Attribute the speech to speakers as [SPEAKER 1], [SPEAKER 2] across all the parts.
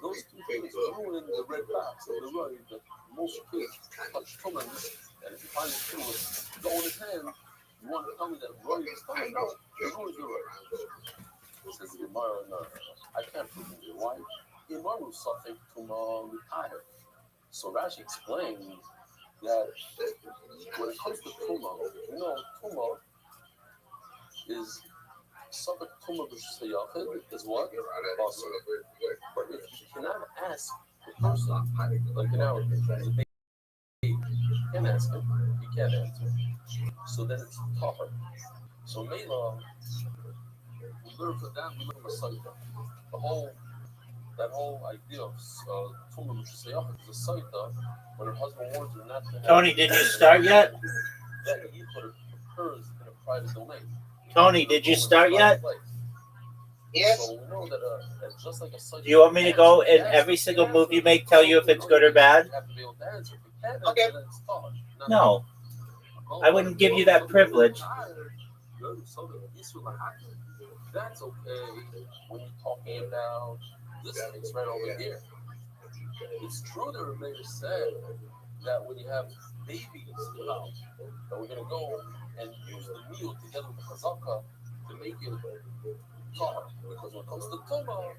[SPEAKER 1] those two things ruin the red box of the rug that most kids touch tumans, and if you find a kid with go in his hand, you want to tell me that rug is coming? No, it ruins the rug. Says the Gemara, no, I can't prove it. Why? Imaru Safek Tuma retired. So Rashi explains that when it comes to Tuma, Tuma is Safek Tuma B'Shayachid is what? Basar. But if you cannot ask the person, like now, the baby, you can ask him, he can't answer. So then it's tougher. So Mela, we learn from that, we learn from Saita. That whole idea of Tumah B'Shayachid is a Saita when her husband warns her not to have.
[SPEAKER 2] Tony, did you start yet?
[SPEAKER 1] That Yichud occurs in a private domain.
[SPEAKER 2] Tony, did you start yet?
[SPEAKER 3] Yes.
[SPEAKER 1] So we know that just like a Saita.
[SPEAKER 2] Do you want me to go in every single move you make, tell you if it's good or bad?
[SPEAKER 1] You have to be able to answer. If you can't
[SPEAKER 3] Okay.
[SPEAKER 1] answer, then it's taught.
[SPEAKER 2] No, I wouldn't give you that privilege.
[SPEAKER 1] That's okay when you're talking about this case right over here. It's true that Rabbi said that when you have babies around, that we're going to go and use the meal together with the chazaka to make it tahar. Because when it comes to Tumah,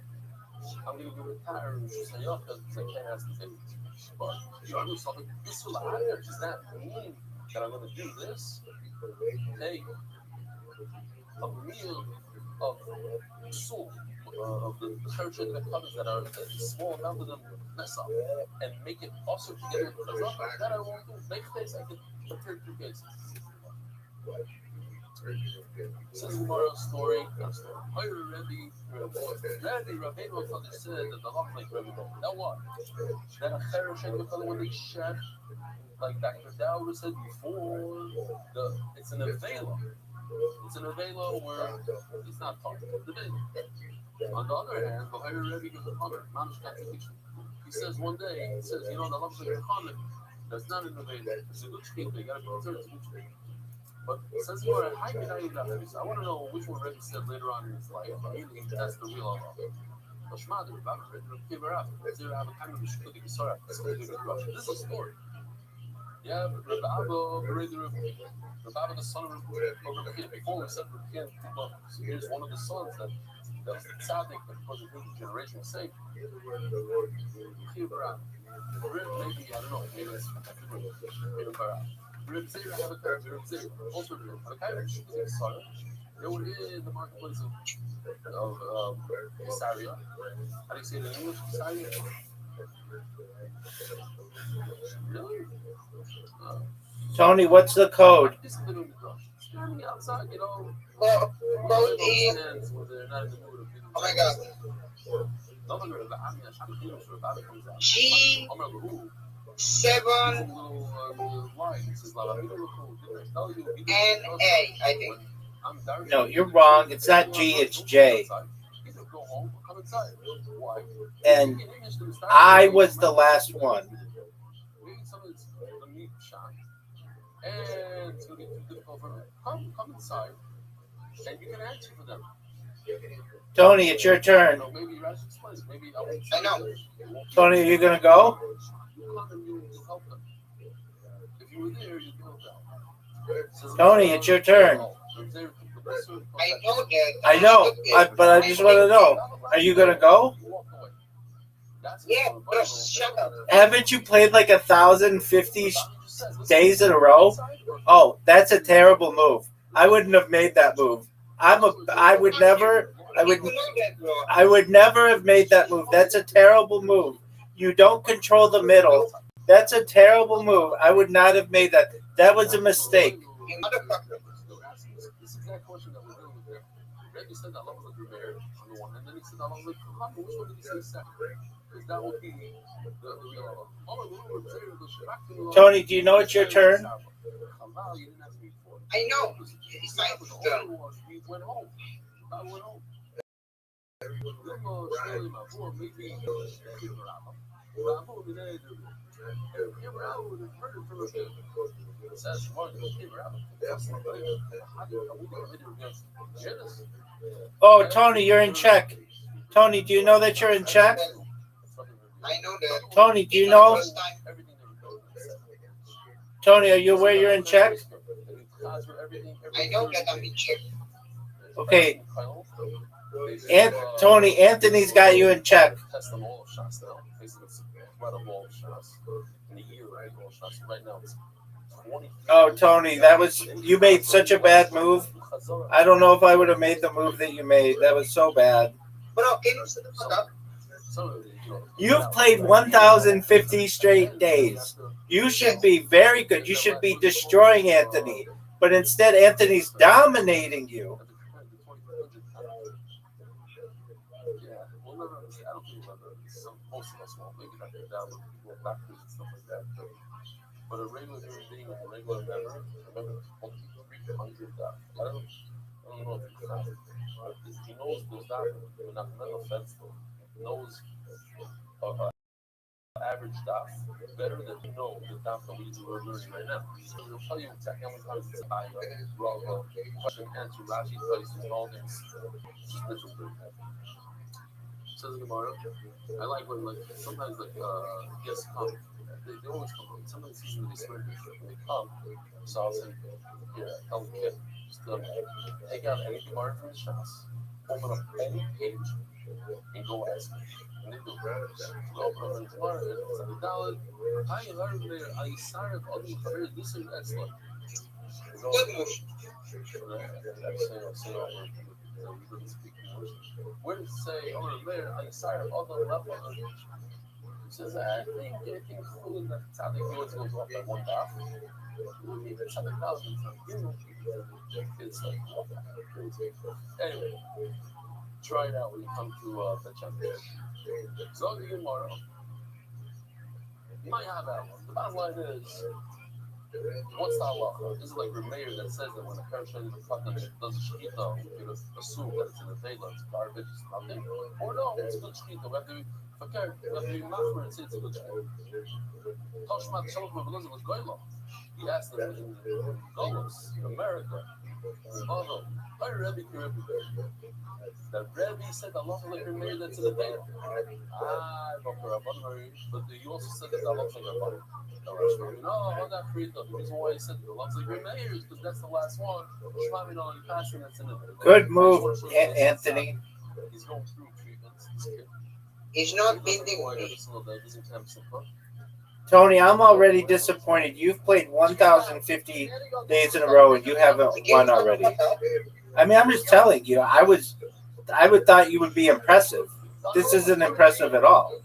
[SPEAKER 1] I'm going to be retired because I can't ask the babies. But you know, something this will does that mean that I'm going to do this? Hey, a meal of soup of the perishable covers that are a small amount of them mess up and make it also together with chazaka. That I won't do. Next case I can compare two cases. Says Gemara's story. Rabbi Rothschild said that the Lachlik Rabbi that what? That a perishable color when they shed, like Dr. Dowd said before, it's an avela. It's an avela where it's not talking about the baby. On the other hand, the higher Rebbe gives a comment, contradiction. He says one day, he says, the love of the comment, that's not in the avela. It's a good shkita. You gotta be concerned it's a good shkita. But it says more, I want to know which one Rebbe said later on in his life. Maybe that's the real Allah. This is a story. Yeah, Rabbi Abba, the son of Rabbi before we said Rabbi so here's one of the sons that the tzaddik that was a new generation was saying. Maybe, I don't know, maybe it's Reb Zera have a Reb Zera, also have a Kairish, they were in the marketplace of Caesarea. How do you say it in English? Caesarea? Really?
[SPEAKER 2] Tony, what's the code?
[SPEAKER 1] Standing outside,
[SPEAKER 3] oh my God. G7 NA, I think.
[SPEAKER 2] No, you're wrong. It's not G, it's J. And I was the last one.
[SPEAKER 1] And it's going to be too difficult for them. Come inside, and you can answer for them.
[SPEAKER 2] Tony, it's your turn.
[SPEAKER 1] Maybe Rashi explains. Maybe
[SPEAKER 3] I know.
[SPEAKER 2] Tony, are you going to go?
[SPEAKER 1] You come and you help them. If you were there, you can help them.
[SPEAKER 2] Tony, it's your turn.
[SPEAKER 3] I know that.
[SPEAKER 2] I know, but I just want to know. Are you going to go?
[SPEAKER 3] Yeah, just shut up.
[SPEAKER 2] Haven't you played like 1,050 days in a row? Oh, that's a terrible move. I wouldn't have made that move. I would never have made that move. That's a terrible move. You don't control the middle. That's a terrible move. I would not have made that. That was a mistake. Tony, do you know it's your turn?
[SPEAKER 3] I know. It's my turn.
[SPEAKER 2] Oh, Tony, you're in check. Tony, do you know that you're in check?
[SPEAKER 3] I know that.
[SPEAKER 2] Tony, do you
[SPEAKER 3] For the
[SPEAKER 2] know?
[SPEAKER 3] first time,
[SPEAKER 1] Everything they were doing.
[SPEAKER 2] Tony, are you aware you're in check?
[SPEAKER 3] I know that I'm in check.
[SPEAKER 2] Okay. And Tony, Anthony's got you in check.
[SPEAKER 1] Test on all of shots now. Facing incredible shots in the year, right? All shots right now. It's 20.
[SPEAKER 2] Oh, Tony, you made such a bad move. I don't know if I would have made the move that you made. That was so bad.
[SPEAKER 3] Bro, can you shut the fuck up?
[SPEAKER 2] You've played 1,050 straight days. You should be very good. You should be destroying Anthony. But instead, Anthony's dominating you.
[SPEAKER 1] Yeah, we'll never understand. I don't think we'll ever. Most of us won't. Maybe not the down with people, doctors and stuff like that. But a regular human being, like a regular member, remember 300 dollars. I don't know if you count it. But he knows those doctors. They're not offense though. He knows average daf better than you know the daf that we're learning right now. So he'll tell you exactly how many times it's question, answer, Rashi, place, and all things. Just literally. Says the Gemara. I like when sometimes guests come. They always come. Sometimes it's usually swear when they come. So I'll say, here, tell the kid, just take out any Gemara from the Shas, open up any page, and go ask me. And they do. So open up any Gemara, and it's a dollar. I learned there. I started on the career. This is excellent. Where does it say over there? I started on the level. It says I think cool in the tzaddik always goes off at one half. It's like anyway. Try it out when you come to the chapter. So the Gemara, you might have that one. The bottom line is, what's the halacha? This is like Rameir that says that when a person does a shkita, we could assume that it's in the Vela, it's garbage, it's nothing. Or no, it's a good shkita. We have to be machmer and say it's a good shkita. Toshmat Shalom Babeloza was Goyla. He asked them in Golos, in America, the Rebbe said Allah like Rameir that's in the Vela. But you also said that Allah like Rabbi. No, hold that free though. The reason why he said the loves like Rameir is because that's the last one.
[SPEAKER 2] Good move, Anthony.
[SPEAKER 1] He's going through treatments.
[SPEAKER 3] He's not bending me.
[SPEAKER 2] Tony, I'm already disappointed. You've played 1,050 days in a row and you haven't won already. I mean, I'm just telling you. I would thought you would be impressive. This isn't impressive at all.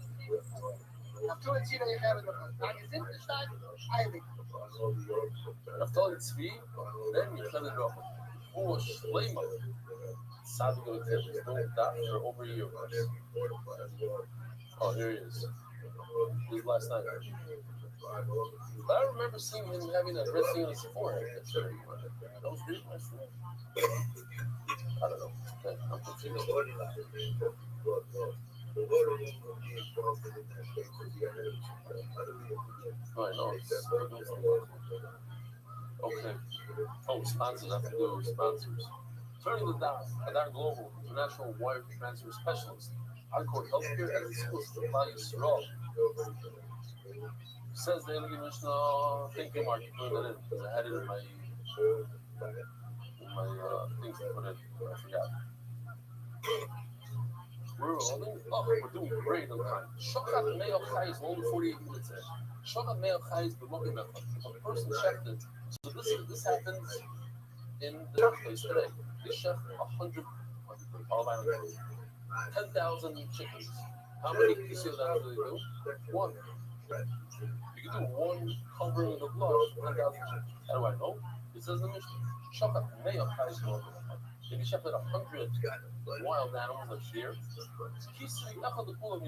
[SPEAKER 1] For over a year. Oh, here he is. His last night. But I remember seeing him having a red thing on his forehead. That was really nice. I don't know. Okay, I'm confused. Oh, I know. Okay. Oh, sponsors. I have to do sponsors. Turning the dot, Adar Global, International Wire Transfer Specialist. Hardcore Healthcare as a school supply Yisrael. Says the Elegant Mishnah, thank you, Mark, for putting that in, because I had it in my things to put in, but I forgot. We're doing great on time. Shokat Meo Chai is only 48 minutes in. Shokat Meo Chai is the Mokim Mechon. If a person checked it, so this happens in the marketplace today. They chef 100, 10,000 chickens. How many pieces of that do they do? One. You can do one covering of the blood for 10,000 chickens. How do I know? It says in the Mishnah, Shokat Meo Chai is more. If you shepherd 100 wild animals like deer, you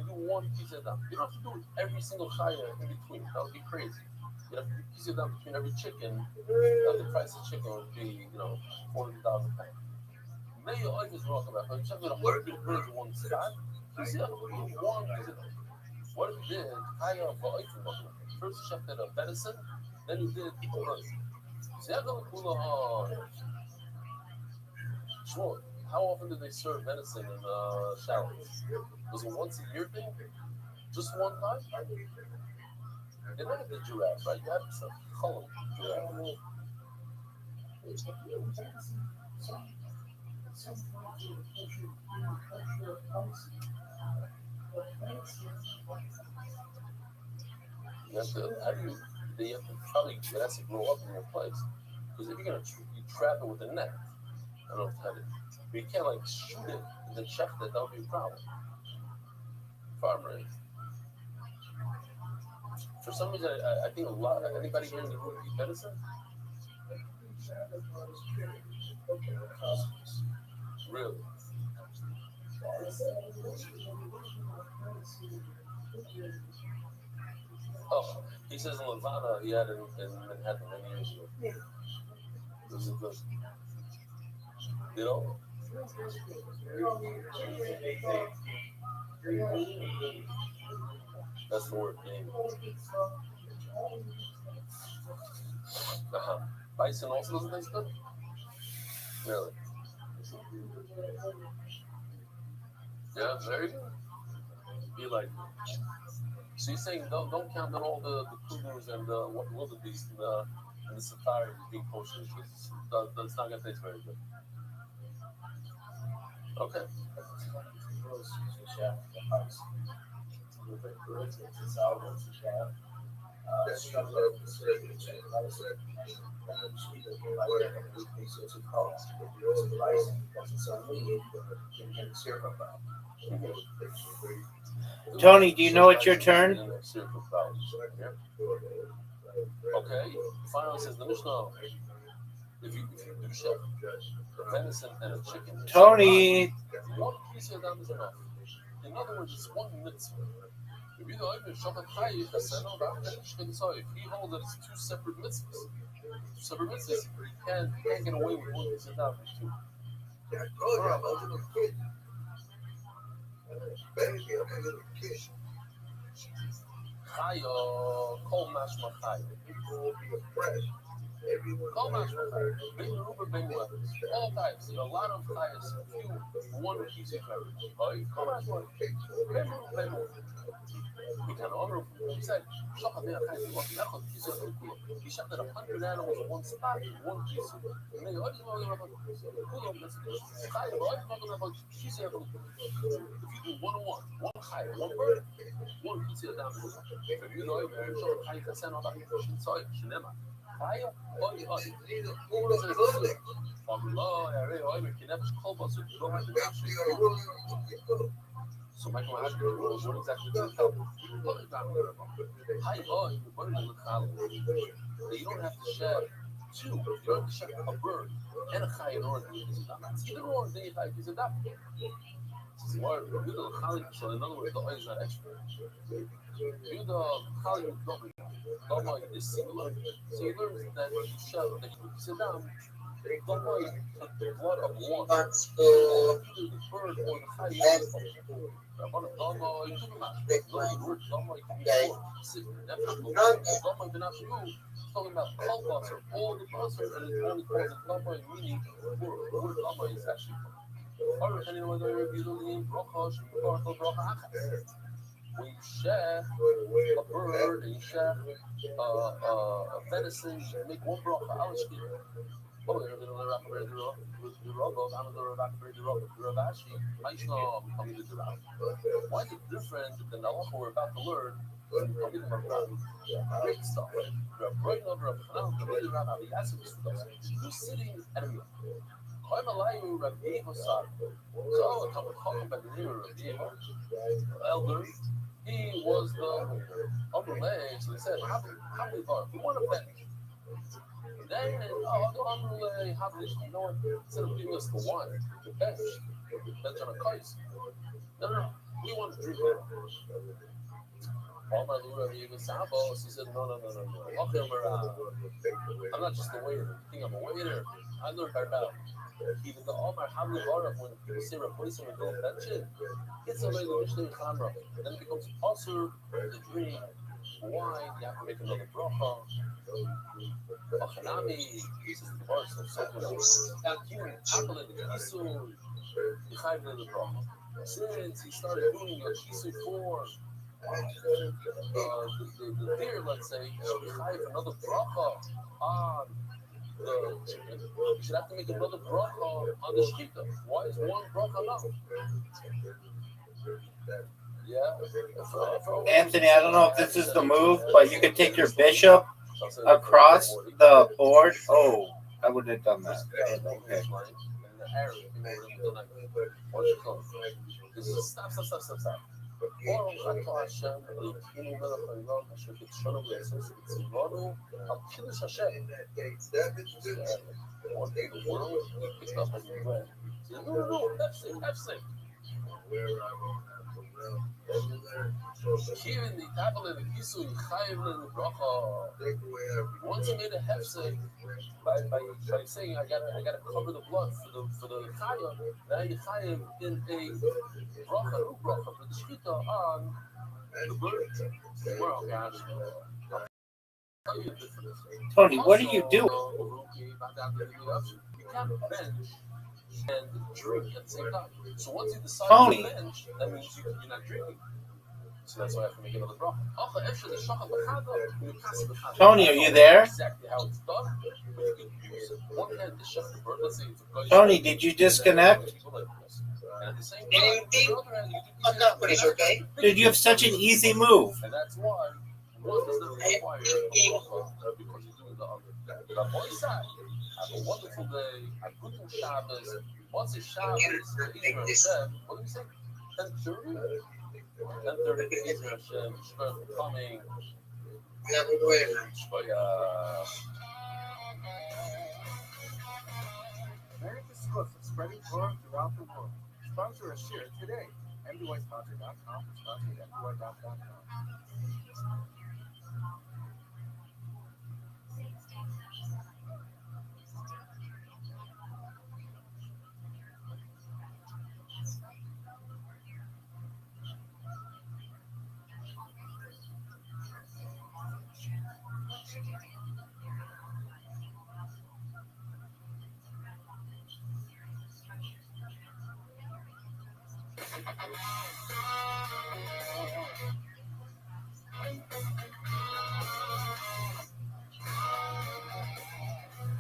[SPEAKER 1] do one piece of them. You don't have to do every single chaya in between. That would be crazy. You have to do piece of them between every chicken. The price of chicken would be, 400,000 pounds. May your life is wrong about it. But you shepherd 100 birds in one spot. You see, one piece of them. What if you did chaya first you shepherd a venison, then you did a bird. See, I'm going to cool Sure. How often do they serve venison in shallows? Was it once a year thing? Just one time? They look at the giraffe, right? You have some color giraffe. You have to, how do you, they have to probably, it has to grow up in your place. Because if you're going to you trap it with a net, I don't know how to, but you can't like shoot it and then check it, that would be a problem. Farmer. For some reason, I think a lot, anybody here in the room eat venison? Really? Oh, he says in Lavana he had it in Manhattan many years ago. This is good. You know? That's the word, game. Uh-huh. Bison also doesn't taste good? Really? Yeah, very good. Be like, so you're saying don't count on all the cougars and the wildebeest and the safari being kosher because that's not gonna taste very good. Okay.
[SPEAKER 2] Tony, do you know it's your turn?
[SPEAKER 1] Okay. Finally says the Mishnah. If you do chef, venison and a chicken.
[SPEAKER 2] Tony.
[SPEAKER 1] One piece of them is enough. In other words, it's one mitzvah. If you know if he holds that it's two separate mitzvahs. Two separate mitzvahs, he can't get away with one piece of them. Chayo, kol mashma chayo. Kol mashma chayo. Ben Ruba, ben Web. All types. A lot of chayos. Few, one piece of everything. Kol mashma chayo. Ben Ruba, ben Web. He said, he shot at 100 animals in one spot, in one piece. And they go, if you do one-on-one, one high, one bird, one piece of damage. If you know, you can send out that inside, Shinema. Higher, so Michael, what exactly does it help? You don't have to shed two. You don't have to shed a bird and a chai in order to use it. That's either or, then you have to use it up. So in other words, the oil is not extra. You the chai is similar. So you learn that you shed, that you sit down. The blood of one, the bird or the chai. Talking about all butter, all the butter, and it's only called the lama, meaning the word lama is actually when you share a bird and you share a venison, you make one bracha. Why is it different than the halacha we're about to learn? Great stuff. You're sitting at a meal. So, talking about the name of Rabbi elder, he was the upper leg, so he said, how many bars? We want to bench. Then, you know what? Instead of giving us the wine, the bench on a case. No, we want to drink it. He said, no. I'm not just a waiter. You think I'm a waiter? I learned about even the Omar Hamli Barak, when people say replace him with the bench it, it's already the Mishnah Chamra. Then it becomes also the drink wine, you have to make another bracha. Achanami, this is the verse of something else. Apple in the Kisu, the bracha. Since he started doing a Kisu 4, The deer, let's say, should be chayiv another bracha on the chicken. You should have to make another bracha on the shechita. Why is one bracha enough? Yeah.
[SPEAKER 2] Anthony, I don't know if this is the move, but you could take your bishop across the board. Oh, I wouldn't have done that. Okay.
[SPEAKER 1] Stop. Even the tablet of Isu Chayiv the Bracha. Once you made a hefsek by saying I gotta cover the blood for the Chayiv, now you Chayiv in a bracha for the shchita on the bird. Well, gosh, I'll tell you the difference.
[SPEAKER 2] Tony, what are you doing?
[SPEAKER 1] You can't bench and drink at the same time. So once you decide
[SPEAKER 2] Tony.
[SPEAKER 1] to bench, that means you're not drinking. So that's why I have to make another bracha.
[SPEAKER 2] Tony, are you there?
[SPEAKER 1] Exactly how it's done. But you can use one hand to shut the bird. Let's say it's a
[SPEAKER 2] Tony, did you disconnect?
[SPEAKER 1] And at the same time, the other hand, you can
[SPEAKER 3] okay?
[SPEAKER 2] Dude, you have such an easy move.
[SPEAKER 1] and that's why one does not require a bracha because you're doing the other. The boy side, have a wonderful day. A good Shabbos. Once it's Shabbos, Israel said, what did we say? 10:30? 10:30 Israel Hashem, Shver for coming.
[SPEAKER 4] America's source of spreading Torah throughout the world. Sponsor a share today. MDYsponsor.com or sponsor at MDY.com.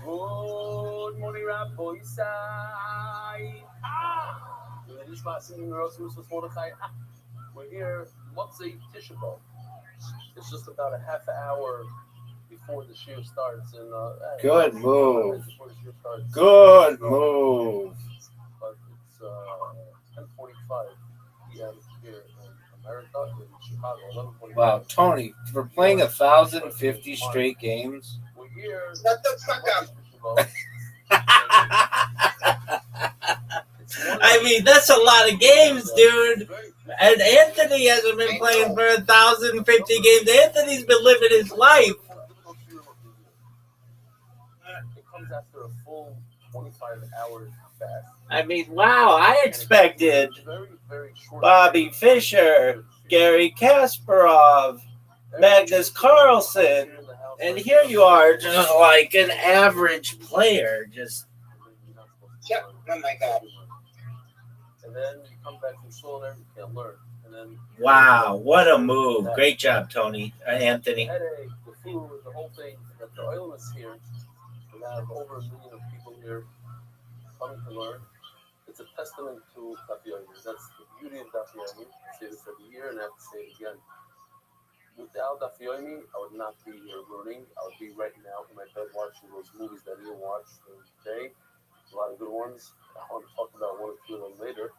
[SPEAKER 1] Good morning, Rabbi Rothschild. We're here, Motzei Tisha B'Av. It's just about a half hour before the shiur starts. And
[SPEAKER 2] Good move.
[SPEAKER 1] before the shiur starts.
[SPEAKER 2] Good move.
[SPEAKER 1] But it's 10:45 p.m. here in America, in Chicago. 11:45.
[SPEAKER 2] Wow, Tony, for playing 1,050 straight games.
[SPEAKER 1] We're here.
[SPEAKER 3] Shut the fuck up.
[SPEAKER 2] I mean, that's a lot of games, dude. And Anthony hasn't been playing for 1,050 games. Anthony's been living his life.
[SPEAKER 1] It comes after a full 25 hours fast.
[SPEAKER 2] I mean, wow, I expected
[SPEAKER 1] Very, very short.
[SPEAKER 2] Bobby Fischer, Gary Kasparov, Magnus Carlsen, and here you are, just like an average player. Just
[SPEAKER 3] Yep. Oh my God.
[SPEAKER 1] And then you come back from school and you can't learn. And then
[SPEAKER 2] wow, what a move! Great job, Tony, Anthony.
[SPEAKER 1] The headache, the food, the whole thing. That the oil is here. We have over 1 million of people here coming to learn. It's a testament to Daf Yomi. That's the beauty of Daf Yomi. I say this every year and I have to say it again. Without Daf Yomi, I would not be here learning. I would be right now in my bed watching those movies that I didn't watch during the day. A lot of good ones. I want to talk about one or two of them later.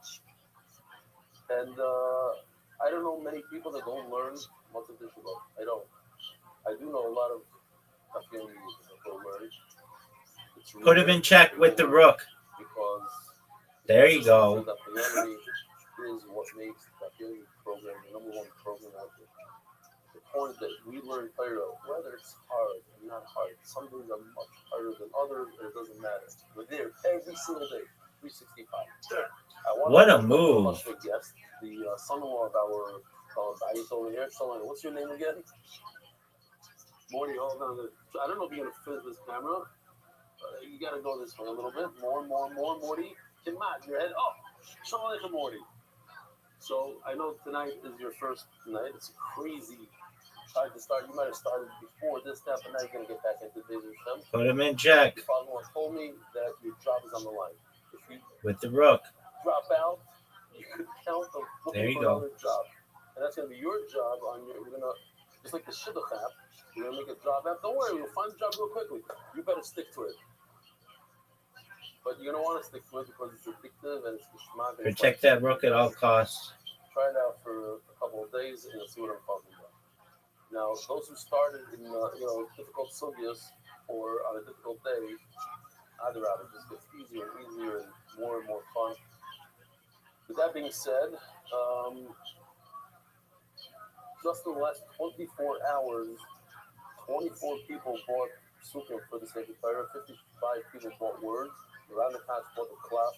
[SPEAKER 1] And I don't know many people that don't learn Motzei Tisha B'Av. I don't. I do know a lot of Daf Yomi users that don't learn.
[SPEAKER 2] Put him in check with the rook.
[SPEAKER 1] Because
[SPEAKER 2] There you go.
[SPEAKER 1] Daf Yomi is what makes the Daf Yomi program the number one program out there. The point that we learn Torah, whether it's hard or not hard, some days are much harder than others, and it doesn't matter. We're there every single day, 365.
[SPEAKER 2] What a move.
[SPEAKER 1] Special guest, the son-in-law of our Bayis over here. Son-in-law, what's your name again? Morty, hold on. I don't know if you're going to fit this camera. You got to go this way a little bit. More, Morty. Come on, your head. Oh, Shalom Aleichem, Morty. So I know tonight is your first night. It's crazy. Tried to start. You might have started before this, that, but now you're gonna get back into Days of Shem.
[SPEAKER 2] Put him in check
[SPEAKER 1] Your father told me that your job is on the line. If you
[SPEAKER 2] with the rook.
[SPEAKER 1] drop out, you could count on
[SPEAKER 2] There
[SPEAKER 1] looking
[SPEAKER 2] you
[SPEAKER 1] for
[SPEAKER 2] go.
[SPEAKER 1] another job, and that's gonna be your job. We're gonna just like the shidduch app. We're gonna make a job app. Don't worry, we'll find a job real quickly. You better stick to it. But you're gonna want to stick to it because it's addictive and it's geschmack.
[SPEAKER 2] Protect that rook at all costs.
[SPEAKER 1] Try it out for a couple of days and you'll see what I'm talking about. Now, those who started in difficult sugyas or on a difficult day, either out, it just gets easier and easier and more fun. With that being said, just in the last 24 hours, 24 people bought Sukkah for the sake of fire, 55 people bought words, around the patch bought the clap,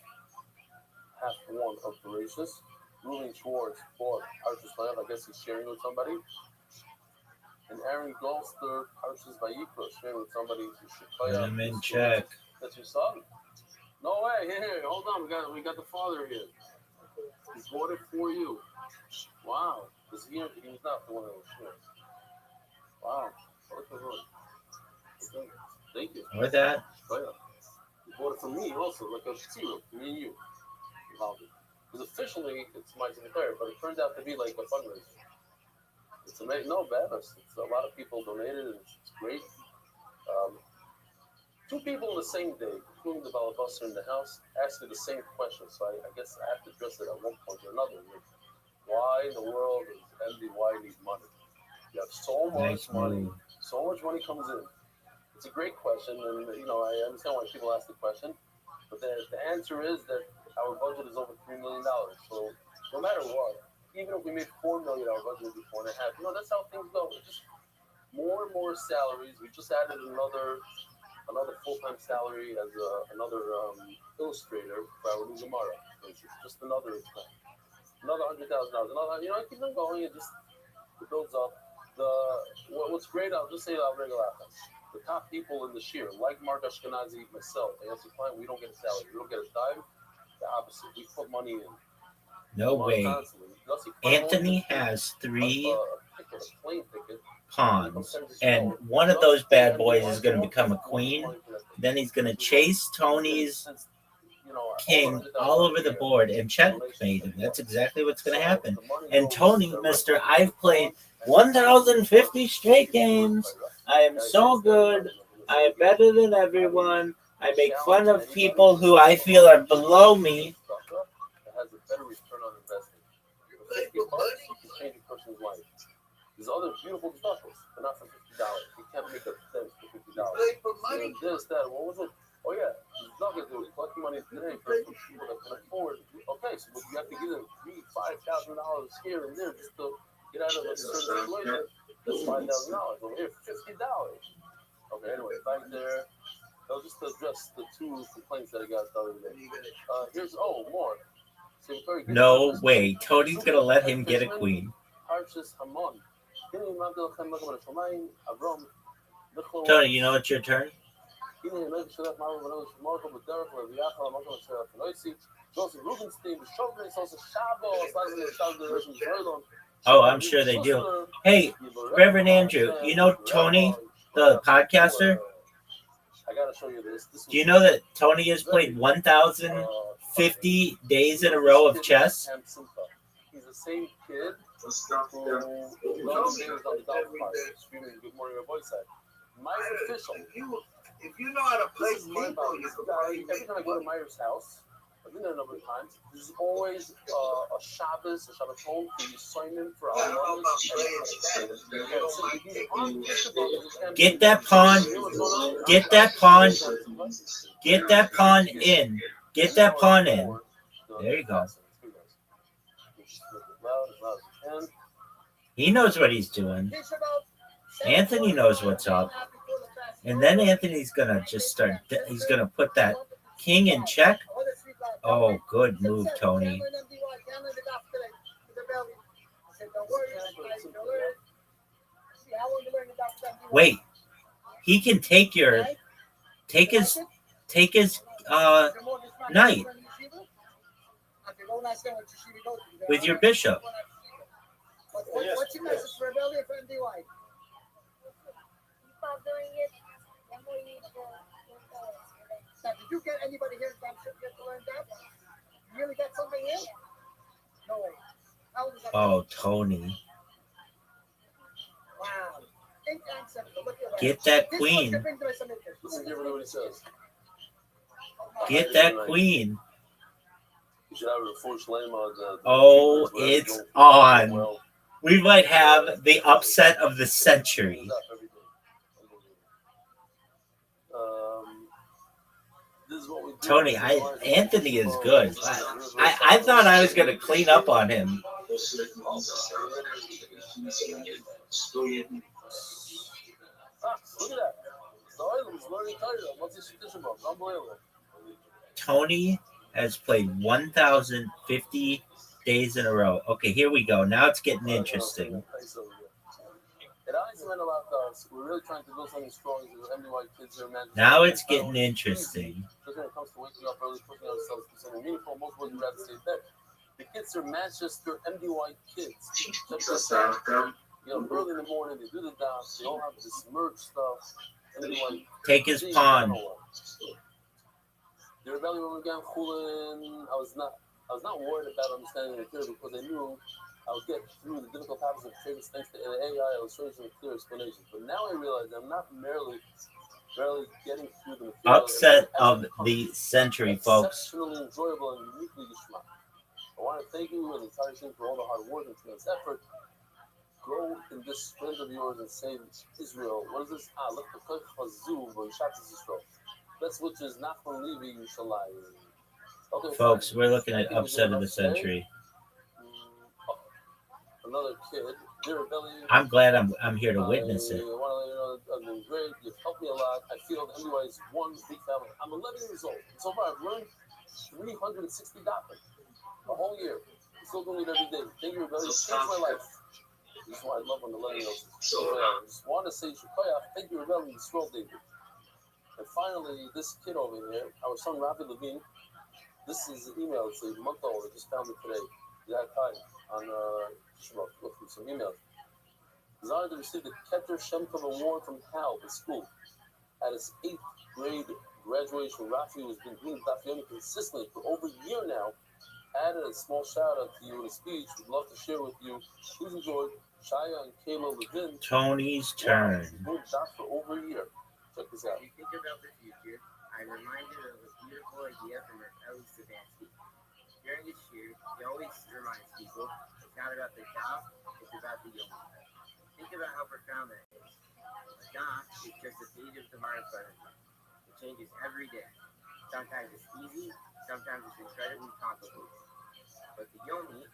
[SPEAKER 1] half one of Bereshis. Ruben Schwartz bought Parshas Vayev, I guess he's sharing with somebody. And Aaron Goldster, Parshas Vayikra, sharing with somebody.
[SPEAKER 2] Put him in check.
[SPEAKER 1] That's your son? No way, here, hold on, we got the father here. He bought it for you. Wow. He's not the one that was sharing. Wow. Thank you.
[SPEAKER 2] With that.
[SPEAKER 1] Oh, yeah. You bought it for me also, like a zero, me and you. Because officially it's my secretary, but it turned out to be like a fundraiser. It's amazing. No, bad. It's a lot of people donated, and it's great. Two people in the same day, including the Balabusser in the house, asked me the same question. So I guess I have to address it at one point or another. Why in the world is MDY need money? You have so much money. So much money comes in. It's a great question, and I understand why people ask the question. But the answer is that our budget is over $3 million. So no matter what, even if we made $4 million, our budget would be $4.5 million. That's how things go. It's just more and more salaries. We just added another full-time salary as another illustrator for our new Gemara. Just another expense. Another $100,000. Another, I keep on going. It builds up. What's great, I'll just say I'll bring it up. The top people in the shir, like Mark Ashkenazi, myself, and as a client, we don't get a salary. We don't get a dime. The opposite. We put money in.
[SPEAKER 2] No way. Anthony has 3 pawns, and one of those bad boys is going to become a queen. Then he's going to chase Tony's king all over the board and checkmate him. That's exactly what's going to happen. And Tony, I've played 1,050 straight games. I am so good. I am better than everyone. I make fun of people who I feel are below me.
[SPEAKER 1] There's other beautiful specials, but not for $50. You can't make a cent for $50. This, that, what was it? Oh yeah, he's not gonna do it. Collecting money today for people that can afford. Okay, so you have to give them $3,000-$5,000 here and there just to get out of a certain situation. That's $5,000 over here, $50. Okay, anyway, back there. That was just to address the 2 complaints that I got the other day. Here's more.
[SPEAKER 2] No way. Tony's gonna let him get a queen. Tony, you know it's your turn? Oh, I'm sure they do. Hey, Reverend Andrew, you know Tony, the podcaster?
[SPEAKER 1] I gotta show you this.
[SPEAKER 2] Do you know that Tony has played 1,050 days in a row of chess?
[SPEAKER 1] He's the same kid who runs videos on the golf cart, screaming "Good morning" on voice side. Myers official.
[SPEAKER 3] If you know how to play people,
[SPEAKER 1] every time I go to Myers' house, I've been there a number of times. There's always a Shabbos, a Shabbaton for you sign in for our
[SPEAKER 2] Get that pawn. Get that pawn. Get that pawn in. Get that pawn in. There you go. He knows what he's doing. Anthony knows what's up. And then Anthony's gonna he's gonna put that king in check. Oh, good move, Tony. Wait, he can take his knight.
[SPEAKER 5] Don't ask them what yeshiva you go to.
[SPEAKER 2] with your bishop.
[SPEAKER 5] What's your message for rebellion for MDY?
[SPEAKER 6] Stop doing it. Then we need to.
[SPEAKER 5] Now, did you get anybody here in Bamship yet to learn that? You really got somebody here? No way. How old is that?
[SPEAKER 2] Oh, Tony.
[SPEAKER 5] Wow. 8 and 7. Look at that.
[SPEAKER 2] Get that
[SPEAKER 5] This
[SPEAKER 2] queen.
[SPEAKER 5] one could bring to some interest.
[SPEAKER 1] Listen carefully what he says.
[SPEAKER 2] Get that queen.
[SPEAKER 1] You should have a full shlema.
[SPEAKER 2] Oh, it's on. We might have the upset of the century.
[SPEAKER 1] This is what we do.
[SPEAKER 2] Tony, Anthony is good. I thought I was going to clean up on him.
[SPEAKER 1] Look at that. The oil was learning title. What's this tradition about? Unbelievable.
[SPEAKER 2] Tony has played 1,050 days in a row. Okay, here we go. Now it's getting interesting.
[SPEAKER 1] It honestly meant a lot to us. We're really trying to build something strong. MDY kids are meant.
[SPEAKER 2] Now it's getting interesting.
[SPEAKER 1] Just when it comes to waking up early, pushing ourselves to something meaningful, most would rather stay in bed. The kids are Manchester MDY kids. Check this out. You know, early in the morning, they do the dance. They all have this merch stuff. MDY.
[SPEAKER 2] Take his pawn.
[SPEAKER 1] The rebellion when we got Chulin, I was not worried about understanding the theory because I knew I would get through the difficult topics of trading thanks to AI illustrations and clear explanations. But now I realize I'm not barely getting through the material.
[SPEAKER 2] Upset of the century, folks.
[SPEAKER 1] Exceptionally enjoyable and uniquely geschmack. I want to thank you and the entire team for all the hard work and tremendous effort. Go in this sprint of yours and save Israel. What is this? Look at the Chazoo, but Israel. That's which is not from Levi Yerushalayim. Okay,
[SPEAKER 2] folks, we're looking at upset of the century.
[SPEAKER 1] Another kid, dear Billy.
[SPEAKER 2] I'm glad I'm here to witness it.
[SPEAKER 1] I want to let you know I've been great. You've helped me a lot. I feel that MDY is one big family. I'm 11 years old. So far, I've learned 360 doctrine a whole year. I'm still doing it every day. Thank you, Billy. It's changed my life. This is why I love when the 11-year-olds. I just want to say, thank you, Rebellion, scroll, David. And finally, this kid over here, our son, Rabbi Levine, this is an email. It's a month old. I just found it today. Yeah, time on look through some emails. Desired to receive the Keter Shem Tov Award from Hal, the school. At his 8th grade graduation, Rafi has been doing Daf Yomi consistently for over a year now. Added a small shout out to you in a speech. We'd love to share with you. Please enjoy Shaya and Kayla Levin.
[SPEAKER 2] Tony's turn.
[SPEAKER 1] Doing Daf for over a year. Check this out.
[SPEAKER 7] When you think about the future, I'm reminded of a beautiful idea from Eli Savansky. During this year, he always reminds people it's not about the daf, it's about the yom. Think about how profound that is. A daf is just a page of Gemara in front of you. It changes every day. Sometimes it's easy, sometimes it's incredibly complicated. But the yomi,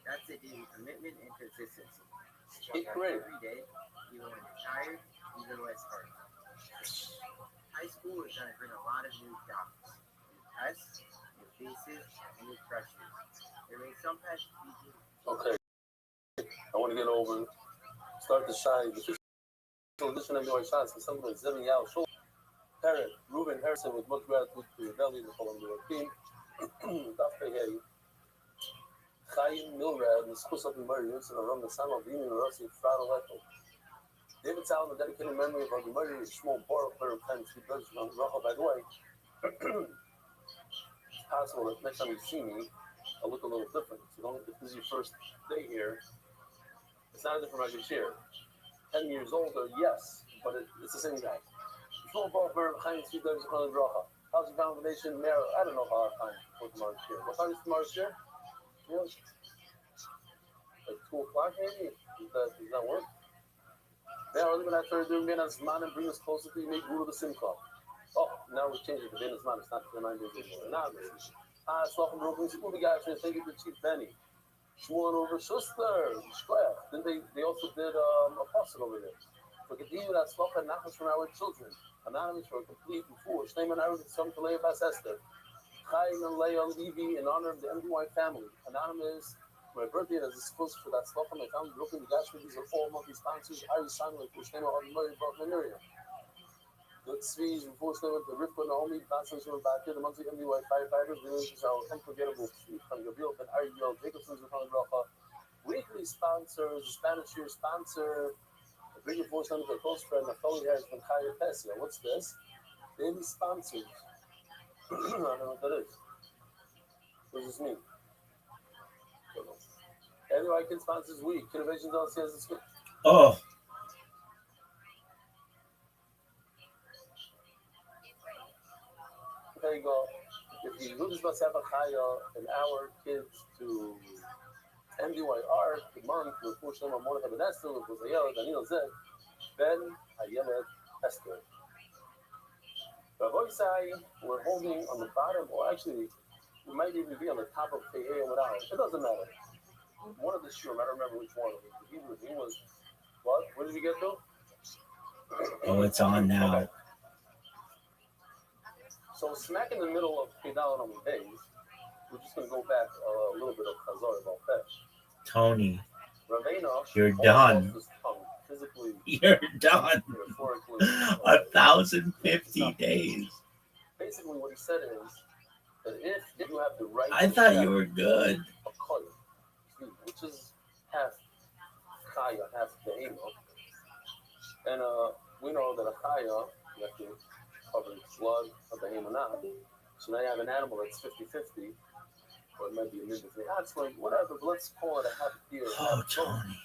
[SPEAKER 7] that's a daily commitment and consistency. Every day, even when you're tired, even when it's hard. High school is going to bring a lot of new topics, new tests, new faces, and new pressures. There may sometimes be.
[SPEAKER 1] Okay. I want to get over. Start the shine. The official edition of your shots for something like Zevin Yao Shul. Parent Ruben Harrison with much gratitude to the Rebellion, the Columbia team. Dafka Hey. Chaim Milrad, the school of the Murray, and around the Sam of the University of Frado Leto. David Salem, the dedicated memory of our murder is small bar player of time to brothers from Racha. By the way, it's possible that next time you see me, I'll look a little different. So don't, if this is your first day here, it's not a different regular year. 10 years older, yes, but it's the same guy. Small bar player of time to brothers from Racha. How's your foundation? I don't know how our time for tomorrow's year. What time is tomorrow's year? Like 2 o'clock maybe? Does that work? Yeah, only when I started doing Benas Man and bring us closer to you, make Guru the Simcha. Oh, now we're changing to Benas Man. It's not the 9 days anymore. Now it's Slochem Broken School, the guys. Thank you to Chief Benny. Shmuel over Schuster. Then they also did Apostle over there. For continue that Slochem Nachas from our children. Anonymous for a complete before. Shneim and Arabic some to Leah Bas Esther. Chaim and Leah Levy in honor of the MDY family. Anonymous. My birthday is supposed for that stuff, and I found looking the guys for these are all monthly sponsors. I was signing with Kushner on Murray about Miriam. Let's see, before starting with the Ripper Naomi, Bassas were back here, the monthly MDY firefighters, releases our unforgettable feat from Gabriel Ben Ariel, Jacobson's Republic Rafa, weekly sponsors, Spanish year sponsor, the bigger force under the close friend, the phone has been hired Pessia. What's this? Daily sponsors. I don't know what that is. What does this mean? Don't know. Anyway, Kid sponsors week. Innovations LC has this.
[SPEAKER 2] Oh,
[SPEAKER 1] There you go. If you lose Masava Chaya and our kids to MDYR, the month, with Fushim Monica Benestel, with Hosea, Daniel Zed, Ben Ayelet Esther. Rabbi Sai, we're holding on the bottom, or actually, we might even be on the top of Tehei and without. It doesn't matter. One of the shiurim, I don't remember which one. The Hebrew thing was, what? What did we get to?
[SPEAKER 2] oh, it's on now.
[SPEAKER 1] Okay. So smack in the middle of Kedal on the days, we're just going to go back a little bit of Chazar about that.
[SPEAKER 2] Tony,
[SPEAKER 1] Ravena,
[SPEAKER 2] you're done.
[SPEAKER 1] Physically,
[SPEAKER 2] You're done.
[SPEAKER 1] metaphorically,
[SPEAKER 2] 1,050 days.
[SPEAKER 1] Basically, what he said is that if you have the right,
[SPEAKER 2] I thought you were good.
[SPEAKER 1] A koy, which is half chaya, half behema, and we know that a chaya you have to cover its blood, a behema not. So now you have an animal that's 50-50, or it might be a mid that's like whatever. But let's call it a half deer.
[SPEAKER 2] Oh, Tony.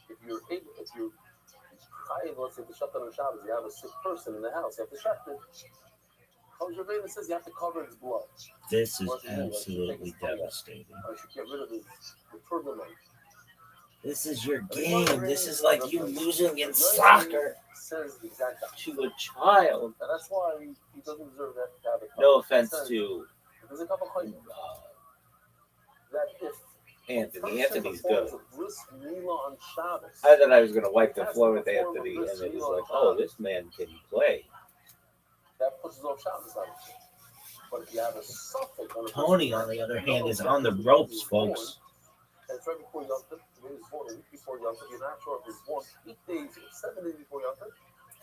[SPEAKER 1] If you're chayiv, let's say the shatan on Shabbos, you have a sick person in the house, you have to shut it. Ravena says you have to cover its blood.
[SPEAKER 2] This is absolutely devastating.
[SPEAKER 1] I should get rid of the turbulent.
[SPEAKER 2] This is your game. This is like you losing in soccer
[SPEAKER 1] Says the exact
[SPEAKER 2] to a child.
[SPEAKER 1] and that's why he doesn't deserve that to have a
[SPEAKER 2] No offense to
[SPEAKER 1] there's a couple of that if
[SPEAKER 2] Anthony's good.
[SPEAKER 1] on Shabbos,
[SPEAKER 2] I thought I was going to wipe the floor with Anthony, and it was like, oh, this man can play.
[SPEAKER 1] that pushes off Shabbos, obviously. But if you have a suffix on
[SPEAKER 2] Tony, on the other hand, is on the ropes, folks.
[SPEAKER 1] and it's right before Yom Tov, the day is born, a week before Yom Tov, you're not sure if it's born 8 days or 7 days before Yom Tov.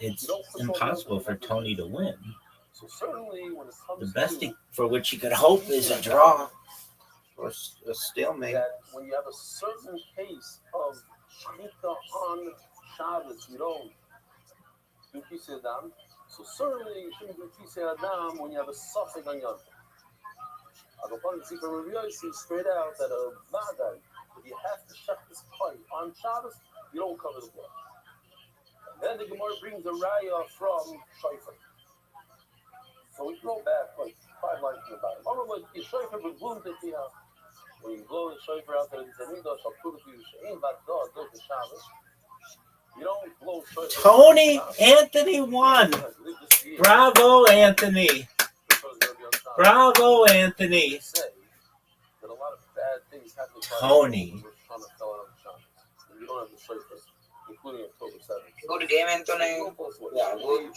[SPEAKER 2] It's impossible for Tony to win.
[SPEAKER 1] So certainly when it comes
[SPEAKER 2] The best thing for which he could hope is a draw or a stalemate.
[SPEAKER 1] that when you have a certain case of shchita on Shabbos, you don't do Kisei Adam. So certainly you shouldn't do Kisei Adam when you have a suffix on Yom Tov. I'll go see from Rabbi Rothschild straight out that a Vadai, if you have to shut this pipe on Shabbos, you don't cover the blood. And then the Gemara brings a raya from Shofar. So we go back like 5 lines from the bottom. Oh, like the Shofar would wound it here. When you blow the Shofar out there, it's a midrash. I'll prove it to you. She'ain bat God goes to Shabbos. You don't blow Shofar.
[SPEAKER 2] Tony Anthony won. Bravo, Anthony. Bravo, Anthony.
[SPEAKER 1] That a lot of bad things happen.
[SPEAKER 2] Tony.
[SPEAKER 1] You don't have the Shofar, including October 7th.
[SPEAKER 7] Good game, Anthony. Yeah, good.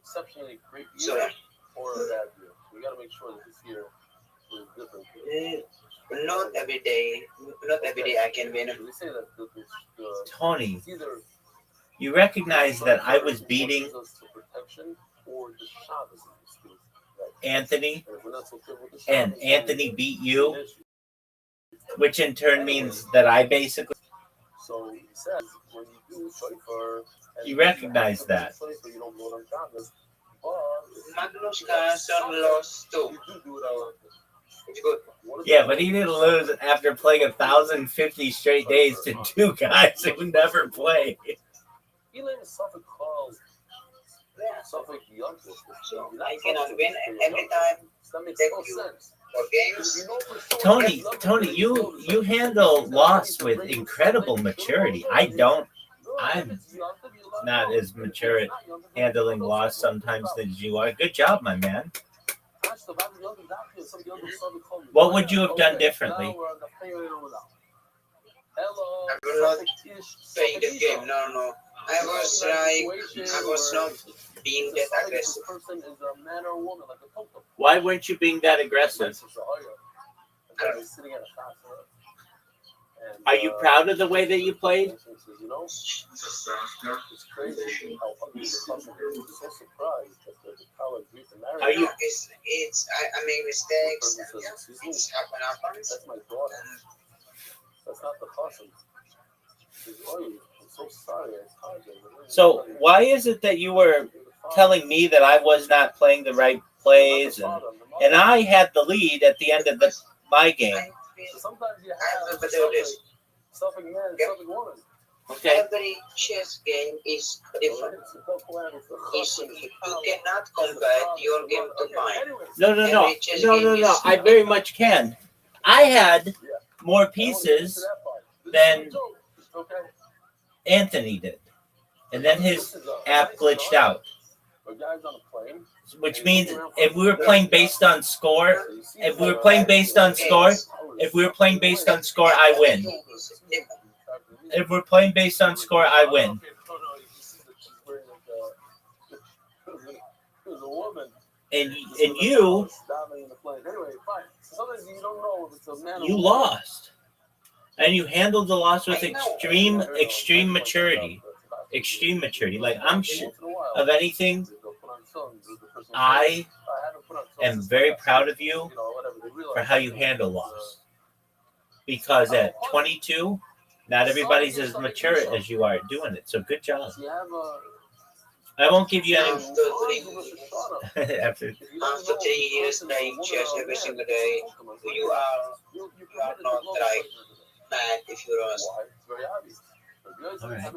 [SPEAKER 1] Exceptionally great
[SPEAKER 7] So,
[SPEAKER 1] year or a bad year. We got to make sure that this year is different.
[SPEAKER 7] not every day I can win.
[SPEAKER 1] They say that
[SPEAKER 2] Tony,
[SPEAKER 1] it's either
[SPEAKER 2] you recognize that I was beating
[SPEAKER 1] protection or the Shabbos in this case.
[SPEAKER 2] Anthony,
[SPEAKER 1] And if we're not so careful with the
[SPEAKER 2] and
[SPEAKER 1] Shabbos,
[SPEAKER 2] Anthony beat you,
[SPEAKER 1] then it's an issue.
[SPEAKER 2] which in turn means that I basically.
[SPEAKER 1] So he says when you do shofar, and
[SPEAKER 2] You recognize that.
[SPEAKER 1] Shofar, you don't blow it on Shabbos,
[SPEAKER 7] Magnus Carlsen lost too.
[SPEAKER 1] you do it out.
[SPEAKER 7] It's good.
[SPEAKER 2] Yeah, but he didn't lose after playing 1,050 straight days to 2 guys who never play.
[SPEAKER 1] Elaine is Suffolk calls Suffolk young.
[SPEAKER 7] So I cannot win every time.
[SPEAKER 1] That makes
[SPEAKER 7] Thank
[SPEAKER 1] no
[SPEAKER 7] you.
[SPEAKER 1] sense.
[SPEAKER 7] For games,
[SPEAKER 1] You know for sure
[SPEAKER 2] Tony, you handle loss with incredible maturity. I don't. I'm not as mature at handling loss sometimes as you are. Good job, my man. What would you have done differently?
[SPEAKER 7] I will not playing the game. No. I was not being that aggressive.
[SPEAKER 2] Why weren't you being that aggressive?
[SPEAKER 1] And,
[SPEAKER 2] Are you proud of the way that you played?
[SPEAKER 1] he says, you know, it's crazy how ugly the customer is. He's so surprised that the college agreed to marry
[SPEAKER 2] Are
[SPEAKER 1] him.
[SPEAKER 2] you?
[SPEAKER 3] I make mistakes.
[SPEAKER 1] The person says, excuse me,
[SPEAKER 3] It's happens.
[SPEAKER 1] that's my daughter. That's not the customer. He says, oh, I'm so sorry. I apologize.
[SPEAKER 2] So why is it that you were telling me that I was not playing the right plays, and I had the lead at the end of my game?
[SPEAKER 1] So sometimes you
[SPEAKER 3] I
[SPEAKER 1] have
[SPEAKER 3] remember this.
[SPEAKER 1] something man, something woman.
[SPEAKER 2] Okay.
[SPEAKER 3] Every chess game is different. You cannot compare your game to mine.
[SPEAKER 2] No. I very much can. I had more pieces than Anthony did, and then his app glitched out. Which means if we were playing based on score, I win. If we're playing based on score, I win. And you lost. And you handled the loss with extreme maturity. Extreme maturity. Like, I'm of anything, I am very proud of you for how you handle loss. Because at 22, not everybody's as mature as you are doing it. So good job. I won't give you any.
[SPEAKER 3] After 3 years playing chess every single day, you are not like mad if you lost.
[SPEAKER 2] All right.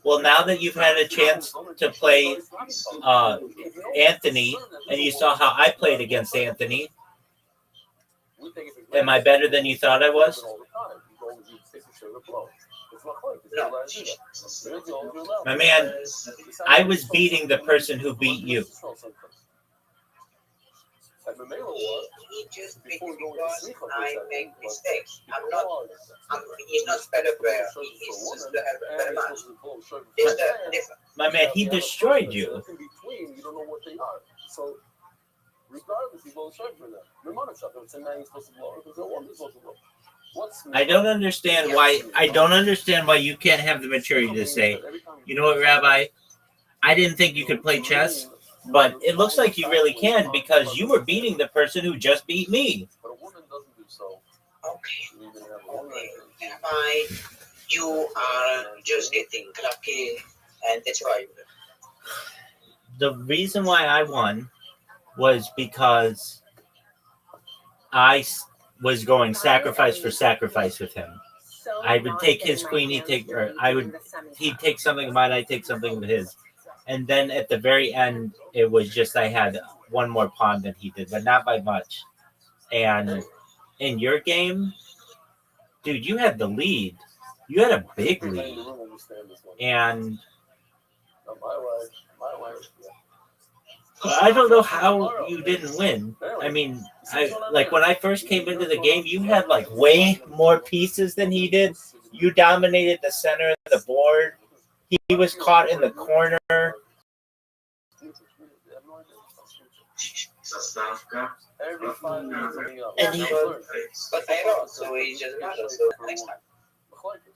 [SPEAKER 2] Well, now that you've had a chance to play Anthony, and you saw how I played against Anthony, am I better than you thought I was? My man, I was beating the person who beat you.
[SPEAKER 3] He just beat me because I make mistakes. He's not better player. He's just to have a better match. It's different.
[SPEAKER 2] My man, he destroyed you.
[SPEAKER 1] So, regardless, you go straight for them. It's a man you're supposed to blow. It's a woman you're supposed to blow.
[SPEAKER 2] I don't understand why you can't have the maturity to say, you know what, Rabbi, I didn't think you could play chess, but it looks like you really can because you were beating the person who just beat me.
[SPEAKER 1] But a woman doesn't do so.
[SPEAKER 3] Okay. You are just getting lucky, and that's why.
[SPEAKER 2] The reason why I won was because I was going sacrifice for sacrifice with him. I would take his queen, he'd take something of mine, I'd take something of his. And then at the very end, it was just I had one more pawn than he did, but not by much. And in your game, dude, you had the lead. You had a big lead. And I don't know how you didn't win. I mean, when I first came into the game, you had like way more pieces than he did. You dominated the center of the board. He was caught in the corner.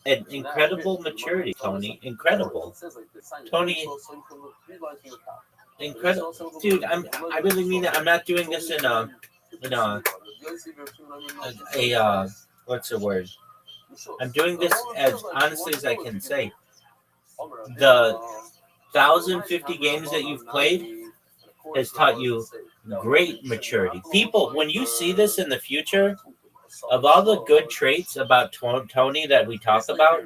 [SPEAKER 2] And incredible maturity, Tony. Incredible. Tony, incredible. Dude, I really mean that. I'm not doing this in a what's the word? I'm doing this as honestly as I can say. The 1,050 games that you've played has taught you great maturity. People, when you see this in the future, of all the good traits about Tony that we talk about,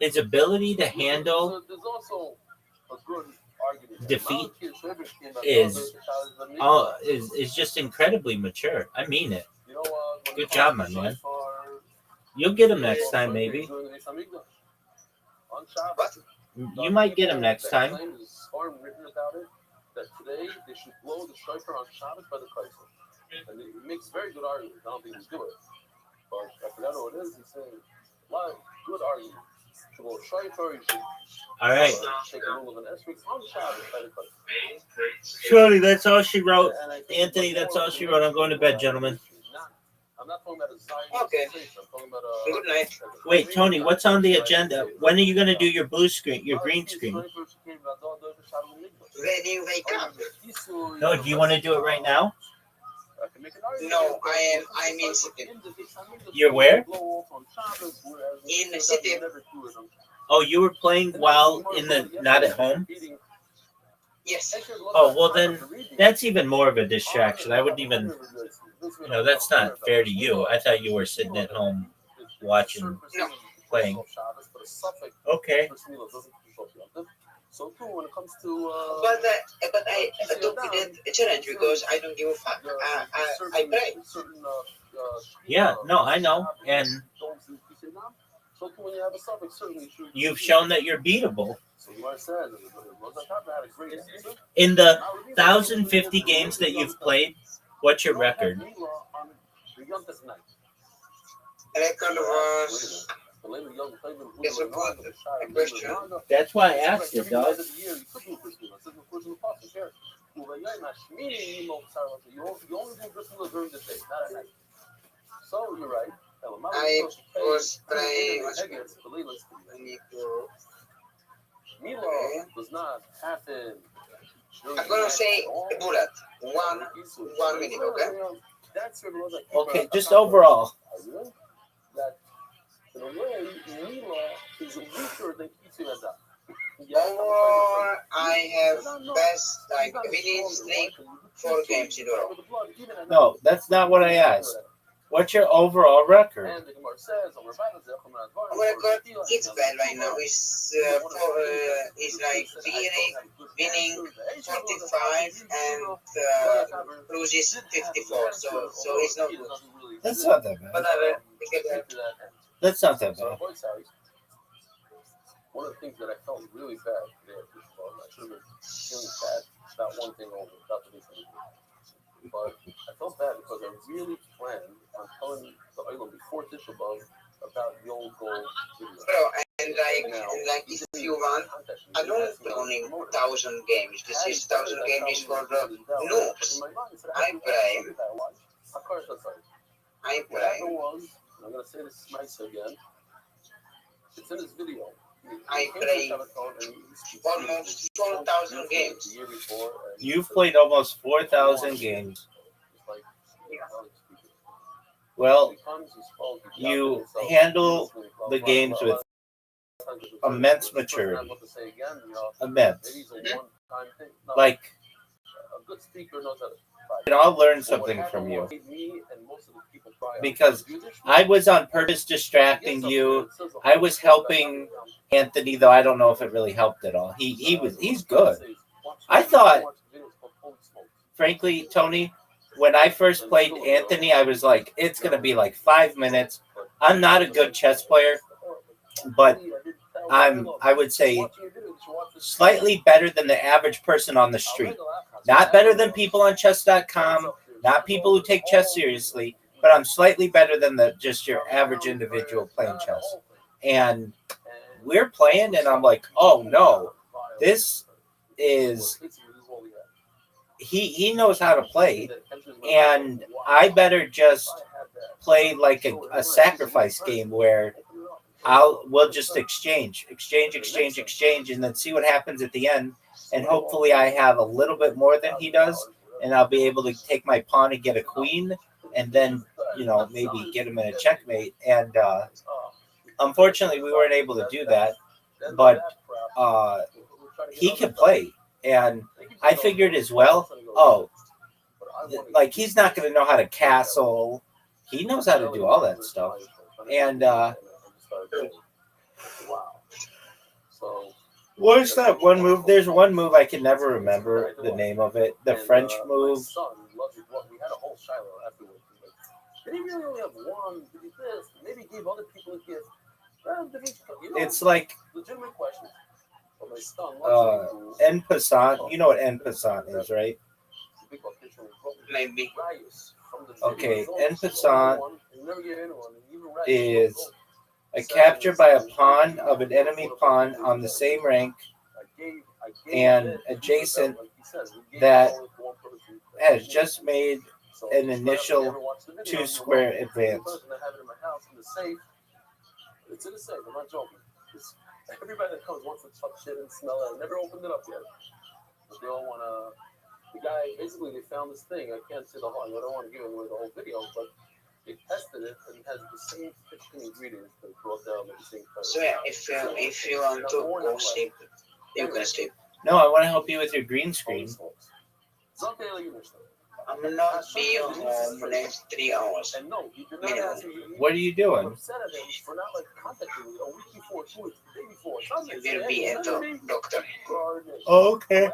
[SPEAKER 2] his ability to handle defeat is just incredibly mature. I mean it. Good job, my man. You'll get him next time, maybe. You might get him next time.
[SPEAKER 1] That today they should blow the striker on Shabbos by the Kaiser. And it makes very good arguments. I don't think he's good. But I forgot what it is. He's saying a lot of good arguments. You should blow striker, you should
[SPEAKER 2] all right.
[SPEAKER 1] Take a rule of an esrog on Shabbos by the Kaiser.
[SPEAKER 2] Shirley, that's all she wrote. Anthony, that's all she wrote. I'm going to bed, gentlemen.
[SPEAKER 1] I'm not talking about a Zion
[SPEAKER 3] Okay.
[SPEAKER 1] sensation. I'm talking about
[SPEAKER 3] Good night.
[SPEAKER 2] Wait, Tony, what's on the agenda? When are you going to do your blue screen, your green screen?
[SPEAKER 3] When you wake up.
[SPEAKER 2] No, do you want to do it right now?
[SPEAKER 3] No, I'm in city.
[SPEAKER 2] You're where?
[SPEAKER 3] In the city.
[SPEAKER 2] Oh, you were playing while not at home?
[SPEAKER 3] Yes.
[SPEAKER 2] Oh, well then, that's even more of a distraction. I wouldn't even, that's not fair to you. I thought you were sitting at home watching,
[SPEAKER 3] No.
[SPEAKER 2] playing. Okay.
[SPEAKER 1] So too, when it comes to
[SPEAKER 3] But I adopted a challenge because I don't give a fuck. I pray.
[SPEAKER 2] Yeah, no, I know. And
[SPEAKER 1] so too, when you have a suffix, certainly
[SPEAKER 2] you've shown that you're beatable.
[SPEAKER 1] So what I said,
[SPEAKER 2] In the 1,050 games that you've played, what's your record?
[SPEAKER 3] Record was. It's a good question.
[SPEAKER 2] That's why I asked it, dog.
[SPEAKER 1] So you're right.
[SPEAKER 3] I was playing.
[SPEAKER 1] Mila does not happen.
[SPEAKER 3] I'm gonna say a bullet. 1 minute, okay?
[SPEAKER 2] Okay, just overall.
[SPEAKER 1] That in a way, Mila is weaker than Kitsunaga.
[SPEAKER 3] Overall, I have best winning streak 4 games in a row.
[SPEAKER 2] No, that's not what I asked. What's your overall record?
[SPEAKER 3] Our record it's bad right now. It's like winning 45 and loses 54. So it's not good.
[SPEAKER 2] That's not that bad.
[SPEAKER 3] But I get that.
[SPEAKER 2] That's not that bad.
[SPEAKER 1] One of the things that I felt really bad today at this club, I should have been feeling bad about one thing over, about the reason. But I felt bad because I really planned on telling the Olam before Tisha B'Av about the old goal video.
[SPEAKER 3] Bro, and like if you want, I don't play only 1,000 games. This is 1,000 games for the noobs. I play.
[SPEAKER 1] What happened was, I'm going to say this nice again, it's in this video.
[SPEAKER 3] I play almost 4,000 games.
[SPEAKER 2] You've played almost 4,000 games. Well, you handle the games with immense maturity. Immense. Like, and I'll learn something from you. Because I was on purpose distracting you. I was helping Anthony, though I don't know if it really helped at all. He's good. I thought, frankly, Tony, when I first played Anthony, I was like, it's going to be like 5 minutes. I'm not a good chess player, but I would say, slightly better than the average person on the street. Not better than people on chess.com, not people who take chess seriously, but I'm slightly better than just your average individual playing chess. And we're playing, and I'm like, oh no, this is, he knows how to play, and I better just play like a sacrifice game where we'll just exchange, and then see what happens at the end. And hopefully I have a little bit more than he does, and I'll be able to take my pawn and get a queen, and then, maybe get him in a checkmate. And unfortunately, we weren't able to do that, but he can play. And I figured as well, like, he's not going to know how to castle. He knows how to do all that stuff. And what is that one move? There's one move I can never remember the name of it. The French move.
[SPEAKER 1] We had a whole Shiloh afterwards. Did he really only have one? Did he this? Maybe he gave other people a gift.
[SPEAKER 2] It's like
[SPEAKER 1] legitimate question.
[SPEAKER 2] en passant. You know what en passant is, right?
[SPEAKER 3] Maybe.
[SPEAKER 2] Okay, en passant is a capture by a pawn of an enemy pawn on the same rank and adjacent that has just made an initial 2-square advance.
[SPEAKER 1] I have it in my house in the safe. It's in the safe. I'm not joking. Everybody that comes wants to touch shit and smell it. I never opened it up yet. But they all want to. The guy, basically, they found this thing. I can't say the whole. I don't want to give away the whole video, but they tested it and it has the same 15 ingredients that brought down the same color.
[SPEAKER 3] So yeah, if you want to go sleep, you can sleep.
[SPEAKER 2] No, I want to help you with your green screen.
[SPEAKER 3] I'm not be on home for next 3 hours.
[SPEAKER 1] And no, you did not
[SPEAKER 3] Minimum.
[SPEAKER 1] ask me.
[SPEAKER 2] What are you doing?
[SPEAKER 1] I'm upset at him for not like contacting me a week before, 2 weeks, the day before. It's not
[SPEAKER 3] You
[SPEAKER 1] like
[SPEAKER 3] will be at the doctor.
[SPEAKER 2] Oh, okay.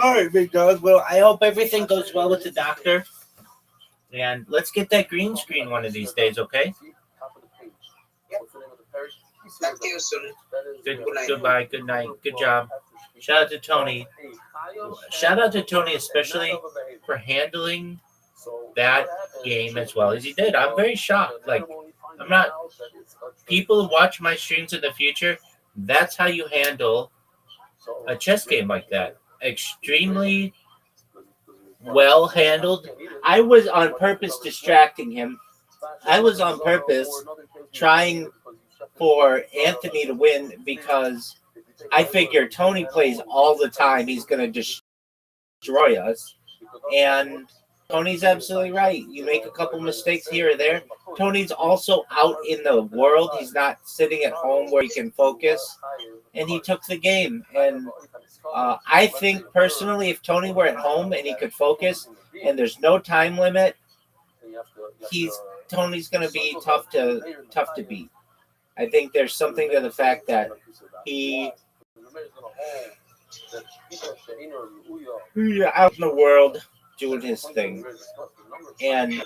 [SPEAKER 2] All right, big dog. Well, I hope everything goes well with the doctor. And let's get that green screen one of these days, okay?
[SPEAKER 3] Talk to you soon.
[SPEAKER 2] Good,
[SPEAKER 3] Good night.
[SPEAKER 2] goodbye, good night, good job. Shout out to Tony. Shout out to Tony, especially for handling that game as well as he did. I'm very shocked. Like, I'm not. People who watch my streams in the future, that's how you handle a chess game like that. Extremely well handled. I was on purpose distracting him. I was on purpose trying for Anthony to win because I figure Tony plays all the time. He's going to destroy us. And Tony's absolutely right. You make a couple mistakes here or there. Tony's also out in the world. He's not sitting at home where he can focus. And he took the game. And I think personally, if Tony were at home and he could focus and there's no time limit, Tony's going to be tough to beat. I think there's something to the fact that he's out in the world doing his thing. And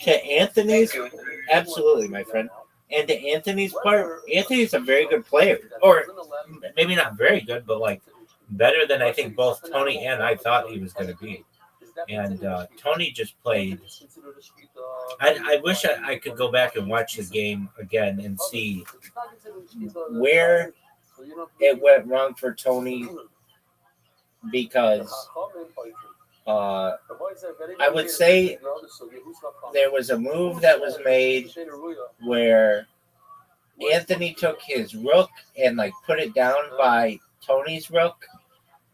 [SPEAKER 2] to Anthony's, absolutely, my friend. And to Anthony's part, Anthony's a very good player. Or maybe not very good, but like better than I think both Tony and I thought he was going to be. And Tony just played. I wish I could go back and watch the game again and see where it went wrong for Tony, because I would say there was a move that was made where Anthony took his rook and like put it down by Tony's rook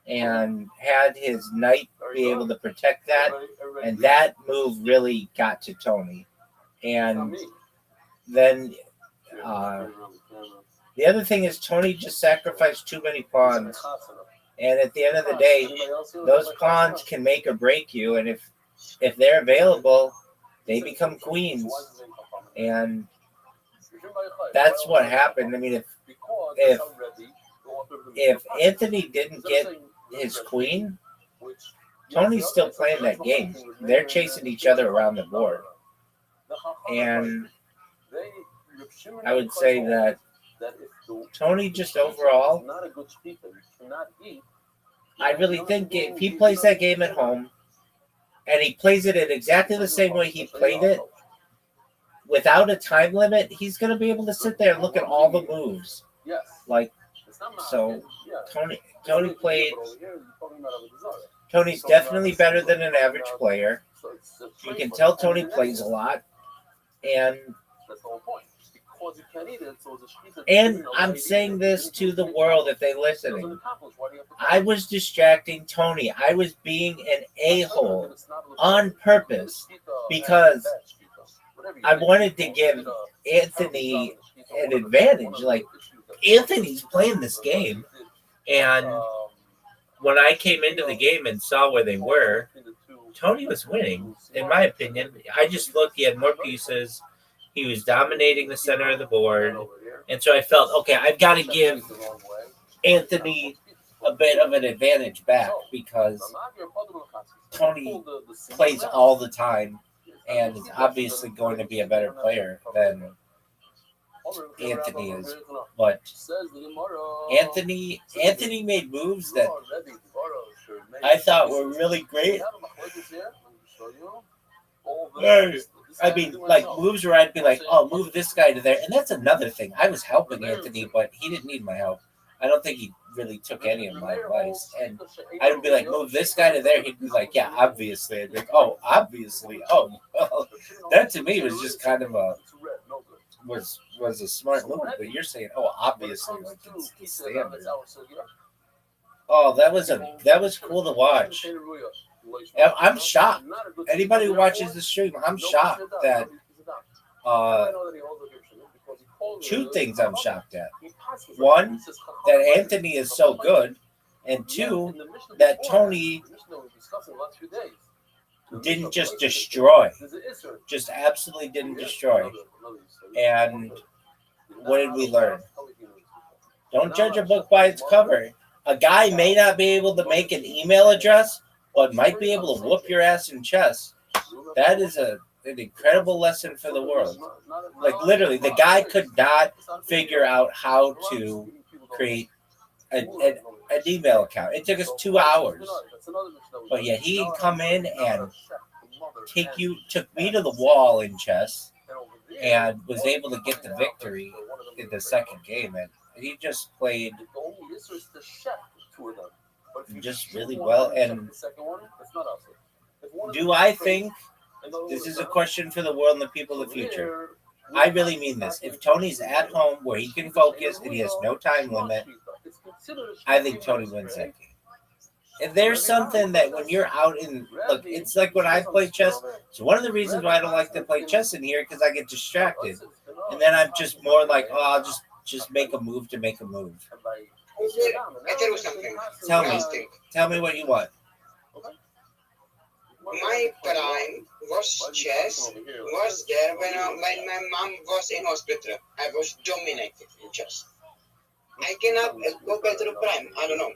[SPEAKER 2] and had his knight be able to protect that, and that move really got to Tony. And then the other thing is Tony just sacrificed too many pawns, and at the end of the day, those pawns can make or break you, and if they're available, they become queens, and that's what happened. I mean, if Anthony didn't get his queen, Tony's still playing that game. They're chasing each other around the board. And I would say that Tony just overall, I really think if he plays that game at home and he plays it in exactly the same way he played it, without a time limit, he's going to be able to sit there and look at all the moves. Like, so Tony played. Tony's definitely better than an average player. You can tell Tony plays a lot, and I'm saying this to the world if they're listening. I was distracting Tony. I was being an a-hole on purpose because I wanted to give Anthony an advantage. Like, Anthony's playing this game, and when I came into the game and saw where they were, Tony was winning, in my opinion. I just looked, he had more pieces. He was dominating the center of the board. And so I felt, okay, I've got to give Anthony a bit of an advantage back because Tony plays all the time and is obviously going to be a better player than Anthony is. But Anthony made moves that I thought were really great. I mean, like moves where I'd be like, oh, move this guy to there. And that's another thing. I was helping Anthony, but he didn't need my help. I don't think he really took any of my advice. And I would be like, move this guy to there. He'd be like, yeah, obviously. I'd be like, oh, obviously. Oh, well, that to me was just kind of was a smart move. But you're saying, oh, obviously, like it's the standard. Oh, that was cool to watch. I'm shocked. Anybody who watches the stream, I'm shocked that two things I'm shocked at. One, that Anthony is so good, and two, that Tony didn't just destroy, just absolutely didn't destroy. And what did we learn? Don't judge a book by its cover. A guy may not be able to make an email address, but might be able to whoop your ass in chess. That is an incredible lesson for the world. Like literally, the guy could not figure out how to create an email account. It took us 2 hours. But yet he'd come in and took me to the wall in chess and was able to get the victory in the second game. And he just played just really well. And do I think this is a question for the world and the people of the future? I really mean this. If Tony's at home where he can focus and he has no time limit, I think Tony wins that game. If there's something that when you're out in, look, it's like when I play chess. So one of the reasons why I don't like to play chess in here because I get distracted, and then I'm just more like, oh, I'll just make a move to make a move.
[SPEAKER 7] I tell you something.
[SPEAKER 2] Tell me what you want.
[SPEAKER 7] My prime was chess. Was there when my mom was in hospital. I was dominated in chess. I cannot go back to the prime. I don't know.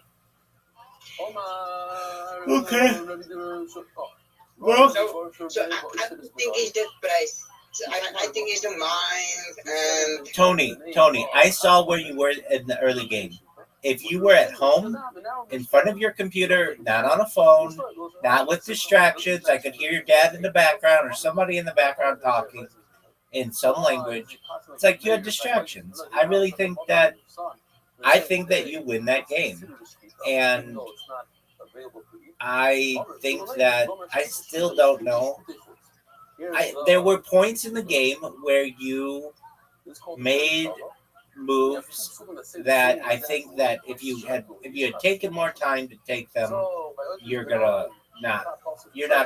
[SPEAKER 2] Okay. Well,
[SPEAKER 7] so I don't think it's that price. I think it's the mind and
[SPEAKER 2] Tony, I saw where you were in the early game. If you were at home, in front of your computer, not on a phone, not with distractions, I could hear your dad in the background or somebody in the background talking in some language. It's like you had distractions. I really think that you win that game. And I think that I still don't know. There were points in the game where you made moves that I think that if you had taken more time to take them, you're not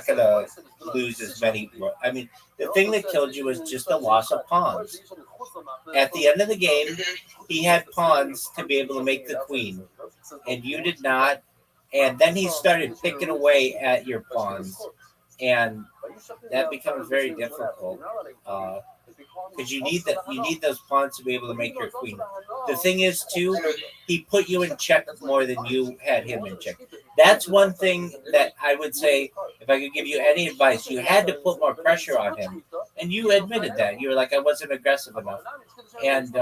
[SPEAKER 2] gonna lose as many. I mean, the thing that killed you was just the loss of pawns. At the end of the game, he had pawns to be able to make the queen, and you did not. And then he started picking away at your pawns, and that becomes very difficult. Because you need those pawns to be able to make your queen. The thing is, too, he put you in check more than you had him in check. That's one thing that I would say, if I could give you any advice, you had to put more pressure on him. And you admitted that. You were like, I wasn't aggressive enough. And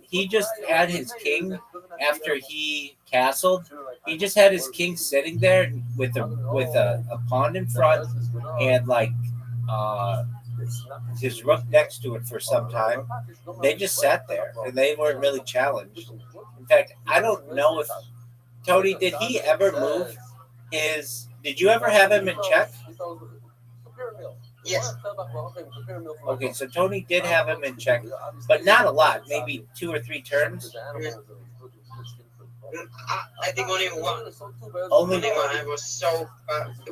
[SPEAKER 2] he just had his king, after he castled, he just had his king sitting there with a pawn in front and his rook next to it for some time. They just sat there and they weren't really challenged. In fact, I don't know if Tony, did he ever move his? Did you ever have him in check?
[SPEAKER 7] yes.
[SPEAKER 2] Okay, so Tony did have him in check, but not a lot. Maybe 2 or 3 turns.
[SPEAKER 7] I think only one.
[SPEAKER 2] Only
[SPEAKER 7] one. I was so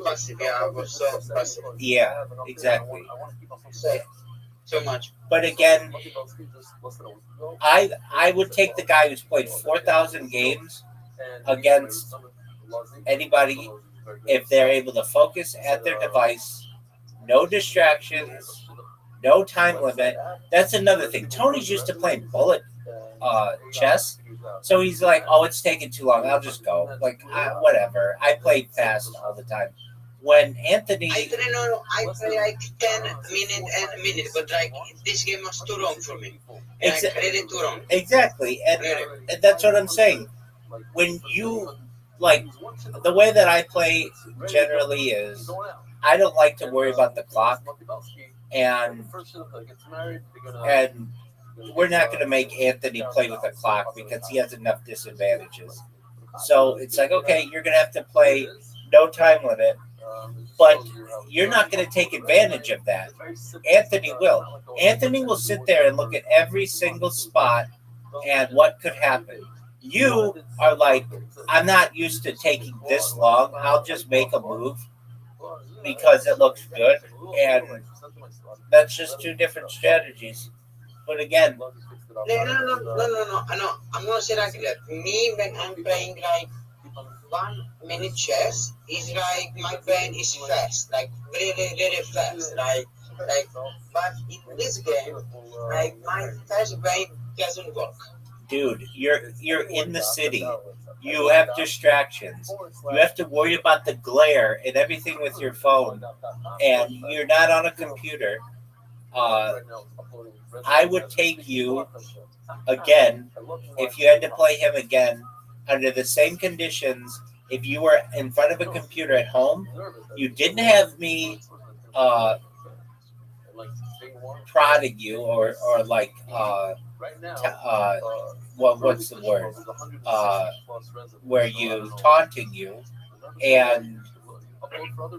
[SPEAKER 7] passive. Yeah, I was so passive.
[SPEAKER 2] Yeah, exactly.
[SPEAKER 7] So much.
[SPEAKER 2] But again, I would take the guy who's played 4,000 games against anybody if they're able to focus at their device, no distractions, no time limit. That's another thing. Tony's used to playing bullet chess, so he's like, oh, it's taking too long, I'll just go. Like, whatever. I play fast all the time. When Anthony,
[SPEAKER 7] I play like 10 minutes, but like this game was too long for me. Really too long.
[SPEAKER 2] Exactly, and that's what I'm saying. When you the way that I play generally is, I don't like to worry about the clock, and we're not going to make Anthony play with a clock because he has enough disadvantages. So it's like, okay, you're going to have to play no time limit, but you're not going to take advantage of that. Anthony will. Anthony will sit there and look at every single spot and what could happen. You are like, I'm not used to taking this long. I'll just make a move because it looks good. And that's just two different strategies. But again,
[SPEAKER 3] No. I'm gonna say like that. Me, when I'm playing like 1 minute chess, is like my brain is fast, like really fast, But in this game, like my fast brain doesn't work.
[SPEAKER 2] Dude, you're in the city. You have distractions. You have to worry about the glare and everything with your phone, and you're not on a computer. I would take you again if you had to play him again under the same conditions. If you were in front of a computer at home, you didn't have me prodding you or like what's the word where you taunting you, and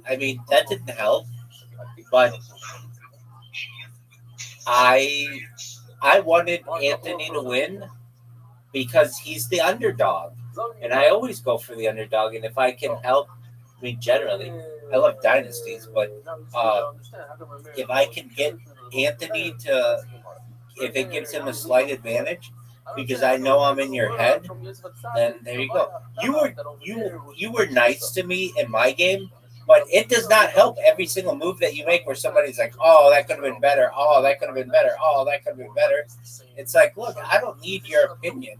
[SPEAKER 2] I mean that didn't help, but I wanted Anthony to win because he's the underdog, and I always go for the underdog. And if I can help, I mean, generally, I love dynasties, but if I can get Anthony to, if it gives him a slight advantage, because I know I'm in your head, then there you go. You were nice to me in my game, but it does not help every single move that you make where somebody's like, oh, that could have been better. Oh, that could have been better. Oh, that could have been better. It's like, look, I don't need your opinion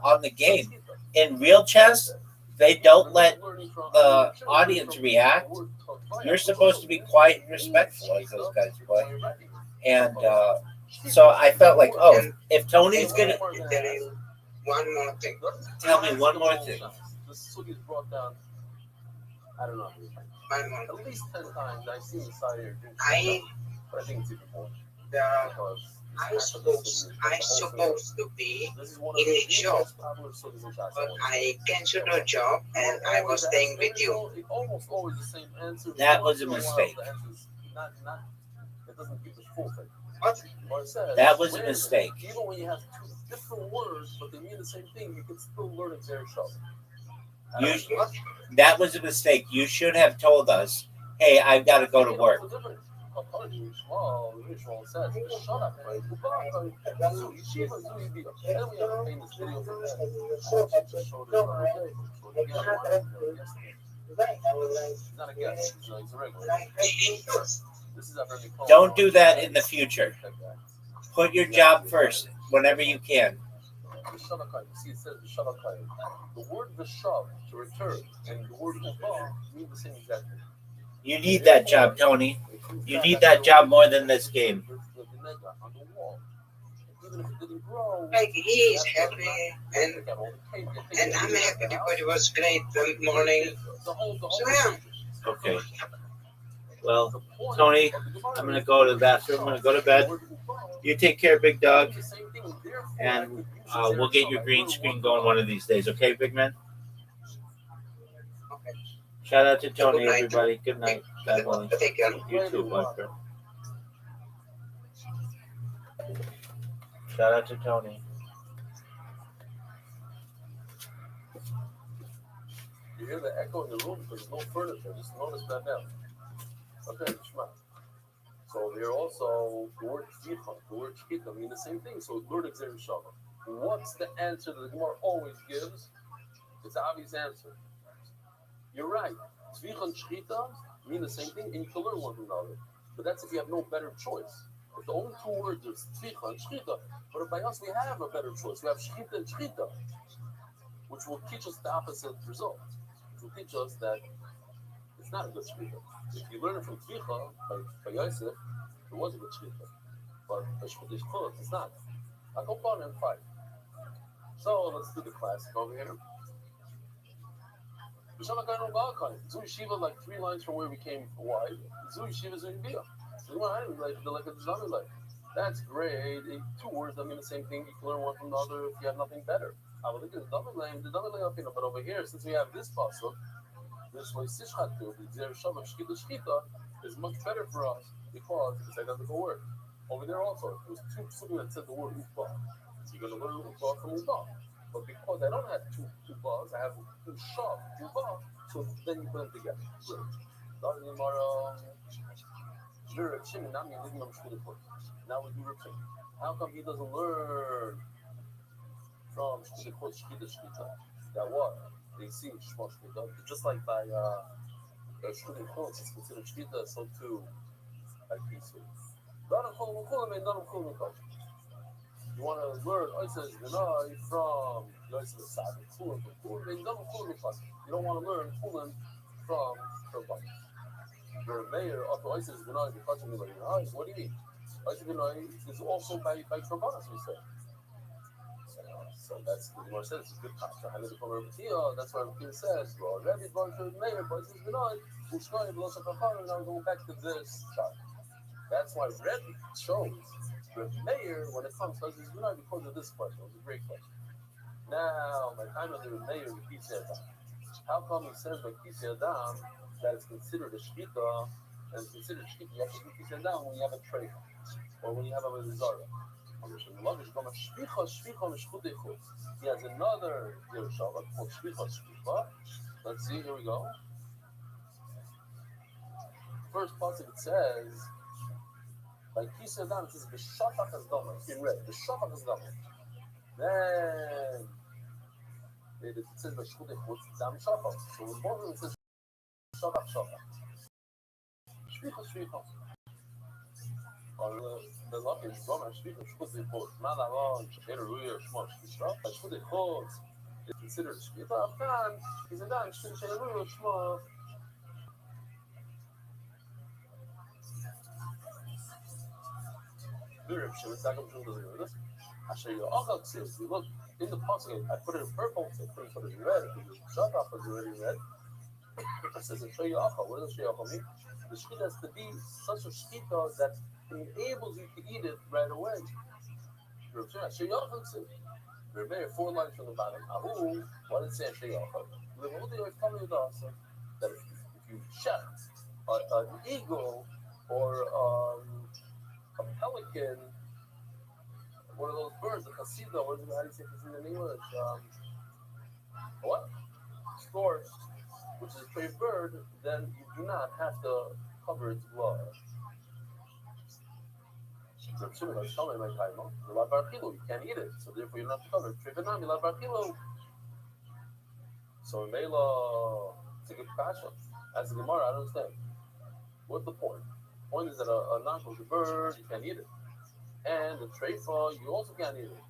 [SPEAKER 2] on the game. In real chess, they don't let the audience react. You're supposed to be quiet and respectful as those guys play. And so I felt like, oh, if Tony's going to...
[SPEAKER 3] One more thing.
[SPEAKER 2] Tell me one more thing.
[SPEAKER 1] I don't know. At least 10 times I've seen the side here. But I think it's even more.
[SPEAKER 3] I'm supposed to be in a job, but I canceled the job and I was staying with you.
[SPEAKER 1] Almost always the same answer.
[SPEAKER 2] That was a mistake.
[SPEAKER 1] It doesn't give the full thing.
[SPEAKER 3] What?
[SPEAKER 2] That was a mistake.
[SPEAKER 1] Even when you have two different words, but they mean the same thing, you can still learn it very sharp.
[SPEAKER 2] That was a mistake. You should have told us, hey, I've got to go to work. Don't do that in the future. Put your job first whenever you can.
[SPEAKER 1] See, it says the word vishav to return and the word uva mean the same exact thing.
[SPEAKER 2] You need that job, Tony. You need that job more than this game.
[SPEAKER 3] Like he is happy and I'm happy because it was great the morning. So yeah.
[SPEAKER 2] Okay. Well, Tony, I'm going to go to the bathroom. I'm going to go to bed. You take care, big dog. And we'll get your green screen going one of these days. Okay, big man? Shout out to Tony, everybody. Good night. God willing. You too, boyfriend. Shout out to Tony.
[SPEAKER 1] You hear the echo in the room because there's no furniture. Just notice that now. Okay, shema. So they're also the word shkita. The word shkita mean the same thing. So Lord Xer Shalom. What's the answer that the Gemara always gives? It's an obvious answer. You're right. Tzvicha and shkita mean the same thing, and you can learn one from another. But that's if you have no better choice. If the only two words are tzvicha and shkita, but by us we have a better choice. We have shkita and shkita, which will teach us the opposite result. Which will teach us that it's not a good shkita. If you learn it from tzvicha by Yosef, it was a good shkita. But by shkita, it's not. I go on and fight. So let's do the classic over here. Zu Yeshiva, like 3 lines from where we came wide. Zu Yeshiva, Zu Yibia. So I didn't like the design like. That's great. Two words that mean the same thing. You can learn one from the other if you have nothing better. I will look at the double lane of but over here, since we have this pasuk, this way sishchatu, the zer shavah shkita shkita, is much better for us because it's identical word. Over there also, it was two psukim that said the word upa. So you're going to learn upa from upa. But because I don't have two upas, I have ushav, upa, so then you put them together. Great. Now we do Reb. How come he doesn't learn from Shkita? That what? They see Shma Shkita. Just like by Shkita Chutz is considered Shkita, so too by Kisu. You want to learn Oisas Benai from Yoisas Sadi, Kulan from Kulan, you don't want to learn Kulan from Kurban. The mayor of the Oisas Benai, the Kachin Benai, what do you mean? Oisas Benai is also by Kurban, we say. So that's the more says it's a good kasha. That's why Rabbi says, well, Rabbi Rothschild mayor, but it's Benai, Ushkoi, Velosa Kachar, and now we're going back to this chart. That's why Rabbi shows the mayor when it comes to Oisas Benai because of this question. It was a great question. Now, my time of the mayor repeats that. How come he says by Kisi Adam that it's considered a shkita, and it's considered shkita, you have to do Kisi Adam when you have a trade, or when you have a Zara. He has another Yerushalayim called Shvicha. Let's see, here we go. First pasuk it says, by Kisi Adam, it says, B'shafach HaZdama, in red, B'shafach HaZdama. Then, it says, B'shchutei Dam Shafach. So in both of them it says, Shafach. Shvicha. The luck is Roman Shvicha, Shchutei Chutz. Malaron, Shcher Ruya, Shmo Shvicha. Shchutei Chutz is considered Shvicha. Afghan, he's a Dan, Shcher Ruya, Shmo. Virib, Shemesagam Shul doesn't know this. I show you Achak says, you look in the pasuk, I put it in purple, so I couldn't put it in red, because Shafach was already in red. It says in Shei Achal. What does Shei Achal mean? The shkita has to be such a shkita that enables you to eat it right away. Shei Achal says, there are 4 lines from the bottom. Ahu, what did it say in Shei Achal? That if you chef an eagle or a pelican, one of those birds, a chasida, how do you say chasida in English? What? Stork, which is a prey bird, then you do not have to cover its blood. You can't eat it, so therefore you don't have to cover it. So in Mela, it's a good fashion. As a Gemara, I don't understand. What's the point? The point is that a non-kosher bird, you can't eat it. And the treifa, you also can't eat it.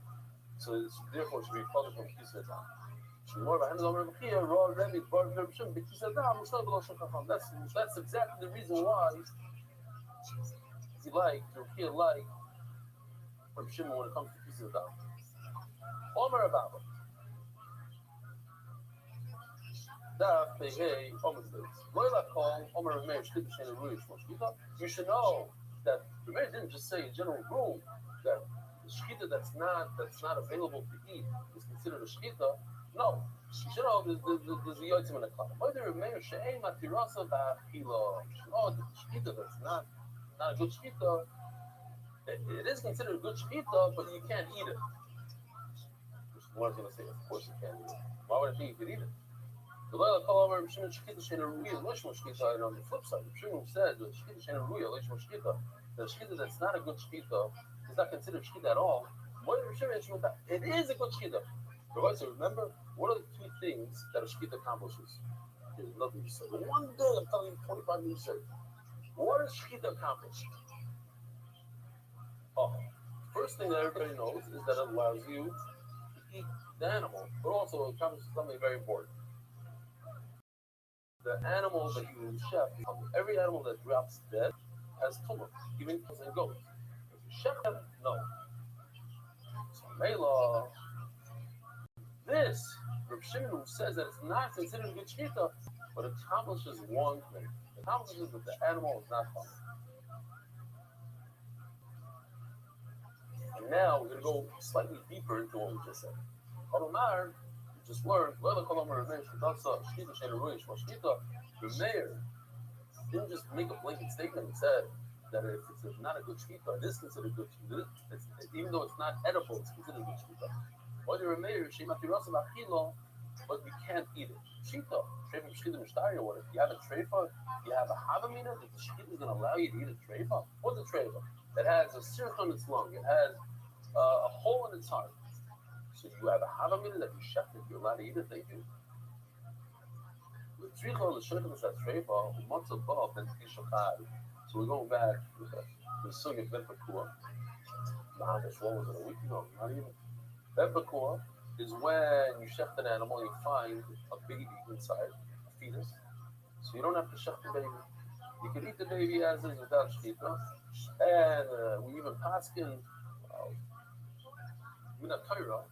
[SPEAKER 1] So therefore it should be covered from Kisei Adam. That's exactly the reason why he liked, or he liked Rabbi Shimon when it comes to Kisei Adam. Omer Abba. You should know that the Rebbe didn't just say a general rule that the shkita that's not available to eat is considered a shkita. No, you should know there's a yotzim in the klal. Whether it may or she'ein matirasa ba'achila, oh, the shkita that's not a good shkita, it is considered a good shkita, but you can't eat it. One is going to say, of course you can't eat it. Why would I think you could eat it? And on the flip side, Shimon said the shkita that's not a good shkita is not considered shkita at all. It is a good shkita. So remember, what are the 2 things that a shkita accomplishes? There's nothing to say. But one day, I'm telling you 25 minutes straight. What does shkita accomplish? First thing that everybody knows is that it allows you to eat the animal, but also it accomplishes something very important. The animal that you chef, every animal that drops dead has tumor, even cows and goats. If you chef them, no. So Mela, this Reb Shimon says that it's not considered a good shkita, but it accomplishes one thing. It accomplishes that the animal is not harmed. And now we're going to go slightly deeper into what we just said. Kalomar, we just learned, the mayor didn't just make a blanket statement and said that if it's not a good shkita, it is considered good shkita. Even though it's not edible, it's considered good shkita. Whether a mayor, but you can't eat it. Shkita, treifa shkita mishtari, what if you have a treifa, you have a havamina, that the shkita is going to allow you to eat a treifa? What's a treifa? It has a circle in its lung, it has a hole in its heart. So you have a havamina that you sheft it, you're allowed to eat it, they do. So we're going back to the Sugi of Ben Pakua. What was it, a week ago? Not even. Ben Pakua is when you shecht an animal, you find a baby inside, a fetus. So you don't have to shecht the baby. You can eat the baby as is without shkita. And we even paskin,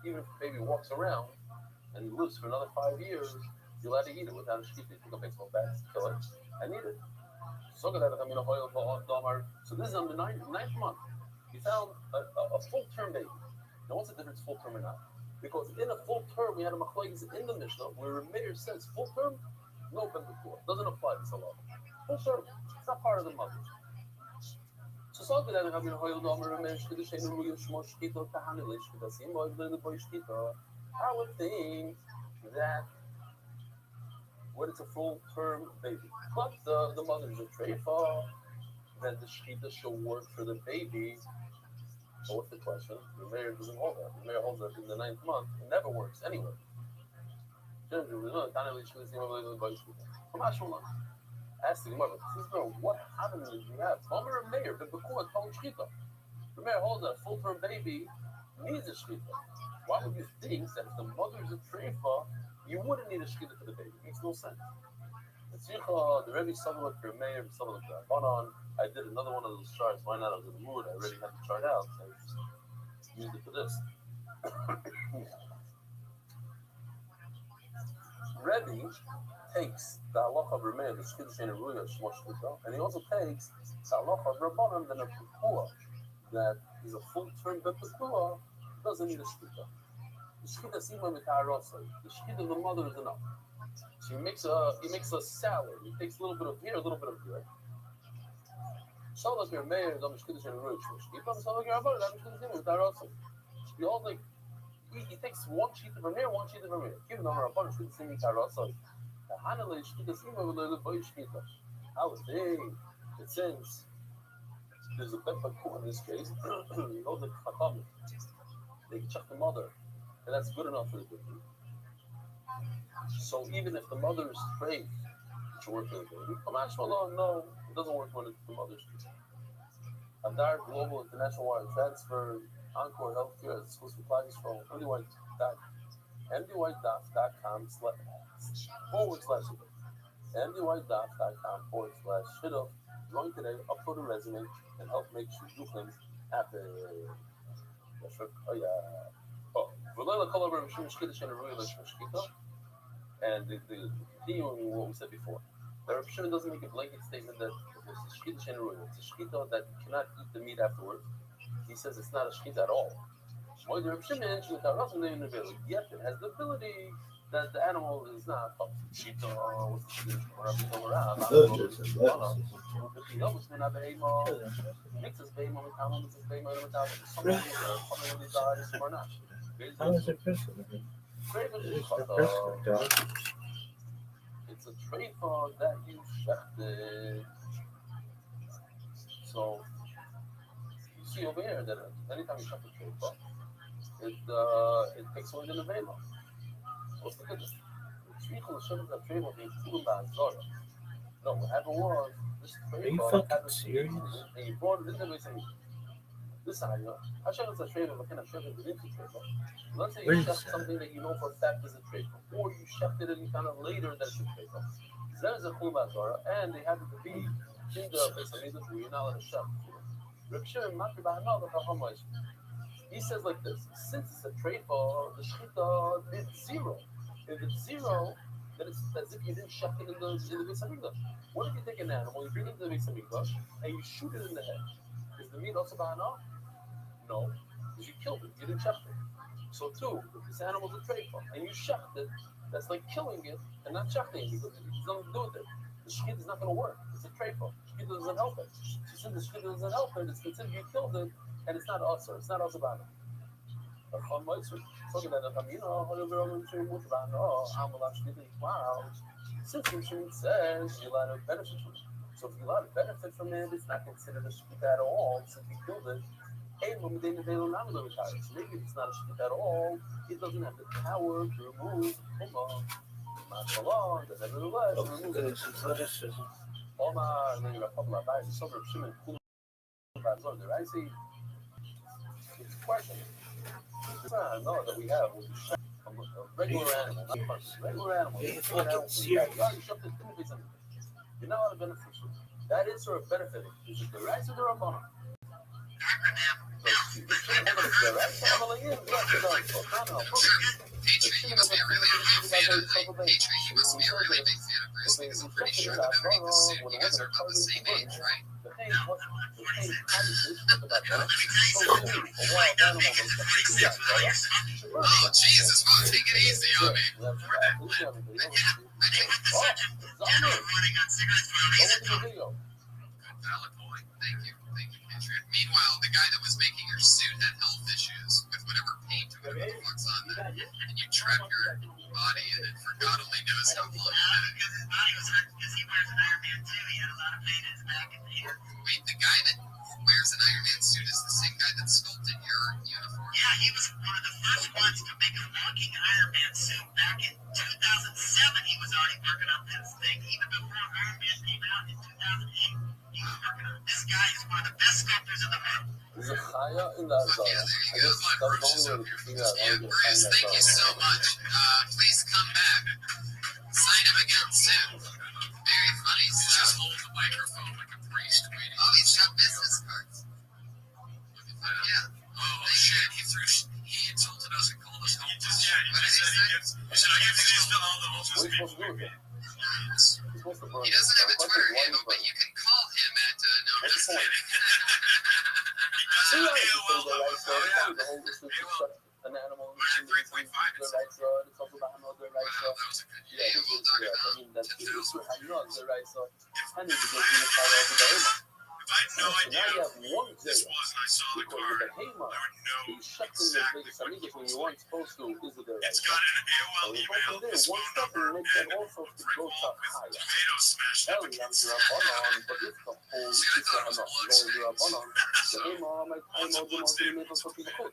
[SPEAKER 1] even if the baby walks around and he lives for another 5 years, you're allowed to eat it without a shkita. You think it makes no bad, kill it, and eat it. So this is on the ninth month. You found a full term baby. Now, what's the difference, full term or not? Because in a full term, we had a machlokes in the Mishnah where a mayor says full term, no ben before. Doesn't apply to Salah. Full term, it's not part of the mother. So I would think that when it's a full term baby, but the mother's a treifa, then the shkita shall work for the baby. So what's the question? The mayor doesn't hold that. The mayor holds that in the 9th month. It never works anywhere. Ask the mother, what happened did you have? Tomer a mayor, but before told shkita. The mayor holds that a full term baby needs a shkita. Why would you think that if the mother's a treifa, you wouldn't need a shkita for the baby? It makes no sense. The Rebbe Summer for Mayor, some of the Banan. I did another one of those charts. Why not? I was in the mood. I already had the chart out. So I just used it for this. Rebbe takes the halacha of Rameir, the Shkiddush and Ruya, and he also takes the halacha of Rabbanan, the Nepukua, that is a full term Nepukua, doesn't need a shkita. The shkita sima mita'arasa. The shkita of the mother is enough. So he makes a salad. He takes a little bit of here, a little bit of here. Shalach your mayor, the Shkiddush and Ruya, Shkita, Shalach your Rabbanan, the Shkiddush and mita'arasa. You all like. He takes one sheet from here, one sheet from here. Give them a bunch of things to Rasa. The Hanale Shkita Sima with the boy Shkita. I would think it says there's a Bepaku in this case. He holds the Khatam. They can check the mother, and that's good enough for the baby. So even if the mother is straight, it should work for the baby. No, it doesn't work when the mother's straight. Adar Global International Wire Transfer. Encore Healthcare is exclusive supplies from mdydaf.com mdydaf.com/shidduch. Join today, upload a resume, and help make shidduchim happen. And the continuing what we said before. The Rabbi Shimon doesn't make a blanket statement that it's a shkita and ruin. It's a shkita that you cannot eat the meat afterwards. He says it's not a shkita at all. The Rabbi Shimon yet it has the ability that the animal is not shkita or
[SPEAKER 2] How is it personal?
[SPEAKER 1] it's a treifa that you shechted. So you see over here that anytime you shech a treifa, it takes away the nevela. What's the difference? The treifa shechted a treifa being food ba'azara. No, what happened was this treifa had a serious, and you brought it into the same. This idea, Hashem is a treifa, but can Hashem is into treifa. Let's say you shecht something that you know for a fact is a treifa, or you shechted it and you found out later that it's a treifa. There's a chul ba'azara, and they happen to be in the place of English where you're not allowed to shecht. Rabbi Shimon, he says like this: since it's a treifa, the shechita is zero. If it's zero, then it's as if you didn't shecht it in the Beis Hamikdash. What if you take an animal, you bring it to the Beis Hamikdash, and you shoot it in the head? Is the meat also ba'ana? No. because you killed it. You didn't shecht it. So too, if this animal's a treifa and you shecht it, that's like killing it and not shechting it because it has nothing to do with it. The shkid is not going to work. It's a treifa. Shkid doesn't help it. So since the shkid doesn't help it, it's considered you killed it, and it's not usher. It's not usher about it. Talking about the wow. Since the Shemit says you're allowed to benefit from it. So if you're allowed to benefit from it, it's not considered a shkid at all since you killed it. So maybe if it's not a shkid at all, it doesn't have the power to remove mashallah, but nevertheless, remove it. Omar, then you got Pablo Abai, the son of Shimon, I see it's a question. I know that we have with a regular animal, not a person, regular animal.
[SPEAKER 2] You're fucking serious.
[SPEAKER 1] You're not allowed to benefit from it. That is sort of benefiting. Is it the rights or the rabbanon?
[SPEAKER 8] Oh, Jesus, Mom, take it easy on me. I know I'm running on cigarettes for a reason. Good valid point. Thank you, Patriot. Meanwhile, the guy that was making your suit had health issues with whatever paint or whatever the fuck's on that. And you trapped your body in it for God only knows how long.
[SPEAKER 3] Because his body was hurt because he wears an Iron Man too. He had a lot of pain in his back and here.
[SPEAKER 8] Wait, the guy that wears an Iron Man suit is the same guy that sculpted your uniform?
[SPEAKER 3] Yeah, he was one of the first ones to make a walking Iron Man suit back in 2007. He was already working on this thing. Even before Iron Man came out in 2008, he was working on it. This guy is one of the best sculptors in the world.
[SPEAKER 1] There's a chaya in that zone.
[SPEAKER 8] Yeah, there
[SPEAKER 1] I
[SPEAKER 8] you go.
[SPEAKER 1] guess
[SPEAKER 8] My
[SPEAKER 1] that's the
[SPEAKER 8] Bruce is
[SPEAKER 1] only
[SPEAKER 8] up
[SPEAKER 1] way
[SPEAKER 8] here
[SPEAKER 1] to
[SPEAKER 8] for
[SPEAKER 1] figure
[SPEAKER 8] this.
[SPEAKER 1] out how
[SPEAKER 8] Yeah,
[SPEAKER 1] to
[SPEAKER 8] Bruce,
[SPEAKER 1] find
[SPEAKER 8] thank you
[SPEAKER 1] that
[SPEAKER 8] so much. Please come back. Sign him again soon. Very funny. He's just holding the microphone like a priest waiting. Oh, he's got business cards. Yeah. Oh, shit. He insulted us and called us homeless. Yeah, he just said he said, I give you these all the
[SPEAKER 1] What are you supposed to do with it? You're supposed to burn
[SPEAKER 8] He
[SPEAKER 1] it.
[SPEAKER 8] doesn't have a
[SPEAKER 1] The question
[SPEAKER 8] Twitter
[SPEAKER 1] is, why
[SPEAKER 8] handle,
[SPEAKER 1] you
[SPEAKER 8] but
[SPEAKER 1] burn
[SPEAKER 8] you
[SPEAKER 1] it?
[SPEAKER 8] can call him at, no, I'm
[SPEAKER 1] What's
[SPEAKER 8] just
[SPEAKER 1] the point?
[SPEAKER 8] kidding.
[SPEAKER 1] See, I understand the right side. It's always the whole issue to shut an animal. It's the right side. It's also about another right
[SPEAKER 8] Wow,
[SPEAKER 1] side.
[SPEAKER 8] that was a good
[SPEAKER 1] Yeah,
[SPEAKER 8] yeah,
[SPEAKER 1] this
[SPEAKER 8] well
[SPEAKER 1] is
[SPEAKER 8] done.
[SPEAKER 1] good. I mean, that's the issue. I know the right side. I need to go unify all the behemoth.
[SPEAKER 8] If I had no
[SPEAKER 1] So now
[SPEAKER 8] idea
[SPEAKER 1] you have one
[SPEAKER 8] this
[SPEAKER 1] zera.
[SPEAKER 8] was and I saw the
[SPEAKER 1] Because
[SPEAKER 8] card,
[SPEAKER 1] the behemoth,
[SPEAKER 8] I would know
[SPEAKER 1] you shut in the
[SPEAKER 8] exactly
[SPEAKER 1] big
[SPEAKER 8] what
[SPEAKER 1] samigas
[SPEAKER 8] he
[SPEAKER 1] when
[SPEAKER 8] was
[SPEAKER 1] you weren't supposed to, is the right
[SPEAKER 8] It's
[SPEAKER 1] side.
[SPEAKER 8] got an
[SPEAKER 1] So
[SPEAKER 8] AOL
[SPEAKER 1] you go
[SPEAKER 8] email,
[SPEAKER 1] from there,
[SPEAKER 8] his
[SPEAKER 1] one
[SPEAKER 8] phone
[SPEAKER 1] step,
[SPEAKER 8] number,
[SPEAKER 1] and makes that
[SPEAKER 8] and
[SPEAKER 1] also to go to
[SPEAKER 8] with
[SPEAKER 1] higher.
[SPEAKER 8] tomato smashed
[SPEAKER 1] Hell,
[SPEAKER 8] up
[SPEAKER 1] you have
[SPEAKER 8] against
[SPEAKER 1] to
[SPEAKER 8] it.
[SPEAKER 1] Rabbanon, but it's the whole
[SPEAKER 8] See, I
[SPEAKER 1] issue
[SPEAKER 8] thought it was
[SPEAKER 1] enough.
[SPEAKER 8] blood
[SPEAKER 1] It's only the
[SPEAKER 8] stains.
[SPEAKER 1] Rabbanon. The
[SPEAKER 8] So,
[SPEAKER 1] Imam, I know the most of the for people.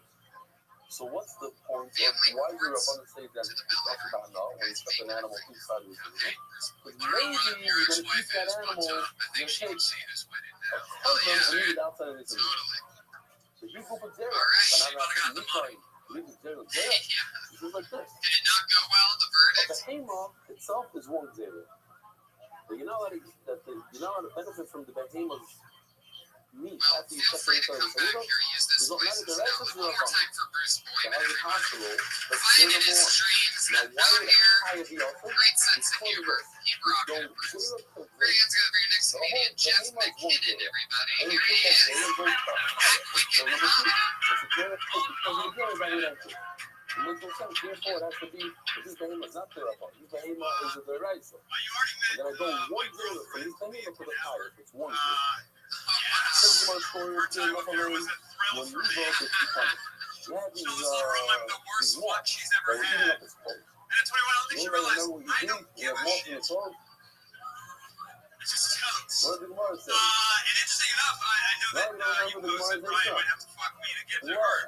[SPEAKER 1] So what's the point of why the Rabbanon say that it's talking about now when you shut an animal inside of it? Because maybe you're going to keep that animal, you're going to take a husband and leave it outside of the community. So you go for zero, but I'm not saying you trying. Leave it zero, zero. This is like this.
[SPEAKER 8] Did it not go well, the
[SPEAKER 1] But
[SPEAKER 8] verdict?
[SPEAKER 1] the Haymah itself is one zero. But you know what? You know how to benefit from the behemoth's meat
[SPEAKER 8] Well,
[SPEAKER 1] after you
[SPEAKER 8] feel
[SPEAKER 1] shut
[SPEAKER 8] free
[SPEAKER 1] the
[SPEAKER 8] to come
[SPEAKER 1] inside
[SPEAKER 8] back
[SPEAKER 1] of the
[SPEAKER 8] here, use this
[SPEAKER 1] It's not
[SPEAKER 8] voice
[SPEAKER 1] the
[SPEAKER 8] as
[SPEAKER 1] right
[SPEAKER 8] now.
[SPEAKER 1] is
[SPEAKER 8] One more time for Bruce
[SPEAKER 1] the
[SPEAKER 8] Boyd and
[SPEAKER 1] hell is
[SPEAKER 8] everyone.
[SPEAKER 1] possible, but
[SPEAKER 8] Find
[SPEAKER 1] zero
[SPEAKER 8] in his
[SPEAKER 1] more.
[SPEAKER 8] streams
[SPEAKER 1] Now,
[SPEAKER 8] that
[SPEAKER 1] why
[SPEAKER 8] out
[SPEAKER 1] would
[SPEAKER 8] here,
[SPEAKER 1] high of the offer?
[SPEAKER 8] great sense of
[SPEAKER 1] Because
[SPEAKER 8] humor. Keep
[SPEAKER 1] you
[SPEAKER 8] rocking
[SPEAKER 1] don't
[SPEAKER 8] it, Bruce.
[SPEAKER 1] zero to
[SPEAKER 8] Your
[SPEAKER 1] zero.
[SPEAKER 8] hands over your next
[SPEAKER 1] The
[SPEAKER 8] comedian,
[SPEAKER 1] whole
[SPEAKER 8] Jeff
[SPEAKER 1] behemoth won't
[SPEAKER 8] McKinnon,
[SPEAKER 1] zero.
[SPEAKER 8] everybody.
[SPEAKER 1] And you
[SPEAKER 8] Here he
[SPEAKER 1] put that
[SPEAKER 8] is.
[SPEAKER 1] zero goes to higher. So number two, it's a zero because you get it by your entry. It makes no sense. Therefore, it has to be, if this behemoth is not there upon, this behemoth is the right side. And then I go one zero from this behemoth to the higher. It's one zero. This is my story of King Nephilim. When we broke it, he comes. You have these walks that were eating up his clothes. You don't remember what you do. You have walks in your clothes. What did the Gemara say?
[SPEAKER 8] And interesting enough, I know that you posted Brian might have to fuck me to get to her.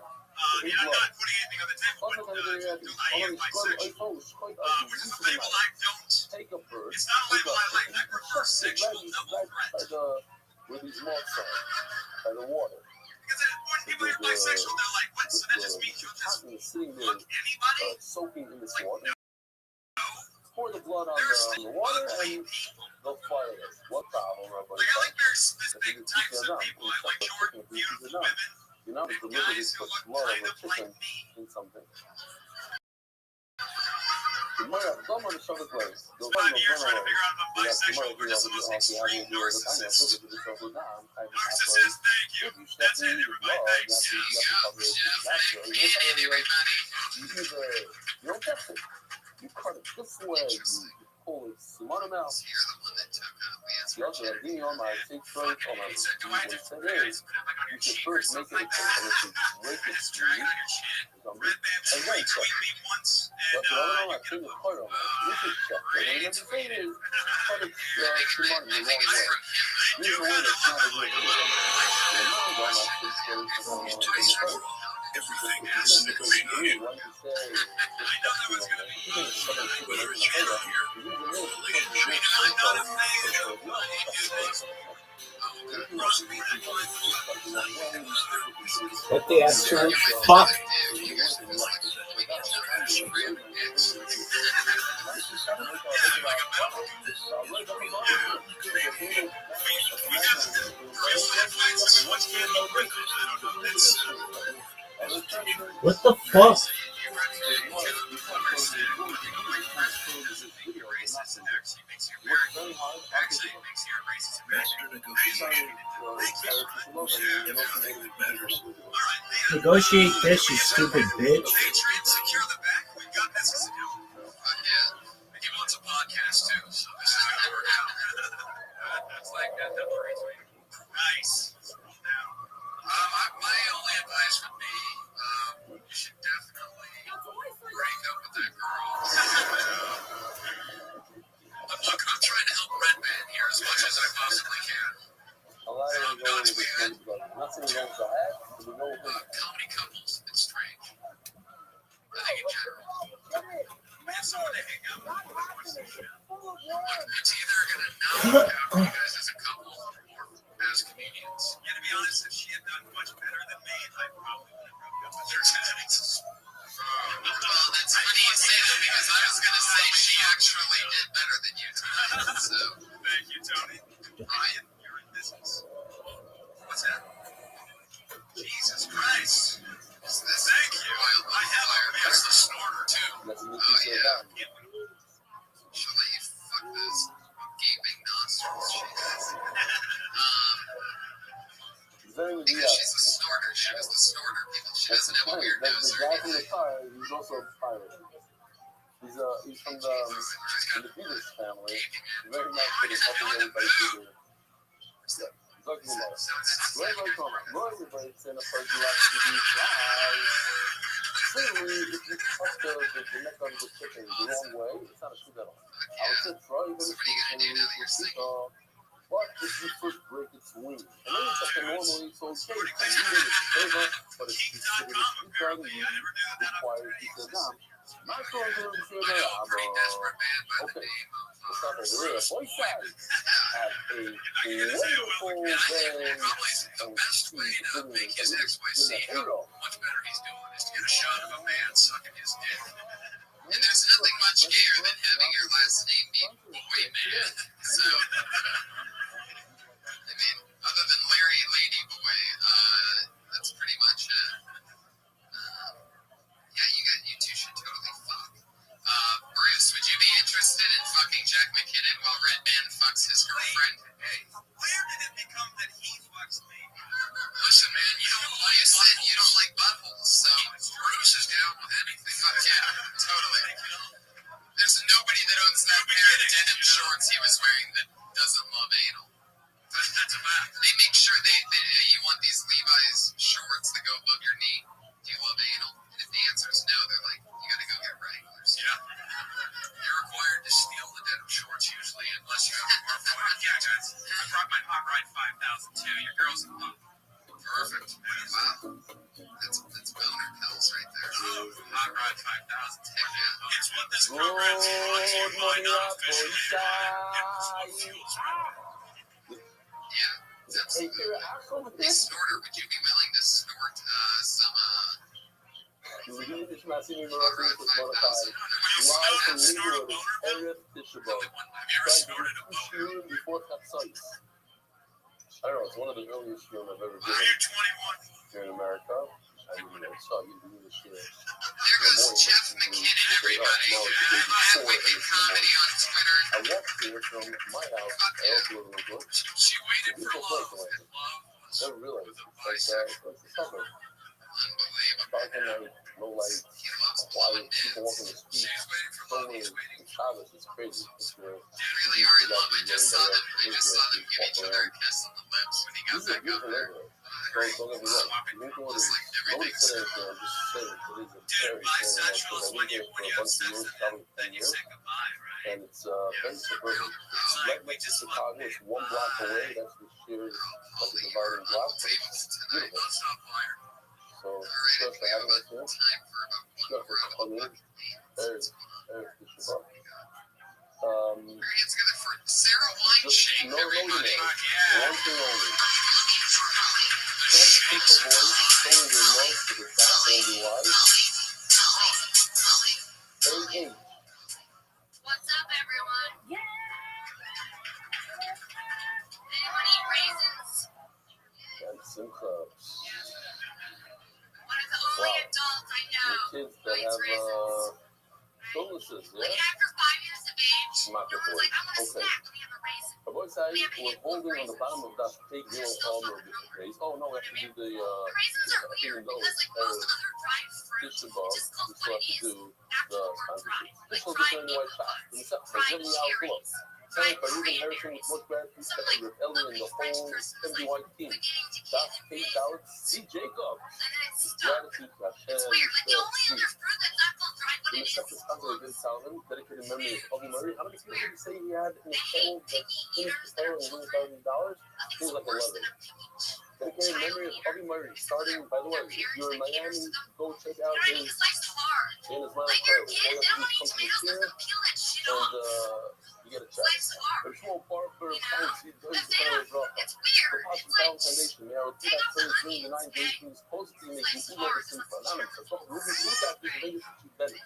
[SPEAKER 8] And I'm not putting anything on the table, but I am bisexual. Which is a label I don't.
[SPEAKER 1] Take a bird.
[SPEAKER 8] It's not a label I like. I prefer sexual double threat.
[SPEAKER 1] Where these moths are, by the water.
[SPEAKER 8] Because when people hear bisexual, they're like, what? So that just means you'll just
[SPEAKER 1] Cotton is sitting there
[SPEAKER 8] fuck anybody?
[SPEAKER 1] soaking in this
[SPEAKER 8] Like,
[SPEAKER 1] water.
[SPEAKER 8] no.
[SPEAKER 1] Pour the blood on
[SPEAKER 8] There's
[SPEAKER 1] the water
[SPEAKER 8] ugly
[SPEAKER 1] and
[SPEAKER 8] people.
[SPEAKER 1] they'll fire it. What problem, Rabbi?
[SPEAKER 8] Like, I like very specific types of people. I like short, beautiful women.
[SPEAKER 1] You're not
[SPEAKER 8] And
[SPEAKER 1] deliberately
[SPEAKER 8] guys who
[SPEAKER 1] put
[SPEAKER 8] look
[SPEAKER 1] blood
[SPEAKER 8] kind
[SPEAKER 1] of a
[SPEAKER 8] of like
[SPEAKER 1] chicken
[SPEAKER 8] me.
[SPEAKER 1] in something. Gemara, someone to show the place. They'll
[SPEAKER 8] 5
[SPEAKER 1] find
[SPEAKER 8] years
[SPEAKER 1] the
[SPEAKER 8] trying to figure
[SPEAKER 1] winner.
[SPEAKER 8] out if a bisexual or just the most extreme narcissist. Narcissist, thank you. That's it, everybody. Thanks.
[SPEAKER 1] You don't get it. You cut it this way. You pull it, smart them out.
[SPEAKER 8] So you're the one that took the
[SPEAKER 1] The other thing on my take first on my
[SPEAKER 8] He said, do I have to
[SPEAKER 1] say
[SPEAKER 8] put
[SPEAKER 1] is
[SPEAKER 8] it like on
[SPEAKER 1] you
[SPEAKER 8] your
[SPEAKER 1] should
[SPEAKER 8] cheek or
[SPEAKER 1] first make
[SPEAKER 8] something
[SPEAKER 1] it
[SPEAKER 8] like
[SPEAKER 1] a
[SPEAKER 8] that?
[SPEAKER 1] and if you break
[SPEAKER 8] I
[SPEAKER 1] it
[SPEAKER 8] just drag it on your chin. Red Band,
[SPEAKER 1] and then
[SPEAKER 8] retweet me once,
[SPEAKER 1] but
[SPEAKER 8] and
[SPEAKER 1] the other
[SPEAKER 8] you
[SPEAKER 1] one I
[SPEAKER 8] get
[SPEAKER 1] think
[SPEAKER 8] a
[SPEAKER 1] is
[SPEAKER 8] book.
[SPEAKER 1] quite on you should check it. And the other thing is cut it too much in the wrong way.
[SPEAKER 8] I do
[SPEAKER 1] There's a way
[SPEAKER 8] kind of
[SPEAKER 1] that's
[SPEAKER 8] love
[SPEAKER 1] not
[SPEAKER 8] it
[SPEAKER 1] a
[SPEAKER 8] when
[SPEAKER 1] good
[SPEAKER 8] you
[SPEAKER 1] everything
[SPEAKER 8] is negotiated.
[SPEAKER 1] like you say,
[SPEAKER 8] I know there was going to be whether it's here or here. I'm not a fan of
[SPEAKER 2] What the absolute fuck? What the fuck? Negotiate this, you stupid bitch.
[SPEAKER 8] Secure the back. We've got business to do. He wants a podcast too, so this is gonna work out. That's like that. Nice. My only advice would be, you should definitely break up with that girl. Look, I'm trying to help Red Band here as much as I possibly can. Comedy couples, it's strange. I think in general. We have someone to hang out with when it comes to shit. It's either gonna not work out for you guys as a couple or as comedians. Yeah, to be honest, if she had done much better than me, I probably would have broke up with her. Well, that's funny you say that because I was gonna say she actually did better than you tonight. So thank you, Tony. Ryan, you're in business. What's that? Jesus Christ. Thank you. I have a the snorter too. Oh yeah. She'll let you fuck this gaping nostrils. Because she's a snorter. She was the snorter. People. She doesn't have a weird nose or anything.
[SPEAKER 1] He's also a pirate. He's from the Peters family. Very nice for the couple everybody do. Talking about Roy breaks in a person who likes to be fly. Clearly, if you cut the neck on the chicken the wrong way, it's not a shoot at all. I would say try even if you but if you first break its wing, and then it's like a normally it's okay, and you did it further, but if you sit in the speaker, you require to sit down. Not going to be sure that okay. Let's start over there. Boy side have a wonderful day
[SPEAKER 8] The best way to make his ex-wife see how much better he's doing is to get a shot of a man sucking his dick. And there's nothing much gayer than having your last name be Boy Man. So, I mean, other than Larry Lady Boy, that's pretty much it. Yeah, you two should totally fuck. Bruce, would you be interested in fucking Jack McKinnon while Red Band fucks his girlfriend? Hey, where did it become that he fucks me? Listen, man, you don't like buttholes, so Bruce is down with anything. Fuck yeah, totally. There's nobody that owns that pair of denim shorts he was wearing that doesn't love anal. That's a fact. They make sure you want these Levi's shorts that go above your knee. Do you love anal? And if the answer is no, they're like, you gotta go get Wranglers. Yeah. You're required to steal the denim shorts usually, unless you have a smartphone. Yeah, guys. I brought my Hot Ride 5000 too. Your girl's in love. Perfect. Wow. That's boner pills right there. Oh, Hot Ride 5000. Heck yeah. It's what this program is brought to you by non-officially. Yeah. Absolutely. Hey, Snorter, would you be willing to snort some
[SPEAKER 1] I don't know, it's one of the earliest films I've ever given here in America. mean, I saw you doing this shit.
[SPEAKER 8] There goes Jeff McKinnon, everybody. I have Wicked Comedy on Twitter.
[SPEAKER 1] I walked here from my house. I also live in Brooklyn.
[SPEAKER 8] She waited for love, and love was
[SPEAKER 1] Never realized
[SPEAKER 8] with a
[SPEAKER 1] it's like
[SPEAKER 8] bisexual.
[SPEAKER 1] it's the summer.
[SPEAKER 8] Unbelievable.
[SPEAKER 1] Dark and night, no light,
[SPEAKER 8] He loves
[SPEAKER 1] quiet,
[SPEAKER 8] blonde
[SPEAKER 1] people walking the
[SPEAKER 8] dudes.
[SPEAKER 1] streets.
[SPEAKER 8] She's waiting for
[SPEAKER 1] So
[SPEAKER 8] love,
[SPEAKER 1] many
[SPEAKER 8] he's waiting for
[SPEAKER 1] Shabbos, it's crazy. It's
[SPEAKER 8] They really are in love. I just saw them give each other a kiss on the lips when he got
[SPEAKER 1] This is a
[SPEAKER 8] back up
[SPEAKER 1] beautiful
[SPEAKER 8] there.
[SPEAKER 1] neighborhood.
[SPEAKER 8] Great.
[SPEAKER 1] Don't get me wrong.
[SPEAKER 8] Swapping
[SPEAKER 1] You
[SPEAKER 8] roles
[SPEAKER 1] is
[SPEAKER 8] like
[SPEAKER 1] nobody
[SPEAKER 8] everything's
[SPEAKER 1] said
[SPEAKER 8] so
[SPEAKER 1] anything. I'm just saying it is a
[SPEAKER 8] Dude,
[SPEAKER 1] very, very nice
[SPEAKER 8] bisexual
[SPEAKER 1] place.
[SPEAKER 8] is
[SPEAKER 1] I
[SPEAKER 8] when
[SPEAKER 1] lived there for
[SPEAKER 8] you
[SPEAKER 1] a bunch of
[SPEAKER 8] obsess
[SPEAKER 1] years,
[SPEAKER 8] with
[SPEAKER 1] probably
[SPEAKER 8] it, then
[SPEAKER 1] 10
[SPEAKER 8] you
[SPEAKER 1] years.
[SPEAKER 8] say goodbye, right?
[SPEAKER 1] And it's very suburban. It's
[SPEAKER 8] Like,
[SPEAKER 1] right
[SPEAKER 8] we
[SPEAKER 1] next to
[SPEAKER 8] just
[SPEAKER 1] Chicago.
[SPEAKER 8] love
[SPEAKER 1] It's one block away. That's the sheer, like the dividing block. But
[SPEAKER 8] tables
[SPEAKER 1] it's
[SPEAKER 8] tonight.
[SPEAKER 1] beautiful.
[SPEAKER 8] Don't stop fire.
[SPEAKER 1] So,
[SPEAKER 8] All right,
[SPEAKER 1] sure
[SPEAKER 8] we
[SPEAKER 1] for
[SPEAKER 8] have
[SPEAKER 1] having us here.
[SPEAKER 8] time for about one
[SPEAKER 1] Sure
[SPEAKER 8] more
[SPEAKER 1] for
[SPEAKER 8] of
[SPEAKER 1] coming in. Very,
[SPEAKER 8] What's going on?
[SPEAKER 1] very appreciative.
[SPEAKER 8] Your hands together for Sarah
[SPEAKER 1] Just
[SPEAKER 8] Weinshake,
[SPEAKER 1] no
[SPEAKER 8] everybody.
[SPEAKER 1] email.
[SPEAKER 8] Yeah.
[SPEAKER 1] One thing only. Some simple boys showing their love to the top NBY. Hey,
[SPEAKER 8] What's up, everyone? Yeah. Anyone eat raisins?
[SPEAKER 1] and Simcha.
[SPEAKER 8] One of the only adults I know
[SPEAKER 1] Kids
[SPEAKER 8] who
[SPEAKER 1] that
[SPEAKER 8] eats
[SPEAKER 1] have
[SPEAKER 8] raisins.
[SPEAKER 1] illnesses,
[SPEAKER 8] Like
[SPEAKER 1] yeah?
[SPEAKER 8] after 5 years of age,
[SPEAKER 1] Not
[SPEAKER 8] no
[SPEAKER 1] the
[SPEAKER 8] one's
[SPEAKER 1] boy.
[SPEAKER 8] like, I want a
[SPEAKER 1] Okay.
[SPEAKER 8] snack. Let me have a raisin.
[SPEAKER 1] The boy said we're holding on the bottom of that big yellow armor with the face. Oh no, we have to do the
[SPEAKER 8] Raisins are weird because like most other dried fruit,
[SPEAKER 1] fish
[SPEAKER 8] it
[SPEAKER 1] above.
[SPEAKER 8] just
[SPEAKER 1] We
[SPEAKER 8] calls
[SPEAKER 1] still
[SPEAKER 8] what
[SPEAKER 1] have
[SPEAKER 8] it
[SPEAKER 1] to
[SPEAKER 8] is
[SPEAKER 1] do
[SPEAKER 8] after
[SPEAKER 1] the
[SPEAKER 8] the word
[SPEAKER 1] sponsorship.
[SPEAKER 8] dried.
[SPEAKER 1] This
[SPEAKER 8] Like
[SPEAKER 1] was
[SPEAKER 8] dried
[SPEAKER 1] the white
[SPEAKER 8] nuts,
[SPEAKER 1] shop. And except for
[SPEAKER 8] dried
[SPEAKER 1] Jimmy Al Club.
[SPEAKER 8] cherries,
[SPEAKER 1] Saying
[SPEAKER 8] dried
[SPEAKER 1] by using Harrison with
[SPEAKER 8] cranberries.
[SPEAKER 1] much gratitude
[SPEAKER 8] Some
[SPEAKER 1] to
[SPEAKER 8] like
[SPEAKER 1] Ellie and the
[SPEAKER 8] ugly French
[SPEAKER 1] whole
[SPEAKER 8] person who's
[SPEAKER 1] MBY
[SPEAKER 8] like
[SPEAKER 1] team.
[SPEAKER 8] beginning to
[SPEAKER 1] That's
[SPEAKER 8] eat
[SPEAKER 1] paid
[SPEAKER 8] the
[SPEAKER 1] out C. Jacob.
[SPEAKER 8] and then it's stuck.
[SPEAKER 1] Gratitude to Hashem.
[SPEAKER 8] It's weird. Like the only other fruit that's not called dried when
[SPEAKER 1] In
[SPEAKER 8] it
[SPEAKER 1] the
[SPEAKER 8] is
[SPEAKER 1] second sponsor I did tell him, dedicated memory of Bobby Murray. How many people did he say he had in his channel that finished the sale and $1,000? It was like 11. Dedicated memory of Bobby Murray. Starting, by the way, if you're in Miami, go check out his in his line of prayer. All you have to do is come to the pier and you get a check. There's no bar for fancy, dirty prayer drop. The Hospital Foundation, they are with that prayer during the 9 days from his post to make you over the for anonymous. So, Ruby, look at this, they just keep betting.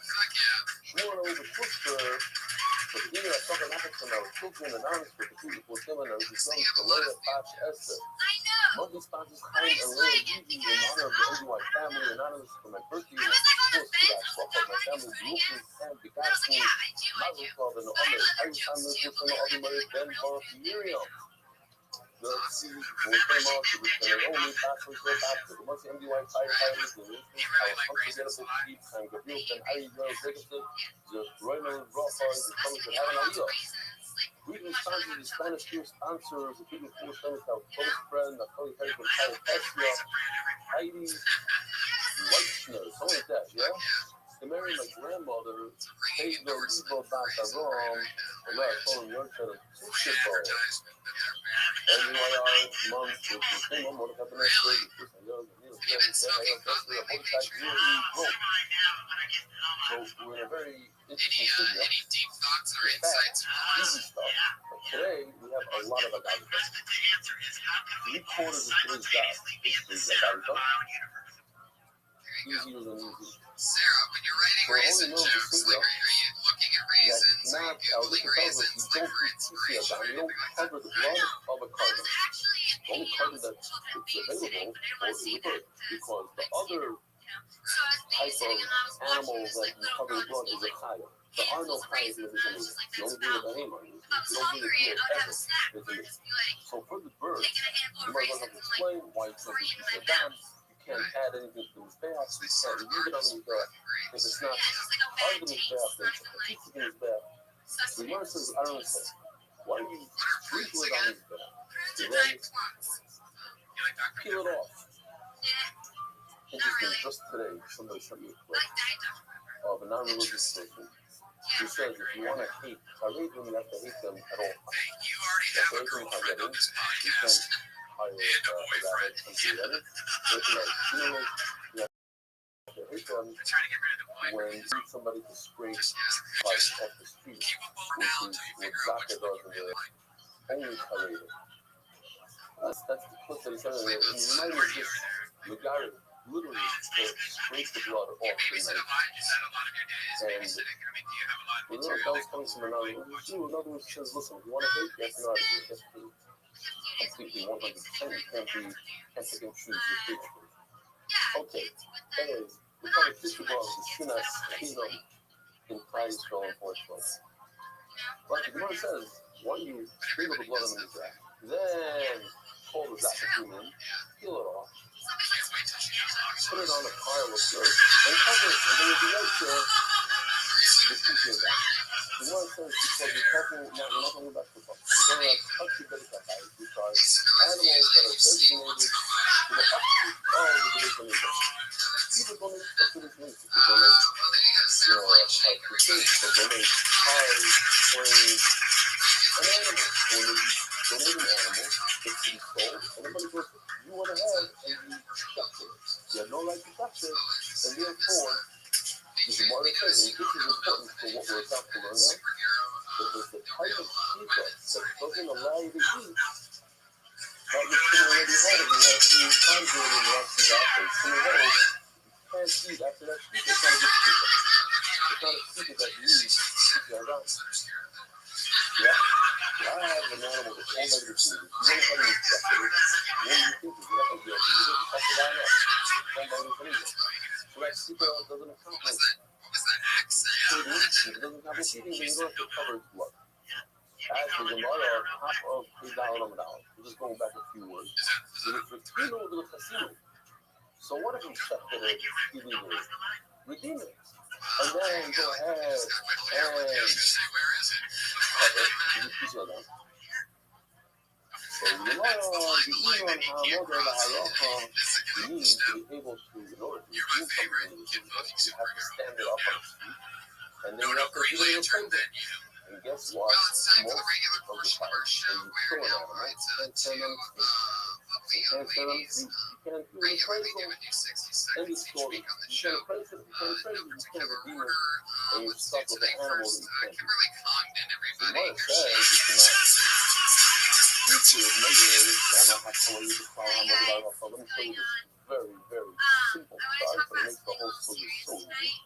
[SPEAKER 1] Shmuel over Schuster, but the dinner I saw an African, I was children anonymous with the people for him and I was young to Leia Patch Esther. Monthly sponsors Chaim and Leia Levy in honor of the NY family, anonymous for my birthday and I was close to that. So I thought my family Brooklyn and Begassi, Mazel Tov and Omer, Ayushan Milton, Obi Murray, Ben Baruch, Miriam. The seed will come out to return only passwords go back to the most MDY firefighters, the our unforgettable chief, and Gabriel Ben Ari Girl Jacobson, the Royal Rothschild, the Thomas of Heaven Aliyah. Greetings, sponsors, the Spanish Fear sponsors, the people who spend our close friend, the Holy Head of Kyle Tesla, Heidi Weichner, something like that, yeah? To marry my grandmother, Pedro Libo Bantarom, and I told him your turn to football. NYR month with the same amount of happiness, the person young, and you know, then I have definitely a whole side really broke. So we're in a very interesting studio. Easy stuff. But today we have a lot of agave. 3/4 of today's job is agave. Easier than easy.
[SPEAKER 8] Sarah, when you're writing raisin jokes, like, are you looking at raisins? Are you Googling raisins? Like, for inspiration?
[SPEAKER 1] You don't cover the blood of a carton. The only carton that's available is the bird, because the other type of animals that you cover the blood is a chaya. There are no chayas in the Mishnah. You only do the behemoth. You don't do the deer ever. So for the birds, you might want to explain why it's not a dam. You can't add anything to the mizbeach. You can't leave it on the mizbeach. If it's not part of the mizbeach, then it's a piece of the mizbeach. The Gemara says, I don't understand. Why do you sprinkle it on the mizbeach? And then peel it off. Interesting, just today, somebody sent me a clip of a non-religious person who says if you want to hate Haredim, you have to hate them at all times.
[SPEAKER 8] You already have a girlfriend on this podcast.
[SPEAKER 1] Hire a rabbi to come to the edit. You have to hate them when you need somebody to scrape like off the street, which is what Zaka does in the only Haredim. That's the clip that he said. And it reminded me of this Megari, literally to scrape the blood off the knife. And you know, that was coming from another Jew. Another one says, listen, if you want to hate, you have to know how to do it. You have to be completely 100%. You can't pick and choose your hatred. Okay. Anyways, we call it tissue balls, the sinas kingdom in Christ going forth. But the Gemara says, when you sprinkle the blood on the mizrach, then pull the zachatim in, peel it off, put it on a pile of dirt, and cover it, and then you'll be right to the future of that. The Gemara says, because the couple, now we're not talking about the couple, we're going to touch the better because animals that are designated to the upkeep of the division. People donate stuff to this link. People donate, to kids, they donate cars, planes, an animal. When they donate an animal, it's to be sold, and everybody goes, you went ahead and you touched it. You have no right to touch it, and therefore, the Gemara says, and this is important for what we're about to learn now, that there's the type of shita that doesn't allow you to eat, that you're already had it. We had a few times during the last few days. Some of those, can't eat after that shita, it's not a good shita. It's not a shita that you eat, I have an animal that's all negative food. You went ahead and accepted it. What do you think? You're not going to be able to eat it. You have to line up. It's all negative food. So that shita doesn't accomplish. It doesn't accomplish eating, but you don't have to cover its blood. As the Gemara, half of Pidal, we're just going back a few words. So what if you accepted it illegally? Redeem it. And then go ahead and cover it. So rely on the Iman HaModeh LaHalacha, you need to be able to, in order to redeem something, you have to stand it up on its feet, and then you have to give it a appraisal. And guess what? Most of the time, when you kill an animal, you can't stand on its feet. You can't stand on its feet. You can't do an appraisal. Any story. You can't appraise it. You can't appraise it. You can't redeem it. And you're stuck with an animal that you can't do. The Gemara says you cannot teach it. Maybe I don't know how to tell you the problem. Let me show you this very, very simple chart, but it makes the whole story so easy.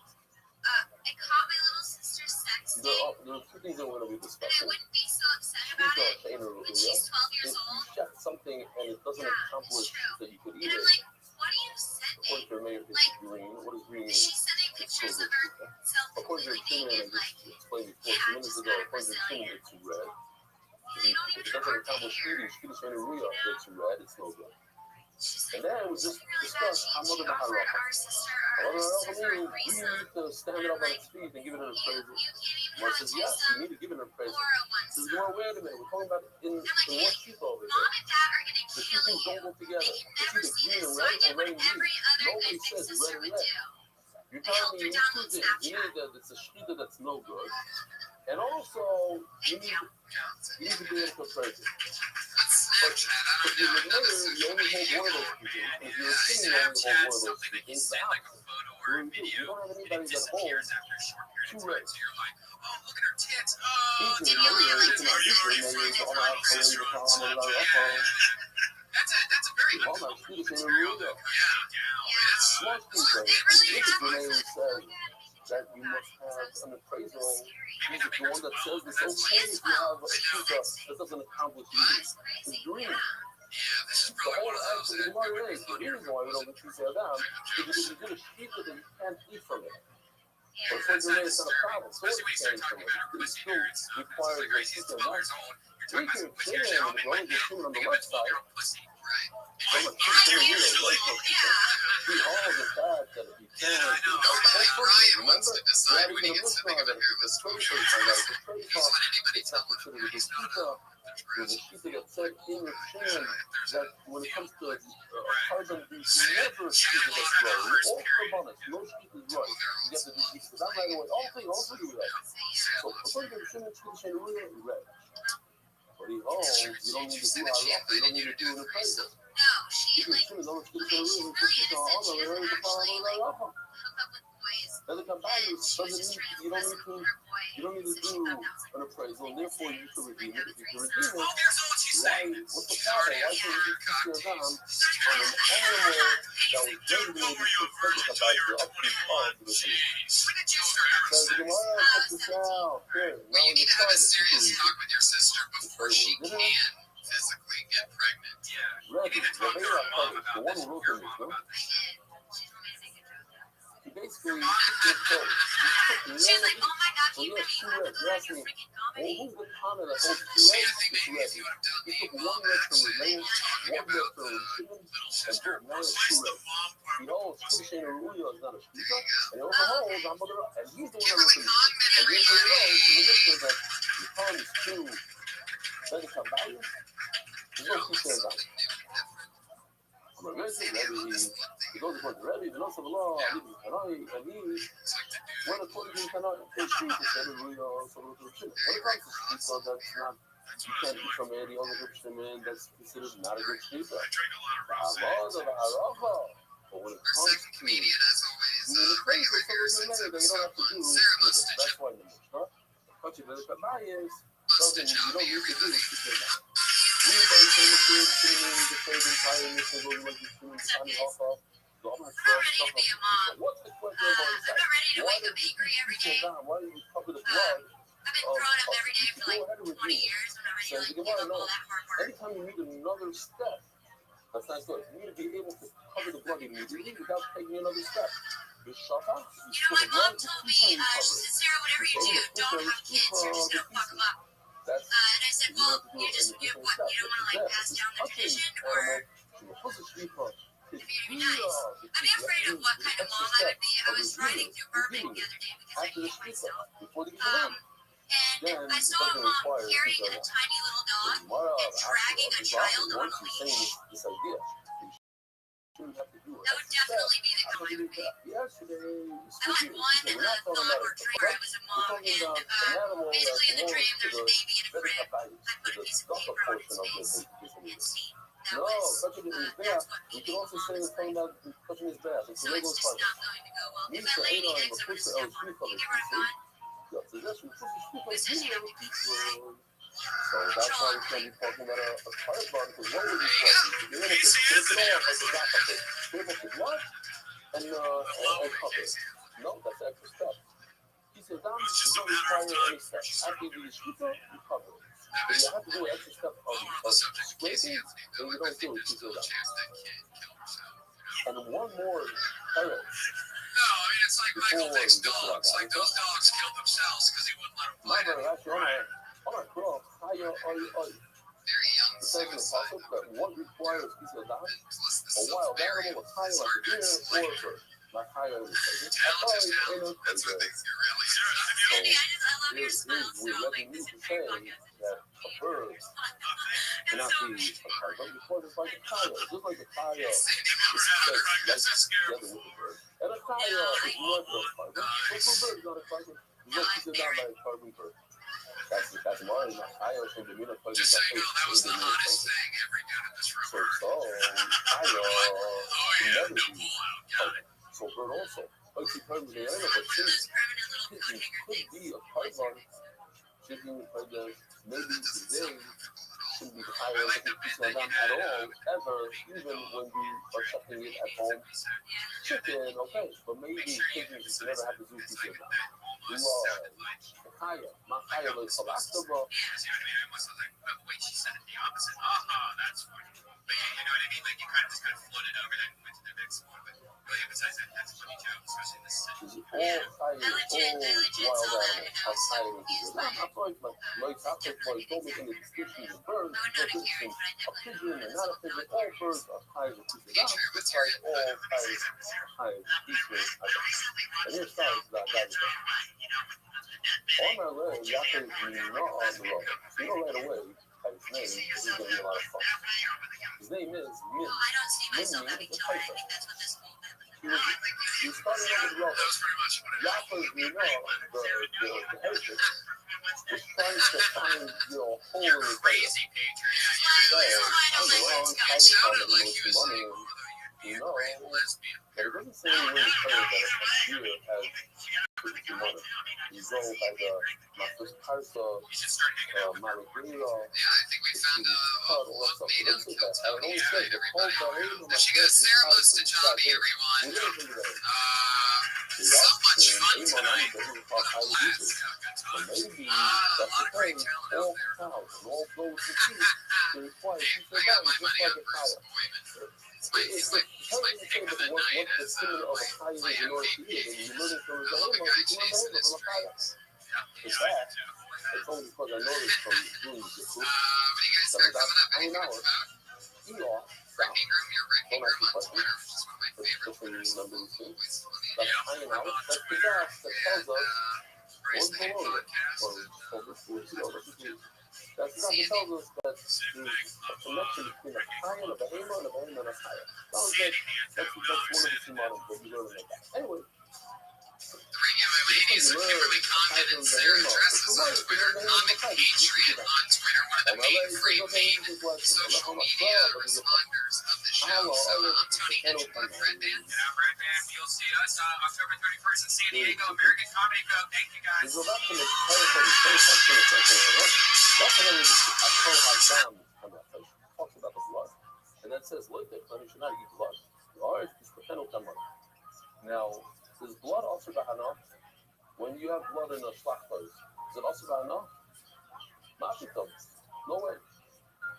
[SPEAKER 8] It caught my little sister's sex
[SPEAKER 1] There are two things that we're going to be discussing.
[SPEAKER 8] I wouldn't be so upset about it when she's 12 years
[SPEAKER 1] If you
[SPEAKER 8] old.
[SPEAKER 1] check something and it doesn't accomplish that you could eat
[SPEAKER 8] And I'm
[SPEAKER 1] it,
[SPEAKER 8] like, what are you
[SPEAKER 1] according
[SPEAKER 8] sending?
[SPEAKER 1] to her mayor, it's green. What does green mean?
[SPEAKER 8] She's sending pictures of herself
[SPEAKER 1] According to
[SPEAKER 8] completely
[SPEAKER 1] her
[SPEAKER 8] naked.
[SPEAKER 1] I just explained before 2 minutes ago, according to her it's red.
[SPEAKER 8] They don't
[SPEAKER 1] If
[SPEAKER 8] even
[SPEAKER 1] it
[SPEAKER 8] have
[SPEAKER 1] doesn't
[SPEAKER 8] our
[SPEAKER 1] accomplish
[SPEAKER 8] hair.
[SPEAKER 1] eating, Shkiddush Ruya, it's red, it's no good.
[SPEAKER 8] She's
[SPEAKER 1] And
[SPEAKER 8] like,
[SPEAKER 1] then we just
[SPEAKER 8] really bad.
[SPEAKER 1] discussed
[SPEAKER 8] She
[SPEAKER 1] Hamad
[SPEAKER 8] offered
[SPEAKER 1] Maharacha.
[SPEAKER 8] our sister
[SPEAKER 1] Do
[SPEAKER 8] for a
[SPEAKER 1] you
[SPEAKER 8] threesome.
[SPEAKER 1] need to stand it up on its feet and give it an appraisal?
[SPEAKER 8] You can't even
[SPEAKER 1] Mom
[SPEAKER 8] have a
[SPEAKER 1] says, yes, you
[SPEAKER 8] threesome
[SPEAKER 1] need to give it an appraisal.
[SPEAKER 8] or a one
[SPEAKER 1] Says,
[SPEAKER 8] some.
[SPEAKER 1] well, wait a minute, we're talking about in what sheep over
[SPEAKER 8] Mom
[SPEAKER 1] here.
[SPEAKER 8] and Dad are gonna
[SPEAKER 1] The two
[SPEAKER 8] kill
[SPEAKER 1] things
[SPEAKER 8] you.
[SPEAKER 1] don't go together.
[SPEAKER 8] They've
[SPEAKER 1] It's
[SPEAKER 8] never
[SPEAKER 1] either
[SPEAKER 8] seen
[SPEAKER 1] green
[SPEAKER 8] it,
[SPEAKER 1] and
[SPEAKER 8] so I
[SPEAKER 1] red
[SPEAKER 8] did
[SPEAKER 1] or
[SPEAKER 8] what
[SPEAKER 1] red and green.
[SPEAKER 8] every other
[SPEAKER 1] Nobody
[SPEAKER 8] good big
[SPEAKER 1] says
[SPEAKER 8] sister
[SPEAKER 1] red and
[SPEAKER 8] would
[SPEAKER 1] red.
[SPEAKER 8] do.
[SPEAKER 1] You're
[SPEAKER 8] I
[SPEAKER 1] telling
[SPEAKER 8] helped
[SPEAKER 1] me
[SPEAKER 8] her
[SPEAKER 1] you
[SPEAKER 8] download
[SPEAKER 1] two things. You need
[SPEAKER 8] Snapchat.
[SPEAKER 1] that it's a shita that's no good. And also, you
[SPEAKER 8] Thank you.
[SPEAKER 1] need to be able to appraise it.
[SPEAKER 8] What's Snapchat?
[SPEAKER 1] If you're a lawyer, you only hold one of those two things. If you're a king, you only hold one of those two things.
[SPEAKER 8] Like a photo or a
[SPEAKER 1] You
[SPEAKER 8] video.
[SPEAKER 1] don't have
[SPEAKER 8] It
[SPEAKER 1] anybody that
[SPEAKER 8] disappears
[SPEAKER 1] holds
[SPEAKER 8] after a short period
[SPEAKER 1] two
[SPEAKER 8] of time.
[SPEAKER 1] reds.
[SPEAKER 8] So you're like, oh, look at her tits. Oh,
[SPEAKER 1] It's
[SPEAKER 8] did
[SPEAKER 1] a
[SPEAKER 8] you
[SPEAKER 1] lawyer,
[SPEAKER 8] realize
[SPEAKER 1] it's not
[SPEAKER 8] you're
[SPEAKER 1] different.
[SPEAKER 8] already
[SPEAKER 1] Lawyer is
[SPEAKER 8] friends
[SPEAKER 1] all
[SPEAKER 8] with her
[SPEAKER 1] out
[SPEAKER 8] little
[SPEAKER 1] for
[SPEAKER 8] sister
[SPEAKER 1] the
[SPEAKER 8] on
[SPEAKER 1] Hamad
[SPEAKER 8] Snapchat? That's a very
[SPEAKER 1] Well, my
[SPEAKER 8] uncomfortable
[SPEAKER 1] students in
[SPEAKER 8] material.
[SPEAKER 1] Ruya.
[SPEAKER 8] Yeah.
[SPEAKER 1] One thing that if the lawyer says that you must have an appraisal, he's the one that says it's okay if you have a shita that doesn't accomplish eating. It's green.
[SPEAKER 8] Yeah, this is
[SPEAKER 1] The
[SPEAKER 8] probably
[SPEAKER 1] whole
[SPEAKER 8] one of those
[SPEAKER 1] answer is why it is. The reason why we don't get Shisa Adam is because you get a shita that you can't eat from it. But for the it's not a problem. So
[SPEAKER 8] especially when you start
[SPEAKER 1] it's
[SPEAKER 8] talking about her
[SPEAKER 1] it
[SPEAKER 8] pussy
[SPEAKER 1] still
[SPEAKER 8] there. It's
[SPEAKER 1] requires
[SPEAKER 8] like,
[SPEAKER 1] a
[SPEAKER 8] right, she's
[SPEAKER 1] shita
[SPEAKER 8] 12
[SPEAKER 1] Adam.
[SPEAKER 8] years old. You're
[SPEAKER 1] We
[SPEAKER 8] talking about
[SPEAKER 1] can
[SPEAKER 8] some pussy
[SPEAKER 1] say
[SPEAKER 8] here.
[SPEAKER 1] it
[SPEAKER 8] Now,
[SPEAKER 1] as long as you're shooting on the left side.
[SPEAKER 8] Your pussy, right?
[SPEAKER 1] From a
[SPEAKER 8] Yeah,
[SPEAKER 1] Shisa
[SPEAKER 8] you're
[SPEAKER 1] Adam,
[SPEAKER 8] usually,
[SPEAKER 1] we all the fact that if you
[SPEAKER 8] yeah,
[SPEAKER 1] can,
[SPEAKER 8] I know. Ryan wants to decide when he gets to make a hairless photo. He doesn't let anybody tell him. Yeah, he's not a
[SPEAKER 1] there's a shita that said in your chin that when it comes to carbon, there's never a shita that's right. All carbonic, no shita is right. You get to do shita. That right away, all things also do that. So according to the Shimon Shita Shanuria, red. But he holds, you don't need to do halacha, you don't need to do an appraisal.
[SPEAKER 8] No, she
[SPEAKER 1] Because
[SPEAKER 8] like
[SPEAKER 1] Shimon don't Shita
[SPEAKER 8] she's
[SPEAKER 1] Shanuria,
[SPEAKER 8] brilliant.
[SPEAKER 1] it's
[SPEAKER 8] Said she
[SPEAKER 1] just
[SPEAKER 8] doesn't actually like
[SPEAKER 1] halacha.
[SPEAKER 8] hook up with boys.
[SPEAKER 1] Doesn't come by you.
[SPEAKER 8] And she was
[SPEAKER 1] Doesn't
[SPEAKER 8] just
[SPEAKER 1] mean
[SPEAKER 8] trying to
[SPEAKER 1] you don't
[SPEAKER 8] mess
[SPEAKER 1] need
[SPEAKER 8] with
[SPEAKER 1] to.
[SPEAKER 8] her boy.
[SPEAKER 1] You don't need to
[SPEAKER 8] So she
[SPEAKER 1] do
[SPEAKER 8] thought that was
[SPEAKER 1] an appraisal. And therefore, you should redeem it. If you can redeem it,
[SPEAKER 8] 12 years old, she's
[SPEAKER 1] why?
[SPEAKER 8] saying.
[SPEAKER 1] What's the problem? Why should you teach your Adam on an animal that was designated to focus about the upkeep of the sheep?
[SPEAKER 8] When did you start ever
[SPEAKER 1] Says the
[SPEAKER 8] sex?
[SPEAKER 1] Gemara, check this out. Here, now
[SPEAKER 8] Well, you
[SPEAKER 1] when
[SPEAKER 8] need
[SPEAKER 1] you
[SPEAKER 8] to have
[SPEAKER 1] try
[SPEAKER 8] a
[SPEAKER 1] the
[SPEAKER 8] serious
[SPEAKER 1] super
[SPEAKER 8] talk with your sister before she
[SPEAKER 1] Didn't
[SPEAKER 8] can
[SPEAKER 1] it?
[SPEAKER 8] physically get pregnant. Yeah. You
[SPEAKER 1] Rabbi
[SPEAKER 8] need to talk to her mom
[SPEAKER 1] Rothschild,
[SPEAKER 8] about
[SPEAKER 1] the one
[SPEAKER 8] this.
[SPEAKER 1] who wrote
[SPEAKER 8] Your
[SPEAKER 1] the
[SPEAKER 8] mom
[SPEAKER 1] Mishnah,
[SPEAKER 8] about this.
[SPEAKER 6] She
[SPEAKER 1] basically took your show.
[SPEAKER 6] She's like, oh my god,
[SPEAKER 1] So
[SPEAKER 6] can you
[SPEAKER 1] yeah,
[SPEAKER 6] believe
[SPEAKER 1] two
[SPEAKER 6] I
[SPEAKER 1] legs.
[SPEAKER 6] put
[SPEAKER 1] You're
[SPEAKER 6] on your
[SPEAKER 1] asking,
[SPEAKER 6] freaking
[SPEAKER 1] well,
[SPEAKER 6] comedy?
[SPEAKER 1] who's the partner that holds two
[SPEAKER 8] See, I
[SPEAKER 1] legs?
[SPEAKER 8] think
[SPEAKER 1] It's
[SPEAKER 8] maybe if
[SPEAKER 1] Rebbe.
[SPEAKER 8] you would have done
[SPEAKER 1] He
[SPEAKER 8] the
[SPEAKER 1] took one leg from his
[SPEAKER 8] actually
[SPEAKER 1] legs,
[SPEAKER 8] talking
[SPEAKER 1] one leg
[SPEAKER 8] about
[SPEAKER 1] from
[SPEAKER 8] the
[SPEAKER 1] his chicken,
[SPEAKER 8] little
[SPEAKER 1] and
[SPEAKER 8] sister,
[SPEAKER 1] boom, now he has
[SPEAKER 8] besides
[SPEAKER 1] two
[SPEAKER 8] the
[SPEAKER 1] legs.
[SPEAKER 8] mom part
[SPEAKER 1] He
[SPEAKER 8] with
[SPEAKER 1] holds
[SPEAKER 8] pussy.
[SPEAKER 1] Kiddush and Ruya is not a
[SPEAKER 8] There
[SPEAKER 1] shmita,
[SPEAKER 8] you go.
[SPEAKER 1] and he also
[SPEAKER 6] Oh,
[SPEAKER 1] holds Amador, and he's the one
[SPEAKER 8] Can't
[SPEAKER 1] that wrote
[SPEAKER 8] really
[SPEAKER 1] the
[SPEAKER 8] call
[SPEAKER 1] Mishnah.
[SPEAKER 8] him
[SPEAKER 1] And
[SPEAKER 8] everybody.
[SPEAKER 1] therefore he knows in the Mishnah that he comes to Ben Kabbayis, he's going to teach them that.
[SPEAKER 8] Something new and different.
[SPEAKER 1] I'm a very good Rebbe. He goes according to Rebbe, the laws of Allah, and he
[SPEAKER 8] It's like the dude
[SPEAKER 1] when according to Tanakh, it's street, it's every Ruya, so when it comes to street, so that's not, you can't eat from it, the only good shimon, that's considered not a good street.
[SPEAKER 8] I drink a lot of rosé.
[SPEAKER 1] But when it
[SPEAKER 8] Our
[SPEAKER 1] comes
[SPEAKER 8] second
[SPEAKER 1] to
[SPEAKER 8] comedian, as always,
[SPEAKER 1] doing the
[SPEAKER 8] Ray
[SPEAKER 1] crazy,
[SPEAKER 8] here
[SPEAKER 1] so
[SPEAKER 8] since
[SPEAKER 1] you don't
[SPEAKER 8] episode
[SPEAKER 1] have to
[SPEAKER 8] 1.
[SPEAKER 1] do,
[SPEAKER 8] Sarah Lustig.
[SPEAKER 1] that's why the Mishnah, but you better come by is something
[SPEAKER 8] Lustig,
[SPEAKER 1] you don't need to do
[SPEAKER 8] everybody.
[SPEAKER 1] is to say that. We very famous kids, singing the same entire mission, going like this, doing the tiny hawk off. So I'm not
[SPEAKER 6] I'm not ready to be a mom.
[SPEAKER 1] What's the question
[SPEAKER 6] I'm
[SPEAKER 1] about
[SPEAKER 6] not ready to wake up angry every day.
[SPEAKER 1] Why do you cover the blood?
[SPEAKER 6] I've been throwing up every day for like 20 years. I'm not ready to like give up all that hard work.
[SPEAKER 1] Anytime you need another step, that's not good. You need to be able to cover the blood immediately without taking another step. You shut up.
[SPEAKER 6] You know, my mom told me, she said, Sarah, whatever you do, don't have kids. You're just gonna fuck them up. And I said, well, you just, you what? You don't want to like pass down the tradition, or if you're nice. I'd be afraid of what kind of mom I would be. I was riding through Burbank the other day because I hate myself. And I saw a mom carrying a tiny little dog and dragging a child on a leash. That would definitely be the kind of me. I like one thought or dream where I was a mom, and basically in the dream there was a baby in a crib. I put a piece of paper on its face and see. That was, that's what being a mom is like. So it's just not going to go well. If that lady eggs, I'm going to step on her. Can you give her a gun? Who says you have to control?
[SPEAKER 1] So that's why we can't be talking about a card bar, because what would you say? You're going to take it off like a back of it. Flip up the blood and cover it. No, that's the extra step. He said, Dom, you don't require any step. After you do the shooter, you cover it. But you have to do an extra step of scraping, and you don't do it, you do that. And one more parent.
[SPEAKER 8] No, I mean, it's like Michael Vick's dogs. Like, those dogs killed themselves because he wouldn't let them fight anymore. Very young,
[SPEAKER 1] It says in the Apostle that one requires a piece of dam, a wild animal, a tiger like a deer, or a bird. Not higher than the second.
[SPEAKER 8] That's when things get really
[SPEAKER 6] Andy, I love your smile so
[SPEAKER 1] We're
[SPEAKER 6] like
[SPEAKER 1] letting
[SPEAKER 6] this
[SPEAKER 1] you
[SPEAKER 6] entire
[SPEAKER 1] say
[SPEAKER 6] podcast is
[SPEAKER 1] that a bird cannot
[SPEAKER 6] so
[SPEAKER 1] be a tiger because it's like a tiger. Just like a tiger is
[SPEAKER 8] never had a crack. That's so scary.
[SPEAKER 1] together with a bird. And a tiger is not a tiger. But a bird is not a tiger. It's not by a carbon bird. That's why my tiger should be a place.
[SPEAKER 8] Just so you know, that was the hottest thing every dude in this room heard.
[SPEAKER 1] Tiger
[SPEAKER 8] Oh, yeah,
[SPEAKER 1] never
[SPEAKER 8] no
[SPEAKER 1] be
[SPEAKER 8] pullout. Got it.
[SPEAKER 1] so bird also. But she comes in the
[SPEAKER 6] It's
[SPEAKER 1] animal,
[SPEAKER 6] not
[SPEAKER 1] but
[SPEAKER 6] one of those permanent little
[SPEAKER 1] chicken
[SPEAKER 6] coat hanger
[SPEAKER 1] could
[SPEAKER 6] things.
[SPEAKER 1] be a python. Chicken, maybe today shouldn't be higher than a piece of lamb at all, ever, even when you are checking it at home. Chicken, okay, but maybe chicken you can never have to do piece of lamb. Higher, not higher like Alaska,
[SPEAKER 8] See what I mean? I almost was like, oh, wait, she said it the opposite. That's funny. But you know what I mean? Like, you kind of just kind of floated over that and went to the next one. But really emphasize that that's funny too, especially in this city.
[SPEAKER 1] all
[SPEAKER 6] I legit saw that and I was so confused by it.
[SPEAKER 1] I feel like topic, but don't make any distinctions of birds.
[SPEAKER 6] I would not have cared, but I
[SPEAKER 1] A
[SPEAKER 6] definitely
[SPEAKER 1] pigeon and not a pigeon, all birds are higher than pigeons. Just like all birds are higher than pigeons. And here's science that guys do. On my leg, y'all can not on the road. So you know right away at his name, this is going to be a lot of fun. His name is Min.
[SPEAKER 6] I don't see myself having children. I think that's what this whole
[SPEAKER 1] He was starting over the road.
[SPEAKER 8] That was pretty much what it
[SPEAKER 1] Y'all can, the heritage was trying to find, hole in his face.
[SPEAKER 8] crazy patriot.
[SPEAKER 1] So, I'm the wrong
[SPEAKER 8] It
[SPEAKER 1] type
[SPEAKER 8] sounded
[SPEAKER 1] of
[SPEAKER 8] like he was
[SPEAKER 1] money.
[SPEAKER 8] saying, you'd be a great lesbian.
[SPEAKER 1] But it doesn't say anywhere in the prayer that a deer has the money. You go by my first parts of
[SPEAKER 8] You should start hanging out with her.
[SPEAKER 1] Malagrino.
[SPEAKER 8] Yeah, I think we found what made him kill Tony. Yeah, everybody. There she goes. Sarah Lustig, everyone. So much fun tonight. What a blast. Yeah, good
[SPEAKER 1] So
[SPEAKER 8] times.
[SPEAKER 1] maybe
[SPEAKER 8] A
[SPEAKER 1] that's
[SPEAKER 8] lot
[SPEAKER 1] the
[SPEAKER 8] of great
[SPEAKER 1] thing.
[SPEAKER 8] talent
[SPEAKER 1] All
[SPEAKER 8] out there.
[SPEAKER 1] cows and all those that they require
[SPEAKER 8] I
[SPEAKER 1] people
[SPEAKER 8] got
[SPEAKER 1] down
[SPEAKER 8] my
[SPEAKER 1] just
[SPEAKER 8] money
[SPEAKER 1] like
[SPEAKER 8] up
[SPEAKER 1] a
[SPEAKER 8] for his
[SPEAKER 1] tire.
[SPEAKER 8] appointment. he's like hitting on that night as like playing MVP. All the guy chasing his strings. Yeah,
[SPEAKER 1] It's bad. It's only because I noticed from doing the group.
[SPEAKER 8] What do you guys got coming up? Anything to promote?
[SPEAKER 1] Elon.
[SPEAKER 8] Rick Ingram, you're Rick Ingram on Twitter, which is one of my favorite Twitters. Always fun.
[SPEAKER 1] That's
[SPEAKER 8] Yeah,
[SPEAKER 1] hanging
[SPEAKER 8] I'm
[SPEAKER 1] out.
[SPEAKER 8] on
[SPEAKER 1] That's the
[SPEAKER 8] Twitter
[SPEAKER 1] guy that tells us
[SPEAKER 8] Race
[SPEAKER 1] what's
[SPEAKER 8] Name
[SPEAKER 1] going on.
[SPEAKER 8] Podcast.
[SPEAKER 1] That's the guy that tells us that there's a connection between a chaya and a behema and a behema and a chaya. Sounds like that's one of the two models that we learn about. Anyway.
[SPEAKER 8] The regular ladies are Kimberly Condon and Sarah Dresses on Twitter. I'm a Patriot on Twitter, one of the main social media responders of the show. So I'm Tony Hitchcock, Red Band. And I'm Red Band. You'll see us October 31st in San Diego, American Comedy Club. Thank you guys.
[SPEAKER 1] So that's when it's that's when I told how down talks about the blood. And that says, look, you should not eat blood. Now, is blood also bahana? When you have blood in a shlachtos, is it also bahana? No way.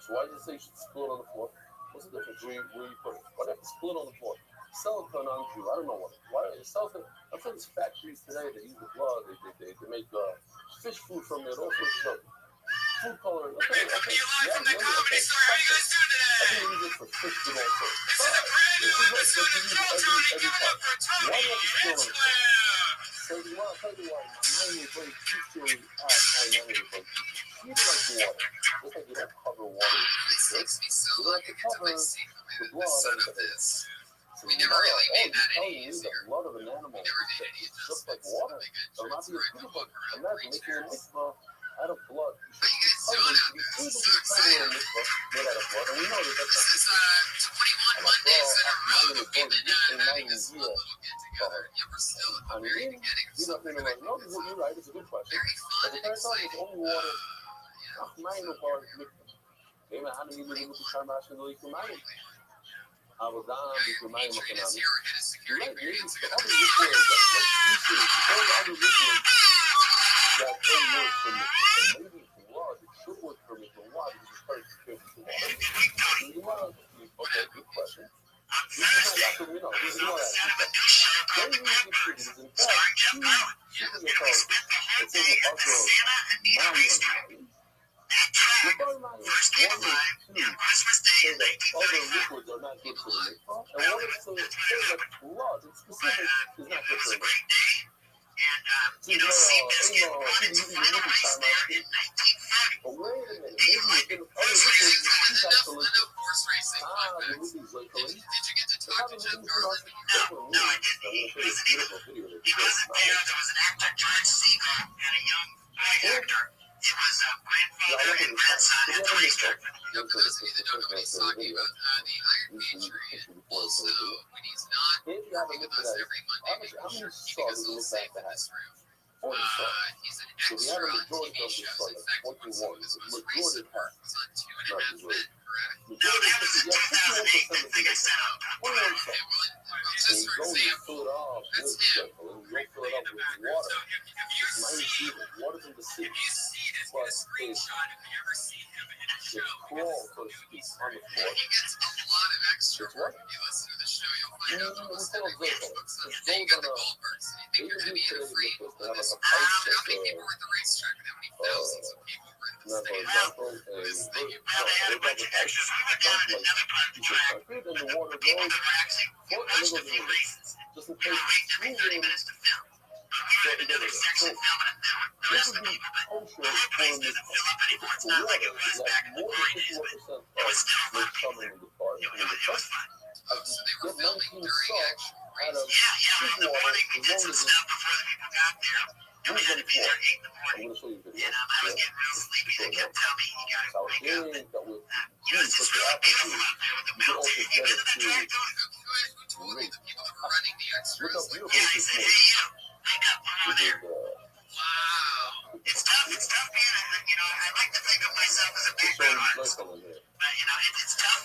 [SPEAKER 1] So why did you say you should spill it on the floor? What's the difference? Where you put it? Why do you have to spill it on the floor? Silicone on Jew. I don't know what. Why silicone? I'm sure there's factories today that use the blood. They make fish food from it. All sorts of stuff. Food coloring.
[SPEAKER 8] Coming to you live from the Comedy Store. How you guys doing today?
[SPEAKER 1] I can use it for fish food also.
[SPEAKER 8] This is a brand new episode of Joe Tony. Give it up for Tony Hinchcliffe.
[SPEAKER 1] So you want to tell you why my mind is very teaching us how to manage it. Treat it like water. Just like you don't cover water.
[SPEAKER 8] This makes me so lucky to get my secret
[SPEAKER 1] the
[SPEAKER 8] son of this. We never really made that any easier.
[SPEAKER 1] The blood of an animal.
[SPEAKER 8] We never did any
[SPEAKER 1] just like
[SPEAKER 8] adjustments.
[SPEAKER 1] water.
[SPEAKER 8] So
[SPEAKER 1] Not
[SPEAKER 8] it's
[SPEAKER 1] be a
[SPEAKER 8] right to
[SPEAKER 1] beautiful.
[SPEAKER 8] walk around
[SPEAKER 1] Imagine
[SPEAKER 8] the
[SPEAKER 1] making a
[SPEAKER 8] racetracks.
[SPEAKER 1] mitzvah out of blood.
[SPEAKER 8] How you guys doing out there? This is so exciting.
[SPEAKER 1] Made out of blood. And we know that that's
[SPEAKER 8] This is 21 Mondays in a row that we've been having this little get-together. Yeah, we're still at the very beginning of something like
[SPEAKER 1] no, you're right. It's a good question.
[SPEAKER 8] very fun and exciting.
[SPEAKER 1] Only water. Mine no part. Hey man, how do you live with the Shamash and the Likumai? I was down with the Mine
[SPEAKER 8] Adrian is here, our head of security variants.
[SPEAKER 1] the other listeners, all the other listeners that don't work for me. And maybe for water, it should work for me for water because it's very security for water. Okay, good question. This is not like, this is not like, don't use these figures. In fact, it's in the also Mayan. The bottom line is 1 and 2 say that other liquids are not good for the mikvah, and 1 is to say that blood in specific is not good for the mikvah. But wait a minute, maybe within other liquids is 2 types of liquids. The liquids like
[SPEAKER 8] Did you get to
[SPEAKER 1] the
[SPEAKER 8] talk to Jeff Garland?
[SPEAKER 1] No, I didn't. It was a beautiful video.
[SPEAKER 3] He wasn't there. There was an actor, George Segal, and a young black actor. It was a grandfather and grandson at the racetrack.
[SPEAKER 8] Now, for those of you that don't know what he's talking about, the Iron Patriot also, when he's not working with us every Monday, making sure keeping us all safe in this room. He's an extra on TV shows. In fact, one of his most recent work was on 2.5 Men, correct?
[SPEAKER 3] No, that was in 2008. I think I said
[SPEAKER 8] Okay, well, just for example, that's him. Rick playing the background. So if you see him, if you see this, get a screenshot if you ever see him in a show. He gets a lot of extra work. If you listen to the show, you'll find out almost every week he books on. And then you got the Goldbergs, and you think you're going to be in a free this. How many people were at the racetrack and how many thousands of people were in the stadium? This thing you
[SPEAKER 3] well, they had a bunch of pictures. We went down to another part of the track. People that were actually watched a few races.
[SPEAKER 1] just in
[SPEAKER 3] You know,
[SPEAKER 1] case
[SPEAKER 3] wait 30 minutes to film. We had another section filming it there with the rest of the people, but the whole place doesn't fill up anymore. It's not like it was back in the glory days, but it was still a lot of people there. It was fun.
[SPEAKER 8] So they were filming during actual races.
[SPEAKER 3] Yeah, in the morning we did some stuff before the people got there. And we had to be there 8 in the morning.
[SPEAKER 1] I'm going to show you a video.
[SPEAKER 3] And I was getting real sleepy. They kept telling me, you gotta
[SPEAKER 1] So I was
[SPEAKER 3] wake up.
[SPEAKER 1] hearing that with
[SPEAKER 3] You know, it's just really beautiful out there with the mountains. Have you been to the track, Tony?
[SPEAKER 8] Who told you the people that were running the extras?
[SPEAKER 1] look how beautiful
[SPEAKER 3] Yeah, he
[SPEAKER 1] this
[SPEAKER 3] said,
[SPEAKER 1] is.
[SPEAKER 3] hey, you, wake up, I'm over there.
[SPEAKER 8] Wow.
[SPEAKER 3] It's tough being, you know, I like to think of myself as a background artist. But, you know, it's tough.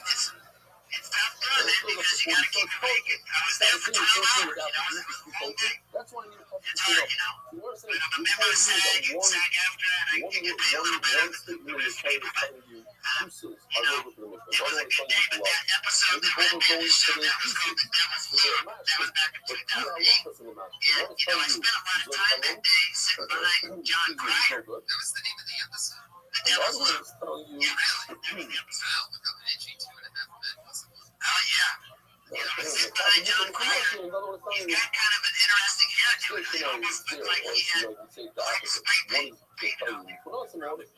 [SPEAKER 3] It's tough doing it because you gotta keep it making. I was there for 12 hours, you know, it was the whole thing.
[SPEAKER 1] That's why you have
[SPEAKER 3] It's hard, you know.
[SPEAKER 1] You were saying
[SPEAKER 3] But I'm a member of SAG, and SAG after, and I get
[SPEAKER 1] one statement in the Torah is telling you pieces are over for the Mishnah. The other one is telling you blood. Maybe both are going to the pieces. So they're matching. But two are left us in the match. One is telling you Zon Talon, John Cryer. That was the name of the episode. The other one is telling you oh yeah. He's got kind of an interesting hairdo. It almost looks like he had black scraping. Yeah, I don't know what was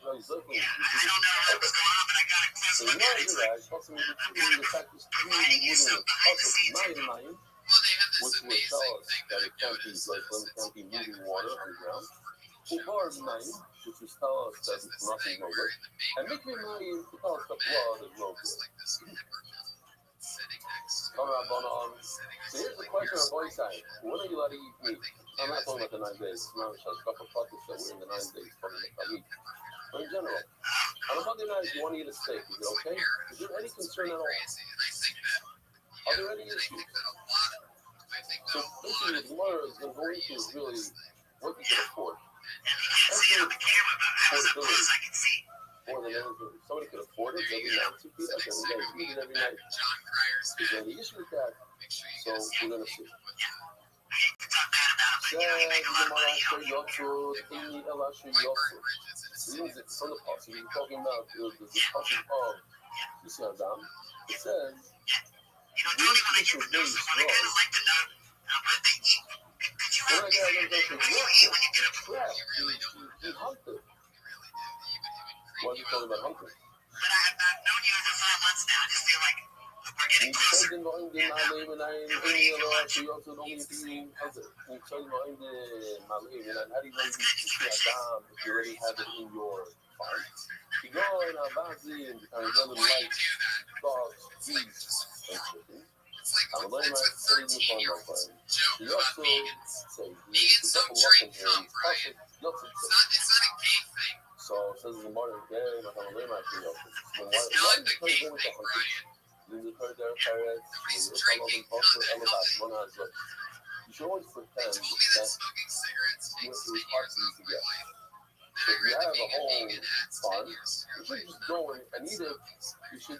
[SPEAKER 1] going on, but I got a close look at it. It's like, I'm kind of providing you some behind the scenes info. which will tell us that it can't be Zeppelin, can't be moving water underground. Ubar Mayim, which will tell us that it's nothing over. And Mikveh Mayim to tell us that blood is no good. So here's the question on both sides. When are you allowed to eat meat? I'm not talking about the 9 days. No, it's a couple of pockets that we're in the 9 days from the meat. But in general, on a Monday night, you want to eat a steak. Is it okay? Is there any concern at all? Are there any issues? So basically, the Gemara is going to go into is really what you can afford. Actually, affordability. More than anything, somebody could afford it every night. Two people, okay, we got to eat it every night. Is there any issue with that? So we're going to see. Means it's from the possible. You're talking about the possible of Yisrael Adam. It says, these people are very strong. When I got to go to work, he hunted. Why are you talking about hunting?
[SPEAKER 6] But I've known you for 5 months now. I just feel like we're getting closer.
[SPEAKER 1] You also don't need to be hunted. You tell me in the Malay, and how do you know you see Adam if you already have it in your farm? You go in a Bazi and go to light dogs, geese, and chicken. I'm learning my saving from my friend. You also say, the double lesson here is perfect. It's not a game thing. So it says in the morning, okay, I'm going to learn my thing. Why do you go with the hunting? You heard their parents, you should always pretend that it was hard for you to get. So if you have a whole farm, you should just go and eat it. You should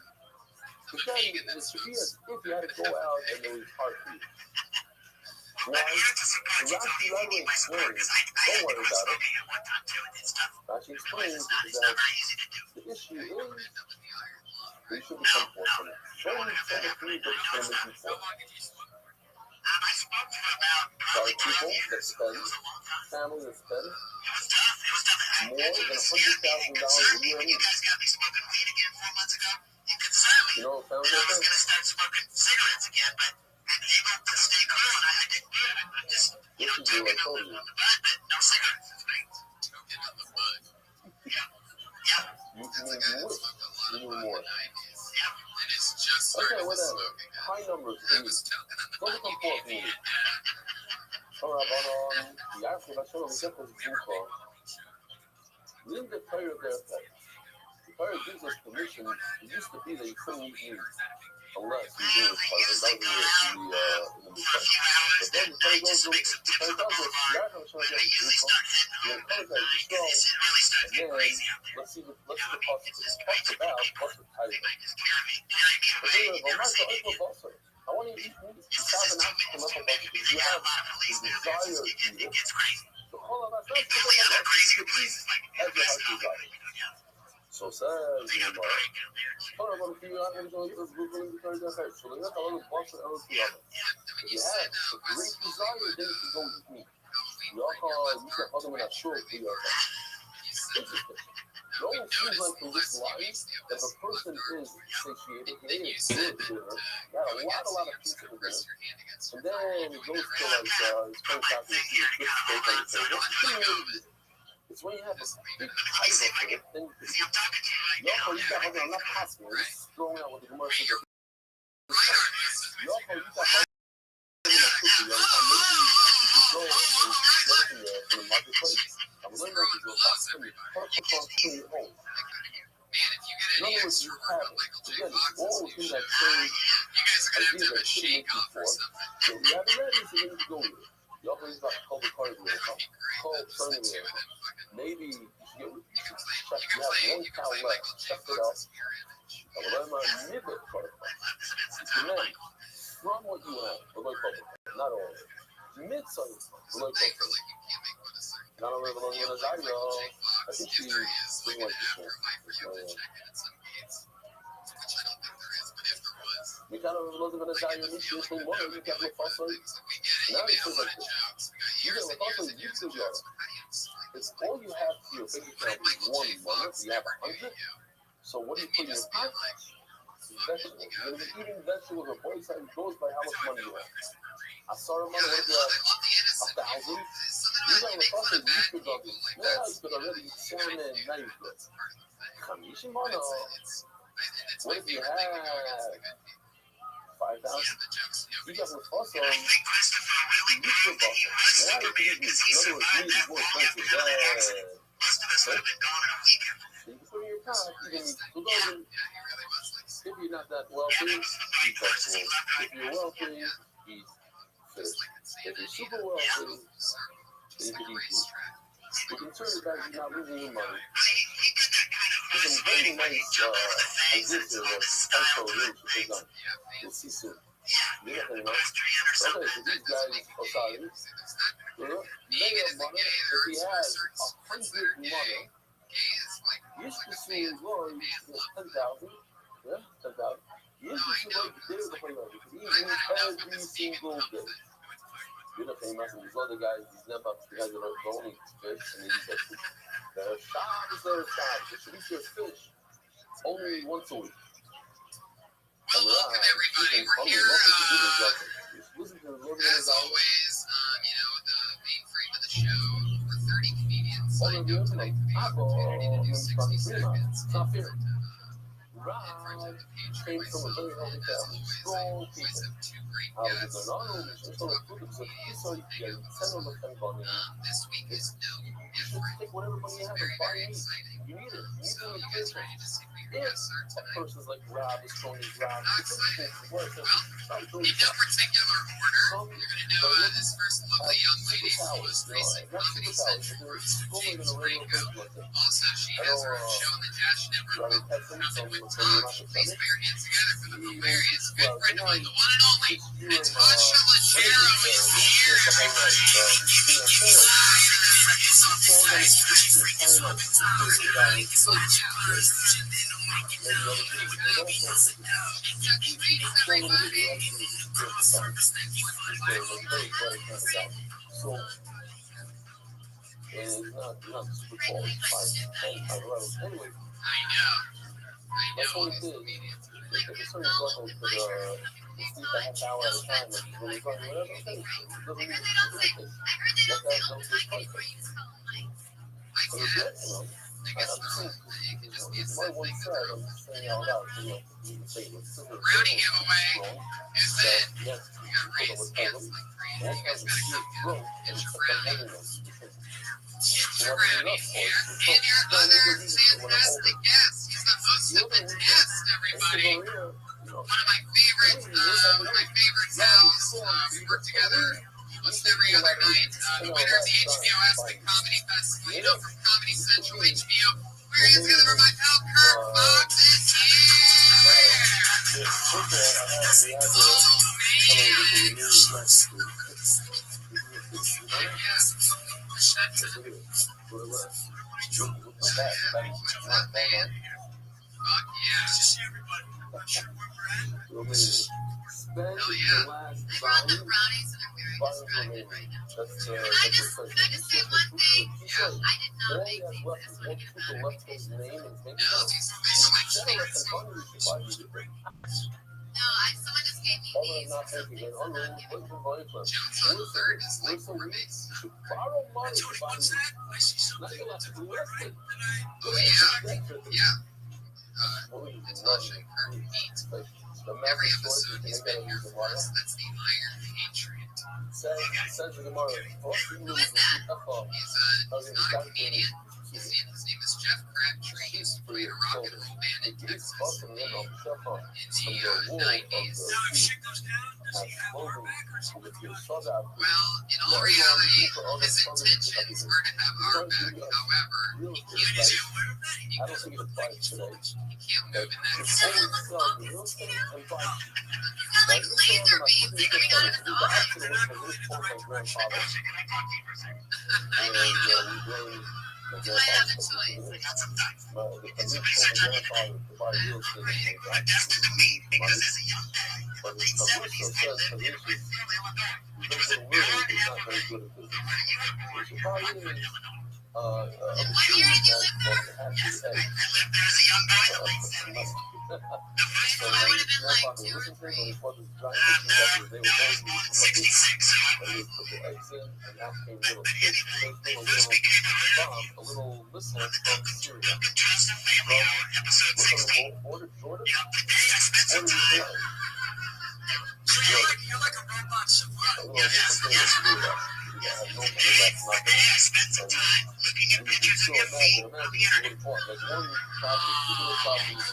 [SPEAKER 1] pretend it should be as if you had to go out and it was hard for you. Why? Rashi right away explains, don't worry about it. Rashi explains that the issue is we should become fortunate. Show me some of the that can make you fortunate. There are people that spend, family that spend more than $100,000 a year on meat. You know what family
[SPEAKER 6] I was
[SPEAKER 1] does?
[SPEAKER 6] going to start smoking cigarettes again, but I'm able to stay cool, and I didn't do it. I'm just, took it on the bud, but no cigarettes. It's great. Took it on the bud. Yeah.
[SPEAKER 1] You need more.
[SPEAKER 6] Yeah.
[SPEAKER 1] Okay, whatever. High numbers. Don't become poor for me. Alright, but the African National Example is Bukhar. Leave the prayer there. The prayer gives us permission. It used to be that you couldn't eat meat unless you do this part. That was in the Mishnah. But then the prayer goes, the prayer tells us, the African National Example is Bukhar. The prayer that is strong. And then, let's see the possible. Talk about what's the title. But then, I want to eat meat. You have an action up about it because you have the desire to eat it. So all of us, let's put it on the piece as your heart desire. So says the Gemara. Hold on, if you have any of those moving the third effect, so they're not a little boss or else the other. If you have a great desire, then you can go eat meat. You can hold them in a short for your effect. Interesting. It almost seems like from this line that if a person is satiated, they is good dinner, got a lot of pizza for dinner, and then it goes to like it's going out to see a good steak on the table. It's when you have a big title for it, then you got having enough hospitals throwing out what the commercials are. You got having maybe you can go and get it from the marketplace. I'm learning to go back to your home. In other words, you have it. Again, it's all within that same idea that should make you for. So you have it ready, so you need to go with it. Y'all please about to call the card
[SPEAKER 8] That would be great.
[SPEAKER 1] call
[SPEAKER 8] Just the
[SPEAKER 1] Sunny.
[SPEAKER 8] two of them fucking.
[SPEAKER 1] Maybe you should
[SPEAKER 8] You can play.
[SPEAKER 1] check.
[SPEAKER 8] You
[SPEAKER 1] You have
[SPEAKER 8] can
[SPEAKER 1] one cow
[SPEAKER 8] play
[SPEAKER 1] left.
[SPEAKER 8] Michael J.
[SPEAKER 1] Check it out.
[SPEAKER 8] Fox's mirror image.
[SPEAKER 1] אבל מה מידע כבר then from what you have ולא יקבל not all mid-size ולא
[SPEAKER 8] They feel
[SPEAKER 1] יקבל
[SPEAKER 8] like you can't make one a certain.
[SPEAKER 1] not only will
[SPEAKER 8] You
[SPEAKER 1] you
[SPEAKER 8] know, like
[SPEAKER 1] know
[SPEAKER 8] Michael J.
[SPEAKER 1] I
[SPEAKER 8] Fox,
[SPEAKER 1] think
[SPEAKER 8] if
[SPEAKER 1] she
[SPEAKER 8] there is like
[SPEAKER 1] doesn't
[SPEAKER 8] an
[SPEAKER 1] like this one
[SPEAKER 8] afterlife where you have to check in at some gates, which I don't think there is, but if there was,
[SPEAKER 1] we kind of wasn't going to
[SPEAKER 8] I
[SPEAKER 1] die
[SPEAKER 8] get
[SPEAKER 1] in
[SPEAKER 8] the
[SPEAKER 1] this
[SPEAKER 8] feeling
[SPEAKER 1] thing
[SPEAKER 8] that
[SPEAKER 1] more
[SPEAKER 8] they
[SPEAKER 1] you
[SPEAKER 8] would be
[SPEAKER 1] can't
[SPEAKER 8] like
[SPEAKER 1] look
[SPEAKER 8] one of the
[SPEAKER 1] fossil
[SPEAKER 8] things that we get it. You
[SPEAKER 1] now
[SPEAKER 8] made
[SPEAKER 1] it's
[SPEAKER 8] a
[SPEAKER 1] just
[SPEAKER 8] lot
[SPEAKER 1] like
[SPEAKER 8] of jokes. We got
[SPEAKER 1] you
[SPEAKER 8] years
[SPEAKER 1] get
[SPEAKER 8] and
[SPEAKER 1] look
[SPEAKER 8] years
[SPEAKER 1] fossil
[SPEAKER 8] and
[SPEAKER 1] you
[SPEAKER 8] years
[SPEAKER 1] do
[SPEAKER 8] of
[SPEAKER 1] your
[SPEAKER 8] jokes. How do you explain
[SPEAKER 1] it's
[SPEAKER 8] this?
[SPEAKER 1] all you have to your bank
[SPEAKER 8] What if
[SPEAKER 1] account is
[SPEAKER 8] Michael J.
[SPEAKER 1] 1 month
[SPEAKER 8] Fox
[SPEAKER 1] you have
[SPEAKER 8] never knew
[SPEAKER 1] 100
[SPEAKER 8] you?
[SPEAKER 1] so what do you
[SPEAKER 8] If you
[SPEAKER 1] put in your
[SPEAKER 8] just be
[SPEAKER 1] pocket
[SPEAKER 8] like,
[SPEAKER 1] vegetables you're going to be eating vegetables or boy side goes by how much money you have I saw him
[SPEAKER 8] yeah,
[SPEAKER 1] on
[SPEAKER 8] I
[SPEAKER 1] what
[SPEAKER 8] love
[SPEAKER 1] you
[SPEAKER 8] the innocent.
[SPEAKER 1] have 1,000
[SPEAKER 8] Something about you make fun of bad people, like
[SPEAKER 1] yeah,
[SPEAKER 8] that's
[SPEAKER 1] you could already eat salmon, now you could.
[SPEAKER 8] that's part of the thing.
[SPEAKER 1] Kamishi
[SPEAKER 8] But
[SPEAKER 1] mono.
[SPEAKER 8] it's
[SPEAKER 1] What
[SPEAKER 8] my
[SPEAKER 1] if you
[SPEAKER 8] favorite thing to go against the
[SPEAKER 1] had
[SPEAKER 8] good people.
[SPEAKER 1] 5,000?
[SPEAKER 8] Yeah, the jokes.
[SPEAKER 1] You got with us on YouTube buffer. Now you can use, in other words, you need more expensive than. So you can put in your account, you can use 2,000.
[SPEAKER 8] Yeah, he really was like.
[SPEAKER 1] If you're not that wealthy, eat vegetables. If you're wealthy, eat fish. If you're super wealthy, then you can eat meat. You can turn it back, you're not losing your money. There's some very nice ideas here that also really should take on. We'll see soon. You know, okay, so these guys, Osari, they have money. If he has 100 money, you should see his Lord, 10,000. Yeah, 10,000. You should see what he did with the play because he eats every single day. You know, famous and these other guys, these Nebuchs, the guys that are only fish and they eat their food. They're Shabbos. They should eat their fish only once a week.
[SPEAKER 8] Well, welcome everybody. We're here, as always, the mainframe of the show. Over 30 comedians signed up tonight for the opportunity to do 60 seconds.
[SPEAKER 1] It's not fair.
[SPEAKER 8] In front of the Patreon myself, and as always, I always have two great guests. This week is no different. This is very, very exciting. So you guys ready to see who your guests are tonight?
[SPEAKER 1] Persons like Rob is Tony Rob.
[SPEAKER 8] Not excited. Well, in no particular order, you're going to know this first lovely young lady, most recent Comedy Central Roots, James Franco. Also, she has her own show on the Dash Network with Nothing But Talk. Please put your hands together for the hilarious good friend of mine, the one and only Natasha Leggero is here, everybody.
[SPEAKER 1] So, and it's not super qualified. Anyway,
[SPEAKER 8] I know all these comedians.
[SPEAKER 1] it's certain level to the see the half hour at a time, like when you're going whatever, okay, it doesn't mean let that go to the fight. So it's good,
[SPEAKER 8] I guess it could just be a set
[SPEAKER 1] one
[SPEAKER 8] thing.
[SPEAKER 1] side, I'm just saying out loud, you can say it's
[SPEAKER 8] Brownie giveaway is that
[SPEAKER 1] yes,
[SPEAKER 8] we got raised hands like crazy. You guys gotta come get your brownie. Brownie here. And your other fantastic guest. He's the host of The Test, everybody. One of my favorite pals. We work together almost every other night. The winner of the HBO Aspen Comedy Festival. You know, from Comedy Central HBO. We're here together for my pal Kirk Fox is here. Hell yeah.
[SPEAKER 6] I brought them brownies and I'm very distracted right now. Can I just say one thing? I did not make these. I just want to get a clarification. No, someone just gave me these or something, so I'm not giving them.
[SPEAKER 8] Jones on the third is like roommates. Oh yeah. Yeah. Natasha and Kirk meet every episode. He's been here for us. That's the Iron Patriot. Who is that? He's not a comedian. His name is Jeff Crabtree used to play in a rock and roll band in Texas in the 90s. Well, in all reality, his intentions were to have our back. However, he can't move in that sense. Like laser beams coming out of his eyes. Do I have a choice? What year did you live there? So I would have been like 2 or 3.
[SPEAKER 1] A little missile from Syria. Border Jordan? You're like a robot survivor. I have no money left, nothing. I spent some time looking at pictures of your feet on the internet.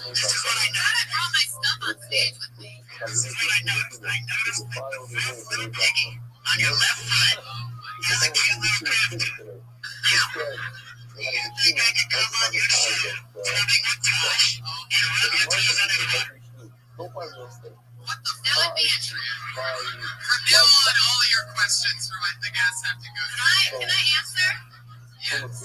[SPEAKER 1] This is what I know.
[SPEAKER 8] I brought my stuff on stage with me.
[SPEAKER 1] This is what I noticed. I noticed a little piggy on your left foot. There's a cute little print. Yeah. You think I could come on your shoe, rubbing with Tosh, and rub your toes under the hood?
[SPEAKER 8] What the that would be interesting. From now on, all of your questions for what the guests have to go through.
[SPEAKER 6] Can I answer?
[SPEAKER 8] Yes.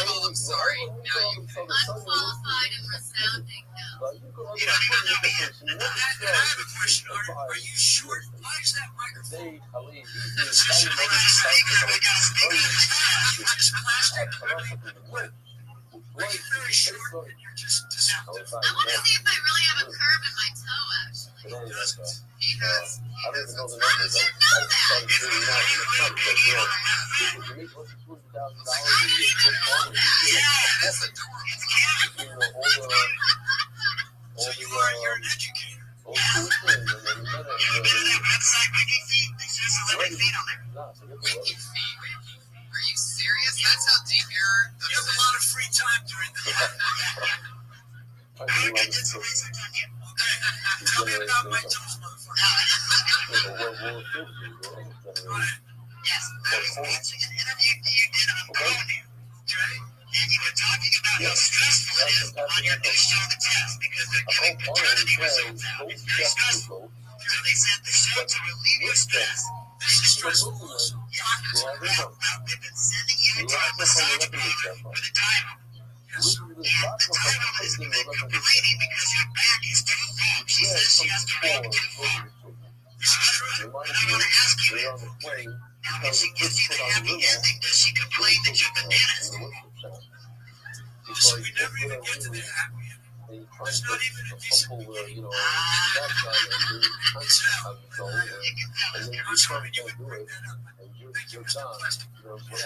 [SPEAKER 8] No, I'm sorry. Now you can.
[SPEAKER 6] Unqualified and resounding no.
[SPEAKER 1] You don't even know me yet. I have a question. Are you short? Why is that microphone? It's just a plastic. I gotta speak out of it's just plastic. Why are you very short and you're just disruptive?
[SPEAKER 6] I want to see if I really have a curve in my toe, actually.
[SPEAKER 1] He does.
[SPEAKER 6] How did you know that?
[SPEAKER 8] That's adorable.
[SPEAKER 1] So you're an educator.
[SPEAKER 8] Wiki feet. Are you serious? That's how deep your
[SPEAKER 1] You have a lot of free time during the day. I did some research on you. Okay. Tell me about my toes, motherfucker.
[SPEAKER 3] Yes, I was watching an interview that you did on Conan.
[SPEAKER 1] Okay.
[SPEAKER 3] And you were talking about how stressful it is on your new show, The Test, because they're giving paternity results out. It's very stressful. So they said the show to relieve your stress.
[SPEAKER 1] This is stressful.
[SPEAKER 3] Well, they've been sending you to a massage parlor for the title.
[SPEAKER 1] Yes, sir.
[SPEAKER 3] And the title is been complaining because your back is too long. She says she has to walk too far.
[SPEAKER 1] This is true.
[SPEAKER 3] But I want to ask you, now when she gives you the happy ending, does she complain that you're bananas?
[SPEAKER 1] So we never even get to the happy ending. There's not even a decent beginning. I'm sorry you would bring that up. Thank you, Mr. Plastic.
[SPEAKER 6] What band were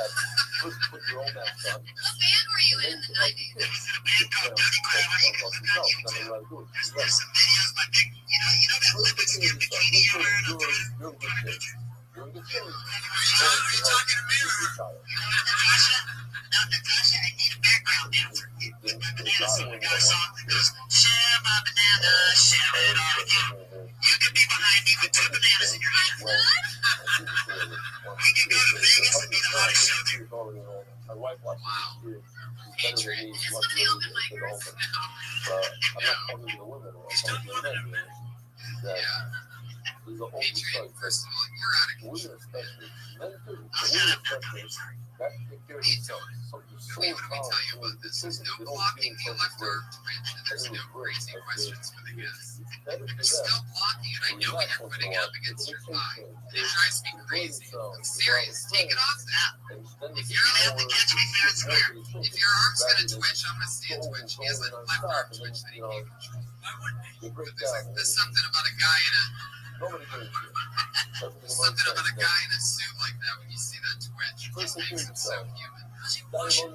[SPEAKER 6] you in the 90s?
[SPEAKER 3] There was a band called Dirty Clever. You can look on YouTube. There's some videos by big, you know that lipid skin bikini you're wearing on the
[SPEAKER 1] You're a good
[SPEAKER 3] Are you talking to me or her? Natasha? No, Natasha, I need a background dancer. With my banana song. I got a song that goes, share my banana, share it all with you. You can be behind me with 2 bananas in your hand. We can go to Vegas and be the hottest show there.
[SPEAKER 8] Wow. Patriot.
[SPEAKER 6] Just let me open my purse.
[SPEAKER 1] He's done more than a minute.
[SPEAKER 8] Yeah. Patriot, first of all, you're out of control. Wait, let me tell you about this. There's no blocking the elector twitch, and there's no crazy questions for the guests. You're still blocking it. I know what you're putting up against your thigh. It drives me crazy. I'm serious. Take it off now. If your arm's gonna twitch, I'm gonna see it twitch. He has a left arm twitch that he can't control.
[SPEAKER 1] Why wouldn't he?
[SPEAKER 8] But there's something about a guy in a suit like that when you see that twitch. It just makes him so human.
[SPEAKER 1] Does he wash it?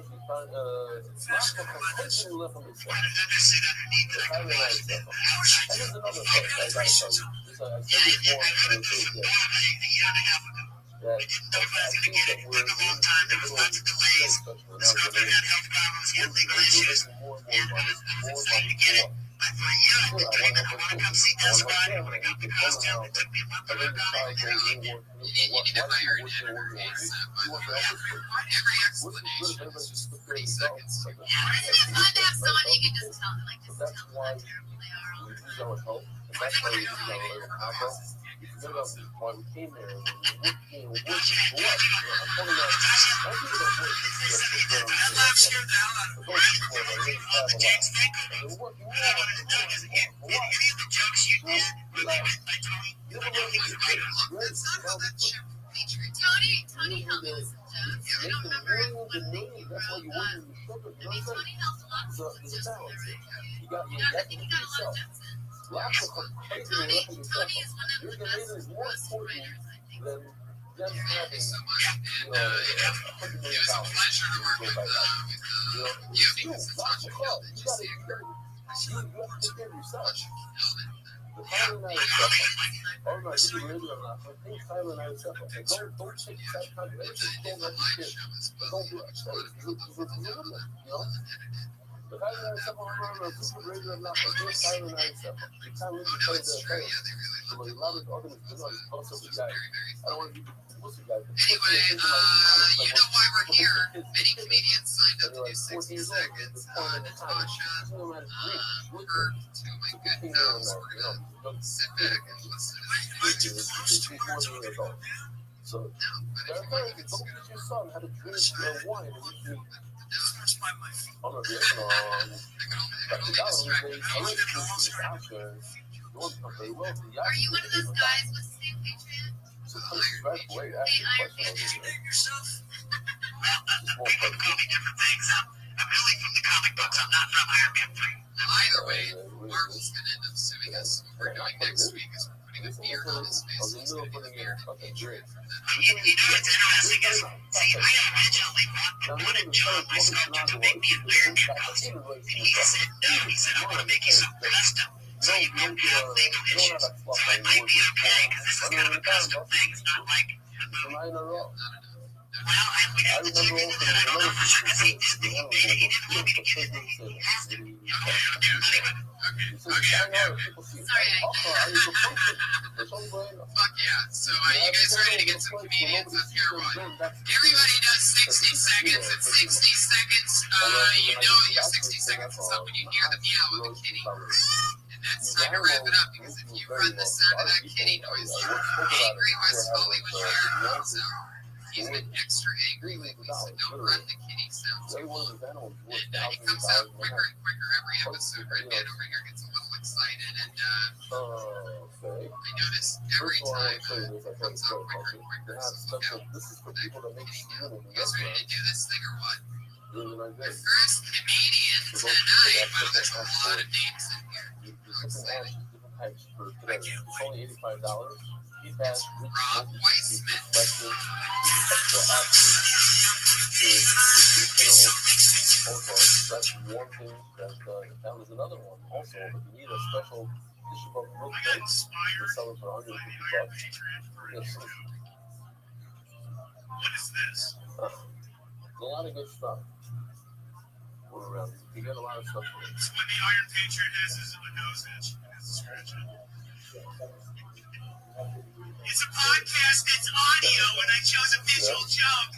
[SPEAKER 1] First of all,
[SPEAKER 3] Why does that sit underneath like a plastic? How is she doing? I've got 3 suits on. I did some modeling a year and a half ago.
[SPEAKER 1] that I think that we're a little delays. Discovered had health problems and legal issues. More money for what? I want to come see Desmond. I want to go to the costume. It took me a month to work on it. You need to hire an editor ASAP. Every explanation is just 30 seconds. Yeah, it's fun to have someone you can just tell, just tell them how terrible they are all the time.
[SPEAKER 6] Use our help, and that's why we use our little papa. You forget about why we came there, and we're working for what? I'm talking about, I think about work.
[SPEAKER 1] Tony helped me with some jokes. I don't remember what thing you wrote. Tony helped a lot with some jokes. I think he got a lot of jokes in. Tony is one of the best roast writers, I think.
[SPEAKER 8] Thank you so much. And it was a pleasure to work with you because it's not your field. It's just you look forward to much of it.
[SPEAKER 6] The Tyler and I stuff. Oh no, you can really not. I think Tyler and I stuff. Don't take that kind of don't let the kid. Don't do it. You know? The Tyler and I stuff on the radio and not. Don't Tyler and I stuff. The time we play the thing. So a lot of organizations are also the guy. I don't want to be pussy guy.
[SPEAKER 8] Anyway, you know why we're here. Many comedians signed up to do 60 seconds to Tasha. Her to my good nose. We're going to sit back and listen to this.
[SPEAKER 6] So, that's why you don't teach your son how to drink wine and you on a bit
[SPEAKER 1] Are you one of those guys with St. Patriot?
[SPEAKER 6] So right away, ask your question over there.
[SPEAKER 1] People call me different things. I'm really from the comic books. I'm not from Iron Man 3.
[SPEAKER 8] Either way, Marvel's going to end up suing us. What we're doing next week is we're putting a beard on his face. He's going to get a beard and hatred from them.
[SPEAKER 1] You know what's interesting is, see, I originally wanted John, my son, to make me a American costume. And he said, no, he said, I want to make you something custom. So you won't have legal issues. So it might be okay, because this is kind of a custom thing. It's not like... Well, we have to check into that. I don't know for sure, because he didn't want me to get it. He asked him. Okay. Sorry,
[SPEAKER 8] Fuck yeah. So you guys ready to get some comedians up here or what? Everybody does 60 seconds. At 60 seconds, you know your 60 seconds is up when you hear the meow of a kitty. And that's time to wrap it up, because if you run the sound of that kitty noise, Angry West Hollywood Sheriff comes out. He's been extra angry lately, so don't run the kitty sound too long. And he comes out quicker and quicker every episode. Red Man over here gets a little excited, and I notice every time it comes out quicker and quicker. So look out. You guys ready to do this thing or what? The first comedian tonight. Wow, there's a lot of names in here. I'm excited.
[SPEAKER 6] It's only $85.
[SPEAKER 8] Rob Weissman.
[SPEAKER 6] Also, that's one thing that was another one. Also, if you need a special tissue of milk plates, they sell it for $150. Yes.
[SPEAKER 1] What is this?
[SPEAKER 6] A lot of good stuff. We're around. You get a lot of stuff.
[SPEAKER 1] So what the Iron Patriot has is a nose itch. It's a scratch. It's a podcast that's audio, and I chose a visual joke.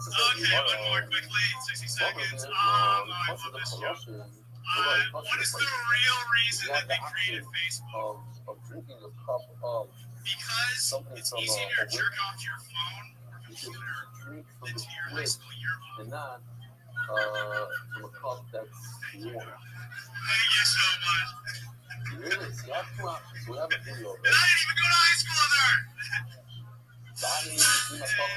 [SPEAKER 1] Okay, one more quickly. 60 seconds. What is the real reason that they created Facebook?
[SPEAKER 6] Of drinking a cup of
[SPEAKER 1] Because it's easier to jerk off to your phone or computer than to your high school yearbook.
[SPEAKER 6] and not from a cup that's warm.
[SPEAKER 1] Thank you so much.
[SPEAKER 6] Really? See, I come out, so we have a video of
[SPEAKER 1] And I didn't even go to high school there.
[SPEAKER 6] So I didn't even see my cup.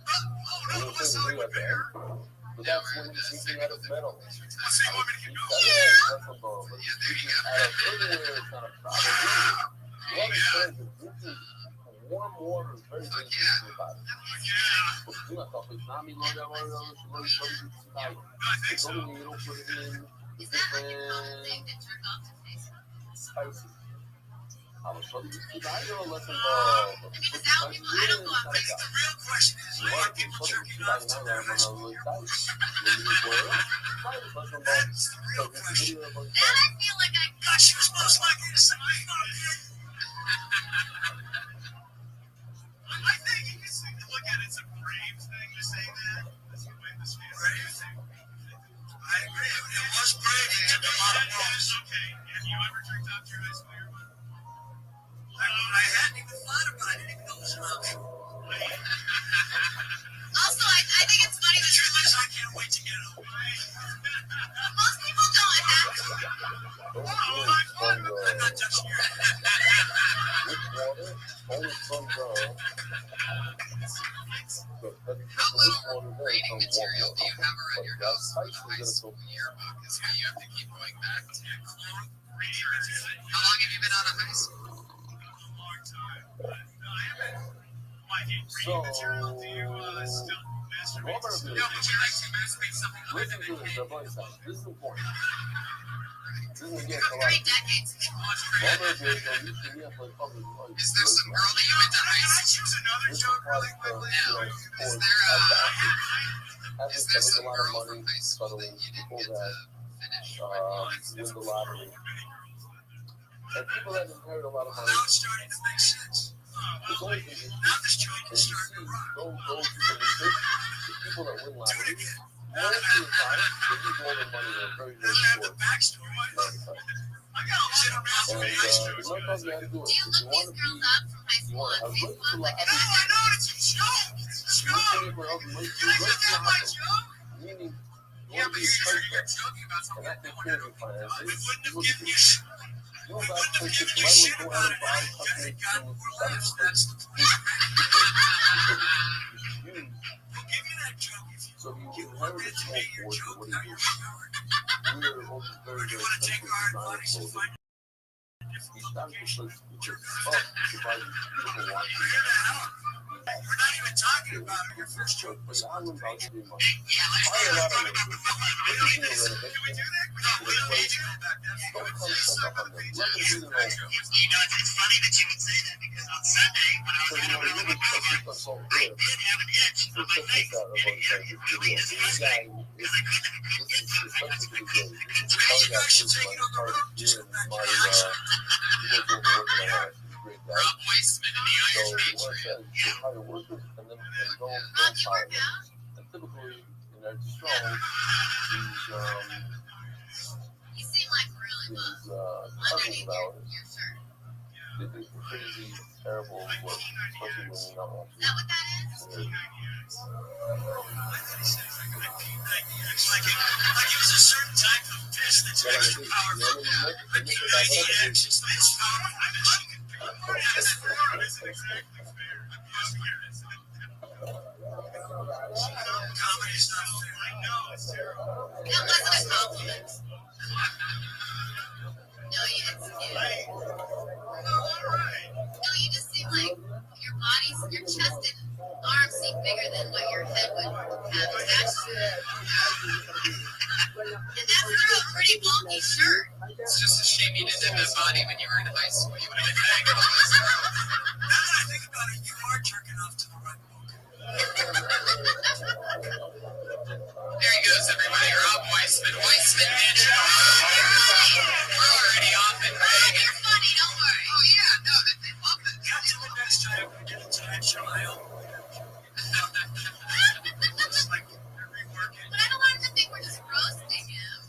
[SPEAKER 1] Oh, no, what's selling with beer?
[SPEAKER 6] But that's when you're drinking out of metal.
[SPEAKER 1] So you want me to keep going?
[SPEAKER 6] That's from but drinking out of earlier is not a problem. You understand that drinking warm water is very dangerous to your body.
[SPEAKER 1] Yeah.
[SPEAKER 6] But do not talk. It's not me, Lord, I don't know.
[SPEAKER 1] No, I think so.
[SPEAKER 6] You don't put it in Is that like a common thing to jerk off to Facebook?
[SPEAKER 1] Spicy. I was probably just tonight or less
[SPEAKER 6] I mean, is that what people? I don't go on Facebook.
[SPEAKER 8] The real question is, why are people jerking off to their Facebook? That is the real question.
[SPEAKER 6] That I feel like I.
[SPEAKER 8] Gosh, she was most likely to say, I think you can look at it as a brave thing to say that. That's the way this feels. Brave. I agree. It was brave. It took a lot of balls. Okay. Have you ever jerked off to your high school year? I hadn't even thought about it, even though it was an option.
[SPEAKER 6] Also, I think it's funny that you're like.
[SPEAKER 8] I can't wait to get home.
[SPEAKER 6] Most people don't have to.
[SPEAKER 8] I'm not touching your head.
[SPEAKER 1] with water, only from
[SPEAKER 8] How little reading material do you have around your house for the high school yearbook? Is where you have to keep going back to. How long have you been out of high school?
[SPEAKER 1] So, Robert, listen to this, this is important. This is again, a lot.
[SPEAKER 6] 3 decades.
[SPEAKER 1] Robert, used to be a public life.
[SPEAKER 8] Is there some girl that you went to high school? Choose another joke really quickly. Is there some girl from high school that you didn't get to finish?
[SPEAKER 1] Win the lottery. And people that inherit a lot of money.
[SPEAKER 8] Now it's starting to make sense.
[SPEAKER 1] It's always been interesting.
[SPEAKER 8] Now this joint
[SPEAKER 1] And
[SPEAKER 8] is
[SPEAKER 1] you
[SPEAKER 8] starting to
[SPEAKER 1] see,
[SPEAKER 8] rock.
[SPEAKER 1] go do some research. The people that win lotteries, most of the time, they lose more than money in a very, very
[SPEAKER 8] Doesn't have
[SPEAKER 1] short
[SPEAKER 8] the backstory.
[SPEAKER 1] amount of time.
[SPEAKER 8] I got to sit around
[SPEAKER 1] And
[SPEAKER 8] for high school.
[SPEAKER 1] it's not because you have to do it.
[SPEAKER 6] Do you
[SPEAKER 1] If you
[SPEAKER 6] look
[SPEAKER 1] want
[SPEAKER 6] these
[SPEAKER 1] to be,
[SPEAKER 6] girls up from high
[SPEAKER 1] you
[SPEAKER 6] school
[SPEAKER 1] want to
[SPEAKER 6] on
[SPEAKER 1] have good
[SPEAKER 6] Facebook?
[SPEAKER 1] to
[SPEAKER 6] Like,
[SPEAKER 8] No, I know it's a joke. It's a
[SPEAKER 1] you look
[SPEAKER 8] joke.
[SPEAKER 1] for else to make
[SPEAKER 8] Can
[SPEAKER 1] you
[SPEAKER 8] I
[SPEAKER 1] right
[SPEAKER 8] get that by
[SPEAKER 1] now.
[SPEAKER 8] joke?
[SPEAKER 1] Meaning, you
[SPEAKER 8] Yeah,
[SPEAKER 1] want
[SPEAKER 8] but
[SPEAKER 1] to be
[SPEAKER 8] you're
[SPEAKER 1] perfect.
[SPEAKER 8] joking about
[SPEAKER 1] And
[SPEAKER 8] something
[SPEAKER 1] that
[SPEAKER 8] that
[SPEAKER 1] takes
[SPEAKER 8] no one
[SPEAKER 1] care of
[SPEAKER 8] ever
[SPEAKER 1] your
[SPEAKER 8] would have done.
[SPEAKER 1] finances.
[SPEAKER 8] We wouldn't
[SPEAKER 1] You
[SPEAKER 8] have
[SPEAKER 1] look
[SPEAKER 8] given
[SPEAKER 1] at
[SPEAKER 8] you shit.
[SPEAKER 1] you
[SPEAKER 8] We
[SPEAKER 1] know,
[SPEAKER 8] wouldn't
[SPEAKER 1] that
[SPEAKER 8] have
[SPEAKER 1] place
[SPEAKER 8] given
[SPEAKER 1] is
[SPEAKER 8] you
[SPEAKER 1] right
[SPEAKER 8] shit
[SPEAKER 1] away, go
[SPEAKER 8] about
[SPEAKER 1] ahead
[SPEAKER 8] it.
[SPEAKER 1] and buy
[SPEAKER 8] Because
[SPEAKER 1] custom
[SPEAKER 8] it got
[SPEAKER 1] food.
[SPEAKER 8] more
[SPEAKER 1] That is
[SPEAKER 8] laughs.
[SPEAKER 1] the
[SPEAKER 8] That's the point. We'll give you that joke if
[SPEAKER 1] So
[SPEAKER 8] you
[SPEAKER 1] you
[SPEAKER 8] want
[SPEAKER 1] inherit
[SPEAKER 8] it
[SPEAKER 1] a
[SPEAKER 8] to
[SPEAKER 1] small
[SPEAKER 8] be your
[SPEAKER 1] fortune.
[SPEAKER 8] joke.
[SPEAKER 1] What
[SPEAKER 8] Now
[SPEAKER 1] do you
[SPEAKER 8] you're
[SPEAKER 1] do?
[SPEAKER 8] cured.
[SPEAKER 1] We're also very,
[SPEAKER 8] Or do you
[SPEAKER 1] very
[SPEAKER 8] want to take
[SPEAKER 1] expensive
[SPEAKER 8] our advice and
[SPEAKER 1] designer
[SPEAKER 8] find a different
[SPEAKER 1] These times
[SPEAKER 8] location?
[SPEAKER 1] it's tough to buy these beautiful watches.
[SPEAKER 8] Figure that out. We're not even talking about your first joke.
[SPEAKER 1] But the islands I'll give you money.
[SPEAKER 8] Yeah, let's
[SPEAKER 1] Buy a lot of
[SPEAKER 8] talk
[SPEAKER 1] them.
[SPEAKER 8] about the film.
[SPEAKER 1] Let me do a
[SPEAKER 8] Can we
[SPEAKER 1] renovation.
[SPEAKER 8] do that? No, we don't need to go back there.
[SPEAKER 1] Don't come stuff up on them. Let them do their own.
[SPEAKER 8] It's funny that you would say that because on Sunday when I
[SPEAKER 1] So
[SPEAKER 8] was
[SPEAKER 1] you know, you would put this on salt
[SPEAKER 8] I
[SPEAKER 1] there.
[SPEAKER 8] did have an itch
[SPEAKER 1] So
[SPEAKER 8] on my
[SPEAKER 1] check this
[SPEAKER 8] face.
[SPEAKER 1] out. Everyone says this video. This guy is, this is especially for the day. This is how he got first my card here in my, he does all the work in my house. He's a great guy.
[SPEAKER 8] Rob Weissman in the
[SPEAKER 1] So
[SPEAKER 8] Irish
[SPEAKER 1] the one says, you hire workers and then don't fire them. And typically, in our strong,
[SPEAKER 6] You seem like really well
[SPEAKER 1] these cousins
[SPEAKER 6] underneath
[SPEAKER 1] of ours,
[SPEAKER 6] your shirt.
[SPEAKER 1] they do some crazy, terrible work, especially when you're not watching.
[SPEAKER 6] Is that what that is?
[SPEAKER 8] Like it was a certain type of piss that's extra powerful. I can't actions. It's powerful. I mean, she can pick up what it is for. Isn't exactly fair. Comedy's not fair. I know. It's terrible.
[SPEAKER 6] That wasn't a compliment. No, you just seem like your chest and arms seem bigger than what your head would have attached to it. And that's a pretty bulky shirt.
[SPEAKER 8] It's just a shame you didn't have that body when you were in high school. You would have been banging all this. Now that I think about it, you are jerking off to the right book. There he goes, everybody. Rob Weissman. Weissman Mansion. We're already off and running.
[SPEAKER 6] You're funny, don't worry.
[SPEAKER 8] Oh, yeah. No, they love it. Cut to the next time we get a time show. I hope. It's like they're reworking.
[SPEAKER 6] But I don't want him to think we're just roasting him.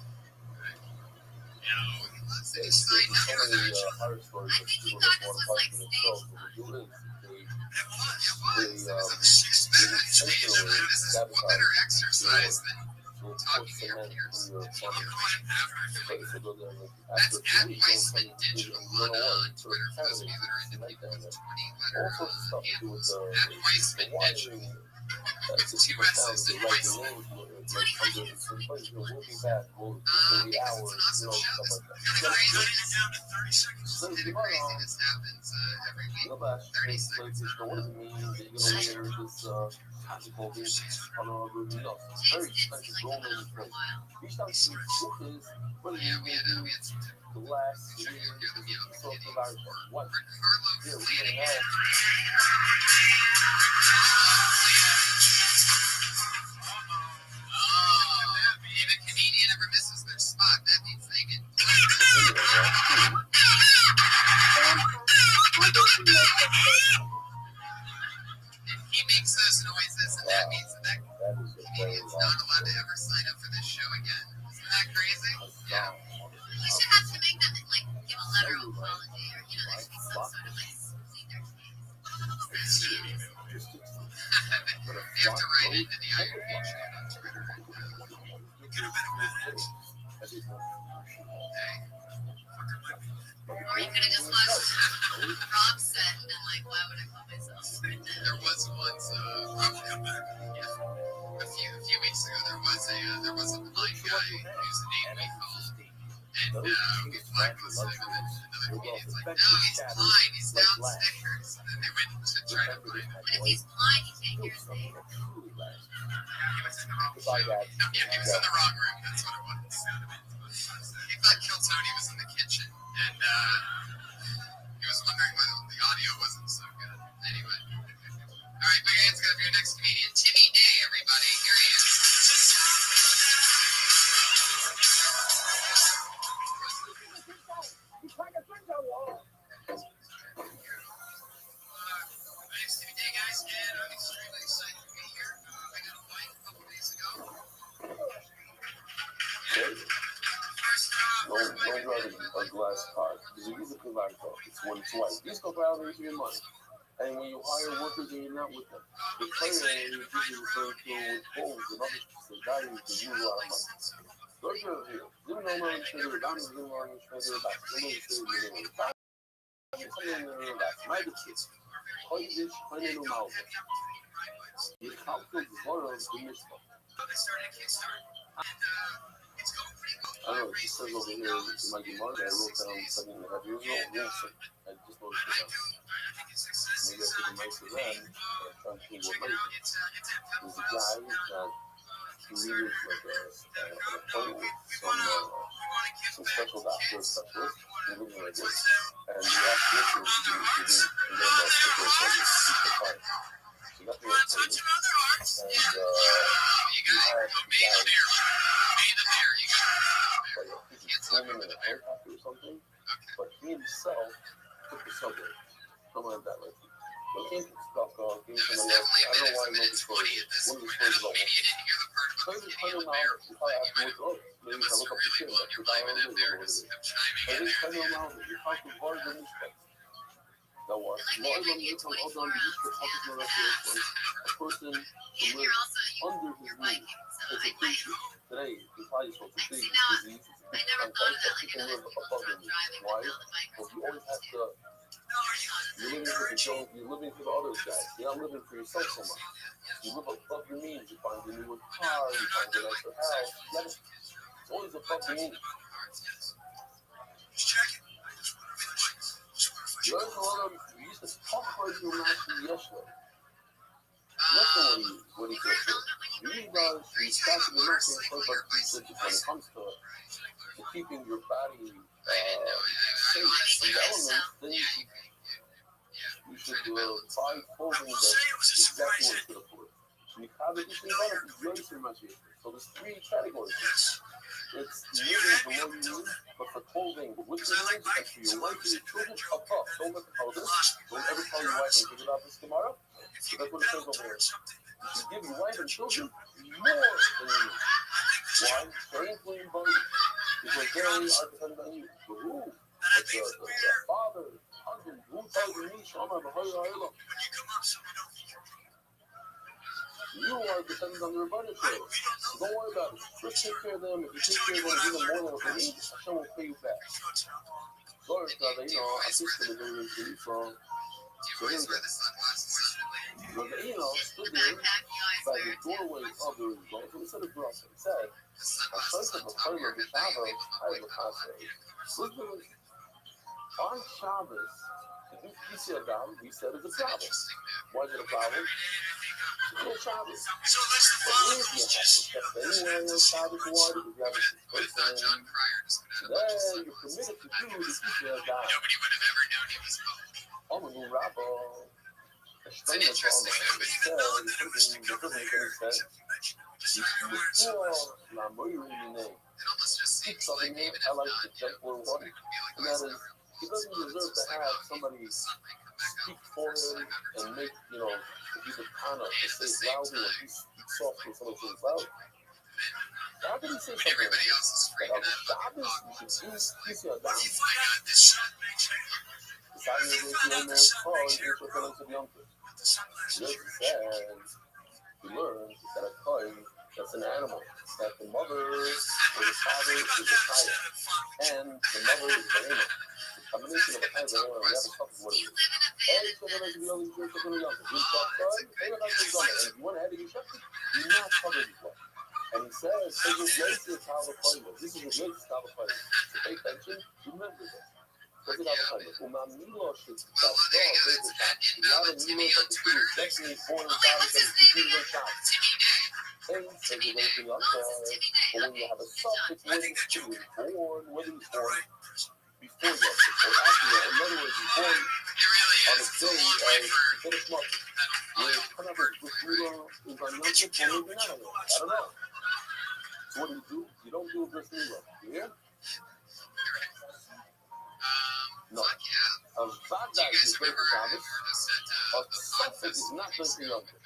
[SPEAKER 8] You know, he loves it. He's
[SPEAKER 1] Some
[SPEAKER 8] signed up
[SPEAKER 1] of
[SPEAKER 8] for that.
[SPEAKER 1] the horror stories
[SPEAKER 6] I
[SPEAKER 1] that
[SPEAKER 6] think he
[SPEAKER 1] people
[SPEAKER 6] thought
[SPEAKER 1] don't
[SPEAKER 6] this
[SPEAKER 1] want to
[SPEAKER 6] was
[SPEAKER 1] fight
[SPEAKER 6] like
[SPEAKER 1] for themselves,
[SPEAKER 6] staged.
[SPEAKER 1] but they do it.
[SPEAKER 8] It was. It was. It was a
[SPEAKER 1] They
[SPEAKER 8] 6 minutes.
[SPEAKER 1] intentionally
[SPEAKER 8] This is one
[SPEAKER 1] sabotage
[SPEAKER 8] better exercise than
[SPEAKER 1] will put
[SPEAKER 8] talking to your
[SPEAKER 1] cement
[SPEAKER 8] peers.
[SPEAKER 1] in your
[SPEAKER 8] I'll
[SPEAKER 1] stomach.
[SPEAKER 8] go ahead and have her
[SPEAKER 1] So if you go there, like,
[SPEAKER 8] That's
[SPEAKER 1] after a
[SPEAKER 8] at
[SPEAKER 1] few weeks,
[SPEAKER 8] Weissman
[SPEAKER 1] don't come
[SPEAKER 8] Digital
[SPEAKER 1] you don't know
[SPEAKER 8] on
[SPEAKER 1] what. So
[SPEAKER 8] Twitter.
[SPEAKER 1] it's
[SPEAKER 8] For
[SPEAKER 1] kind
[SPEAKER 8] those
[SPEAKER 1] of
[SPEAKER 8] of you that are into
[SPEAKER 1] like
[SPEAKER 8] people,
[SPEAKER 1] that.
[SPEAKER 8] it's
[SPEAKER 1] All
[SPEAKER 8] 20 letter
[SPEAKER 1] sorts of stuff to do with
[SPEAKER 8] handles.
[SPEAKER 1] the
[SPEAKER 8] At Weissman
[SPEAKER 1] watching.
[SPEAKER 8] Digital.
[SPEAKER 1] It's
[SPEAKER 8] Two
[SPEAKER 1] people found
[SPEAKER 8] S's
[SPEAKER 1] they
[SPEAKER 8] in
[SPEAKER 1] like the
[SPEAKER 8] Weissman.
[SPEAKER 1] names, like under the same place. We'll be back. We'll be
[SPEAKER 8] Because
[SPEAKER 1] hours,
[SPEAKER 8] it's an awesome show.
[SPEAKER 1] stuff
[SPEAKER 8] This
[SPEAKER 1] like
[SPEAKER 8] really
[SPEAKER 1] that.
[SPEAKER 8] cutting it down to 30 seconds.
[SPEAKER 1] So
[SPEAKER 8] It's
[SPEAKER 1] you
[SPEAKER 8] crazy.
[SPEAKER 1] know,
[SPEAKER 8] This happens every week.
[SPEAKER 1] no bash.
[SPEAKER 8] 30
[SPEAKER 1] Like,
[SPEAKER 8] seconds.
[SPEAKER 1] what does it mean that you're gonna wear this tactical things, everything else. It's very expensive going on this place. Each time you look is what is
[SPEAKER 8] Yeah, we had some
[SPEAKER 1] the last year, so about what? Yeah, we didn't have.
[SPEAKER 8] If a comedian ever misses their spot, that means they get. He makes those noises, and that means that comedian's not allowed to ever sign up for this show again. Isn't that crazy? Yeah.
[SPEAKER 6] You should have to make them like give a letter of apology, or there should be some sort of like plead their case.
[SPEAKER 8] They have to write into the IUP chat on Twitter.
[SPEAKER 6] Or you could have just watched Rob set and been like, why would I call myself?
[SPEAKER 8] There was once, a few weeks ago, there was a blind guy whose name we called, and we blacklisted him, and another comedian's like, no, he's blind, he's downstairs, and then they went to try to find him.
[SPEAKER 6] But if he's blind, you can't hear his name.
[SPEAKER 8] He was in the wrong show. Yeah, he was in the wrong room, that's what it was. He thought Kill Tony was in the kitchen, and he was wondering why the audio wasn't so good. Anyway. All right, big hand's gonna be your next comedian, Timmy Day, everybody. Here he is. Thanks, Timmy Day, guys, and I'm extremely excited to be here. I got a fight a couple days ago.
[SPEAKER 1] Don't drive a glass car. Because you use a good car. It's when it's white. These go out there your money. And when you hire workers and you're not with them, the player is usually referred to with polls and other guys to use a lot of money. Those are here. You know, I'm sure the diamonds are on the treasure back. You know, the treasure back. My kids. Hoy this, hoy no mało. You can't put the water on the mitzvah.
[SPEAKER 8] They started a Kickstarter, and it's going pretty well.
[SPEAKER 1] I don't know, it just says over here in my Gemara that I wrote down 7.5 years old. I just noticed it.
[SPEAKER 8] I think it's success.
[SPEAKER 1] Maybe I should have made it then. I'm trying to think what made it. There's a guy that he needed like an appointment with some special doctor specialist. He was like this. And the last lecture was to do and then that's the first one. He's the fire. So that's what I told you. And
[SPEAKER 8] You got it. Made them here.
[SPEAKER 1] he's swimming in a helicopter or something. But he himself took the subway. Something like that, like. But he came from Stockholm, came from the left. I don't know why I know this story. One of the stories about so he's $100 now. You probably have to look up. Maybe I look up the shit. Like $2 or whatever it is. So he's $100. You talk to Bart and respect. That was more than you can also understand the rest of a person who lives under his means. It's a creature. Today, he probably supposed to big disease.
[SPEAKER 6] I never thought of that like
[SPEAKER 1] People live above him. Why? Because you always have to. You're living for the other guys. You're not living for yourself so much. You live above your means. You find a new car. You find a nicer house. It's always above your means. You always know you used to talk about your master yesterday. Listen what he said. He does. He starts to the next thing, but he said when it comes to keeping your body safe from the elements, then you should buy clothing that's exactly what you should afford. So there's 3 categories. It's living below your means, but for clothing with your means, and for your wife and your children, above. Don't let them tell this. Don't ever tell your wife and think about this tomorrow. So that's what it says over here. You should give your wife and children more than you need. Why? They ain't playing buddy. Because they are dependent on you. But who? Like the father, husband, who tells me, Shama, you are dependent on your budget. So don't worry about it. Just take care of them. If you take care of them, give them more than what they need, Hashem will pay you back. Sorry, brother, I think that they're going to be from. So here's that. But stood there by the doorway of the result. So instead of Brussels, it said, I started the part of the Shabbos, I have a passage. On Shabbos, to do Kisei Adam, we said it's a problem. Why is it a problem? No Shabbos.
[SPEAKER 8] So let's
[SPEAKER 1] But
[SPEAKER 8] follow
[SPEAKER 1] if you
[SPEAKER 8] these
[SPEAKER 1] have to step anywhere on Shabbos you want, if you have a sick
[SPEAKER 8] What if not John
[SPEAKER 1] person,
[SPEAKER 8] Cryer just went out of
[SPEAKER 1] then you're permitted to do the Kisha Adam.
[SPEAKER 8] Nobody would have ever known he was home.
[SPEAKER 1] I'm a new rabbi.
[SPEAKER 8] It's an interesting movie.
[SPEAKER 1] It doesn't make any sense. Before Lamoyuri
[SPEAKER 8] It almost just seems like
[SPEAKER 1] something
[SPEAKER 8] even if
[SPEAKER 1] I like
[SPEAKER 8] not
[SPEAKER 1] the
[SPEAKER 8] him,
[SPEAKER 1] gentler one,
[SPEAKER 8] it could be like
[SPEAKER 1] and that is he doesn't deserve to have somebody speak for him and make, to be the kind of to say it loudly and he speaks softly and someone says loud. How can he say something like
[SPEAKER 8] everybody
[SPEAKER 1] this?
[SPEAKER 8] else is
[SPEAKER 1] That
[SPEAKER 8] freaking
[SPEAKER 1] our
[SPEAKER 8] out.
[SPEAKER 1] Shabbos, we should do Kisha Adam.
[SPEAKER 8] My God, this shirt makes me
[SPEAKER 1] Deciding to make your man's car and you're going to the uncle.
[SPEAKER 8] with the sunglasses.
[SPEAKER 1] Yes, and we learned that a coin, that's an animal, that the mother or the father is a child, and the mother is the animal. The combination of a child and an animal, we have a couple what it is. And so when it's the only thing that's going to happen. You stop coin, and you're not going to go. And if you want to have it, you're not covered before. And he says, this is Yosef how the coin was. This is the Yosef how the coin was. So pay attention, remember this. Look at how the coin was. Milo should be that dog, there's a shot. You have a Milo, but the kid is definitely born in Shabbos, and he's doing a shot. And so you're going to be outside, but when you have a suffix, when the kid is born, whether he's born before Yosef or after Yosef, in other words, he's born on the day as the finished month. Where kind of a Milo is on Yosef, or maybe not on Yosef. I don't know. So what do? You don't do a bris Milo. You hear? No. A vada is very Shabbos. A suffix is not going to be Yom Tov.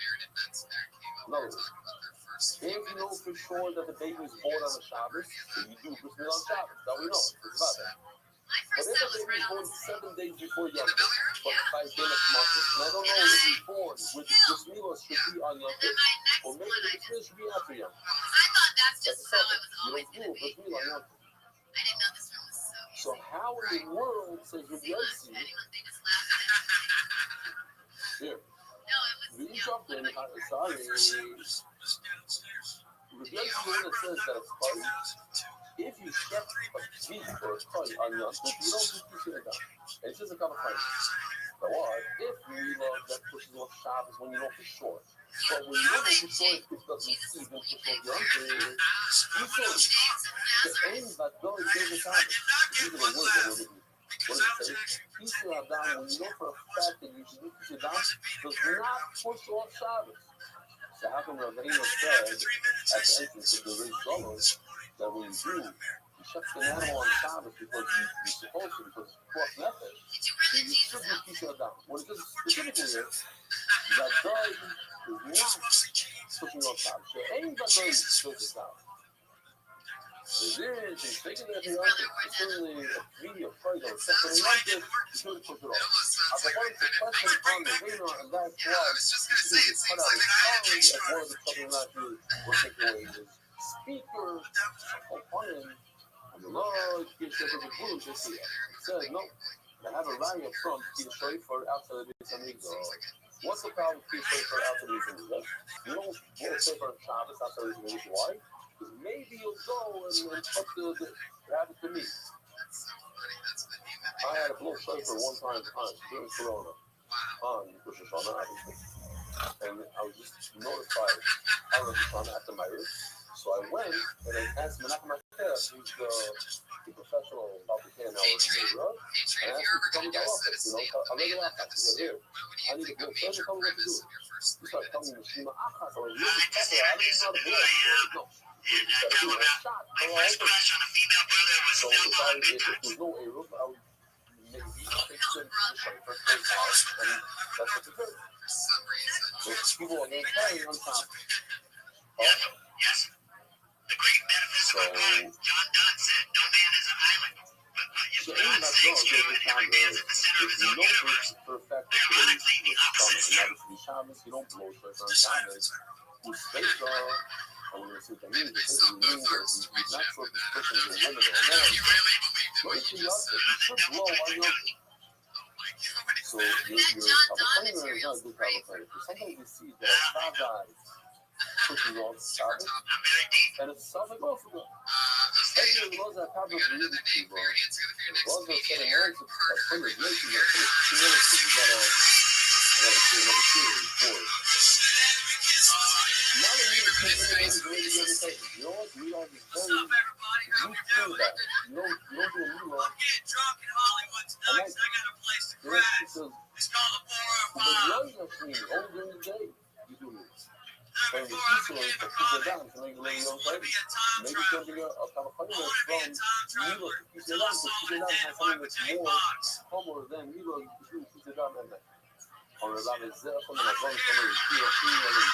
[SPEAKER 1] No. If you know for sure that the baby is born on a Shabbos, then you do bris Milo on Shabbos. That we know. It's vada. But if the baby is born 7 days before Yom Tov, but by Dennis Marcus, and I don't know if he's born with the bris Milo should be on Yom Tov, or maybe the bris Milo should be after Yom Tov. That's a suffix. You don't do a bris Milo on Yom Tov. So how in the world says Rabbi Yossi? Here, we jumped in. Sorry, Rabbi Yossi when it says that it's funny. If you step a feet or a cut on Yom Tov, you don't do Kisha Adam. It's just a couple of times. But what if you love that pushes off Shabbos when you know for sure? But when you know for sure, it doesn't even push off Yom Tov. You say the aim that God gave us Shabbos. These are the words that we're looking. What does it say? Kisha Adam, when you know for a fact that you should do Kisha Adam, does not push off Shabbos. So how come Rabbi Rothschild said at the entrance of the Riz Dollars that when you do, you shut the animal on Shabbos because you're supposed to, because it's cross method, so you should do Kisha Adam. What it says specifically is that God is not pushing off Shabbos. So ain't that God pushing this out. So there is, he's taking it every other, it's certainly a video program, something like this, he's going to push it off. I proposed a question on the radar, and that's why he's going to cut out his tongue as one of the something like you were taking away his speaker, upon him, and the Lord gives you the blue this year. He said, no, I have a rally of Trump, he's straight for outside of the Amigos. What's the problem with he's straight for outside of the Amigos? You don't want to say for Shabbos outside of the Amigos, why? Because maybe you'll go and put the rabbit to me. I had a blow shofar one time during Corona on Rosh Hashanah, obviously, and I was just notified on Rosh Hashanah after my roof. So I went and I asked Menachem Marquez, who's the professional Baltic now in the road, and I asked him to tell me the office, I'll let you laugh at it. He said, here, I need to blow shofar, tell me what to do. He started telling me Shema Achas, I was really tough, I didn't know how to blow. No.
[SPEAKER 8] And shot. My first crush on a female brother was
[SPEAKER 1] so
[SPEAKER 8] still on
[SPEAKER 1] if there's no Eruv, I would maybe take some shofar for first house, and that's what you do. So people are going to play on top.
[SPEAKER 8] Yes. The great metaphysical poet John Donne said, "No man is an island." But if God saves you and every man's at the center of his own universe, ironically, the opposite is true.
[SPEAKER 1] Shabbos, you don't blow shofar on Shabbos. Who's based on when you see the music, this is mean that he's not sure if this person is a woman or a man. So if you should blow on your. So your California is not a good California. Sometimes you see that a guy pushing on Shabbos, and it's something also good. Every laws that have really cheap, bro. Laws that say marriage is like 100 years, you gotta finish 2 minutes, you gotta see another series before. basically the same. You know what? Meatloaf is
[SPEAKER 6] What's
[SPEAKER 1] very
[SPEAKER 6] up, everybody? How we doing?
[SPEAKER 1] that. You don't do a meatloaf.
[SPEAKER 6] I'm getting drunk in Hollywood tonight because I got a place to crash. It's called the 405.
[SPEAKER 1] But you only during the day you do this.
[SPEAKER 6] Before I became a comic, I used to want to be a time
[SPEAKER 1] Maybe
[SPEAKER 6] traveler.
[SPEAKER 1] something a
[SPEAKER 6] I want to be a time traveler until I saw an identified with Jay Fox.
[SPEAKER 1] Homer than Milo you put it down there. On the line itself, on the phone, on the Cuba, this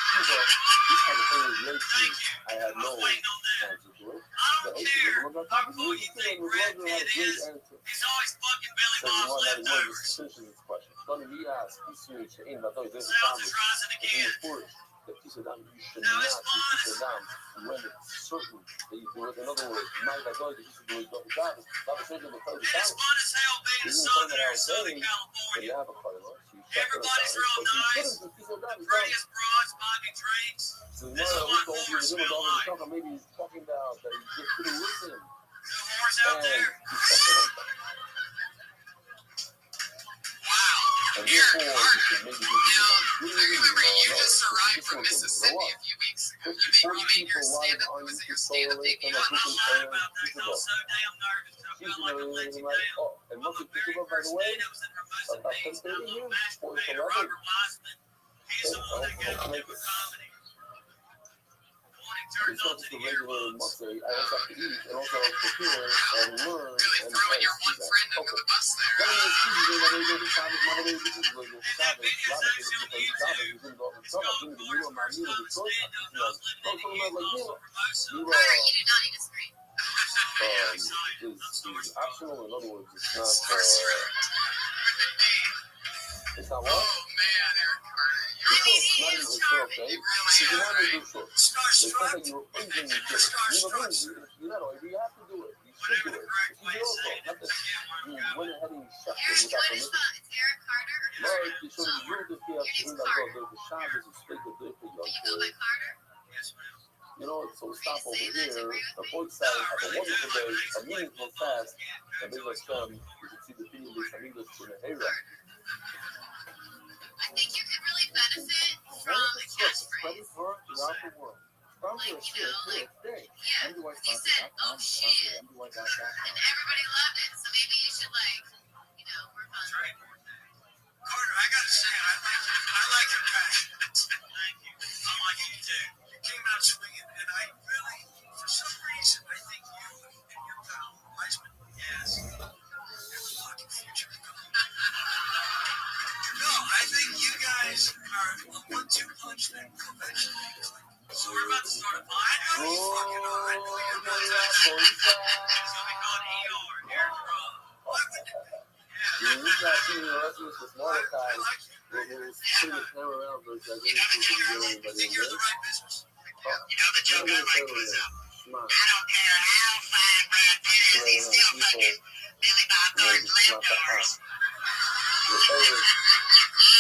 [SPEAKER 1] kind of thing is lately. I had no chance to do it.
[SPEAKER 6] I don't care how cool you think Brad Pitt is. He's always fucking Billy Bob's leftovers.
[SPEAKER 1] Funny, he asked, he's serious, he ain't about those
[SPEAKER 6] South is rising again.
[SPEAKER 1] the piece of them, you should not piece of them when it's certain that you do it. In other words, my God, the piece of doing what we got, that was taken the
[SPEAKER 6] And it's fun as hell being a southerner in Southern California. Everybody's real nice. Prettiest broads buying drinks. This is what whores feel like.
[SPEAKER 1] Maybe he's talking about that he just couldn't listen.
[SPEAKER 6] The whores out there.
[SPEAKER 1] And
[SPEAKER 6] Here,
[SPEAKER 1] therefore, you should maybe do
[SPEAKER 6] I remember you just arrived from Mississippi a few weeks ago. You made your stand up. It was at your stand up debut.
[SPEAKER 1] I'm
[SPEAKER 6] I'm not lying about that. I was so damn nervous. I felt like a legend now.
[SPEAKER 1] and
[SPEAKER 6] On the very first day that was in Hermosa Beach, the little masturbator, Robert Wiseman, he's the one that got me with comedy. The one who turned
[SPEAKER 1] it's
[SPEAKER 6] on
[SPEAKER 1] not
[SPEAKER 6] to
[SPEAKER 1] just a
[SPEAKER 6] the
[SPEAKER 1] regular
[SPEAKER 6] earbuds.
[SPEAKER 1] Monday. I also have to eat and also prepare and learn.
[SPEAKER 8] Really
[SPEAKER 1] And
[SPEAKER 8] throwing your one friend under the bus there.
[SPEAKER 6] That video section on YouTube. It's called 4's First Time in Stand Up. I was living in Houston, also Hermosa.
[SPEAKER 8] Carter, you do not need a screen.
[SPEAKER 6] Very excited. I'm so
[SPEAKER 1] is
[SPEAKER 6] excited.
[SPEAKER 1] optional. In other words, it's
[SPEAKER 8] Of course you're
[SPEAKER 1] it's not
[SPEAKER 8] Oh
[SPEAKER 1] what?
[SPEAKER 8] man, Eric Carter.
[SPEAKER 1] It's not even short, okay?
[SPEAKER 8] You
[SPEAKER 1] So
[SPEAKER 8] really
[SPEAKER 1] you
[SPEAKER 8] are,
[SPEAKER 1] want to
[SPEAKER 8] right?
[SPEAKER 1] do short. It's
[SPEAKER 6] Starstruck.
[SPEAKER 1] not that you're injuring your kid. You know what I mean? You know, if you have to do it, you should
[SPEAKER 6] Whatever
[SPEAKER 1] do
[SPEAKER 6] the
[SPEAKER 1] it.
[SPEAKER 6] correct
[SPEAKER 1] If
[SPEAKER 6] way
[SPEAKER 1] you
[SPEAKER 6] of
[SPEAKER 1] also,
[SPEAKER 6] saying
[SPEAKER 1] not
[SPEAKER 6] it.
[SPEAKER 1] that
[SPEAKER 6] Can't work
[SPEAKER 1] you
[SPEAKER 6] out.
[SPEAKER 1] went ahead and shut it
[SPEAKER 8] Eric,
[SPEAKER 1] without
[SPEAKER 8] what is
[SPEAKER 1] permission.
[SPEAKER 8] it's Eric Carter or
[SPEAKER 1] No,
[SPEAKER 8] Carter?
[SPEAKER 1] you should have ruled if you have to that the Shabbos is fake or different.
[SPEAKER 8] Do you go by Carter?
[SPEAKER 6] Yes, ma'am.
[SPEAKER 1] You know, so stop over
[SPEAKER 8] saying that to
[SPEAKER 1] here.
[SPEAKER 8] agree with
[SPEAKER 1] The
[SPEAKER 8] me?
[SPEAKER 1] both sides have a wonderful day, a meaningful fast, and they just you can see the video with some English in the area.
[SPEAKER 8] I think you could really benefit from a catchphrase.
[SPEAKER 1] Throughout the world. Sponsor a shit today.
[SPEAKER 8] Yeah, he said, oh shit. And everybody loved it, so maybe you should work on it.
[SPEAKER 6] Carter, I gotta say, I like your passion. Thank you. I like you too. You came out swinging, and I really, for some reason, I think you and your pal, Wiseman, yes, have a fucking future. No, I think you guys are a 1-2 punch that conventionally click. So we're about to start a pod. I know you fucking are. I know you're about to. It's gonna be called ER, Eric Rob. Why would it be?
[SPEAKER 1] You're not seeing the rest of us with
[SPEAKER 6] I
[SPEAKER 1] Mordecai.
[SPEAKER 6] like you.
[SPEAKER 1] We're putting the camera around for us. I
[SPEAKER 6] You think you're in the right business?
[SPEAKER 8] You know the joke I like was,
[SPEAKER 1] Come on.
[SPEAKER 8] I don't care how fine Brad Pitt is, he's still fucking Billy Bob Thornton's leftovers.
[SPEAKER 1] Your favorite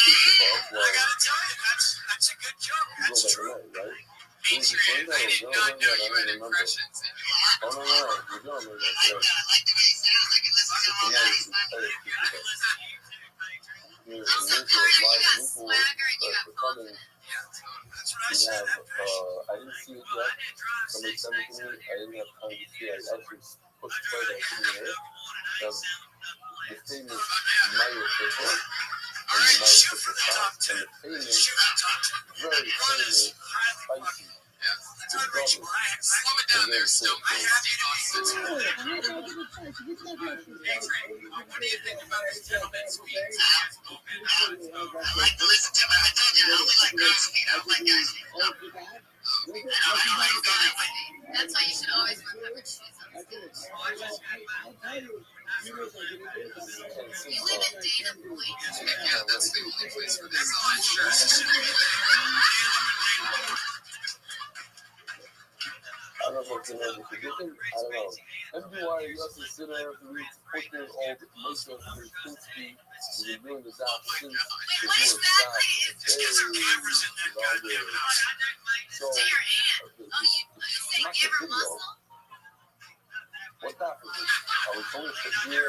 [SPEAKER 1] pizza ball
[SPEAKER 6] I
[SPEAKER 1] was
[SPEAKER 6] gotta tell you, that's a good joke.
[SPEAKER 1] you go
[SPEAKER 6] That's
[SPEAKER 1] back
[SPEAKER 6] true.
[SPEAKER 1] tonight, right?
[SPEAKER 8] Means you're in. I did not know you had impressions. And you are.
[SPEAKER 1] Oh, no, you're doing it.
[SPEAKER 8] I like the way he sounds. I can listen to him all night. He's funny.
[SPEAKER 6] I can listen to you too, Patrick.
[SPEAKER 1] You're
[SPEAKER 8] Also, Carter, you got swagger and you got confidence.
[SPEAKER 6] Yeah, that's what I
[SPEAKER 1] We
[SPEAKER 6] said.
[SPEAKER 1] have,
[SPEAKER 6] That passion.
[SPEAKER 1] I didn't see it
[SPEAKER 6] Well,
[SPEAKER 1] yet.
[SPEAKER 6] I did drive
[SPEAKER 1] Somebody
[SPEAKER 6] 6
[SPEAKER 1] sent it
[SPEAKER 6] nights
[SPEAKER 1] to me.
[SPEAKER 6] in a
[SPEAKER 1] I didn't have time to see it. I actually pushed
[SPEAKER 6] I
[SPEAKER 1] play
[SPEAKER 6] drove
[SPEAKER 1] that I couldn't hear it.
[SPEAKER 6] another one, and I ain't selling nothing
[SPEAKER 1] The
[SPEAKER 6] less.
[SPEAKER 1] famous Meyer paper and the
[SPEAKER 6] Alright,
[SPEAKER 1] Meyer
[SPEAKER 6] shoot
[SPEAKER 1] paper
[SPEAKER 6] for the top
[SPEAKER 1] sauce. And
[SPEAKER 6] 10.
[SPEAKER 1] the famous,
[SPEAKER 6] Shoot for the top 10.
[SPEAKER 1] very
[SPEAKER 6] Run is
[SPEAKER 1] famous,
[SPEAKER 6] highly
[SPEAKER 1] spicy.
[SPEAKER 6] fucking. It's unreachable.
[SPEAKER 8] Slow it down there, still.
[SPEAKER 6] I have to
[SPEAKER 8] What do you think about his gentleman speech? I like to listen to him. I told you, I only like girls' feet. I don't like guys' feet. No. I don't like to go that way. That's why you should always remember to choose them. You live in Dana Point.
[SPEAKER 9] Yeah, that's the only place where there's a lot of shirts.
[SPEAKER 1] I don't know what's in there. If you think, I don't know. MDY, you have to sit there and read putting all the motion of the Kinski. You're doing the job since you're doing the job. So,
[SPEAKER 8] To your aunt. Oh, you say
[SPEAKER 1] not the
[SPEAKER 8] give her
[SPEAKER 1] video.
[SPEAKER 8] muscle?
[SPEAKER 1] What happened? I was only yeah.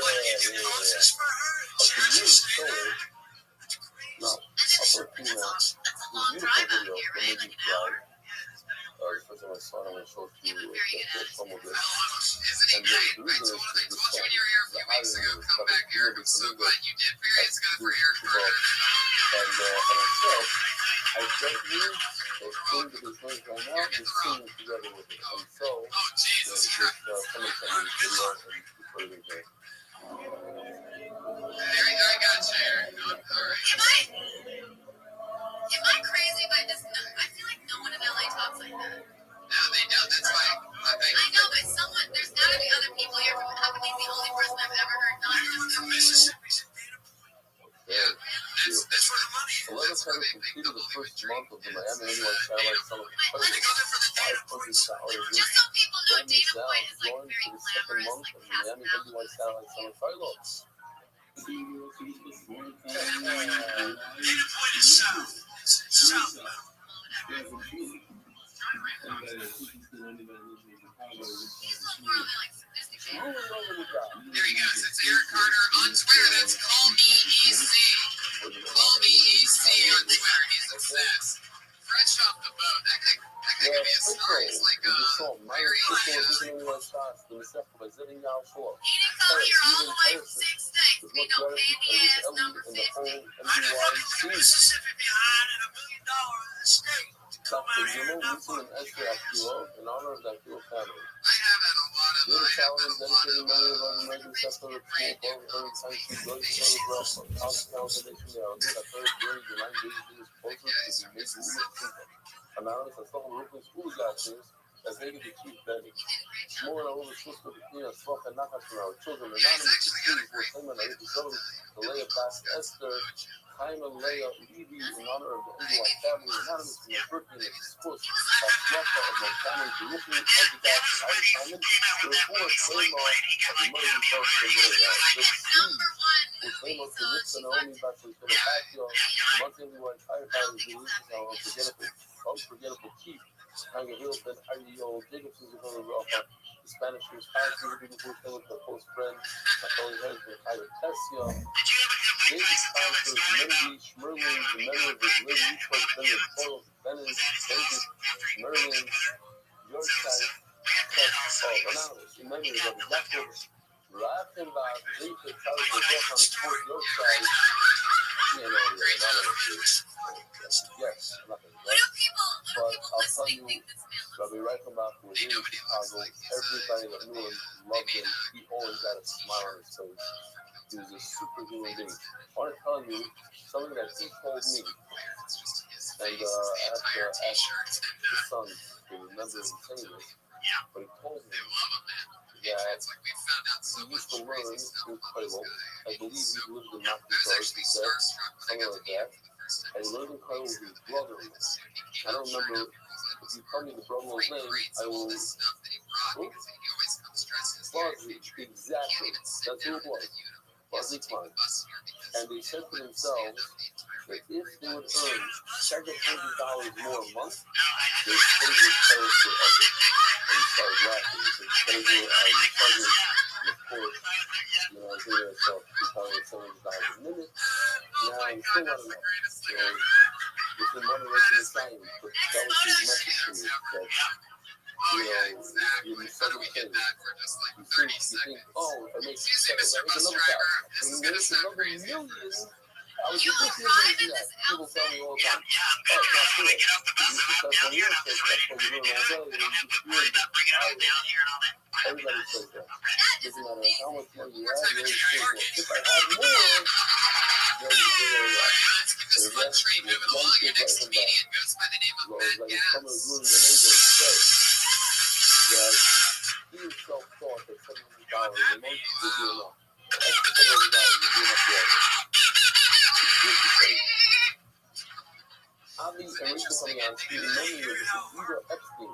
[SPEAKER 1] No,
[SPEAKER 8] And then
[SPEAKER 1] I'll put
[SPEAKER 8] that's a long
[SPEAKER 1] the
[SPEAKER 8] drive out
[SPEAKER 1] beautiful
[SPEAKER 8] here,
[SPEAKER 1] video
[SPEAKER 8] right?
[SPEAKER 1] that made
[SPEAKER 8] Like
[SPEAKER 1] me
[SPEAKER 8] an hour?
[SPEAKER 1] cry. First of my son, I'm going to show it to you.
[SPEAKER 6] Yeah, but very good
[SPEAKER 1] Some of
[SPEAKER 6] attitude.
[SPEAKER 1] it.
[SPEAKER 6] Isn't he
[SPEAKER 1] And
[SPEAKER 6] great?
[SPEAKER 1] the
[SPEAKER 6] I
[SPEAKER 1] reason
[SPEAKER 6] told
[SPEAKER 1] is the
[SPEAKER 6] you when you were here a few weeks ago, come back here. I'm so glad you did. Periods got for your career.
[SPEAKER 1] And I said, I bet you those things that he's doing right now, he's singing together with it. And so,
[SPEAKER 6] Oh, Jesus Christ.
[SPEAKER 1] somebody sent me a video and he put it in there.
[SPEAKER 6] I got you here. All right. Am I crazy by just I feel like no one in LA talks like that. No, they don't. That's why I know, but there's gotta be other people here from how can he be the only person I've ever heard not just from Mississippi's a data point. Yeah. That's where the money is.
[SPEAKER 1] Let us have completed the first month of the Miami Indoor Satellite Summit Pilot.
[SPEAKER 6] Just so people know, data point is like very
[SPEAKER 1] the second
[SPEAKER 6] glamorous,
[SPEAKER 1] month
[SPEAKER 6] like
[SPEAKER 1] of the Miami Indoor Satellite Summit Pilot.
[SPEAKER 6] Data point is south. Southbound. There he goes. It's Eric Carter on Twitter. That's Call Me EC. Call Me EC on Twitter. He's obsessed. Fresh off the boat. That guy could be a star. He's like very
[SPEAKER 1] He didn't
[SPEAKER 6] come here all the way from 6 states. Be no baby ass number 50.
[SPEAKER 1] I
[SPEAKER 6] Mississippi behind and $1 million in the state. Come out here and not fuck.
[SPEAKER 1] in honor of that fuel family.
[SPEAKER 6] I have had a lot of
[SPEAKER 1] You're challenging dedicated memory of American sector of full boat every time she goes to the rough of house foundation. The third grade, the 9 days is closer to the mid-school. Anonymous and some roofing school classes as they get the chief Benny. More than over sister between us, fuck and knock us around children. Anonymous is pleased with him and I facility to lay a past Esther, Jaime Leia Levy in honor of the NY family. Anonymous in the birthday of his push. Russia of my family, the looking of the dad to Irish Simon. The report claim of the murder of the area. The team will claim of the Nixon only back to the patio. The monthly NY firefighters releases our unforgettable chief. Hanging Hill, Ben Ario, Jacobson's going to rock up. The Spanish response to the beautiful thing with the close friend. My fellow husband, Tyler Tessia. David Sponsors, Mendy, Schmerlin, the memory of his lady, Equals, Bennett, Foils, Bennett, Benji, Merlin, Yorkshire, Anonymous, in memory of the Black River. Reichenbach, Zinke, Charles, the Rock on the fourth Yorkshire. Yes, nothing, right? But I'll tell you, Rabbi Reichenbach was in Chicago. Everybody that knew him loved him. He always had a smile on his face. He was a super human being. I want to tell you something that he told me. And after the son to remember him saying this, but he told me that he used to learn in Koilo. I believe he lived in Mount he said, something like that. And he learned in Koilo with his brother. I don't remember. If you tell me the brother's name, I will. Fuzzy, exactly. That's who it was. Fuzzy Klein. And they said to themselves that if they would earn $700 more a month, they would stay with Paris forever. And he started laughing. He said, "Stay with and of course, I think to myself, because $700 a minute. Now, I'm still not enough. It's been one of the time, but that was his message to me. That, you certain things. You think, oh, if I make another $1,000, and there's another $1 million. I was just listening to that. People tell me all the time, oh, it's not fair. You successful in real estate, that's what you're doing all day. Everybody says that. Doesn't matter how much money you have, you're always if I had more, then you're right. So that's one kid right from back. Well, it's like someone was losing an agent said that he himself thought that $700 a month would be enough. That's $700 would be enough forever. Avi and Rachel coming on screen, memory of Eva Epstein.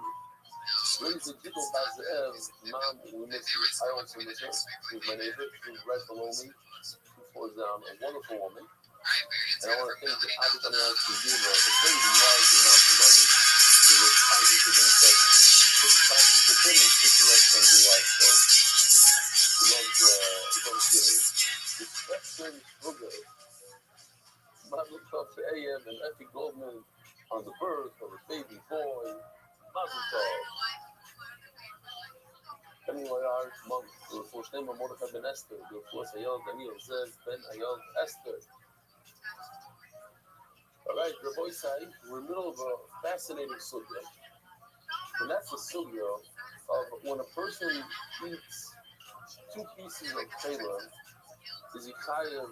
[SPEAKER 1] Ladies and people, Bazaev, Mom, we miss you. I also miss her. She's my neighbor. She's right below me. She was a wonderful woman. And I want to thank Avi coming on to give her a very large amount of money to this scientific and effect. Put the scientific thing and pick the rest from the life. So she loves giving. This question is so good. Mazel tov to AM and Effie Goldman on the birth of a baby boy. Mazel tov. Anyway, our month, for Shnema Mordechai ben Esther, for Sayel Daniel Zev ben Ayel Esther. All right, Rabbi Say, we're in the middle of a fascinating subject, and that's the subject of when a person eats 2 pieces of keilah, is he chayav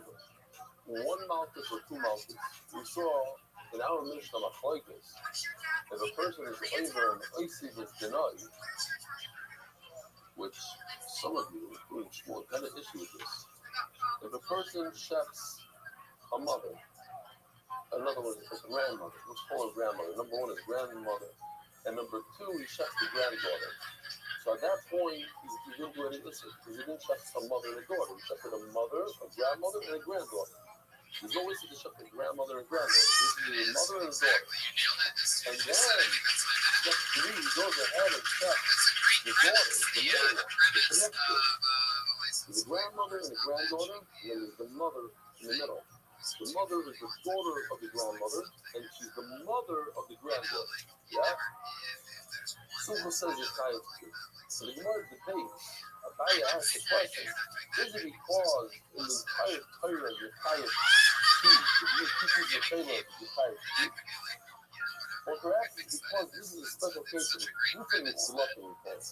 [SPEAKER 1] 1 malchus or 2 malchus? We saw in our Mishnah Machlokes, if a person is over an oisiv is denied, which some of you, including Shmuel, had an issue with this. If a person chefs a mother, in other words, a grandmother, let's call her grandmother. Number 1 is grandmother, and number 2, he chefs the granddaughter. So at that point, he didn't do any issue, because he didn't chef a mother and a daughter. He chefed a mother, a grandmother, and a granddaughter. There's always a chef a grandmother and granddaughter. This is a mother and a daughter. And then, step 3, he goes ahead and chefs the daughter, the middle, the connector. There's a grandmother and a granddaughter, and then there's the mother in the middle. The mother is the daughter of the grandmother, and she's the mother of the granddaughter. Yeah? Sukkah says it's chayav too. So the Gemara debates. Abaya asks the question: is it because in the entire Torah you're chayav two? If you teach your Torah, you're chayav two? Or perhaps it's because this is a special case of different tzlachim we call it.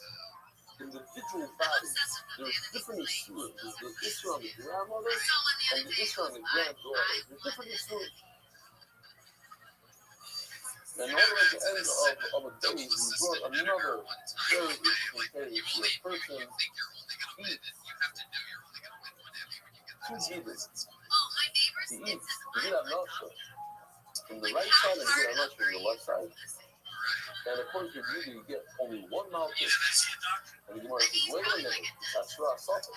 [SPEAKER 1] Individual bodies, there's different issues. There's the issue on the grandmother and the issue on the granddaughter. There's different issues. And all the way at the end of a day, we brought another very interesting case where a person eats 2 gibbons. He eats, he did have nashka from the right side and he did have nashka from the left side. And according to Judy, you get only 1 malchus. And the Gemara says, wait a minute, that's Ra Safek.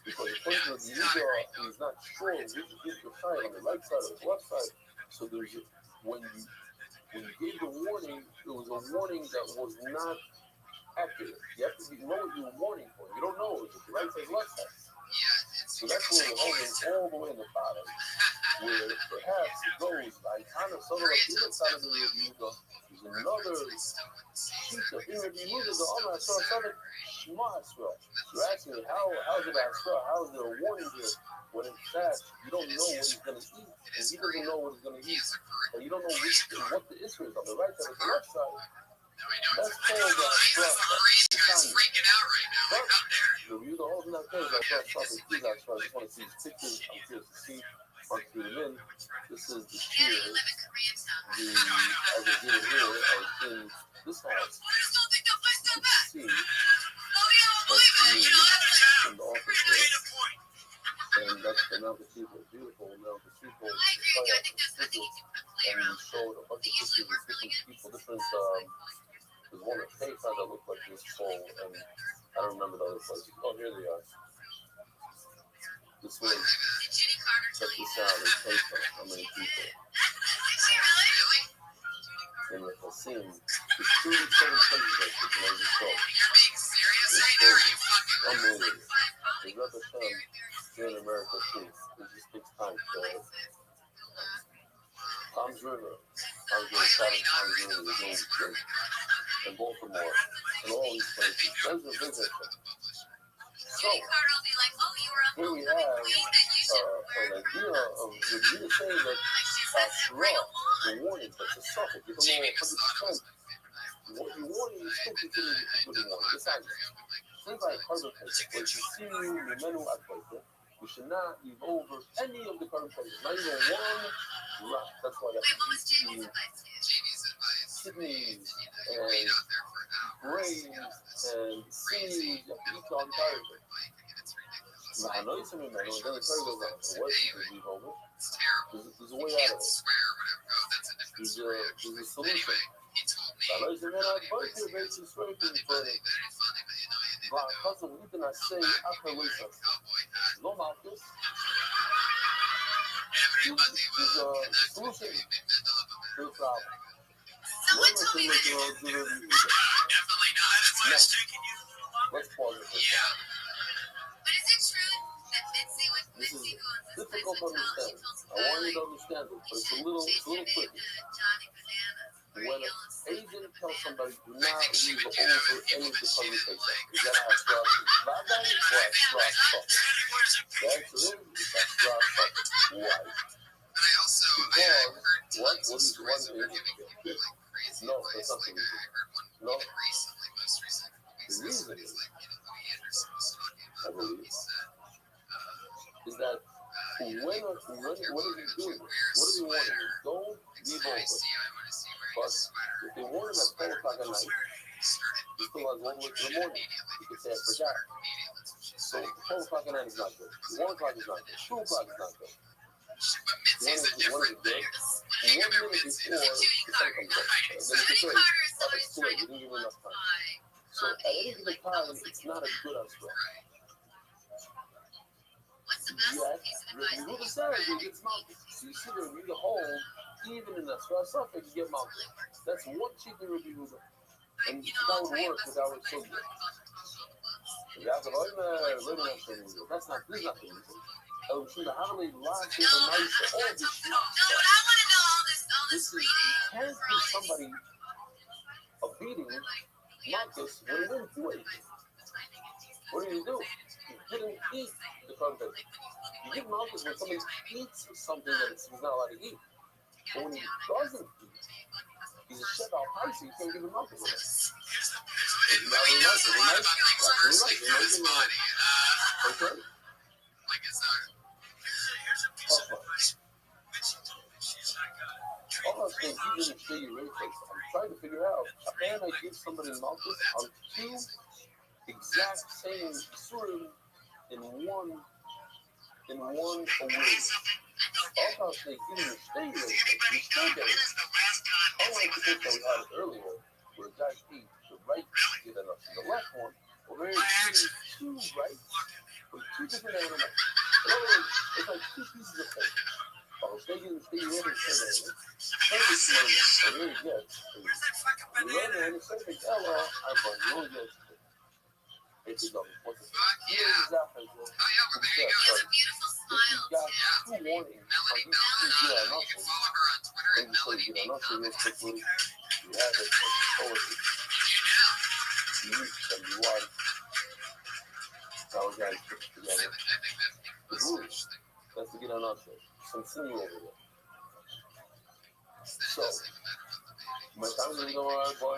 [SPEAKER 1] Because according to Judy, he's not sure which gives the side on the right side or the left side. So there's when you gave the warning, it was a warning that was not accurate. You have to know what you were warning for. You don't know if it's the right side or left side. So that's where we're holding all the way in the bottom, where perhaps it goes like kind of sort of like the other side of the Yehuda. There's another sheet of Rabbi Yehuda, the Amar Asra Safek Shema Asra. You're asking me, how is it Asra? How is there a warning here? When in fact, you don't know what he's going to eat, and he doesn't know what he's going to eat, and you don't know what the issue is on the right side or the left side. That's called Asra. But the Yehuda holding that case, Asra Safek is Asra. I just want to see his pictures. I'm curious to see. Once we get in, this is the cheers. As I did it here, I was in this house. You can see that's me in the office here. And that's the Mount Cathedral, beautiful Mount Cathedral. And we showed a bunch of pictures of different people, different, there's one at Haifa that looked like this pole, and I don't remember the other places. Oh, here they are. This was, check this out, it's Haifa, how many people. And the Hasim, there's 37 places that people are just so. It's unbelievable. The Rebbe Shem here in America too. It just takes time to Tom's River, Tom's River, the James Church, and Baltimore, and all these places. Those are big issues. So, here we have an idea of the Jew saying that Asra, the warning, that's a suffix. You don't know 100%. What you're warning is still considered a good warning. Besides, things like carbon paper, when you see the menu at paper, you should not leave over any of the carbon papers, not even one drop. That's why that's the kidneys and brains and seeds, you have to eat the entire thing. Now, I know you send me a menu, and then the card goes out. So what is it leave over? There's a way out of it. There's a solution. I know you send me a both here, basically, straight to the furnace. But because of anything I say, after Lisa, no Marcus, there's a solution to the problem. Never to make your own delivery either. Next, let's pause it for a second. This is difficult to understand. I want you to understand it, but it's a little tricky. when Asian tells somebody do not leave over any of the conversation, is that Asra Vada or Asra Fuck? The answer is it's Asra Fuck. Why?
[SPEAKER 8] But I heard tons of stories of her giving people like crazy
[SPEAKER 1] No,
[SPEAKER 8] advice.
[SPEAKER 1] that's not the
[SPEAKER 8] Like
[SPEAKER 1] reason.
[SPEAKER 8] I heard one
[SPEAKER 1] No.
[SPEAKER 8] even recently, most recent couple weeks
[SPEAKER 1] The
[SPEAKER 8] ago,
[SPEAKER 1] reason
[SPEAKER 8] somebody's like, Louis Anderson was talking
[SPEAKER 1] I
[SPEAKER 8] about how
[SPEAKER 1] believe
[SPEAKER 8] he said,
[SPEAKER 1] is that
[SPEAKER 8] you know,
[SPEAKER 1] when
[SPEAKER 8] people
[SPEAKER 1] what
[SPEAKER 8] work your
[SPEAKER 1] are
[SPEAKER 8] body,
[SPEAKER 1] you
[SPEAKER 8] but you
[SPEAKER 1] doing?
[SPEAKER 8] wear a
[SPEAKER 1] What are you wanting?
[SPEAKER 8] sweater.
[SPEAKER 1] Don't
[SPEAKER 8] It's
[SPEAKER 1] leave
[SPEAKER 8] nice,
[SPEAKER 1] over.
[SPEAKER 8] I want to see you wearing
[SPEAKER 1] But
[SPEAKER 8] a sweater.
[SPEAKER 1] if they want him at 12 o'clock at night,
[SPEAKER 8] He started
[SPEAKER 1] he still
[SPEAKER 8] booking
[SPEAKER 1] has all the way to the
[SPEAKER 8] shit
[SPEAKER 1] morning.
[SPEAKER 8] immediately
[SPEAKER 1] You could
[SPEAKER 8] because
[SPEAKER 1] say I
[SPEAKER 8] he's a
[SPEAKER 1] forgot.
[SPEAKER 8] sweater comedian. That's what she
[SPEAKER 1] So
[SPEAKER 8] said.
[SPEAKER 1] 12 o'clock at night is not good. 1 o'clock is not good. 2 o'clock is not good.
[SPEAKER 8] But Mitzi's a
[SPEAKER 1] What is
[SPEAKER 8] different
[SPEAKER 1] good?
[SPEAKER 8] thing.
[SPEAKER 1] 1 minute before the sun comes up. And then you can say, oh, it's too late. You didn't give me enough time. So at any given time, it's not as good as well. Yet, Rabbi Rothschild says he gets mounted. So you see there, you hold, even in the stress suffix, you get mounted. That's one cheat in Rabbi Rothschild. And that would work without it so good. That's not, this is not the reason. Oh, should I have a lot of nice all this stuff. This is, you can't give somebody a beating, Marcus, when he didn't do anything. What did he do? He didn't eat the content. You give Marcus when somebody eats something that he's not allowed to eat. But when he doesn't eat, he's a chef out high, so you can't give him Marcus.
[SPEAKER 8] Louis knows a lot about like roasting his body.
[SPEAKER 1] Okay?
[SPEAKER 8] Like it's
[SPEAKER 1] All I think he didn't say you really place. I'm trying to figure out, can I give somebody Malchus on 2 exact same surim in one award? All I think he didn't stay really place. You still get it. Unlike the thing that we had earlier, where a guy ate the right get enough in the left one, well, there is 2 rights with 2 different animals. In other words, it's like 2 pieces of cake. Oh, stay in the stay in the stay. First one, I really get. Learn and something. Hello, I'm going to really get. It's a double. What's it?
[SPEAKER 8] yeah.
[SPEAKER 1] Exactly.
[SPEAKER 8] Oh yeah, but there you go.
[SPEAKER 1] If you got 2 warnings on
[SPEAKER 8] Melody
[SPEAKER 1] these 2
[SPEAKER 8] Belladonna. You can
[SPEAKER 1] nothing,
[SPEAKER 8] follow her on Twitter at
[SPEAKER 1] and you say
[SPEAKER 8] Melody
[SPEAKER 1] you
[SPEAKER 8] B.
[SPEAKER 1] know nothing real
[SPEAKER 8] Comments.
[SPEAKER 1] quickly, you have it, and you told it. You reach and you want. Now we got to put it
[SPEAKER 8] I
[SPEAKER 1] together.
[SPEAKER 8] think that's the English thing.
[SPEAKER 1] Let's get an answer. Some sinew over there. So, my time is going on, boy,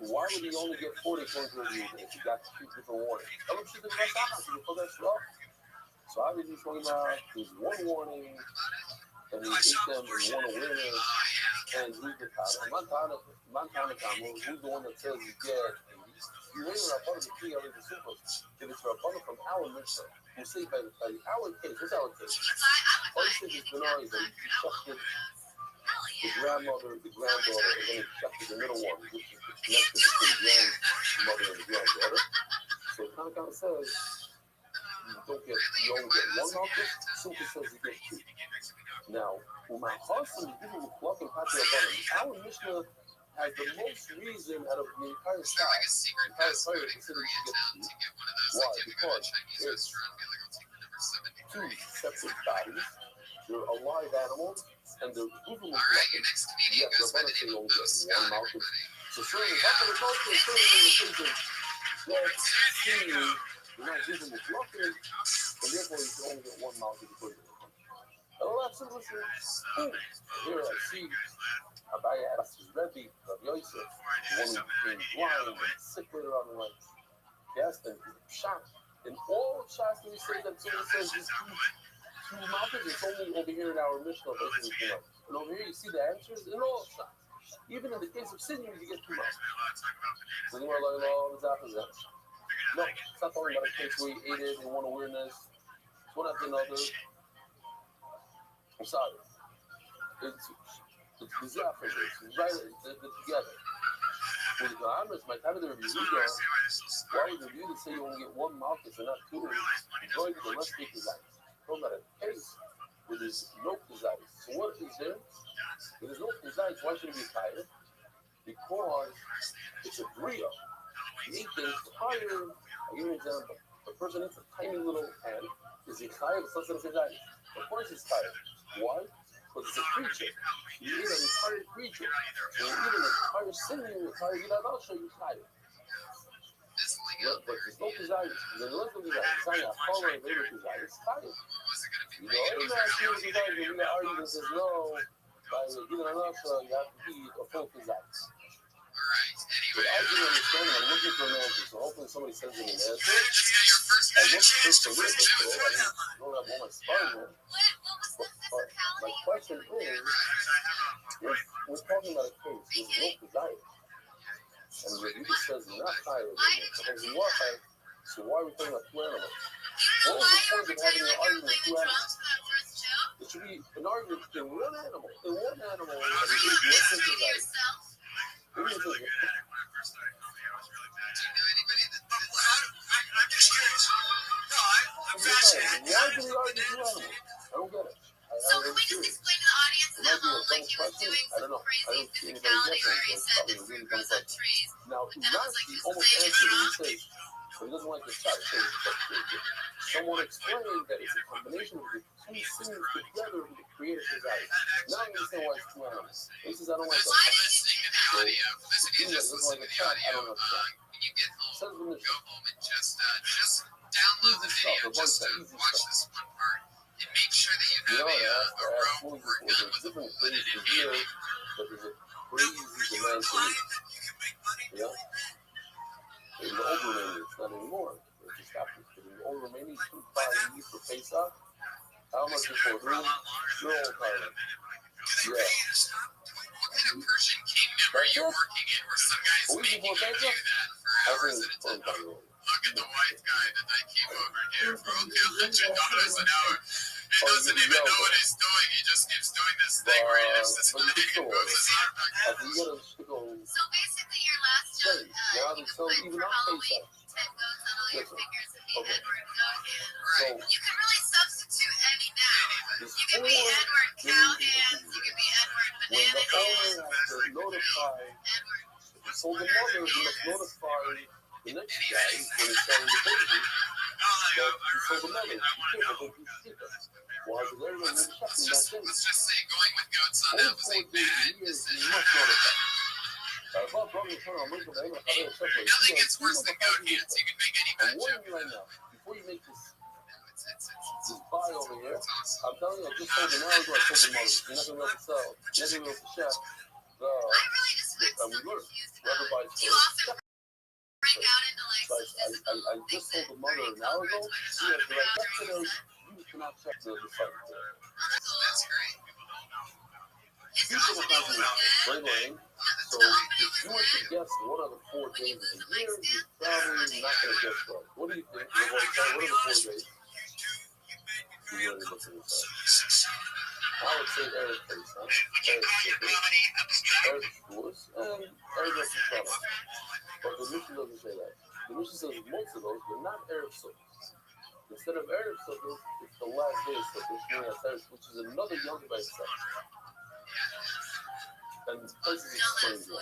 [SPEAKER 1] why would he only get 40 points review if he got 2 different warnings? I mean, she's the best out, she can pull that shit off. So obviously he's talking about there's 1 warning, and he ate them in 1 awareness, and who's the pattern? Montana Camus, who's the one that says you get, and you raise it up under the key of the super. If it's a bundle from our mission, we'll see by our case. What's our case? All you said is Benari, that you chucked it. The grandmother, the granddaughter, and then he chucked it the middle one, which is connected to the grandmother and the granddaughter. So it kind of says you only get 1 Malchus. Super says you get 2. Now, when my husband is giving the pluck and patria bunny, our Mishnah has the most reason out of the entire
[SPEAKER 8] Is there like a
[SPEAKER 1] side.
[SPEAKER 8] secret
[SPEAKER 1] The entire
[SPEAKER 8] passcode
[SPEAKER 1] side
[SPEAKER 8] in
[SPEAKER 1] is considered to
[SPEAKER 8] Koreatown
[SPEAKER 1] get
[SPEAKER 8] to get one of those?
[SPEAKER 1] Why?
[SPEAKER 8] Like, if you go to a
[SPEAKER 1] Because
[SPEAKER 8] Chinese
[SPEAKER 1] it's
[SPEAKER 8] restaurant, be like, I'll take the number
[SPEAKER 1] 2
[SPEAKER 8] 73.
[SPEAKER 1] separate bodies. They're alive animals, and they're moving with
[SPEAKER 8] All right, your
[SPEAKER 1] nothing.
[SPEAKER 8] next comedian
[SPEAKER 1] Yes,
[SPEAKER 8] goes
[SPEAKER 1] they're
[SPEAKER 8] by
[SPEAKER 1] going
[SPEAKER 8] the
[SPEAKER 1] to say
[SPEAKER 8] name
[SPEAKER 1] you
[SPEAKER 8] of
[SPEAKER 1] only
[SPEAKER 8] Bill
[SPEAKER 1] get 1
[SPEAKER 8] Scott,
[SPEAKER 1] Malchus.
[SPEAKER 8] everybody.
[SPEAKER 1] So certainly, that's what it's also certainly in the thinking. Let's see, you're not giving the bluffing, and therefore you can only get 1 Malchus before you get 1. Oh, absolutely. Here I see Abaya asks his Rebbe, Rabbi Yosef, the one who became blind and sick later on in life. Yes, and shocked. In all shots when he says that someone says these 2 Malchus, it's only over here in our Mishnah, basically. And over here you see the answers in all shots. Even in the case of sinews, you get 2 Malchus. So you are like, oh, it's opposite. No, it's not talking about a case where you ate it and 1 awareness. It's one after another. I'm sorry. It's bizarre for this. It's right, they're together. With the honors, my time of the review, why would the review say you only get 1 Malchus and not 2? Going to the left take his eyes. Talking about a case where there's no desires. So what is there? When there's no desires, why should it be tired? Because it's a bria. You eat things higher. I'll give you an example. A person eats a tiny little ant. Is he tired? It's not his eyes. Of course he's tired. Why? Because it's a creature. You eat an entire creature. So you eat an entire sinning, an entire Yiradasha, you tired. But there's no desires. There's no desires. It's not a follow and later desires. It's tired. You know, I'm not sure what desires. When the argument says no, by Yiradasha, you have to eat a full desires. But I didn't understand it. I'm looking for an answer. So hopefully somebody sends me an answer. I looked just a little bit today. I don't have all my sparring there. But my question is, we're talking about a case with no desire. And Rabbi says you're not tired. Because you are tired. So why are we talking about two animals? What was the point of having an argument with two animals? It should be an argument in one animal. In one animal, and it is less than desire. I'm just curious. No, I'm fascinated. Why do we argue two animals? I don't get it.
[SPEAKER 6] So can we just explain to the audience at home, like he was doing some crazy physicality where he said the fruit grows on trees.
[SPEAKER 1] Now,
[SPEAKER 6] But that was like
[SPEAKER 1] he
[SPEAKER 6] his
[SPEAKER 1] almost
[SPEAKER 6] position
[SPEAKER 1] answered
[SPEAKER 6] on
[SPEAKER 1] when he says, but he doesn't like the shot. Someone explained that it's a combination of the two scenes together to create a desire. Now I understand why it's two animals. He says, I don't like that. So, the thing that doesn't like the shot, I don't understand.
[SPEAKER 8] When you get home,
[SPEAKER 1] Says when
[SPEAKER 8] go home and just download the video. Just watch this one part and make sure that you have a rope or a gun with a bullet in it.
[SPEAKER 1] But there's a crazy demand for it. Yeah? In the old Romania, it's not anymore. It just happens. But in the old Romania, you can buy meat for Pesach. How much is for a room? You're all tired. Yeah.
[SPEAKER 8] What kind of Persian kingdom are you working in where some guys make you do that for hours at a time? Look at the white guy that I came over here for. He'll let you notice an hour. He doesn't even know what he's doing. He just keeps doing this thing where he lifts his leg and moves his arm back and forth.
[SPEAKER 6] So basically, your last joke, you can put for Halloween 10 goats on all your fingers and be Edward Goat Hand.
[SPEAKER 8] Right.
[SPEAKER 6] You can really substitute any noun. You can be Edward Cow Hands. You can be Edward Banana Hands. Edward.
[SPEAKER 1] So the mother must notify the next guy when he's selling the baby that he told the mother,
[SPEAKER 8] Let's just say going with goats on that was a bad decision. Nothing gets worse than goat hands. You can make any bad joke.
[SPEAKER 1] Right now, before you make this buy over here, I'm telling you, I just told an hour ago, I told the mother, you're not going to be able to sell, you're not going to be able to chef.
[SPEAKER 6] I really just find so confused about it. You also break out into like some physical
[SPEAKER 1] I just told the mother an hour ago, she has like yesterday, you cannot check the site.
[SPEAKER 8] That's great.
[SPEAKER 6] It's opening was good.
[SPEAKER 1] Right. So if you were to guess what are the 4 days of the year, you're probably not going to guess right. What do you think? What are the 4 days? You really look at this up. I would say Erev Pesach, Erev Shavuos, and Erev Rosh Hashanah. But the Mishnah doesn't say that. The Mishnah says most of those, but not Erev Sukkot. Instead of Erev Sukkot, it's the last day of Sukkot, which is another Yom by itself. And places explain that.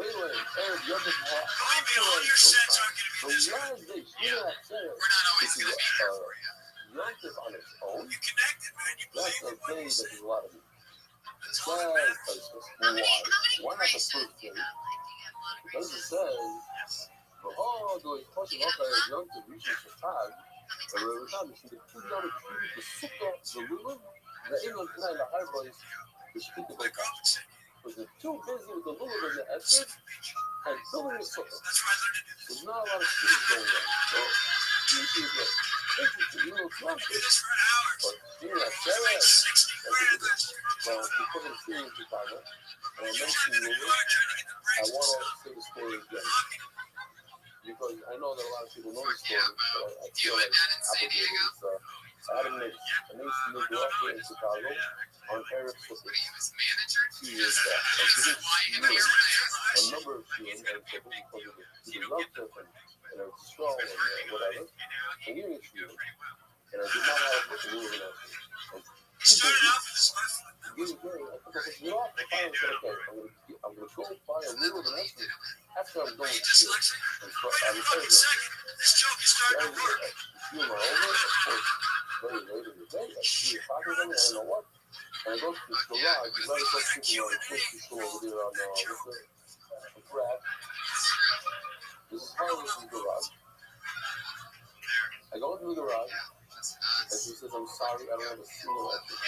[SPEAKER 1] Later, Erev Yom Tov, after Erev Sukkot, the last day,
[SPEAKER 8] We're not always going to be here for you.
[SPEAKER 1] Yom Tov on its own, that's a thing that there's a lot of it. Why not the first day? Because it says, oh, the question of Yom Tov reaches the time, but every time you see the 2 Yom Tov, the Sukkah, the Lulav, the England tonight, the high boys, the Shkita Beka. Because they're too busy with the Lulav and the Esed and filling the Sukkah. There's not a lot of students going on. So, you see that. Interesting, you know, it's not good. But, yeah, now, because I'm seeing in Chicago, and I mentioned Lulav, I want to say the story again. Because I know that a lot of people know the story, but I feel like obligated. So I had a niece who grew up here in Chicago on Erev Sukkot 2 years back. And she didn't know a number of students Erev Sukkot because of the love difference and her strong and whatever. And even if she and I did not have a Lulav in that. Really good. I took a off. I finally said, okay, I'm going to go buy a Lulav in Esmond after I'm done with school. And so I retired. You know, over, of course, very late in the day, like 3 o'clock or something, I don't know what. And I go to this garage, it's right across the street from the grocery store over there on, what's the Pratt. This is Harley's garage. I go into the garage, and she says, I'm sorry, I don't have a single extra.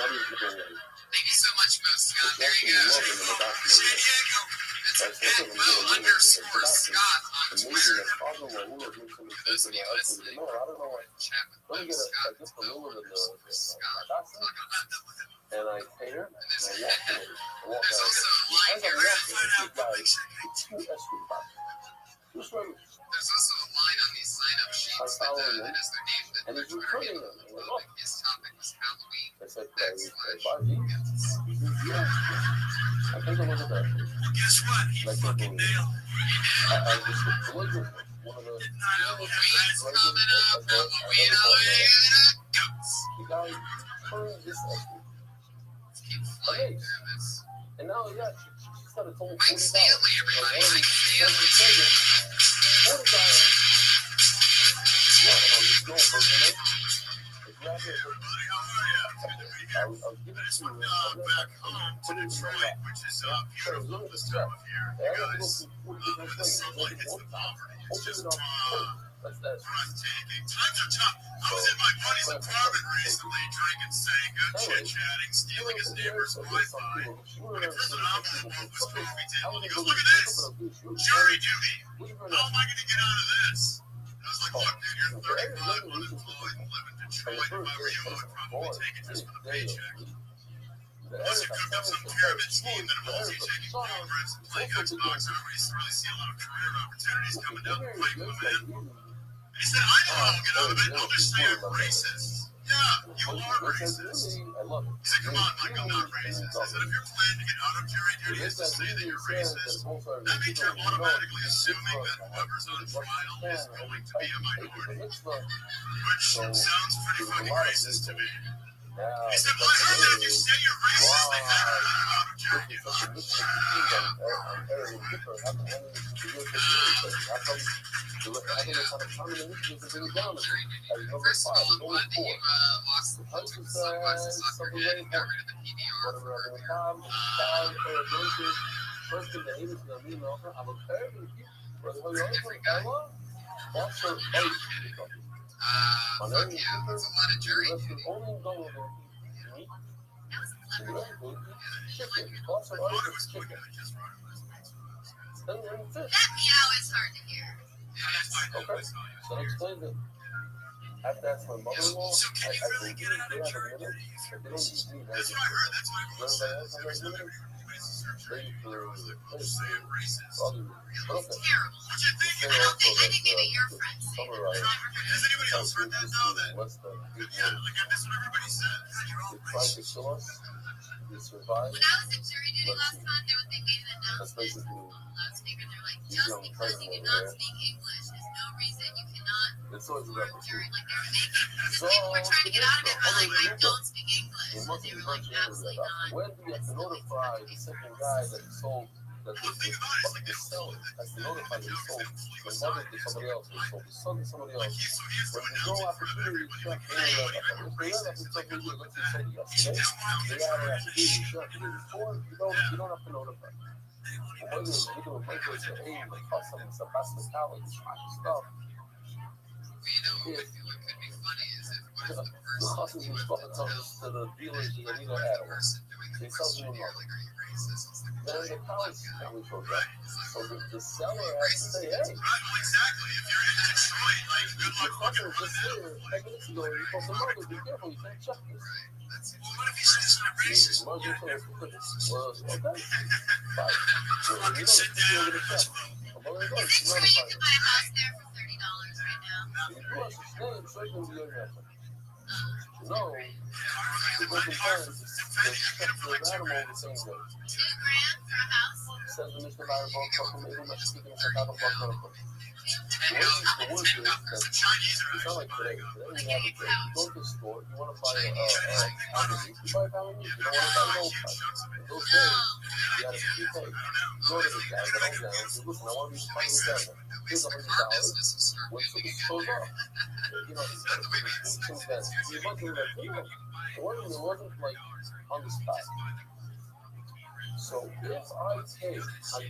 [SPEAKER 1] Not even the away.
[SPEAKER 8] Thank you so much, Most Scott. There
[SPEAKER 1] That's
[SPEAKER 8] you go.
[SPEAKER 1] love in the back
[SPEAKER 8] San Diego. That's at @Mo_Scott on Twitter. Those of you listening,
[SPEAKER 1] No, I don't know what.
[SPEAKER 8] chat with
[SPEAKER 1] Let me
[SPEAKER 8] Mo
[SPEAKER 1] get
[SPEAKER 8] Scott.
[SPEAKER 1] just a little bit of the
[SPEAKER 8] Scott.
[SPEAKER 1] bathroom,
[SPEAKER 8] Talk about that with him.
[SPEAKER 1] and I pay her, and I walk away. I walk
[SPEAKER 8] There's
[SPEAKER 1] out.
[SPEAKER 8] also a line
[SPEAKER 1] As I'm
[SPEAKER 8] here.
[SPEAKER 1] walking, I see guys with two escort boxes. Just right.
[SPEAKER 8] There's also a line on these sign-up sheets that has their name that
[SPEAKER 1] And
[SPEAKER 8] they're
[SPEAKER 1] he's
[SPEAKER 8] trying to
[SPEAKER 1] returning
[SPEAKER 8] get
[SPEAKER 1] them.
[SPEAKER 8] like his topic was Halloween.
[SPEAKER 1] I said,
[SPEAKER 8] /.
[SPEAKER 1] He says, yeah. I take a look at that.
[SPEAKER 8] Well, guess what? He
[SPEAKER 1] Like
[SPEAKER 8] fucking nailed it.
[SPEAKER 1] I just look at one of the
[SPEAKER 8] That's coming up. Halloween,
[SPEAKER 1] the guy turned this escort.
[SPEAKER 8] Keep flying through this.
[SPEAKER 1] And now, yeah, she started told
[SPEAKER 8] Mike Stanley, everybody. Mike Stanley.
[SPEAKER 1] $40. Yeah, and I was just going for a minute. I grabbed it. I was giving it to her.
[SPEAKER 8] Back home to Detroit, which is beautiful this time of year. You guys, the sunlight hits the property. It's just breathtaking. Times are tough. I was in my buddy's apartment recently, drinking Sangha, chit-chatting, stealing his neighbor's Wi-Fi. When he first envelope broke his coffee table, he goes, look at this! Jury duty! How am I going to get out of this? I was like, look, man, you're 35, unemployed, and live in Detroit. If I were you, I would probably take it just for the paycheck. Plus, you cooked up some pyramid scheme that involves you taking programs and playing Xbox. I don't really see a lot of career opportunities coming down the pipe, my man. And he said, I know how I'll get out of it. I'll just say I'm racist. Yeah, you are racist. He said, come on, Mike, I'm not racist. I said, if you're planning to get out of jury duty is to say that you're racist, that means you're automatically assuming that whoever's on trial is going to be a minority. Which sounds pretty fucking racist to me. He said, well, I heard that if you say you're racist, they never know how to jack you up. First of all, I'm glad that you lost the Pulitzer sunglasses off your head and got rid of the PBR for different guy. Fuck yeah, that's a lot of jury duty. That meow is hard to hear.
[SPEAKER 1] Okay, so explain it. That's my mother-in-law.
[SPEAKER 8] So can you really get out of jury duty if you're racist? That's what I heard. That's what everyone says. Every time everybody serves jury duty, they're always like, oh, say I'm racist. Really?
[SPEAKER 6] It's terrible.
[SPEAKER 8] Which I think,
[SPEAKER 6] I think maybe your friends say that.
[SPEAKER 8] has anybody else heard that though? That, yeah, like that's what everybody says. You're all racist.
[SPEAKER 1] They survived.
[SPEAKER 6] When I was in jury duty last month, they made an announcement on the loudspeaker. They're like, just because you do not speak English is no reason you cannot perform jury. Like they were making, because people were trying to get out of it by like, I don't speak English. And they were like, absolutely not.
[SPEAKER 1] When do you have to notify the second guy that he sold? That the seller has to notify that he sold the mother to somebody else, or sold the son to somebody else. When there's no opportunity to check any of that, if they have to check maybe let's say yesterday, they have an opportunity to check the day before, you don't have to notify. But when you're doing Michael say, hey, the custom and stuff, that's the college stuff.
[SPEAKER 8] You know, what could be funny is if what if the
[SPEAKER 1] The
[SPEAKER 8] person
[SPEAKER 1] customers is fucking to the dealers and the legal animals. They sell them
[SPEAKER 8] like, are you racist? It's like,
[SPEAKER 1] then the college family shows up. So the seller has to say, hey,
[SPEAKER 8] right, well, exactly. If you're in Detroit, like, good
[SPEAKER 1] your
[SPEAKER 8] luck fucking
[SPEAKER 1] customer just
[SPEAKER 8] running
[SPEAKER 1] here 10 minutes ago, you told the mother, be careful, you can't check this.
[SPEAKER 8] Well, what if he says I'm racist?
[SPEAKER 1] Well, okay. Fine.
[SPEAKER 8] So fucking sit down and let's vote.
[SPEAKER 1] Well, there you go.
[SPEAKER 6] Is it
[SPEAKER 1] She's
[SPEAKER 6] true you
[SPEAKER 1] notified.
[SPEAKER 6] can buy a house there for $30 right now?
[SPEAKER 1] If you want to stay in Strickland, you're going to have to. No,
[SPEAKER 8] Our
[SPEAKER 1] it
[SPEAKER 8] fight
[SPEAKER 1] doesn't
[SPEAKER 8] hard
[SPEAKER 1] turn.
[SPEAKER 8] for
[SPEAKER 1] Just check
[SPEAKER 8] defending
[SPEAKER 1] the
[SPEAKER 8] for like
[SPEAKER 1] animal the same way.
[SPEAKER 6] $2,000 for a house?
[SPEAKER 1] Says the Mr. Bible, fucking maybe let's speak in the Chicago fuck. The worst is that it's not like today. Today we have a day. You go to the store, you want to buy a pound of meat. You buy a pound of meat. You don't want to buy an old price. In those days, you had a prepay. You go to the guy that owns that and say, listen, I want to be part of the government. Here's $100. When something shows up, you know, since then, you might be like, you know, it wasn't like on the spot. So if I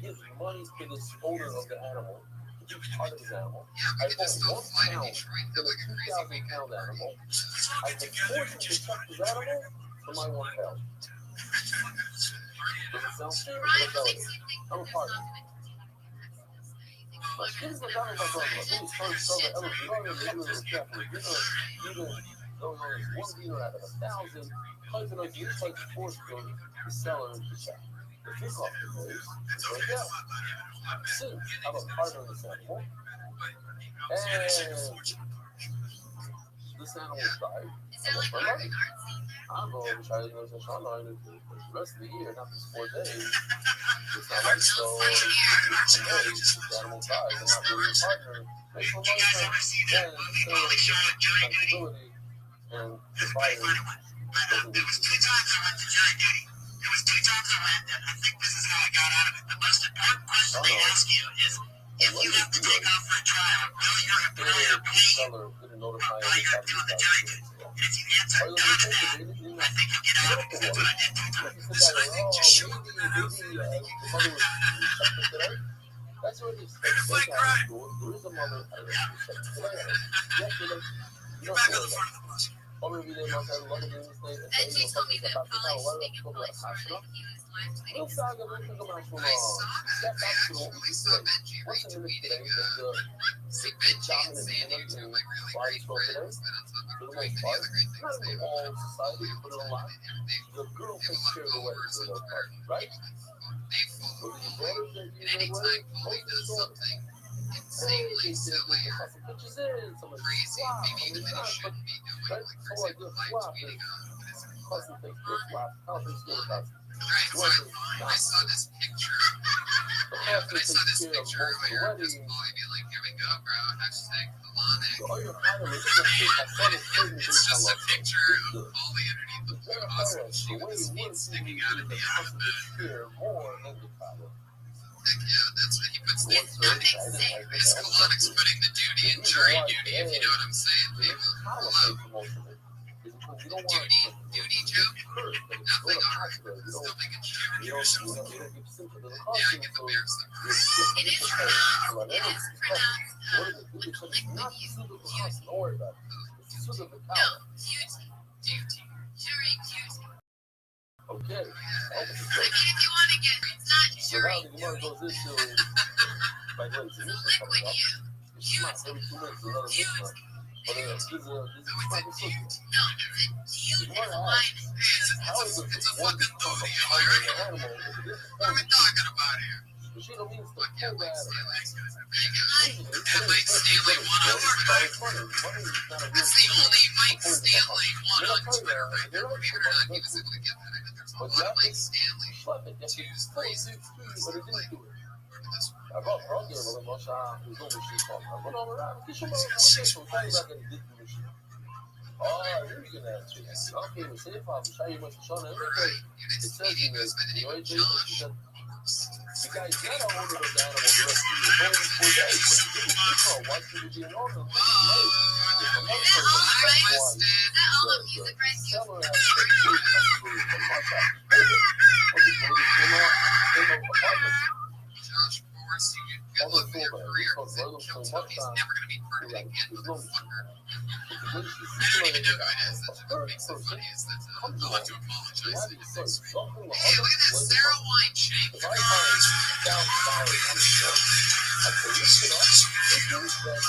[SPEAKER 1] give money to this owner of the animal, to be part of his animal, I put 1 pound for the 2,000 pound animal, I can force him to check his animal for my 1 pound. Does it sound fair? I'm a partner. But this is the kind of my brother. This is first summer ever. You don't even live in the chapel. You're going those are 1 liter out of 1,000. Cousin of you like to force the seller to check. The kick off the place is right there. Soon, I'm a partner in this animal. And this animal died. I'm a partner. I'm going to try to go to Shana the rest of the year, not just 4 days. It's not like so. The animal dies. I'm not really a partner. Make some money for then responsibility and the buyer doesn't
[SPEAKER 8] There was 2 times I went to jury duty. There was 2 times I went, and I think this is how I got out of it. The most important question they ask you is, if you have to take off for a trial, will your employer pay you while you're doing the jury duty? And if you answer no to that, I think you'll get out of it. That's what I did 2 times. So I think just show them the house.
[SPEAKER 1] That's what it is. There is a mother. You don't feel that. Already they must have a lot of things
[SPEAKER 6] And she told me that probably sitting in police when he was live tweeting.
[SPEAKER 1] We'll start to look at my step back to what we say. What's in the today? The job in the and why you spoke today? For the most part, not in all society, but in a lot. The girl takes care of the wedding for the most part, right? So the daughters that you know wedding, most of the daughters.
[SPEAKER 8] Insanely silly or
[SPEAKER 1] Pictures in, some of the flop,
[SPEAKER 8] maybe even they shouldn't be doing
[SPEAKER 1] right?
[SPEAKER 8] like
[SPEAKER 1] So like
[SPEAKER 8] they're
[SPEAKER 1] this flop is
[SPEAKER 8] tweeting on, but it's
[SPEAKER 1] cousin takes this flop, how they steal the cousin.
[SPEAKER 8] right. So I saw this picture. Yeah, but I saw this picture earlier. Just boy be like, here we go, bro. Hashtag Kalane.
[SPEAKER 1] So all your family,
[SPEAKER 8] It's just a picture of Polly underneath the blue awesome sheet with his feet sticking out of the outfit.
[SPEAKER 1] more than the father.
[SPEAKER 8] Heck yeah, that's what he puts the Miss Kalanick's putting the duty in jury duty, if you know what I'm saying, people. Hello. Duty joke? Nothing on it. Still making sure you're so secure. Yeah, I get the bears the first.
[SPEAKER 6] It is pronounced. It is pronounced.
[SPEAKER 1] Don't worry about it.
[SPEAKER 6] No, duty. Duty. Jury duty.
[SPEAKER 1] Okay.
[SPEAKER 6] I mean, if you want to get, it's not jury duty.
[SPEAKER 1] By the way,
[SPEAKER 6] So liquid you.
[SPEAKER 1] it's not every 2 minutes another mission. But this is a private subject.
[SPEAKER 6] No, duty is a line.
[SPEAKER 1] How is it
[SPEAKER 8] It's a
[SPEAKER 1] one
[SPEAKER 8] fucking
[SPEAKER 1] from
[SPEAKER 8] movie,
[SPEAKER 1] a
[SPEAKER 8] am I right?
[SPEAKER 1] animal is a different
[SPEAKER 8] What are we
[SPEAKER 1] point?
[SPEAKER 8] talking about here?
[SPEAKER 1] The shit means to
[SPEAKER 8] Fuck yeah,
[SPEAKER 1] pull
[SPEAKER 8] Mike
[SPEAKER 1] that
[SPEAKER 8] Stanley.
[SPEAKER 1] animal.
[SPEAKER 8] Mike Stanley one on Twitter. That's the only Mike Stanley one on Twitter right there. Believe it or not, he was able to get that. I think there's a lot of Mike Stanley twos, threes,
[SPEAKER 1] But it didn't do it.
[SPEAKER 8] where did this one?
[SPEAKER 1] I brought her out there, but I'm not sure who's going to shoot from. I went all around. Get your mother out there. So I'm trying to get this shit. Oh, here we can answer. Okay, we say if I'm shy you much Sean and
[SPEAKER 8] Right.
[SPEAKER 1] it
[SPEAKER 8] Units
[SPEAKER 1] says
[SPEAKER 8] meeting
[SPEAKER 1] in
[SPEAKER 8] goes by the
[SPEAKER 1] the
[SPEAKER 8] name of
[SPEAKER 1] OJ
[SPEAKER 8] Josh.
[SPEAKER 1] the guy got a hold of the animal directly. It's only 4 days, but he didn't keep her. Why should he be an owner?
[SPEAKER 8] Whoa.
[SPEAKER 1] If another
[SPEAKER 6] Is that
[SPEAKER 1] person
[SPEAKER 6] all right?
[SPEAKER 1] wants
[SPEAKER 6] Is that all the music right
[SPEAKER 1] the
[SPEAKER 6] here?
[SPEAKER 1] seller has to take full responsibility for much out. Okay, so in the apartment,
[SPEAKER 8] Josh Morris, you good luck with your career. Because he'll tell me he's never going to be part of it again, motherfucker. I don't even know who it is. That's what makes it funny is that I want to apologize to you next week. Hey, look at that Sarah Wine shake.
[SPEAKER 1] if I find $1,000 on the show, I can lift it up. It means that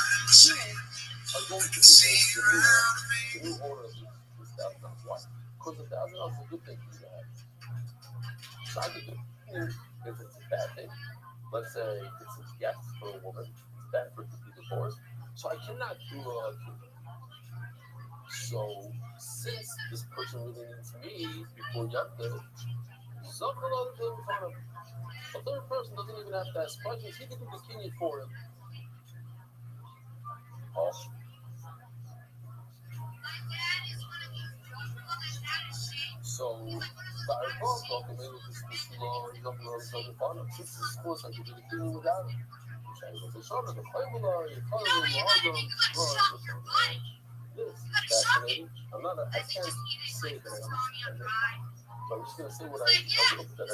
[SPEAKER 1] you are going to be the new owner of this $1,000. Why? Because $1,000 is a good thing for you to have. So I could do if it's a bad thing. Let's say it's a yes for a woman, it's bad for it to be divorced. So I cannot do so since this person really needs me before Yonda, some other people kind of a third person doesn't even have to ask questions. He can do the Kenyan for him. Oh. So, started talking, maybe this young girl started fun. Since the school started to be doing without him. So, Shona, the Bible, you follow the this fascinating. I can't say that I'm but I'm just going to say what I looked at her.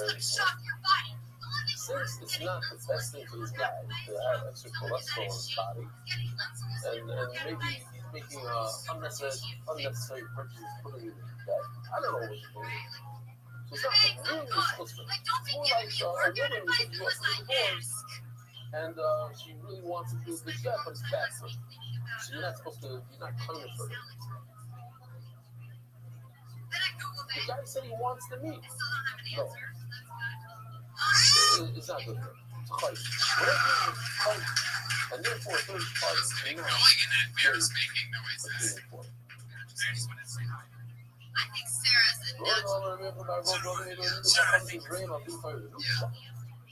[SPEAKER 1] Since it's not the best thing for this guy to have extra cholesterol in his body, and maybe he's making unnecessary purchases, putting it in debt. I don't know what he's doing. So it's not really supposed to. It's more like a woman who thinks she wants to be divorced, and she really wants to do the debt, but it's bad for her. So you're not supposed to. You're not punish her. The guy said he wants to meet. No. It's not good for him. It's quite. Whatever is quite. And therefore, third party
[SPEAKER 8] Going in that beer's making noises.
[SPEAKER 6] I think Sarah's a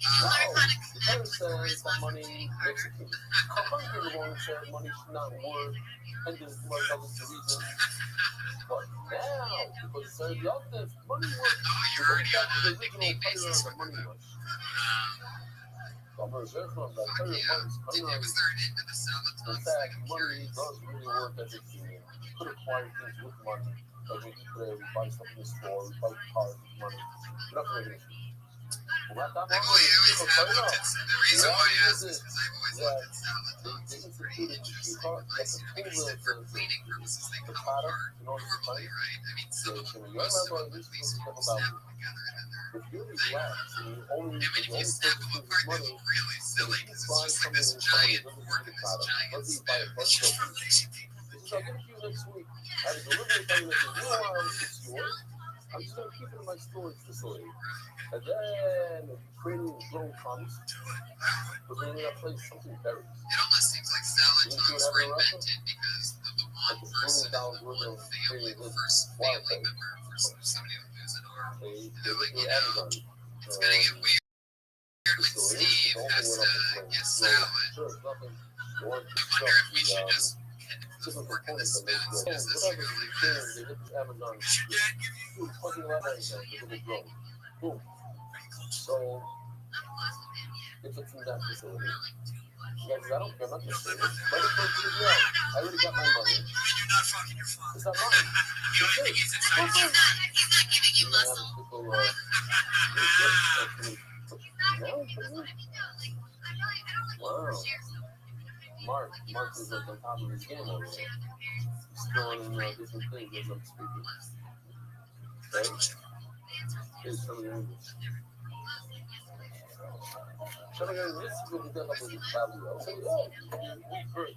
[SPEAKER 1] the says that money makes a king. The one said money should not work, and there's more others to reason. But now, because it says the other money works, we're going back to the original player of the money rush. In fact, money does really work as a human. You could acquire things with money. Like when you could buy stuff in the store, you buy cars with money. You're not going to get it. Well, not that
[SPEAKER 8] I've always had looked at the reason why I asked is because I've always looked at salad tops as very interesting places because for cleaning purposes they come apart normally, right? I mean, most of them at least snap them together and then they're if you snap them apart, they look really silly because it's just like this giant fork and this giant spoon. It's just for lazy people.
[SPEAKER 1] I'll give it to you next week. I have a delivery coming in it's yours. I'm just going to keep it in my storage facility. And then creating drone comes, we're going to place something berries.
[SPEAKER 8] It almost seems like salad tops were invented because of the one person in the one family, the first family member, for somebody to lose an arm. They're like, it's going to get weird when Steve has to get salad. I wonder if we should just work in the spoons because this year like this.
[SPEAKER 1] So, if it's in that facility, I don't care, I'm not going to say it. Let it go to the ground. I already got my money.
[SPEAKER 8] You're not fucking your father.
[SPEAKER 1] It's not mine.
[SPEAKER 8] The only thing is inside
[SPEAKER 6] He's not giving you muscle.
[SPEAKER 1] Wow. Mark is like on top of his game over there. He's throwing in different things as I'm speaking. Okay? Here's some of the English. Shall I go this is what we done up with the travel? I'll say, oh, we heard.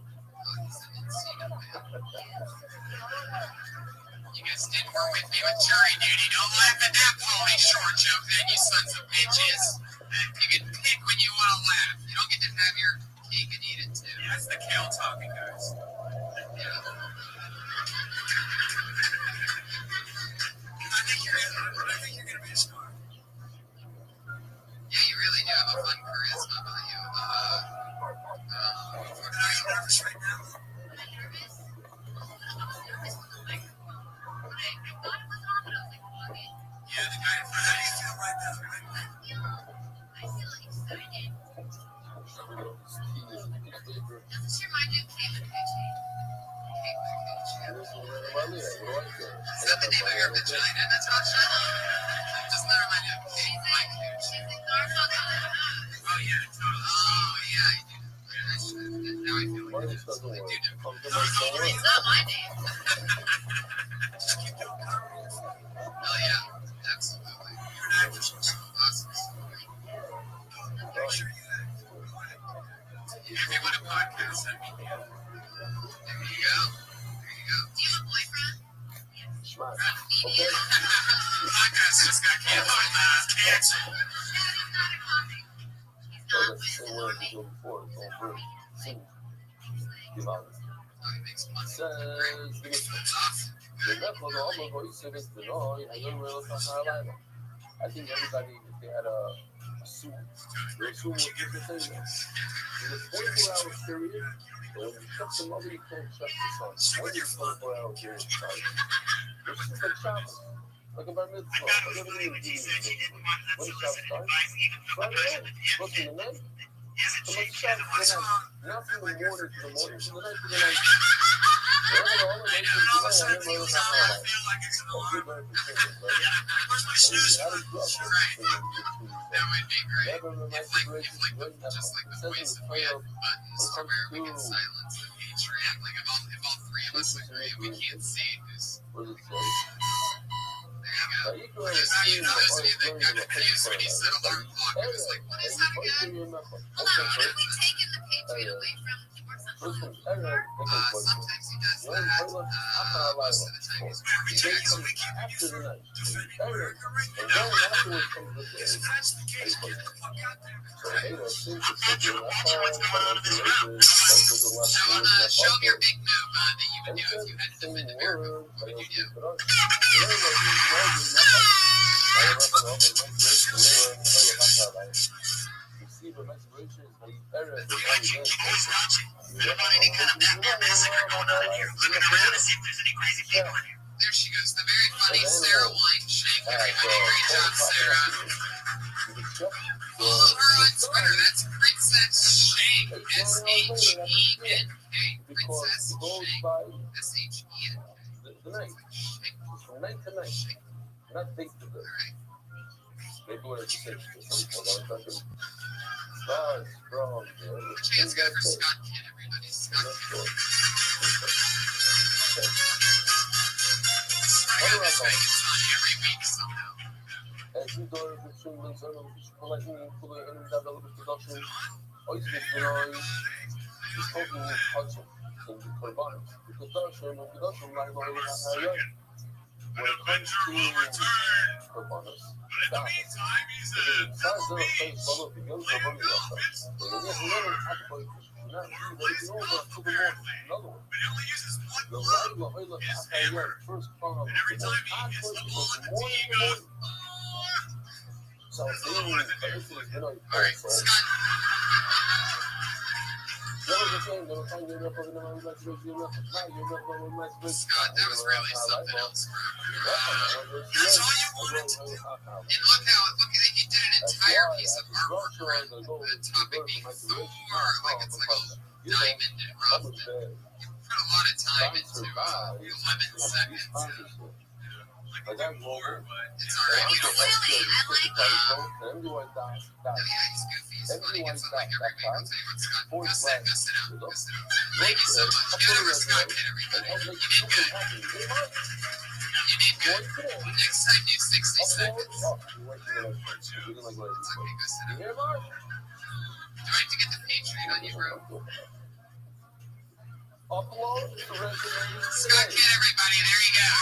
[SPEAKER 8] You guys didn't work with me with jury duty. Don't laugh at that pony short joke then, you sons of bitches. You can pick when you want to laugh. You don't get to have your cake and eat it too. Yeah, that's the kale talking, guys. Yeah. I think you're gonna be a star. Yeah, you really do have a fun charisma about you. Are you nervous right now? Yeah, the guy in front. How do you feel right now?
[SPEAKER 6] I feel excited. Doesn't your mind do cake with coochie? Cake with coochie. Is that the name of your vagina, Natasha? Doesn't that remind you of cake like coochie? Oh, yeah, totally. Oh, yeah, I do. Now I feel like it. I do know. It's not my name. Just keep doing comedy. Oh, yeah, absolutely. You're an actress also. Awesome. Make sure you act. If you want a podcast, that'd be good. There you go. Do you have a boyfriend? Yes.
[SPEAKER 1] Okay.
[SPEAKER 8] Podcast just got canceled. Canceled.
[SPEAKER 6] He's not a comic. He's not with me.
[SPEAKER 1] I think everybody, if they had a assume. You assume what you're saying now. In a 24-hour period, when you check the mother, you can't check the son. When you're 24-hour period starts. It's just like Shabbos. Like a bar mitzvah. Like everything you do. When Shabbos starts, Friday night. Look in the night. So much Shabbos in the night. Not from the morning to the morning. From the night to the night.
[SPEAKER 9] All of a sudden, it feels out there. I feel like it's an alarm. Where's my snooze button? Right. That would be great. If just like the voice of we have buttons to where we can silence the Patreon. Like if all three of us agree, we can't see who's. There you go. You noticed me that got confused when he said alarm clock. I was like, what is that again?
[SPEAKER 6] Hold on, what have we taken the Patriot away from the work
[SPEAKER 9] Sometimes he does that. Most of the time he's working. So we keep you from doing any work right now. If that's the case, get the fuck out there. I'm not trying to watch what's going on if it's around. Show him your big move that you would do if you had to defend the bear. What would you do? About any kind of Batman massacre going on in here. Looking around to see if there's any crazy people in here.
[SPEAKER 8] There she goes, the very funny Sarah Weinstein. Everybody, great job, Sarah. Follow her on Twitter. That's Princess Shank. S-H-E-N-K. Princess Shank. S-H-E-N-K.
[SPEAKER 1] The night. From night to night. Not day to day. Maybe when it's 6 or something. Stars, strong.
[SPEAKER 8] Which hand's good for Scott Kidd, everybody? Scott Kidd. I got this Vegas on every week somehow.
[SPEAKER 1] As you go to the children's collecting for the end development production, always make noise. It's talking with touching in the Korbanos. Because production, right now, we have higher. When it comes to Korbanos, stop it. Besides the place, follow the young Korbanos. But when you have a category, not you, but it's over to the morning. Another one. The right of Oila Hachayah, first problem.
[SPEAKER 9] Every time he hits the ball at the tee, he goes,
[SPEAKER 1] so, all
[SPEAKER 8] right, Scott. Scott, that was really something else.
[SPEAKER 9] That's all you wanted to do.
[SPEAKER 8] And look he did an entire piece of artwork around the topic being Thor, like it's like all diamond and rough. You put a lot of time into 11 seconds.
[SPEAKER 1] Like I'm over,
[SPEAKER 8] it's alright.
[SPEAKER 6] Really, I like
[SPEAKER 8] Oh yeah, he's goofy. He's funny. Gets on like every week. I'll tell you what, Scott. Gust it out. Thank you so much. Get over Scott Kidd, everybody. You did good. You did good. Next time, do 60 seconds. It's okay, Gust it out. Do I have to get the Patriot on you, bro?
[SPEAKER 1] upload the resume.
[SPEAKER 8] Scott Kidd, everybody. There you go.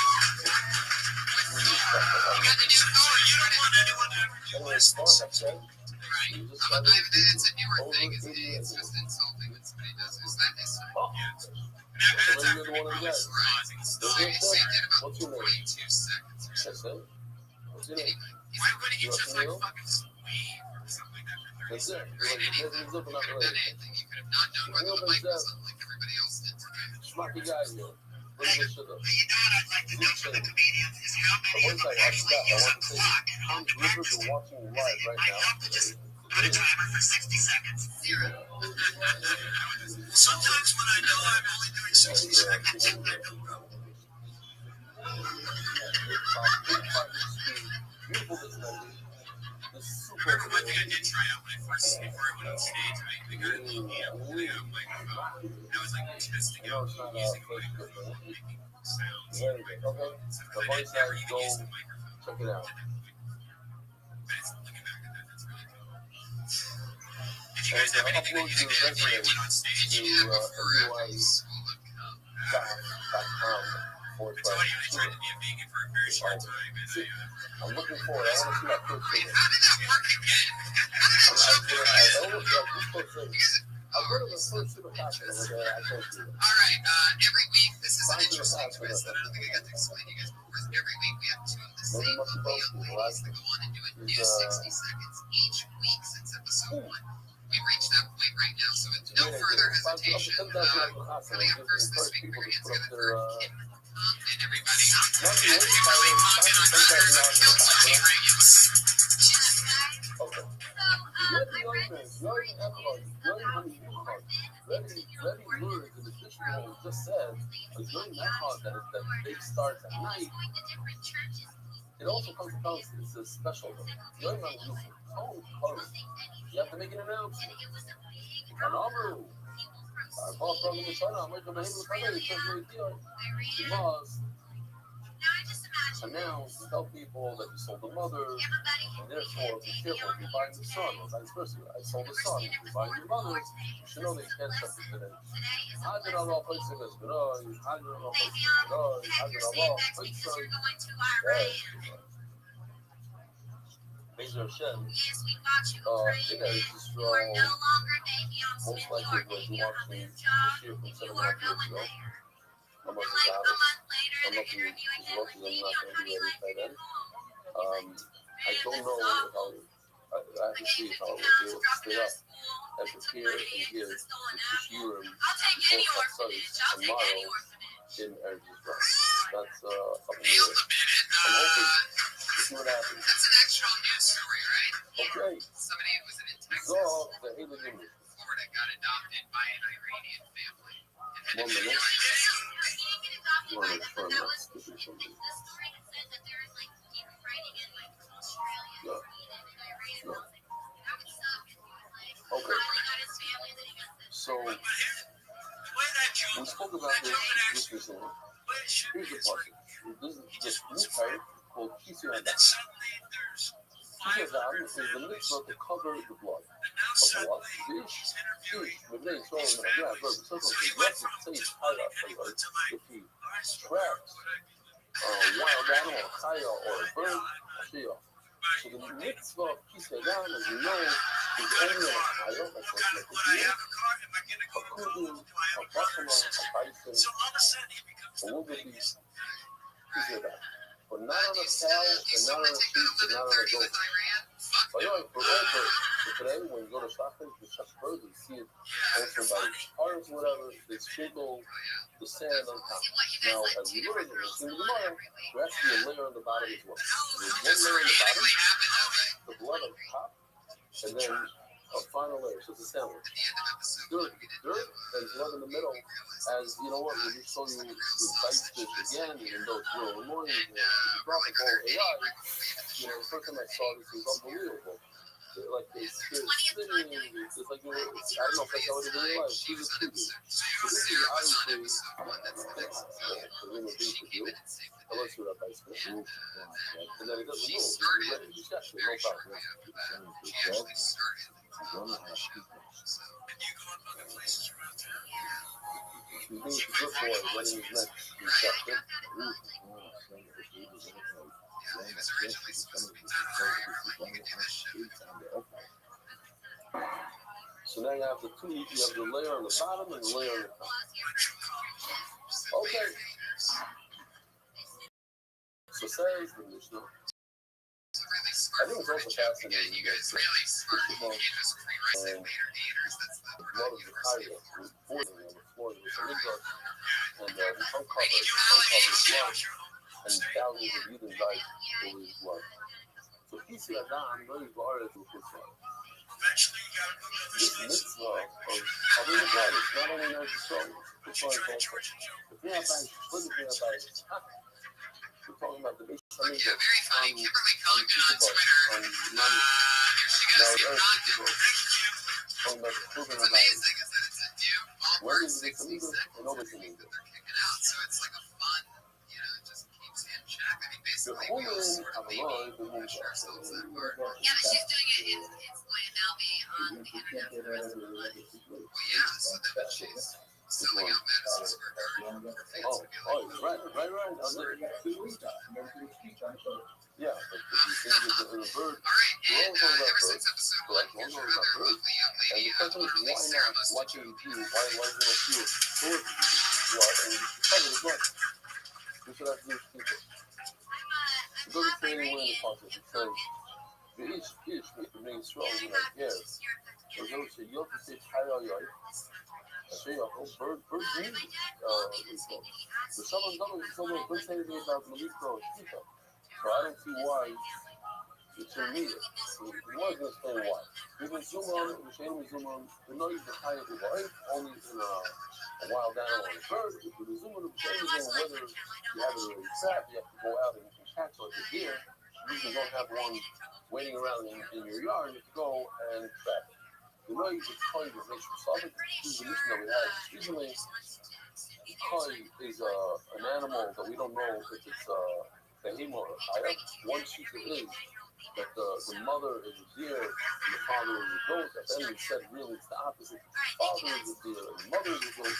[SPEAKER 8] You got the new Thor. You don't want anyone to ever do this. Right. It's a newer thing. It's just insulting when somebody does it. Is that his son? That's after we promised rising stuff. They saved it about 22 seconds or something.
[SPEAKER 1] What's your name?
[SPEAKER 9] Why wouldn't he just like fucking just leave or something like that for 30 seconds?
[SPEAKER 8] Right, anything. You could have done anything. You could have not known whether the mic was on like everybody else did today.
[SPEAKER 1] Smarty guy here. Bring this shit up.
[SPEAKER 9] What you know I'd like to know from the comedians is how many of them actually use a clock at home to measure
[SPEAKER 1] Rivers are watching you live right
[SPEAKER 9] I
[SPEAKER 1] now.
[SPEAKER 9] have to just put a timer for 60 seconds. 0. Sometimes when I know I'm only doing 60 seconds, I don't know.
[SPEAKER 1] Beautiful this lady. This super.
[SPEAKER 9] I remember one thing I did try out when I first before I went on stage. I got a little microphone. And I was like testing out using a microphone, making sounds.
[SPEAKER 1] There you go. Okay. The voice
[SPEAKER 9] Never
[SPEAKER 1] has
[SPEAKER 9] even
[SPEAKER 1] go.
[SPEAKER 9] used the microphone.
[SPEAKER 1] Check it out.
[SPEAKER 9] But it's looking back at that, that's really cool. Did you
[SPEAKER 1] And
[SPEAKER 9] guys have anything that
[SPEAKER 1] upload
[SPEAKER 9] you
[SPEAKER 1] your
[SPEAKER 9] did before you
[SPEAKER 1] resume
[SPEAKER 9] went on stage?
[SPEAKER 8] Yeah, before every school of cum.
[SPEAKER 1] MUIs.com/.
[SPEAKER 9] I told you I tried to be a vegan for a very short time, and
[SPEAKER 1] I'm looking forward. I want to see that first
[SPEAKER 8] Wait,
[SPEAKER 1] video.
[SPEAKER 8] how did that work again? How did it show
[SPEAKER 1] I almost got this first thing. I'll go to the first super passion over there. I can't do it.
[SPEAKER 8] All right. Every week, this is an interesting twist that I don't think I got to explain to you guys before. Every week, we have two of the same Leo ladies that go on and do a new 60 seconds each week since episode 1. We've reached that point right now, so with no further hesitation, coming up first this week, we're going to get together for Kim and everybody. And everybody talking on Killjoy Radio.
[SPEAKER 1] Okay. Let the young men, young everybody, young honey, Ready words in addition to what we just said, but during that part that day starts at night, it also comes about it's a special one. Young man is so close. You have to make an announcement. Kanamu. Our boss from the China, I'm making my name you must announce and tell people that you sold the mother, and therefore be careful if you're buying the son, or vice versa. I sold the son, if you're buying your mother, you should know that you can't trust it today. Hadir Allah, place of Esberai, Hadir Allah, place of Esberai, Hadir Allah, place of Bezer Hashem, today is strong, most likely what you watched me this year from 7.5 years ago. I'm not as honest. I'm not as much as I'm not going to be ready by then. I don't know how, I have to see how I will be able to stay up and prepare and give the Shiurim before studies tomorrow in Eretz Yisrael. That's up in the air. I'm hoping to see what happens.
[SPEAKER 8] That's an actual news story, right?
[SPEAKER 1] Okay.
[SPEAKER 8] Somebody who was in Texas, Florida, got adopted by an Iranian family. And had to
[SPEAKER 1] Okay. So, we spoke about this recently. Here's the part. This is this new type called Kisir Adam. Kisir Adam is the mitzvah to cover the blood of the what? The ish. With names, so yeah, verb. So you have to say chaya if he traps a wild animal, a chaya, or a bird, a shia. So the mitzvah of Kisir Adam, as you know, is only a chaya, like a deer, a kudu, a buffalo, a bison, a wildebeest, Kisir Adam. But not on a cow, and not on a sheep, and not on a goat. But yeah, for all birds. So today, when you go to shopping, you check birds and see it also by cars or whatever, they sprinkle the sand on top. Now, as you learn, in the Gemara, there has to be a layer on the bottom as well. There's one layer on the bottom, the blood on top, and then a final layer, so it's a sandwich. Dirt, and blood in the middle. As you know what, we just show you the dice dish again, even though it's real annoying, you know, the graphic all AI, you know, the first time I saw this was unbelievable. Like it's spinning, it's like you were, I don't know if that's how it is in real life. She was creepy. So this is obviously the ring of beef with you. Unless you're a dice dish. And then it doesn't move. It's actually no problem. He's being a good boy, letting his neck be shut. So now you have the two, you have the layer on the bottom and the layer on the top. Okay. So says the Mishnah. I think it's also fascinating that first of all, the blood of the Cairo was boiling on the floor. There was a midrash, and he uncovered blood, and thousands of Yidden died over his blood. So Kisir Adam knows the Aretz with his blood. This mitzvah of covering the blood is not only known as strong, it's also the Priyabai, what is the Priyabai? We're talking about the base on the talking about the proven about it. Where is the Kamiga and over Kamiga? The woman of the Lord, the woman.
[SPEAKER 6] Yeah, but she's doing it in Naomi on the internet.
[SPEAKER 8] Yeah, so that she's selling out Madison Square Garden for fans.
[SPEAKER 1] Right. I was like, yeah, but the bird,
[SPEAKER 8] all right, and ever since episode 1, here's your other lovely young lady,
[SPEAKER 1] not watching the Jew? Why is it a few towards the Jew? Why? And cover the blood. We should have Jewish people. It doesn't say anywhere in the passage. It says, the ish remains strong. Yes. So those say, you have to say, Chayayay. I say, bird music. The Shalom Dama is someone who say anything about Malikro or Shita. So I don't see why it's immediate. So the Lord is going to explain why. We can zoom on, we can zoom on. We know you can hide the wife only in a wild animal or a bird. If we zoom on, we can whether you have it already trapped, you have to go out and catch like a deer. You usually don't have one waiting around in your yard. You have to go and trap it. The know you can tell you the nature of something. This is the mission that we have. Usually, koi is an animal that we don't know if it's a him or a chaya. One shita is that the mother is a deer and the father is a goat. That then we said really it's the opposite. The father is a deer and the mother is a goat.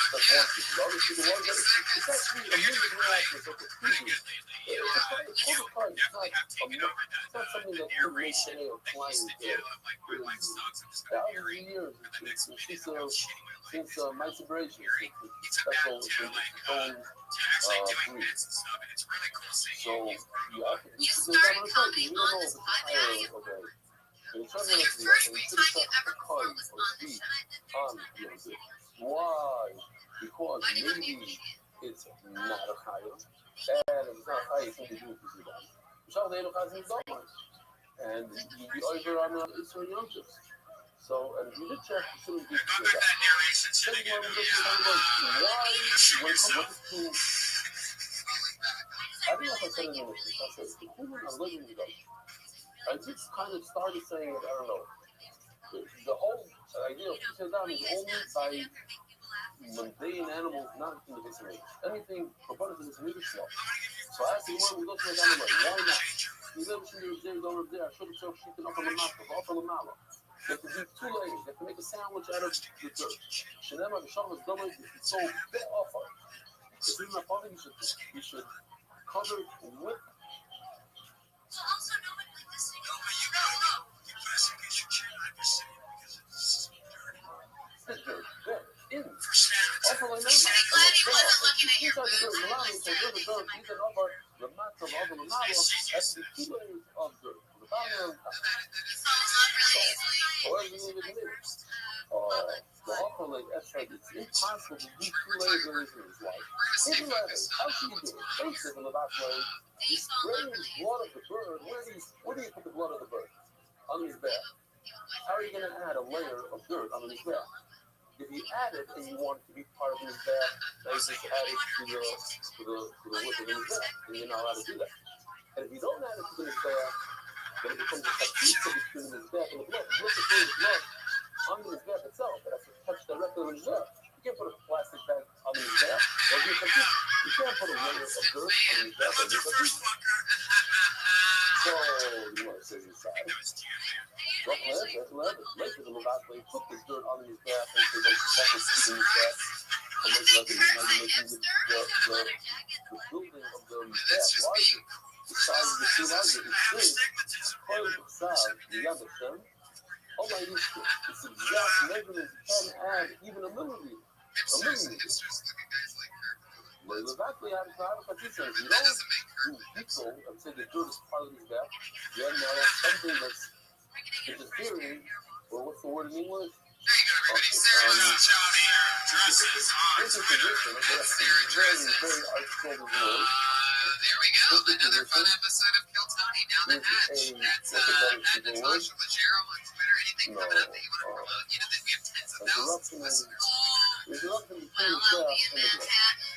[SPEAKER 1] That's one shita. The other shita was that it's actually a million reactions of the preview. It's not something that you may say or client did. Thousands of years since my separation. That's all it's been free. So you have to, this is a common approach. You don't know if it's higher or okay. And it's not going to be like, and you should have a card or speed on the other. Why? Because maybe it's not a higher. And it's not higher, it's something to do with the Zidane. So they don't have any dollars. And you be over on the Israel Yonchus. So, and if you did check, you shouldn't be to that. Second one, why, when it comes to, I don't know if I said it in English, I said, the women are living with us. I just kind of started saying it, I don't know. The whole idea of Shaitan is only by mundane animals, not in the vicinity. Anything provided in the vicinity is small. So I asked the one, we go to the animal, why not? You never see the James over there, I should have told sheep up on the mouth, off on the mouth. You have to do 2 layers. You have to make a sandwich out of the dirt. Shenema, the shop is double. It's so bit off of it. If it's not funny, you should cover it with.
[SPEAKER 6] So also nobody like listening. No. You investigate your chair like you're sitting because it's dirty.
[SPEAKER 1] It's dirt. There. In.
[SPEAKER 6] For standards.
[SPEAKER 1] Also like that.
[SPEAKER 6] I'm glad he wasn't looking at your boobs when he was
[SPEAKER 1] saying the dirt. These are over the mats of other Manalo. That's the 2 layers of dirt. The bottom and the top. The offer like extract, it's impossible to do 2 layers of this in his life. Think about it. How can you do it? Basic in the back way. You spray the blood of the bird. Where do you put the blood of the bird? On his back. How are you going to add a layer of dirt on his back? If you add it and you want it to be part of his back, then you just add it to the width of his back. And you're not allowed to do that. And if you don't add it to his back, then it becomes a pizza between his back and the blood. You have to put his blood under his back itself. It has to touch directly on his back. You can't put a plastic bag under his back. You can't put a layer of dirt on his back. So, you want to say this side. Well, later the Levi put this dirt on his back and so they keep his back. And now you're making the building of the back larger. The size of the tree larger is big. Part of the size, you understand? Oh my God, it's exact measurement. You can add even a millimeter. Well, exactly how to partition. If you don't do pixel and say the dirt is part of his back, then now that's something that's interfering. Well, what's the word in English? Interposition. Very articulate word.
[SPEAKER 8] There we go. Another fun episode of Kill Tony down the hatch. That's at Natasha Legero on Twitter. Anything coming up that you want to promote? You know that we have tens of thousands of listeners. Well, I'll be in Manhattan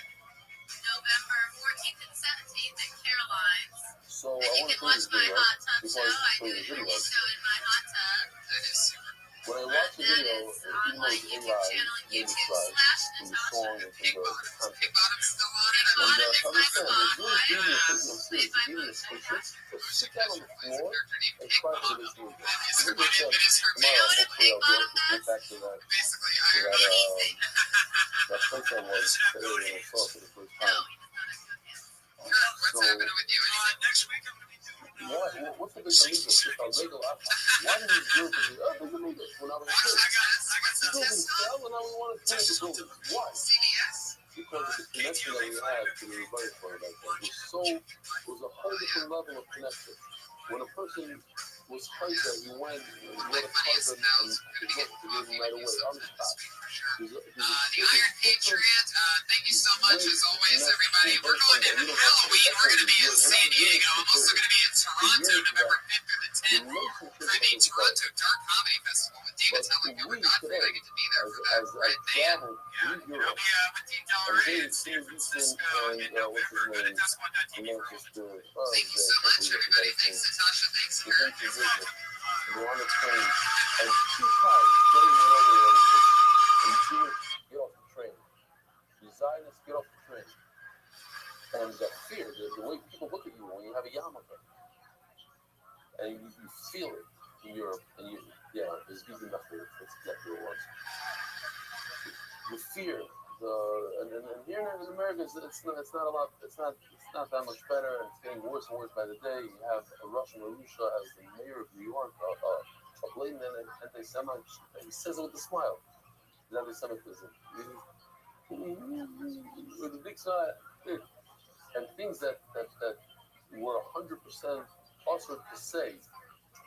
[SPEAKER 8] November 14th and 17th at Caroline's.
[SPEAKER 1] So
[SPEAKER 8] and you can watch my hot tub show. I do a cooking show in my hot tub. That is super.
[SPEAKER 1] When I watch the video,
[SPEAKER 8] on my YouTube channel, YouTube/Natasha Big Bottoms. Big Bottoms still on it. Bottom is my spot. Made by Boots.
[SPEAKER 1] sit down on the floor and try to do this movie.
[SPEAKER 8] You know what a Big Bottom does? Basically, iron on anything.
[SPEAKER 1] That place I was today when I saw it for the first
[SPEAKER 8] No,
[SPEAKER 1] time.
[SPEAKER 8] what's happening with you? Next week I'm going to be doing
[SPEAKER 1] What's the big amigos? Why did you do it to me? Oh, big amigos when I was a kid.
[SPEAKER 8] I got
[SPEAKER 1] building fell, and now we want to finish the building. Why? Because of the connection that we had to the reverse part like that. It was a whole different level of connection. When a person was hurt, that he went and wrote a cousin and he wrote to give him right away on the spot.
[SPEAKER 8] The Iron Patriot, thank you so much as always, everybody. We're going to Halloween. We're going to be in San Diego. I'm also going to be in Toronto, November 5th through the 10th for the Toronto Dark Comedy Festival with David Teller, Gilbert Gottfried. I get to be there for that red band. Yeah, I'll be with Dean Delray in San Francisco in November for the Desmond.tv. Thank you so much, everybody. Thanks, Natasha. Thanks, Karen. Thanks, Rob.
[SPEAKER 1] We're on a train, and 2 times Johnny went over there and said, "And Jewish, get off the train. You Zionists, get off the train." And that fear, the way people look at you when you have a yarmulke, and you feel it in Europe, and there's even nothing. That's exactly what it was. The fear, and here in America, it's not a lot. It's not that much better, and it's getting worse and worse by the day. You have a Russian Marusha as the mayor of New York, a blatant anti-Semite. He says it with a smile. It's anti-Semitism. With a big smile. And things that were 100% also to say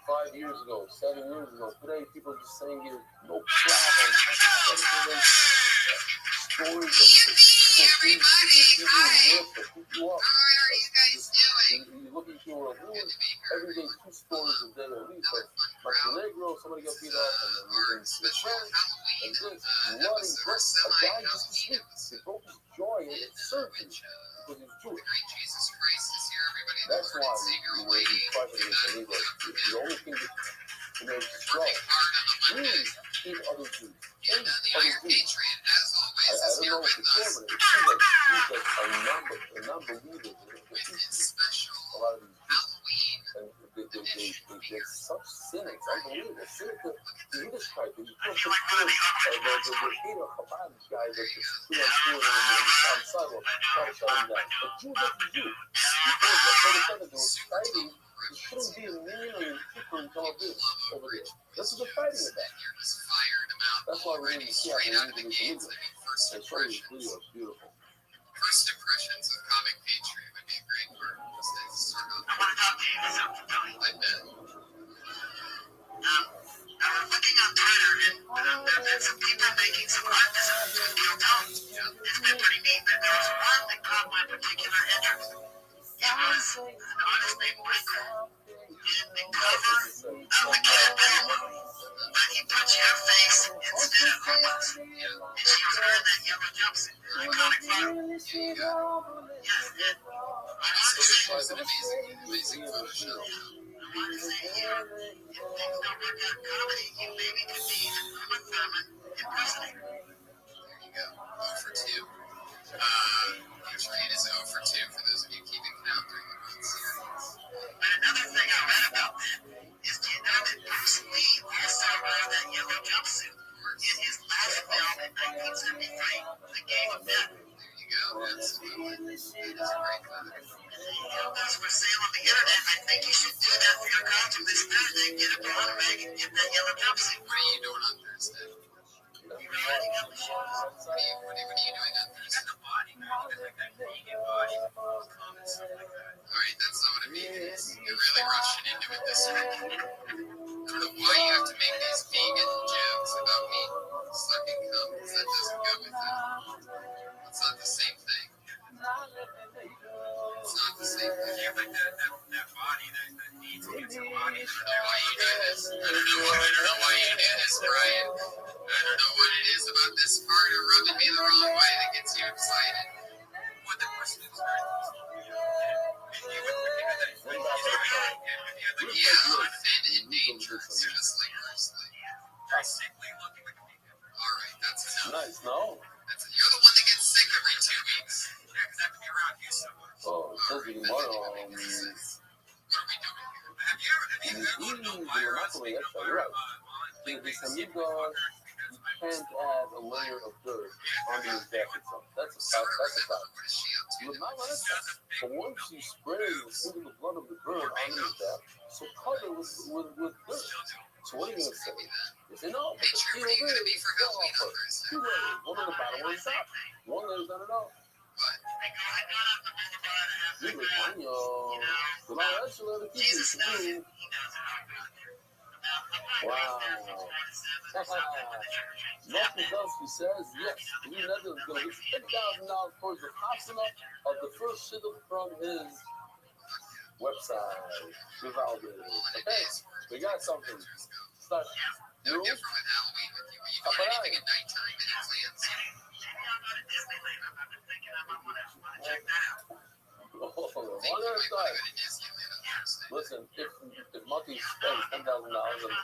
[SPEAKER 1] 5 years ago, 7 years ago. Today, people are just saying it, no problem. Stories of people being people in Europe that keep you up. You're looking for a woman every day, 2 stories a day at least. Like Montenegro, somebody got beat up, and then the friend, and this, bloody, a guy just to sleep. He broke his jaw in surgery because he's Jewish. That's why we fight against the Negroes. The only thing that makes us strong. Jews hate other Jews. Hate other Jews. I don't know if it's true, but it seems like Jews are non-believers. A lot of these Jews. And they're such cynics. Unbelievable. They're cynic to the Yiddish type. You can't put the Heda Chabad guy that just put on school on the sidewalk, try to shut him down. But Jews are Jews. They were fighting. There shouldn't be a million people in Tel Aviv over there. That's what they're fighting about. That's why we need to see how we need to do this. And show you this video. It's beautiful.
[SPEAKER 8] First impressions of Comic Patriot would be a great word. Just to sort of.
[SPEAKER 6] I want to talk to you about something, Tony.
[SPEAKER 8] I bet.
[SPEAKER 6] I was looking on Twitter, and there have been some people making some criticisms of Gil Tony. It's been pretty neat, but there was one that caught my particular interest. It was an artist named Michael. In the cover of the campaign, but he puts your face instead of Hula's. And she was wearing that yellow jumpsuit. Iconic photo. Yes, and I wanted to say,
[SPEAKER 8] It's an amazing photo show.
[SPEAKER 6] I wanted to say here, if things don't work out in comedy, you maybe could be an Uma Thurman impersonator.
[SPEAKER 8] There you go. 0 for 2. Patriot is 0 for 2 for those of you keeping count during the World Series.
[SPEAKER 6] And another thing I read about that is, do you know that Bruce Lee also wore that yellow jumpsuit in his last film in 1973, The Game of Death?
[SPEAKER 8] There you go. Absolutely. It is a great photo.
[SPEAKER 6] Those for sale on the internet. I think you should do that for your costume this Thursday. Get a blonde bag and get that yellow jumpsuit.
[SPEAKER 8] What are you doing on Thursday?
[SPEAKER 6] You're riding up the show.
[SPEAKER 8] What are you doing on Thursday?
[SPEAKER 6] The body, man. Like that vegan body.
[SPEAKER 8] Alright, that's not what it means. You're really rushing into it this week. I don't know why you have to make these vegan jokes about me sucking cum, because that doesn't go with it. It's not the same thing. It's not the same thing.
[SPEAKER 6] Yeah, but that body, that needs to get some body.
[SPEAKER 8] I don't know why you do this. I don't know why you do this, Brian. I don't know what it is about this part of rubbing me the wrong way that gets you excited.
[SPEAKER 6] What the person is right. You would forget that.
[SPEAKER 8] Yeah, unfit and dangerous, just like Bruce Lee.
[SPEAKER 6] Very sickly looking like a vegan.
[SPEAKER 8] Alright, that's enough.
[SPEAKER 1] Nice, no?
[SPEAKER 8] You're the one that gets sick every 2 weeks.
[SPEAKER 6] Yeah, because I have to be around you so much.
[SPEAKER 1] Oh, it says you tomorrow.
[SPEAKER 8] What are we doing here?
[SPEAKER 6] Have you ever known why you're on speaking of
[SPEAKER 1] You're right. This amigo, you can't add a layer of dirt under your jacket. That's a fact. You're not like that. But once you spray the blood of the bird on your jacket, so cover it with dirt. So what are you going to say? They say no, but
[SPEAKER 8] Hey,
[SPEAKER 1] the
[SPEAKER 8] Trip,
[SPEAKER 1] steel
[SPEAKER 8] what are you going to be
[SPEAKER 1] is
[SPEAKER 8] for Halloween on
[SPEAKER 1] offer.
[SPEAKER 8] Thursday?
[SPEAKER 1] Two layers, one on the bottom, one on the top. One layer's not enough.
[SPEAKER 8] What?
[SPEAKER 1] You look fine, yo. The long extra leather
[SPEAKER 6] Jesus knows
[SPEAKER 1] do.
[SPEAKER 6] it. He knows it all about you.
[SPEAKER 1] Wow. Mark Dusky says, yes, Lee Netherlands is going to get $10,000 towards the hostel of the first shidduch from his website. ViralRabbi. Okay, we got something. Start.
[SPEAKER 8] No
[SPEAKER 1] You?
[SPEAKER 8] different with Halloween with you. You got anything at nighttime in plans?
[SPEAKER 1] Oh,
[SPEAKER 8] I think you might want to go to Disneyland on Thursday.
[SPEAKER 1] listen, if Monkey spends $10,000 on the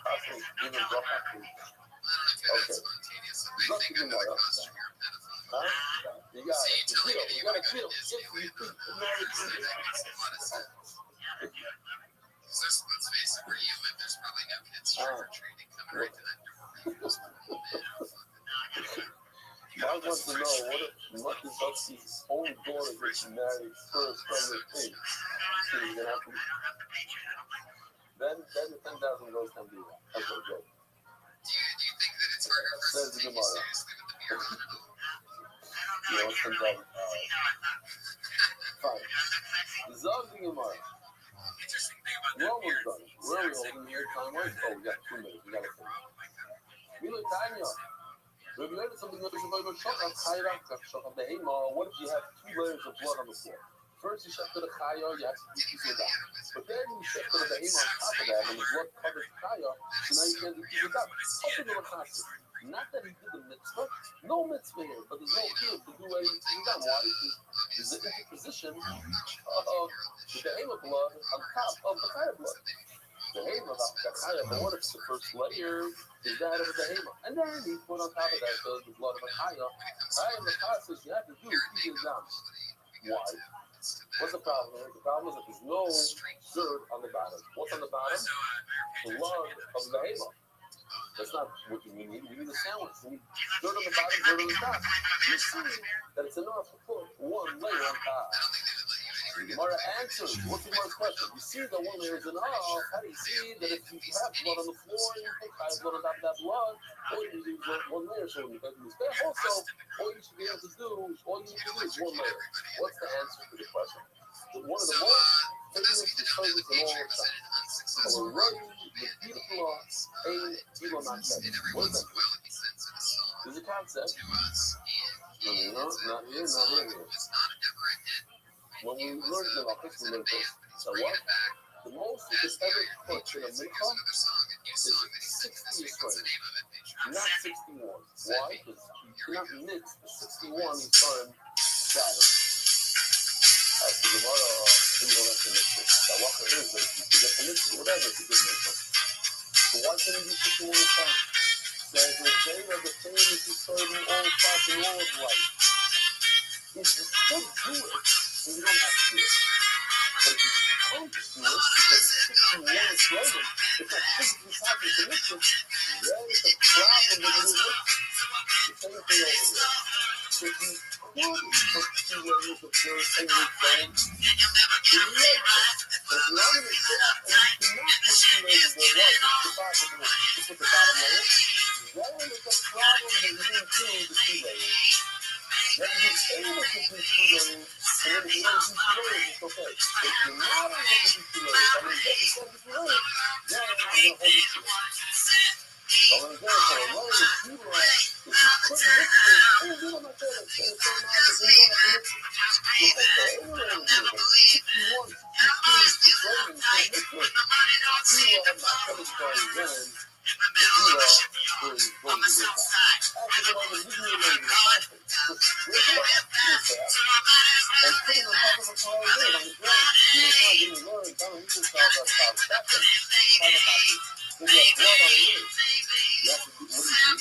[SPEAKER 1] costume, give him drop off food.
[SPEAKER 8] I don't know if you're that spontaneous. I think I know the costume. You're a pedophile.
[SPEAKER 1] Huh? You got
[SPEAKER 8] See,
[SPEAKER 1] it.
[SPEAKER 8] you telling me
[SPEAKER 1] You
[SPEAKER 8] you want
[SPEAKER 1] gotta
[SPEAKER 8] to go
[SPEAKER 1] kill.
[SPEAKER 8] to Disneyland on Thursday, that makes a lot of sense. Because let's face it, where you live, there's probably no kids trick-or-treating coming right to that door.
[SPEAKER 1] Mark wants to know what if Monkey Dusky's own daughter gets married first from the thing. So he's gonna have to. Then the 10,000 goes can be that. That's what it goes.
[SPEAKER 8] Do you think that it's harder for us
[SPEAKER 1] Says
[SPEAKER 8] to
[SPEAKER 1] the
[SPEAKER 8] take you
[SPEAKER 1] Gemara.
[SPEAKER 8] seriously with the beard on at all?
[SPEAKER 1] You know, it's 10,000. Fine. Zog the Gemara.
[SPEAKER 8] Interesting thing about
[SPEAKER 1] We're almost done. Where are we holding here? Time wise? Oh, we got 2 minutes. We gotta finish. Mila Tanya. Rabbi Yoda, something that is about Shachar, Chayra, Shachar Behema. What if you have 2 layers of blood on the floor? First, you shech to the Chaya, you have to do Kisei Dam. But then you shech to the Behema on top of that, and the blood covers the Chaya, so now you can't do Kisei Dam. Something of a concept. Not that he did the mitzvah. No mitzvah here, but there's no kid to do any Kisei Dam. Why? Because there's an interposition of the Behema blood on top of the Chaya blood. The Behema, the Chaya, but what if the first layer is that of the Behema? And then he put on top of that the blood of a Chaya. Chaya and the Chaya says you have to do Kisei Dam. Why? What's the problem? The problem is that there's no dirt on the bottom. What's on the bottom? Blood of the Behema. That's not what we need. We need a sandwich. We need dirt on the bottom, dirt on the top. You see that it's enough to put one layer on top. The Gemara answers. What's the Gemara's question? You see that one layer is enough. How do you see that if you have blood on the floor and you put blood on top of that blood, all you need is one layer? So when you put this back, also, all you should be able to do, all you need to do is one layer. What's the answer to the question? One of the most famous disciples in all of time. Already, the beautiful aim, people not that. What is that? There's a concept. No, not here, not here. When we learned the office, we learned this. So what? The most you could ever put in a mikvah is 60 Yisrael, not 61. Why? Because you cannot mix the 61 Yisrael shadow. As the Gemara, you don't have to mix it. The halacha is that you can get to mix it, whatever, if you did mix it. So why can't you do 61 Yisrael? There's a day of the famous Yisrael in all parts and all of life. If you could do it, then you don't have to do it. But if you can't do it, because 61 is slogan, it's not physically possible to mix it, then it's a problem with the mix it. The same thing over here. If you could put 2 layers of dirt and mix them, then you make it. But if you're not going to stop and you cannot put 2 layers of dirt, right, it's impossible to put the bottom layer, then it's a problem that you didn't do the 2 layers. You have to be able to do 2 layers, and then if you don't do 2 layers, it's okay. If you're not able to do 2 layers, I mean, get yourself to 2 layers, then I'm going to hold you to it. So I'm going to go for a layer of 2 layers. If you couldn't mix it, and you don't have to say the same amount, but you don't have to mix it. Look at that. Any layer of 61, 62, 63, you can't mix it. 2 I'm not coming from then. The 2 is going to be that. After the moment, you can make it happen. Just break it up, do that, and put it on top of a pile of dirt on the ground. You know, try getting lower and down, you can solve that problem. That's it. Have a copy. Then you have blood on the lid. You have to do, what do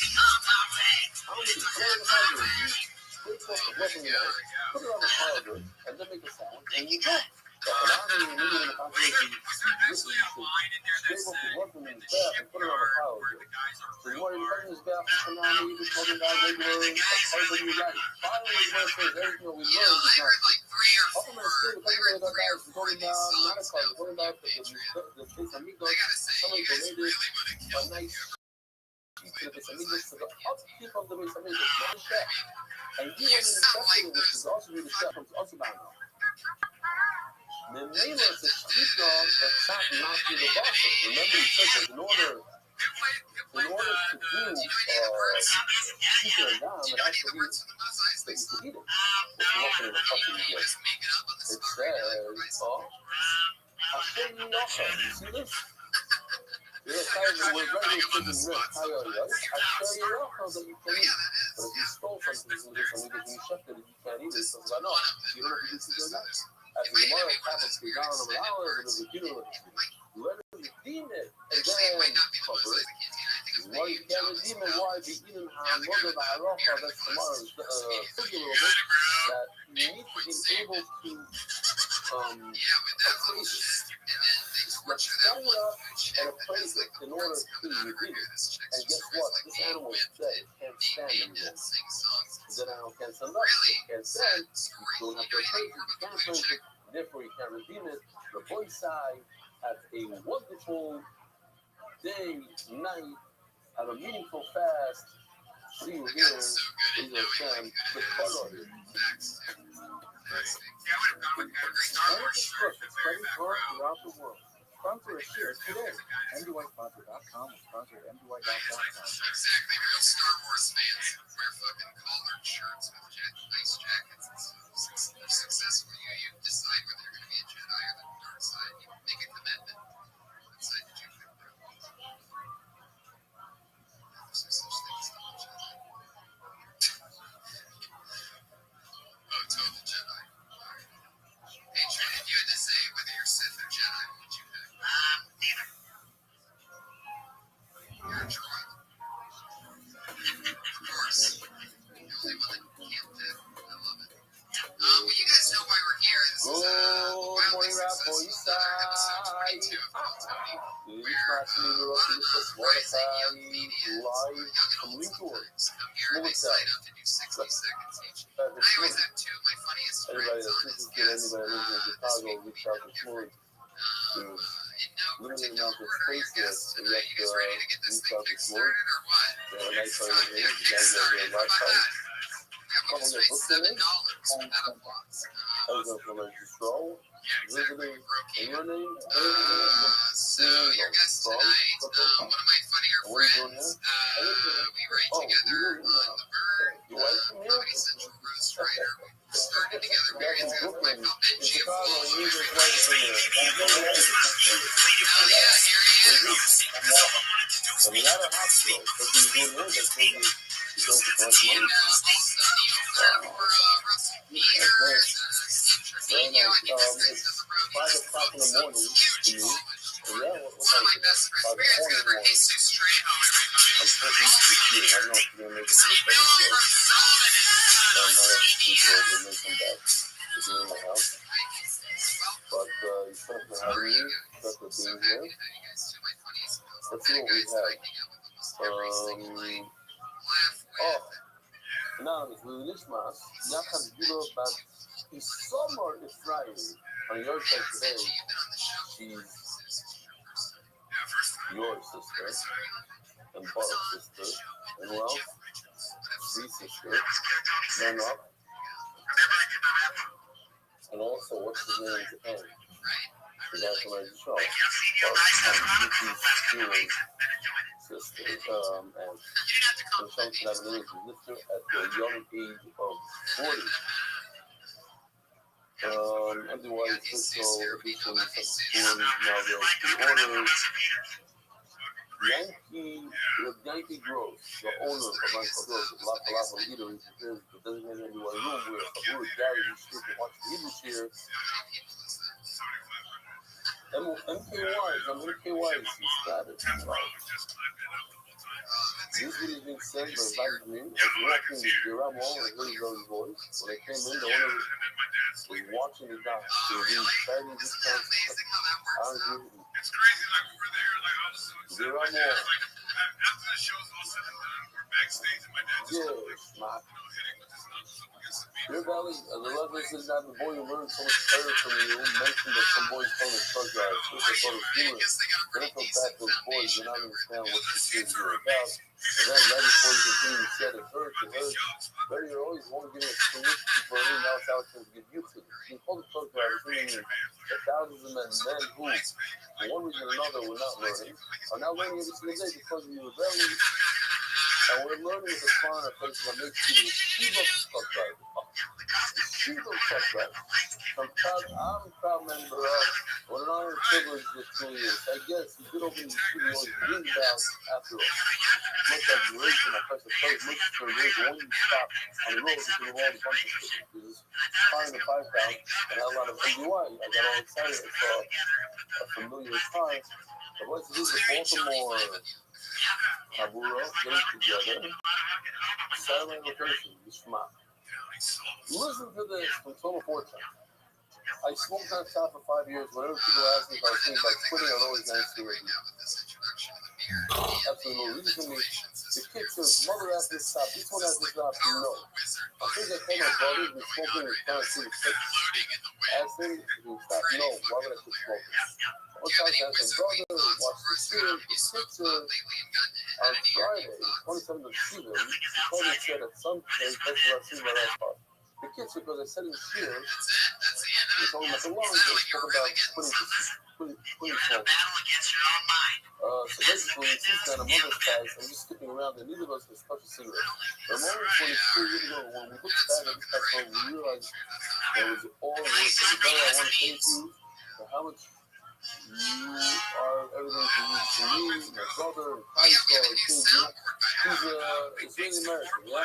[SPEAKER 1] you do? How many blood on the pile of dirt? Scrape off the blood from your knife, put it on the pile of dirt, and then make a sandwich, and you go. So when I'm in the middle of the population, you should scrape off the blood from his bath and put it on a pile of dirt. So you want to be in his bath and now you just talking about regular, a part of your life. Finally, you're going to say everything that we learned is not. Up in my school, the couple of guys were talking about, not a car, we're talking about the place of meat, somebody donated a nice to the Beis Hamikdash, to the upkeep of the Beis Hamikdash, not the chef. And he was accepted, which is also the chef from Osabana. The name is a shkita that's not through the basket. Remember, he said that in order to do shkita and dam, it has to be that you can eat it. It's not in the fucking yet. It says, Hashem Yochel. You see this? We're very interested in red. Hashem Yochel that you can eat. But if you stole something from this and you shifted it, you can't eat it. So it's like, no, you don't have to do shkita and dam. As the Gemara happens to be down over hours, and there's a kilo, let him redeem it, and then cover it. Why you can't redeem it? Why be eating mother the halacha? That's tomorrow's figure a little bit. That you need to be able to appraise it. Let's stand it up and appraise it in order to redeem it. And guess what? This animal is dead. It can't stand anymore. That animal can't stand up. It can't stand. You don't have to appraise it. You can't appraise it. Therefore, you can't redeem it. The boy side have a wonderful day, night, have a meaningful fast. See you here in your Hashem, the color.
[SPEAKER 4] Spreading joy throughout the world. Sponsor a share today. MDYsponsor.com or sponsor at MDY.com.
[SPEAKER 8] Exactly. Real Star Wars fans wear fucking collared shirts with nice jackets and stuff. If they're successful, you decide whether you're going to be a Jedi or the dark side. You make a commitment. What side did you pick? There's such things as a Jedi. Oh, total Jedi. Hey, Trin, if you had to say whether you're Sith or Jedi, what would you pick? Neither. You're a droid. Of course. The only one that can't pick. I love it. Well, you guys know why we're here. This is wildly successful episode 22 of Call Tony, where a lot of rising young comedians, young and old sometimes, come here and they sign up to do 60 seconds each. I always have two of my funniest friends on as guests. This week we have different. In no particular order, your guests tonight. You guys ready to get this thing kick-started or what? It's time to get kick-started. How about that? Got one straight $7 for that applause. Yeah, exactly. We broke even. So your guest tonight, one of my funnier friends. We write together on The Verge, Comedy Central Ghost Writer. We started together. Married together. I call Benji a fool. Hell yeah, here he is.
[SPEAKER 1] So we got a hospital.
[SPEAKER 8] And also Neo for Russell Peters, Trevino. I think this guy's on the road. He has a huge following. One of my best friends. Where is good for Jesus Trejo, everybody?
[SPEAKER 1] But you could have had me, that's the being here. Let's see what we have. Anonymous, Lishmas, Yachad Gilo, but his summer is Friday. On your side today, she's your sister, and Paul's sister, and well, three sisters, none up, and also, what's his name's N? The guy from the show. Paul's sister, and some should have lived with sister at the young age of 40. Otherwise, so between some school, now there's the orders. Yankee Gross, the owner of Uncle Gross, La Palapa Leader, is the designated everywhere room where Abu Gary is here to watch the Hebrew cheer. MKY, he started. This video is being sent by Vladimir as walking with Rabbi Rothschild and his voice. When they came in, the owner was watching the doc. They were being exciting discounts.
[SPEAKER 8] It's crazy, like we were there, like all of a sudden, my dad, like after the show's all said and done, we're backstage, and my dad just hitting with his knuckles up against the beat.
[SPEAKER 1] Your Valley, the level is that the boy who learned so much better from you mentioned that some boys told his truck drivers, which I thought was humorous. Then I felt bad for those boys, and I understand what the kids are about. And then right before you continue, he said, it hurt. Very always want to give it to rich people, and now it's out to give you to them. You call the truck drivers, meaning that thousands of men who, for one reason or another, were not learning, are now learning every single day because of your rebellion. And we're learning with the foreigner places that makes you the receive of the truck driver. Receive of the truck driver. I'm a proud member of what an honor and privilege this truly is. I guess you did open the studio always dreamed about after all. Much admiration, I press the plate, much for days when you stop on the road because of all the bunch of shit. Because flying the 5 pound and had a lot of NDY. I got all excited. I saw a familiar car. But what's this? The Baltimore Tabura getting together. Silent location, just smile. Listen to this from Total Fortune. I smoked on top for 5 years. Whenever people ask me if I was thinking about quitting, I'd always answer it. Absolutely no reason for me. The kid says, mother asked me to stop. This one has this option, no. I think I told my brother he's been smoking and trying to see the sex. Asked him if he would stop. No, why would I quit smoking? One time I asked my brother, watched the picture on Friday, 27th of Shiva. He told me said at some place, that's what I see my last part. The kids, because I said in Shiva, we told him at the lunch, they spoke about quitting smoking. So basically, since then, a month has passed, I'm just skipping around, and neither of us has touched a cigarette. The moment 22 years ago, when we looked back at this past time, we realized that it was all worth it. The better I want to thank you for how much you are everything to me, my brother, and Kyle, he's Israeli American, yeah?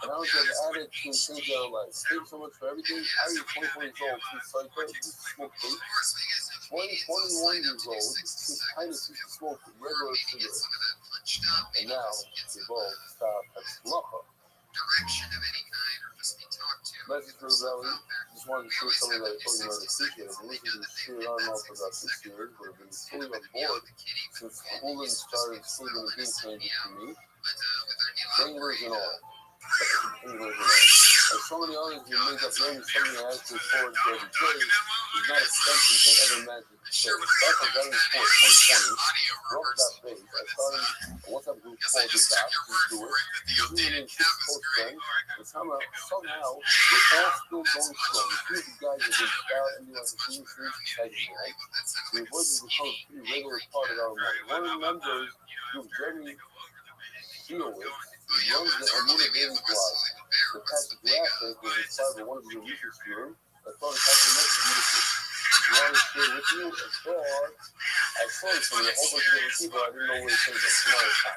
[SPEAKER 1] And I was an addict to change our lives. Thank you so much for everything. I was 24 years old since I used to smoke vape. 21 years old since I used to smoke regular cigarettes. And now, we both stop at Slacha. Message for Rebellion. Just wanted to share something that I told you about appreciate. I've been listening to this shit on and off for about 6 years, but I've been fully on board since schooling started sleeping the game changers for me. Fingers and all. Like so many others who make up learning something I actually forward to every day is not expensive as I ever imagined. So back on Veteran Sport 2020, broke that base. I started a WhatsApp group called The Doc, just do it. Doing in 6 close friends, and somehow we're all still going strong. A few of the guys have been proud and doing like a few streets exciting, right? So your voice has become a pretty regular part of our life. One of the members, who's Jeremy Fields, he runs the Amuna Daily blog. The past graphic was inspired by one of your research students. I thought it had to make it beautiful. I wanted to share with you, and so I saw it from a whole bunch of different people. I didn't know where it came from. Now it's hot.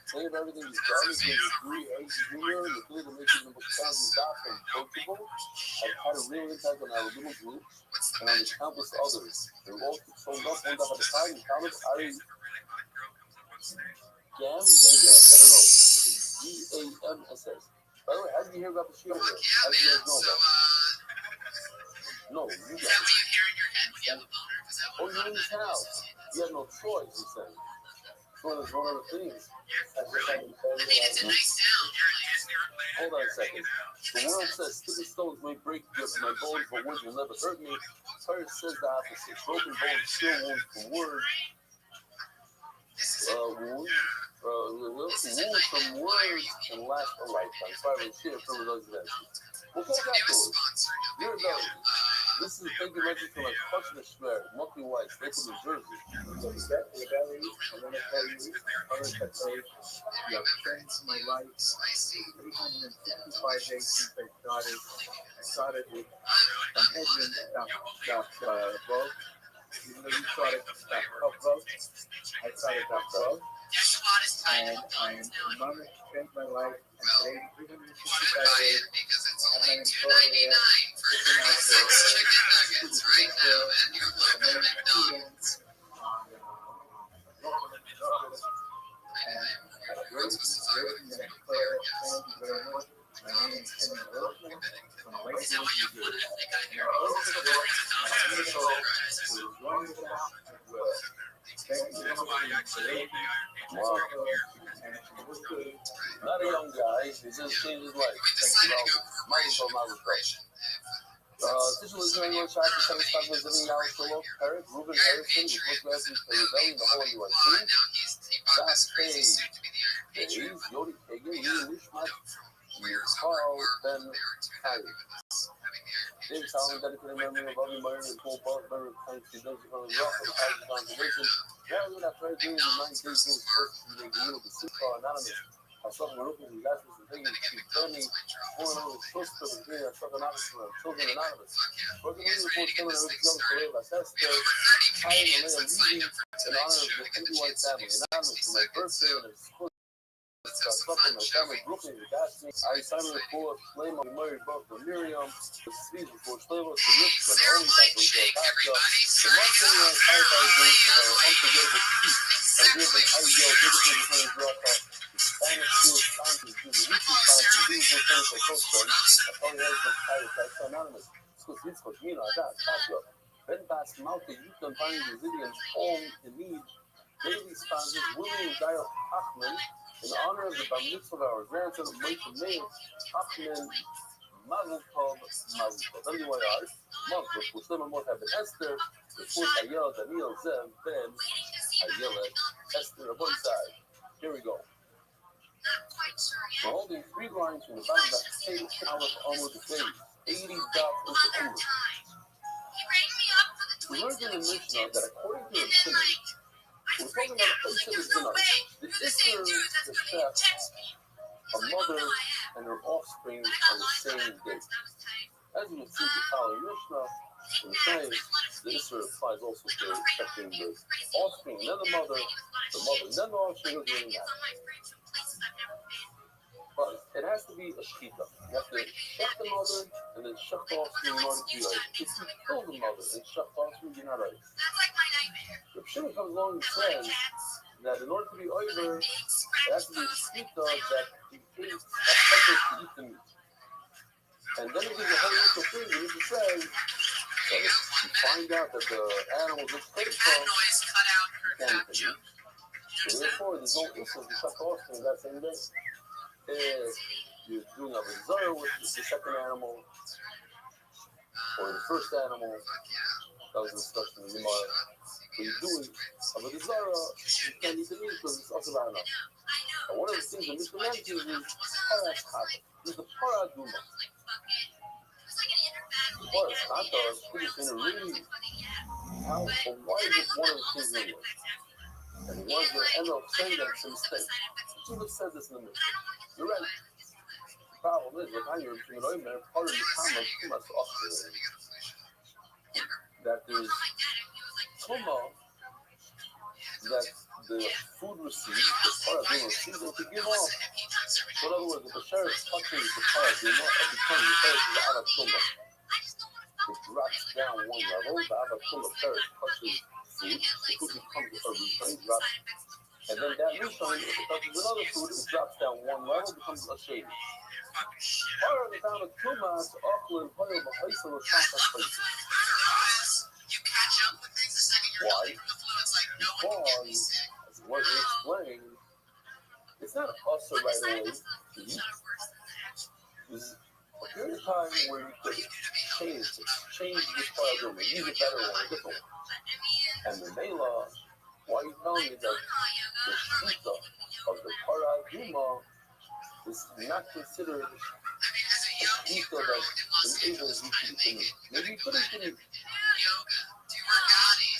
[SPEAKER 1] Today of everything is garbage, there's agree, eggs, humor, the thing that makes it the most challenging doc and approachable. I've had a real impact on our little group and on the countless others. They're all sold up one up at a time. In comments, Gams, I guess, I don't know. GAMSS. By the way, how did you hear about the shooter? How did you guys know about it? No, you guys. Oh, you're in his house. You have no choice, he said. It's one of the things. Hold on a second. The world says sticky stones may break my bones, but words will never hurt me. Torah says the opposite. Broken bones still wounds from words. Wounds from words can last a lifetime. So I will share some of those events. We'll go back to it. You're Rebellion. This is a thank you message from a Kushner Schwer, Monkey White, Staples, New Jersey.
[SPEAKER 10] So Rebellion, I want to tell you, you have changed my life. 365 days since I started with some headwind above. Even though you started above, I started above. And I am honored to change my life. And today, 365 days, I'm in total here, looking out My name is Kenny Wilson from Lakewood, New Jersey.
[SPEAKER 1] Wow. Not a young guy, he just changed his life. Thanks to my reflection. Officially during your shot for 75 was living now solo. Parrot, Ruben Harrison, the postmaster for Rebellion, the whole USC. That's Page. Beis Yodi Kegen Nishmat
[SPEAKER 8] Lawyers
[SPEAKER 1] Yisrael
[SPEAKER 8] everywhere,
[SPEAKER 1] Ben
[SPEAKER 8] they are too
[SPEAKER 1] Chaim.
[SPEAKER 8] happy with this, having the
[SPEAKER 1] David Solomon dedicated memory of Avi Meir and Paul Butler, thanks to those from the Rock of the House of Conservation. Now we're going to try during the 9 days being first to the deal of the Simcha Anonymous. Asaf Baruch and his last was taken to Tony, one of the first of the three Asaf Anonymous from Children Anonymous. Working on the report coming out of the young Korea, Assessed, Chaim and Leah Levy, in honor of the Hindu White family. Anonymous for my birthday and his Asaf and my family, Brooklyn, the Gaston. I signed a report, Flame of Mary, both for Miriam, the Steve before Slavo, to Rich, and only by the Pasha. The marketing and firefighters donations are unforgettable feat. And we have been ideal, beautiful return Bracha, Spanish Jewish sponsors, Jewish sponsors, beautiful things like Costa, a Tony Husband, Pirate, that's anonymous. Schools, Yitzchak, Mina, Adat, Tasha, Ben Bas, Malta, Yukon, finding Brazilians, home in need. Daily sponsors, William and Gail Hochman, in honor of the bar mitzvah of our grandson, Michael Mayer, Hochman, Mazel Tov, WYR, Mazel, Muslim Amot have been Esther, before Ayel, Daniel, Zev, Ben, Ayel, Esther, Aboisai. Here we go. We're holding 3 lines from the bottom of the famous Aleph Amud the Faith, 80 dots into Umar. We learned in the Mishnah that according to the Tanakh, we're talking about a place that is denied. The Isser, the chef, a mother, and her offspring on the same day. As you can see, the following Mishnah, in the science, the Isser applies also to affecting the offspring, and then the mother, and then the offspring is doing that. But it has to be a shechita. You have to shech the mother, and then shech the offspring in order to be right. If you kill the mother and shech the offspring, you're not right. Reb Shimon comes along and says that in order to be over, it has to be a shechita that creates a purpose to eat the meat. And then it gives a whole list of things. It even says that if you find out that the animal is kosher, you can't eat the meat. So therefore, there's no issue to shech the offspring that same day. If you're doing a bizarre with the second animal or the first animal, that was the discussion in the Gemara. But you're doing a bizarre, you can't eat the meat because it's also bad enough. And one of the things the Mishnah mentions is paras kata. This is the paraduma. Paras kata is pretty in a really how or why is this one of the things in English? And he wants to end up saying that it's a mistake. He said this in the Mishnah. You're right. The problem is, part of the comment that there's tuma that the food receives, the paraduma receives, and to give off. So in other words, if the sheriff touches the paraduma, it becomes the sheriff is out of tuma. It drops down one level, the out of tuma sheriff touches food, the food becomes a return drop. And then that rishon, if it touches another food, it drops down one level, becomes a shady. Part of the time of tumas, awkward, hoyle, b'haisa, l'shachas, places. Why? Because, as what we explained, it's not also right away to eat. There's a period of time where you could change this paradigm, use a better one, a different one. And the Mela, why are you telling me that the shita of the paraduma is not considered a shita that enables you to eat the meat? Maybe you could eat the meat.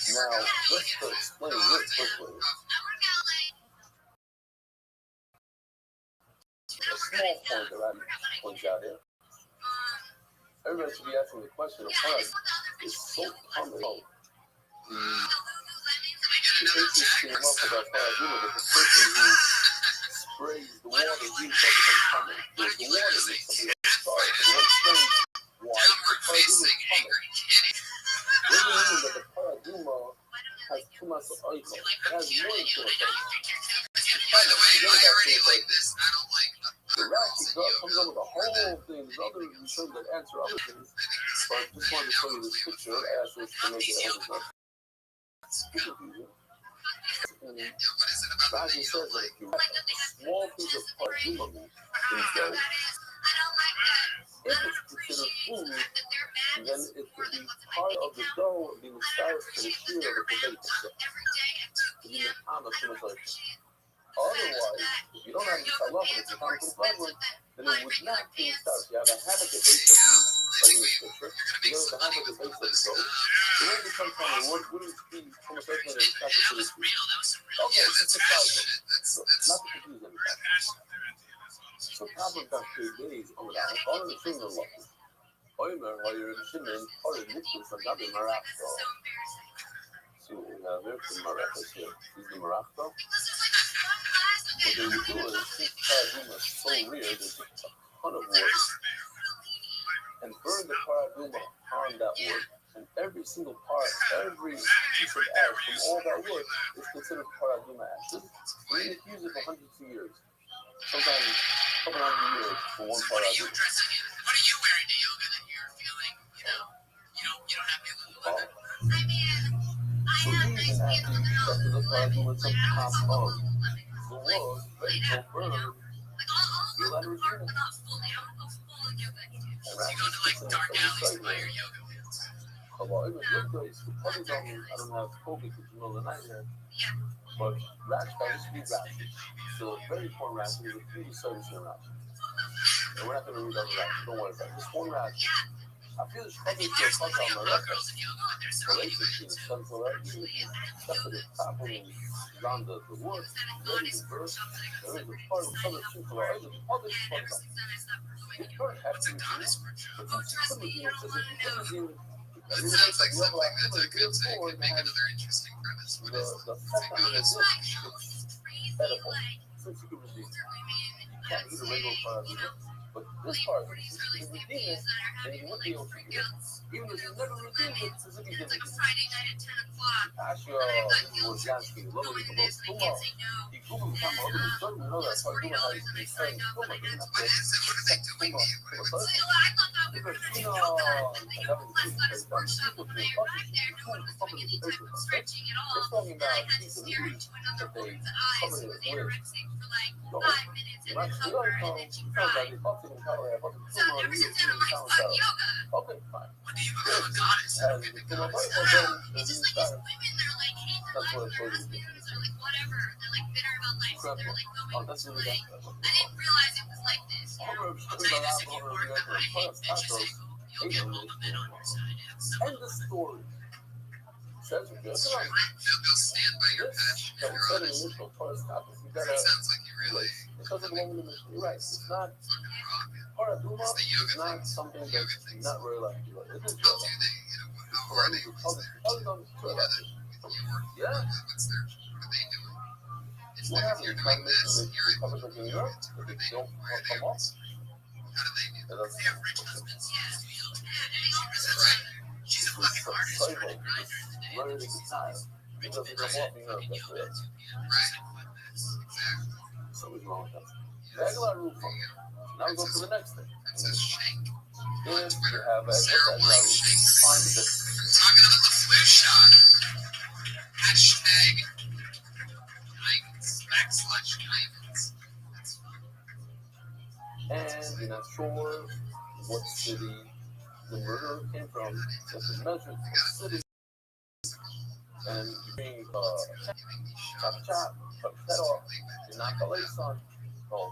[SPEAKER 1] Now, let's explain real quickly. A small point that I point out here. Everybody should be asking the question of why it's so common. The interesting enough about paraduma that the person who sprays the water being focused on coming. There's the water that somebody else started. They understand why the paraduma is coming. What do you mean that the paraduma has too much oil? It has more than too much oil. It's coming. Forget about too much oil. The Rashi comes up with a whole thing. There's other terms that answer other things. But I just wanted to show you this picture. I asked this to make it understand. Rashi says that if you wrap a small piece of paraduma meat in dough, if it's considered food, then it could be part of the dough and be established to the shear of the potato. To be the time of too much oil. Otherwise, if you don't and it would not be stars. You have a hammock at base of you, like in this picture. You have the hammock at base of the soul. So when you come from me, what would it be from a person that is not considered true? Okay, it's a cycle. So, not to confuse anybody. So problem got 3 days on the hour. All of the things are lucky. Oimer, while you're in Shimon, part of Nicholas, another Marachto. See what we have here? The Marachos here. This is the Marachto. What they would do is, since Paraduma is so rare, they took a ton of wood and burned the Paraduma on that wood. And every single part, every piece of ash from all that wood is considered Paraduma ashes. And they use it for hundreds of years. Sometimes a couple hundred years for one Paraduma.
[SPEAKER 8] What are you wearing to yoga that you're feeling, you don't have to look?
[SPEAKER 1] So these ashes stuck to the Paraduma some top of the wood, ready to burn. Feel that regime?
[SPEAKER 8] You go to like dark alleys to buy your yoga pants.
[SPEAKER 1] Come on, even good place. The party's on me. I don't have COVID because the middle of the night here. But Ratchet, I used to be Ratchet. So very important Ratchet is a pretty servicing Ratchet. And we're not going to read all the Ratchet. Don't worry about it. Just one Ratchet. I feel it's probably to a punch on my record. The latest thing is something like even if you step to the top of the around the wood, there is a verse, there is a part of some of the people are able to publish something. You don't have to, but you couldn't be in because if you couldn't be
[SPEAKER 8] It sounds like something that could make another interesting premise. What is
[SPEAKER 1] the fact that it is edible, since you can redeem it. You can't eat a regular part of it. But this part, if you can redeem it, then you would be able to eat it. Even if you never redeemed it, it's a good thing. Actually, this was Yansky, literally the most Kuma. He Kuma became a little certain, you know that part Kuma has been saying Kuma, doesn't have to accept Kuma for the first time. Because, I haven't seen it, but people do it. It's talking about these illusions that they cover it with. So, right, we don't know, it sounds like it's up to the power, but the Kuma or you sounds like, okay, fine. And the Kuma might have been the new style. That's what it's supposed to be. Incredible. Oh, that's really good. End the story. Says we're good.
[SPEAKER 8] They'll stand by your patch.
[SPEAKER 1] Don't set an initial first topic. You gotta.
[SPEAKER 8] Sounds like you really
[SPEAKER 1] It doesn't belong in the mission. You're right. It's not. Paraduma is not something that's not really like you. It is real.
[SPEAKER 8] How are they?
[SPEAKER 1] Yeah.
[SPEAKER 8] What's their? What are they doing? It's
[SPEAKER 1] What
[SPEAKER 8] like if
[SPEAKER 1] happens?
[SPEAKER 8] you're
[SPEAKER 1] Like
[SPEAKER 8] doing this, you're in
[SPEAKER 1] cover the New York. If they don't come off,
[SPEAKER 8] how do they do?
[SPEAKER 1] that's
[SPEAKER 8] They have rich husbands. Is that right? She's a fucking artist trying to grind her in the day.
[SPEAKER 1] ready to get tired. It doesn't come off New York. That's it.
[SPEAKER 8] Right. Exactly.
[SPEAKER 1] Something's wrong with that. Regular roof. Now we go to the next thing.
[SPEAKER 8] That says shank.
[SPEAKER 1] Then you have a
[SPEAKER 8] Sarah
[SPEAKER 1] regular
[SPEAKER 8] Blake
[SPEAKER 1] roof.
[SPEAKER 8] Shank.
[SPEAKER 1] Find the
[SPEAKER 8] Talking about the flu shot. Hashtag diamonds. /diamonds. That's fun.
[SPEAKER 1] and you're not sure what city the murderer came from. Just a measure of city. And you bring chop, cut his head off. You're not the lace on. Oh.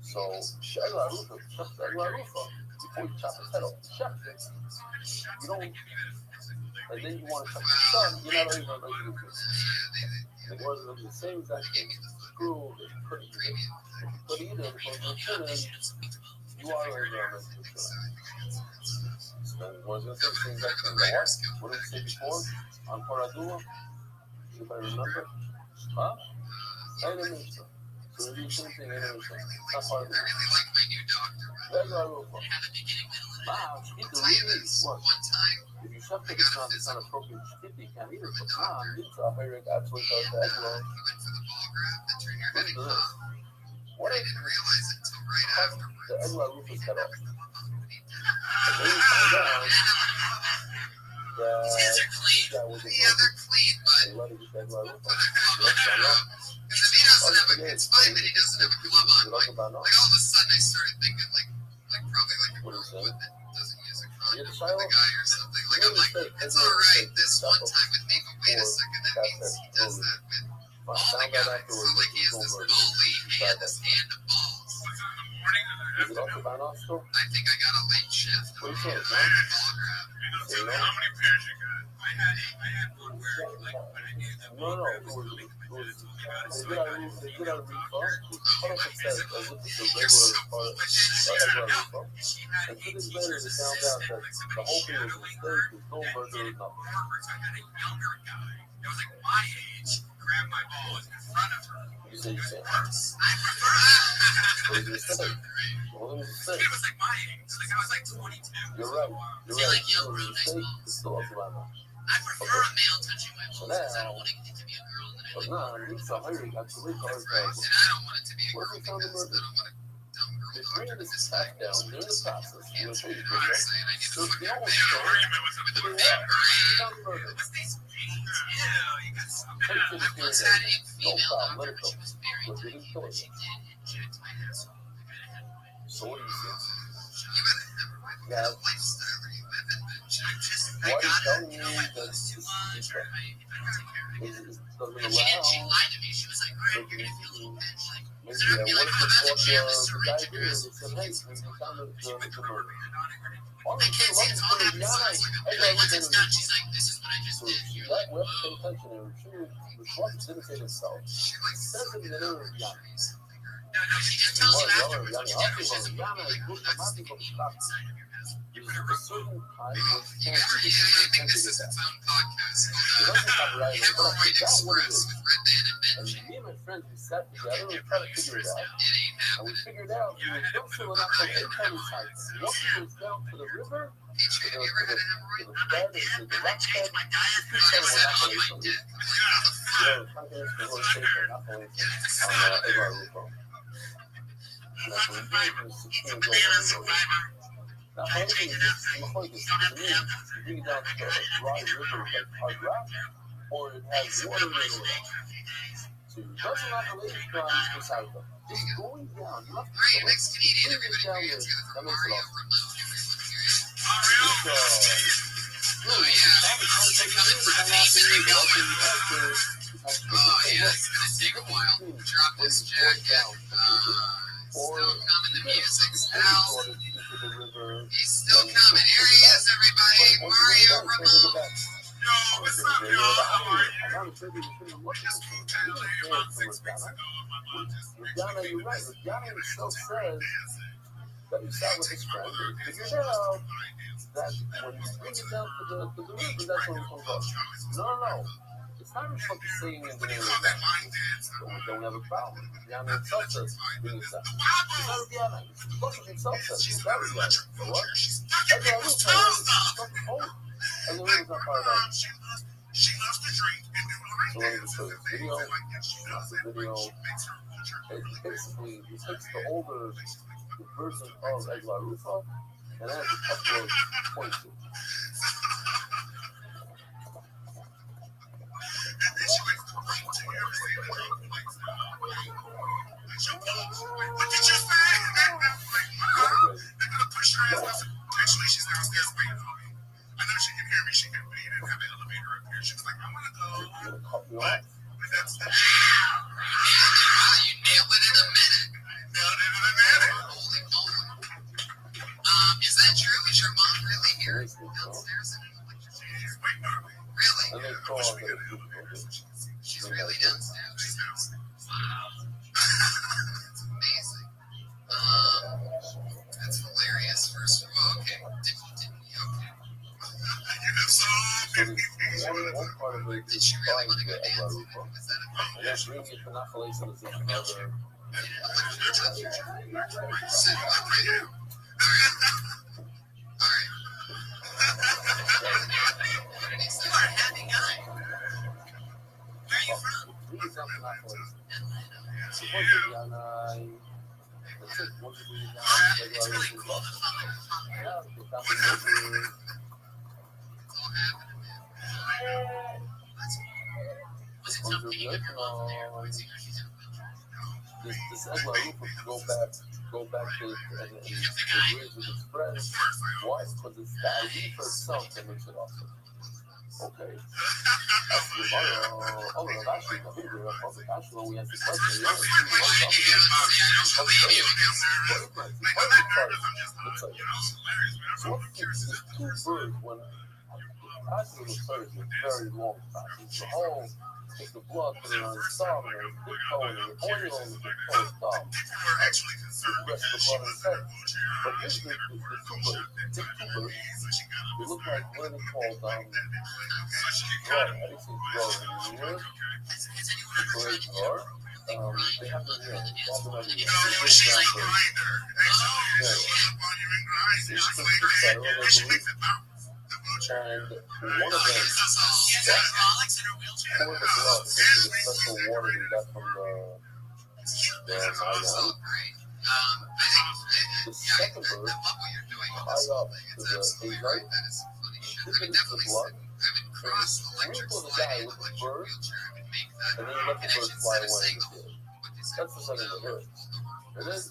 [SPEAKER 1] So, Shagla Rufa, just Shagla Rufa, before you chop his head off, chop it. You don't, and then you want to chop his son, you're not even going to do this. It wasn't the same exact thing. Screw, put it in, because you're chilling, you are a government. So, it wasn't the same exact thing. What did we say before? On Paraduma? If I remember? Huh? Enemy. So we do something enemy. Not part of it.
[SPEAKER 8] I really like my new doctor.
[SPEAKER 1] Regular Rufa.
[SPEAKER 8] It had the beginning, middle, and
[SPEAKER 1] Wow,
[SPEAKER 8] end.
[SPEAKER 1] you
[SPEAKER 8] I'll
[SPEAKER 1] can
[SPEAKER 8] tell you
[SPEAKER 1] really
[SPEAKER 8] this.
[SPEAKER 1] what?
[SPEAKER 8] One time,
[SPEAKER 1] If you shove it, it's not appropriate. You can't eat it. But now, you try to actually does that
[SPEAKER 8] he
[SPEAKER 1] well.
[SPEAKER 8] went for the ball grab that turned your head
[SPEAKER 1] Listen to
[SPEAKER 8] into
[SPEAKER 1] this.
[SPEAKER 8] But
[SPEAKER 1] What
[SPEAKER 8] I
[SPEAKER 1] if
[SPEAKER 8] didn't realize it until right
[SPEAKER 1] cut
[SPEAKER 8] afterwards.
[SPEAKER 1] the Regular Rufa's head off?
[SPEAKER 8] Come up when he did it.
[SPEAKER 1] And then you find out
[SPEAKER 8] His
[SPEAKER 1] that
[SPEAKER 8] are clean.
[SPEAKER 1] that was a
[SPEAKER 8] Yeah, they're clean, but
[SPEAKER 1] they let it get Regular Rufa.
[SPEAKER 8] because if he doesn't have a, it's fine that he doesn't have a glove on. Like all of a sudden, I started thinking like probably like a
[SPEAKER 1] What is
[SPEAKER 8] girl
[SPEAKER 1] that?
[SPEAKER 8] that doesn't use a
[SPEAKER 1] You
[SPEAKER 8] condom
[SPEAKER 1] have a
[SPEAKER 8] for the
[SPEAKER 1] child?
[SPEAKER 8] guy or something. Like I'm like, it's all right this one time with me, but wait a second, that means he does that with all the
[SPEAKER 1] Found out
[SPEAKER 8] guys. So
[SPEAKER 1] afterwards
[SPEAKER 8] like he has
[SPEAKER 1] that
[SPEAKER 8] this
[SPEAKER 1] he's
[SPEAKER 8] bully and this hand of balls.
[SPEAKER 1] Is it also by now still?
[SPEAKER 8] I think I got a late shift.
[SPEAKER 1] What do you think,
[SPEAKER 8] I
[SPEAKER 1] man?
[SPEAKER 8] had ball grab.
[SPEAKER 1] You know?
[SPEAKER 8] How many pairs you got? I had one where like when I needed that ball grab,
[SPEAKER 1] They get out of refund. What if it says as if it's a regular part of refund? And 2 days later, they found out that the whole thing was a mistake. There's no murder, nothing.
[SPEAKER 8] I had a younger guy that was like my age grab my balls in front of her.
[SPEAKER 1] You say you can't.
[SPEAKER 8] I prefer.
[SPEAKER 1] What is a mistake? Well, it was a mistake.
[SPEAKER 8] It was like my age. Like I was like 22.
[SPEAKER 1] You're right. You're right. It was a mistake. It's still up to my mouth.
[SPEAKER 8] I prefer a male touching my balls because I
[SPEAKER 1] now,
[SPEAKER 8] don't want it to be a girl. And
[SPEAKER 1] but nah, Lisa Hurry got the link on
[SPEAKER 8] and I don't want it to be a
[SPEAKER 1] where
[SPEAKER 8] girl
[SPEAKER 1] we found the
[SPEAKER 8] because I
[SPEAKER 1] murder.
[SPEAKER 8] don't want a dumb girl
[SPEAKER 1] They're
[SPEAKER 8] talking
[SPEAKER 1] bringing
[SPEAKER 8] to
[SPEAKER 1] this
[SPEAKER 8] this
[SPEAKER 1] attack
[SPEAKER 8] thing.
[SPEAKER 1] down during the process.
[SPEAKER 8] Can't
[SPEAKER 1] We'll show you
[SPEAKER 8] you
[SPEAKER 1] the
[SPEAKER 8] know what I'm
[SPEAKER 1] video.
[SPEAKER 8] saying? I need to
[SPEAKER 1] So
[SPEAKER 8] fucking
[SPEAKER 1] the
[SPEAKER 8] have
[SPEAKER 1] only
[SPEAKER 8] an
[SPEAKER 1] story
[SPEAKER 8] argument with him.
[SPEAKER 1] they
[SPEAKER 8] Big brain.
[SPEAKER 1] found the murder.
[SPEAKER 8] What's these brains? Yeah, you got some.
[SPEAKER 1] Take to the
[SPEAKER 8] I once
[SPEAKER 1] funeral.
[SPEAKER 8] had a
[SPEAKER 1] No
[SPEAKER 8] female
[SPEAKER 1] problem.
[SPEAKER 8] doctor,
[SPEAKER 1] Let it
[SPEAKER 8] but
[SPEAKER 1] go.
[SPEAKER 8] she was very
[SPEAKER 1] But they didn't kill her.
[SPEAKER 8] She did inject my asshole.
[SPEAKER 1] So what do you say?
[SPEAKER 8] You gotta have a what kind of lifestyle are you living, bitch?
[SPEAKER 1] Why are you telling me that this is
[SPEAKER 8] It
[SPEAKER 1] doesn't
[SPEAKER 8] She
[SPEAKER 1] allow?
[SPEAKER 8] lied to me. She was like, all right, you're gonna feel a little bitch. Like,
[SPEAKER 1] Maybe
[SPEAKER 8] so I'd be
[SPEAKER 1] what
[SPEAKER 8] like,
[SPEAKER 1] if
[SPEAKER 8] oh,
[SPEAKER 1] it's
[SPEAKER 8] that's a
[SPEAKER 1] what
[SPEAKER 8] jam, a
[SPEAKER 1] the
[SPEAKER 8] syringe
[SPEAKER 1] guy
[SPEAKER 8] in
[SPEAKER 1] did
[SPEAKER 8] your
[SPEAKER 1] is
[SPEAKER 8] ass.
[SPEAKER 1] said, hey, we found the murder.
[SPEAKER 8] I can't say it's all that besides. Like, once it's done, she's like, this is what I just
[SPEAKER 1] So
[SPEAKER 8] did. You're
[SPEAKER 1] that
[SPEAKER 8] like,
[SPEAKER 1] we have to pay attention and the Schwartz didn't say himself.
[SPEAKER 8] she like
[SPEAKER 1] Says in the interview,
[SPEAKER 8] No, she just tells you afterwards what you did. She doesn't
[SPEAKER 1] Yana
[SPEAKER 8] want
[SPEAKER 1] is
[SPEAKER 8] you
[SPEAKER 1] good
[SPEAKER 8] to
[SPEAKER 1] for nothing but stuff.
[SPEAKER 8] You
[SPEAKER 1] There's a certain time which
[SPEAKER 8] You
[SPEAKER 1] can't
[SPEAKER 8] guys
[SPEAKER 1] be
[SPEAKER 8] are, I think
[SPEAKER 1] the
[SPEAKER 8] this is its own podcast.
[SPEAKER 1] It doesn't copyright it, but I
[SPEAKER 8] Hemorrhoid
[SPEAKER 1] forgot what it
[SPEAKER 8] Express
[SPEAKER 1] is.
[SPEAKER 8] with Red Band and
[SPEAKER 1] And
[SPEAKER 8] Benji.
[SPEAKER 1] me and my friends, we sat together and tried to figure it out.
[SPEAKER 8] It ain't
[SPEAKER 1] And we
[SPEAKER 8] happening.
[SPEAKER 1] figured out we were still filling up the county sites. Once it goes down to the river,
[SPEAKER 8] H, have you ever had a hemorrhoid?
[SPEAKER 1] to the bed, to the left bed,
[SPEAKER 8] I never said on my dick.
[SPEAKER 1] yeah, podcast for one station, not only on Edward Rufo. And that's when we were 16 years old. Now, how do you do this? To me, you bring it down to a dry river like hard rock, or it has water in it. So it doesn't have the latest crimes beside them. Just going down, you have to
[SPEAKER 8] Alright, next Canadian,
[SPEAKER 1] bring it down there. That makes it awesome.
[SPEAKER 8] Oh, yeah, it's gonna take a while. Drop this jacket. Still coming, the music's out. He's still coming. Here he is, everybody. Mario Ramon. Yo, what's up, y'all? How are you?
[SPEAKER 1] Regina, you're right. Regina himself says that he sat with his friend and figured out that when you bring it down to the river, that's when it comes up. No. It's not reflected saying in the name of God. So we don't have a problem. Regina himself says bring it down. It's not Regina. He himself says it's not Regina. So what? That's what I was saying. It's not the phone. And the river's not part of that.
[SPEAKER 8] She loves to drink and do
[SPEAKER 1] So let me just show you this video. That's the video. It basically takes the older version of Egla Rufa and adds a couple of points to it.
[SPEAKER 8] What did you say? Actually, she's downstairs waiting for me. I know she can hear me. She can, but he didn't have an elevator up here. She was like, I want to go.
[SPEAKER 1] You're gonna cut me
[SPEAKER 8] But
[SPEAKER 1] off.
[SPEAKER 8] that's the you nailed it in a minute. Nailed it in a minute. Holy moly. Is that true? Is your mom really here downstairs in an electric chair? She's waiting on me. Really?
[SPEAKER 1] And they call it the
[SPEAKER 8] She's really downstairs. She's downstairs. Wow. That's amazing. That's hilarious. First of all, okay. Didn't okay. You know, so
[SPEAKER 1] one part of it
[SPEAKER 8] did
[SPEAKER 1] is
[SPEAKER 8] she really
[SPEAKER 1] fine
[SPEAKER 8] want to
[SPEAKER 1] to
[SPEAKER 8] go
[SPEAKER 1] Egla
[SPEAKER 8] dancing?
[SPEAKER 1] Rufa.
[SPEAKER 8] Was that a
[SPEAKER 1] And then bring it to Napoli-san is another.
[SPEAKER 8] sit up right now? All right. You are a happy guy. Where are you from?
[SPEAKER 1] Bring it down to Napoli.
[SPEAKER 8] Atlanta.
[SPEAKER 1] Supposedly on that's it. Once you bring it down to
[SPEAKER 8] It's
[SPEAKER 1] Egla
[SPEAKER 8] really cool
[SPEAKER 1] Rufa,
[SPEAKER 8] to follow your father.
[SPEAKER 1] yeah, they found the river.
[SPEAKER 8] It's all happening, man. That's was it something you and your mom there? Or is it because she's in a wheelchair?
[SPEAKER 1] This Egla Rufa go back to and agree with his friends. Why? Because it's the Arifa itself that makes it awesome. Okay. Actually, actually, when we asked the question, the other two ones up against so what's these two birds when passing the third is very long passes. The whole take the blood, put it on the stop, and then big toe and the oil on the big toe stop. The rest of the blood is head. But here's the two birds, big two birds. They look like what is called draw. How do you say draw in here? The great draw. They have them here. They have them everywhere. They big brown birds. Yeah. These are the sparrow, I believe. And one of them poured the blood into the special water he got from the Mayan. The second bird tied up to the Azite, dipped into the blood, and sprinkled the guy with the bird, and then he let the bird fly away in the field. That's the second bird. It is.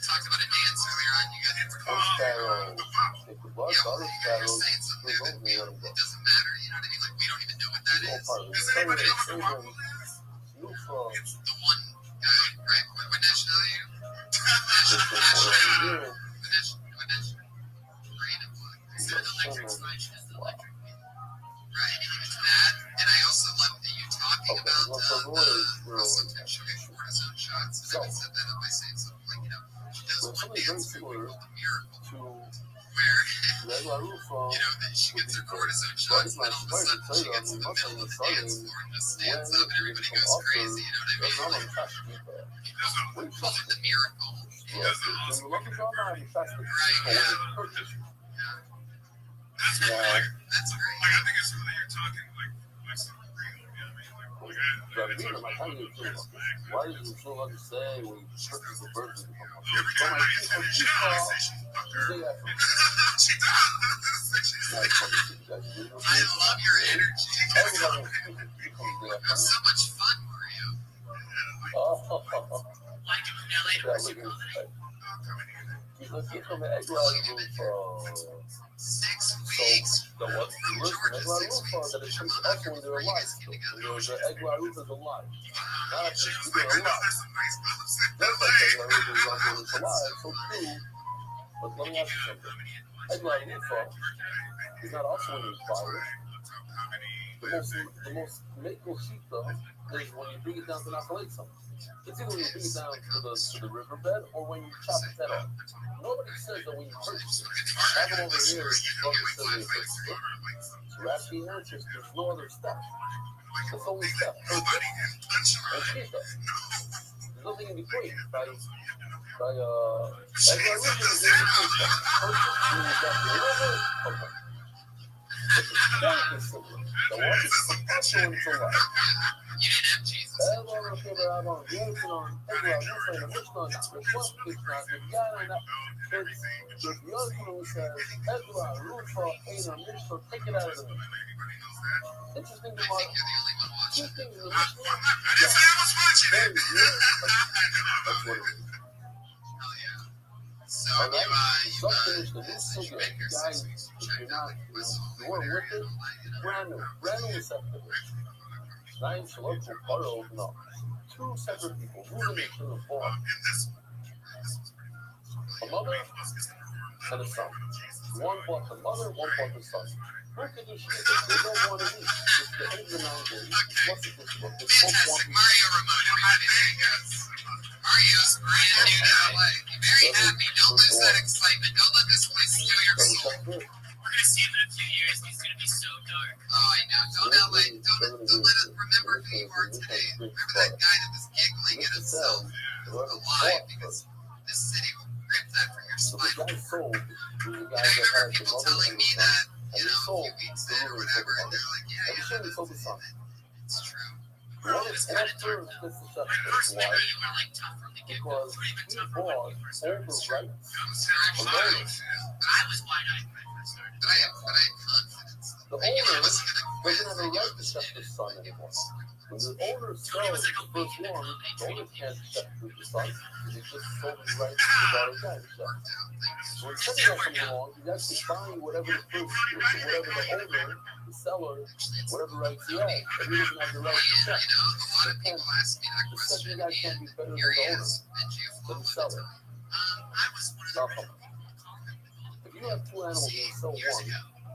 [SPEAKER 8] Talked about a dance earlier on. You got it.
[SPEAKER 1] One sparrow take the blood, the other sparrows move over and let them go.
[SPEAKER 8] It doesn't matter. You know what I mean? Like, we don't even know what that
[SPEAKER 1] It's all part of
[SPEAKER 8] is.
[SPEAKER 1] it.
[SPEAKER 8] Does anybody know what the one?
[SPEAKER 1] Neutral.
[SPEAKER 8] It's the one guy, right? What nationality are you? Green and black. It's the electric sign. It's the electric. Right. That, and I also love that you talking about Russell Tim showing cortisone shots. And I set that up by saying something like, you know,
[SPEAKER 1] So something very similar to
[SPEAKER 8] where
[SPEAKER 1] Rabbi Rothschild,
[SPEAKER 8] you know, that she gets her cortisone shots, and then all of a sudden she gets in the middle of the dance floor and just stands up and everybody goes crazy, you know what I mean? We call it the miracle.
[SPEAKER 1] Yes, when you look at your mind, you fast the people when it's purchased.
[SPEAKER 8] That's
[SPEAKER 1] Yeah.
[SPEAKER 8] that's great. Like, I think it's really you're talking like something real, you know what I mean?
[SPEAKER 1] Like, how do you feel? Why did you feel like to say when you purchase the bird?
[SPEAKER 8] Every time I get to the shower,
[SPEAKER 1] Say that from
[SPEAKER 8] she does. I love your energy.
[SPEAKER 1] everybody.
[SPEAKER 8] It's so much fun for you. Why do you now later?
[SPEAKER 1] Because you come to egg room for
[SPEAKER 8] 6 weeks.
[SPEAKER 1] the what you listen egg room for that it comes up when they're alive. There's an egg room is alive. Not just they're alive. That's like egg room is alive. So true. But let me ask you something. Egg room is not also when you fire. The most makel sheep though is when you bring it down to isolate something. It's either when you bring it down to the riverbed or when you chop its head off. Nobody says that when you purchase it. Have it over here, Bucket says they purchase it. So Rashi answers, there's no other step. It's only step. Purchase and keep it. There's nothing in between. By every religion is in between steps. Purchase means that the river, okay. But the point is similar. The one is perpetual until life.
[SPEAKER 8] You didn't have Jesus.
[SPEAKER 1] Interesting to
[SPEAKER 8] I
[SPEAKER 1] mark.
[SPEAKER 8] think you're the only one
[SPEAKER 1] Two
[SPEAKER 8] watching.
[SPEAKER 1] things in the Mishnah.
[SPEAKER 8] I just said I was watching
[SPEAKER 1] Very
[SPEAKER 8] it.
[SPEAKER 1] weird, but that's what it is.
[SPEAKER 8] Hell yeah. So
[SPEAKER 1] All right,
[SPEAKER 8] you
[SPEAKER 1] so finish the new sugar. Guys, if you're not, you weren't with it, brand new receptacle. Nine local puddles, no. Two separate people moving into the farm. A mother and a son. One bought the mother, one bought the son. Where could you ship it? They don't want to eat. It's the end of the 9 days. What's it this book? It's both
[SPEAKER 8] Fantastic.
[SPEAKER 1] want
[SPEAKER 8] Mario remote. Mario's brand new now. Like, very happy. Don't lose that excitement. Don't let this place steal your soul.
[SPEAKER 1] to.
[SPEAKER 8] We're gonna see him in a few years. He's gonna be so dark. Oh, I know. Don't let us remember who you are today. Remember that guy that was giggling at himself alive because this city will rip that from your
[SPEAKER 1] So the
[SPEAKER 8] spine.
[SPEAKER 1] guy sold to the
[SPEAKER 8] And
[SPEAKER 1] guy
[SPEAKER 8] I
[SPEAKER 1] that
[SPEAKER 8] remember
[SPEAKER 1] had the
[SPEAKER 8] people
[SPEAKER 1] mother
[SPEAKER 8] telling
[SPEAKER 1] and
[SPEAKER 8] me
[SPEAKER 1] the son.
[SPEAKER 8] that,
[SPEAKER 1] And
[SPEAKER 8] you
[SPEAKER 1] he
[SPEAKER 8] know, a
[SPEAKER 1] sold
[SPEAKER 8] few weeks
[SPEAKER 1] the
[SPEAKER 8] in or
[SPEAKER 1] mother and
[SPEAKER 8] whatever,
[SPEAKER 1] the
[SPEAKER 8] and they're like, yeah,
[SPEAKER 1] And he
[SPEAKER 8] yeah,
[SPEAKER 1] sold sold the son.
[SPEAKER 8] it's true.
[SPEAKER 1] What is after this deception? Why?
[SPEAKER 8] Like tough from the get-go.
[SPEAKER 1] Because he bought all the rights alone.
[SPEAKER 8] But I was wide-eyed when I first started. But I had confidence.
[SPEAKER 1] The owner doesn't have a right to shut his son anymore. When the owner sells the first one, the owner can't check with the son because he just sold his rights to the daughter's guy to check. So when the second guy comes along, he's actually buying whatever the owner, the seller, whatever rights he has. And he doesn't have the right to check. The second guy can't be better than the owner, than the seller. If you have two animals and you sell one,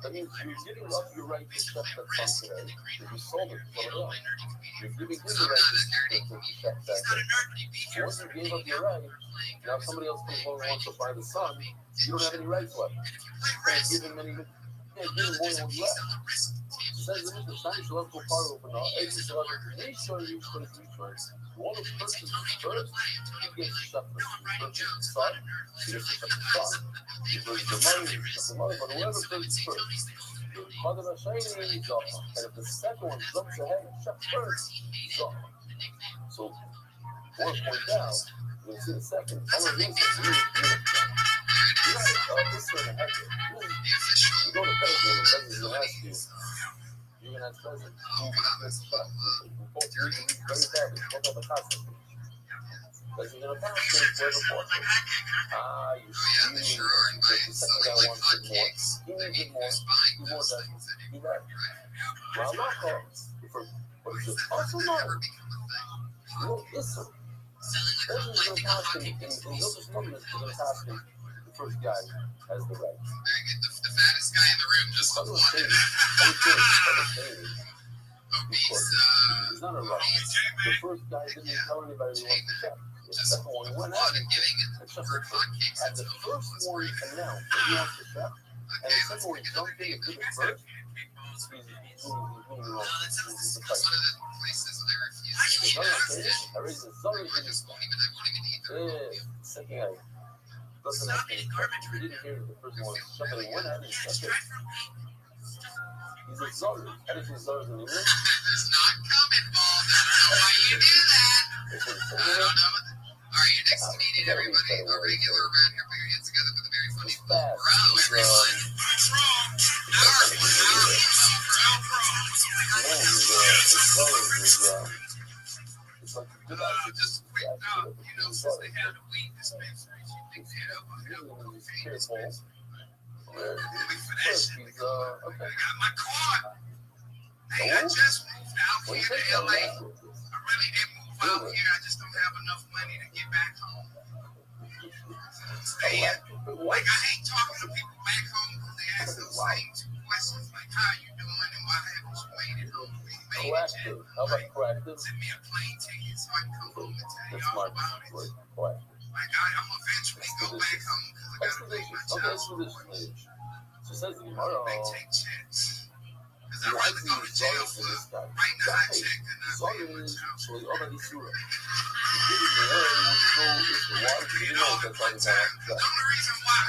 [SPEAKER 1] that means you're giving up your right to check that son today, because you sold it to somebody else. You're giving him the right to check that day. So once you gave up your right, now somebody else comes along and wants to buy the son, you don't have any rights left. You can't give him any, more than what you have. It says in the Spanish, you have to go part of it now. Make sure you put it first. You want to purchase first, he gets the stuff first. You purchase the son, he gets the stuff first. You purchase the money, but whoever purchases first. Mother of Shiny, and if the second one jumps ahead and shuts first, so, I want to point out, you'll see the second, all of this is really good. You're not this is going to happen. You go to Belgium, and Belgium will ask you, you're going to ask President, let's check. Both read very badly, both of the concept. Because you're going to pass things where the fourth is. You see, the second guy wants it more. He needs it more. He wants that. He that. Well, not called. But it's just also not. No, listen. President is going to pass him, and Hilda's mother is going to pass him. The first guy has the right.
[SPEAKER 8] The fattest guy in the room just won it.
[SPEAKER 1] Because he's not a rush. The first guy didn't tell anybody he wanted to check. The second one went out and checked it. And the first one announced that he wants to check, and the second one jumped in and did it first. He's moving wrong. He's the fight. I raised the son in his second guy doesn't have any garbage. We didn't hear the first one. Somebody went out and checked it. He's a Zard. Anything Zard in English?
[SPEAKER 8] It's not coming, Paul. That's not why you do that. I don't know. All right, your next meeting, everybody, a regular around here, put your hands together for the very funny bro, everyone. What's wrong? Just quick note, since they had a weed dispensary, she thinks they had a dispensary. I got my car. Hey, I just moved out here to LA. I really didn't move out here. I just don't have enough money to get back home. Like, I hate talking to people back home because they ask those same two questions, like, how you doing and why haven't you made it home?
[SPEAKER 1] Proactive. How about proactive?
[SPEAKER 8] Send me a plane ticket so I can come home and tell you all about it.
[SPEAKER 1] Proactive.
[SPEAKER 8] Like, I'm eventually go back home because I gotta pay my child.
[SPEAKER 1] She says tomorrow.
[SPEAKER 8] They take checks. Because I'd rather go to jail for writing a high check than not paying my child.
[SPEAKER 1] So you already threw it. You get in the way and want to go into the water. You know what that's all about.
[SPEAKER 8] The only reason why.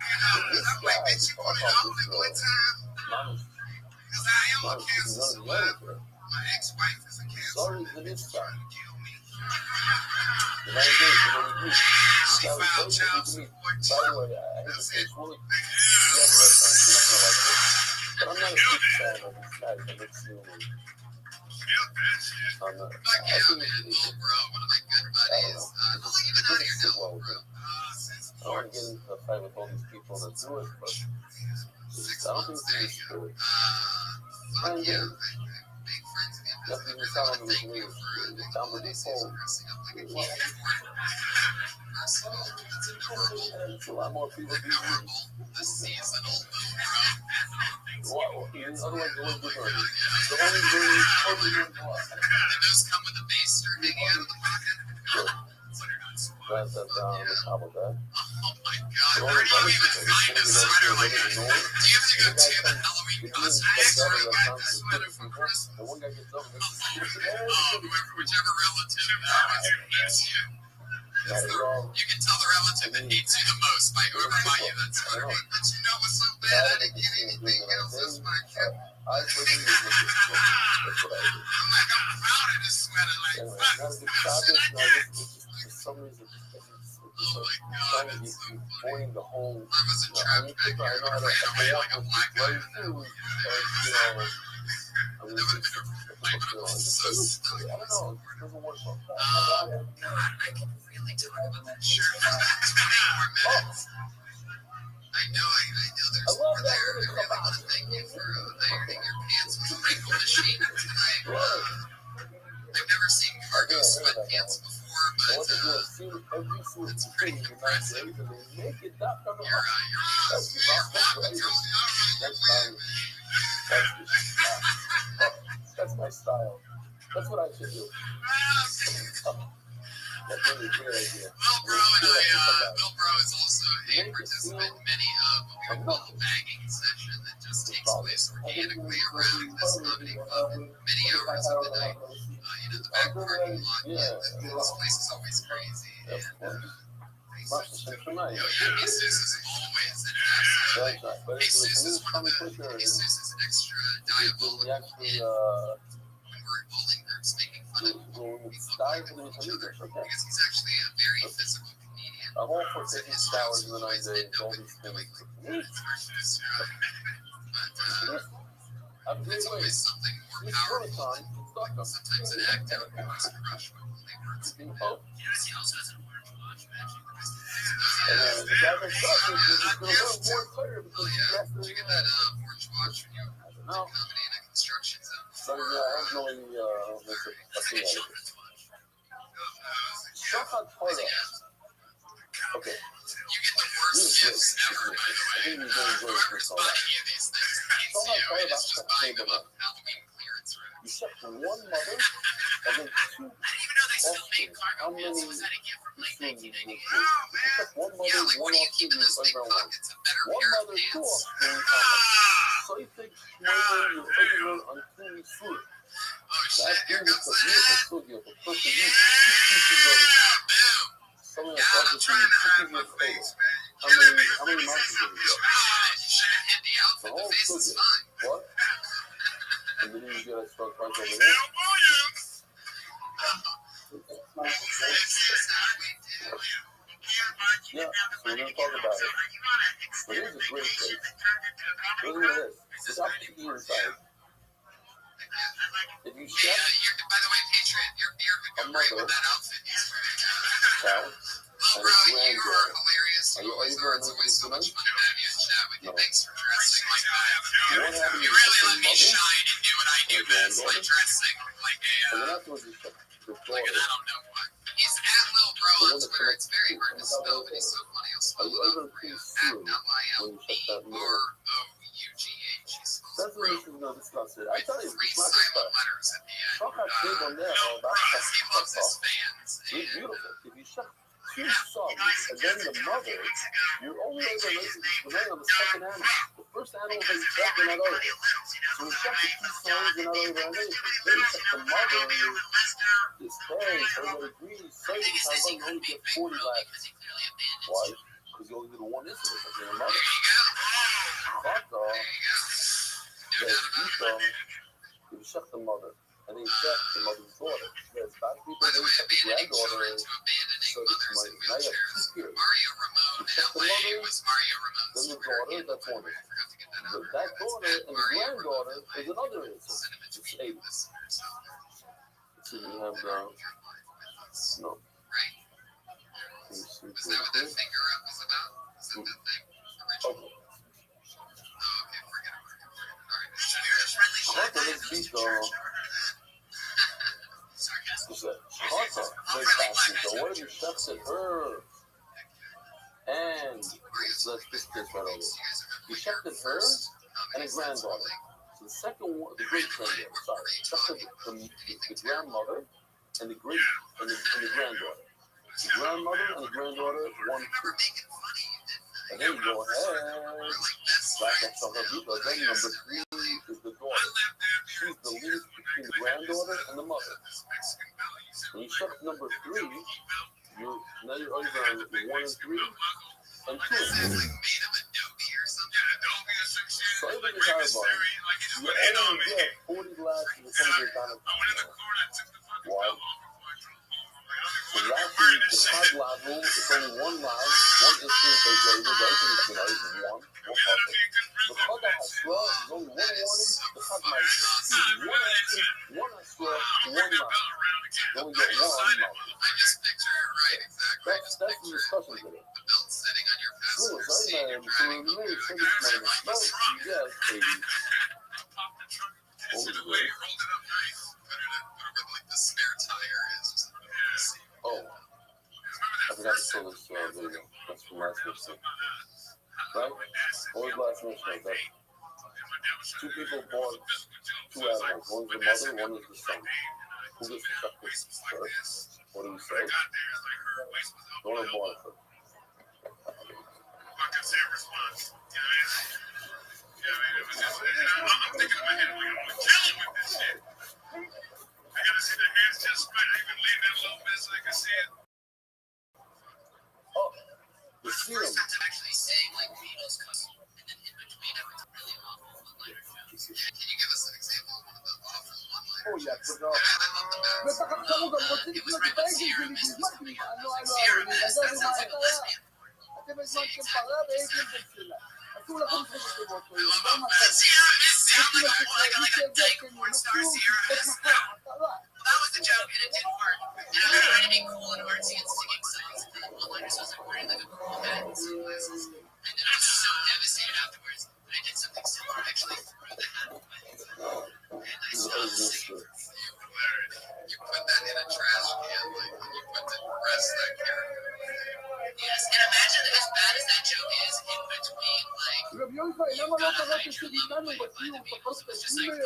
[SPEAKER 8] I'm like, bitch, you want it all at one time? Because I am a cancer survivor. My ex-wife is a cancer.
[SPEAKER 1] Sorry for this time.
[SPEAKER 8] Kill me.
[SPEAKER 1] She
[SPEAKER 8] filed child support.
[SPEAKER 1] By the way, I hate to say it's really, you have a restaurant, you're not going to like this. But I'm not a big fan of these guys that makes you, I'm not, I think it's,
[SPEAKER 8] One of my good buddies.
[SPEAKER 1] it doesn't sit well with me. I don't want to get into a fight with all these people that do it, but I don't think it's in the spirit. And again, you have to even sound on the news. Down with these whole, a lot more people do this. Otherwise, it wouldn't be good. The only way is
[SPEAKER 8] those come with a base or hanging out of the pocket.
[SPEAKER 1] Grab that down on the top of that.
[SPEAKER 8] Oh my God! Where do you even find a sweater like that? Do you have to go to the Halloween costume? I actually got the sweater for Christmas.
[SPEAKER 1] The one guy gets up and
[SPEAKER 8] Whichever relative hates you. You can tell the relative that hates you the most by whoever buy you that sweater. But you know what's so bad? I didn't get anything else. That's my kid.
[SPEAKER 1] I couldn't use this. That's what I did.
[SPEAKER 8] I'm like, I'm proud of this sweater. Like,
[SPEAKER 1] Not a good topic. For some reason, trying to be avoiding the whole.
[SPEAKER 8] I wasn't trapped back here. I know how to
[SPEAKER 1] walk with very food, and I'm I don't know. It doesn't work well.
[SPEAKER 8] I can really talk about that. Sure. More minutes. I know there's more there. I really want to thank you for ironing your pants with a wrinkle machine. I've never seen cargo sweatpants before, but it's pretty impressive. You're
[SPEAKER 1] That's my style. That's what I should do. That's really a great idea.
[SPEAKER 8] Will Bro is also a participant in many of what we would call a bagging session that just takes place organically around this comedy club many hours of the night. The back parking lot. This place is always crazy. Jesus is always an asshole. Jesus is one of Jesus is extra diabolical. When we're bowling groups making fun of each other because he's actually a very physical comedian.
[SPEAKER 1] I'm all for taking showers in the 9 days, all these things.
[SPEAKER 8] It's always something more powerful than sometimes an actor who wants to rush when they work. Yes, he also has an orange watch matching the rest of his. Did you get that orange watch when you were comedy in a construction zone?
[SPEAKER 1] So yeah, I have no idea. Okay.
[SPEAKER 8] You get the worst gifts ever, by the way. Whoever's buying you these things hates you and is just buying them up Halloween clearance room.
[SPEAKER 1] You ship from one mother and then two.
[SPEAKER 8] I didn't even know they still made cargo pants. Was that a gift from like 1998?
[SPEAKER 1] You ship one mother,
[SPEAKER 8] Yeah, like
[SPEAKER 1] one
[SPEAKER 8] what do you
[SPEAKER 1] offspring,
[SPEAKER 8] keep in those big
[SPEAKER 1] one
[SPEAKER 8] pockets? A better
[SPEAKER 1] one
[SPEAKER 8] pair of
[SPEAKER 1] mother, two
[SPEAKER 8] pants?
[SPEAKER 1] offspring. So you think your favorite unclean fruit.
[SPEAKER 8] Oh shit, here
[SPEAKER 1] That
[SPEAKER 8] goes
[SPEAKER 1] is
[SPEAKER 8] that.
[SPEAKER 1] a beautiful studio for person eats 2 pieces of
[SPEAKER 8] Boom.
[SPEAKER 1] some of the
[SPEAKER 8] God, I'm
[SPEAKER 1] sauces
[SPEAKER 8] trying to hide
[SPEAKER 1] in
[SPEAKER 8] my
[SPEAKER 1] your
[SPEAKER 8] face,
[SPEAKER 1] face.
[SPEAKER 8] man.
[SPEAKER 1] How many months ago?
[SPEAKER 8] You should have hid the outfit. The face is fine.
[SPEAKER 1] What? And then you get a strong punch over there.
[SPEAKER 8] Bill Williams. This is how we do.
[SPEAKER 1] Yeah, so we're going to talk about it. But here's a great place. Look at this. It's up to you inside. If you
[SPEAKER 8] Yeah,
[SPEAKER 1] chef
[SPEAKER 8] by the way, Patriot, your beard would go great with that outfit.
[SPEAKER 1] cow
[SPEAKER 8] Well, bro, you are hilarious. You always are. It's always so much fun to have you and chat with you. Thanks for dressing like that. You really let me shine and do what I do best, like dressing like a,
[SPEAKER 1] and then afterwards you check the
[SPEAKER 8] like an I don't know what. He's at Lil Bro on Twitter. It's very hard to spell, but he's so funny. He'll spell it out for you. At LILBROUGH.
[SPEAKER 1] That's what we should discuss it. I tell you,
[SPEAKER 8] Three
[SPEAKER 1] it's not
[SPEAKER 8] silent
[SPEAKER 1] discussed.
[SPEAKER 8] letters at the end.
[SPEAKER 1] Fuck that shit on there.
[SPEAKER 8] Lil Bro, he loves his fans.
[SPEAKER 1] It's beautiful. If you check 2 sons and then the mother, you're only able to rely on the second animal. The first animal that you check, you're not over. So we check the 2 sons and not over. Then you check the mother. This parents, everybody agrees. Certain times you only get 40 lakhs. Why? Because you only get 1 incident of your mother. Fuck off. You check the mother. And then you check the mother's daughter. There's bad people,
[SPEAKER 8] By the
[SPEAKER 1] they
[SPEAKER 8] way,
[SPEAKER 1] check the
[SPEAKER 8] abandoning
[SPEAKER 1] granddaughter.
[SPEAKER 8] children to abandoning
[SPEAKER 1] So it's
[SPEAKER 8] mothers in
[SPEAKER 1] money. Now you have
[SPEAKER 8] wheelchairs.
[SPEAKER 1] 2 peers.
[SPEAKER 8] Mario Ramone in LA was Mario Ramone's
[SPEAKER 1] Then the
[SPEAKER 8] Twitter
[SPEAKER 1] daughter,
[SPEAKER 8] handle,
[SPEAKER 1] that's
[SPEAKER 8] by the
[SPEAKER 1] one.
[SPEAKER 8] way. I forgot to get that
[SPEAKER 1] So
[SPEAKER 8] out.
[SPEAKER 1] that daughter and the
[SPEAKER 8] Mario
[SPEAKER 1] granddaughter
[SPEAKER 8] Ramone.
[SPEAKER 1] is another incident.
[SPEAKER 8] Send him a
[SPEAKER 1] It's
[SPEAKER 8] tweet,
[SPEAKER 1] 8.
[SPEAKER 8] listeners.
[SPEAKER 1] So you have
[SPEAKER 8] Your life with us.
[SPEAKER 1] no.
[SPEAKER 8] Right? Was that what that finger up was about? Was that the thing? Original?
[SPEAKER 1] Okay.
[SPEAKER 8] Oh, okay, forget it. All right.
[SPEAKER 1] Let's beat
[SPEAKER 8] Sarcastic.
[SPEAKER 1] Chata, big fashion. So what if you chefs at her? And let's just this right over. You chefs at her and a granddaughter. So the second one, the great granddaughter, sorry. Chefs at the grandmother and the great and the granddaughter. The grandmother and the granddaughter, 1, 2. And then you go ahead, back up to her because then number 3 is the daughter. She's the least between the granddaughter and the mother. When you check number 3, now you're over on 1 and 3 and 2 and 3. So everything is hard. You only get 40 lakhs in the things kind of. Why? So lastly, the card level is only 1 line, 1 instance of the everything is 1 pocket. The card that has 12 is only 1 warning, the card might be 1 man, so me, so this man, no, yes, baby.
[SPEAKER 8] Put it away, rolled it up nice. Put it where like the spare tire is.
[SPEAKER 1] Oh, I forgot to show this video. That's from last week's thing. Right? What was last week's thing? That two people bought two animals. One is the mother, one is the son. Who gets to suck this first? What do you say? The one who bought it first.
[SPEAKER 8] I'm thinking in my head, I'm killing with this shit. I gotta see the hands just split. I even lean that a little bit so I can see it.
[SPEAKER 1] Oh, the serum.
[SPEAKER 6] Actually saying like Beatles custom, and then in between everything really awful one-liner jokes.
[SPEAKER 8] Can you give us an example of one of the awful one-liners?
[SPEAKER 1] Oh, yeah, but
[SPEAKER 5] Me está captando con los títulos que está ahí, que ni siquiera no hay nada. Este me dijo que pagar de ella en Venezuela. Tú la conoces que te voto yo. Vamos a hacer.
[SPEAKER 6] That was the joke, and it didn't work. And I was trying to be cool and artsy and singing songs, and then one-liners was like wearing like a cool hat and sunglasses. And then I was so devastated afterwards that I did something similar. I actually threw the hat with my hands up, and I stopped singing.
[SPEAKER 8] You put that in a trash can, like you put the rest of that character.
[SPEAKER 6] Yes, and imagine as bad as that joke is, in between, like,
[SPEAKER 5] Nada más lo que estoy gritando, pues sí, un poco de cine,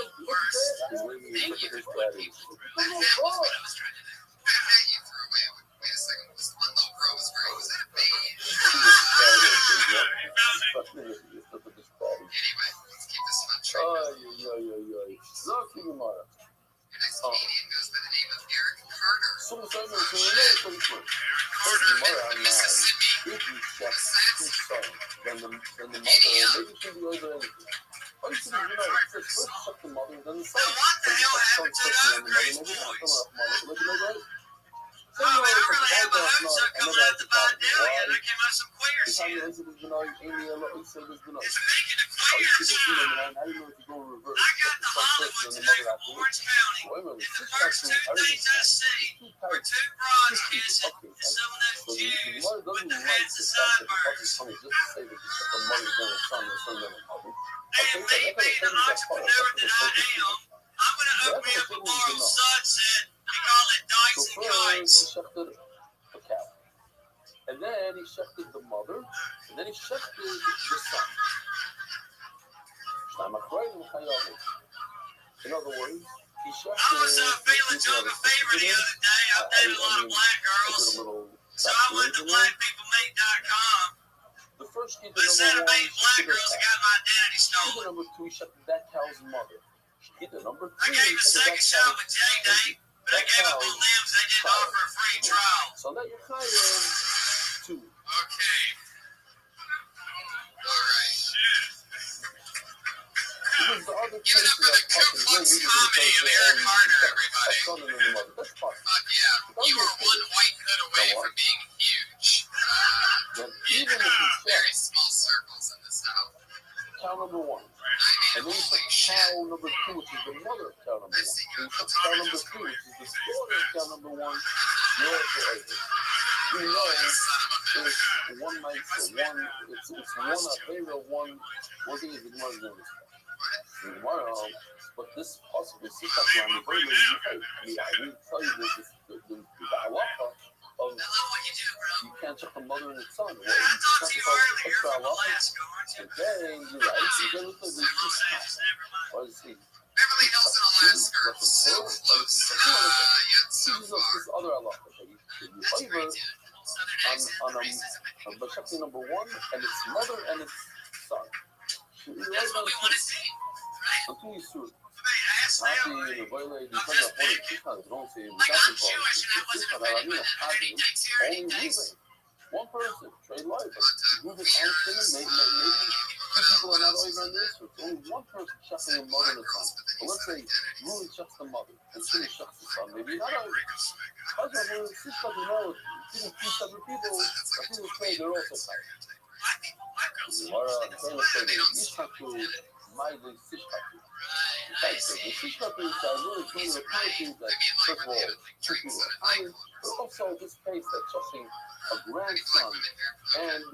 [SPEAKER 6] thank you for what people threw. That was what I was trying to do.
[SPEAKER 8] That hat you threw away. Wait a second. Was the one little girl was wearing? Was that a beige? Anyway, let's keep this fun train.
[SPEAKER 1] Lucky Gemara.
[SPEAKER 8] Your next comedian goes by the name of Eric Carter.
[SPEAKER 1] So the son is the Gemara, I'm mad. If you check his son, then the mother, maybe she'll be over anything. Oh, you see, first check the mother, then the son.
[SPEAKER 6] What the hell happened to the upgrade boys? Oh, man, I really have a hoax coming out the Vidalia, and I came out some queers here. It's making the queers high. I got the Hollywood today from Orange County, and the first two things I see were two broads kissing and some of those Jews with their heads and sideburns. And me being the entrepreneur that I am, I'm going to open me up a bar on Sunset and call it Dykes and Kites.
[SPEAKER 1] And then he shechted the mother, and then he shechted the son. In other words, he shechted.
[SPEAKER 6] I was feeling jungle fever the other day. I've dated a lot of black girls, so I went to blackpeoplemate.com.
[SPEAKER 1] The first kid,
[SPEAKER 6] But instead of dating black girls, I got my identity
[SPEAKER 1] kid
[SPEAKER 6] stolen.
[SPEAKER 1] number 2, he shechted that cow's mother. Kid number 3,
[SPEAKER 6] I gave a second shot with J-Day, but I gave up on them because they didn't offer a free trial.
[SPEAKER 1] So let your Chayim 2.
[SPEAKER 8] Okay. All right.
[SPEAKER 1] Because the other
[SPEAKER 8] Give it up
[SPEAKER 1] cases
[SPEAKER 8] for the
[SPEAKER 1] are fucking
[SPEAKER 8] Cookbooks
[SPEAKER 1] really
[SPEAKER 8] comedy of Eric Carter, everybody.
[SPEAKER 1] son and the mother. That's fine.
[SPEAKER 8] Fuck yeah. You were one white hood away from being huge.
[SPEAKER 1] Then even if you
[SPEAKER 8] Very
[SPEAKER 1] check
[SPEAKER 8] small circles in the South.
[SPEAKER 1] cow number 1, and then you
[SPEAKER 8] Holy
[SPEAKER 1] check
[SPEAKER 8] shit.
[SPEAKER 1] cow number 2, which is the mother of cow number 1, then you check cow number 3, which is the daughter of cow number 1, you're also over. You know it's one night for one, it's one Avera, one thing is the Gemara's going to the Gemara, but this possibly sits up around the very I will tell you the halacha of
[SPEAKER 6] I love what you do, bro.
[SPEAKER 1] you can't check the mother and the son.
[SPEAKER 6] I talked to you earlier from Alaska, aren't you?
[SPEAKER 1] And then you're right, you get with the
[SPEAKER 6] Never mind.
[SPEAKER 1] what is he?
[SPEAKER 8] Beverly Hills in Alaska are so close. Yet so
[SPEAKER 1] This
[SPEAKER 8] far.
[SPEAKER 1] other halacha that you favor on Bashakti number 1 and its mother and its son.
[SPEAKER 6] That's what we want to see, right?
[SPEAKER 1] Until you sue.
[SPEAKER 6] They asked them, right? Like, I'm Jewish and I wasn't offended by that. Any dicks here, any dicks?
[SPEAKER 1] One person, trade life. Move it and maybe 2 people are not over on this. It's only one person checking the mother and the son. But let's say Rui checks the mother and Shimmy checks the son. Maybe not over. Husband, when 6 doesn't know, even 2 separate people, I think it's say they're also tight.
[SPEAKER 6] Black people, black girls.
[SPEAKER 1] I'm trying to say that each country, my the six country.
[SPEAKER 6] Right, I see.
[SPEAKER 1] The six country is really trying to apply things that, first of all, 2 people are iron, but also this case that trusting a grandson and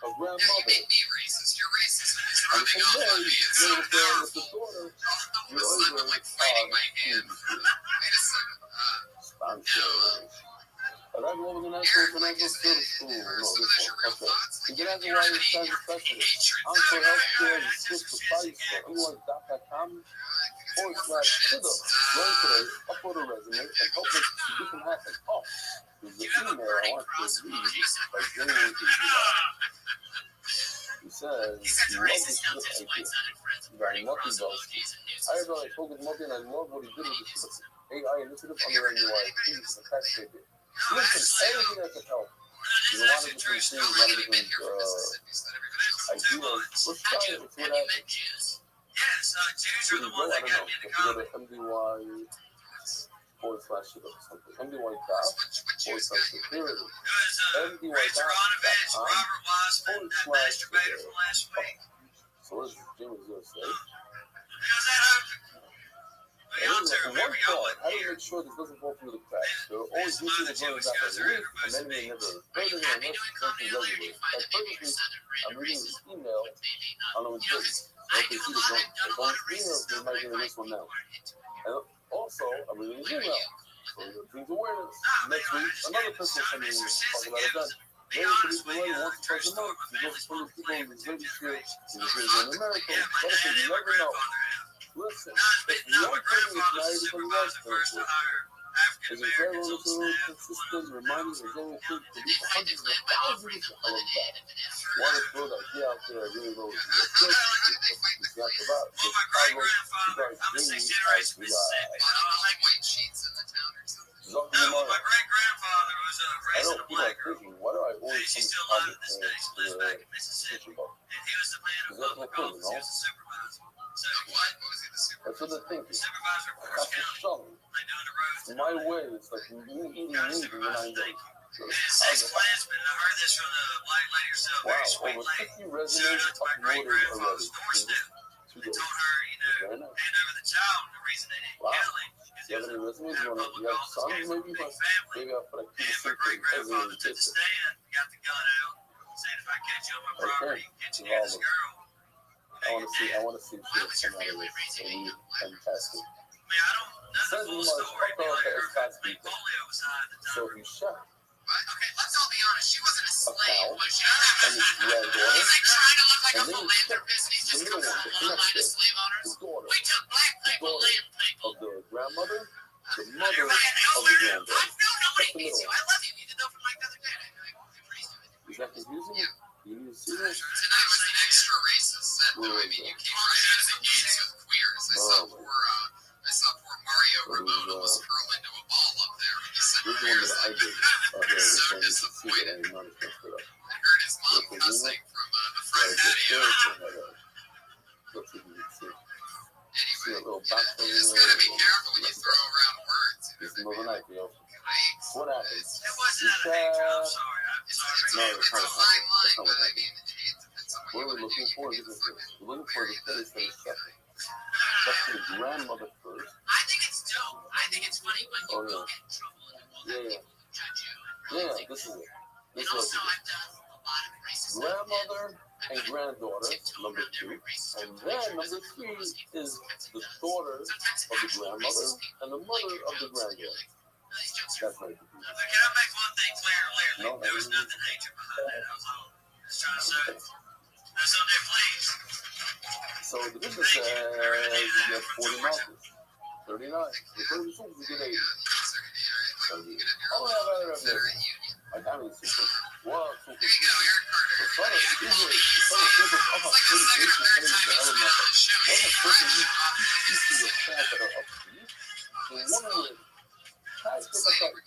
[SPEAKER 1] a grandmother.
[SPEAKER 8] Make me racist. Your racism is
[SPEAKER 1] And
[SPEAKER 8] rubbing
[SPEAKER 1] from
[SPEAKER 8] off
[SPEAKER 1] there,
[SPEAKER 8] on me. It's
[SPEAKER 1] you
[SPEAKER 8] so
[SPEAKER 1] go with the
[SPEAKER 8] powerful.
[SPEAKER 1] daughter.
[SPEAKER 8] All of
[SPEAKER 1] You're
[SPEAKER 8] a sudden,
[SPEAKER 1] over
[SPEAKER 8] I'm like fighting my hand. Wait a second.
[SPEAKER 1] sponsors. Arrival of the National Financial Service School. No, this one. Okay. International Wireless Transit Specialist. Encore Healthcare is switch to price for anyone.com /Siddha. Join today, upload a resume, and help make the position happen. Oh, there's the email I want to read by genuine to do that. He says, he loves this idea. Very nothing else. I heard about Focus Multi and I love what he did with the AI initiative under NUI. Please, the tax they did. Listen, everything that can help. There's a lot of different things, a lot of different ideas. Let's try it. Let's see what happens. Where do you go? I don't know. If you go to MDY /shit or something. MDY./security. MDY.com/security. So what is Jimmy's going to say? One thought, how do you make sure this doesn't fall through the cracks? There are always new people joining back every week, and many may never heard of it unless something regularly. Like perfectly, I'm reading this email on a legit. Like they see the bonus emails, they might get this one now. And also, I'm reading his email. So it brings awareness. Next week, another person will come in and talk about a gun. Maybe police will learn once or twice a month. You go from the people in the registry in America. But if you never know. Listen, if one person is married to the last person, is a very little consistent reminders of going through police hundreds of thousands of that. Want to throw that idea out there, I really know what you're doing. It's not about the Chicago, you guys bring me as we I don't feel like thinking, why do I always come to the kitchen box? Is that my thing, no? That's what they're thinking. That's the song. My way, it's like me eating meat in the 9 days. Wow, over 50 resumes uploaded already. 2 days. Very nice. Wow. Do you have any resumes? You have sons, maybe? But maybe I'll put a key to something as a tip. Okay. I want to see if she come out of this. It'll be fantastic. Says you must fuck off as fast people. So he shot
[SPEAKER 8] Okay, let's all be honest. She wasn't a
[SPEAKER 1] a
[SPEAKER 8] slave,
[SPEAKER 1] cow
[SPEAKER 8] was she?
[SPEAKER 1] and his granddaughter,
[SPEAKER 8] He's like trying to look like
[SPEAKER 1] and
[SPEAKER 8] a
[SPEAKER 1] then he
[SPEAKER 8] philanderer
[SPEAKER 1] took
[SPEAKER 8] business.
[SPEAKER 1] the
[SPEAKER 8] Just
[SPEAKER 1] middle
[SPEAKER 8] come
[SPEAKER 1] one,
[SPEAKER 8] on,
[SPEAKER 1] the
[SPEAKER 8] one line of
[SPEAKER 1] connector,
[SPEAKER 8] slave owners.
[SPEAKER 1] his daughter,
[SPEAKER 8] We took black people, land people.
[SPEAKER 1] of the grandmother, the
[SPEAKER 8] You're
[SPEAKER 1] mother
[SPEAKER 8] right.
[SPEAKER 1] of the granddaughter.
[SPEAKER 8] Nobody needs you. I love you. You did that from like the other day. I praised you.
[SPEAKER 1] Is that confusing? You need to see that?
[SPEAKER 8] Tonight was an extra racist set, though. I mean, you came right out of the gates with queers. I saw poor Mario Ramon almost curl into a ball up there when you said
[SPEAKER 1] This is the one that I did.
[SPEAKER 8] so disappointed. I heard his mom cussing from the front patio.
[SPEAKER 1] Let's see if you can see. See
[SPEAKER 8] Anyway,
[SPEAKER 1] a little
[SPEAKER 8] you
[SPEAKER 1] box
[SPEAKER 8] just gotta be careful when you throw around words.
[SPEAKER 1] It's the middle of the night, yo.
[SPEAKER 8] Yikes.
[SPEAKER 1] What happened?
[SPEAKER 8] It wasn't an angel, I'm sorry. It's
[SPEAKER 1] No,
[SPEAKER 8] a
[SPEAKER 1] it's not
[SPEAKER 8] fine
[SPEAKER 1] happening.
[SPEAKER 8] line,
[SPEAKER 1] That's not
[SPEAKER 8] but
[SPEAKER 1] what
[SPEAKER 8] I
[SPEAKER 1] happened.
[SPEAKER 8] mean, it depends on
[SPEAKER 1] What are we looking for? We're looking for the place that is suffering. That's the grandmother first.
[SPEAKER 8] I think it's dope. I think it's funny when you
[SPEAKER 1] Oh,
[SPEAKER 8] go
[SPEAKER 1] yeah.
[SPEAKER 8] get in trouble and you will
[SPEAKER 1] Yeah,
[SPEAKER 8] have people who judge you and
[SPEAKER 1] yeah.
[SPEAKER 8] really think
[SPEAKER 1] This is it.
[SPEAKER 8] and
[SPEAKER 1] This is
[SPEAKER 8] also
[SPEAKER 1] it.
[SPEAKER 8] I've done a lot of racist stuff.
[SPEAKER 1] Grandmother and granddaughter, number 2. And then number 3 is the daughter of the grandmother and the mother of the granddaughter. That's right.
[SPEAKER 8] Can I make one thing clear?
[SPEAKER 1] No,
[SPEAKER 8] There was nothing hatred behind it. I was all just trying to say. That's on there, please.
[SPEAKER 1] So the business says you get 40 markers. 39. The first soup you get 80. Oh, yeah, I got it. Wow, so good. The son of Israel, the son of Israel, of a free nation, telling the element of what a person eats to your fat that are up to you. So one of the guys pick up that.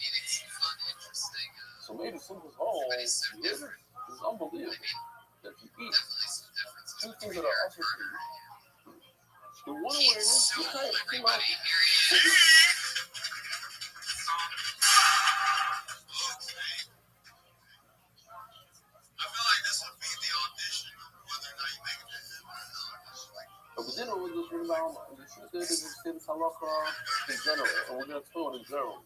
[SPEAKER 1] So maybe Simba's whole is unbelievable that you eat 2 things that are also for you. The one awareness, you kind of came out. But we didn't really just bring down the truth is this halakha in general, and we're going to throw it in general.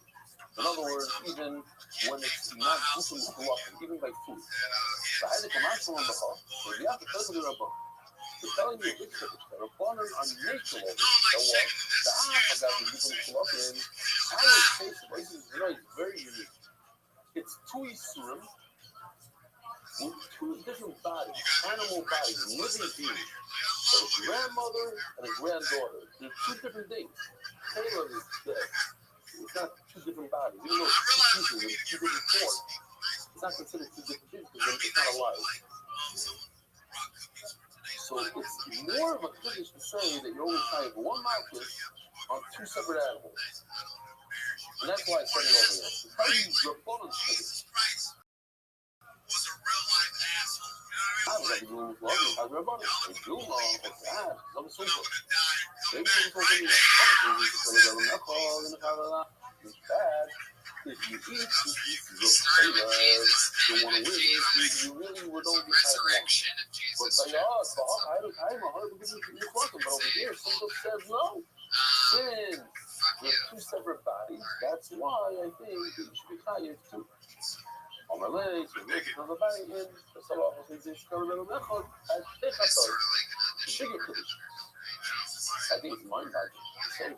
[SPEAKER 1] In other words, even when it's not open to walk, even by food. So I had to come out from the hall. So we have to tell the Rabbi. They're telling you it's the Rabbanon are nature over the walk. The Alpha got the different walk in. Our case of is very unique. It's two Yisurim with two different bodies, animal bodies, living beings. So a grandmother and a granddaughter. They're two different things. Taylor is dead. It's not two different bodies. Even though it's two pieces and two different forms, it's not considered two different things because it's not alive. So it's more of a chiddush to say that you're only trying one malchus on two separate animals. And that's why I said it over there. To tell you your opponent's chiddush. I was like, you know, I read about it. They do know, it's bad. I'm super. They do something it's bad. If you eat, you failure. You want to win. You really would only decide once. But by us, I'm 100% welcome. But over here, Simple says no. Sin. There's two separate bodies. That's why I think you should be tired too. On my legs, you make it on the body, and the Salah was this color of method. I think I thought bigger position. I think it's mind-boggling. So if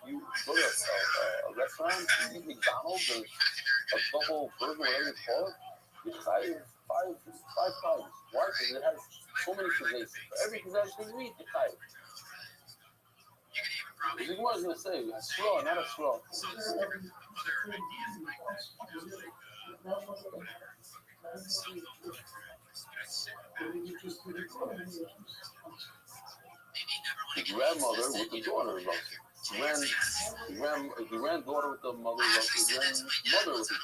[SPEAKER 1] you go to a restaurant, you eat McDonald's and a double burger, whatever it's called, you try five times. Why? Because it has so many pizzas. For every pizza you eat, you try it. The Gemara is going to say, a straw, not a straw. The grandmother with the daughter loves it. The granddaughter with the mother loves it. The grandmother with the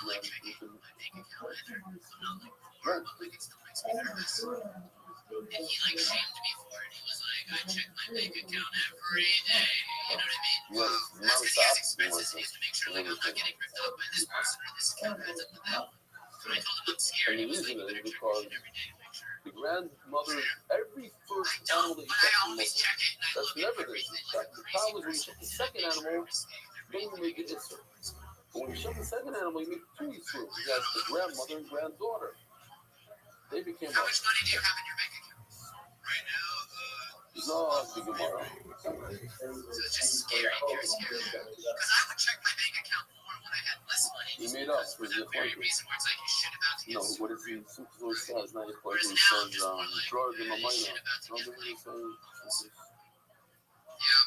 [SPEAKER 8] And he like shamed me for it. He was like, I check my bank account every day. You know what I mean?
[SPEAKER 1] Yeah,
[SPEAKER 8] Plus, he has expenses. He has to make sure like I'm not getting ripped off by this person or this account ends up with that one. So I told him I'm scared. He was like, you better check your shit every day to make sure.
[SPEAKER 1] The grandmother, every first animal that you check, I always check it. That's never the problem is when you check the second animal, then you make it insert. But when you check the second animal, you make two Yisurim. You got the grandmother and granddaughter. They became
[SPEAKER 8] How much money do you have in your bank account? Right now,
[SPEAKER 1] no, the Gemara.
[SPEAKER 8] So it's just scary, very scary. Because I would check my bank account more when I had less money.
[SPEAKER 1] He made up for the
[SPEAKER 8] very reason where it's like you shit about to get
[SPEAKER 1] what is he? Simply says, not his place. He says, George in my mind.
[SPEAKER 8] Yeah, I'm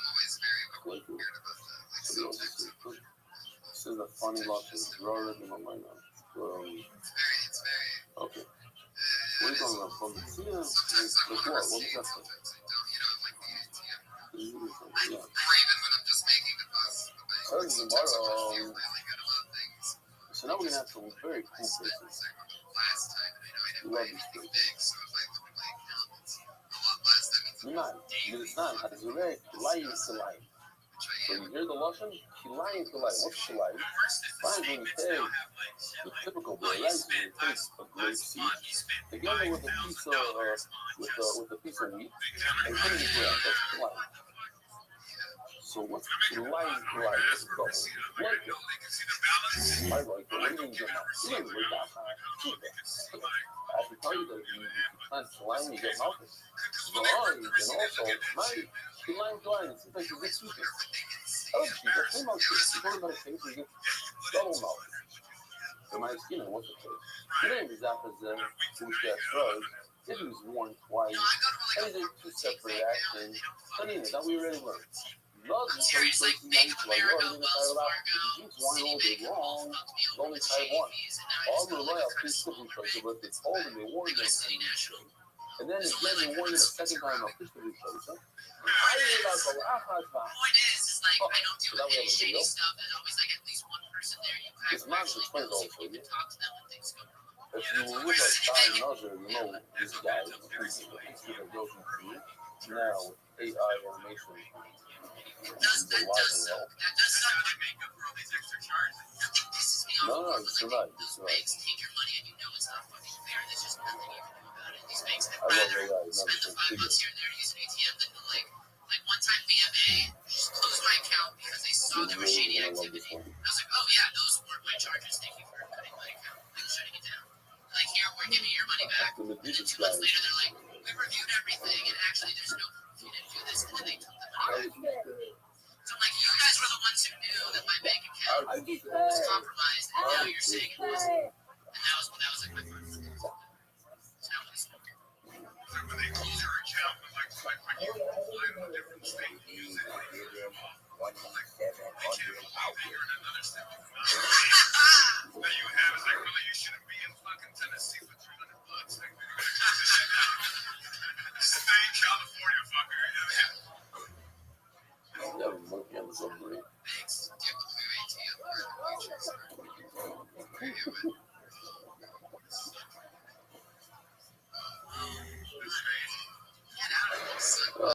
[SPEAKER 8] always very weird about the cell types.
[SPEAKER 1] This is a funny lot of George in my mind.
[SPEAKER 8] It's very.
[SPEAKER 1] Okay. What are you talking about? From the like what? What is that?
[SPEAKER 8] Sometimes I don't, like the ATM.
[SPEAKER 1] Yeah.
[SPEAKER 8] Or even when I'm just making the bus.
[SPEAKER 1] Sometimes tomorrow.
[SPEAKER 8] Really good about things.
[SPEAKER 1] So now we're gonna have some very cool places.
[SPEAKER 8] Last time, and I know I didn't buy anything big, so if I look like it's a lot less, that means
[SPEAKER 1] you're not. Because it's not. It's very lying to lie. So you hear the Lashon? She lying to lie. What's she lying? Lying when you say the typical boy, right? You take a grape seed together with a piece of with a piece of wheat and put it in the ground. That's lying. So what's lying to lie? It's double. Like it. I like it. When you get out, you ain't really that high. I have to tell you that if you plant lying, you get nothing. Lying, you can also lie. She lying to lie. It's like you get stupid. Oh, she gets two mouths. You go to meditation, you get double mouth. So my skin, what's the case? Today, the Zap is who's that drug. It was worn twice. And they two separate actions. Honey, that we already learned. Love is very places nice, like, you're only going to tie a lot. If you drink wine all day long, you only tie one. All the way up, please still be places, but they told them, they warned them. And then again, they warned them a second time, I'll push the replace, huh? I didn't know the last time.
[SPEAKER 8] Point is like, I don't do any shady stuff. There's always like at least one person there you
[SPEAKER 1] it's not the twins also,
[SPEAKER 8] you can talk to them when things go wrong.
[SPEAKER 1] If you were with a Stein Nuzzer, you know this guy, he's going to go through now, AI animation.
[SPEAKER 8] That does suck my makeup for all these extra charges.
[SPEAKER 1] No, it's not.
[SPEAKER 8] Those banks take your money and you know it's not fucking fair. There's just nothing you can do about it. These banks
[SPEAKER 1] I
[SPEAKER 8] had
[SPEAKER 1] love
[SPEAKER 8] rather spend the $5 here and there to use an ATM than to like one time BMA just closed my account because they saw there was shady activity. I was like, oh yeah, those weren't my charges. Thank you for cutting give me your money back. And then 2 months later, they're like, we reviewed everything, and actually, there's no proof you didn't do this, and then they took the money back. So I'm like, you guys were the ones who knew that my bank account was compromised, and now you're saying it wasn't. And that was like my first.
[SPEAKER 6] When they close your account, like you apply in a different state, use it. Now you have is like, really, you shouldn't be in fucking Tennessee for $300. Stay in California, fucker.
[SPEAKER 1] That was monkey on the submarine.
[SPEAKER 8] Thanks. Do you have a ATM card? Get out of here, son.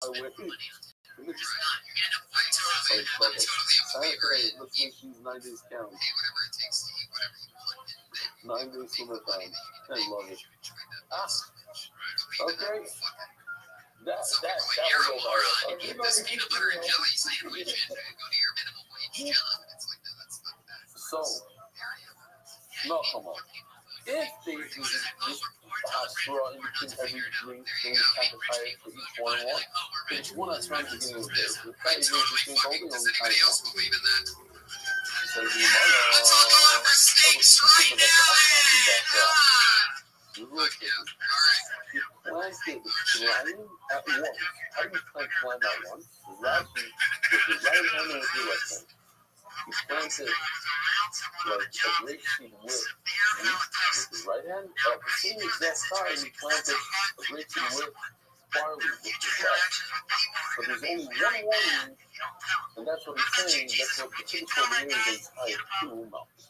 [SPEAKER 1] Let's make these 9 days count. 9 days summertime. I love it. Okay. That was
[SPEAKER 8] You're a moron. You eat this peanut butter and jelly sandwich and go to your minimum wage job. It's like, no, that's not that.
[SPEAKER 1] so. No, come on. If they do this straw in between every drink, then we have to hire for each one. It's one at a time to begin with this. The fact is, only
[SPEAKER 8] Anybody else believe in that?
[SPEAKER 1] So
[SPEAKER 8] Let's talk about the snakes right now.
[SPEAKER 1] Planted line at once. How do you plant line at once? Rashi with the right hand and with your left hand. He planted like a grape seed with his right hand. At the same exact time, he planted a grape seed with barley with his left. But there's only one warning, and that's what he's saying. That's what the typical name is tied to mouths.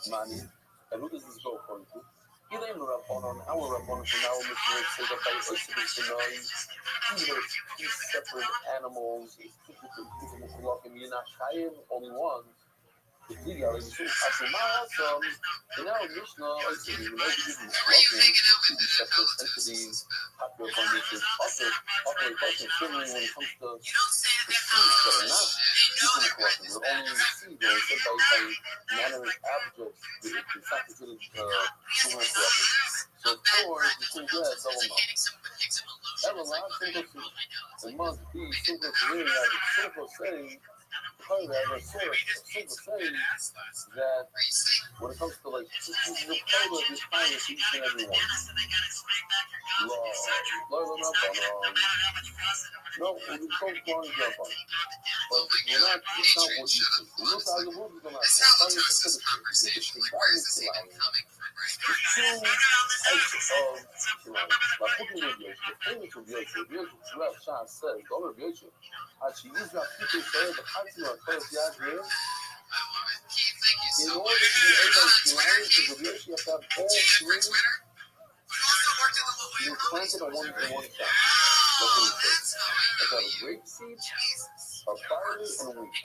[SPEAKER 1] Mani. And who does this go according to? He didn't rap on our rap on now, Mr. Say that by Exodus to know either two separate animals, only one. The Liga, like, so in our Mishnah, like, you know, this is two separate entities, popular foundations, also operate similarly when it comes to the seeds that are not equally collected. They're only seeds, they're said by inanimate objects, it's not considered human collected. So, four, you think that, double mouth. That was a lot of simple. It must be simple to really have a simple saying. Part of that, but sort of simple saying that when it comes to like the color of this kind is each and every one. No, we can so long jump on it. But we're not, it's not what you think. We look at the movies on our phone. In order to be able to learn to the you have to have all three. You're planted on one shot. That's what he says. I got a grape seed, a barley, and a wheat.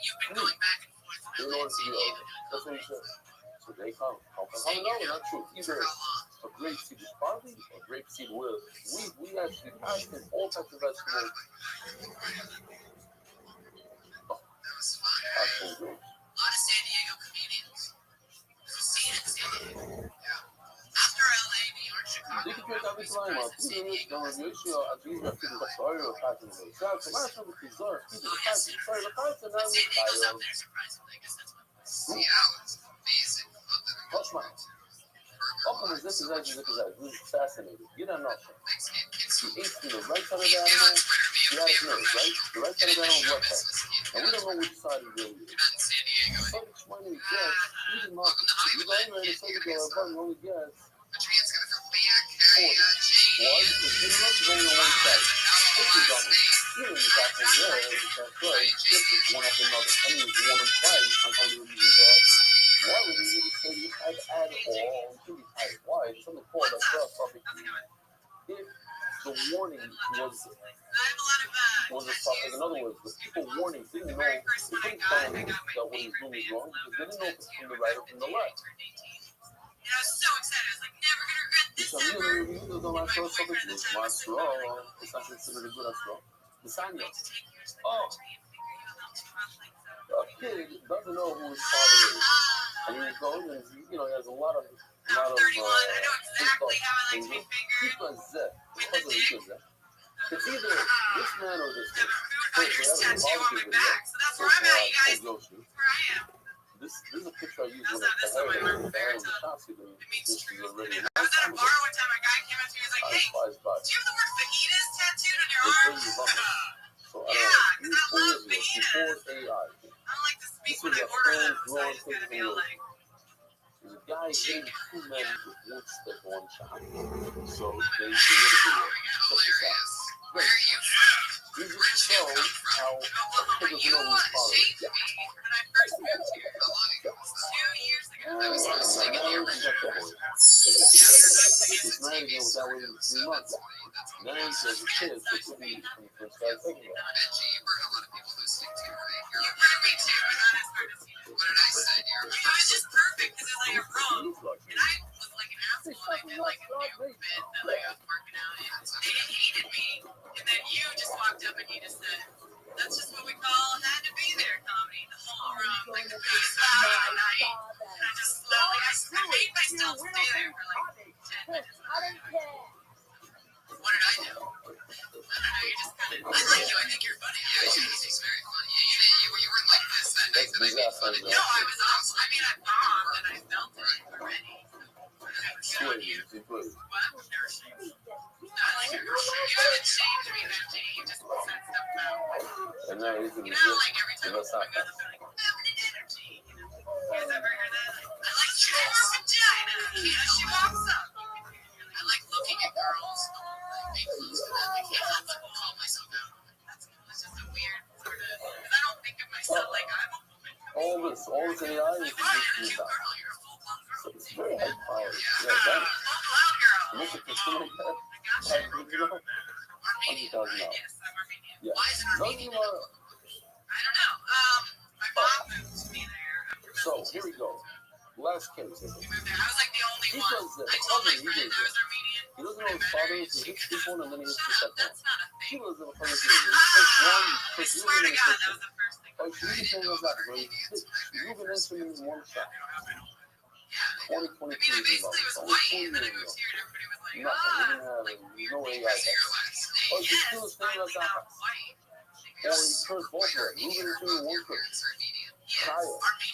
[SPEAKER 1] In order to be over. That's what he says. So they come. How no, not true. Either a grape seed with barley or grape seed with wheat. We actually pass all types of vegetables. Oh, actual grapes.
[SPEAKER 8] A lot of San Diego comedians. See it in San Diego. Yeah. After LA, New York, Chicago.
[SPEAKER 1] Tem que pegar muito lá, mano. Tudo isso, não, eu acho a Disney aqui do Pastor, eu faço no meu chat, mas sobre o tesouro, tudo que faz, foi da parte da
[SPEAKER 8] San Diego's up there, surprisingly. I guess that's what. Seattle is amazing.
[SPEAKER 1] Watch mine. Welcome is this is that, this is that. This is fascinating. You don't know. He ate through the right side of the animal, the other nose, right? The right side of the animal, left side. And we don't know which side it really is. So much money we get, even market. You go in there and say you go, you only get 40. Why? Because you don't know it's only on one side. This is on it. Here is actually there, that's right. This is one after another. I mean, it's one and twice. Sometimes you go, why would you really say you had add all? You can add why? It's something called a cross topic. If the warning was a topic, in other words, the people warning didn't know, they couldn't tell him that what he's doing is wrong because they didn't know if it's from the right or from the left.
[SPEAKER 8] And I was so excited. I was like, never gonna regret this
[SPEAKER 1] So
[SPEAKER 8] ever.
[SPEAKER 1] you don't like those topics? It's my straw. It's not considered a good straw. The sign. Oh. A kid doesn't know who his father is. And he goes and he has a lot of
[SPEAKER 8] I'm 31. I know exactly how I like to be fingered.
[SPEAKER 1] It's either this man or this man.
[SPEAKER 8] I just tattoo on my back, so that's where I'm at, you guys. That's where I am.
[SPEAKER 1] This is a picture I used when I was at the Shotzi. This is already.
[SPEAKER 8] I was at a bar one time. A guy came up to me and was like, "Hey, do you have the word fajitas tattooed on your arm?"
[SPEAKER 1] So
[SPEAKER 8] Yeah, because I love fajitas.
[SPEAKER 1] Before AI.
[SPEAKER 8] I don't like to speak when I order them, so I just gotta be all like.
[SPEAKER 1] There's a guy hitting two men with one stick, one shot. So they made a video. Check this out.
[SPEAKER 8] Where are you from?
[SPEAKER 1] This is to show how
[SPEAKER 8] Oklahoma. You shaped me when I first moved here. How long ago was that? 2 years ago. I was listening in the original.
[SPEAKER 1] He's married again without waiting 3 months. Now he says his kids for 2 weeks when he first started thinking about it.
[SPEAKER 8] Benji, you bring a lot of people listening to, right? You bring me too, but not as hard as you. What did I say? It was just perfect because it's like a wrong. And I was like an asshole and I did like a new bit that like I was working out in. They hated me. And then you just walked up and you just said, that's just what we call had to be there comedy. The whole room, like the biggest laugh of the night. And I just slowly, I made myself stay there for like 10 minutes. What did I do? I don't know, you just kind of, I like you, I think you're funny. Yeah, he's very funny. Yeah, you weren't like this that night that I made fun of you. No, I was awesome. I mean, I bombed and I felt it already.
[SPEAKER 1] Sure, you put it.
[SPEAKER 8] What? Never changed. You haven't changed me, Benji. You just said stuff now.
[SPEAKER 1] And now he's in the
[SPEAKER 8] Like every time I go to the like, feminine energy. You guys ever hear that? I like chewing her vagina. She walks up. I like looking at girls. I can't call myself out. That's just a weird sort of. Because I don't think of myself like I'm a woman.
[SPEAKER 1] All this AI is
[SPEAKER 8] Like, wow, you're a cute girl. You're a full-blown girl.
[SPEAKER 1] it's very high power.
[SPEAKER 8] Yeah, full-blown girl.
[SPEAKER 1] Look at this one like that.
[SPEAKER 8] Armenian.
[SPEAKER 1] $100,000.
[SPEAKER 8] Yes, I'm Armenian.
[SPEAKER 1] Yeah.
[SPEAKER 8] Why is it Armenian? I don't know. My mom moved to me there.
[SPEAKER 1] So here we go. Last case.
[SPEAKER 8] We moved there. I was like the only
[SPEAKER 1] He
[SPEAKER 8] one.
[SPEAKER 1] says that
[SPEAKER 8] I told my
[SPEAKER 1] he
[SPEAKER 8] friend I was Armenian.
[SPEAKER 1] He doesn't know his father is. He hits this one and then he hits the second one.
[SPEAKER 8] That's not a
[SPEAKER 1] He
[SPEAKER 8] thing.
[SPEAKER 1] was in a funny thing. He takes one,
[SPEAKER 8] I
[SPEAKER 1] takes
[SPEAKER 8] swear to
[SPEAKER 1] one,
[SPEAKER 8] God, that was the first thing.
[SPEAKER 1] oh, you can say that, bro. You can answer him in one shot. 2022
[SPEAKER 8] I mean, I basically was white, and then I moved here, and everybody was like, like weird
[SPEAKER 1] no
[SPEAKER 8] things.
[SPEAKER 1] AI.
[SPEAKER 8] Oh,
[SPEAKER 1] you still
[SPEAKER 8] yes,
[SPEAKER 1] saying
[SPEAKER 8] finally
[SPEAKER 1] that?
[SPEAKER 8] not white.
[SPEAKER 1] Or you first both of them. Moving into one quick. Kaya.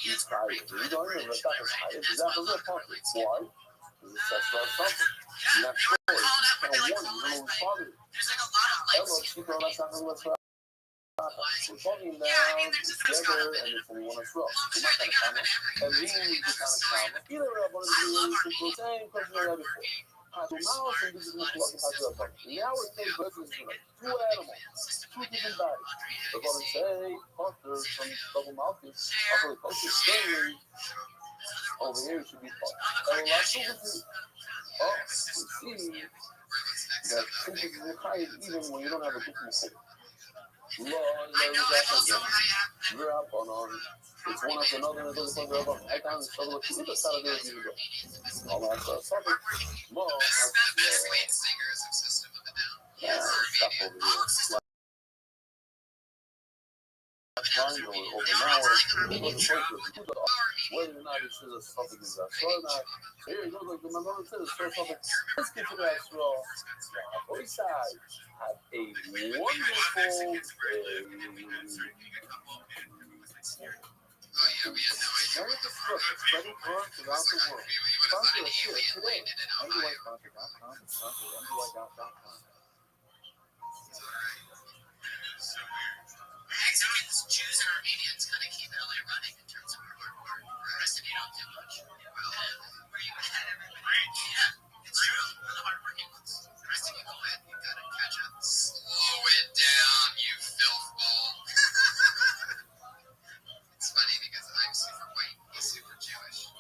[SPEAKER 1] He's Kaya. You don't even know that is Kaya. Is that the real topic? Why? Because it's sexual something. You're not sure. You kind of wonder. You don't know his father.
[SPEAKER 8] There's like a lot of
[SPEAKER 1] Hello,
[SPEAKER 8] lights.
[SPEAKER 1] she thought that's not what's up. We're talking about
[SPEAKER 8] Yeah, I mean, they're just
[SPEAKER 1] together and it's only one as well. We're not going to comment. And we need to kind of comment. Either way, I want to do the same question I had before. So now some business is talking about that. Now we're saying versus like two animals, two different bodies. They're going to say, Parker from double mouthpiece, upper culture saying, over here it should be Parker. And a lot of people do. Oh, we see that simple is required even when you don't have a different code. Lord, we're up on it's one after another, and it doesn't go up. I can't struggle with people. That's how it is. All that stuff. Something more. Yeah, stuff over here. Fine, over now, whether or not it says a something is that. So now, here it goes like the number says so something. Let's get to that straw. Both sides have a wonderful
[SPEAKER 8] yeah, we had no idea.
[SPEAKER 4] America's Book is spreading word throughout the world. Sponsor a share today. MDYsponsor.com and sponsor MDY.com.
[SPEAKER 8] So weird. Mexicans, Jews, and Armenians kind of keep LA running in terms of hardcore. The rest of you don't do much. Well, where you at, everybody? Yeah, it's true. We're the hardworking ones. The rest of you go in, you gotta catch up. Slow it down, you filth ball. It's funny because I'm super white, he's super Jewish.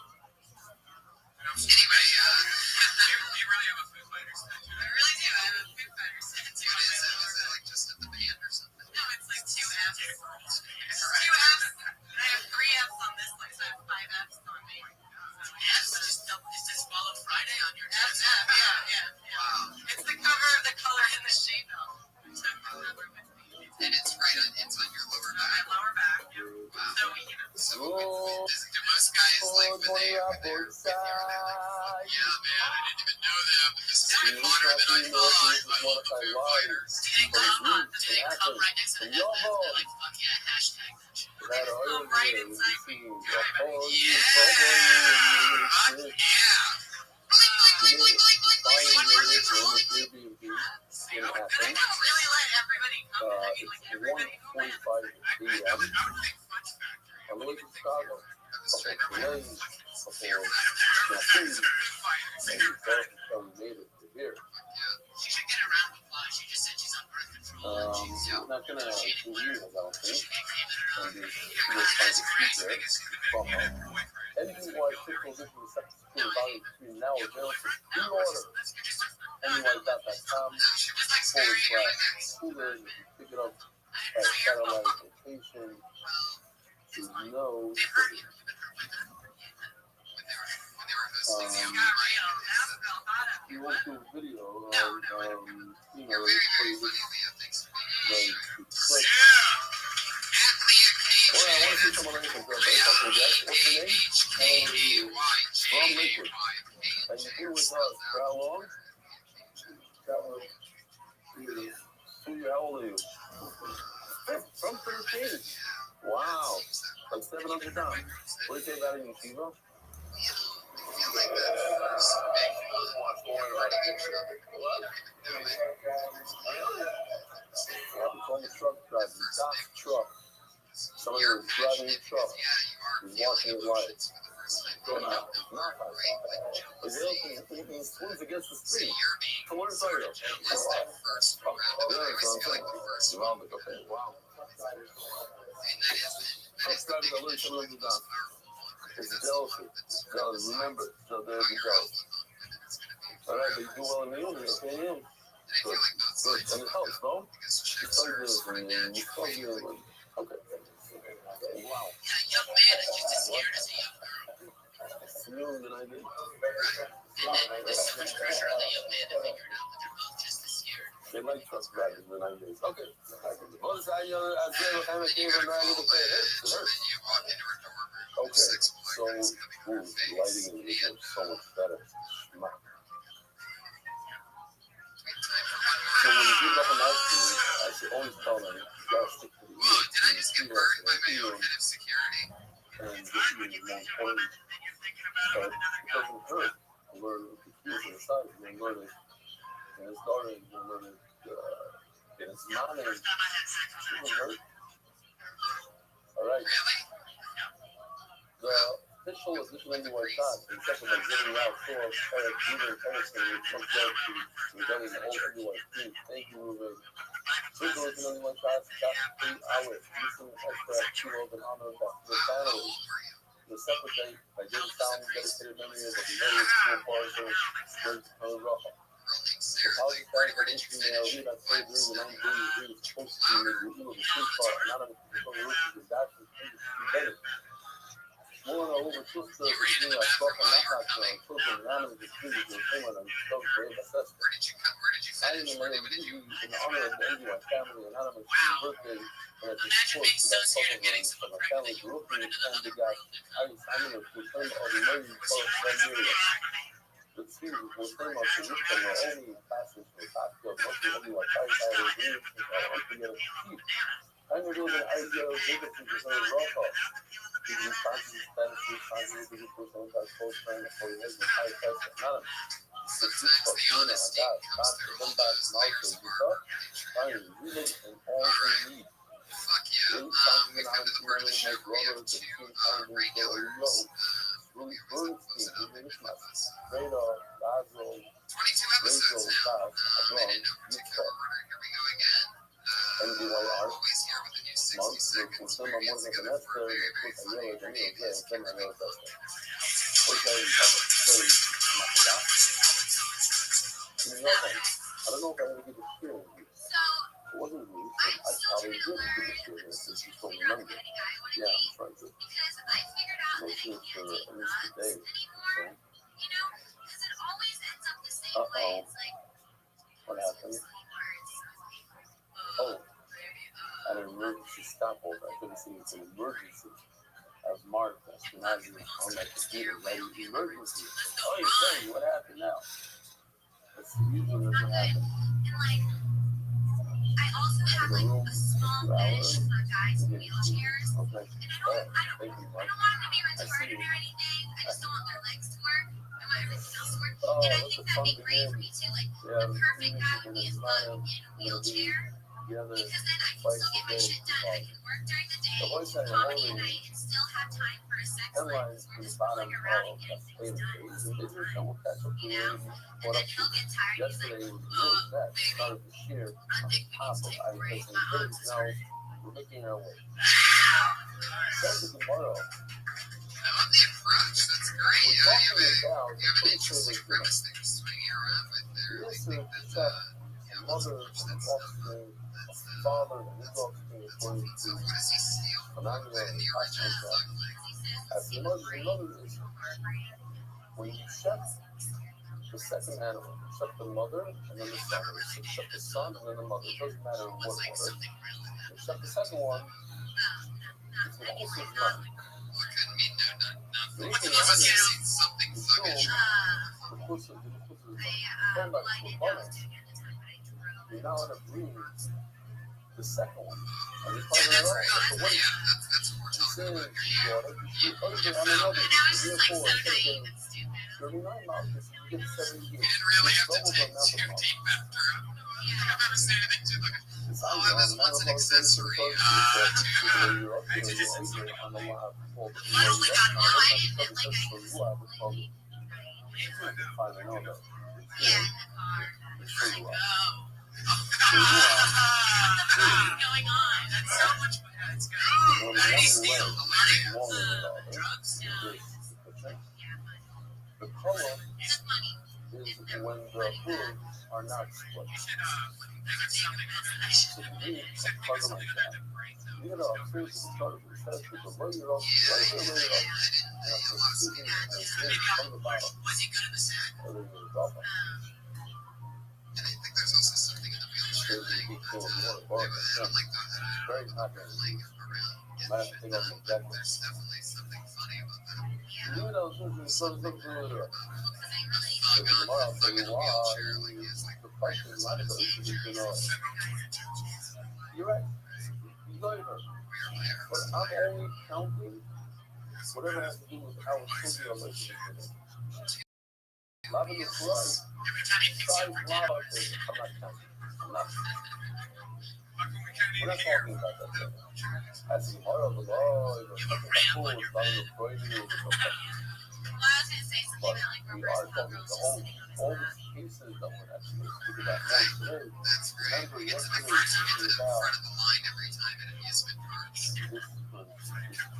[SPEAKER 8] Anyway, you really have a Foo Fighters tattoo. I really do. I have a Foo Fighters tattoo. What is it? Is it like just at the band or something? No, it's like 2 F's. 2 F's. I have 3 F's on this place. I have 5 F's on me. F's? Just just follow Friday on your tattoo. Yeah. Wow. It's the cover of the Color in the Shade though. And it's right on. It's on your lower back. My lower back. Yeah. Wow. So So do most guys like when they are with you? Yeah, man. I didn't even know that, but this is even hotter than I thought. I love the Foo Fighters. Do they come right next to the F? They're like, fuck yeah, hashtag that shit. Do they come right inside me? Yeah. Fuck yeah. Bling, bling, bling, bling, bling, bling. I don't really let everybody come. I mean, like everybody who went. I would think Fudge Factory.
[SPEAKER 1] I live in Chicago. Okay, Tulane, okay, so we made it to here.
[SPEAKER 8] She should get around the fly. She just said she's on birth control.
[SPEAKER 1] I'm not gonna do years, I don't think. And she was trying to speak there from NBY Critical Vision Second School Volume 2 now available in order. NBY.com/cooler. You can pick it up at satellite location. You know. You went through a video of, you know, well, I want to see someone else from what's your name? Ron Lakewood. And you do with us for how long? How old are you? From 13. Wow. Like 700 pounds. What do you say about it in Yeshiva? Truck driving, Doc's truck. Somebody was driving a truck. He's watching it live. Going out. Who's against the street? So what is that? Wow. Truck drivers are literally coming over down. It's jealousy. Jealousy. Remember, so there we go. All right, but you do well in the union, okay? Good. Good. And it helps, no? It's so good. And you so good. Okay. Wow.
[SPEAKER 8] Young man is just as scared as a young girl.
[SPEAKER 1] It's new than I did.
[SPEAKER 8] And there's so much pressure on the young man to figure it out, but they're both just as scared.
[SPEAKER 1] They like trust drivers than I did. Okay. Well, this I said what kind of thing when I get to say it. It hurts. Okay. So, lighting is so much better. So when you get up in ice cream, I should always tell them, you gotta stick to the ear.
[SPEAKER 8] Did I just get burned by my own head of security?
[SPEAKER 1] And this is more important. But it doesn't hurt to learn the computer inside. You learn it. And his daughter, you learn it. And it's not a. It doesn't hurt. All right. The official edition anyway shot, the second by getting out for Eric Ruben Harrison, which comes down to regarding the whole anyway team. Thank you, Ruben. This original anyway shot, got 3 hours, using extra kilos in honor of the family. The separate date, by David Salmon, dedicated memory of the hilarious school parcel, Great Colorado. The policy started for each female, we that played during the 1980s, was supposed to be the illegal street car, anonymous controversial disaster, better. More than over 2 stores of being like fucking knockout and children anonymous distributors and someone on the stove grave assessment. Signing the name in honor of the NBY family anonymous birthday and as a support to that fucking name from a family group and the guy I was signing to return all the money for that area. The team will turn off the roof from the only passage for cocktail, mostly only like 5 hours a day, unforgettable cheap. I'm going to do an idea of bigger to deserve raw cost. The
[SPEAKER 8] Fuck yeah. We've come to the part of the show where we have two regulars
[SPEAKER 9] Really
[SPEAKER 8] who always
[SPEAKER 9] burns
[SPEAKER 8] have
[SPEAKER 9] me.
[SPEAKER 8] closed it up. They've been with us.
[SPEAKER 9] Radar, Lazo,
[SPEAKER 8] 22 episodes now. And in no particular order, here we go again. Always here with a new 60 seconds where we get together for a very, very funny previous character.
[SPEAKER 9] I don't know if I ever did this here. It wasn't me, but I probably did do this here since you told me Monday. Yeah, I'm trying to make sure for at least today. So. Uh-oh. What happened? Oh, an emergency stopover. I couldn't see it's an emergency. I was marked as Nazi on that computer, writing emergency. Oh, you're saying, what happened now? That's usually doesn't happen.
[SPEAKER 6] I also have like a small bench for guys in wheelchairs.
[SPEAKER 9] Okay.
[SPEAKER 6] I don't want them to be retarded or anything. I just don't want their legs to work. I want everything else to work. And I think that'd be great for me too. Like the perfect guy would be a thug in a wheelchair. Because then I can still get my shit done. I can work during the day, comedy at night, and still have time for a sex life. We're just fooling around and getting things done. You know? And then he'll get tired. He's like, oh, baby, I think we need to take a break. My arms is hurting.
[SPEAKER 9] We're making our way.
[SPEAKER 8] That's
[SPEAKER 9] tomorrow.
[SPEAKER 8] I love the approach. That's great. You have an interesting premise that you're swinging around with there. I think that, what's the approach that's
[SPEAKER 9] Father and his offspring is going to
[SPEAKER 8] so what does he steal from
[SPEAKER 9] Emmanuel
[SPEAKER 8] in the original Thug Life?
[SPEAKER 9] as the mother is when you shut the second animal, shut the mother and then the son, shut the son and then the mother. It doesn't matter what order. You shut the second one, it's an also run.
[SPEAKER 8] Well, it couldn't mean no.
[SPEAKER 9] The
[SPEAKER 8] What's
[SPEAKER 9] reason
[SPEAKER 8] unless you
[SPEAKER 9] why
[SPEAKER 8] see something
[SPEAKER 9] is
[SPEAKER 8] thuggish?
[SPEAKER 9] the pussy is
[SPEAKER 6] I
[SPEAKER 9] back
[SPEAKER 6] I
[SPEAKER 9] to
[SPEAKER 6] didn't
[SPEAKER 9] the
[SPEAKER 6] know I
[SPEAKER 9] bonus.
[SPEAKER 6] was doing it at the time, but I drove.
[SPEAKER 9] You now end up bringing the second one. And you're
[SPEAKER 8] Yeah,
[SPEAKER 9] probably
[SPEAKER 8] that's
[SPEAKER 9] right. So what
[SPEAKER 8] that's what we're talking about here.
[SPEAKER 9] you
[SPEAKER 8] You
[SPEAKER 9] say,
[SPEAKER 8] felt
[SPEAKER 9] on another,
[SPEAKER 6] And I was
[SPEAKER 9] three or
[SPEAKER 6] just like
[SPEAKER 9] four,
[SPEAKER 6] so
[SPEAKER 9] instead of
[SPEAKER 6] naive
[SPEAKER 9] getting
[SPEAKER 6] and stupid.
[SPEAKER 9] 39 miles, you get 70
[SPEAKER 8] You
[SPEAKER 9] years.
[SPEAKER 8] didn't really have to
[SPEAKER 9] Double the
[SPEAKER 8] take
[SPEAKER 9] amount of
[SPEAKER 8] too
[SPEAKER 9] miles.
[SPEAKER 8] deep after. I don't think I've ever seen anything too like,
[SPEAKER 9] It's
[SPEAKER 8] oh, I was once an accessory to
[SPEAKER 9] you're up
[SPEAKER 8] to
[SPEAKER 9] there,
[SPEAKER 8] just
[SPEAKER 9] you're on the lot.
[SPEAKER 6] Well, oh my god, well, I didn't like I was
[SPEAKER 9] So
[SPEAKER 6] completely
[SPEAKER 9] finally know that.
[SPEAKER 6] yeah, in the car.
[SPEAKER 9] Sure
[SPEAKER 6] Like,
[SPEAKER 9] you
[SPEAKER 6] oh,
[SPEAKER 9] are.
[SPEAKER 6] what's going on?
[SPEAKER 8] That's so much fun. Let's go.
[SPEAKER 9] One
[SPEAKER 8] How do you
[SPEAKER 9] leg
[SPEAKER 8] steal?
[SPEAKER 9] is
[SPEAKER 8] Hilarious.
[SPEAKER 9] longer than the other.
[SPEAKER 8] Drugs?
[SPEAKER 6] No,
[SPEAKER 9] The
[SPEAKER 6] yeah,
[SPEAKER 9] color
[SPEAKER 6] it's money.
[SPEAKER 9] is when the hooves are not split.
[SPEAKER 8] You should think of something
[SPEAKER 6] I should
[SPEAKER 9] So
[SPEAKER 6] have
[SPEAKER 9] you
[SPEAKER 6] been
[SPEAKER 9] need
[SPEAKER 6] there.
[SPEAKER 9] a puzzle like that. You get off seriously started with chest with the layer up, right there, layer up. And after speaking, and then from the bottom,
[SPEAKER 8] Was he good in the sack?
[SPEAKER 9] other than the top,
[SPEAKER 8] And I think there's also something in the wheelchair
[SPEAKER 9] there's a
[SPEAKER 8] thing.
[SPEAKER 9] big
[SPEAKER 8] That's
[SPEAKER 9] deal of
[SPEAKER 8] I
[SPEAKER 9] water,
[SPEAKER 8] don't like that. I
[SPEAKER 9] very
[SPEAKER 8] don't
[SPEAKER 9] hot.
[SPEAKER 8] like around
[SPEAKER 9] Might
[SPEAKER 8] getting
[SPEAKER 9] have to
[SPEAKER 8] shit
[SPEAKER 9] think
[SPEAKER 8] done.
[SPEAKER 9] of that.
[SPEAKER 8] There's definitely something funny about that.
[SPEAKER 9] You know, something to it.
[SPEAKER 6] Because I really
[SPEAKER 9] So tomorrow I'll tell
[SPEAKER 8] Thug
[SPEAKER 9] you
[SPEAKER 8] in a
[SPEAKER 9] why.
[SPEAKER 8] wheelchair, like he has like
[SPEAKER 9] The question is not about it, you know. You're right. You got it. But I'm only counting whatever has to do with our children are listening to them. Loving is right. Size lava thing. I'm not counting. I'm not. We're not talking about that thing. As in horror of the law, the fucking school is not in the Freudian or the
[SPEAKER 6] well, I was gonna say something
[SPEAKER 9] but
[SPEAKER 6] about like
[SPEAKER 9] we
[SPEAKER 6] reverse
[SPEAKER 9] are talking
[SPEAKER 6] girls
[SPEAKER 9] the
[SPEAKER 6] just
[SPEAKER 9] whole,
[SPEAKER 6] sitting on his
[SPEAKER 9] all
[SPEAKER 6] lap.
[SPEAKER 9] these cases that we're actually speaking about now today.
[SPEAKER 8] That's great.
[SPEAKER 9] Remember
[SPEAKER 8] It's the
[SPEAKER 9] yesterday
[SPEAKER 8] first you get to
[SPEAKER 9] we
[SPEAKER 8] the
[SPEAKER 9] about
[SPEAKER 8] front of the line every time at amusement parks.
[SPEAKER 9] this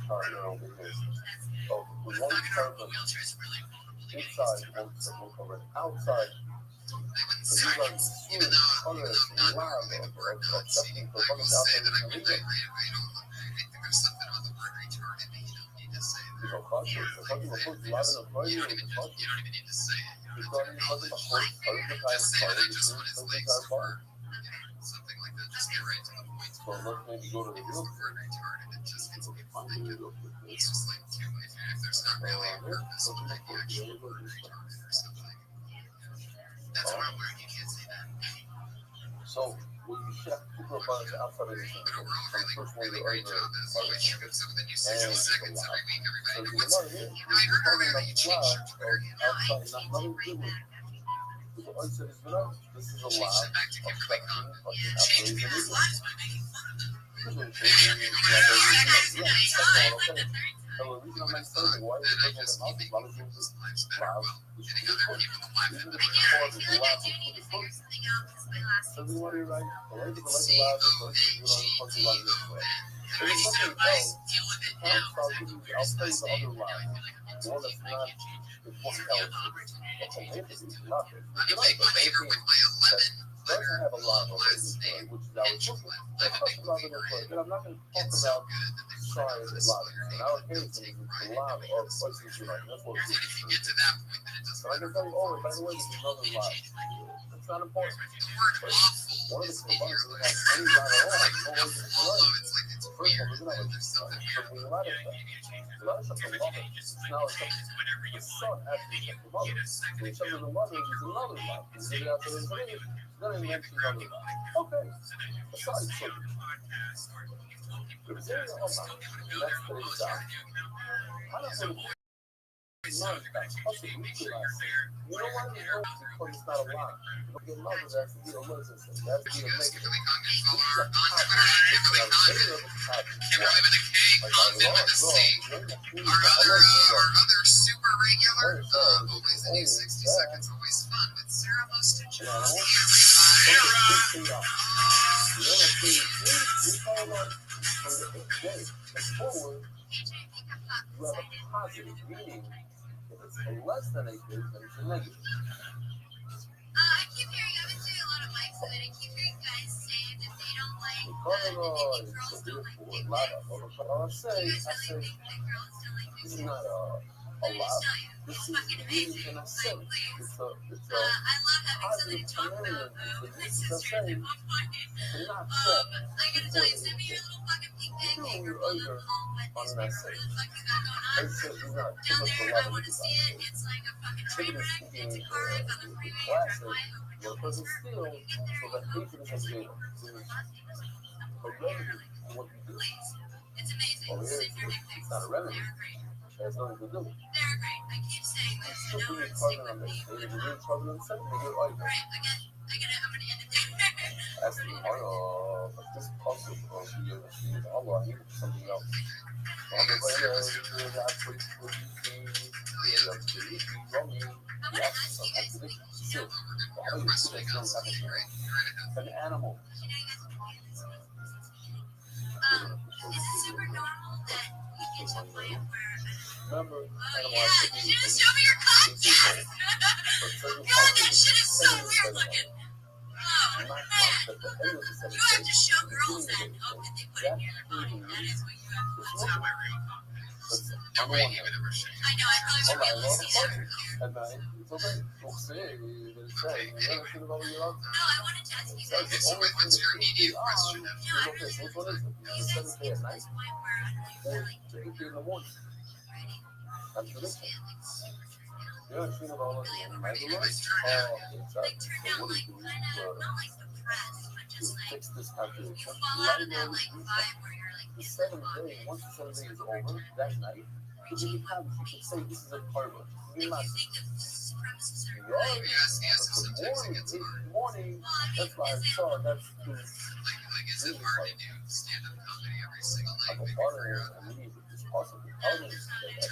[SPEAKER 9] partner over here.
[SPEAKER 6] That's good.
[SPEAKER 9] So the one
[SPEAKER 8] Thug in a
[SPEAKER 9] person
[SPEAKER 8] wheelchair is really vulnerable to getting
[SPEAKER 9] inside
[SPEAKER 8] things
[SPEAKER 9] wants to look over it. Outside,
[SPEAKER 8] I wouldn't
[SPEAKER 9] and
[SPEAKER 8] say,
[SPEAKER 9] these are
[SPEAKER 8] even though
[SPEAKER 9] others
[SPEAKER 8] not
[SPEAKER 9] loud
[SPEAKER 8] normally the word
[SPEAKER 9] of
[SPEAKER 8] not
[SPEAKER 9] accepting
[SPEAKER 8] seeing,
[SPEAKER 9] for
[SPEAKER 8] I
[SPEAKER 9] coming
[SPEAKER 8] will
[SPEAKER 9] out
[SPEAKER 8] say
[SPEAKER 9] there
[SPEAKER 8] that I
[SPEAKER 9] and
[SPEAKER 8] think there's something about the word retarded that you don't need to say
[SPEAKER 9] you
[SPEAKER 8] that.
[SPEAKER 9] know, conscious. The fucking
[SPEAKER 8] They
[SPEAKER 9] put
[SPEAKER 8] just-
[SPEAKER 9] live in a Friday
[SPEAKER 8] You
[SPEAKER 9] with
[SPEAKER 8] don't
[SPEAKER 9] the
[SPEAKER 8] even
[SPEAKER 9] conscious.
[SPEAKER 8] need to say it. You
[SPEAKER 9] He's
[SPEAKER 8] don't have to
[SPEAKER 9] talking about
[SPEAKER 8] acknowledge it.
[SPEAKER 9] the first
[SPEAKER 8] Just say that I just want his
[SPEAKER 9] first
[SPEAKER 8] legs to work. Something like that. Just get right to the point.
[SPEAKER 9] So let's maybe go to the
[SPEAKER 8] Use
[SPEAKER 9] real
[SPEAKER 8] the word retarded. It just gets people
[SPEAKER 9] find
[SPEAKER 8] thinking.
[SPEAKER 9] the real quick.
[SPEAKER 8] It's just like if there's not really a purpose behind the actual word retarded or something. That's one word you can't say that.
[SPEAKER 9] So
[SPEAKER 1] When you chef cooker buns outside of the
[SPEAKER 8] You know, we're all
[SPEAKER 1] from the
[SPEAKER 8] really,
[SPEAKER 1] first one
[SPEAKER 8] really
[SPEAKER 1] you're
[SPEAKER 8] great
[SPEAKER 1] over.
[SPEAKER 8] job as always. You give some of the new
[SPEAKER 1] And
[SPEAKER 8] 60
[SPEAKER 1] it's a
[SPEAKER 8] seconds
[SPEAKER 1] lot.
[SPEAKER 8] every week, everybody.
[SPEAKER 1] So
[SPEAKER 8] Now,
[SPEAKER 1] you
[SPEAKER 8] what's,
[SPEAKER 1] love it.
[SPEAKER 8] you know, I heard
[SPEAKER 1] Talking
[SPEAKER 8] earlier that
[SPEAKER 1] about
[SPEAKER 8] you changed your
[SPEAKER 1] live
[SPEAKER 8] Twitter handle.
[SPEAKER 1] outside, not nothing to do with the unsaid is enough. This is a
[SPEAKER 8] Changed
[SPEAKER 1] live
[SPEAKER 8] it back to
[SPEAKER 1] of
[SPEAKER 8] Kimberly
[SPEAKER 1] fucking
[SPEAKER 8] Con.
[SPEAKER 1] fucking
[SPEAKER 8] Changed
[SPEAKER 1] operations.
[SPEAKER 8] people's lives by making fun of them.
[SPEAKER 1] Here's what I'm
[SPEAKER 8] Yeah,
[SPEAKER 1] saying.
[SPEAKER 8] you know,
[SPEAKER 1] Yeah,
[SPEAKER 8] whatever
[SPEAKER 1] but
[SPEAKER 8] you
[SPEAKER 1] you know,
[SPEAKER 8] guys
[SPEAKER 1] yeah,
[SPEAKER 8] anytime.
[SPEAKER 1] that's all okay. So the
[SPEAKER 8] Who
[SPEAKER 1] reason I'm
[SPEAKER 8] would
[SPEAKER 1] not
[SPEAKER 8] have thought
[SPEAKER 1] saying why
[SPEAKER 8] that
[SPEAKER 1] is
[SPEAKER 8] I
[SPEAKER 1] because
[SPEAKER 8] just
[SPEAKER 1] of
[SPEAKER 8] keep
[SPEAKER 1] the house,
[SPEAKER 8] making
[SPEAKER 1] a lot of
[SPEAKER 8] people's
[SPEAKER 1] things
[SPEAKER 8] lives
[SPEAKER 1] live,
[SPEAKER 8] better while
[SPEAKER 1] which
[SPEAKER 8] getting
[SPEAKER 1] is
[SPEAKER 8] other
[SPEAKER 1] important.
[SPEAKER 8] people to laugh at
[SPEAKER 1] Even
[SPEAKER 8] them.
[SPEAKER 1] if it's hard, it's a lot of food for so we want to write the life of the life of life, the life of the life of the life of the life. There is nothing else. I'll tell you the other life. The one that's not important else. That's a life of the life.
[SPEAKER 8] Let me make my neighbor with my 11
[SPEAKER 1] doesn't have a lot of last name, which is our children. Of course, I'm not going to play, but I'm not going to talk about sorry a lot. And our parents is a lot of places you like. That's what
[SPEAKER 8] And if you get to that point, then it doesn't
[SPEAKER 1] so I can tell you, oh, by the way, there's another lot. It's not important.
[SPEAKER 8] The word awful
[SPEAKER 1] One of the
[SPEAKER 8] is in your
[SPEAKER 1] components
[SPEAKER 8] life.
[SPEAKER 1] we have any lot at all.
[SPEAKER 8] Like
[SPEAKER 1] No
[SPEAKER 8] the
[SPEAKER 1] way to
[SPEAKER 8] follow,
[SPEAKER 1] learn.
[SPEAKER 8] it's like it's
[SPEAKER 1] First of all,
[SPEAKER 8] weird.
[SPEAKER 1] we're not
[SPEAKER 8] There's something weird.
[SPEAKER 1] a lot of stuff. A lot of stuff we love it. Now it's like the son actually is the mother. So each other the mother is another lot. Is it out there? Then it mentions another lot. Okay. Aside from there's area of that. That's today's job. I don't know. None of that. Also, you realize, you know why they know because it's not a lot. You don't get love, that's to be a listen. That's to be a
[SPEAKER 8] Yes,
[SPEAKER 1] maker.
[SPEAKER 8] Kimberly Con.
[SPEAKER 1] This is
[SPEAKER 8] Follow
[SPEAKER 1] a
[SPEAKER 8] her on Twitter
[SPEAKER 1] topic.
[SPEAKER 8] at Kimberly Con. Kimberly with a K, Con with a C. Our other super regular, always the new 60 seconds, always fun with Sarah Mostich.
[SPEAKER 1] The other thing, you follow up from the 8th day and forward, you have a positive, meaning if it's less than 8 days, then it's a negative.
[SPEAKER 6] I keep hearing, I've been doing a lot of mics and I keep hearing guys saying that they don't like,
[SPEAKER 1] Because
[SPEAKER 6] that girls don't like dick pics.
[SPEAKER 1] what I
[SPEAKER 6] Do you guys
[SPEAKER 1] say,
[SPEAKER 6] really think that girls don't like
[SPEAKER 1] this
[SPEAKER 6] dick
[SPEAKER 1] is
[SPEAKER 6] pics?
[SPEAKER 1] not a
[SPEAKER 6] Let me just
[SPEAKER 1] lot.
[SPEAKER 6] tell you,
[SPEAKER 1] This
[SPEAKER 6] it's
[SPEAKER 1] is
[SPEAKER 6] fucking
[SPEAKER 1] really
[SPEAKER 6] amazing.
[SPEAKER 1] gonna
[SPEAKER 6] Like,
[SPEAKER 1] say,
[SPEAKER 6] please.
[SPEAKER 1] it's
[SPEAKER 6] I love having something to talk about with my sister at one point.
[SPEAKER 1] not
[SPEAKER 6] I gotta tell you, send me your little fucking pink pic and your rolled up long wet
[SPEAKER 1] on
[SPEAKER 6] dick.
[SPEAKER 1] that
[SPEAKER 6] Whatever
[SPEAKER 1] side.
[SPEAKER 6] the fuck you got going on.
[SPEAKER 1] I said, you're not too
[SPEAKER 6] Down
[SPEAKER 1] much
[SPEAKER 6] there,
[SPEAKER 1] for
[SPEAKER 6] I want to see it. It's like a fucking train wreck. It's a car wreck on the freeway. That's why I hope
[SPEAKER 1] One person still,
[SPEAKER 6] you get there,
[SPEAKER 1] so that
[SPEAKER 6] you
[SPEAKER 1] hatred
[SPEAKER 6] know,
[SPEAKER 1] is
[SPEAKER 6] there's
[SPEAKER 1] a
[SPEAKER 6] people
[SPEAKER 1] big.
[SPEAKER 6] who love you. There's people
[SPEAKER 1] But
[SPEAKER 6] who
[SPEAKER 1] then,
[SPEAKER 6] really like
[SPEAKER 1] what you do,
[SPEAKER 6] please. It's amazing.
[SPEAKER 1] oh,
[SPEAKER 6] Send your dick
[SPEAKER 1] it's
[SPEAKER 6] pics.
[SPEAKER 1] not a remedy.
[SPEAKER 6] They're great.
[SPEAKER 1] There's nothing to do.
[SPEAKER 6] They're great. I keep saying this.
[SPEAKER 1] Still
[SPEAKER 6] I know
[SPEAKER 1] being
[SPEAKER 6] it's
[SPEAKER 1] carbon
[SPEAKER 6] sick
[SPEAKER 1] on
[SPEAKER 6] with
[SPEAKER 1] this.
[SPEAKER 6] me,
[SPEAKER 1] If
[SPEAKER 6] but
[SPEAKER 1] you're carbon on something, you're like,
[SPEAKER 6] right, I get it. I'm gonna end it there.
[SPEAKER 1] that's the honor, but this puzzle of the Allah, I need something else. I'm the way that's what you see.
[SPEAKER 6] I want to ask you guys something. You know,
[SPEAKER 1] How do you see that don't have an animal?
[SPEAKER 6] you know, you guys are doing this. Is it super normal that you get to a point where
[SPEAKER 1] Remember,
[SPEAKER 6] oh yeah, did you just show me your cock? God, that shit is so weird looking. Oh man, you have to show girls that. Oh, did they put it near their body? That is what you have to
[SPEAKER 8] It's
[SPEAKER 6] watch
[SPEAKER 8] not
[SPEAKER 6] out.
[SPEAKER 8] my real comment.
[SPEAKER 1] No
[SPEAKER 8] Nobody even ever show you.
[SPEAKER 6] I know, I probably should be able to see that from here.
[SPEAKER 1] At night, it's okay. Don't say it. It's
[SPEAKER 8] Okay,
[SPEAKER 1] right. You never think about your life.
[SPEAKER 6] No, I wanted to ask you guys.
[SPEAKER 8] Okay, so what's your immediate question?
[SPEAKER 6] No, I really
[SPEAKER 1] So
[SPEAKER 6] want
[SPEAKER 1] what
[SPEAKER 6] to.
[SPEAKER 1] is it?
[SPEAKER 6] You guys get to this point where I don't know, you're like
[SPEAKER 1] To 8 in the morning.
[SPEAKER 6] ready.
[SPEAKER 1] That's
[SPEAKER 6] You
[SPEAKER 1] the
[SPEAKER 6] just
[SPEAKER 1] thing.
[SPEAKER 6] get like super turned down.
[SPEAKER 1] Yeah, I've seen it all
[SPEAKER 6] Really,
[SPEAKER 1] over.
[SPEAKER 6] I'm ready to
[SPEAKER 1] Magazines.
[SPEAKER 6] turn down.
[SPEAKER 1] It's
[SPEAKER 6] Like turned
[SPEAKER 1] so
[SPEAKER 6] down,
[SPEAKER 1] what
[SPEAKER 6] like
[SPEAKER 1] do you
[SPEAKER 6] kind
[SPEAKER 1] do
[SPEAKER 6] of not like depressed, but
[SPEAKER 1] to
[SPEAKER 6] just like
[SPEAKER 1] fix this
[SPEAKER 6] you
[SPEAKER 1] calculation?
[SPEAKER 6] fall out of that like vibe where you're like
[SPEAKER 1] The
[SPEAKER 6] getting
[SPEAKER 1] seventh
[SPEAKER 6] the
[SPEAKER 1] day, once the seventh day is over, that night, you can have, you can say this is a karma. You're not,
[SPEAKER 6] like you think that supremacists are
[SPEAKER 1] you are,
[SPEAKER 6] good.
[SPEAKER 8] Yes, yes,
[SPEAKER 1] but
[SPEAKER 8] sometimes
[SPEAKER 1] the
[SPEAKER 8] it
[SPEAKER 1] morning,
[SPEAKER 8] gets hard.
[SPEAKER 1] morning,
[SPEAKER 6] Well, I mean,
[SPEAKER 1] that's why I
[SPEAKER 6] is it
[SPEAKER 1] saw, that's the,
[SPEAKER 8] Like, is it hard to do stand-up comedy every single night?
[SPEAKER 1] I'm a
[SPEAKER 8] Maybe
[SPEAKER 1] partner,
[SPEAKER 8] figure out.
[SPEAKER 1] and we need it's possible. Partners, at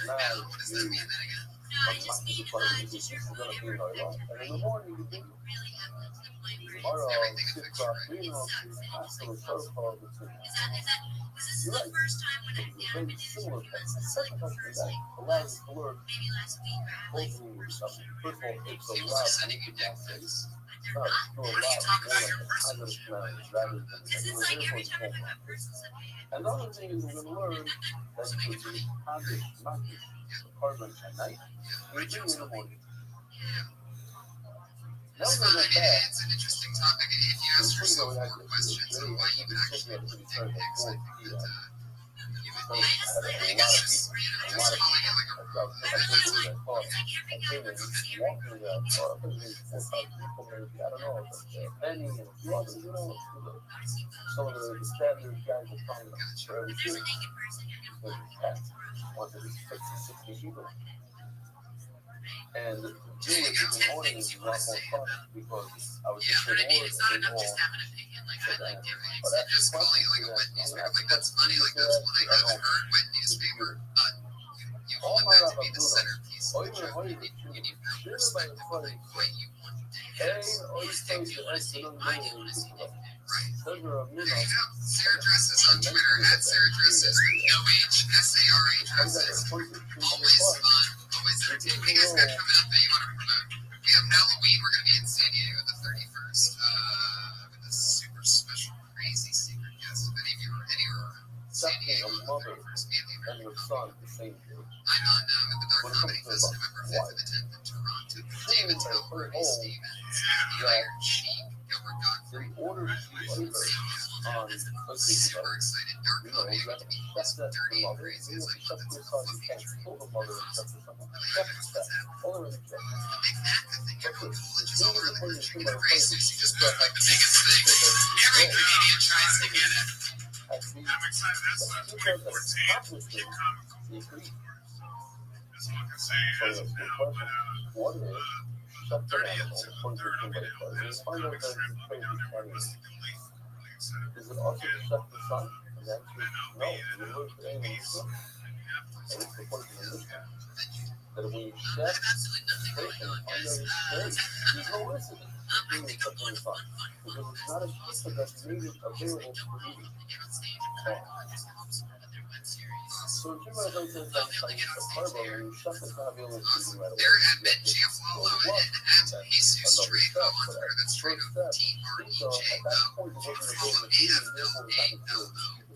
[SPEAKER 8] Now,
[SPEAKER 1] night,
[SPEAKER 8] what does that mean then again?
[SPEAKER 6] No, I just mean just your mood ever affect your
[SPEAKER 1] and in
[SPEAKER 6] brain.
[SPEAKER 1] the morning, you
[SPEAKER 6] Like
[SPEAKER 1] think,
[SPEAKER 6] really have to the point where it's
[SPEAKER 1] tomorrow,
[SPEAKER 8] Everything
[SPEAKER 1] 6
[SPEAKER 8] affects your
[SPEAKER 1] o'clock,
[SPEAKER 8] brain.
[SPEAKER 1] you know,
[SPEAKER 6] sucks and it just
[SPEAKER 1] so
[SPEAKER 6] like
[SPEAKER 1] it's
[SPEAKER 6] fucks
[SPEAKER 1] protocol
[SPEAKER 6] with
[SPEAKER 1] between.
[SPEAKER 6] you. Was this the first time when I've been in this for a few months? This is like the first like
[SPEAKER 1] allows us to learn
[SPEAKER 6] maybe last week where I had like
[SPEAKER 1] both
[SPEAKER 6] first
[SPEAKER 1] something. First of all, it's a
[SPEAKER 8] People
[SPEAKER 1] lot
[SPEAKER 8] are
[SPEAKER 1] of
[SPEAKER 8] sending you dick pics.
[SPEAKER 6] they're not.
[SPEAKER 1] no, a
[SPEAKER 8] Why don't you
[SPEAKER 1] lot
[SPEAKER 8] talk
[SPEAKER 1] more
[SPEAKER 8] about
[SPEAKER 1] like
[SPEAKER 8] your
[SPEAKER 1] a
[SPEAKER 8] personal
[SPEAKER 1] positive
[SPEAKER 8] shit?
[SPEAKER 1] plan rather than
[SPEAKER 6] Because it's like every time I talk about personal stuff,
[SPEAKER 1] and the other thing is we're going to learn that you can be habit, not just carbon at night, and you in the morning. Now
[SPEAKER 8] It's
[SPEAKER 1] we're
[SPEAKER 8] fun.
[SPEAKER 1] going
[SPEAKER 8] I
[SPEAKER 1] to
[SPEAKER 8] mean,
[SPEAKER 1] back.
[SPEAKER 8] it's an interesting topic. If you ask yourself more questions on why you would actually want dick pics, I think that
[SPEAKER 1] So I had a lot of people. I couldn't believe that car. I came in walking that car. I think maybe 4 or 5 people, maybe. I don't know. But Benny and a few others, some of the standard guys were coming for every city. There's cats. Once it was 50, 60 people. And doing it in the morning is a lot more fun because I was just getting orders and they all sit down. But after
[SPEAKER 8] Just calling it like a wet newspaper. Like that's funny. Like that's one I haven't heard wet newspaper. You want that to be the centerpiece of the truth. You need numbers that like what you want to take. You want to see why do you want to see it. Right. There you go. Sarah Dresses on Twitter at Sarah Dresses with no H, SARA Dresses. Always fun, always entertaining. What do you guys got coming up that you want to promote? We have Halloween. We're going to be in San Diego the 31st with a super special, crazy secret guest. If any of you are anywhere around San Diego on the 31st, be
[SPEAKER 1] and your son the same day.
[SPEAKER 8] I'm on at the Dark Comedy Fest November 5th and the 10th in Toronto. David Tilbury, Stevens, Iron Sheik, Gilbert Godfrey.
[SPEAKER 1] Order
[SPEAKER 8] super excited. Dark Comedy about to be just dirty and crazy. It's like nothing to fucking make that the thing. Everyone cool and just over the racers. You just put like the biggest thing. Every comedian tries to get it.
[SPEAKER 1] I'm excited. That's November 14th. Keep coming. That's all I can say as of now. But 30th to 3rd, I'll be down as comic strip down there with Mr. Complete. Really excited. Is it also to shut the sun?
[SPEAKER 8] And I'll be at Peace.
[SPEAKER 1] That when you shut station under the there's no listen. It's shut the sun. Because it's not a system that's made it available for you. So if you're going to say that when you shut the sun available for you right away.
[SPEAKER 8] They're at Ben Giaflalo and at Jesus Trego on Twitter. That's Trego, T-R-E-J-O-F-L-A-V-O.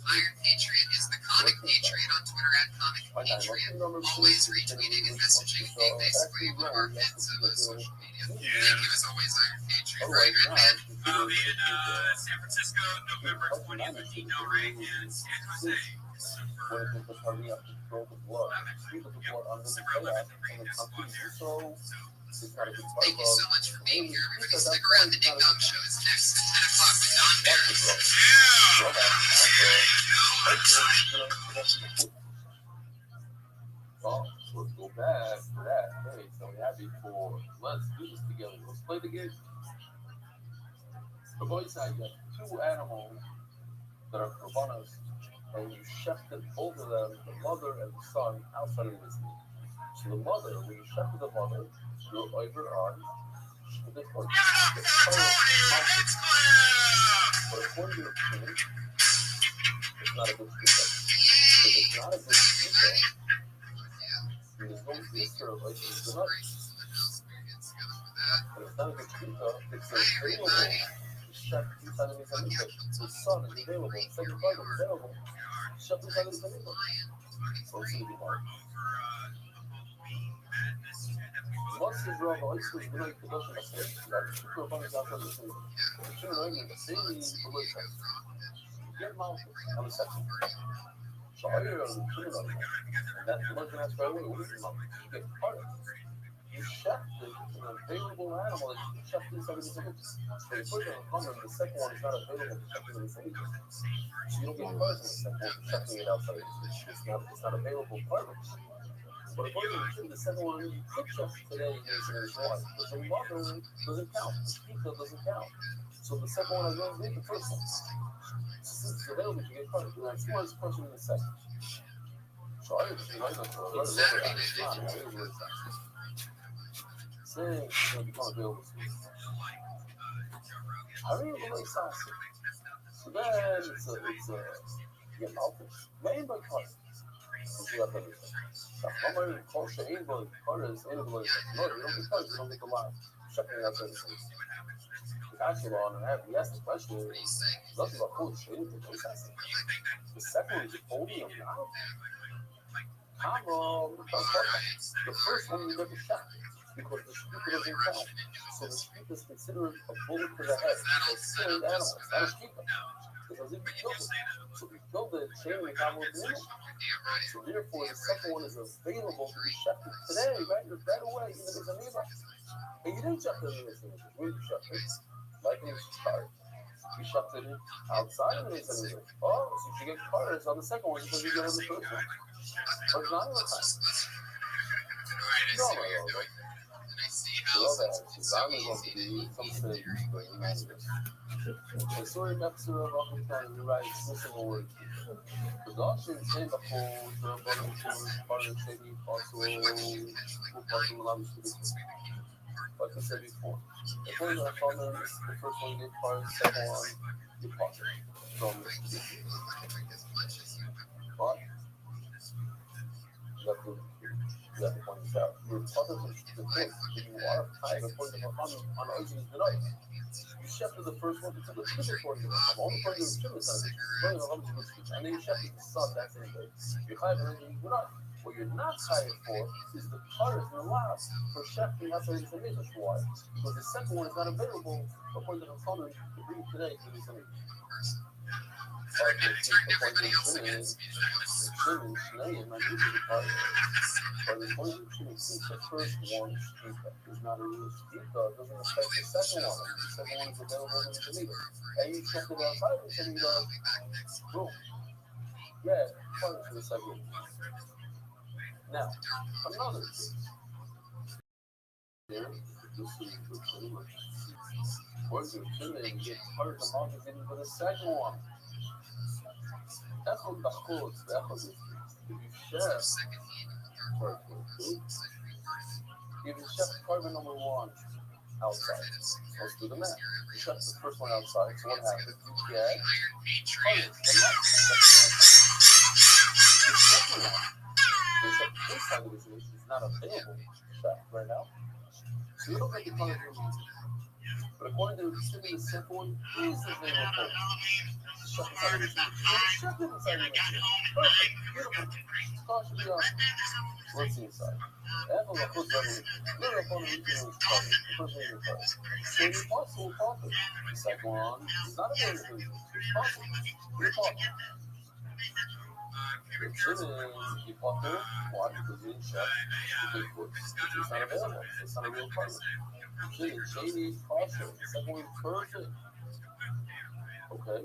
[SPEAKER 8] Iron Patriot is the Comic Patriot on Twitter at Comic Patriot. Always retweeting and messaging me, basically one of our heads of social media. Thank you as always, Iron Patriot. Right, Redman?
[SPEAKER 11] I'll be in San Francisco, November 20th with Del Rey and San Jose.
[SPEAKER 1] Where people hurry up to throw the blood. People the blood under the chaos and the country so
[SPEAKER 8] Thank you so much for being here, everybody. Stick around. The Ding Dong Show is next at 10 o'clock with Don Barrett.
[SPEAKER 1] Well, let's go back to that. Okay, so we have before. Let's do this together. Let's play the game. The boys side, you have 2 animals that are korbanos, and you shefted both of them, the mother and the son, outside of the city. So the mother, when you shefted the mother, you're over on the court. But according to the king, it's not a good speaker. If it's not a good speaker, there's no speaker like it's enough. And it's not a good speaker, it's available. Shut inside of his amigo. The son is available. Second father is available. Shut inside of his amigo. So it's going to be hard. Once the drug always was really production of state, like super abundance out of the city. Two million, the city pollution. Get them out on the section. So I hear them two million. And that pollution has to go away. You get part of it. You shut an available animal that you shut inside of the city. So you put it on common, the second one is not available to shut in the city. So you don't get part of the second one for shutting it outside of the city. It's not available part of it. But according to the second one, you could shut today is one. But the mother doesn't count. The speaker doesn't count. So the second one is going to be the first one. Since it's available, you get part of it. That's why it's question in the second. So I didn't see my number. Saying it's going to become available. I really like sauce. So then it's a you get outfits. Rainbow color. You have everything. I'm going to call Shane, but colors, no, you don't get colors, you don't get the line. Checking out everything. Actually, on we asked the question, nothing about cool Shane, but the second one is podium now. Come on, the first one you never shot because the speaker doesn't count. So the speaker is considered a bullet to the head. It's a killed animal, it's not a speaker. It's as if you killed it. So if you killed the chain with Kavod Nino, so therefore the second one is available to be shafted today, right? Right away in the Mizaniba. And you didn't shaft it in the Mizaniba. Where did you shaft it? Like in the car. You shafted it outside of the Mizaniba. Oh, so you get cars on the second one because you get on the first one. But it's not in the time. No, no. So all that is I'm going to be some stage for humanity. And so in that sort of other time, you write missing a word. The doctrine came before the bottom to part of the city, also who part of the language to be. Like I said before, the thing that I found is the first one get part, the second one get part from the city. But you have to point this out. You're part of the thing. You are tied according to on Ocean's denied. You shifted the first one to the triple point of the only point of the triple side, and then you shifted the sub that same day. You're high and you're not. What you're not hired for is the part of your last for shifting outside the information. Why? Because the second one is not available according to the common to bring today to this image. Everybody else against me. But the point of the first one is not a real shkita. It doesn't affect the second one. The second one is available in the Geneva. And you check it outside the Geneva, boom. Yeah, part for the second. Now, another case. Here, this is the Geneva. Where's the Geneva? You get part of the mountain for the second one. That's what the code is. If you share, if you share carbon number one outside, let's do the math. You share the first one outside, so what happens? You get carbon. The second one, inside of this image is not available right now. So you don't get the carbon. But according to the second one, is available. Shut inside of this image. Shut it inside of this image. Perfect. Beautiful. Caution the arm. What's inside? Apple, of course, little upon the region is covered. The first thing is covered. So you possible profit. The second one is not available. It's possible. You're talking. You profit. Why? Because you didn't check the big books. It's not available. It's not a real profit. Shady caution. The second one is perfect. Okay.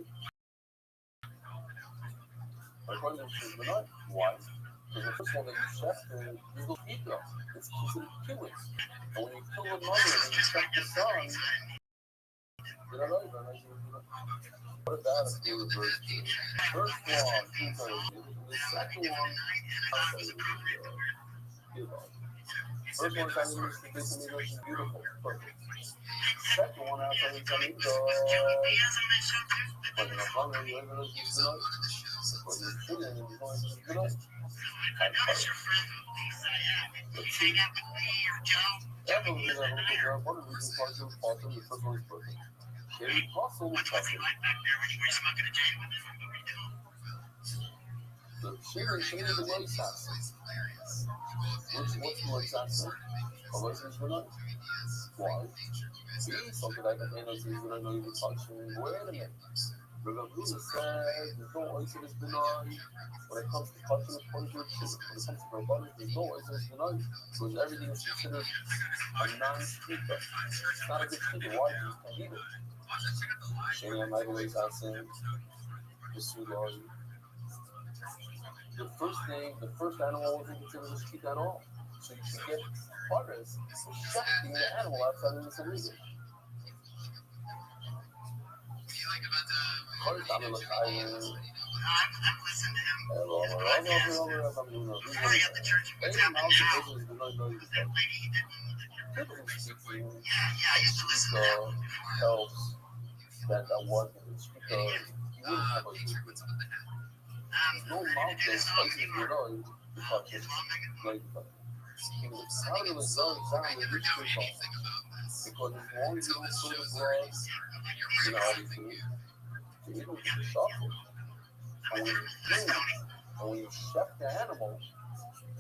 [SPEAKER 1] According to the night. Why? Because the first one that you check, there's no ego. It's considered killing. And when you kill a mother and you check the son, you don't know. What about if you reverse it? First one, the second one, first one kind of makes the English beautiful, perfect. Second one outside of the but in a hunger, you ever look at the but you're killing and you're going to the good. Let's see. Ever was one of the reasons why you fought them, the first one is perfect. Sherry Castle was perfect. The Sherry is the one assassin. What's the one assassin? A license for not? Why? See, something like that, and you don't know you function. Wait a minute. Rabbi Rothschild said there's no oasis benign. When it comes to function of pleasure, when it comes to rabbanim, there's no oasis benign. Because everything is considered a non-speaker. It's not a good speaker. Why? Because you can't eat it. Shani Amagaway assassin, the Sudari. The first animal wasn't considered a speaker at all. So you should get progress for shafting the animal outside of this illegal. Helps that wasn't speaker. You wouldn't have a no mountains places below the touches like how do we go down the rich people? Because as long as you don't throw the blood, you know how you do. So you don't get the chocolate. And when you chef the animal,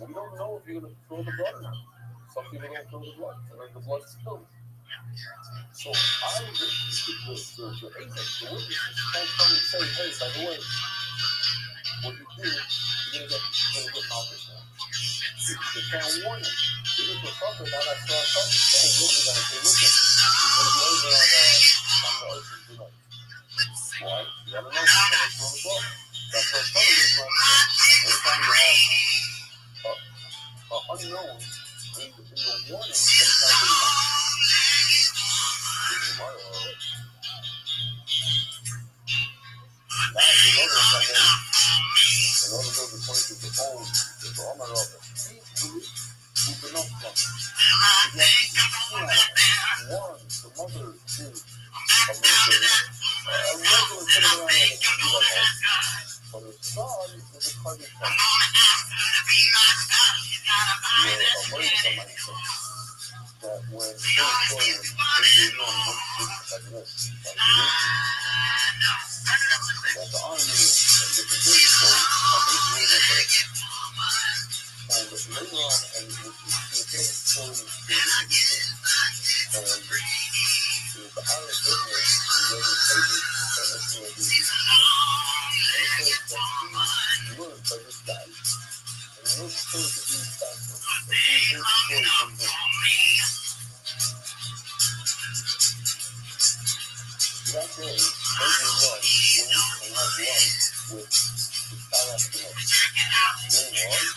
[SPEAKER 1] we don't know if you're going to throw the blood or not. Some people don't throw the blood, and then the blood spills. So I would the agent, the witnesses can't come and say, hey, by the way, what you do, you're gonna get office now. They can't warn him. They get the fucker now that's what I'm talking about. Saying, listen, you're gonna be over on the ocean tonight. Why? You gotta know who's gonna throw the ball. That's what some of this like. Every time you have unknown in the warning, then it's not good enough. Now you know that I mean, in order to go to point to the phone, there's all my office. Who's the no from? One, the mother, two, of the a regular sitting around with a computer at home. But the son is a cousin from a American might say that when the first story was pretty young, like this, that the army and different things, so I think later on, and later on, and the story is and the Irish business is really crazy, and that's going to be and it says that he learned by this guy, and he knows the story to be faster, and he hears the story from him. That day, President Roth went and had lunch with the Star astronaut. His name was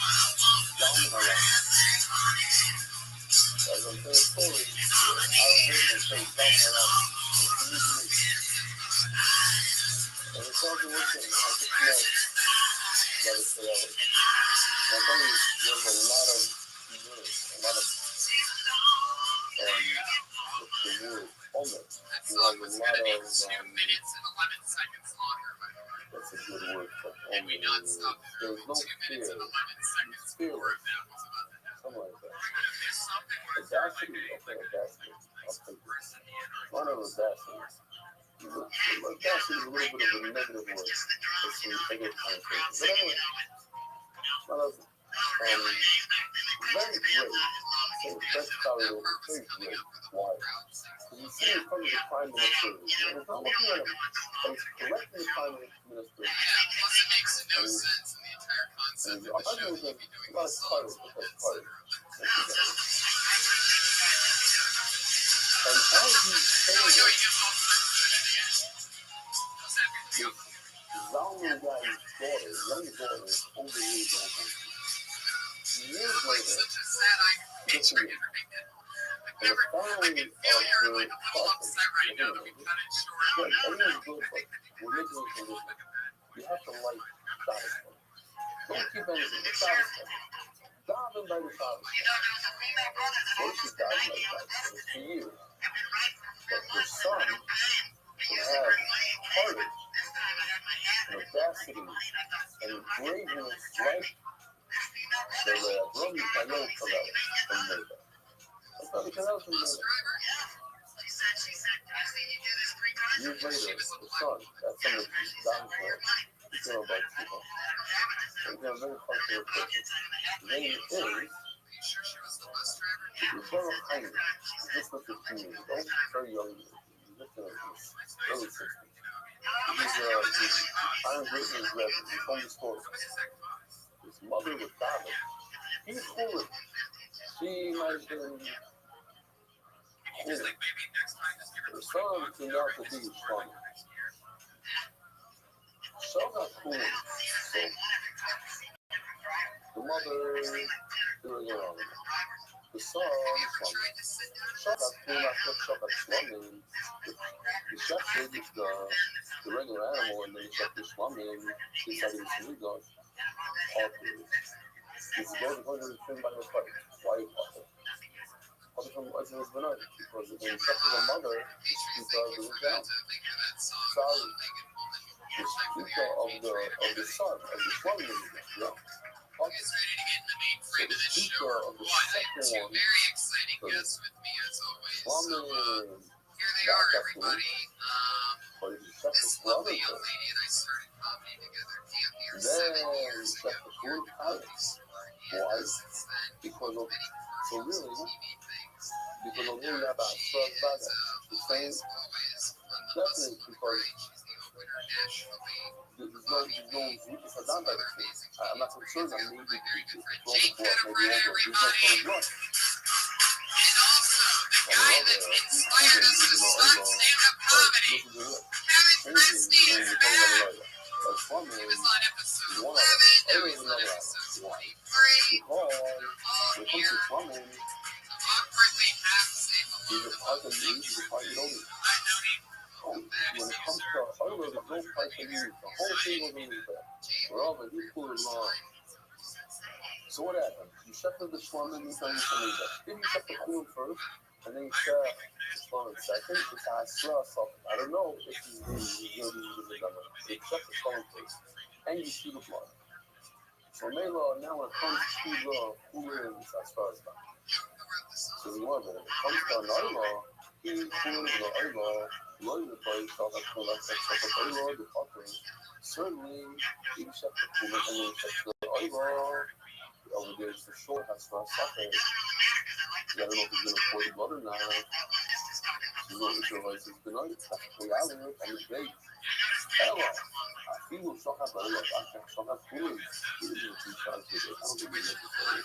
[SPEAKER 1] John Malone. As I'm telling the story, Aaron Whitman says John Malone. And it's all the work thing. I just know that it's reality. I'm telling you, there's a lot of humility, a lot of the word homeless. You have a lot of that's a good word for homeless. There's no fear. It's fearless. Something like that. Audacity. Okay, audacity. I'll take it. One of audacity. Audacity is a little bit of a negative word. It's some negative connotation. But anyway, one of very great. So that's probably very great. Why? Because you see in front of the Prime Minister, and he's not looking at him, but he's correcting the Prime Minister. And he's arguing with him about courage, because courage. And as he's saying this, Zalman guy's daughter, young daughter, over years old. Years later, gets married. And the family of the father, everything's good, but religion is religion. You have to like Shabbos. Don't keep anything but Shabbos. Daven by the Shabbos. Once you daven by the Shabbos, for years. But the son will have courage and audacity and braveness like the Romy Kayo from Neva. That's not because I was from Neva. Years later, the son, that's some of the down for he's about people. And he's a very popular person. His name is Rabbi Rothschild. He's just like 15 years old, very young. He's just in his early 60s. He's Aaron Whitman's Rebbe. He told the story. His mother was David. He was foolish. She might have been cool. Her son turned out to be strong. So got cool. So the mother, the son, got cool after got slumming. The shepherd is the regular animal, and then the shepherd slumming. He's having some legal. He's going to trim by the fight. Why? Other from as his benign, because when you check the mother, she's down. Sorry. The speaker of the son, of the slumming, yeah. Okay. So the speaker of the second one, slumming, that's cool. But if you check the slumming, then you check the cool palace. Why? Because of, so really, because although you have a strong bag, the same, definitely because there's no Zuki Saddam by the thing. I'm not concerned that maybe the golden boy maybe over. There's no from blood. When it comes to oil, there's no price they use. The whole thing goes in there. Well, but he's pulling along. So what happened? You shepherd the shlomo, you tell me something that. Then you shepherd the kulim first, and then you share the shlomo second. It's a so I don't know if he's going to be using the gun. You shepherd the shlomo first, and you see the blood. So Mela, now when it comes to the kulim, as far as that. So you want when it comes to an oil, he's pulling the oil. Load the place, all that cool, that's the fucking. Certainly, you check the coolant and you check the oil. Over there, it's for sure, has for a second. You gotta know if he's gonna pour the blood or not. You know, if your voice is good, it's actually out of it, and it's great. Hello, I feel we'll still have oil, I can still have coolant. You didn't do two shots with it, I don't think it's necessary.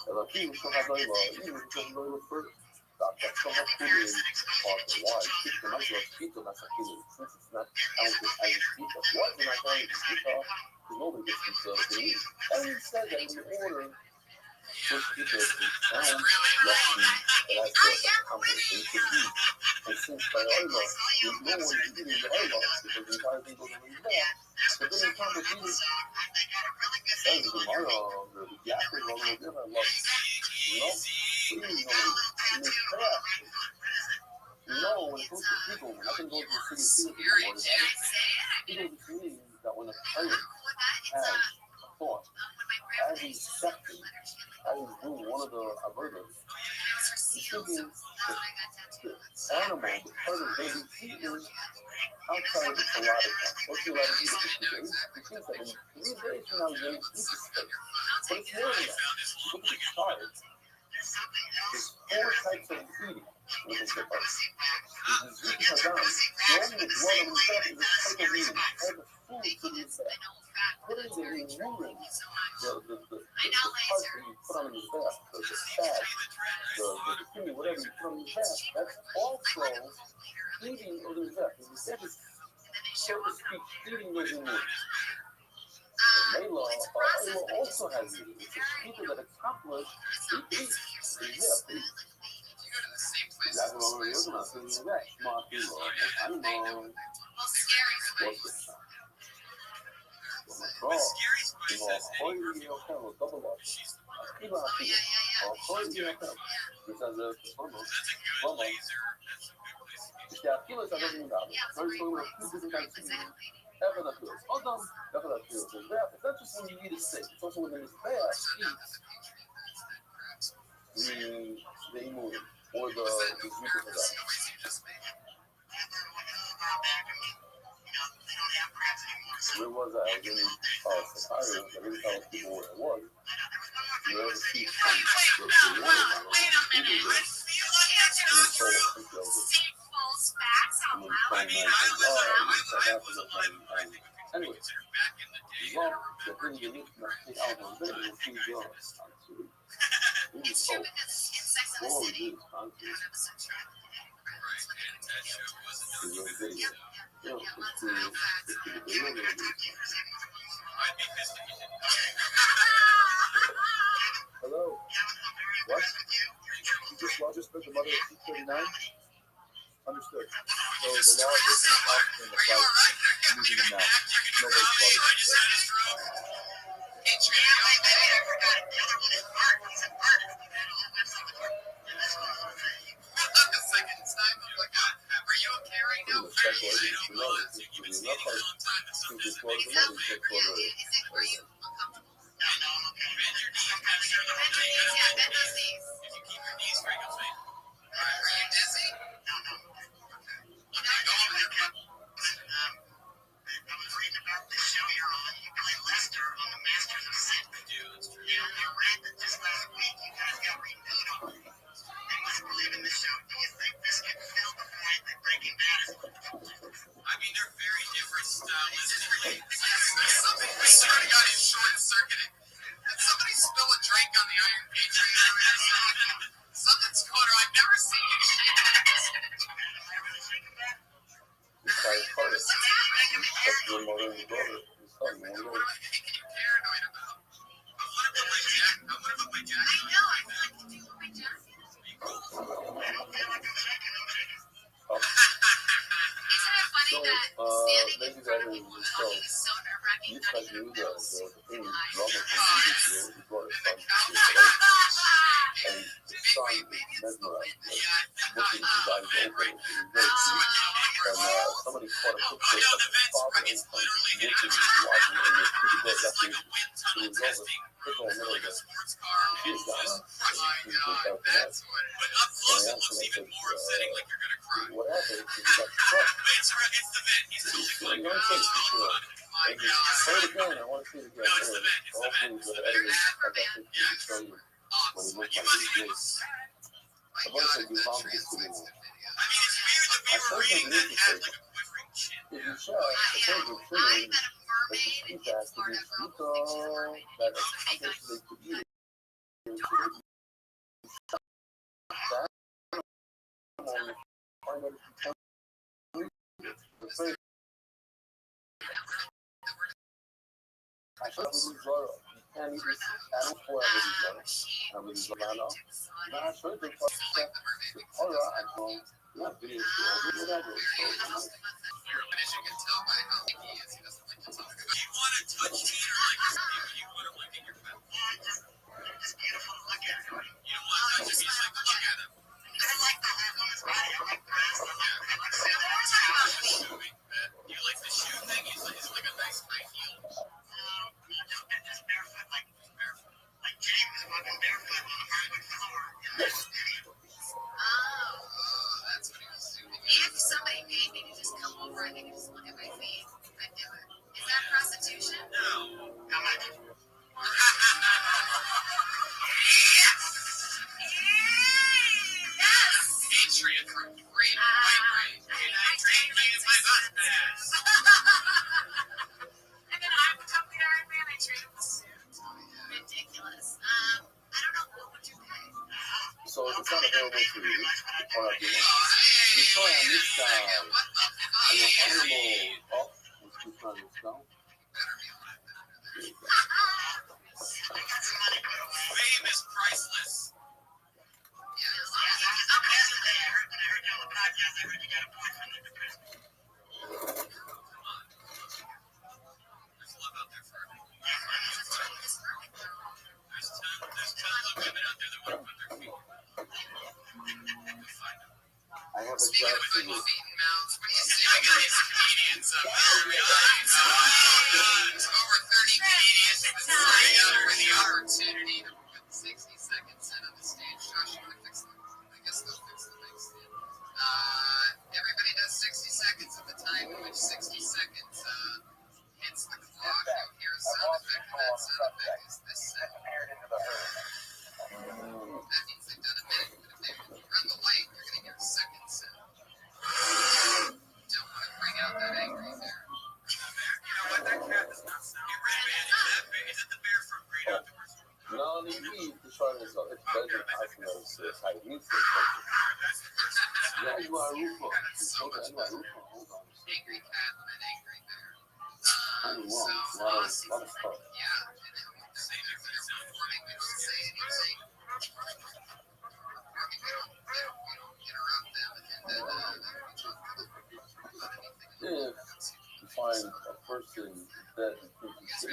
[SPEAKER 1] Ela aqui não só vai lá, e não só vai lá for tá só uma coisa ó, fica mais fica nessa coisa, since not counted as fica, what did I tell you fica? Nobody gets themselves and he said that in order for people to count roughly that that's the conversation should be. And since by Allah, there's no one who's getting the Allah because the entire thing goes on his back. But then the conversation that is the Mara, the Yaakov, all of them, I love. You know? Please, in this craft. You know, when it comes to people, when I can go to the city of people, people just mean that when a parent has a thought, as he's accepting, as he's doing one of the averters, he's thinking the animal, the part of baby eating outside of the melodic. What's the melodic eating for 2 days? He thinks that in 3 days from now he's going to eat the steak. But it's more than that. You look at the chart, there's 4 types of eating. Look at the part. There's the Zuki Hadam, throwing the blood on himself is a type of eating. Type of food to the effect. Putting the urine, the part that you put on his back, the fat, the kidney, whatever you put on his back, that's also eating of his back. The back is, so to speak, eating those wounds. Layla also has eating. It's the people that accomplish the eat. That's what we're looking at. So that's smart people. I know. What's the time? Double watch. İşte aquilo está dominado. Nós estamos aqui desencaixando. Ever that feels. Adam, ever that feels. It's not just when you eat a steak. It's also when it's bad. The immune or the Zuka for that. Where was I? I was in Sakari. I didn't tell people where I was. You ever see the water now? Anyway, well, the thing you need to take out of them is two girls. It is so. Oh, it is. Hello. What? You just read the mother of 239? Understood. So the law is written in the flight. I'm using it now. Nobody's following it. maybe that is so. You expect me the thing is drama from this year. He brought his son to school today, and his son is mesmerized, looking at his eyes open. It was very cute. And somebody caught a picture of his father and son looking, watching, and it was pretty good. That's the issue. It was over. People in the middle of this. She is Ghana. She was out for that. And I asked him, I said, what happened? He got struck. You know what I'm saying? And he say it again. I want to see it again. Hopefully, the editor of that picture will show you what it looked like. It was I want to say you found this to me. I told him the interesting. If you saw the person feeling that the feedback to be brutal, that accomplished they could use. I should have been drawn. And this animal for everybody. I'm now I should have the horror I call not video whatever.
[SPEAKER 8] As you can tell by how he is, he doesn't like to talk. You want to touch Peter like you want to look at your mouth. It's beautiful to look at. You don't want to touch him, you just like to look at him. I like the head on his body. I like grass. You like the shoe thing? He's like a nice high heel. Just barefoot, like barefoot. Like James walking barefoot on the hardwood floor. Oh, that's what he was doing. If somebody paid me to just come over and they could just look at my feet, I'd do it. Is that prostitution? No. How much? Yes! Yes! Patriot from Great White Range. And I trained me in my husband. And then I become the Iron Man. I trained him the suit. Ridiculous. I don't know. What would you pay?
[SPEAKER 1] So it's not available for you. You saw on this side an animal up with two times down.
[SPEAKER 8] Fame is priceless. Yes. When I heard you on the podcast, I heard you got a boyfriend like the Christmas. Come on. There's love out there for everyone. There's tons of women out there that want to put their feet. Find them.
[SPEAKER 1] I have a
[SPEAKER 8] Speaking
[SPEAKER 1] job
[SPEAKER 8] of
[SPEAKER 1] for
[SPEAKER 8] people
[SPEAKER 1] you.
[SPEAKER 8] feeding mouths, what do you say? I got these comedians up. Over 30 comedians deciding out for the opportunity to put 60 seconds in on the stage. Josh, you want to fix them? I guess they'll fix the mic stand. Everybody does 60 seconds at the time in which 60 seconds hits the clock. You'll hear a sound effect, and that sound effect is this second. That means they've done a minute, but if they run the light, you're going to get a second sound. Don't want to bring out that angry bear. You know what? That cat does not sound. Get rid of it. Is that big? Is it the bear from Great Outdoors?
[SPEAKER 1] Not only me to try this out, it's better than I can say I need to. Yeah, you are Rufa. Hold on.
[SPEAKER 8] Angry cat and an angry bear.
[SPEAKER 1] Hold on. A lot of stuff.
[SPEAKER 8] Yeah. Say anything. It's not forming. We don't say anything. We don't interrupt them. And then
[SPEAKER 1] If you find a person that is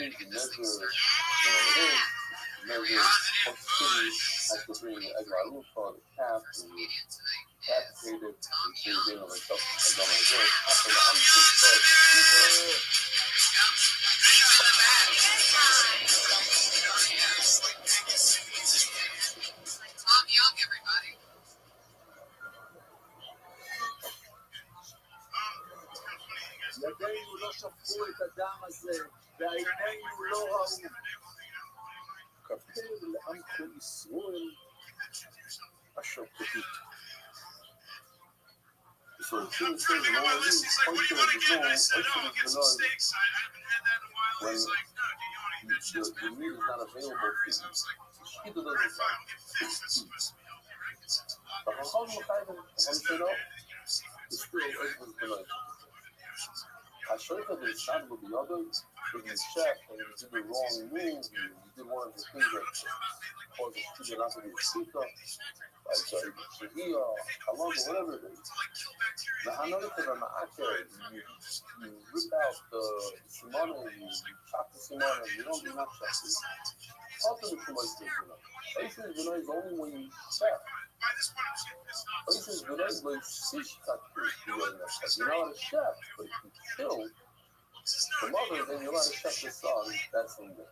[SPEAKER 1] measure proximity has to bring a Rufa, the calf, and capitated, and so you know, like stuff like that. After the unsafe stuff,
[SPEAKER 8] Tom Young, everybody.
[SPEAKER 5] ידינו לא שפכו את הדם הזה, ועינינו לא ראו. כפר לעמך ישראל, אשר תגיד.
[SPEAKER 1] so the thing says, the Lord is pointing at his own, when the meat is not available to you. People doesn't say. But how come it's still everyone's going I showed that the shot with the other, with his check, and he did the wrong move, and he did one of the things that cause a student not to be a speaker, like Shahia, Allah, whatever it is. Now, I know that on the Akher, you rip out the Simona, you chop the Simona, you don't do not chop it. Ultimately, too much is only when you chop. Is like fish cut. You're not a chef, but if you kill the mother, then you're not a chef the son. That's in there.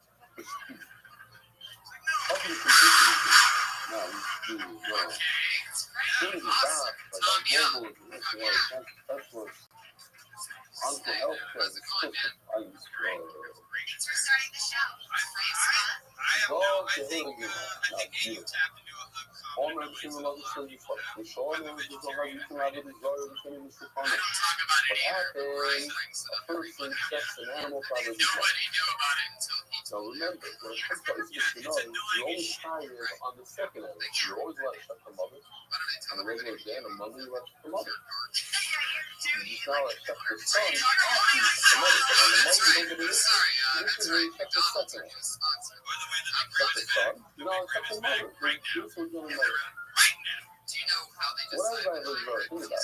[SPEAKER 1] Ultimately, now we do well. Things are bad, like global, that's what Uncle Healthcare is I used to go to him again. Not beautiful. All men seem to love the children. The short ones just don't have you to have it as well as the children is to find it. But after a person checks an animal probably so remember, when it comes to Israel, you always hire on the second animal. You always let it check the mother. On a regular day, the mother, you let it check the mother. You just now let it check the son after you check the mother. But on the mother, you don't get it. This is where you check the second animal. Check the son, you know, check the mother. This one's going to know. What everybody really think about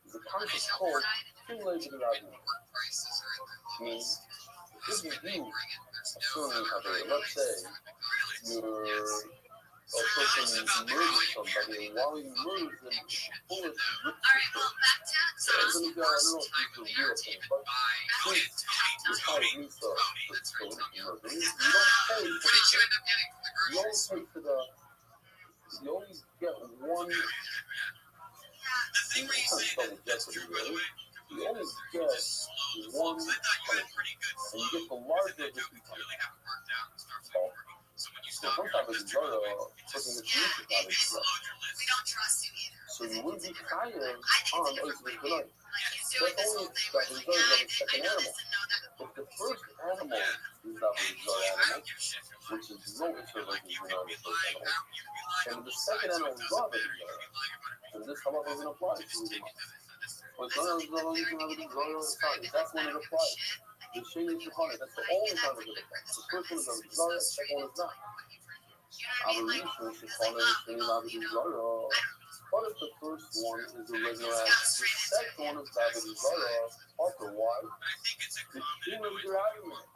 [SPEAKER 1] is a concept called cumulative argument. Means if you do assume something, let's say you're a person murders somebody, and while you murders them, bullets rip the so let me go, I don't know if this is a real thing, but this how it means for murder. You don't pay for the you only pay for the you only get one you can't jeopardy, really. You only get one punishment, and you get the larger of the two punishments. So sometimes it's better putting the community out of the so you would be higher on Oisvik tonight. That's only that result of the second animal. If the first animal is that result animal, which is no issue like the first animal, and the second animal is not the result, then this halacha doesn't apply to the but that's when it applies. The shade is Shekhanah, that's the only time it applies. The first one is a Zara, the second one is not. Aberration, Shekhanah, is Shane Labadi Zara. What if the first one is a regular act? The second one is Labadi Zara. Also, why? The cumulative argument.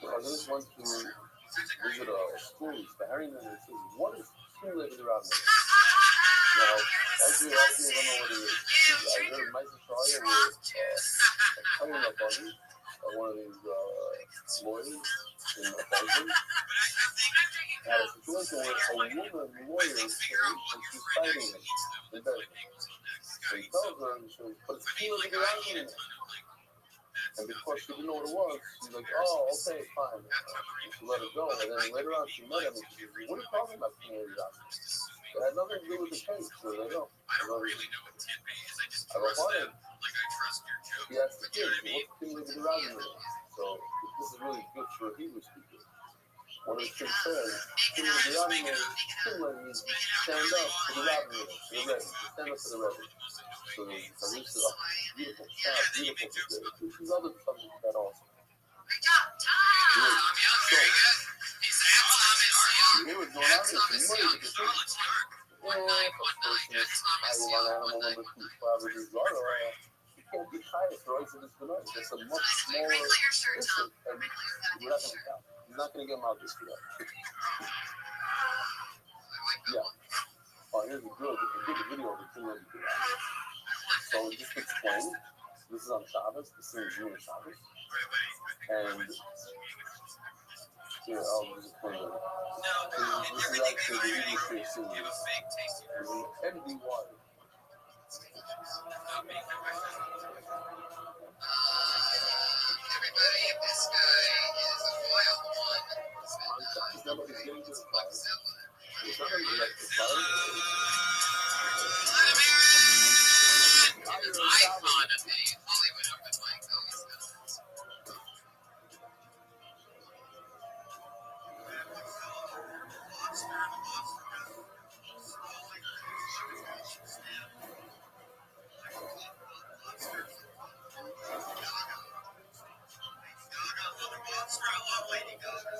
[SPEAKER 1] I just went to visit a school, the Harrington, and it says, what is cumulative argument? Now, I don't know what it is. I heard a nice story with coming up on it, one of these lawyers in the Belgium. Had a situation where a woman lawyer came and she's fighting him in Belgium. So he tells her, and she says, but it's cumulative argument. And because she didn't know what it was, she's like, oh, okay, fine. And she let it go. And then later on, she met him and she says, what are you talking about cumulative argument? It had nothing to do with the case, so they don't. I go, fine. He asked the kid, what's cumulative argument? So this is really good for a Hebrew speaker. One of the kids says, cumulative argument means stand up to the rabbi, to the Rebbe. Stand up to the Rebbe. So this is a beautiful child, beautiful today. This is other subjects that also. Here was going on, there's money to get you can't be higher for us in this tonight. It's a much smaller issue, and we're not going to count. You're not going to get them out this for that. Yeah. Oh, here's a good video of the two of them. So just to explain, this is on Shabbos, this is June Shabbos, and here, I'll just explain it. This is actually the English scene. There's an empty water.
[SPEAKER 8] Everybody, this guy is a wild one.
[SPEAKER 1] He's never been getting to the fire. He's not going to let the fire.
[SPEAKER 8] Icon of the Hollywood open mic. Lady Gaga.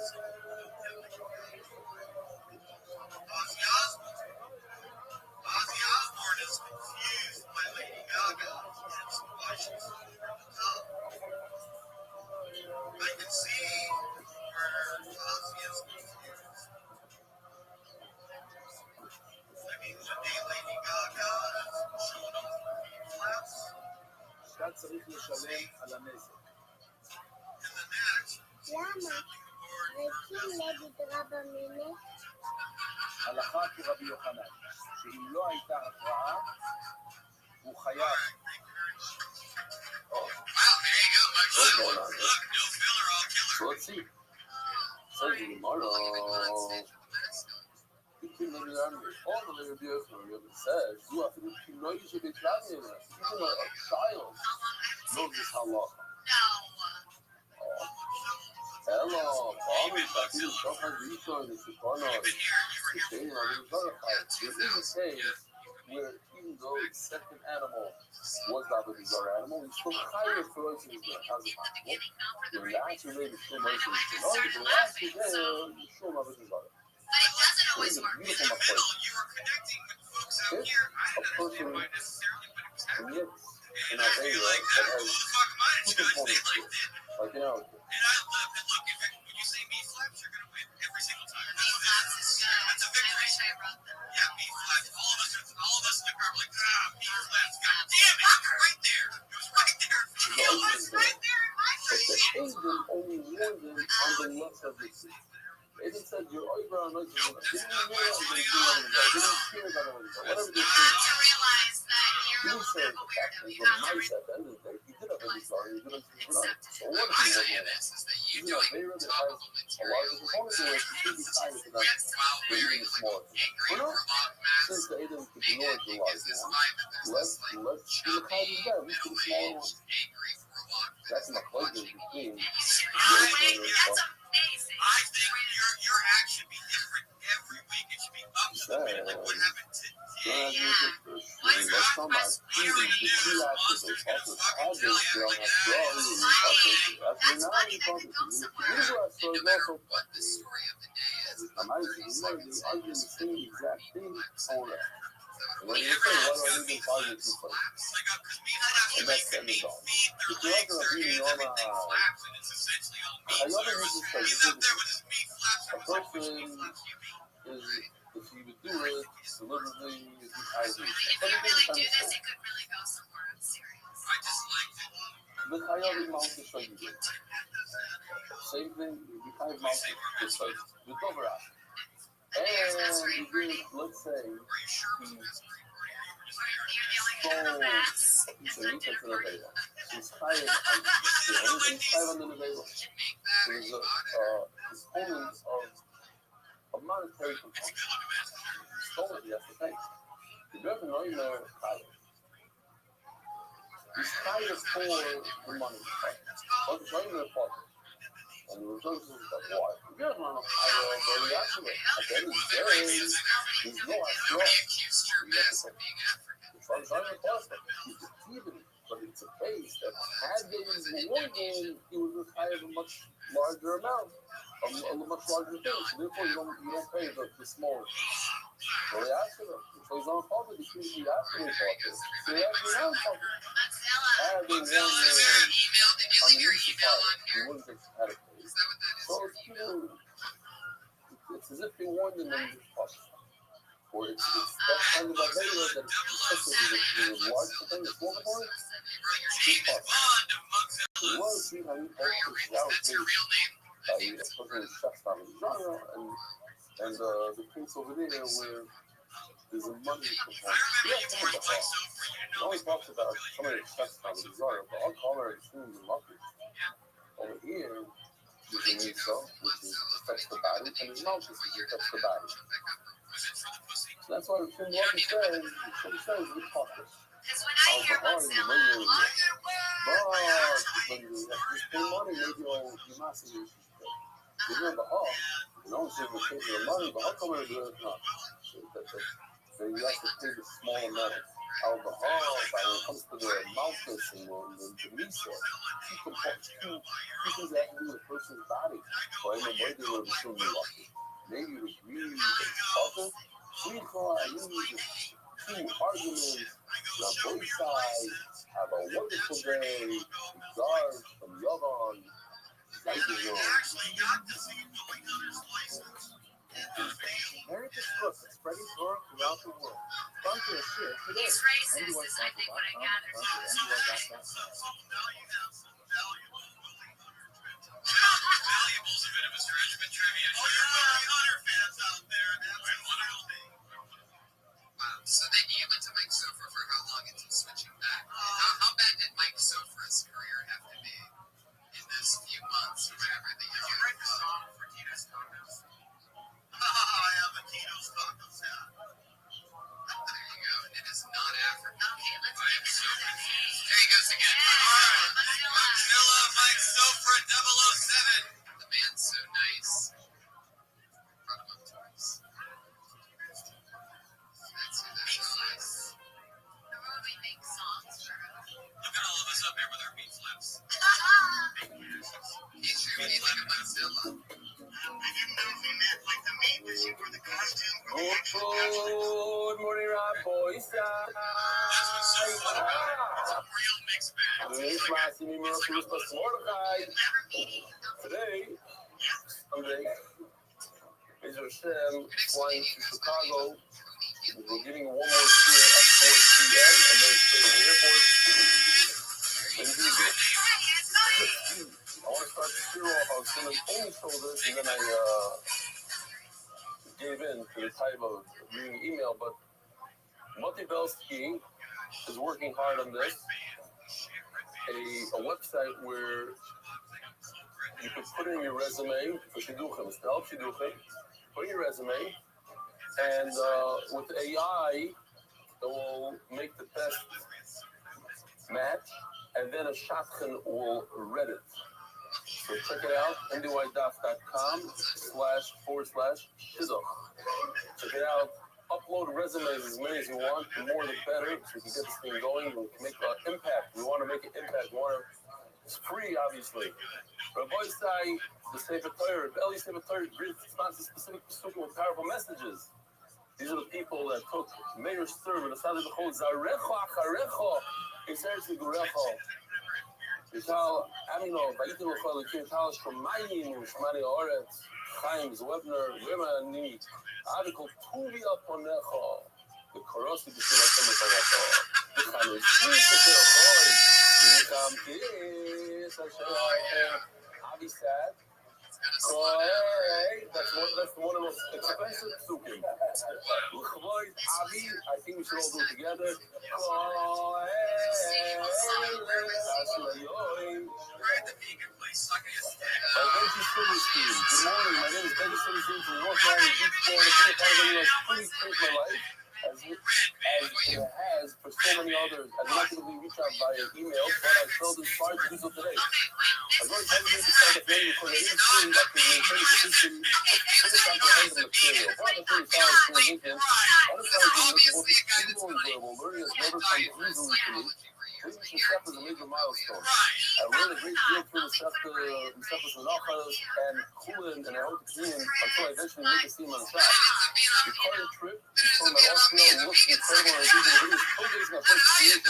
[SPEAKER 10] הלכה כרבי יוחנן, שאם לא הייתה התראה, הוא חייב.
[SPEAKER 1] So let's see. Says the Gemara. All the way says you have to know you should be traveling. Even a child knows this halacha. Hello, Bobby, I think it's not how you show this is one of it. This is a case where even though the second animal was not a bizarre animal, he's still higher for us in the house. When you actually made it so much, you actually there, you show up a bizarre.
[SPEAKER 8] But it doesn't always work. In the middle, you are connecting with folks out here. I don't know why necessarily, but it was happening. And I feel like that will fuck my insurance. They liked it.
[SPEAKER 1] Like, you know.
[SPEAKER 8] And I love it. Look, when you say meat flaps, you're going to win every single time. Meat flaps is good. That's a victory. I wish I wrote them. Yeah, meat flaps. All of us in the car were like, meat flaps. God damn it. It was right there. It was right there. It was right there in my
[SPEAKER 1] But the
[SPEAKER 8] face.
[SPEAKER 1] angel only warned them on the left of the seat. They even said, you're over on us. They didn't care about it. Whatever they
[SPEAKER 8] To
[SPEAKER 1] said.
[SPEAKER 8] realize that you're
[SPEAKER 1] You
[SPEAKER 8] a little
[SPEAKER 1] said
[SPEAKER 8] bit of a weirdo.
[SPEAKER 1] the
[SPEAKER 8] You have to
[SPEAKER 1] mice at the end of the day, he did have a bizarre, he did have a bizarre. So what
[SPEAKER 8] My
[SPEAKER 1] if he
[SPEAKER 8] idea of
[SPEAKER 1] was
[SPEAKER 8] this is that you
[SPEAKER 1] He's a
[SPEAKER 8] doing
[SPEAKER 1] Vera that
[SPEAKER 8] top
[SPEAKER 1] has
[SPEAKER 8] of
[SPEAKER 1] a
[SPEAKER 8] a
[SPEAKER 1] lot of
[SPEAKER 8] material
[SPEAKER 1] components in it, he should be tired for that.
[SPEAKER 8] while
[SPEAKER 1] But
[SPEAKER 8] wearing
[SPEAKER 1] even
[SPEAKER 8] like
[SPEAKER 1] smaller.
[SPEAKER 8] angry
[SPEAKER 1] Well, no,
[SPEAKER 8] robot masks.
[SPEAKER 1] since the Adam could
[SPEAKER 8] And
[SPEAKER 1] ignore
[SPEAKER 8] then
[SPEAKER 1] the
[SPEAKER 8] it gives
[SPEAKER 1] large
[SPEAKER 8] this
[SPEAKER 1] one,
[SPEAKER 8] vibe that there's
[SPEAKER 1] let's
[SPEAKER 8] this like
[SPEAKER 1] do the
[SPEAKER 8] chubby,
[SPEAKER 1] kind of guy, let's do the smaller one.
[SPEAKER 8] angry robot
[SPEAKER 1] That's my
[SPEAKER 8] like
[SPEAKER 1] pleasure
[SPEAKER 8] watching
[SPEAKER 1] to do.
[SPEAKER 8] That's amazing. I think your act should be different every week. It should be up to the minute. Like what happened today?
[SPEAKER 1] Let's talk about even the two actors of Buffett had this girl at Broadway and Buffett. That's not the Buffett. So it's also
[SPEAKER 8] What the story of the day is.
[SPEAKER 1] I'm actually they argue the same exact thing on that. And
[SPEAKER 8] Well,
[SPEAKER 1] then you
[SPEAKER 8] you're
[SPEAKER 1] say,
[SPEAKER 8] right.
[SPEAKER 1] why do I
[SPEAKER 8] It's
[SPEAKER 1] need to
[SPEAKER 8] gonna
[SPEAKER 1] argue
[SPEAKER 8] be
[SPEAKER 1] two first?
[SPEAKER 8] flaps. Like, 'cause me flaps
[SPEAKER 1] And
[SPEAKER 8] are
[SPEAKER 1] that's
[SPEAKER 8] like
[SPEAKER 1] $70.
[SPEAKER 8] their
[SPEAKER 1] If you're
[SPEAKER 8] legs,
[SPEAKER 1] not
[SPEAKER 8] their
[SPEAKER 1] going to
[SPEAKER 8] hands,
[SPEAKER 1] be
[SPEAKER 8] everything
[SPEAKER 1] on
[SPEAKER 8] flaps, and it's essentially all meat.
[SPEAKER 1] I love it used to say,
[SPEAKER 8] He's up there with his meat flaps.
[SPEAKER 1] a
[SPEAKER 8] I was like, which
[SPEAKER 1] person
[SPEAKER 8] meat flaps do you mean?
[SPEAKER 1] is, if he would do it, deliberately, is the idea.
[SPEAKER 8] If you
[SPEAKER 1] But it
[SPEAKER 8] really
[SPEAKER 1] depends
[SPEAKER 8] do
[SPEAKER 1] on
[SPEAKER 8] this, it could really go somewhere. I'm serious. I just liked it.
[SPEAKER 1] the Chayav mount to show you. Same thing, the Chayav mount to show you. The Dover app. And you do, let's say,
[SPEAKER 8] Are you sure it was
[SPEAKER 1] he
[SPEAKER 8] You're the only one of
[SPEAKER 1] stole,
[SPEAKER 8] the
[SPEAKER 1] he's a meter to the Veda. He's hired on the Veda. There's a component of a monetary component. He stole it, he has to pay. You don't know you know Chayav. He's hired for the money. But he's not even a partner. And the result is that why? You don't know how very accurate. At the end of the day, there's no actual. You have to pay. It's like I'm a partner. He's deceiving, but it's a case that had they rewarded him, he would have hired a much larger amount, a much larger thing. So therefore, you don't pay the smaller. So they asked him. So he's on partner. He should be asking him partner. So he actually has partner. Had they won on the music part, he wouldn't have had a pay. So it's as if they won and then just lost. Or it's that kind of a video that it's a large thing, a small point. It's possible. You want to see how you post this out case by putting his chest on the genre and the case over there where there's a money component. Yeah, it's not the hall. It always talks about somebody's chest on the genre, but I'll call her extremely lucky. Over here, there's a miso, which affects the body, and there's malchus, which affects the body. So that's why the Shem Lucky says, we talk this.
[SPEAKER 8] Because when I hear about Stella,
[SPEAKER 1] But when you pay money, maybe you're not saying you should pay. You remember, you don't say we're taking the money, but how come we're doing it? No. So you have to pay the small amount of alcohol, but when it comes to the malchus and the miso, two things that have to do with a person's body. So I know where they were extremely lucky. Maybe it was really tougher. We call it two arguments on both sides. Have a wonderful day. Regards from Yavan.
[SPEAKER 4] Marriage is book is spreading Torah throughout the world. Sponsor a share today.
[SPEAKER 8] He's racist, is I think what I gathered.
[SPEAKER 11] Valuable's a bit of a stretch, but trivia for your Willie Hunter fans out there. That's one of those.
[SPEAKER 8] Wow. So then you went to Mike Sofer for how long until switching back? How bad did Mike Sofer's career have to be in this few months or whatever that you
[SPEAKER 11] write the song for Tito's Tacos? I have a Tito's Tacos hat.
[SPEAKER 8] There you go. And it is not African.
[SPEAKER 12] Okay, let's make it so
[SPEAKER 8] There he goes again.
[SPEAKER 11] All right. Manila Mike Sofer 007.
[SPEAKER 8] The man's so nice. Brought him up to us. That's who that is.
[SPEAKER 12] The road we make songs for.
[SPEAKER 11] Look at all of us up here with our meat flips.
[SPEAKER 8] He's really like a Godzilla.
[SPEAKER 11] I didn't know if he meant like the meat that you wore the costume or the actual
[SPEAKER 9] Good morning, Rob boys.
[SPEAKER 11] That's what's so fun about it. It's a real mixed bag.
[SPEAKER 9] It's Massey Murphy with Mordecai. Today, Sunday, is Hashem flying to Chicago. We're giving one more cheer at 4 p.m. and then straight to the airport. And I want to start the cheer off. I was going to only show this, and then I gave in to the type of reading email. But Moti Belsky is working hard on this. A website where you could put in your resume for Shidduchim, spell Shidduchim, put in your resume, and with AI, it will make the best match, and then a shotgun will read it. So check it out, ndydaf.com//shidduch. Check it out. Upload resumes as many as you want. The more the better, so we can get this thing going. We can make an impact. We want to make an impact. It's free, obviously. Rabbi Rothschild, the Sefer Torah, Eli Sefer Torah, responses specific pasukim with powerful messages. These are the people that took Meir Stur and decided to hold Zarecho Acharecho, Eseretz Gurecho. Yital Amino, Vayitim Lechol Lekim Tal Shemayin, Shmani Oretz, Chaim Zwebner, Rimani, Article Tuvia Ponecho, the Korosi B'Shul Hashem Etoracho, the Chanush Shmishachoi, Yikam Kis Hashem, Avi said, that's one of the most expensive psukim. L'chvoid Avi, I think we should all do it together. Benji Silverstein. Good morning. My name is Benji Silverstein from North Miami Beach, Florida. Being a part of the pretty changed my life, as it has for so many others. I did not typically reach out via email, but I felt inspired to do so today. I'm going to help you decide if you're recording anything that can maintain the position of fully comprehensive material. Part of the thing is how it's going to other times you make the book extremely enjoyable. Learning has never come easily to me. Reaching Shep is a major milestone. I learned a great deal through the Shep's Menachos and Chulin, and I hope to see him until I eventually make a see him on the shop. The current trip, he's talking about Austria, looks incredible, and I think the video is showcasing my first creation.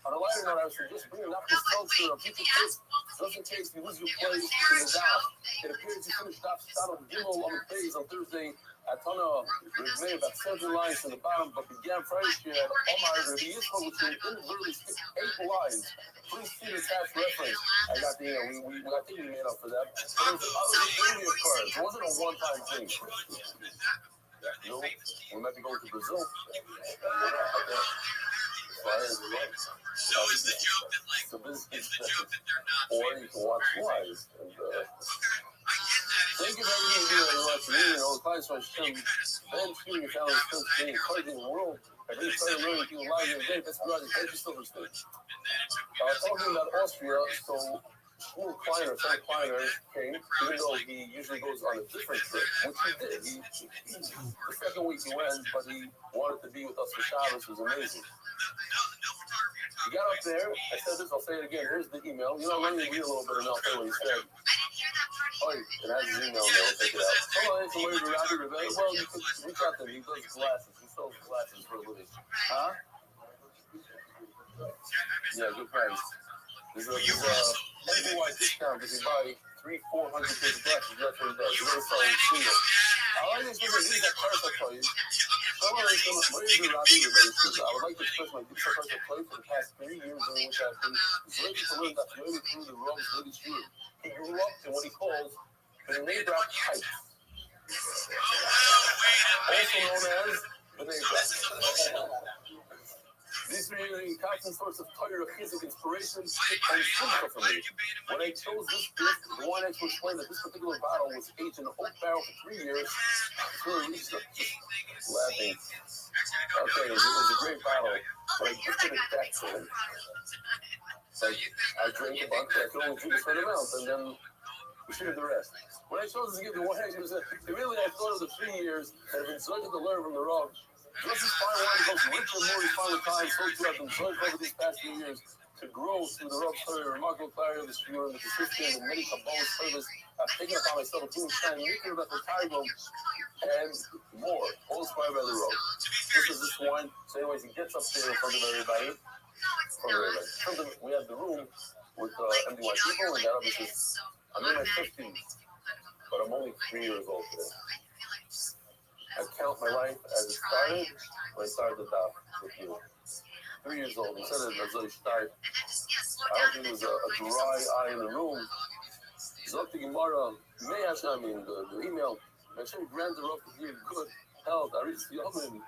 [SPEAKER 9] On a lighter note, I would suggest bringing Nachman's culture of future trips, just in case you lose your place in the daf. It appears you finished daf Shalom Gimel on the page on Thursday. At Tana, we've made about 7 lines from the bottom, but began Friday at Omar, Rabbi Yisrael, which will inadvertently skip 8 lines. Please see the attached reference. I got the, I think we made up for that. But there's other video cards. It wasn't a one-time thing. No, we might be going to Brazil. So this is or you can watch live. And, thank you for everything you do and watching me and all the clients on Shem. Ben Shooting Talent is still being encouraging the world. I think started learning people live every day. That's right. Thank you, Silverstein. Talking about Austria, so Shmuel Kleiner, Frank Kleiner, came, even though he usually goes on a different trip, which he did. The second week he went, but he wanted to be with us for Shabbos. It was amazing. He got up there. I said this, I'll say it again. Here's the email. You know, let me read a little bit of what he said. Oh, it has his email there. We'll take it out. Hello, it's Rabbi Rothschild. Well, you can reach out to him. He does glasses. He sells glasses for a living. Huh? Yeah, good price. There's a everywhere discount if you buy 300-400 pairs of glasses. That's what he does. He's going to sell it single. I like this because these are cards I tell you. Rabbi Rothschild. I would like to express my deep surprise at play for the past 3 years in which I've been ready to learn that familiar through the Rob's latest year. He grew up in what he calls the Neighbor Heights.
[SPEAKER 1] known as B'nai Brak. These three are a constant source of Torah, chizik, inspiration, and simcha for me. When I chose this gift, the one to explain that this particular bottle was aged in an oak barrel for 3 years. Just laughing. Okay, it was a great bottle, but I gifted it back to him. Like, I drank a bunch, but I could only drink a certain amount, and then we shared the rest. When I chose this gift, the one really I thought of the 3 years and I've enjoyed to learn from the Rav. Just as fine wine goes richer and more refined with time, so too I've enjoyed over these past few years to grow through the Rav's Torah, remarkable clarity of the Shur, and the consistent and many Kabbalah service. I've taken upon myself to shine making about the Taibo and more, all inspired by the Rav. This is this wine. So anyways, he gets up there in front of everybody. We had the room with MDY people, and that obviously, I'm in my 50s, but I'm only 3 years old today. I count my life as it started when I started the daf with you. 3 years old. He said it as I started. I don't think there was a dry eye in the room. Zokti Gemara, the email, Hashem grant the Rav to give good health. Aris Yomin,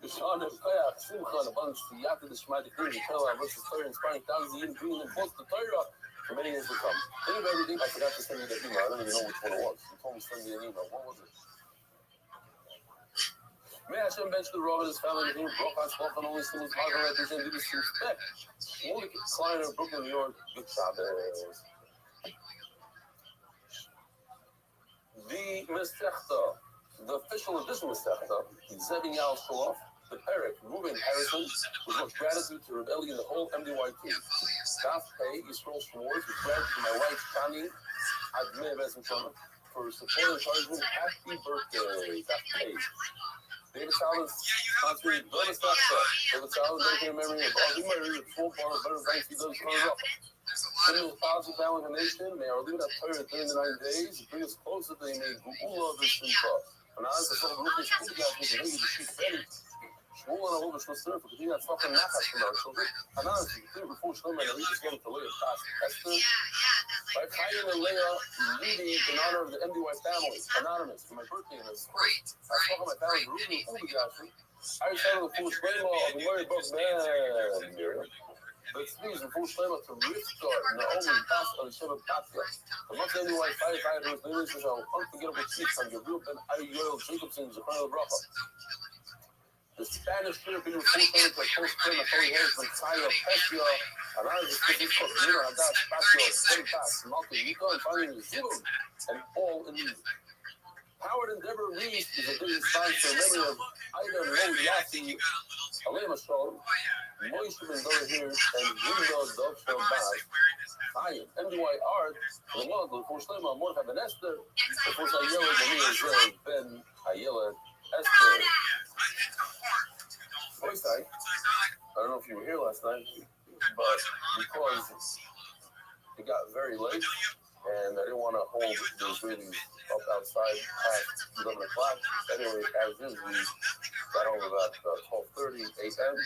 [SPEAKER 1] Yishon and Kayach, Simcha, and a bunch of Yata, the Shemati, the Torah, versus Torah, inspiring thousands of green and post the Torah for many years to come. Think of everything. I forgot to send you the email. I don't even know which one it was. He told me to send me an email. What was it? May Hashem bench the Rav and his family with him, Brochas, Brochas, only Simmons, Margaret, and give us respect. Shmulik Kleiner, Brooklyn, New York, good Shabbos. The Mesechta, the official edition Mesechta, Zebin Yal Sholof, the Perek, Ruben Harrison, with much gratitude to Rebelli and the whole MDY team. Daf Pei, Yisrael Shmores, with gratitude to my wife, Tani, Admei Vesmchana, for support and encouragement. Happy birthday, Daf Pei. David Salas, sponsoring David Salas, making a memory of all the memory of full bar of better thanks he does for us. Sending a thousand balanced nation, may our lead up Torah during the 9 days, bring us closer to the name Geula of this Simcha. And as the sort of group is putting out with the Hagi, the Chief Betty, Shmuel and Ahoba Shmasur, for the fucking Nachas from our children. And honestly, before Shlomo and Alicia came to Leah Fast Esther, by Chaim and Leah leading in honor of the MDY family, anonymous, for my birthday and his course. I saw my family, Ruben Ubigashi. I started the full Shlomo of the Murray Book Man, Miriam. But please, the full Shlomo to Rivka, Naomi, Bas, and Sheva Patya. The most MDY firefighters, leaders, is our unforgettable chiefs on Gabriel Ben Ariel Jacobson, Zechariah Bracha. The Spanish Philippine full Shlomo to post-print of Holy Hands, Messiah, Pesia, and I was just for Nina, Hadas, Patio, Senitas, Malta, Nico, and finally Zoom, and all in these. Howard Endeavor Reese is a big sponsor in memory of Ida Moriarty, Alema Show, Moishe Mendoza here, and Window Dove Show Baz. Hi, MDY Art, the model for Shlema, Morcha Ben Esther, for Ayela, Benir, Ben Ayela, Esther. Voice I don't know if you were here last night, but because it got very late, and I didn't want to hold the Israelis up outside past 11 o'clock. Anyway, as is, we got home about 12:30 a.m.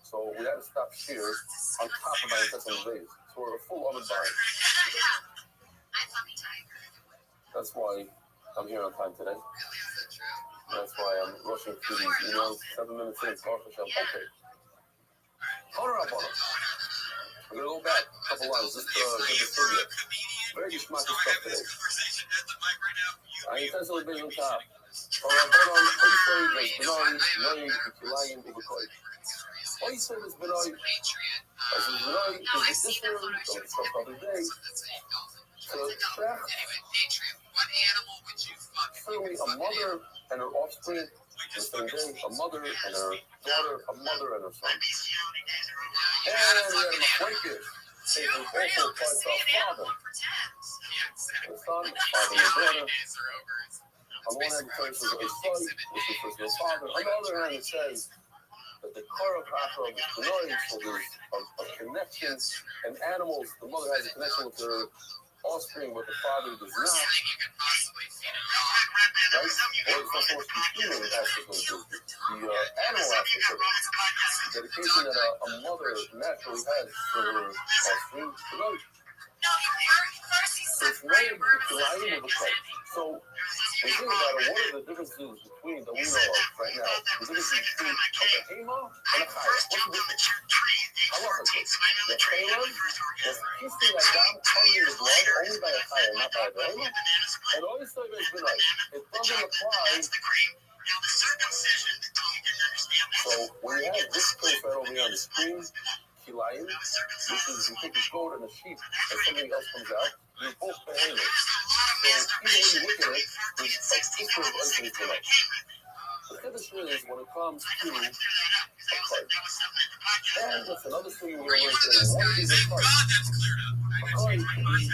[SPEAKER 1] So we had to stop here on top of my intestinal days. So we're a full oven bind. That's why I'm here on time today. That's why I'm rushing through these emails. 7 minutes in, okay. Hold her up on it. We're going to go back a couple lines just to get the trivia. Very geschmackig stuff today. I intentionally been on top. For our boat on Oysay, there's Benoi, Noy, Kilayim, Ibukoi. Oysay is Benoi. As in Benoi is the sister of the stuff of the day. So, Shech, certainly a mother and her offspring, the same day, a mother and her daughter, a mother and her son. And we had a Machlaikis. They were also parts of father. The son, father and daughter. On one hand, it says a son, which refers to the father. On the other hand, it says that the core of Hachra is Benoi, so there's a connection. And animals, the mother has a connection with her offspring, but the father does not. Right? Or it's not supposed to be human aspect of it. The animal aspect of it. The dedication that a mother naturally has for her offspring. So it's made the Kilayim of the Christ. So we think about it, what are the differences between that we know of right now? The differences between a behema and a chaya. What's the difference? Halachically, the chayim is kissing a dam covering the blood only by a chaya, not by a behema. And always say it's benign. It doesn't apply. So when you have this place right over here on the screen, kilayim, which is you take a goat and a sheep and something else comes out, they're both behemoths. So even when you look at it, there's a picture of everything tonight. The chiddush is when it comes to a card. And that's another thing we're going to say. What is a card? A card could be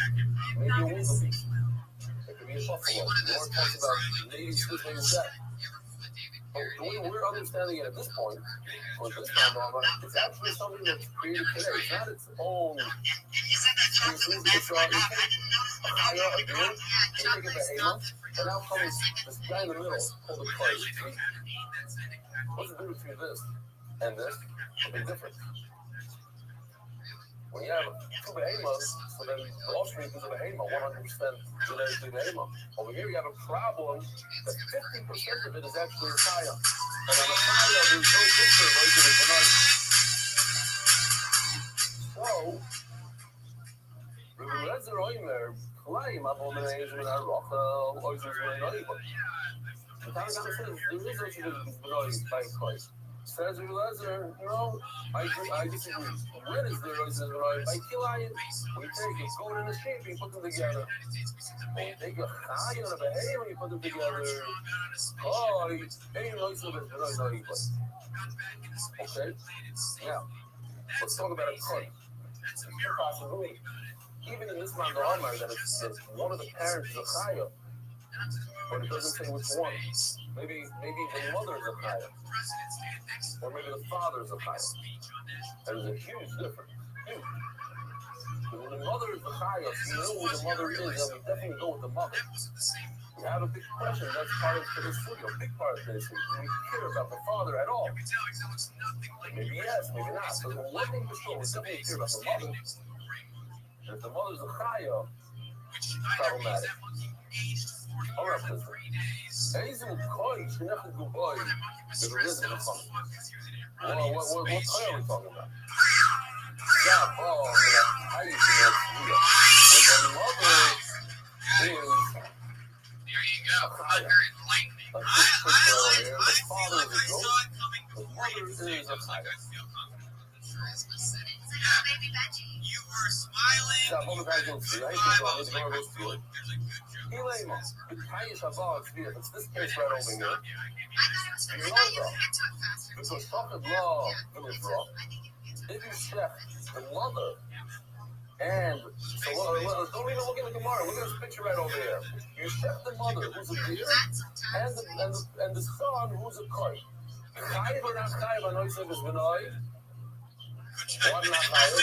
[SPEAKER 1] maybe a wildebeest. It could be a buffalo. The Lord talks about ladies whose name is that. But the way we're understanding it at this point, or this time, it's actually something that's created today. It's not its own. It's a chaya, a deer, you take a behema, and now comes this guy in the middle called a card. What's the difference between this and this? A big difference. When you have two behemoths, so then the offspring is a behema, 100% genetically behema. Over here, you have a problem that 50% of it is actually a chaya. And on a chaya, there's no picture of it is benign. So, Rabbi Lezer Oimer, claim abomination and Rothschild, Oizer Benign. The Tanakh says there is such a thing as benign by Christ. Says Rabbi Lezer, no, I disagree. When is there Oizer Benign? By Kilayim. We take a goat and a sheep, we put them together. When you take a chaya and a behema, you put them together. Oh, ain't Oizer Benign. Okay? Now, let's talk about a coin. It's a possibility. Even in this Manda Omar, that one of the parents is a chaya, but it doesn't say which one. Maybe the mother is a chaya, or maybe the father is a chaya. There's a huge difference. Huge. When the mother is the chaya, so you know who the mother is, then we definitely go with the mother. We have a big question. That's part of today's studio. A big part of today's studio. Do we care about the father at all? Maybe yes, maybe not. But one thing for sure, we definitely care about the mother. And if the mother's a chaya, problematic. All right, listen. Anything koi, you have to go boy. There's a rhythm of something. What chaya are we talking about? Yeah, how you see that? And the mother is a chaya. Like this picture over here, the father is a goat, the mother is a chaya.
[SPEAKER 8] You were smiling.
[SPEAKER 1] Now, hold the guys don't see. I ain't control. Let's go through it. Elema, the Kaya Shabbat, it's this case right over here. You know though, because Shachad law is wrong. If you check the mother, and so don't even look at the Gemara. Look at this picture right over here. You check the mother, who's a deer, and the son, who's a koi. Chayiv or not chayiv? I know you said this benign. One not chayiv.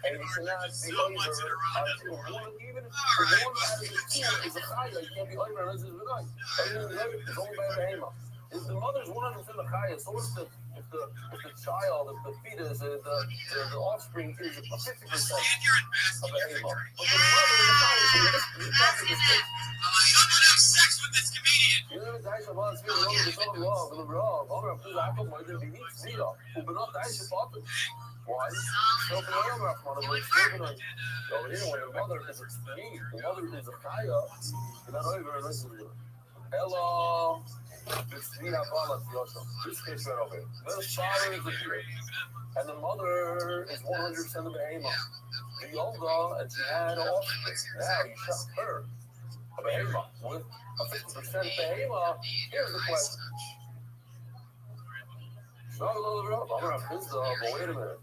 [SPEAKER 1] And you cannot be over until one, even if the one out of the two is a chaya, you can't be over unless it's benign. It's only by a behema. If the mother's 100% a chaya, so if the child, if the fetus, the offspring is 50% of a behema. But the mother is a chaya, so you're talking this thing.
[SPEAKER 8] Sex with this comedian.
[SPEAKER 1] You know, the Aisha was here, the son of love, and the Rav, Amar, please, I come with the meat, Zia, who but not the Aisha Fatim. Why? So, the Amar, over here, when the mother is a tzni, the mother is a chaya, you're not over, and listen to it. Hello, it's Nina Balat Yosha. This case right over here. The father is a deer, and the mother is 100% of the behema. The older, and she had an offspring. Now, you shot her. A behema with a 50% behema. Here's the question. But wait a minute.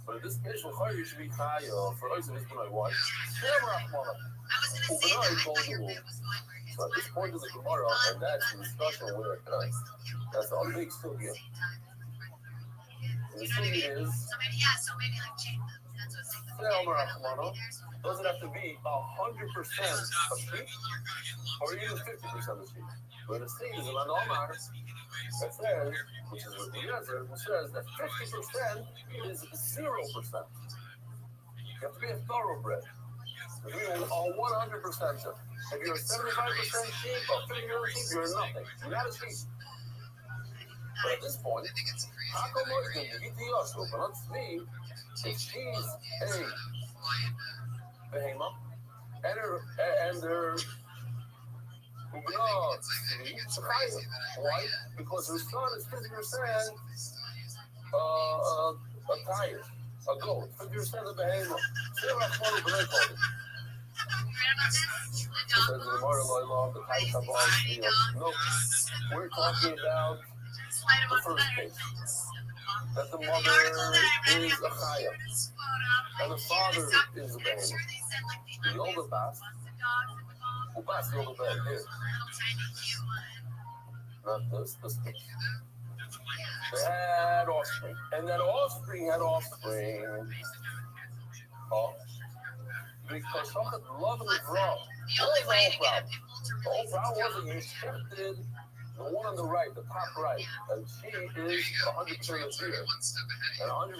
[SPEAKER 1] But in this case, you should be chaya. For us, it's been why? So at this point of the Gemara, and that's the discussion where it does. That's the big sugya. And the sugya is. Does it have to be 100% of sheep, or even 50% of sheep? But the thing is, that says, which is what the answer, which says that 50% is 0%. You have to be a thoroughbred. If you are 100%, if you're 75% sheep or 50% sheep, you're nothing. You're not a sheep. But at this point, how come the VTS will pronounce me if she's a behemoth and her why? Because her son is 50% a tire, a goat, 50% of behemoth. No, we're talking about the first case. That the mother is a chaya, and the father is a behemoth. The older bas, who bas the older bas here. Not this case. They had offspring, and that offspring had offspring. Because something love is wrong. What is the whole problem? The whole problem wasn't you shifted the one on the right, the top right, and she is 100% of deer. And 100%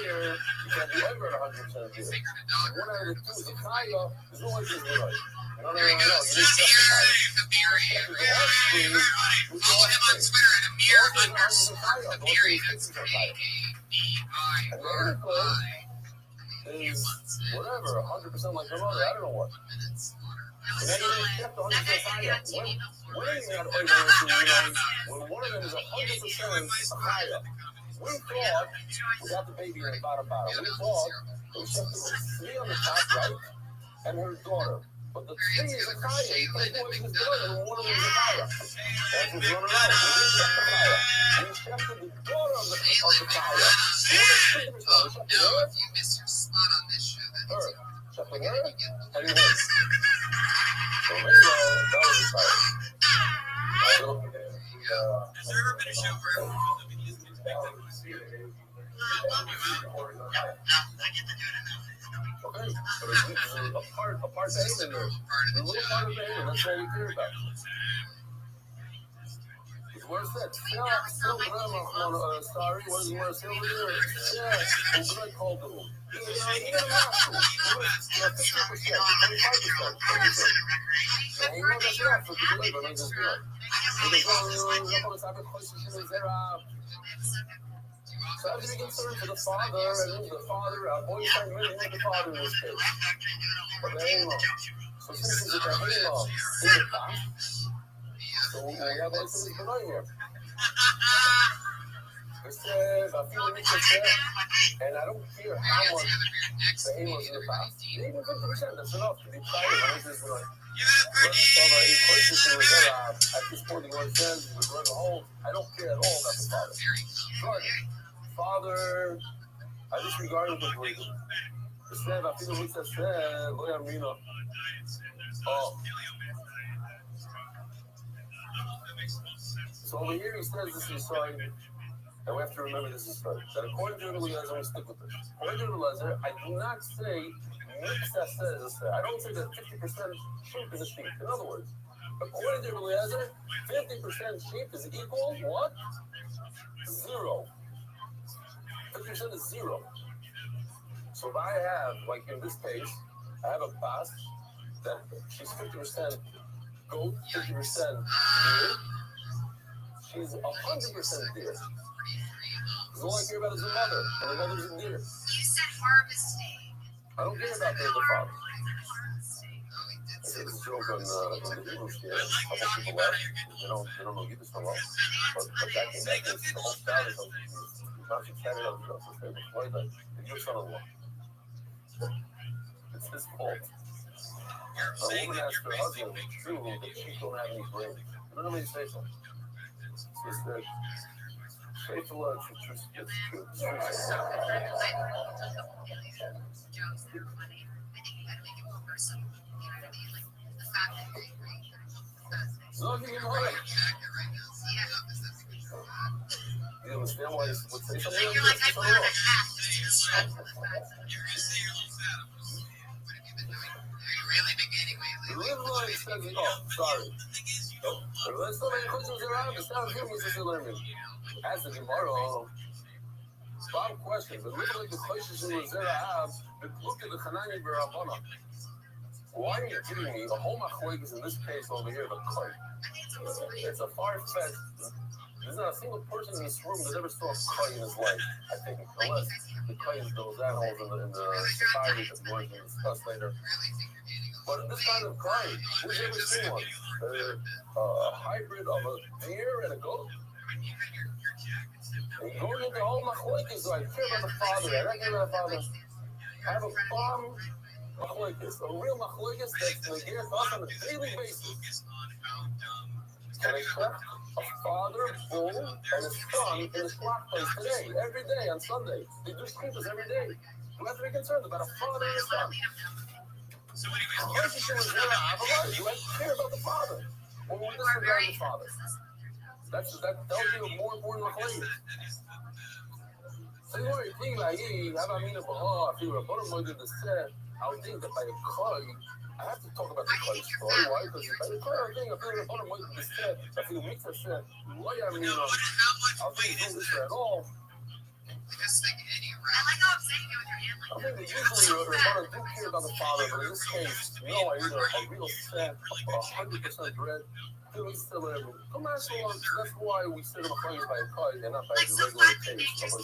[SPEAKER 1] deer, you can't be ever at 100% deer. One out of the two is a chaya, there's no way to do right. No, you need to justify it. The offspring,
[SPEAKER 8] Follow him on Twitter at Amir_Habiri.
[SPEAKER 1] And the input is whatever, 100% like her mother, I don't know what. And then you kept 100% higher. When you had when one of them is 100% higher, we thought, without the baby in the bottom, we thought it was just three on the top right and her daughter. But the three is a kaya. You can't do anything with and one of them is a kaya. That's what's running out. We checked the kaya. We checked the daughter of the kaya.
[SPEAKER 8] You missed your spot on this show. That means
[SPEAKER 1] check with her, and he wins. So there you go. That was the kaya.
[SPEAKER 11] Has there ever been a show where everyone felt like he is going to make them see it?
[SPEAKER 1] Okay, but there's a part of the in there. The little part of the hand, that's all we care about. Where's that? Sorry, where's the word over there? Yeah, I'm going to call them. You don't have to. You have 50%, 25%. And you know that's not for the labor, not just good. So I was concerned for the father, and the father, our boyfriend, really with the father in this case. But the Halo. So since it's a Halo, is it fast? So we have like something below here. It says, I feel like it said, and I don't care how much the Halo's in the past. Even 50%, that's enough to be excited. I was just like, when we saw the equation, at this point, the word says, we're going to hold. I don't care at all about the father. But father, I disregard him completely. It said, I feel like it said, oh. So over here he says this is sorry, and we have to remember this is sorry. That according to Eliezer, we stick with this. According to Eliezer, I do not say Mitzah says. I don't say that 50% sheep is a sheep. In other words, according to Eliezer, 50% sheep is equal what? 0. 50% is 0. So if I have, like in this case, I have a bas that she's 50% goat, 50% deer. She's 100% deer. Because all I care about is the mother, and the mother's a deer.
[SPEAKER 12] You said harvesting.
[SPEAKER 1] I don't care about the father. I said this joke on the Hebrew scale. A couple people left. They don't know Hebrew so well. But that came back and the whole family comes to you. Not just carried out the Joseph favorite play, but your son-in-law. It's his fault. A woman asked her husband, true, that she don't have any brains. You don't know me to say so. So it's that faithful love for truth gets true. No, you didn't know it. You understand why this would say something?
[SPEAKER 12] You're like, I put on a hat.
[SPEAKER 1] The real life says, oh, sorry. There's so many questions around. It's not good. It's just learning. As the Gemara, Bob questions. It looks like the questions in the Zerah look at the Hanani Barabana. Why are you giving me the whole machlokes in this case over here, the Koy? It's a far-fetched. There's not a single person in this room that ever saw a Koy in his life, I think, unless the Koy is those animals in the safari that we're going to discuss later. But this kind of Koy, who's ever seen one? A hybrid of a deer and a goat? And going into all machlokes, so I care about the father, I don't care about the father. I have a bomb machlokes, a real machlokes that's going to get us on a daily basis. Can I check a father, bull, and his son in the slot place today, every day on Sunday? They do scriptures every day. You have to be concerned about a father and a son. You have to care about the father. Or we disregard the father. That tells you a more important machlokes. So you want to think like, hey, how about me? Oh, if you were a bottom did the set, I would think that by a Koy, I have to talk about the Koy story. Why? Because by the Koy, I think if you were a bottom did the set, if you mix a set, why I mean, I'll think you do this at all. I think that usually you're going to care about the father, but in this case, I need a real set of 100% bread. Come on, so that's why we sit on the place by a Koy and not by the regular case of a.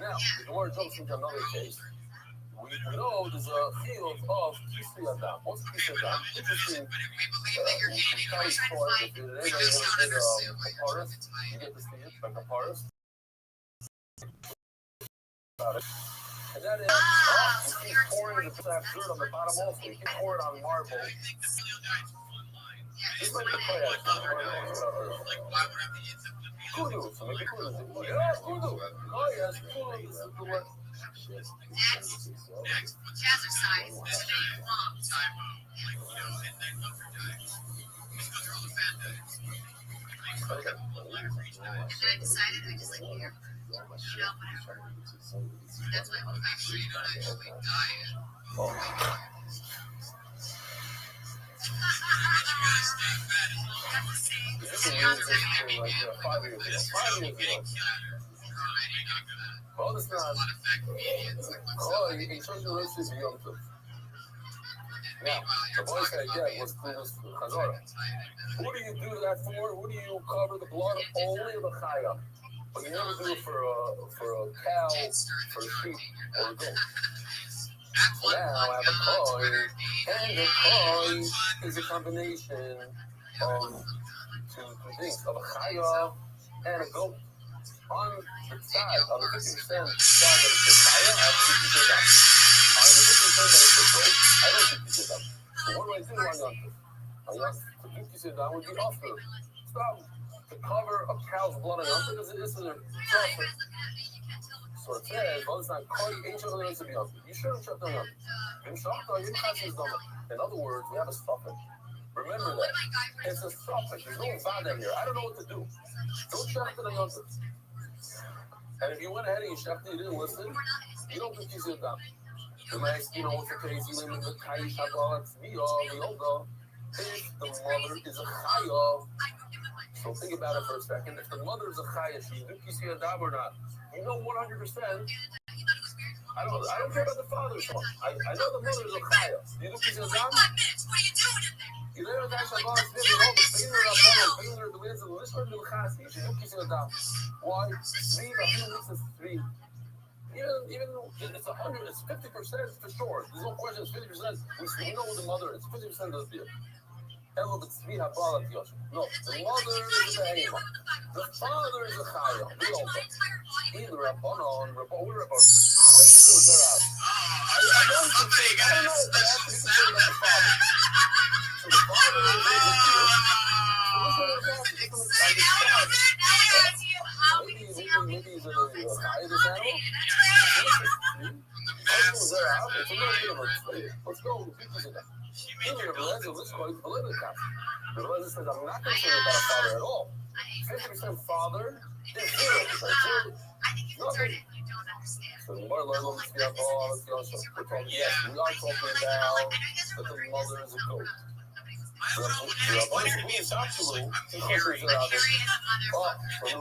[SPEAKER 1] Now, the Gemara jumps into another case. We know there's a field of Kisri Adam. What's Kisri Adam? Interesting. Carries forth. If anybody ever did Kaparis, you get to see it, like Kaparis. About it. And that is, you keep pouring the dirt on the bottom also. You can pour it on marble. It's like the Koy Kudu, so make it Kudu. Yeah, Kudu. Oh, yes, Kudu. This is the word.
[SPEAKER 12] Jazzercise, today long.
[SPEAKER 1] Okay.
[SPEAKER 12] And then I decided I just like here. Whatever. That's why I'm actually not actually diet.
[SPEAKER 1] This is like 5 years ago. 5 years ago. Well, this not. Oh, you can show the rest of Yom Tov. Now, the voice I get was through this Chazorah. Who do you do that for? Who do you cover the blood? Only the Chaya. But you never do it for a cow, for a sheep, or a goat. Now I have a Koy, and the Koy is a combination of two things, of a Chaya and a goat. On the side, on the 50% side that it's a Chaya, I have 50% down. On the 50% that it's a goat, I don't 50% down. So what do I do on Yom Tov? On Yom Tov, 50% down would be after. Stop to cover a cow's blood on Yom Tov because it is a prophet. So it says, well, it's not Koy, ain't shut down to be Yom Tov. You shouldn't shut down Yom Tov. In other words, we have a suffix. Remember that. It's a suffix. There's no vada here. I don't know what to do. Don't shut down Yom Tov. And if you went ahead and you shafted, you didn't listen, you don't think he's down. You might ask, what's the case? You live in the Kai Shabbat, Vioga. If the mother is a Chaya, so think about it for a second. If the mother is a Chaya, she's Kisri Adam or not? You know 100%. I don't care about the father's one. I know the mother is a Chaya. You do Kisri Adam? You live in the Kai Shabbat, Vioga, the ways of the Lishma to the Chasi. You do Kisri Adam. Why? 3, the human mix is 3. Even it's 100, it's 50% for sure. There's no question. It's 50%. We know who the mother is. 50% does beer. No, the mother is a behema. The father is a chaya. We all know. Either Rabbanon, we're Rabbanon. I don't know, but I have to be concerned about the father. So the father is a beer. So what's going to happen? Maybe he's a chaya, this animal. Let's go. The Rebbe says, I'm not concerned about a father at all. 50% father is 0%. Nothing. So the Gemara learns on the We're talking, yes, we are talking about that the mother is a goat. And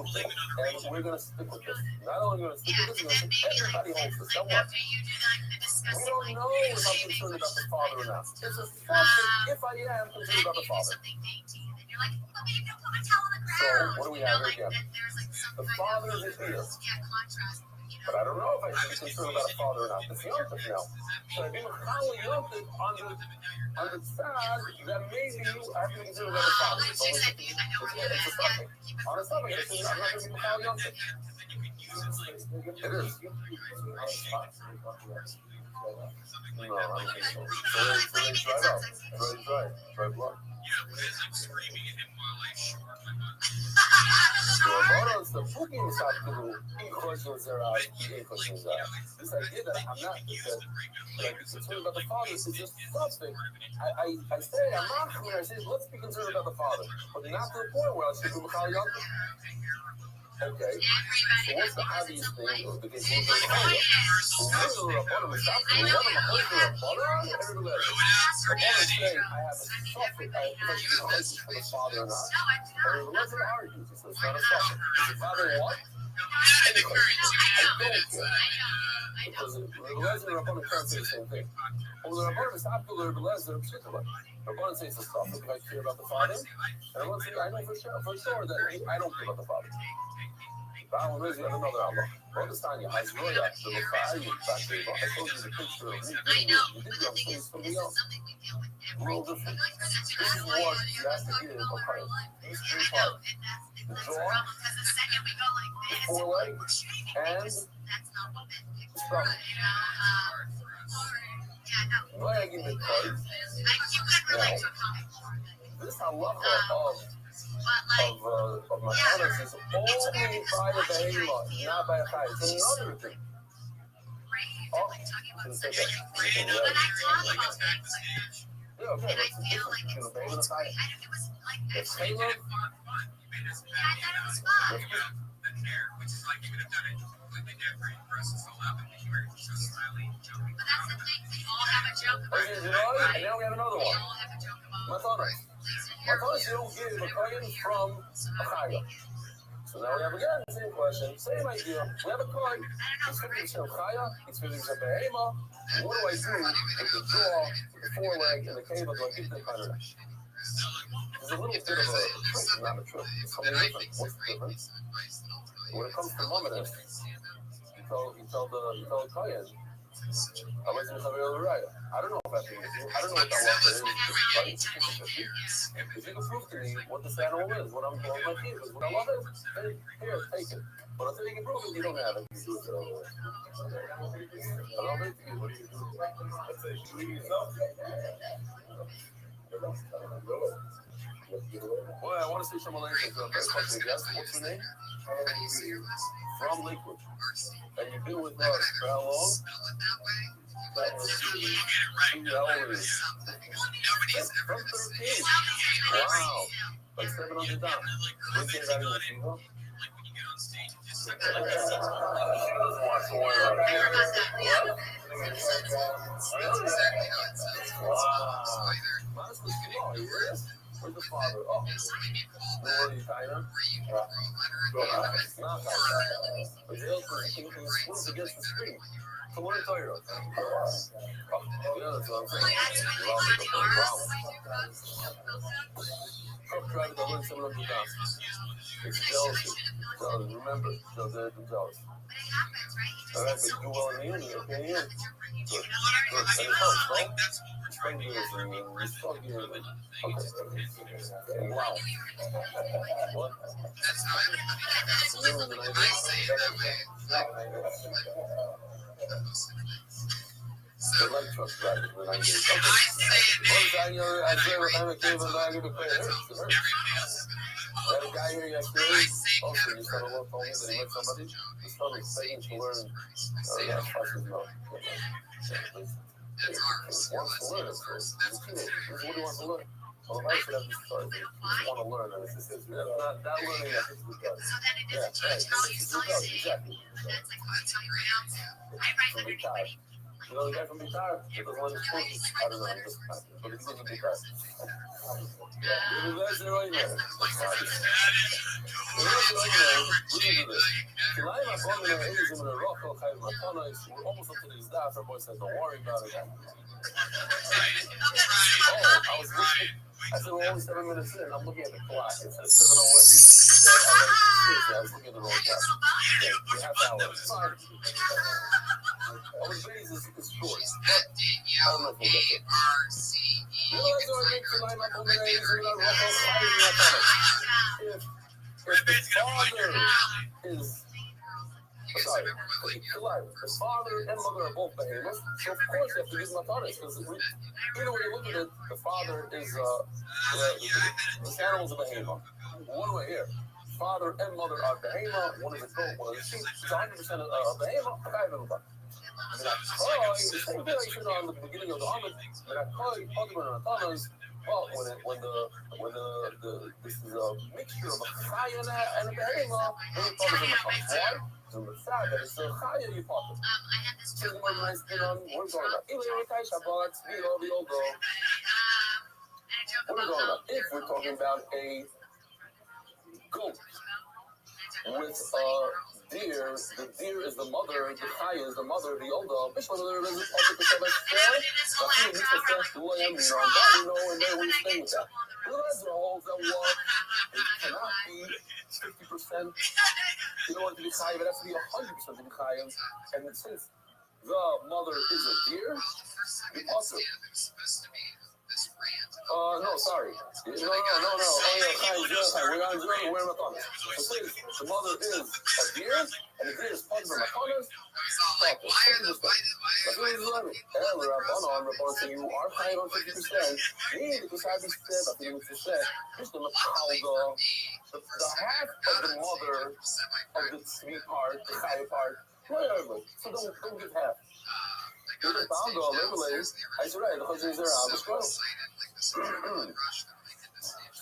[SPEAKER 1] we're going to stick with this. Not only going to stick with this, everybody holds this. Now what? We don't know if I'm concerned about the father or not. It's a fucking if I am concerned about the father. So, what do we have here again? The father is here. But I don't know if I should be concerned about a father or not. It's Yontif now. So I think Yontif on the side that maybe I have to be concerned about a father. So it's a suffix. On a suffix, I'm not going to be Machal Yontif. It is. No, I don't think so. So they drive out. Everybody drive blood. The booking side to questions are out, questions out. This idea that I'm not like concerned about the father is just something. I say I'm not when I say let's be concerned about the father, but not to the point where I should be Machal Yontif. Okay, so what's the obvious thing of the conclusion of the father? I have a suffix. I have a question for the father or not. Or it wasn't argued, so it's not a suffix. Is the father what? I don't care. Because Rabbi Lezer and Rabbanan can't say the same thing. Well, the Rabbanan is after the Rabbi Lezer, Rabbanan says the suffix if I care about the father. And Rabbanan says, I know for sure that I don't care about the father. Baal Rezi, I don't know that Allah. Understand you, Hazroya, the Lefa'ayi, I told you the picture of me giving you video, I'm saying something else. A little different. This is what you have to give a part. These three parts. The jaw, the foreleg, and the stomach. Leg in the part. Now, this halacha of Machana is only by a behemah, not by a chai. It's another thing. Oh, didn't say that. Yeah, okay, that's the difference between a behemah and a chai. It's behemah. Which is like you would have done it completely different versus all up and you were just smiling, joking. But that's the thing, we all have a joke about it. And now we have another one. We all have a joke about it. Matanas, you don't give a kohen from a chaya. So now we have again the same question, same idea. We have a kohen, he's 50% chaya, he's 50% behemah. What do I do with the jaw, the foreleg, and the cave of the kind of There's a little bit of a trick, not a trick. It's something different. What's the difference? When it comes to Mohammed, you tell the kohen, I was in somebody else right. I don't know if that's I don't know what that water is, right? If you can prove to me what this animal is, what I'm doing my feet is, what I love it, then here, take it. But until you can prove it, you don't have it. You do it the other way. I love it. What do you do? Let's say you leave yourself. Well, I want to say some Malaysian stuff. Yes, what's your name? From Lakewood. And you've been with us for how long? 2 hours. From 13. Wow. Like 700 down. When came out in the fever? Wow. Where's the father? Oh, where are you, China? Not China. But the other thing swings against the screen. So what are you talking about? Yeah, that's what I'm saying. Truck driver that wins 700 pounds. It's jealousy. Remember, they're jealous. All right, but you do well in the end, you're okay in the end. Good. And it helps, right? Strangers and we saw you. Okay. Wow. What? The light truck drivers when I get something. One time I drove with Hammer Cable and I get a pay. It hurts. I had a guy here yesterday. Also, his fellow told me that he met somebody. His fellow was saying to learn. Fucking no. He wants to learn. What do you want to learn? Well, I should have this start. You want to learn, and it's just not that learning that it's good. Yeah, right. It's good, exactly. So we got You know, the guy from Bihar, he doesn't want his cookies. I don't know, I'm just but he doesn't Bihar. That's the right man. Tonight, my brother and A's in the rock, we're almost up to these dots. Our boy said, don't worry about it. Oh, I was listening. I said, we're only 7 minutes in. I'm looking at the clock. It says 7:01. I was looking at the wrong clock. Okay, half hour. It's fine. Our days is short. But I don't know if we'll get there. You know, that's what I make tonight, my brother and A's in the rock, if the father is sorry, the father and mother are both behemoths, so of course you have to use matanis, because either way you look at it, the father is this animal's a behemoth. One way here, father and mother are behemoth, one is a goat, one is a sheep. It's 100% a behemoth, a guy of the same thing I said on the beginning of the Amid, well, when this is a mixture of a chaya and a behemoth, then you call it a matanis. Why? So the fact that it's a chaya you put it. So the more nice thing on we're going about. What are we going about? If we're talking about a goat with deer, the deer is the mother, the chaya is the mother, the older. Which one of them is it? And then we stay with that. Realize the whole that one, it cannot be 50%. In order to be chaya, it has to be 100% to be chaya. And since the mother is a deer, the also. No, sorry. No. Oh, yeah, we're on zero. We're on the so since the mother is a deer, and the deer is part of the matanas, you are chaya on 50%. Meaning, because I said, I think it's said, just the half of the mother of the sweet part, the chaya part, whatever. So don't give half. So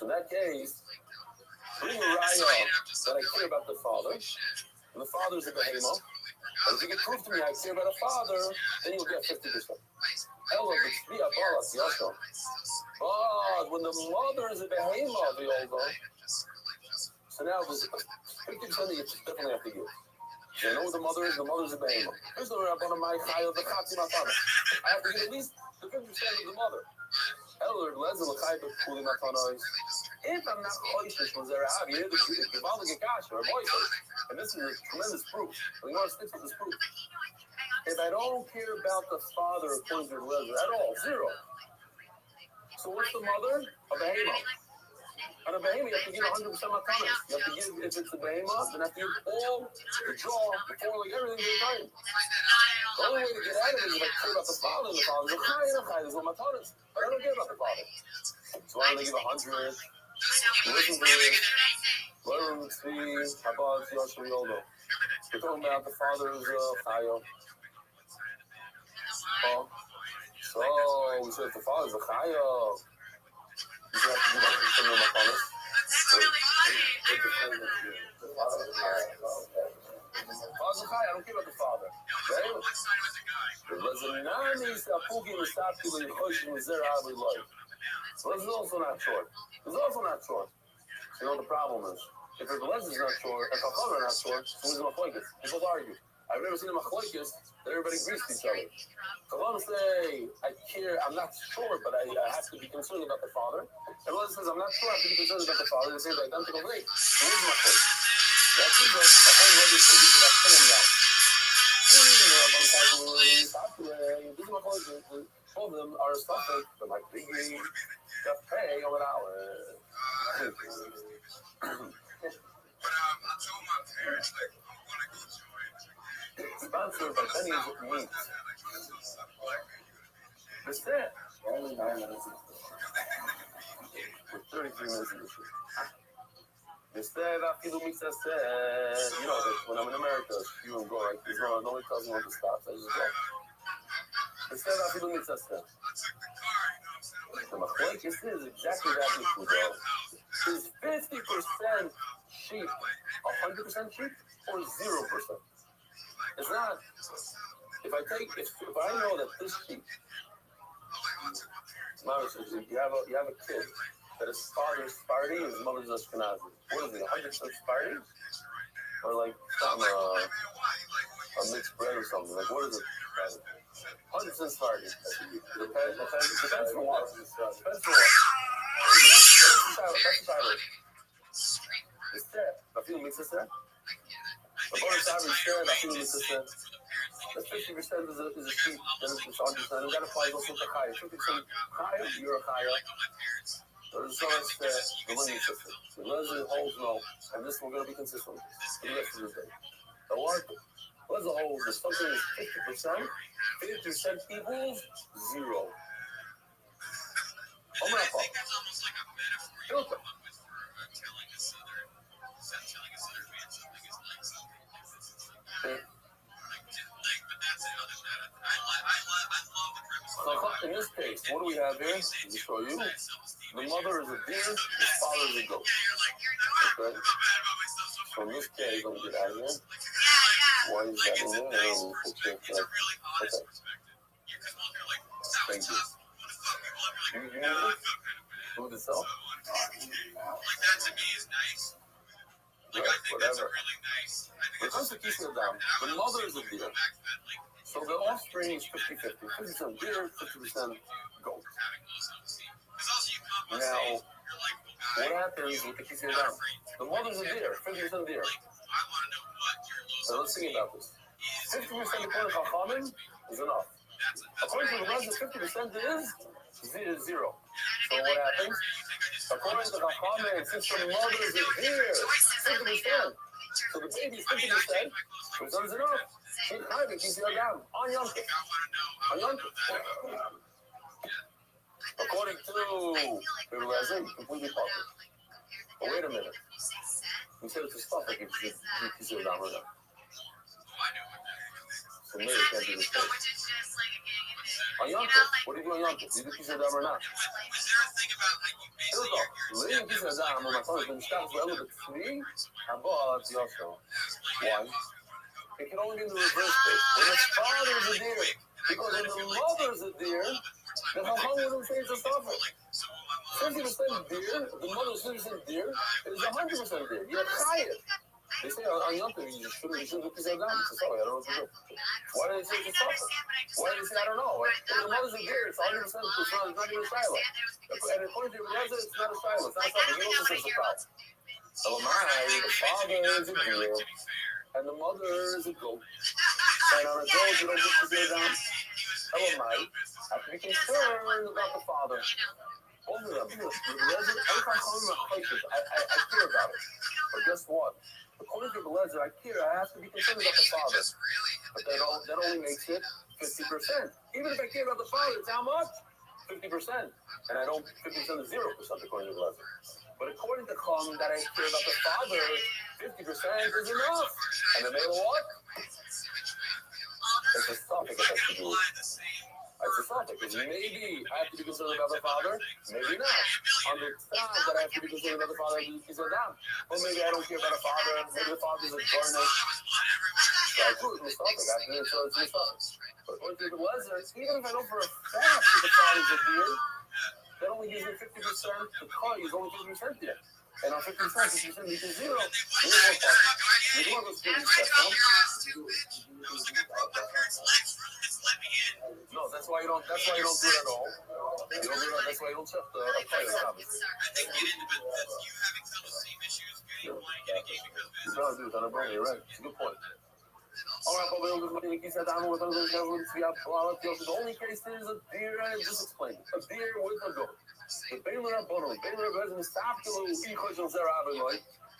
[SPEAKER 1] in that case, bring a raya that I care about the father, and the father is a behemoth. And if you can prove to me I care about a father, then you'll get 50%. But when the mother is a behemoth, so now there's 50% that you definitely have to give. You know what the mother is? The mother is a behemoth. Here's the rabbi of my chaya, the chati matana. I have to give at least the 50% of the mother. If I'm not choishish with ViralRabbi, and this is a tremendous proof. We want to stick with this proof. If I don't care about the father according to Lezer at all, zero. So what's the mother? A behemoth. On a behemoth, you have to give 100% matanis. You have to give, if it's a behemoth, then you have to give all the jaw, the foreleg, everything in time. The only way to get out of it is if I care about the father, and the father's a chaya, there's no matanis. But I don't care about the father. So why don't they give 100? Listen to this. Learn to see about Yosher Yoldo. We're talking about the father's chaya. Oh. So we said the father's a chaya. You have to give 100% of matanis. I don't care about the father. So this is also not short. This is also not short. You know what the problem is? If the lens is not short, if the father is not short, who's the machlokes? People argue. I've never seen a machlokes that everybody agrees to each other. So I want to say, I care, I'm not sure, but I have to be concerned about the father. And one says, I'm not sure I have to be concerned about the father. They say the identical thing. So who's machlokes? That gives us a whole other thing because that's pulling out. Both of them are suffering, but like degree, just pay over an hour. Sponsored by Benny's Meat. That's it. Only 9 minutes. We're 33 minutes into this. Instead, I feel me says, you know, when I'm in America, you will go like this. Nobody tells me when to stop, so I just go. Instead, I feel me says, the machlokes is exactly that issue, though. Is 50% sheep 100% sheep or 0%? It's not. If I know that this sheep, Mama says, you have a kid that his father's Sephardi and his mother's Ashkenazi. What is it, 100% Sephardi? Or like some a mixed bread or something? Like what is it? 100% Sephardi. Depends for what? Depends for what? That's the title. It's there. I feel mixed there. The bonus time is there. I feel mixed there. The 50% is a sheep, then it's 100%. And that applies also to Chaya. 50% Chaya, you're a Chaya. There's so much the winning system. The Lezer holds no, and this we're going to be consistent with for the rest of the day. The what? Lezer holds if something is 50%, 50% equals 0. I'm going to follow. Filter. In this case, what do we have here? Let me show you. The mother is a deer, the father is a goat. Okay? So in this case, let me get out of here. Why is that in there? Okay. Thank you. Move this up.
[SPEAKER 8] That to me is nice. Like, I think that's a really nice.
[SPEAKER 1] When it comes to Kisha Adam, the mother is a deer. So the offspring is 50-50. 50% deer, 50% goat. Now, what happens with the Kisha Adam? The mother's a deer, 50% deer. So let's think about this. 50% according to Chachamim is enough. According to the rest, 50% is 0. So what happens? According to Chachamim, since the mother is a deer, 50%. So the baby's 50%, so it's enough. On Yom Tov. On Yom Tov. According to ViralRabbi, completely popular. But wait a minute. We said it's a stuff like it's a down or not. So maybe it can't be the same. On Yom Tov, what do you do on Yom Tov? Do you do Kisei Adam or not? Here we go. Leaving Kisei Adam, when my father been stopped for a little bit free, I bought the Yosho. Why? It can only be in the reverse case. When the father is a deer, because when the mother is a deer, the Chacham wouldn't say it's a stuffer. 50% deer, the mother is 50% deer, it is 100% deer. You're Chayet. They say on Yom Tov, you shouldn't do Kisei Adam. It's a stuffer. I don't know what to do. Why do they say it's a stuffer? Why do they say, I don't know? If the mother's a deer, it's 100%, it's not even a shiloh. And according to your resident, it's not a shiloh. It's not a stuffer. You don't think it's a cow. So the father is a deer. And the mother is a goat. And on a goat, you don't get to go down. Elamite, I have to be concerned about the father. Both of them. Every time I call him a places, I care about it. But guess what? According to the Lezer, I have to be concerned about the father. But that only makes it 50%. Even if I care about the father, it's how much? 50%. And I don't, 50% is 0% according to the Lezer. But according to Chum, that I care about the father, 50% is enough. And the male what? It's a topic that has to do. It's a topic. Because maybe I have to be concerned about the father, maybe not. Understand that I have to be concerned about the father, he's a dam. Or maybe I don't care about the father, maybe the father is a garnet. So I put it in the topic. I have to be concerned with the topic. But according to the Lezer, even if I know for a fact that the father is a deer, that only gives me 50%. The car is only 50% there. And on 50%, 50% equals 0. No, that's why you don't do it at all. You don't do it, that's why you don't check the fire comments. You gotta do it on a brand, you're right. It's a good point. Alright, but the only case is a deer, and just explain it. A deer with a goat.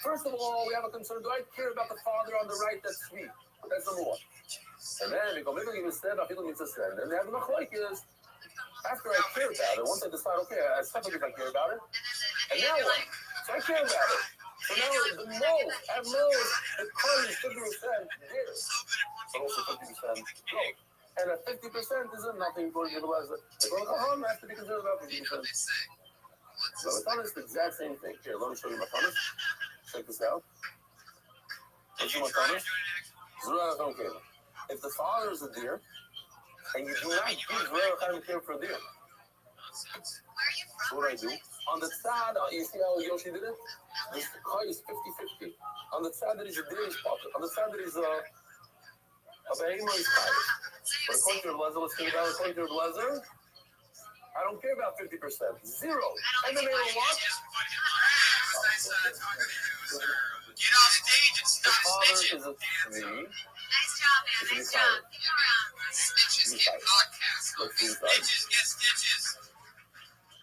[SPEAKER 1] First of all, we have a concern. Do I care about the father on the right? That's sweet. That's number one. And then, and then they have the machlokes. After I care about it, once I decide, okay, I stop it if I care about it. And now what? So I care about it. So now the mole, at most, the car is 50% deer, but also 50% goat. And at 50% isn't nothing for you to realize that. They go to home, I have to be concerned about 50%. So Matana is the exact same thing. Here, let me show you Matana. Check this out. Let's see Matana. Zura, okay. If the father is a deer, and you do not give ViralRabbi care for a deer, so what do I do? On the side, you see how Yoshi did it? This car is 50-50. On the side that is a deer is potter. On the side that is a behemoth is potter. But according to the Lezer, let's think about it. According to the Lezer, I don't care about 50%. Zero. And then they don't watch. The father is a tree.
[SPEAKER 8] Nice job, man. Nice job. Snitches get podcasts. Bitches get stitches.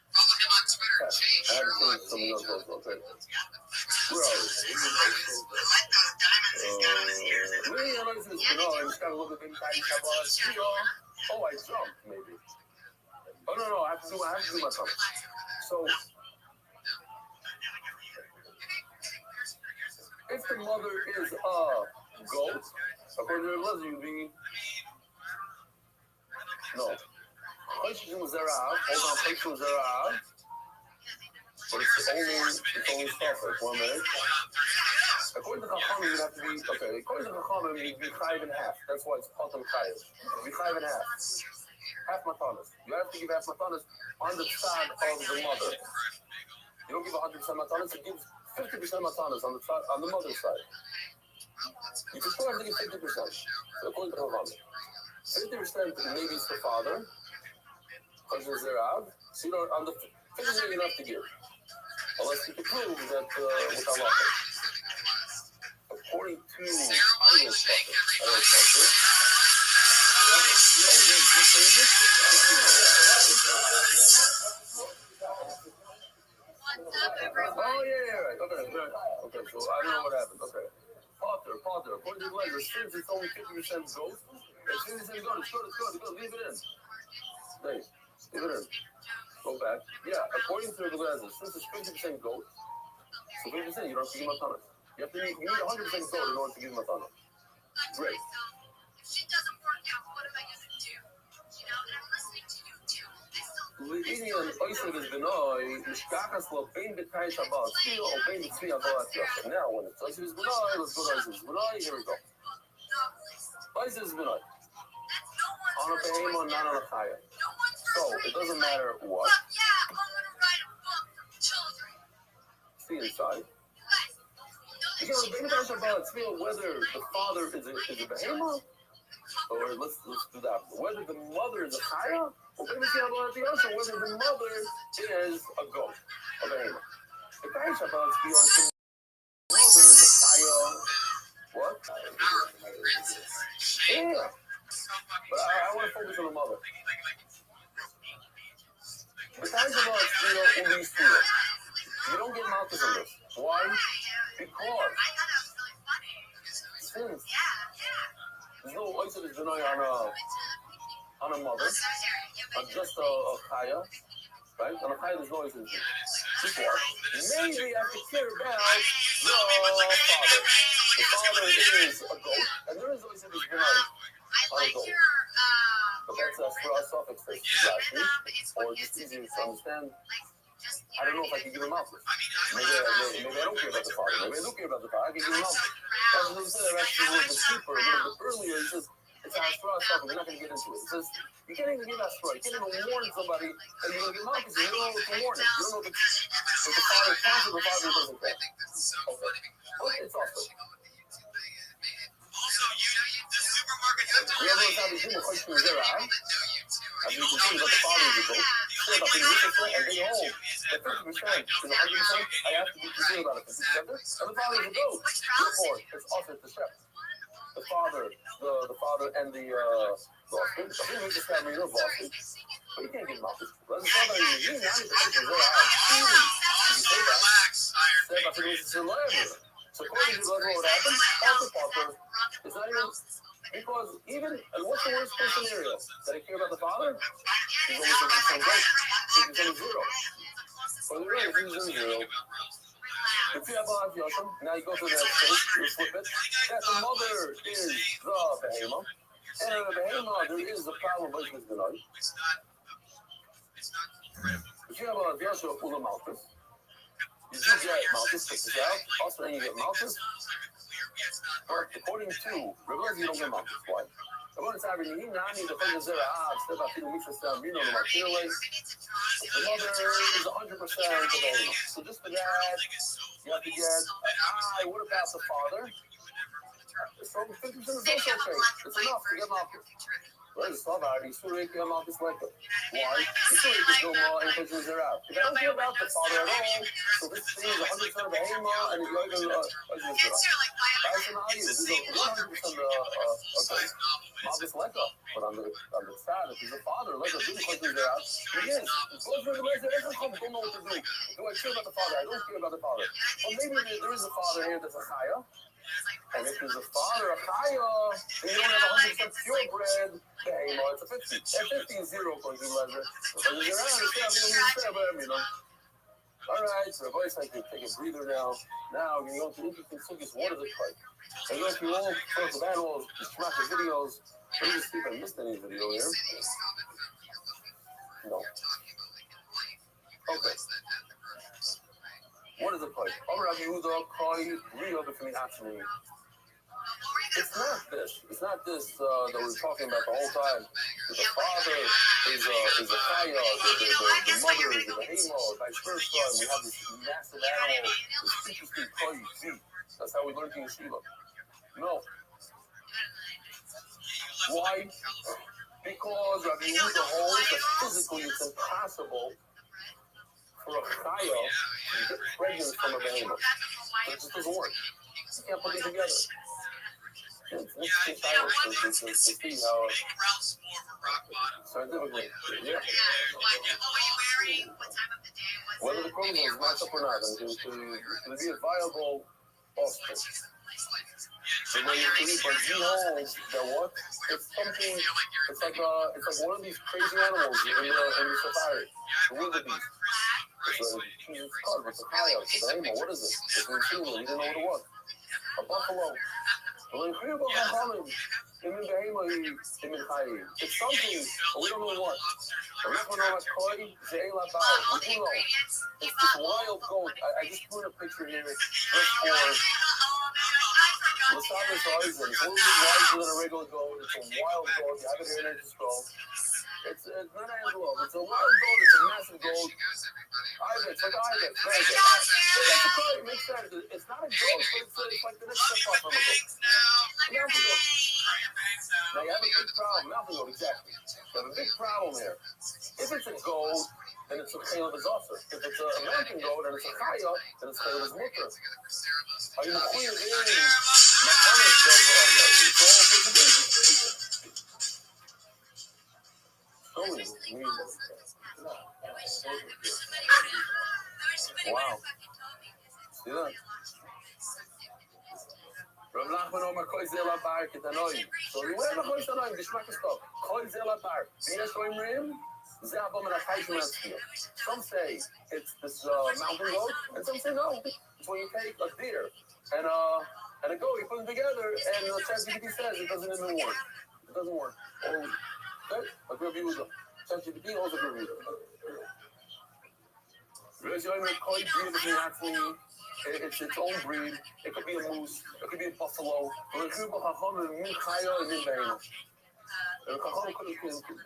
[SPEAKER 8] Follow him on Twitter, Jay Sherlock.
[SPEAKER 1] Okay. Where are we?
[SPEAKER 8] I like those diamonds he's got on his ears.
[SPEAKER 1] Oh, I jumped, maybe. Oh, no, I have to do my tongue. So, if the mother is a goat, according to the Lezer, you'd be... No. Cheshivim Zerav, hold on, Cheshivim Zerav. But it's only suffix. 1 minute. According to Chachamim, you'd have to be... Okay, according to Chachamim, you'd be chayiv in half. That's why it's Patam chayiv. You'd be chayiv in half. Half matanas. You have to give half matanas on the side of the mother. You don't give 100% matanas, you give 50% matanas on the mother's side. You can still have to give 50%. According to Chachamim. 50% maybe it's the father. Cheshivim Zerav. So you don't, on the 50% you don't have to give. Unless you can prove that with Allah. According to Idol Structure. Oh, yeah. Okay, so I don't know what happened. Okay. Potter. According to the Lezer, since it's only 50% goat, as soon as it's good, it's good. Leave it in. Nice. Leave it in. Go back. Yeah, according to the Lezer, since it's 50% goat, so 50% you don't have to give matana. You need 100% goat in order to give matana. Great.
[SPEAKER 8] If shit doesn't work out, what am I gonna do? You know, and I'm listening to you too.
[SPEAKER 1] לעניין אויסר בנוי, משכחס לו בין בתאי שבת, ציו או בין בצמי עבודת יחד. Now, when it's oiser b'noi, let's go to oiser b'noi. Here we go. Oiser b'noi. On a behemoth, not on a chaya. So, it doesn't matter what.
[SPEAKER 8] Yeah, I'm gonna write a book for children.
[SPEAKER 1] See inside. Because בין בתאי שבת, ציו, whether the father is a behemoth, or let's do that. Whether the mother is a chaya, or whether the mother is a goat, a behemoth. The Betay Shabbat, the mother is a chaya. What? Yeah. But I want to focus on the mother. The Betay Shabbat, in these two, you don't get malchus on this. Why? Because since there's no oiser is denied on a mother, on just a chaya, right? On a chaya there's no oiser. Before, maybe I have to care about the father. The father is a goat, and there is oiser is denied on a goat. But that's for us suffix exactly, or just easier to understand. I don't know if I can give him malchus. Maybe I don't care about the father. Maybe I do care about the father. I can give him malchus. That's what he said. Actually, a little bit deeper, a little bit earlier. He says it's a hasra stuff. We're not going to get into it. He says you can't even give hasra. You can't even warn somebody that you're going to give malchus. You don't know what to warn it. You don't know if the father counts or the father doesn't count. Okay. Well, it's awesome. We have no time to do the question of their eye. I mean, you can think about the father of the goat. About the and they hold that 50% is 100%. I have to be concerned about it. 50%. And the father is a goat. Therefore, it's also the chef. The father and the Boston. I think we just have me in Boston. But you can't get him out. But the father is usually 90% of their eyes. You say that. Say about the reasons in life. So according to what happens, Potter, it's not even. Because even, and what's the worst case scenario? That I care about the father? He's only 50% goat. He's only zero. For the rest, he's only zero. If you have a Yoshim, now you go to the next page, you flip it. That the mother is the behemoth. And in the behemoth, there is a problem with his benoi. If you have a Yoshim full of malchus, you do get malchus, take this out. Also, then you get malchus. But according to Rabbi Rothschild, you don't get malchus. Why? The mother is the mother is 100% of the animal. So just for that, you have to get, what about the father? So 50% is also okay. It's enough to get malchus. Right? It's not hard. You still make malchus like it. Why? You still make the Goma and put your out. If I don't care about the father at all, so this thing is 100% of the Hema and the other that's an idea. This is a 100% malchus like it. But on the side, if he's a father, like a really put your out, he is. Goes for the rest of the don't know what to do. Do I care about the father? I don't care about the father. Well, maybe there is a father here that's a chaya. And if there's a father, a chaya, then you don't have 100% purebred, hey, it's a 50. At 50 is 0 for you, Lezer. But you're out, all right, so Rabbi said, take a breather now. Now, you know, to interesting suggestions, what is it like? And you know, if you all sorts of animals, just watch the videos. Let me just see if I missed any video here. No. Okay. What is it like? It's not this. It's not this that we're talking about the whole time. The father is a chaya, the mother is a behemoth, vice versa. We have this massive animal, this interesting koyi. That's how we learned in yeshiva. No. Why? Because Rabbi Yehuda holds that physically it's impossible for a chaya to get pregnant from a behemoth. It just doesn't work. You can't put it together. It's interesting science to see how scientifically, whether the chromosome is matched up or not, and to be a viable offspring. So when you but he holds that what? It's something. It's like one of these crazy animals in the safari, the wildebeest. It's called it's a coyote, it's an animal. What is it? It's a machine. We didn't know what it was. A buffalo. It's something, but we don't know what. We do know. It's this wild goat. I just put a picture here just for Wasabi's horizon. It's a little bit larger than a regular goat. It's a wild goat. You have it here and it's scroll. It's not an antelope. It's a wild goat. It's a massive goat. Ibex, like Ibex. Very good. It makes sense. It's not a goat, but it's like the next step up from a goat. Mountain goat. Now you have a big problem. Mountain goat, exactly. You have a big problem here. If it's a goat, then it's a chayil of his offer. If it's a mountain goat and it's a chayil, then it's chayil of his mutter. Are you clear in the comments of wow. See that? Rav Nachman Omer Kol Zela Bar Ketanoim. So you have a Kol Zela the Shmak is called Kol Zela Bar. Some say it's this mountain goat, and some say no. It's when you take a deer and a goat, you put them together, and the ChatGPT says it doesn't even work. It doesn't work. Okay? A good review is a ChatGPT also a good review. It's its own breed. It could be a moose. It could be a buffalo. They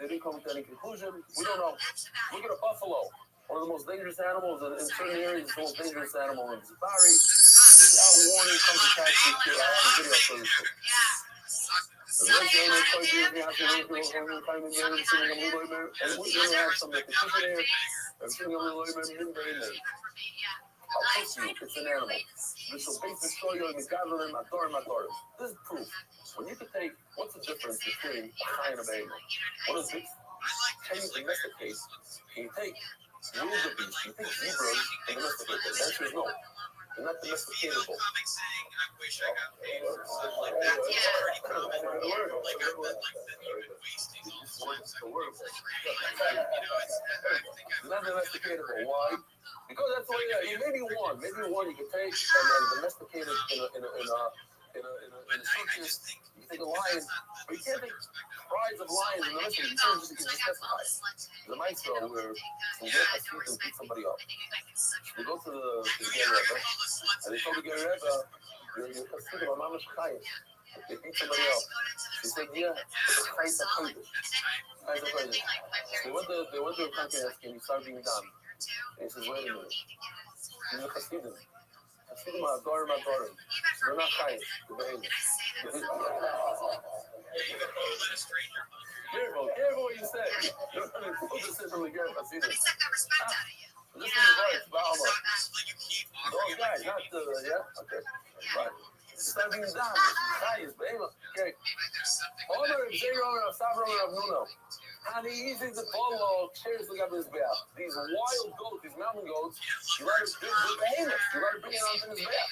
[SPEAKER 1] didn't come to any conclusion. We don't know. Look at a buffalo. One of the most dangerous animals in certain areas. It's the most dangerous animal in the safari. Without warning, comes to catch you. I have a video for this. And we have some repetition here. It's an animal. This will basically show you this is proof. When you can take, what's the difference between a chai and a behemoth? What is this? Can you domesticate? Can you take wildebeest? You take zebras and domesticate them? The answer is no. They're not domesticatable. Not domesticatable. Why? Because that's the way maybe one you can take and domesticate it in a circus. You can take a lion, but you can't take prides of lions and the rest of it. You can't just testify. The mice where some get a street and beat somebody up. They go to the Ger Rebbe, and they told the Ger Rebbe, You're considered a mama's chayim. They beat somebody else. She said, yeah, it's a chayim kodesh. They went to a country and he started being done. And he says, wait a minute. These are chassidim. Chassidim are adorim. They're not chayim. They're behemoth. Careful what you say. You're going to put this in from the Gerb Chassidim. This is right, Ba'ama. Those guys, not the, yeah? Okay. Right. Start being done. Chayim, behemoth. Okay. Omer, Zayron, Savron, Avnuno. And he uses the polo, chairs look up his back. These wild goats, these mountain goats, you let it bring behemoths. You let it bring it onto his back.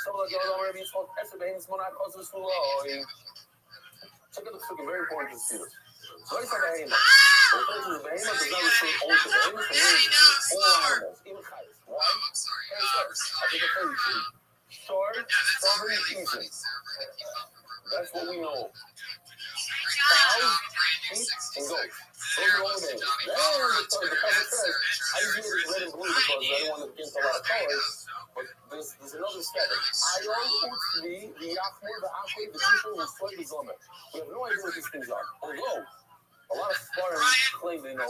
[SPEAKER 1] Some of the other Rabbi Rothschild, Esther behemoths, Monarch, Osus, Fulo. Check out the sukkah, very important to see this. So I said behemoth. The person is behemoth does not refer only to behemoth, but all animals, even chayes. Why? I think it's very true. Short, stubborn, easy. That's what we know. Cows, sheep, and goats. Those are all names. Then the prophet says, I use it red and blue because I don't want to get a lot of colors. But there's another seven. Ayon, Utzvi, the Yachmur, the Achwe, the Jishur, the Soy, the Zomer. We have no idea what these things are. Although, a lot of foreigners claim they know.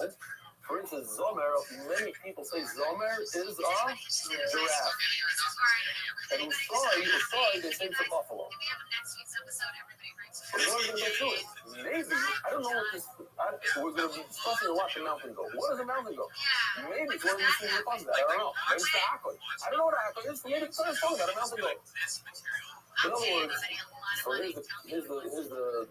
[SPEAKER 1] For instance, Zomer, many people say Zomer is a giraffe. And Usoi, they say it's a buffalo. But we're going to get to it. Maybe, I don't know what this, we're going to be discussing a lot the mountain goat. What is a mountain goat? Maybe it's one of these things we're talking about. I don't know. Maybe it's the akkoy. I don't know what akkoy is, so maybe it's talking about a mountain goat. In other words, so here's the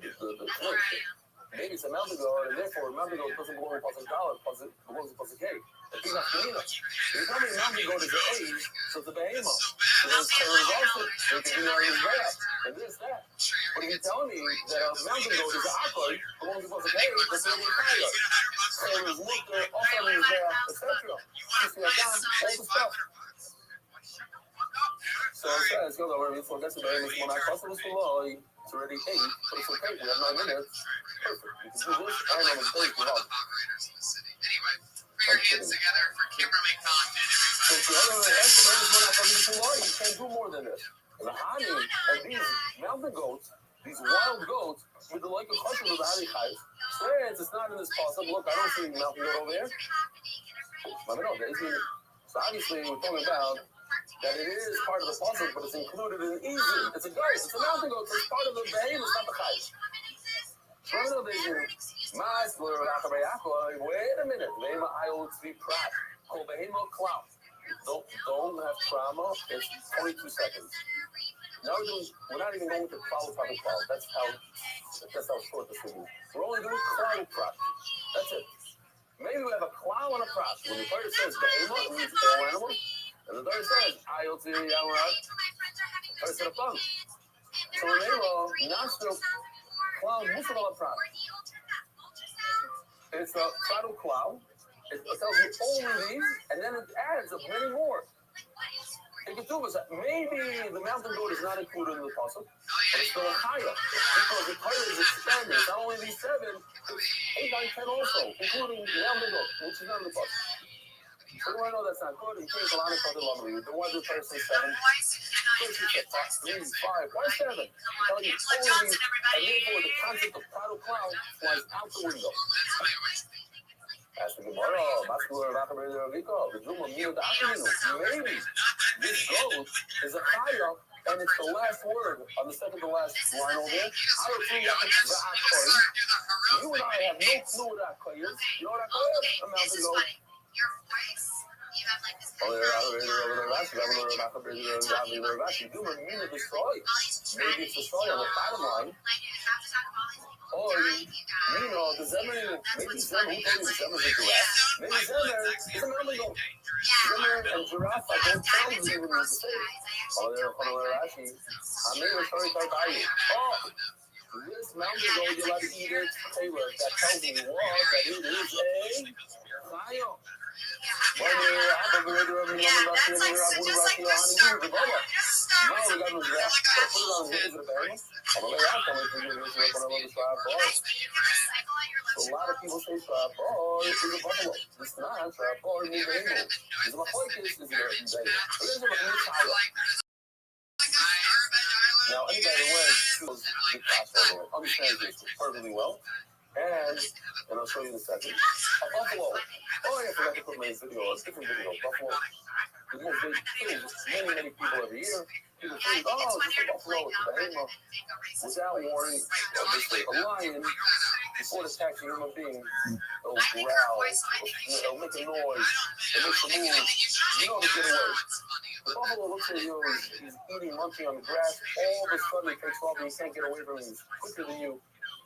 [SPEAKER 1] connection. Maybe it's a mountain goat, and therefore a mountain goat doesn't belong to Pasuk Dalet, it belongs to Pasuk Hay. If you tell me a mountain goat is an age, so it's a behemoth. So then it's also, it can be on his back, and this, that. But if you tell me that a mountain goat is an akkoy, belongs to Pasuk Hay, that's going to be a chayot. So there's mutter, also on his back, etc. Kissing a gun, all the stuff. So it says, go over, so that's the behemoth. When I cross it was below, it's already 8, but it's okay, we have 9 minutes. Perfect. You can do this, and I'm going to take it out.
[SPEAKER 8] Anyway, put your hands together for Kimberly Condon.
[SPEAKER 1] So the other estimates when I come to the law, you can't do more than this. And the honey and these mountain goats, these wild goats, with the like of chashuv of the honey chayes, says it's not in this puzzle. Look, I don't see a mountain goat over there. Let me know. So obviously we're talking about that it is part of the puzzle, but it's included in easy. It's a goat. It's a mountain goat. So it's part of the behemoth. It's not the chayes. Wait a minute. Vema ayol tzvi prat. Kol behemo clout. Don't have trauma. It's 22 seconds. Now we're not even going to cloud. That's how short this will be. We're only doing cloud prat. That's it. Maybe we have a cloud and a prat. When the third says behemo, it means all animals. And the third says ayol tzvi yamurat. Third said a pun. So when not still. Cloud, it's a shadow cloud. It tells you only these, and then it adds up many more. Maybe the mountain goat is not included in the puzzle, but it's still a chaya because the chaya is expanding. It's not only these 7, it's 8, 9, 10 also, including the mountain goat, which is not in the puzzle. So do I know that's not good? You can't allow it to the why do I say 7? 3, 5, why 7? Telling you only these, and therefore the concept of Prado cloud flies out the window. Ask the Gemara, maybe this goat is a chaya, and it's the last word on the second to last line over there. You and I have no clue what akkoy is. You know what akkoy is? A mountain goat.
[SPEAKER 8] Your voice, you have like this.
[SPEAKER 1] Maybe it's the story on the bottom line. Or, the Zemer, maybe Zemer, who told me Zemer is a giraffe? Maybe Zemer is a mountain goat. Zemer and giraffe, I don't tell you even the same. They're Rashi. I'm never sorry to tell you. This mountain goat, you're allowed to eat it. Taylor, that tells me what? That it is a chaya. A lot of people say Shabbat is a buffalo. It's not Shabbat is a animal. It's a by the way, understands this perfectly well. And I'll show you in a second. Buffalo. Oh, yeah, I forgot to put my video. A different video. Buffalo. The most they kill many people every year. People think, oh, it's just a buffalo, it's a behemoth. Without warning, obviously, a lion, before it attacks a human being, it'll growl, it'll make a noise, it'll make a move. You know to get away. The buffalo looks at you, he's eating, munching on the grass. All of a sudden, it takes off and you can't get away from him. He's quicker than you.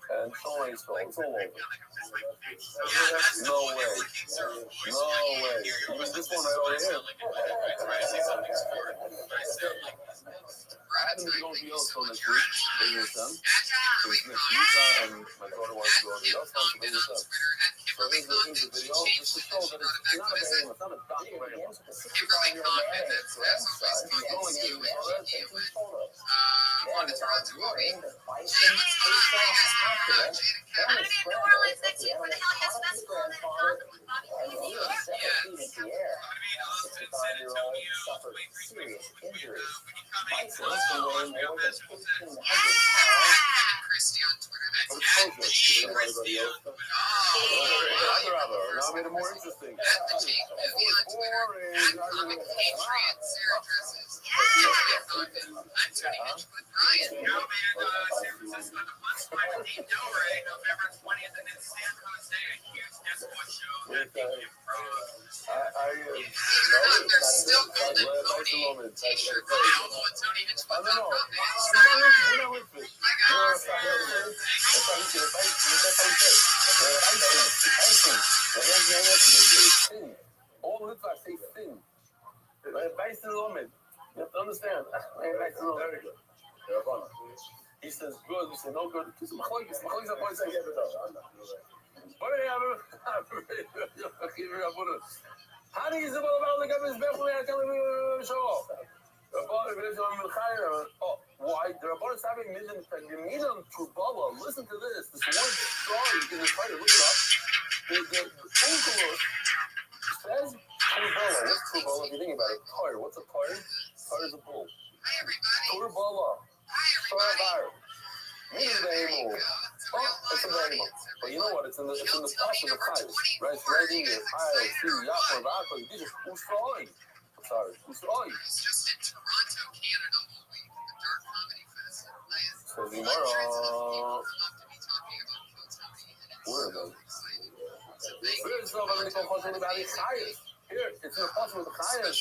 [SPEAKER 1] And so on and so on. It's all over. No way. No way. You mean this one right over here? I happen to be going to Yellowstone next week. Bring your son. So he's next to Utah, and my daughter wants to go to Yellowstone, so bring your son. So here's the video. Just to show that it's not a behemoth, it's not a documentary. It's a 65-year-old man. He's going in the water, taking photos. And it's on running the bison. Suffered serious injuries. Bison can weigh more than 1,500 pounds. But it's focused. Now I made it more interesting. All the lips I say thin. Bison Loman. You have to understand. He says good, we say no good. How do you say about the government's best? Oh, why? The Rabbi Rothschild listen to this. This one story, you can try to look it up. The Unkelus says Turbala. What's Turbala? If you think about it, tar. What's a tar? Tar is a bull. Turbala. Turbar. Means the animal. Oh, it's a animal. But you know what? It's in the spots of the fires. Right? It's right in here. Fire, see, Yahweh, Rachel. This is Usroy. Sorry, Usroy. So tomorrow, where are they? Here, it's not going to go function about the Chayas. Here, it's in the function with the Chayas.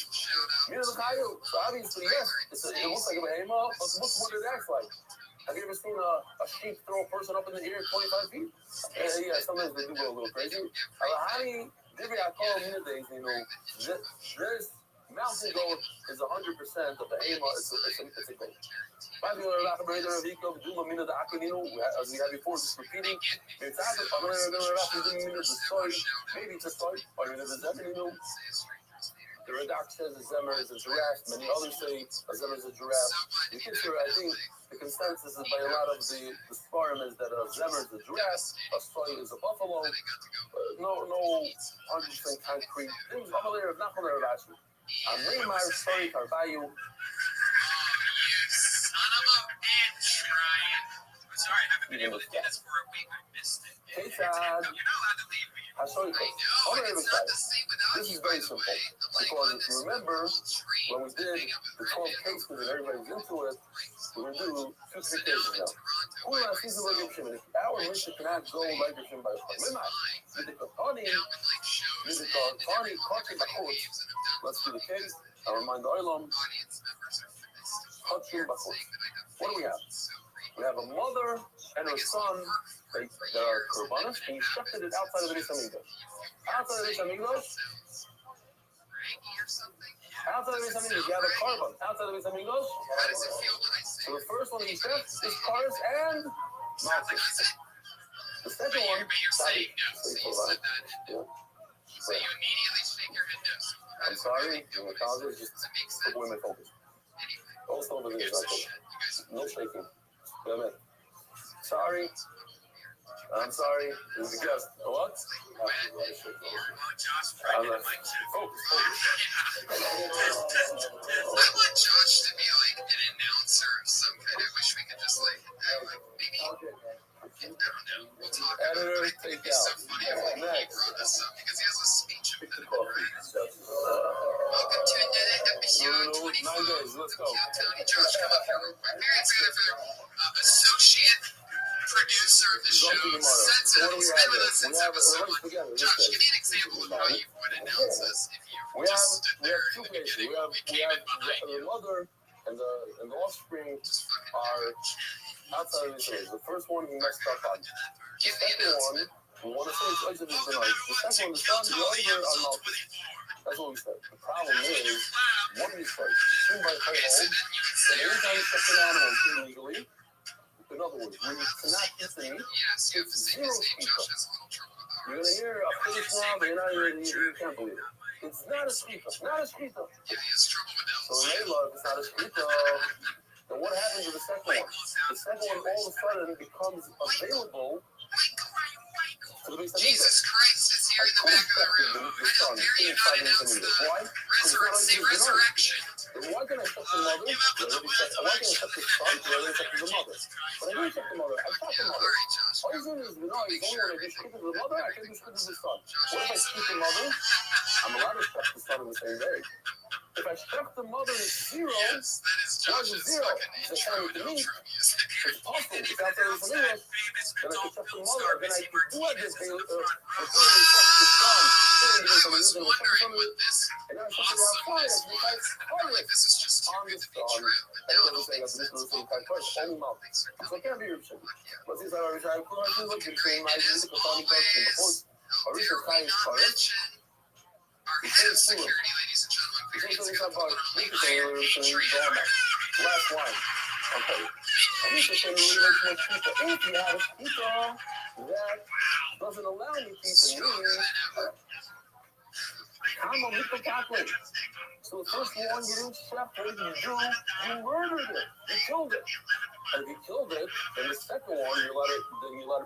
[SPEAKER 1] Near the Chayu. So obviously, yes, it looks like a behemoth, but look what it acts like. Have you ever seen a sheep throw a person up in the air 25 feet? Yeah, sometimes they do go a little crazy. Alahani, maybe I call them days, you know, this mountain goat is 100% of the behemoth. It's a goat. As we had before, just repeating. Maybe it's a story, or maybe it's a zemer. The Radak says a zemer is a giraffe. Many others say a zemer is a giraffe. In Kitzur, I think the consensus is by a lot of the sparm is that a zemer is a giraffe, a soy is a buffalo. No 100% concrete things. I'm not going to ask you. I'm Neymar, sorry, Carvalho.
[SPEAKER 11] Sorry, I haven't been able to do this for a week. I missed it.
[SPEAKER 1] Hey, Chad. I saw you. This is very simple. Because if you remember, when we did the 12 cases and everybody was into it, we're going to do 2-3 cases now. Who are season like Shimon? If our mission cannot go like Shimon by midnight, with the Katani, let's do the case. I'll remind the Olam. What do we have? We have a mother and her son, they are Kurbanos, and you shifted it outside of the Beis Hamikdash. Outside of the Beis Hamikdash, you have a carbon. Outside of the Beis Hamikdash, so the first one that you shift is cars and mountains. The second one, sorry. I'm sorry, in the college, just put women focus. Also, over there, no shaking. Sorry. I'm sorry. It was a guest. What? I'm like, focus.
[SPEAKER 8] I want Josh to be like an announcer of some kind. I wish we
[SPEAKER 1] Pick the coffee.
[SPEAKER 8] Welcome to another episode 24
[SPEAKER 1] 9 days. Let's go.
[SPEAKER 8] Tony Josh, come up here real quick. Very excited for associate producer of the show, Sensitive. He's been with us since episode 1. Josh, give me an example of how you would announce this if you just stood there in the beginning.
[SPEAKER 1] We have the mother and the offspring are outside of each other. The first one we messed up on. The second one, we want to say it's exit is the night. The second one, the son, the other are not. That's what we said. The problem is, one of these fights, it's by play home, and anytime you touch an animal illegally, in other words, when you cannot hit the meat, it's zero speaker. You're going to hear a British round, but you're not hearing it, you can't believe it. It's not a speaker. Not a speaker. So in love, it's not a speaker. Then what happens to the second one? The second one all of a sudden becomes available to the base of
[SPEAKER 8] Jesus Christ is here in the back of the room. I know, very unannounced.
[SPEAKER 1] Why?
[SPEAKER 8] Say resurrection.
[SPEAKER 1] Why can I touch the mother? Why can I touch the son? Why can I touch the mother? But I didn't touch the mother. I touched the mother. All he's doing is, you know, he's only when I just speak to the mother, I can just speak to the son. What if I speak to the mother? I'm allowed to touch the son on the same day. If I struck the mother at zero, why is it zero? It's telling me to me. It's possible. It's out there with English. Then I could touch the mother. Then I could do it this day. I couldn't touch the son. And now I touch it outside. It's like harvest on the son. I don't say that this was the type of only mouth. So it can't be your shit. But since I already tried to put on the same I did the funny question. Or is it kind of harvest?
[SPEAKER 8] Arcade security, ladies and gentlemen. Very excited about
[SPEAKER 1] last one. Okay. I'm just saying really makes more people. If you have a speaker that doesn't allow me people I'm a little Catholic. So the first one you didn't separate, you murdered it. You killed it. And if you killed it, then the second one, you let it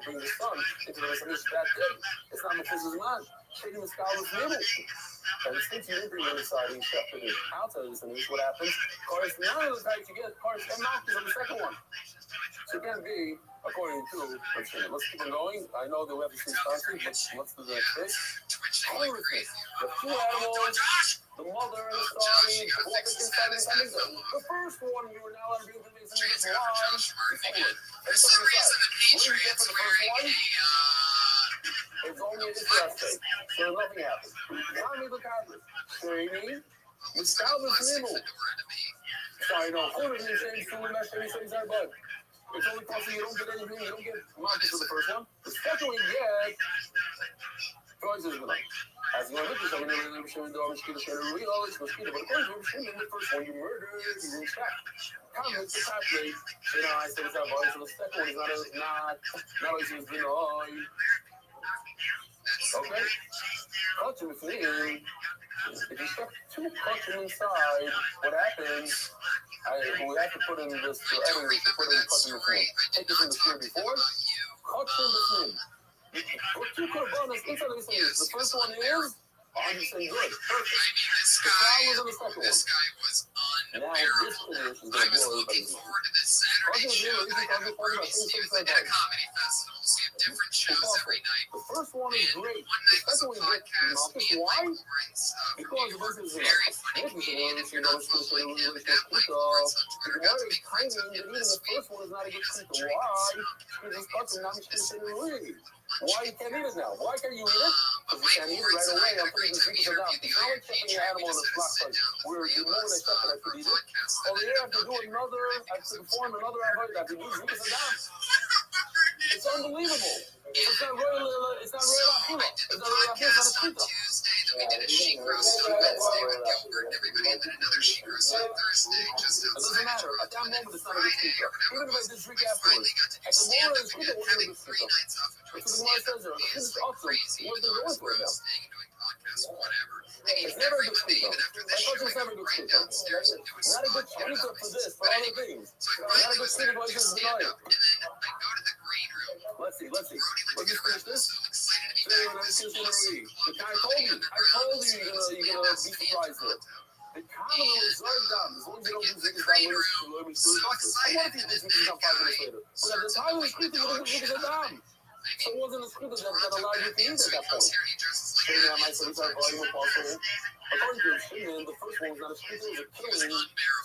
[SPEAKER 1] bring the son into the that day. It's not much as man. Taking the scholar's middle. And since you didn't bring it inside, you separated it outside of this, and this is what happens. Cars, none of the types you get, cars and mouth is on the second one. So it can be, according to, let's keep it going. I know that we have to see something, but let's do the next thing. The two animals, the mother and the son, the first one you were now allowed to be the reason why. What do you get for the first one? It's only an interesting. So nothing happens. Now me look at this. Training. The Salvador's middle. Sorry, no. Who is these things? Who would not say these are bad? It's only possible you don't get anything. You don't get markets for the first one. The second one you get. Drugs is good. As you know, this is something that we're showing the mosquito shooter. We always mosquito, but of course, we're shooting the first one. You murdered, you didn't check. Comments the top rate. You know, I said it's our body. So the second one is not always used in oil. Okay? Culture with me, if you stuck two culture inside, what happens, we have to put in this, the editor to put in culture with me. Take this in the spirit before, culture with me. Put two carbonas inside of this thing. The first one is, I'm just saying good, perfect. The guy was on the second one. Now this finish is going to blow everybody's mind.
[SPEAKER 8] Saturday show that I have at Brutal's Youth at a comedy festival. So you have different shows every night.
[SPEAKER 1] The first one is great. The second one is great. Why? Because this is very funny. The first one is not a good speaker. Why? Because it's custom, not a why you can't eat it now? Why can't you eat it? Because you can't eat it right away. I'm putting the speakers down. It's not like checking the animal in a slot place where you know when they check it, I could eat it. Oh, yeah, I have to do another, I have to perform another effort, I have to do speakers down. It's unbelievable. It's not real, it's not real, it's not real, it's not a speaker.
[SPEAKER 8] We did a sheet roast on Wednesday with Gilbert and everybody, and then another sheet roast on Thursday. Just
[SPEAKER 1] it doesn't matter. At that moment, it's not a good speaker. Even if I just drink afterwards. At the moment, it's good. It wasn't a good speaker. That's what the Gemara says there. This is awesome. What they're going for now. It's never a good speaker. I thought it was never a good speaker. Not a good speaker for this, for other things. Not a good speaker for this tonight. Let's see. Let's just finish this. The guy told me. I told you you're gonna be surprised with. The common is very dumb. As long as you don't do things that way, I want to see this on 5 minutes later. But at the time we speak, you don't think it's dumb. So it wasn't a script that allowed you to use at that point. So now my son started volume apostle. According to Shimon, the first one was not a script, it was a killing.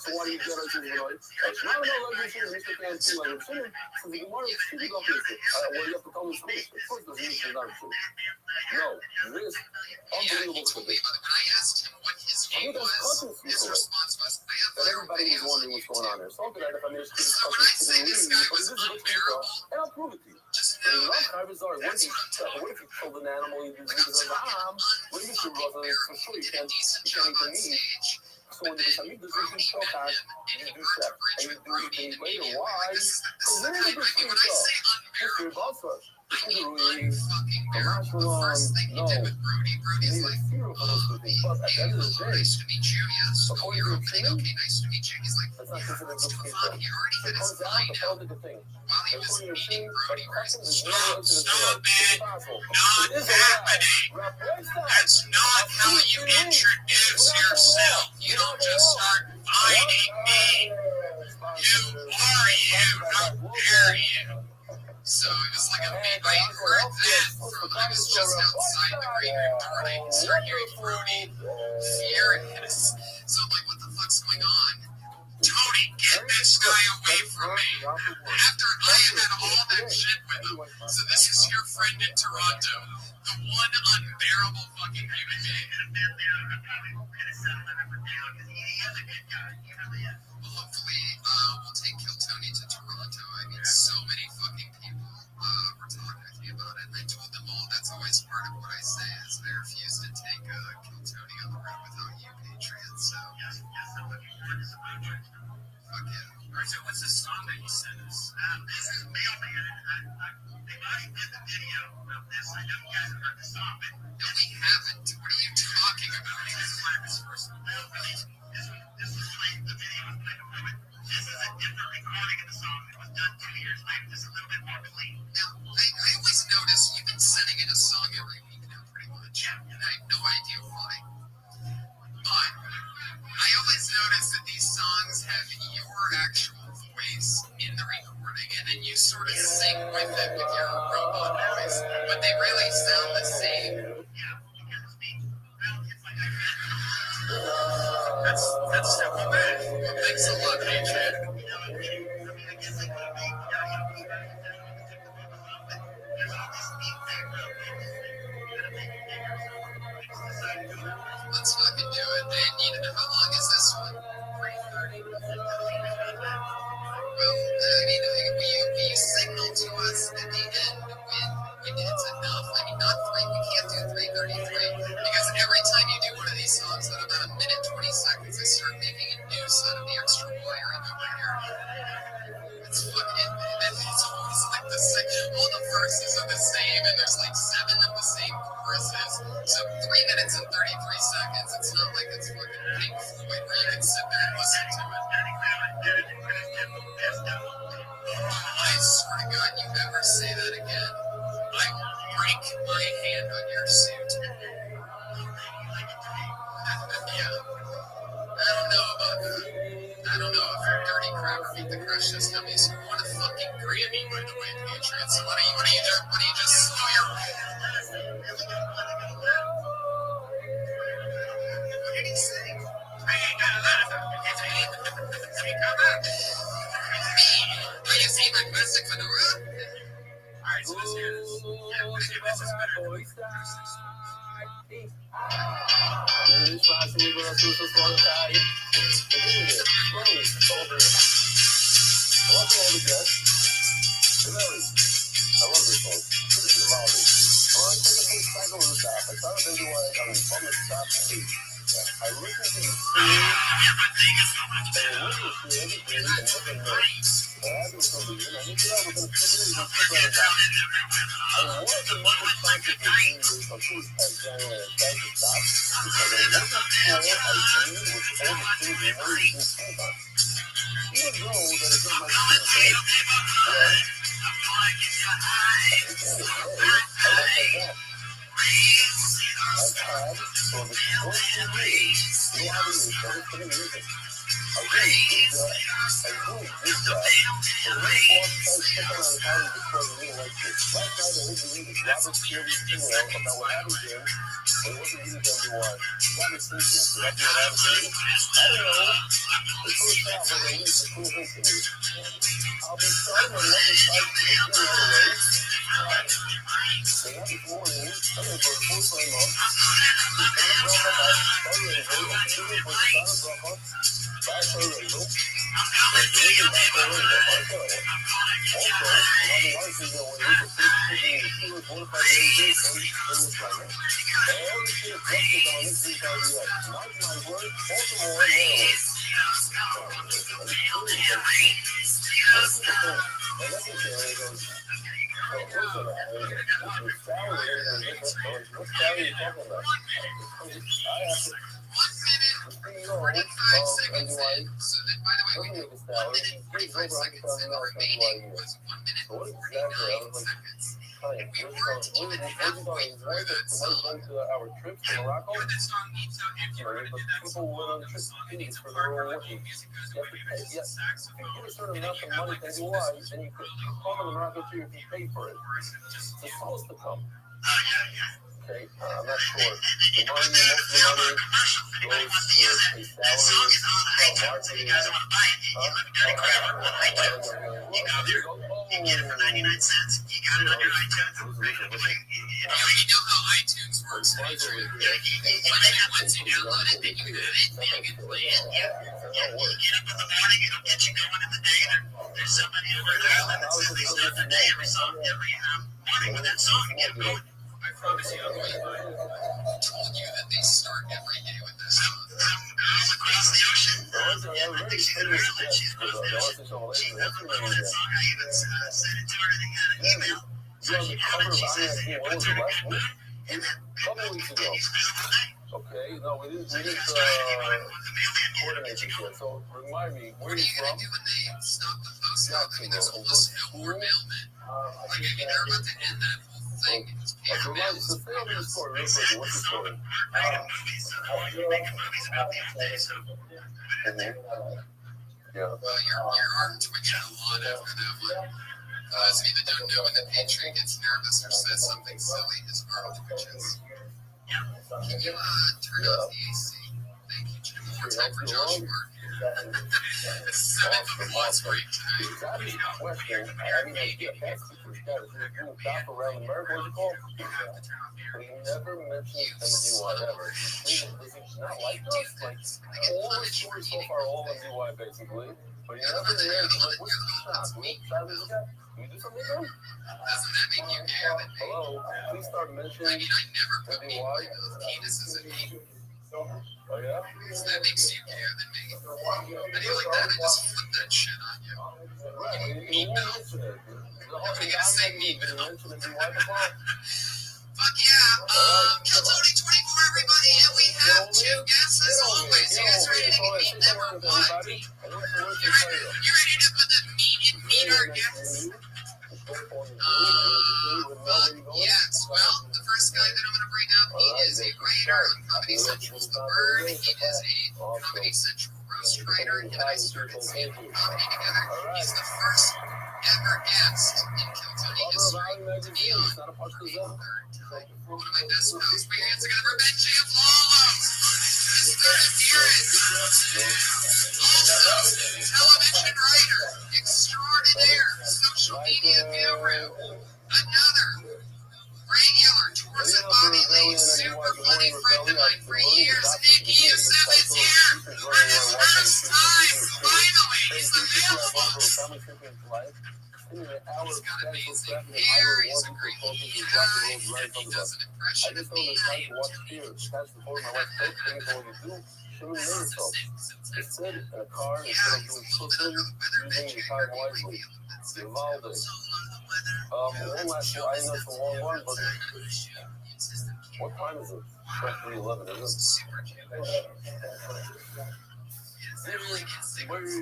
[SPEAKER 1] So why do you get us in the Lord? Not about like Shimon, Mr. Can't see like Shimon. So the Gemara is stupid off this. Well, you have to tell me it's Of course, doesn't mean it's not true. No, this unbelievable script.
[SPEAKER 8] I asked him what his view was. His response was, I have
[SPEAKER 1] That everybody was wondering what's going on there. So I'll get out if I made a script.
[SPEAKER 8] So when I say this guy was unbearable,
[SPEAKER 1] and I'll prove it to you.
[SPEAKER 8] just
[SPEAKER 1] And
[SPEAKER 8] know
[SPEAKER 1] love
[SPEAKER 8] that
[SPEAKER 1] bizarre. What if you killed an animal? You did it as a ram. What if you killed a for sure you can't eat the meat. So when there's a meat, there's a shortcut. You do that. And you do it things later. Why? Because they're a good thing, though. Just your boss was.
[SPEAKER 8] unfucking bearable. The first thing he did with Brody, Brody's like,
[SPEAKER 1] But at the end of the day,
[SPEAKER 8] nice to meet you. Yes. Oh, you're okay.
[SPEAKER 1] According to
[SPEAKER 8] Okay, nice to meet you. He's like,
[SPEAKER 1] that's not considered a good thing.
[SPEAKER 8] fuck, he already had his line out
[SPEAKER 1] The thing.
[SPEAKER 8] while he was
[SPEAKER 1] According to
[SPEAKER 8] meeting
[SPEAKER 1] Shane,
[SPEAKER 8] Brody. Where he's
[SPEAKER 11] Stop it.
[SPEAKER 1] It's impossible.
[SPEAKER 11] Not
[SPEAKER 1] It is
[SPEAKER 11] happening.
[SPEAKER 1] allowed.
[SPEAKER 11] That's not how you introduce yourself. You don't just start fighting me. Who are you? How dare you?
[SPEAKER 8] So it was like a big right word that from I was just outside the green room door and I started hearing Brody furious. So I'm like, what the fuck's going on?
[SPEAKER 11] Tony, get this guy away from me.
[SPEAKER 8] After I had all that shit with him. So this is your friend in Toronto. The one unbearable fucking human being. Well, hopefully, we'll take Kill Tony to Toronto. I mean, so many fucking people were talking with me about it. And I told them all that's always part of what I say is they refuse to take Kill Tony on the road without you, Patriots. So, fuck yeah.
[SPEAKER 11] Alright, so what's the song that you sent us? This is Mailman. They've already did the video of this. I know you guys have heard the song, but
[SPEAKER 8] no, we haven't. What are you talking about?
[SPEAKER 11] this is one of his first. This is like the video was played a moment. This is a different recording of the song. It was done 2 years later, just a little bit more clean.
[SPEAKER 8] Now, I always notice you've been sending in a song every week now, pretty much. And I have no idea why. But I always notice that these songs have your actual voice in the recording, and then you sort of sing with it with your robot voice, but they really sound the same.
[SPEAKER 11] Yeah, because it's me. Well, it's like that's step one.
[SPEAKER 8] Well, thanks a lot, Patriot.
[SPEAKER 11] I guess like there's all this neat background.
[SPEAKER 8] Let's fucking do it. They needed it. How long is this one? 3:30. Well, I mean, you signal to us at the end when it's enough. I mean, not 3. We can't do 3:33 because every time you do one of these songs, at about a minute 20 seconds, I start making a new set of the extra wiring over here. It's fucking. It's always like the same. All the verses are the same, and there's like 7 of the same choruses. So 3 minutes and 33 seconds. It's not like it's fucking Pink Floyd where you can sit there and listen to it. I swear to God, you ever say that again, I will break my hand on your suit. Yeah. I don't know about that. I don't know if you're dirty crap or beat the crush system. He's won a fucking Grammy, by the way, Patriots. So why don't you just slow your roll? What did he say? I ain't gonna let him. Come back. Me? Are you seeing my plastic fedora?
[SPEAKER 11] Alright, so let's hear this. Yeah, let's hear this. It's better than the first.
[SPEAKER 1] I love this song. This is Vivaldi. I took a full cycle of this app. I started into it on public stop stage. I listened to the scene, and I listened to it, and nothing more. I had to some reason. I looked it up within a few days and put that down. I wanted to make a conscious review of who's at January and tried to stop because I wasn't sure I knew with all the things and everything going on. Even though that it's not my experience, I've had for the 14 years, 3 avenues for the music.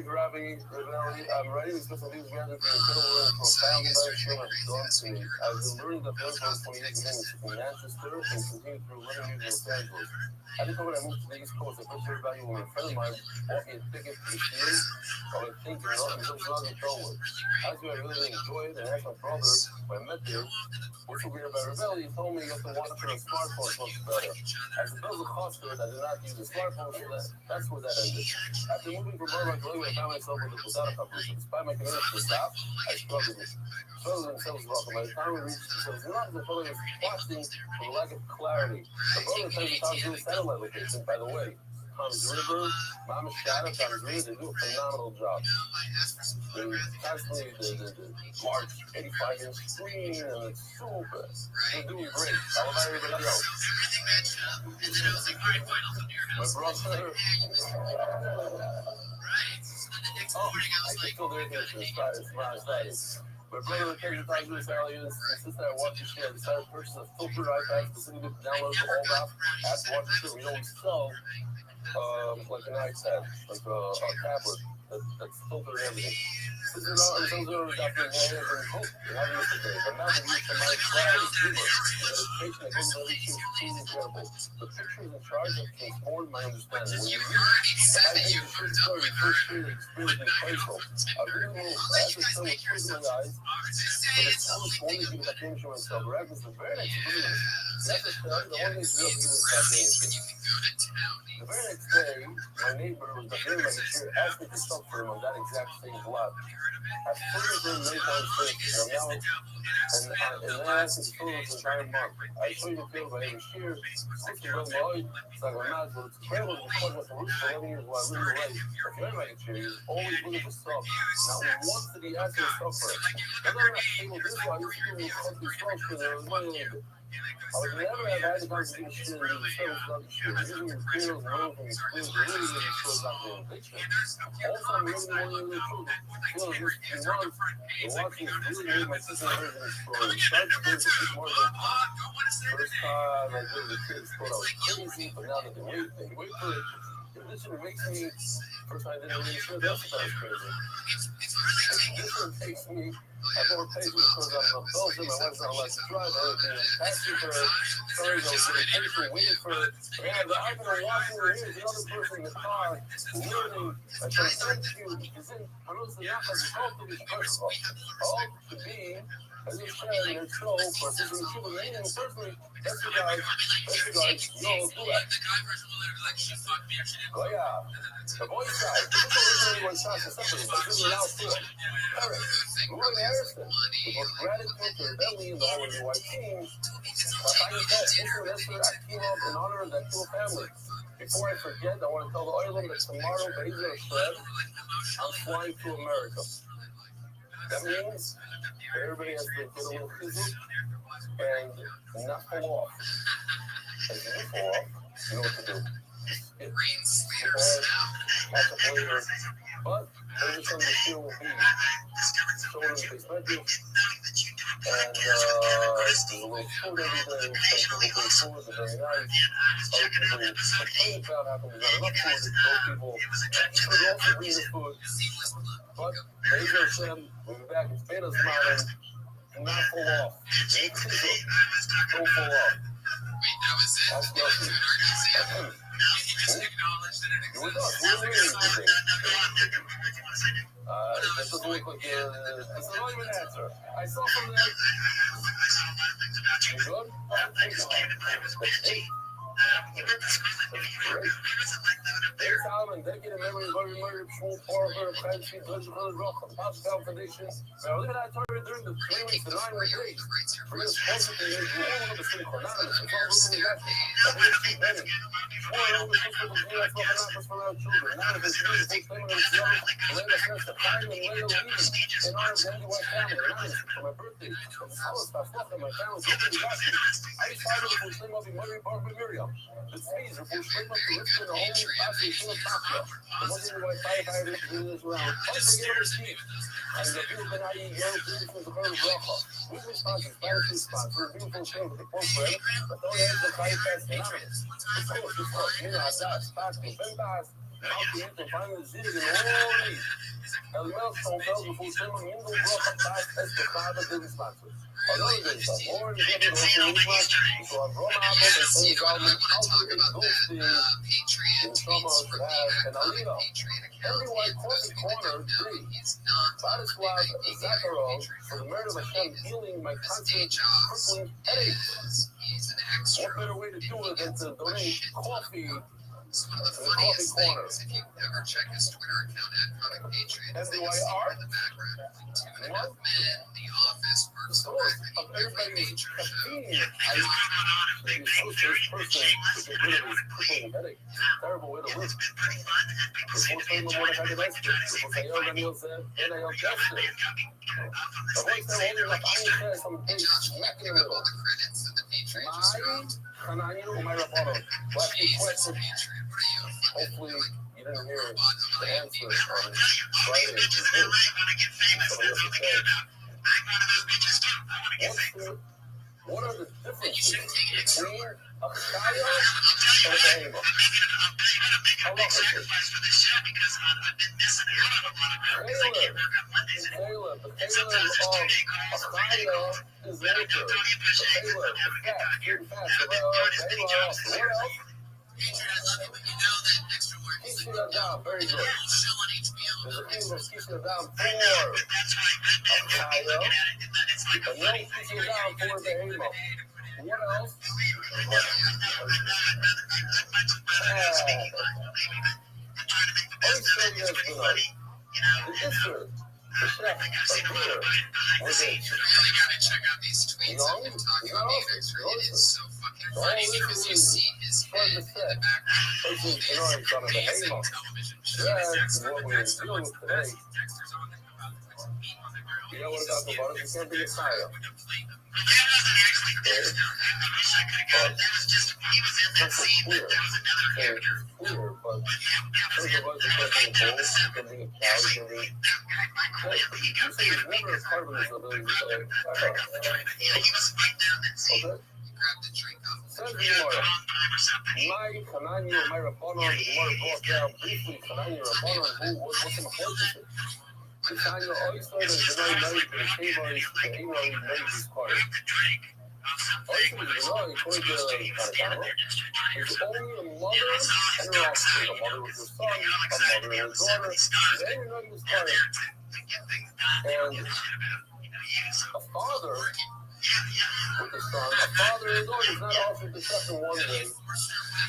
[SPEAKER 6] Rabbi Rothschild, I'm writing this book of these guys with the incredible and profound direction of Dawn to me. I've been learning the first 20 years in Manchester and continue through living in Los Angeles. I think when I moved to the East Coast, I first heard about you when a friend of mine bought me a ticket to the theater. I was thinking, no, I'm just not in trouble. Actually, I really enjoyed it and asked my brother when I met there, what's so weird about Rebellion? He told me you have to watch it on smartphones much better. As a bill of cost for it, I did not use a smartphone, so that's where that ended. After moving from Burbank to Lakewood, I found myself with a Posada company. Despite my commitment to stop, I struggled with it. Struggled themselves welcome. By the time we reached themselves, not the fellow was watching for the lack of clarity. The brother tells me Tom's doing satellite location, by the way. Tom's River, Mama Shadow, Tom's River, they do a phenomenal job. They constantly the large 85-inch screen, and it's super. They're doing great. How about everybody else? My brother. Oh, I can feel their attention. It's my status. My brother occasionally talks to his aliens. Since I watch the show, I decided to purchase a filtered iPad specifically to download the old app. After watching the show, we always sell like an iPad, like a tablet that's filtered and everything. Since they're not, some are definitely negative and hope you're having this today. But now the use of my clarity, humor, and dedication that goes with every show is truly incredible. The pictures and charts have transformed my understanding. When you read the idea of the first story, first year experience in Faisal, I really will, as the show with tears in my eyes, but it's almost only because I can't show myself. Right? The very next minute, that's the story, the only thing to do is that game. The very next day, my neighbor was the very next year asked me to stop for him on that exact same block. I further made my mistake, and now, and then I asked him to fill this entire month. I showed the field by every year, 60 well mowed, so I'm not, but it's incredible to record what the roof for 11 years while I really late. If you're like a chair, you're always looking for stuff. Not once did he ask me to stop for it. I'm not able to do this, I used to do something strong because there was money in it. I would never have had the conversation shit and do the service without the shit. Using the materials and learning from experience really shows out the innovation. Also, I'm really wanting to improve. Feel this few months, the watching has really made my sister version of the story. Started to do this more than first time I did the kids thought I was crazy, but now that they wait for it. This one makes me, first time I didn't really sure that's what I was crazy. This one takes me, I more patience because I'm a Belgian, my wife's not allowed to drive, everything is taxi for her, sorry, I was getting patient, waiting for her, and I've been watching her, here's the other person in the car, learning, I said, thank you, because then, I noticed the knock, I was called to this person, all to be, as you said in your show, for assisting the people, meaning personally, that's the guy, no, do that. Oh yeah, the boy side, this is originally one shot for somebody, but this is now still. Alright, Roy Harrison, with more gratitude to Rebellion and the whole new white team, I find that influencer that came up in honor of that cool family. Before I forget, I want to tell the Oilam that tomorrow, Bezer or Fred, I'm flying to America. That means everybody has to get a little busy and not fall off. And if you fall off, you know what to do. Catch up later. But every time the show will be showing the perspective. And there's a little food every day. Some people bring food, they're very nice. Other people complain about how there's not enough food. Those people could also bring the food. But Bezer Hashem, we'll be back in Spanish Mountain. Do not fall off. Don't fall off. That's lucky. It was us. We're waiting for things. This doesn't look like this is not even an answer. I saw from there. You good? There's Alman, decade of memory of every murder, full horror, fancy, pleasure, rock, Pascal Foundation. Now, look at that target during the 3 weeks to 9 days. For this positive news, we're all of the city anonymous. It's all really natural. I think it's Bennett. Four of the system of the U.S. Office for our children. Now, this news is claiming it's young. Let us rest the time and lay the leaves in honor of the NY family. Anonymous for my birthday. From the South, I fought my family's open got me. I decided to push them up in Murray Park with Miriam. The trees are pushed straight up to lift in the home passing to the top. The one thing why firefighters do this around. Unforgettable Steve. And the beautiful Nayi Yellow Beautiful the Bird Rocha. Weekly sponsors, Spanish sponsors, beautiful show with the post bread. The Tony has the Fire Fest Anonymous. The Soul is the Nina Haddad, Pascal, Ben Bass.
[SPEAKER 1] Malquieto, finally zitting in holy. El meu São Paulo funciona indo bloco atrás estocada de espaços. Agora eles amor e de novo e com a Roma Apple de São Paulo alto e doce in Thomas and Alino. Everywhere Coffee Corner 3. Barislav Zakharov for the murder of Hashem healing my constant crippling headaches. What better way to do it than to donate coffee?
[SPEAKER 8] It's one of the funniest things if you ever check his Twitter account at Comic Patriot. They just hear in the background like 2.5 Men, The Office, Works of Art, and every major show.
[SPEAKER 1] Maybe so first person to get rid of his crippling headache. Terrible way to live. Before saying the word I before saying Daniel said, then I guessed it. The voice that only like I said some big smack in the middle.
[SPEAKER 8] The credits of the Patriot just dropped.
[SPEAKER 1] Cananio, my reporter. Last question. Hopefully, you didn't hear the answer on Friday. What are the differences between a chaya and a behema? How long is it? Caleb, the Caleb of a chaya is nature. The Caleb, the fat, pure fat, the behema. What else? Keep it down, very good. There's a thing that's keeping it down for a chaya, and then keeping it down for the behema. What else? The Isser, the chef, the beer, was it?
[SPEAKER 8] You really gotta check out these tweets of him talking about the effects. It is so fucking funny because you see his head in the background. All these amazing television shows.
[SPEAKER 1] That's what we're dealing with today. You know what about the water? You can't be a child. Clear, but first of all, the question is you can be a cow, you can be... You say there's never a part of this ability to say, okay? Says the Gemara, my Hanani, my Rabbanon, the Gemara brought down briefly Hanani Rabbanon, who was in the the Tanya always thought that the very night the Hevai made this part. Also, the Gemara, according to Karakano, there's only a mother and her offspring. A mother with her son, a mother and her daughter. Then you're not this part. And a father with a son, a father and a daughter is not offered the second one day.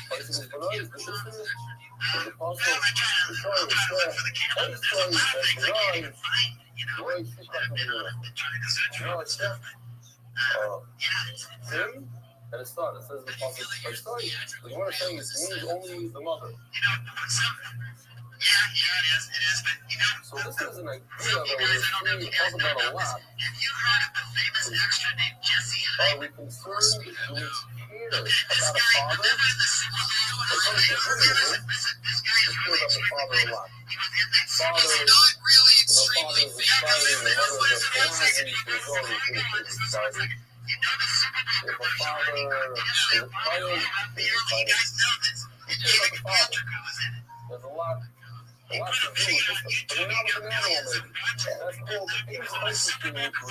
[SPEAKER 1] But it's the Gemara, the Ishmael, the Apostle, the story is there. Any story that derives, why is this not going to be it's there. Him and his son. It says in the Apostle, by story, the Gemara is saying it means only the mother. So this is an idea that we talk about a lot. Are we concerned? Do we care about a father? Or something different? We care about the father a lot. Father, the father is exciting, the mother is exciting, the daughter is exciting. If a father is a child, he's exciting. We care about the father. There's a lot to do with this. But we're not with an animal, maybe. That's called the biggest places to get out. But I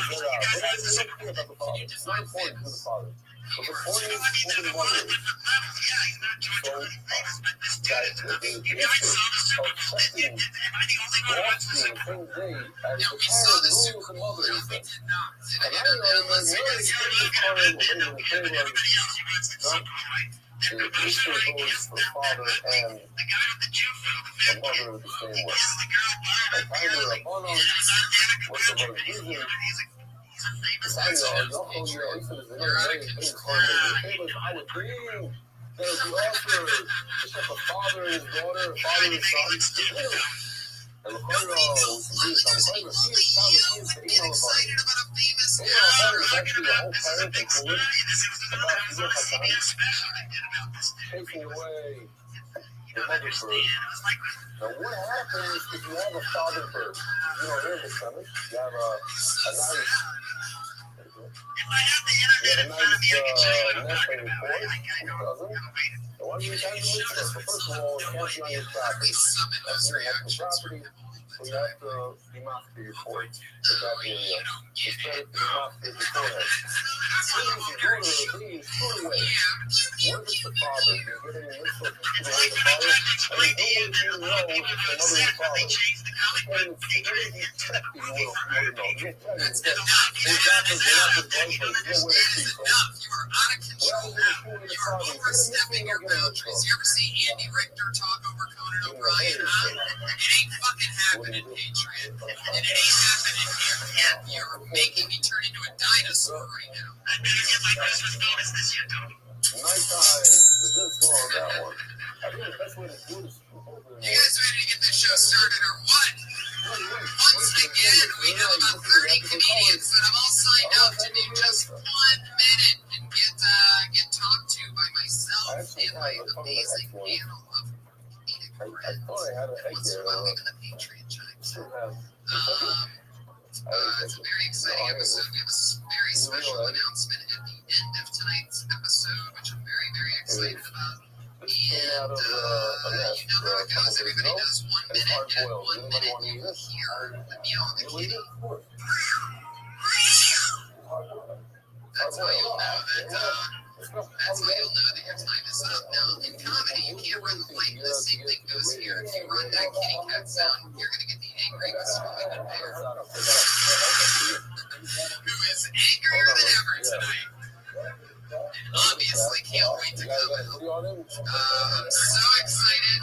[SPEAKER 1] don't care about the father. It's not important to the father. But the point is, who the mother is. So, that the issue of checking watching the same day as the parent rules the mother is that. And I don't know, man, really, this part of the favor, the issue goes for the father and the mother the same way. Like either a mother, what's the mother's reason? I know, y'all is a very big part of the favors. I would bring there's the offer to check a father and his daughter, a father and his son. And the father was he is actually a whole parent and cool about taking away the mother bird. Now what happens if you have a father bird? You don't hear the stomach. You have a nice
[SPEAKER 11] If I have the internet in front of me, I can tell you what I'm talking about. I know.
[SPEAKER 1] The one you have to look for, so first of all, it can't be on your property. That's your property, so you have to be master your port. Put that in there. It's better to be master beforehand. Then you go to the school way. What if it's the father? You're getting a list of the father, and you don't know if it's the mother and father. And it's very check you want to know. You're telling me that those doctors are not the boyfriend. You know where to see.
[SPEAKER 11] You are out of control now. You are overstepping your boundaries. You ever see Andy Richter talk over Conan O'Brien? It ain't fucking happening, Patriot. And it ain't happening here. You're making me turn into a dinosaur right now.
[SPEAKER 6] I better get my Christmas bonus this year, Tony.
[SPEAKER 1] Nighttime is this one on that one. I think the best way to do this is
[SPEAKER 11] You guys ready to get this show started or what? Once again, we have about 30 comedians that have all signed up to do just 1 minute and get talked to by myself and my amazing panel of comedic friends, once in a while even the Patriot chimes in. It's a very exciting episode. We have a very special announcement at the end of tonight's episode, which I'm very, very excited about. And you know how it goes. Everybody does 1 minute, and 1 minute you will hear the meow of the kitty. That's how you'll know that your time is up. Now, in comedy, you can't run the light. The same thing goes here. If you run that kitty cat sound, you're going to get the angry Mr. Winged Bear, who is angrier than ever tonight. Obviously, can't wait to come in. I'm so excited.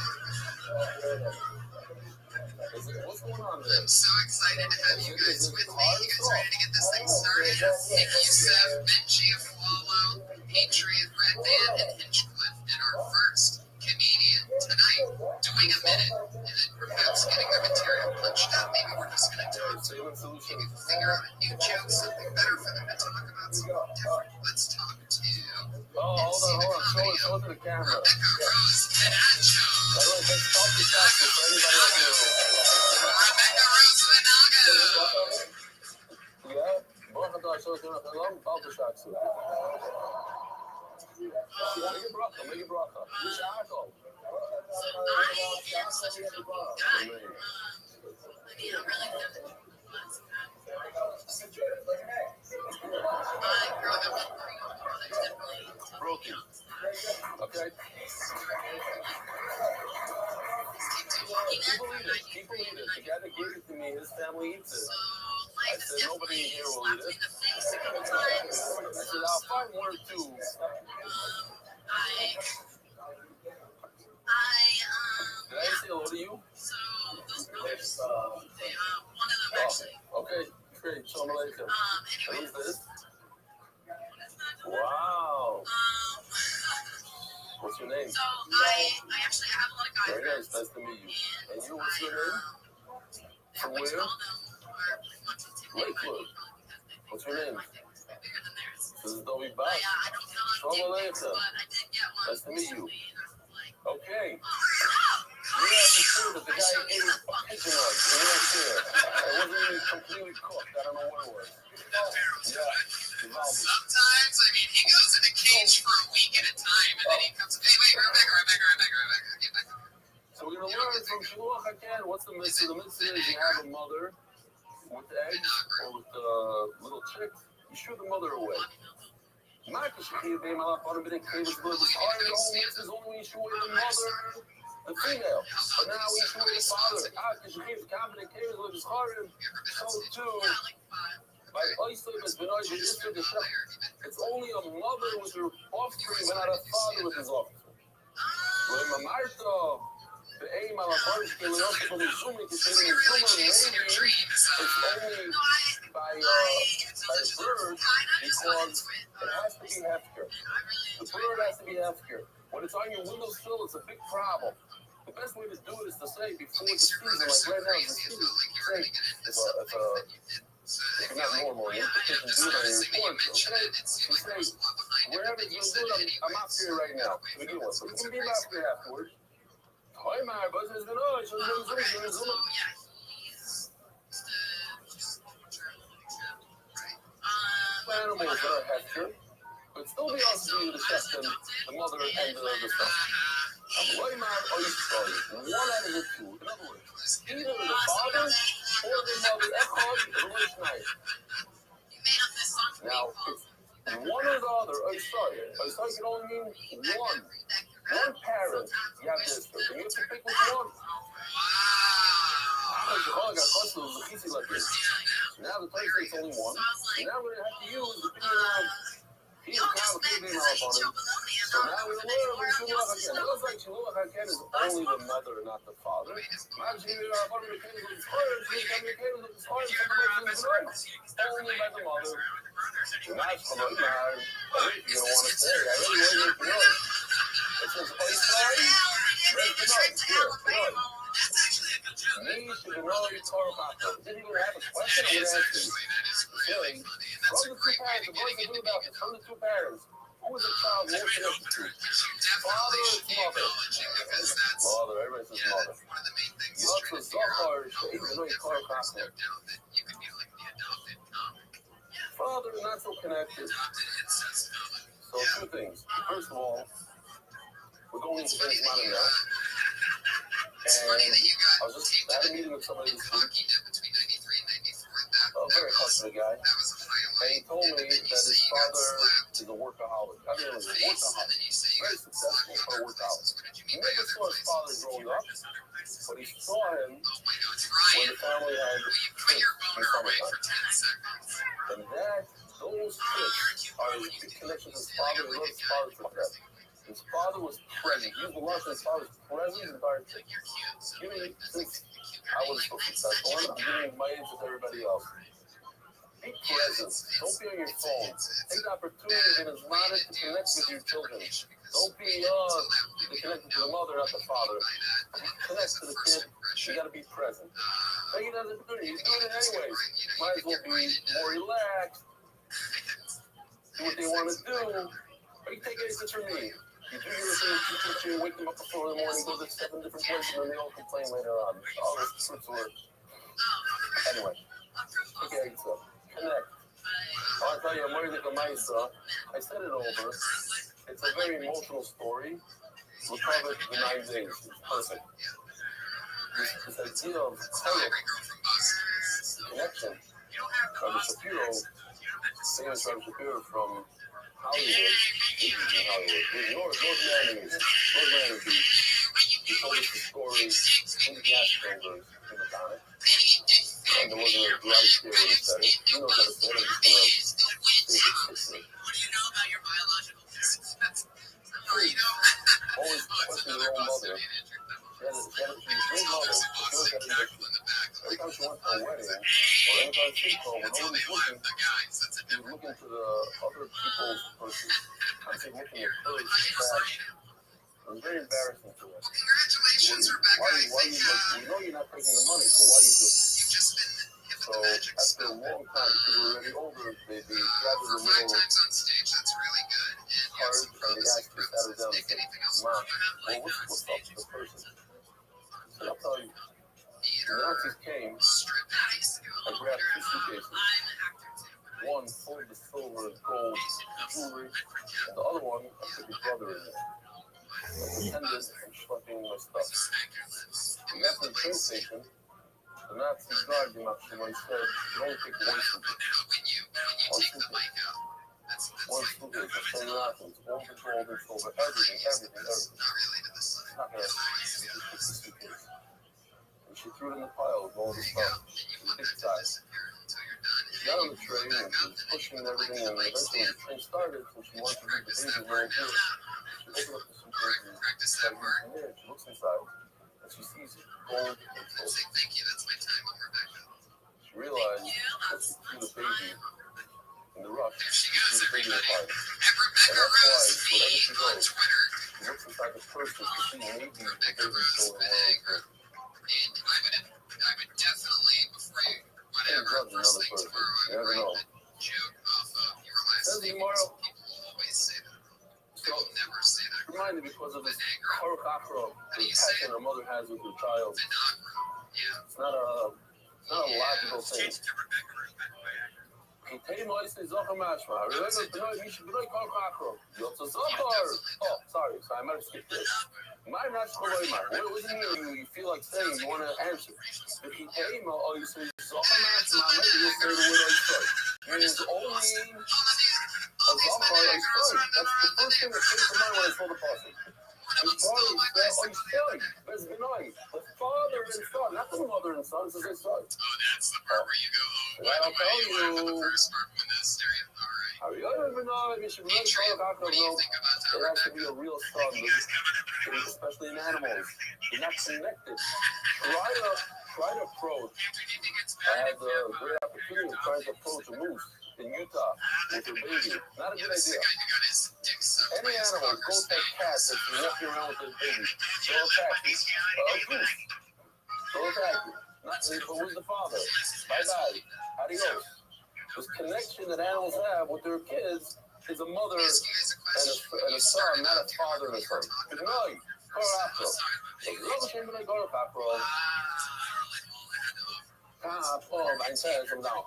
[SPEAKER 11] I'm so excited to have you guys with me. You guys ready to get this thing started? Nick Youssef, Benji Aflalo, Patriot, Red Van, and Hinchcliffe, and our first comedian tonight doing a minute and then perhaps getting their material punched up. Maybe we're just going to talk to them. Maybe we'll figure out a new joke, something better for them to talk about, something different. Let's talk to
[SPEAKER 1] show to the camera.
[SPEAKER 11] Rebecca Rose Venacho. Rebecca Rose Venago.
[SPEAKER 1] Yeah? Both of those shows are long bubble shots. Make it bracha.
[SPEAKER 12] I am such a fucking guy. I mean, I'm really good. Growing up with three older brothers definitely taught me.
[SPEAKER 1] Okay. Keep believing it. The guy that gave it to me, his family eats it. I said, nobody here will eat it. I said, I'll find one or two.
[SPEAKER 12] Did
[SPEAKER 1] I say hello to you?
[SPEAKER 12] So, those brothers, one of them actually.
[SPEAKER 1] Okay, great. Shalom Aleichem.
[SPEAKER 12] Anyway.
[SPEAKER 1] Who's this? Wow. What's your name?
[SPEAKER 12] So, I actually have a lot of guys.
[SPEAKER 1] Very nice. Nice to meet you. And you, what's your name? From where? Lakewood. What's your name? This is Dobby Bach. Shalom Aleichem. Nice to meet you. Okay. You have to see that the guy ate a pigeon egg. You don't care. It wasn't even completely cooked. I don't know what it was. Yeah.
[SPEAKER 11] Sometimes, I mean, he goes in a cage for a week at a time, and then he comes, hey, wait, Rebecca, get back over.
[SPEAKER 1] So we're going to learn from Shiluach HaKen. What's the mitzvah? The mitzvah is you have a mother with eggs or with little chicks. You shoot the mother away. Not because she can't be my father, but it came with blood. The whole mitzvah is only issue with the mother, the female. But now we issue with the father. Because she keeps confident cares with his heart. So too, by Oyster, it's only a mother with her offspring, but not a father with his offspring. When Mamarta, the aim of a bunch of the from the Zuma, it's only by bird, because it has to be hefker. The bird has to be hefker. When it's on your windowsill, it's a big problem. The best way to do it is to say before the season, like right now, the season, say, it's not normal. You have to do it on your report. Okay? You say, wherever you do it, I'm out here right now. So we can be out here afterwards. Hi, my buzz is good. animals that are hefker, but still be also to the shechtem, the mother and the son. One out of the two. In other words, either the father or the mother, echad, or now, it's one or the other, Oisai can only mean one. One parent, you have this, and you have to pick which one. So now the place is only one, so now we're going to have to use the opinion of he's a cow, he's being up on him. So now we're learning what Shulach Haken. It looks like Shulach Haken is only the mother, not the father. Only by the mother. And that's from the man. You're going to want to say, I really want you to know. It says, Oisai, read the note, here, me to the Roy Torah. Didn't even have a question, I'm going to ask you. Saying, from the two parents, the boys that knew about this, from the two parents, who was the child more connected to? Father or its mother? Mother, everybody says mother. Not the Zohar, the Roy Torah. Father, not so connected. So, two things. First of all, we're going into Ben's Money now. And I was just had a meeting with somebody this week, a very hustler guy, and he told me that his father is a workaholic. I mean, he was a workaholic, very successful for a workaholic. He never saw his father growing up, but he saw him when the family had trips in summertime. And that, those trips are his big connection to his father. He loves his father to death. His father was present. He was the one that his father was present in the entire thing. Giving, since I was so successful, I'm giving my age with everybody else. Be present. Don't be on your phone. Take the opportunity that is modded to connect with your children. Don't be connected to the mother, not the father. Connect to the kid. You got to be present. Take it as an opportunity. He's doing it anyways. Might as well be more relaxed. Do what they want to do. But you take it as from me. You do your thing, you wake them up before in the morning, go to 7 different places, and then they all complain later on. All this fruits work. Anyway, okay, so connect. I'll tell you, I'm worried like a Maisa. I said it over. It's a very emotional story. We'll call it the 9 days. It's perfect. This idea of connection. Rabbi Shapiro, famous Rabbi Shapiro from Hollywood, North Miami Beach. He told us the story in the gas chambers in the Madonna. And there wasn't a dry scare when he said it. He knows how to say it. I'm just going to say it. What do you know about your biological parents? Always question your own mother. She was your mother. Every time she went to a wedding, or any time she called, when nobody's looking, she was looking to the other people's person. I'm saying looking at her, it was very embarrassing to us. Why you we know you're not taking the money, so why are you doing it? So after a long time, because we were already older, they grabbed a little card, and the guy just sat her down and said, Mom, well, what's up with the person? I said, I'll tell you. When the Nazis came, I grabbed 2 suitcases. One full of the silver and gold jewelry, and the other one, I put your brother in there. I pretended I'm schlepping my stuff. We got to the train station. The Nazi guard came up to me and said, you only take 1 suitcase. 1 suitcase. 1 suitcase. I said, nothing. Gold and silver, everything. It's not there. It's just a suitcase. And she threw it in the pile with all the stuff. She was big size. She got on the train and she was pushing everything, and eventually the train started, so she wanted to read the baby very good. She opened up the suitcase and started looking in. She looks inside, and she sees gold and silver. She realized that she threw the baby in the rush. She threw the baby in the fire. And that's why, wherever she goes, she looks inside the purse to see maybe the baby still in one of the I would definitely, before you, whatever, first thing tomorrow, I would write the joke off of your last name. People always say that. They will never say that. Reminded because of this karukakro, the passion a mother has with her child. It's not a logical thing. Oh, sorry, so I might have skipped this. What do you feel like saying? You want to answer? If you say maybe you'll say the word means only a Zachar is fine. That's the first thing that came to mind when I saw the passage. The father and son, not the mother and son, it's his son.
[SPEAKER 11] Oh, that's the part where you go, oh, by the way, you laugh at the first part when the stereo. All right. What do you think about that?
[SPEAKER 1] There has to be a real son, especially in animals. They're not connected. Try to approach. I had the great opportunity of trying to approach a moose in Utah with a baby. Not a good idea. Any animal, goat that cat that's walking around with their baby, they'll attack you. A goose, they'll attack you. But where's the father? Bye-bye. Adios. This connection that animals have with their kids is a mother and a son, not a father and a son. Good night. Go after him. Mein Zell ist down.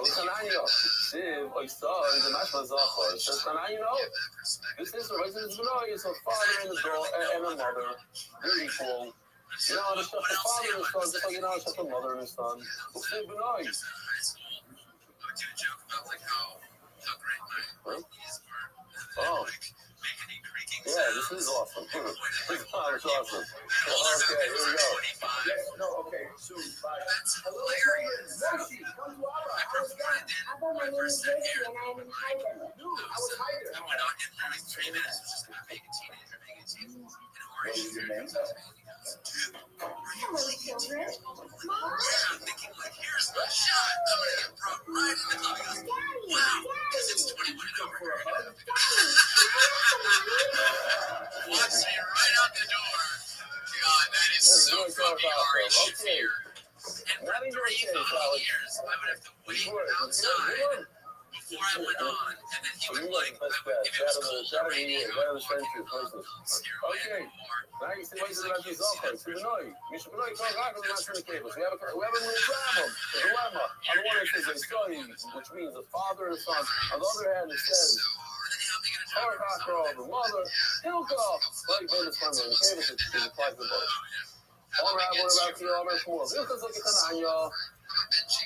[SPEAKER 1] Kananyo, Siv, Oysa, is a national Zachar. It says Kananyo. This is a father and a mother. They're equal. You know how to shut the father and the son, just like you know how to shut the mother and the son. Siv Benoy. Oh. Yeah, this is awesome. This is awesome. Okay, here we go.
[SPEAKER 5] No, okay, soon. Bye. Hello, Yoshi, come to Abba. How's it going?
[SPEAKER 6] Abba, my name is Yoshi and I'm in Hyder.
[SPEAKER 5] Dude, I was Hyder.
[SPEAKER 6] What is your name? Hello, children. Mom?
[SPEAKER 11] Here's my shot. I'm gonna get broke right in the middle. Wow, because it's 21 and over. Wants me right out the door. God, that is so fucking orange fear. And for 3 fucking years, I would have to wait outside before I went on, and then he would like, if it was cold or raining, I would scare away anymore.
[SPEAKER 1] Now you see what he's about to Zachar. It's Benoy. Mishbenoy can't rock on the master of the cables. We have a dilemma. On the one hand, it says a son, which means a father and a son. On the other hand, it says the mother, Hilka. Like David's family. In the cables, it applies to both. All right, what about you? All right, cool. This is like a Kananya.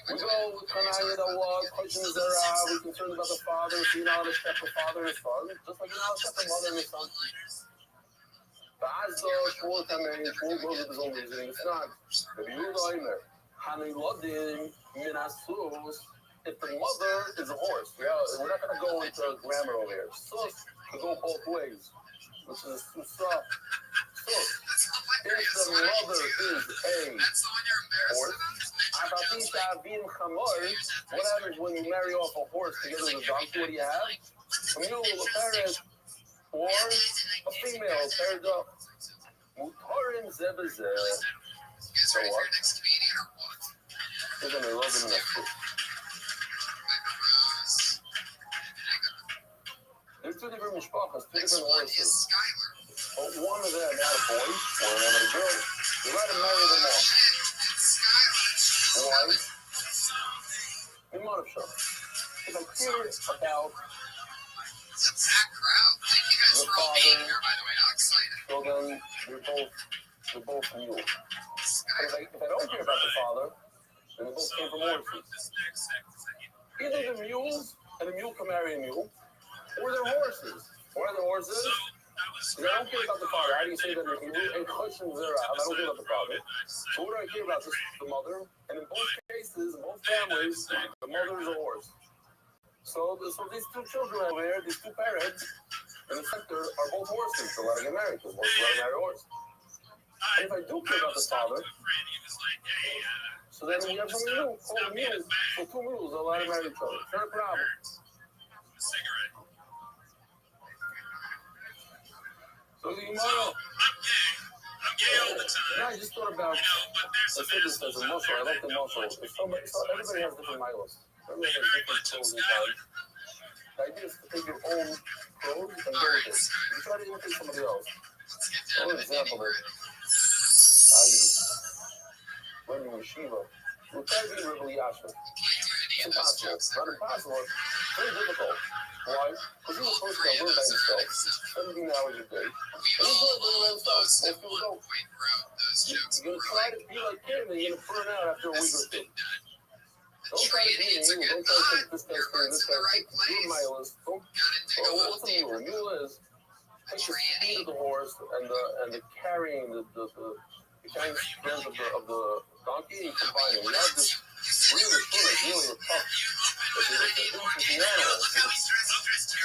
[SPEAKER 1] We go with Kananya, the walk, questions are out. We're concerned about the father, so you know how to step the father and his son. Just like you know how to step the mother and his son. Shmuel goes with his own reasoning. It's not. If the mother is a horse, we're not going to go into grammar over here. Sus could go both ways, which is susa. If the mother is a horse, what happens when you marry off a horse together with a donkey? What do you have? A mule, a parrot, or a female paired up. Mutarin zebazeh. So what? They're going to love him in that foot. There's two different mishpachas, two different horses. But one of them had a boy, one of them had a girl. You might have married them off. Why? In Monopshop. If I'm curious about
[SPEAKER 11] It's a packed crowd. Thank you guys for all being here, by the way. I'm excited.
[SPEAKER 1] so then they're both mules. If I don't care about the father, then they both came from horses. Either the mules and the mule can marry a mule, or they're horses. Or they're horses. If I don't care about the father, how do you say that in questions are out? I don't care about the father. So what do I care about? Just the mother. And in both cases, in both families, the mother is a horse. So these two children over here, these two parents in the center are both horses. So let them get married because horses let them marry a horse. And if I do care about the father, so then we have some mule called mules. So two mules are allowed to marry each other. Third problem. So the Gemara.
[SPEAKER 11] I'm gay all the time.
[SPEAKER 1] Yeah, I just thought about. I said this as a muscle. I like the muscle. Everybody has different milos. Everybody has different clothes and time. The idea is to take your own clothes and go with it. You try to imitate somebody else. For example, I learned in yeshiva. We're trying to be really Yasha. It's impossible. Not impossible. It's very difficult. Why? Because he's a person that lives by himself 17 hours a day. And he's doing it by himself. Most people don't. You're going to try to be like him and you're going to burn out after a week or two. Don't try to be a mule. Don't try to take this guy's thing, this guy's thing. Do a mile is. What's a mule? A mule is take the speed of the horse and the carrying the carrying strands of the donkey and combine it. You have this really fun, it's really a tough. It's an interesting animal.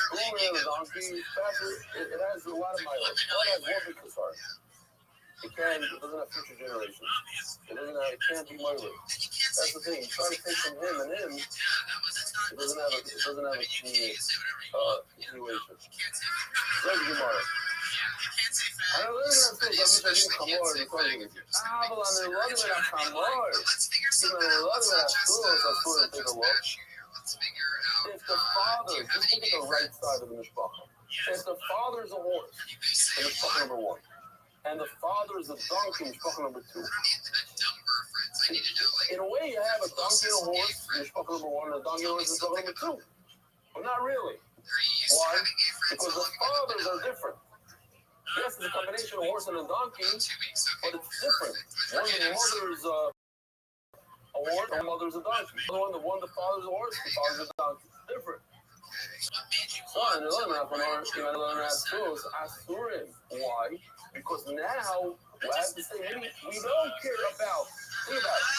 [SPEAKER 1] Going on a donkey faster, it has a lot of mileage. It has one big concern. It doesn't have future generations. It can't be mileage. That's the thing. You try to take from him and him, it doesn't have a continuation. Very good model. I don't know if that's because I'm using Kamor in front of me. But on the other way, I'm Kamor. On the other way, I'm take a look. If the father, just look at the right side of the mishpacha. If the father is a horse, in mishpacha number 1, and the father is a donkey, mishpacha number 2. In a way, you have a donkey and a horse, mishpacha number 1, and a donkey and a horse, mishpacha number 2. But not really. Why? Because the fathers are different. Yes, it's a combination of horse and a donkey, but it's different. One, the mother is a horse, and the mother is a donkey. The father is a horse, the father is a donkey. Different. So, in the other Asurim. Why? Because now, I have to say, we don't care about, think about it.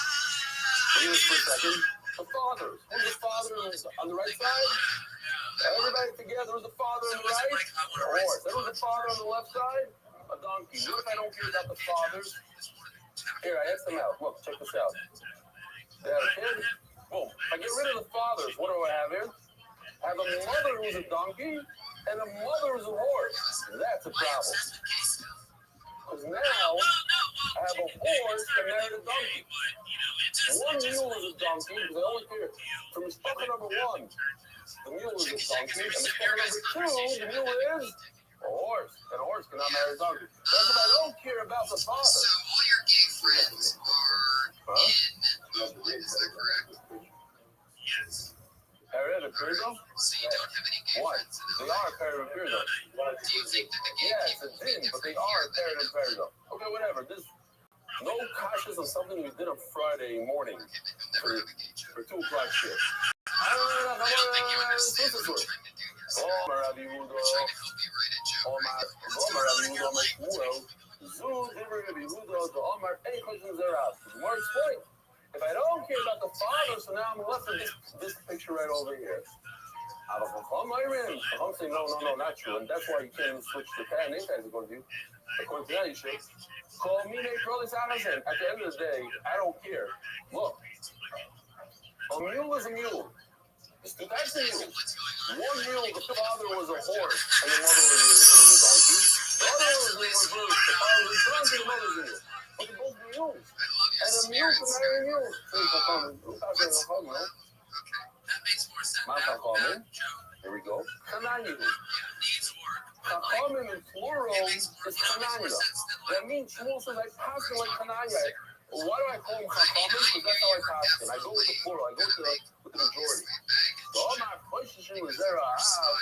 [SPEAKER 1] Look at this for a second. The fathers. Who's the father on the right side? Everybody together. Who's the father on the right? A horse. Who's the father on the left side? A donkey. What if I don't care about the fathers? Here, I asked them out. Look, check this out. They have a kid. Boom. If I get rid of the fathers, what do I have here? I have a mother who's a donkey and a mother who's a horse. That's a problem. Because now I have a horse that married a donkey. One mule is a donkey because I only care from mishpacha number 1. The mule is a donkey, and mishpacha number 2, the mule is a horse. And a horse cannot marry a donkey. That's if I don't care about the father.
[SPEAKER 8] So all your gay friends are in, is that correct? Yes.
[SPEAKER 1] Parrot and Pirzo?
[SPEAKER 8] So you don't have any gay
[SPEAKER 1] Why?
[SPEAKER 8] friends in the
[SPEAKER 1] They are Parrot and Pirzo.
[SPEAKER 8] Do you think that the gay
[SPEAKER 1] Yeah,
[SPEAKER 8] people
[SPEAKER 1] it's a din, but they are Parrot and Pirzo. Okay, whatever. This no kashas on something we did on Friday morning for 2 o'clock shift.
[SPEAKER 8] I don't think you understand what I'm trying to do here. So
[SPEAKER 1] Oh, Rabbi
[SPEAKER 8] I'm trying to help you write a joke.
[SPEAKER 1] Any questions they're out? More explain. If I don't care about the father, so now I'm left with this picture right over here. I'm saying, no, not true. And that's why you can't even switch to pen. Anytime it's going to do. According to that, you should. Call me, at the end of the day, I don't care. Look, a mule is a mule. There's 2 types of mules. One mule, the father was a horse, and the mother was a donkey. The other one was reversed. The father was a donkey, the mother was a mule. But they're both mules. And a mule can marry a mule.
[SPEAKER 8] That makes more sense.
[SPEAKER 1] Here we go. Kananya. Chachamim in plural is Kananya. That means Shmuel says I pass it like Kananya. Why do I call them Chachamim? Because that's how I pass it. I go with the plural. I go with the majority. So all my questions was there because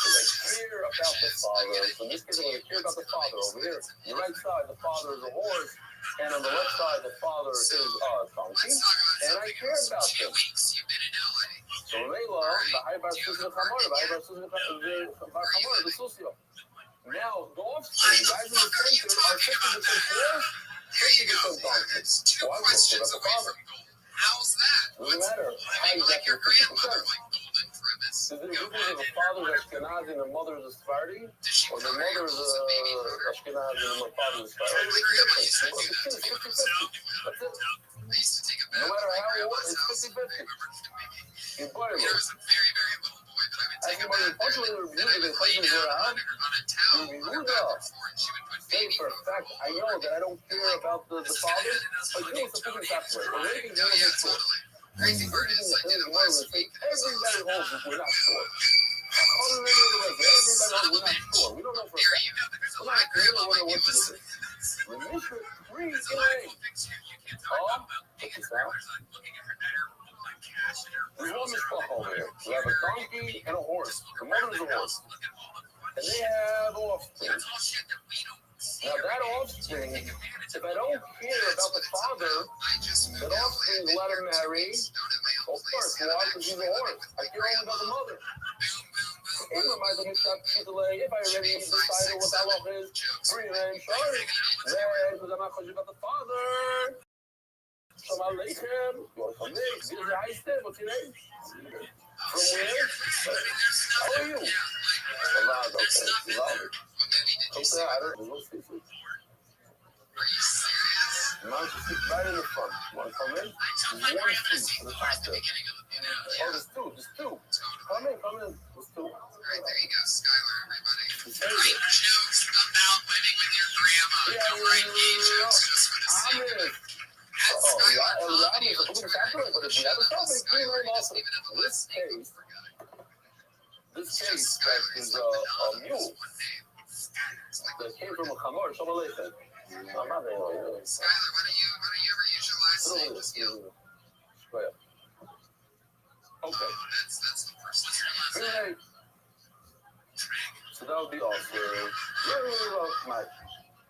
[SPEAKER 1] I care about the father. So in this case, I'm going to care about the father. Over here, on the right side, the father is a horse. And on the left side, the father is a donkey. And I care about them. So Layla, the high bar Susan Kamara, the high bar Susan Kamara, the socio. Now, the offspring, the guys in the center are 50% horse, 50% donkey. Why? Because that's the father.
[SPEAKER 8] How's that?
[SPEAKER 1] Doesn't matter. How you got your 50%? Is it because of the father is Ashkenazi and the mother is a Sephardi? Or the mother is Ashkenazi and the father is Sephardi? It's 50-50. That's it. No matter how you want, it's 50-50. You buy it. Unfortunately, say for a fact, I know that I don't care about the father, but you know it's a different factor. Everything is sure. Everybody holds it. We're not sure. Everybody holds we're not sure. We don't know for a fact. We're not clear what to do. Check this out. offspring. Now that offspring, if I don't care about the father, that offspring will let him marry. Of course, why? Because he's a horse. I care only about the mother. If I already decided what that law is, free and sorry, then because I'm not talking about the father. Shalom Aleichem. You want to come in? This is Heistem. What's your name? From where? How are you? Alad, okay. Love it. Come say hi. There's no secret. Man, sit right in the front. You want to come in? There's one seat for the top there. Oh, there's two. There's two. Come in. There's two.
[SPEAKER 11] Alright, there you go, Skylar, everybody. Write jokes about living with your grandma. Don't write me jokes just for the sake of it. At Skylar Comedy on Twitter. Skylar, just leave it in the list.
[SPEAKER 1] This case that is a mule that came from a chamor. Shalom Aleichem. I'm not there.
[SPEAKER 11] Skylar, why don't you ever use your last name? Just
[SPEAKER 1] Right. Okay.
[SPEAKER 11] That's the first. What's your last name?
[SPEAKER 1] So that would be awesome.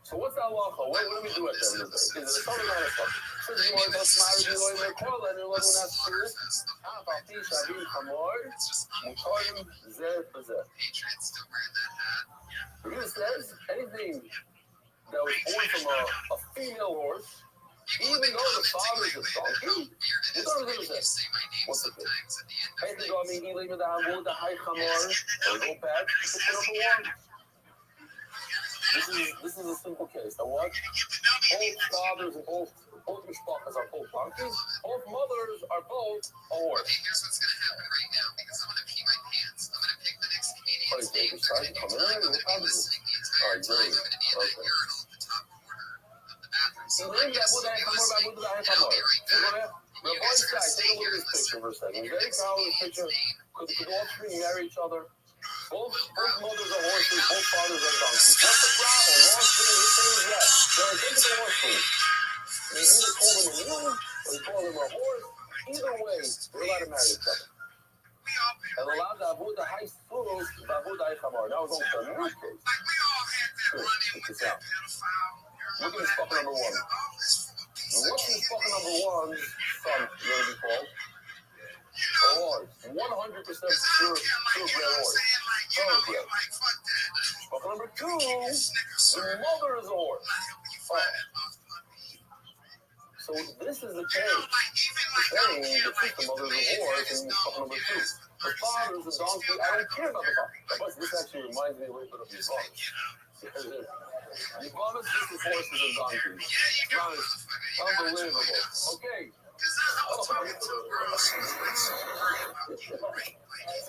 [SPEAKER 1] So what's that law? What do we do at the end of the day? Is it a total not a fuck? Says you want to smile, you want to call and you want to not screw.
[SPEAKER 11] Patriots still wearing that hat.
[SPEAKER 1] The Bible says anything that was born from a female horse, even though the father is a donkey, what's the going to say? What's the thing? Anything I mean, even the Hamud, the high chamor, or go back to number one. This is a simple case. Now what? Both fathers and both mishpachas are both donkeys. Both mothers are both a horse.
[SPEAKER 11] Okay, here's what's going to happen right now because I'm going to pee my pants. I'm going to pick the next comedian's name. I'm going to be listening the entire time. I'm going to be in the urinal at the top corner of the bathroom. So I'm just listening. And I'll be right back.
[SPEAKER 1] The boys guy, take a look at this picture for a second. Very proud of this picture. Could all three marry each other? Both mothers are horses, both fathers are donkeys. What's the problem? Ross is saying yes. So think of the horse thing. They either call them a mule or they call them a horse. Either way, they're allowed to marry each other. And allowed to avoid the high schools, to avoid the high chamar. That was also a new case. Check this out. Look at this fucking number one. And what's this fucking number one son going to be called? A horse. 100% purebred horse. Thoroughbred. Fucking number two, the mother is a horse. So this is the case. Saying the mother is a horse and fucking number two. The father is a donkey. I don't care about the father. This actually reminds me a little bit of your father. You promise this is horses and donkeys. Unbelievable. Okay. That's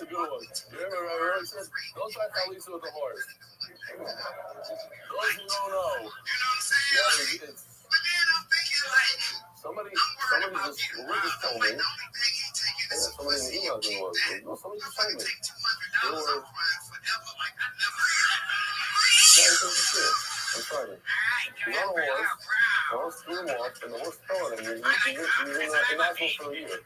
[SPEAKER 1] a good one. Remember Rabbi Rothschild? Don't try Khaleesi with the horse. Those who don't know. Somebody just told me. Somebody in the email didn't work. No, somebody just told me. They were. I'm sorry. He's on a horse. The horse threw him off, and the horse fell on him. He's in Nashville for a year.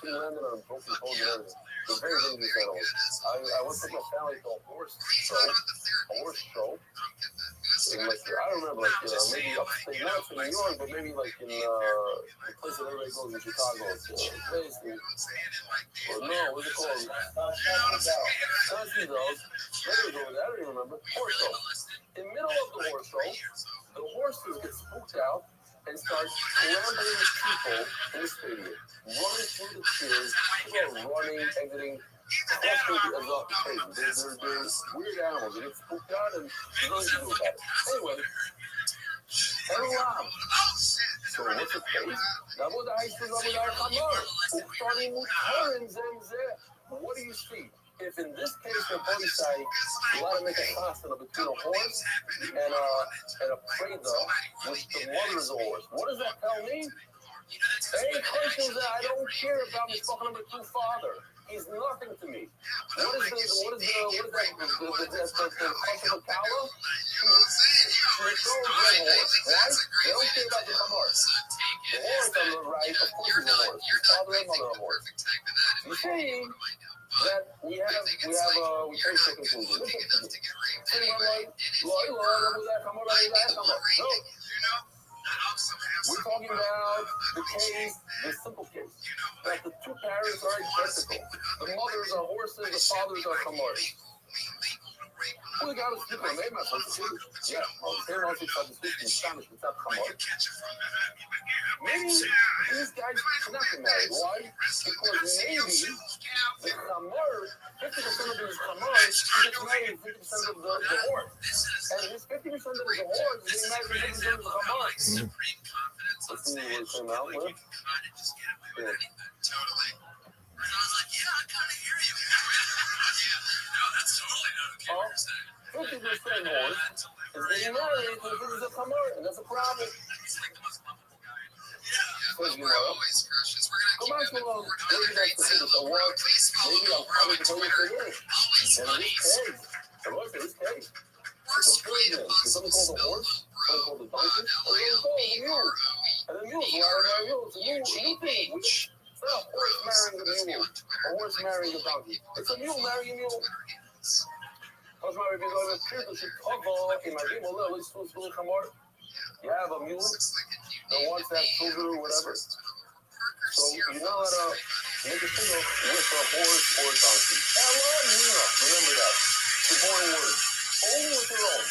[SPEAKER 1] He landed on a broken bone and everything. They're very dangerous animals. I went with my family to a horse show. In like, I don't remember, like, maybe upstate, not in New York, but maybe like in the place that everybody goes in Chicago. Place, or no, what's it called? Fancy those. I don't even remember. Horse show. In the middle of the horse show, the horses get spooked out and start scrambling people in the stadium, running through the cheers, people are running, exiting, crushing the exhaust station. They're weird animals. They get spooked out and there's nothing to do about it. Anyway, every round. So what's the case? What do you see? If in this case the body side, you want to make a constant between a horse and a preda, which the mother is a horse. What does that tell me? Hey, questions that I don't care about me fucking number two father. He's nothing to me. What is that? The question of Kala? She's a thoroughbred horse, right? They don't care about the horse. The horse on the right, of course, is a horse. His father father and mother are horse. You see that we take the conclusion. No. We're talking about the case, the simple case, that the two parents are identical. The mothers are horses, the fathers are chamars. We got to speak on name as yeah, they're also trying to speak in Spanish without chamar. Maybe these guys cannot get married. Why? Because maybe the chamar, 50% of his chamar, he gets married 50% of the horse. And his 50% of the horse is being married 50% of the chamar. Let's see what it came out with. Yeah.
[SPEAKER 11] Totally. I was like, yeah, I kind of hear you. No, that's totally not okay what you're saying.
[SPEAKER 1] 50% horse is being married to 50% chamar, and that's a problem.
[SPEAKER 11] He's like the most lovable guy. Yeah, well, we're always crushes. We're going to keep moving forward. Another great solo work. Please follow Goro on Twitter. Always funny. Worst way to possibly spell the bro. L-A-O-B-R-O-E.
[SPEAKER 1] And the mules marrying a mule. It's not a horse marrying a mule. A horse marrying a donkey. It's a mule marrying a mule. You have a mule that wants to have children or whatever. So you know how to make a children with a horse or a donkey. Remember that. It's a boring word. Only with your own.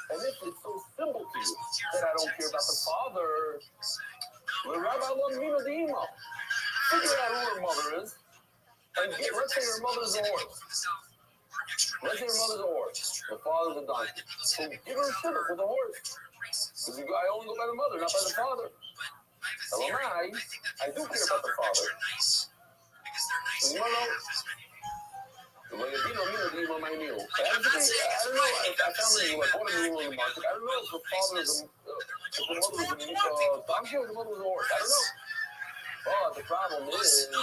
[SPEAKER 1] And if it's so simple to you that I don't care about the father, figure out who her mother is, and let's say her mother's a horse. Let's say her mother's a horse. The father's a donkey. So give her a shidduch with a horse. Because I only go by the mother, not by the father. I do care about the father. So you know, I don't know. I found it. I bought a mule in the market. I don't know if the father is if the mother was a donkey or the mother was a horse. I don't know. But the problem is the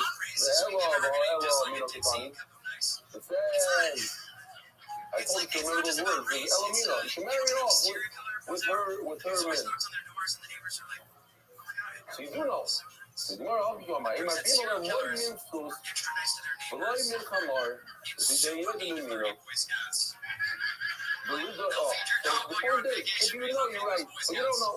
[SPEAKER 1] it says, I told you to remember those words. The Elamina. You can marry off with her men. So you do know. So the Gemara also told me, if you know, you're right. But you don't know.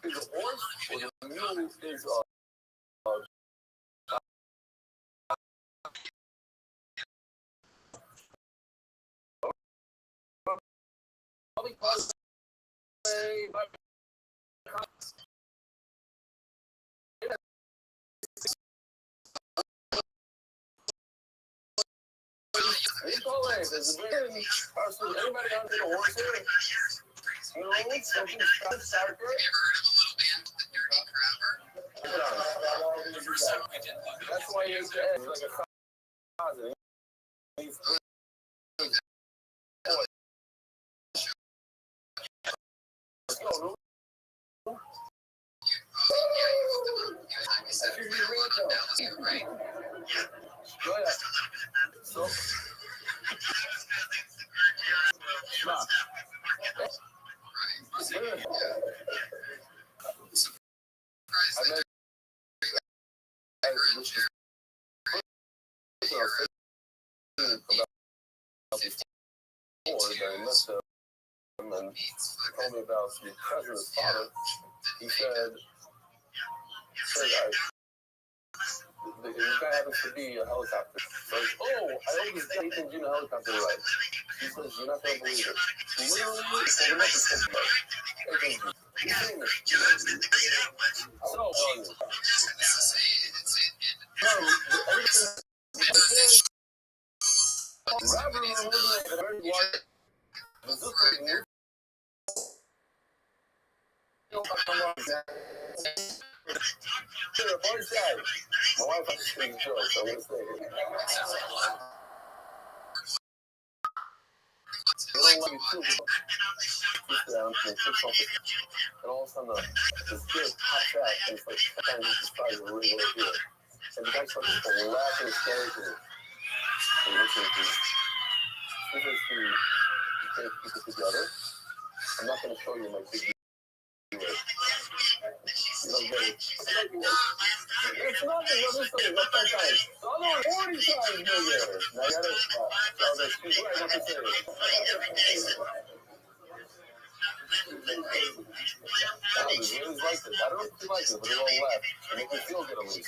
[SPEAKER 1] Is a horse or the mule is anybody out there a horse here? You know, something starter. That's why he's like a closet. So, and told me about the president's father. He said the guy happens to be a helicopter. So, I always think you know helicopter right. He says, you're not going to believe it. Literally, pulled him up and said, my wife has to speak Jewish, so I'm going to say it. down and kicks off the, and all of a sudden this kid pops out and it's like 10 times the size of a regular kid. And the guy starts laughing hysterically. And he looks at me. He says to me, you can't keep it together. I'm not going to show you my big deal. You don't get it. It's nothing. Listen, not 10 times. The other one 40 times bigger. Now you got it. So that's what I have to say. I really liked it. I don't know if you liked it, but they all laughed. It made me feel good at least. I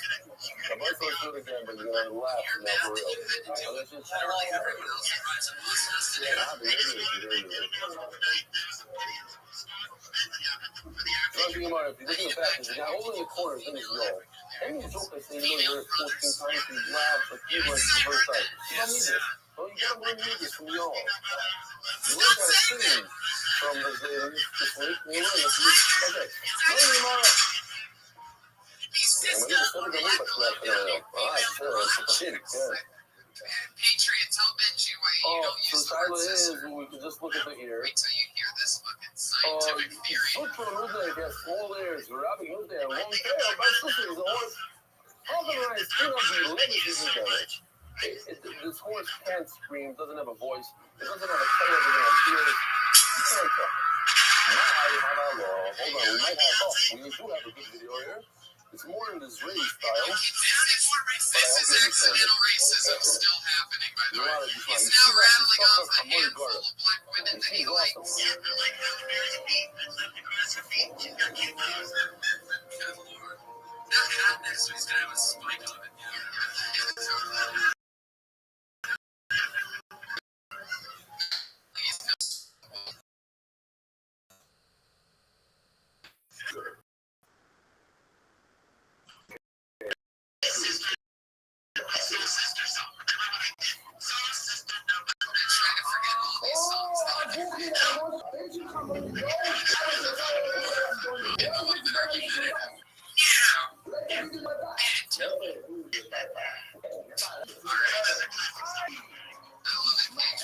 [SPEAKER 1] might as well do it again, but you're going to laugh now for real. So that's just... If you look in the back, there's a guy over in the corner, his name is Joel. Any joke I say, you heard it 14 times, he laughs like he was the first time. You don't need this. Well, you gotta learn music from Joel. You learn how to sing from this week, and you learn this week. Okay. Love you, Mara. And when you said it, I knew much left. All right, sure. Good.
[SPEAKER 8] Patriot, tell Benji why you don't use the word sister.
[SPEAKER 1] We can just look at the ear.
[SPEAKER 8] Wait till you hear this fucking scientific theory.
[SPEAKER 1] Look for Nudek has small ears. Rabbi Nudek has long tail. My sister is a horse. How can I still have the legacy together? This horse can't scream, doesn't have a voice, it doesn't have a tail, doesn't have ears. You can't talk. Now I have a law. Hold on, we might have we do have a good video here. It's more in the Israeli style.
[SPEAKER 8] This is accidental racism still happening, by the way. He's now rattling off a handful of black women that he likes. Good Lord. That hat next to he's gonna have a spike on it.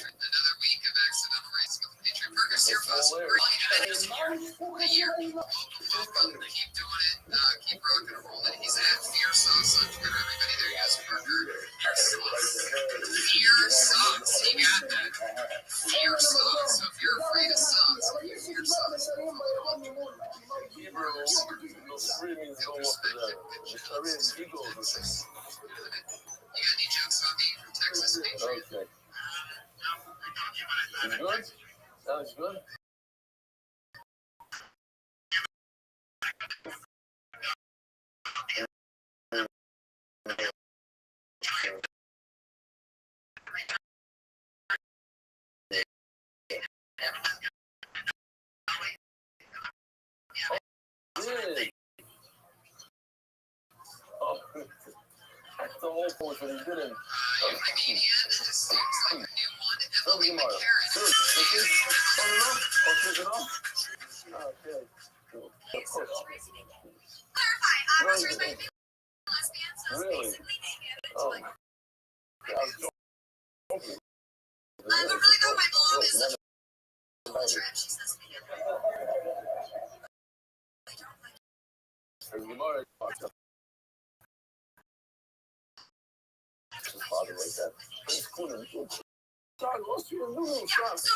[SPEAKER 8] Another week of accidental racism with Patriot Burgers here, folks. The year. Welcome. Keep doing it. Keep rocking and rolling. He's at Fear Sauce on Twitter. Everybody there, use Burger. Fear Sauce. You got that. Fear Sauce. So if you're afraid of sauce, Fear Sauce.
[SPEAKER 1] Hebrew, no screaming is going up to that. The Eagles.
[SPEAKER 8] You got any jokes on me from Texas, Patriot?
[SPEAKER 1] Okay. Is it good? Sounds good. That's the whole point that he didn't.
[SPEAKER 8] Comedian, this seems like a new one. Emily
[SPEAKER 1] Tomorrow. Okay.
[SPEAKER 12] Clarify, I was respecting lesbians, so
[SPEAKER 1] Really?
[SPEAKER 12] basically naked.
[SPEAKER 1] Oh.
[SPEAKER 12] But really though, my mom is such a culture and she says to me, I don't like
[SPEAKER 1] Father like that. It's cool. Sorry, lost you a new
[SPEAKER 12] so my mom's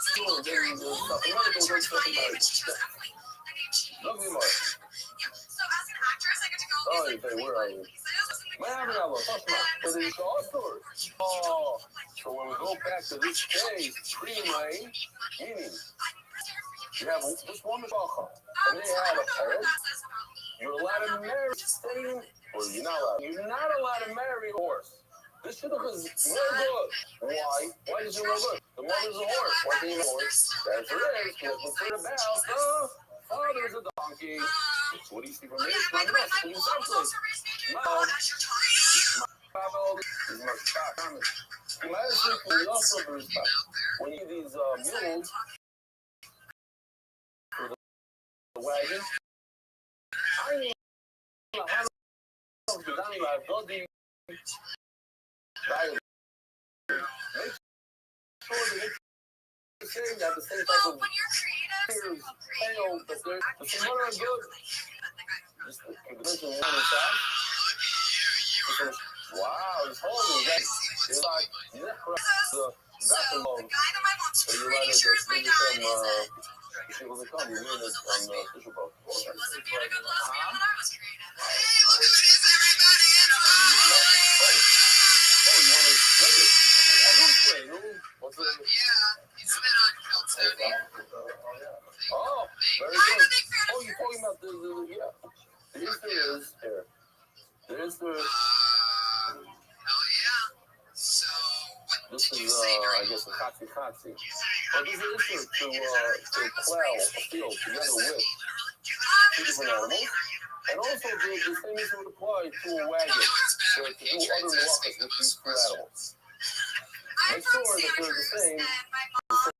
[SPEAKER 12] an equal caring wolf. We went to church Friday and she chose Emily. I mean, she.
[SPEAKER 1] Love you, Mark.
[SPEAKER 12] Yeah. So as an actress, I get to go.
[SPEAKER 1] Oh, you say, where are you? Miami, so they saw stores. Oh, so when we go back to this day, pre-May, meaning you have just one bacha, and they have a parrot. You're allowed to marry Satan, or you're not allowed. You're not allowed to marry a horse. This shidduch is real good. Why? Why is it real good? The mother's a horse. Why can't you have a horse? That's it is. Because what's it about? The father's a donkey. That's what he see from me.
[SPEAKER 12] By the way, my mom was also raised naked. Oh, that's your
[SPEAKER 1] time. When you these mules for the wagon, I mean, I don't know. Make sure that saying that the same type of
[SPEAKER 12] when you're creative,
[SPEAKER 1] tears,
[SPEAKER 12] some people
[SPEAKER 1] pale, but they're the same are good. Just the convention one inside. Wow, he's holding that. It's like the Dr. Love.
[SPEAKER 12] The guy that my mom's
[SPEAKER 1] So you
[SPEAKER 12] pretty
[SPEAKER 1] rather
[SPEAKER 12] sure is my dad is
[SPEAKER 1] she was a come, you mean it's on the official boat.
[SPEAKER 12] She wasn't being a good lesbian when I was creative.
[SPEAKER 8] Hey, look who it is, everybody! It's
[SPEAKER 1] Oh, you want to play it? What's it?
[SPEAKER 8] Yeah, he's been on Real Tony.
[SPEAKER 1] Oh, very
[SPEAKER 8] I'm a
[SPEAKER 1] good.
[SPEAKER 8] big fan
[SPEAKER 1] Oh,
[SPEAKER 8] of
[SPEAKER 1] you're
[SPEAKER 8] yours.
[SPEAKER 1] talking about the yeah. The answer is here. The answer is
[SPEAKER 8] Hell yeah. So, what
[SPEAKER 1] this
[SPEAKER 8] did you
[SPEAKER 1] is
[SPEAKER 8] say
[SPEAKER 1] I
[SPEAKER 8] during
[SPEAKER 1] guess a katsi. But this is
[SPEAKER 8] the
[SPEAKER 1] to plow a field together with two different animals. And also the same issue would apply to a wagon to do other malachas with these two animals.
[SPEAKER 12] I'm
[SPEAKER 1] Make
[SPEAKER 12] from
[SPEAKER 1] sure that they're the
[SPEAKER 12] Sandhurst,
[SPEAKER 1] same.
[SPEAKER 12] and my mom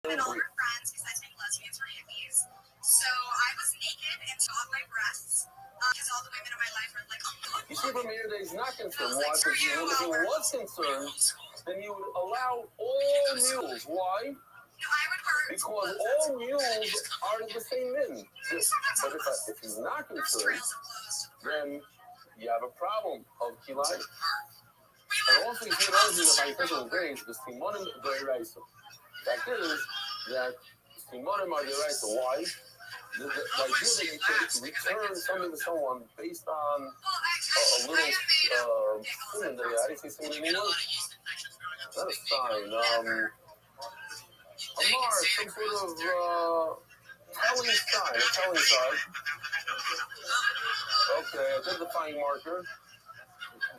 [SPEAKER 12] and all her friends, besides being lesbians, were hippies. So I was naked and saw my breasts, because all the women in my life were like, oh,
[SPEAKER 1] You see, from here, that he's not concerned. Why? Because if he was concerned, then you would allow all mules. Why?
[SPEAKER 12] I would hurt.
[SPEAKER 1] Because all mules are the same men. But if he's not concerned, then you have a problem of kilai. And also, you can argue that by personal grace, the simonim deraisa. Fact is that simonim are deraisa. Why? The idea that you can return something to someone based on a little human that I didn't say something in English. Not a sign. A mark, some sort of telling sign. Okay, identifying marker.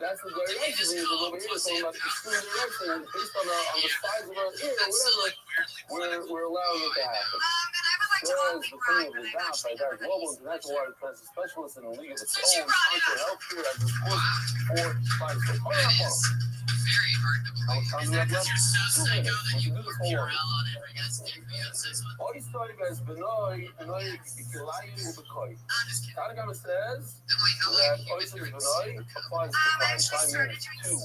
[SPEAKER 1] That's the direction is over here. So about the extreme direction based on the size of our ear or whatever, we're allowing it to happen. Says the thing of the DAP by that Global International Water Transit Specialist in the League of its own sponsor healthcare as a sport for life. So hurry up on.
[SPEAKER 8] very hard to believe.
[SPEAKER 1] How much time do we have left? 2 minutes. We can do this whole one. All you starting guys, Benoy, Bikilayim, Ubekoi. Tanagama says that Oisim Benoy applies to time means two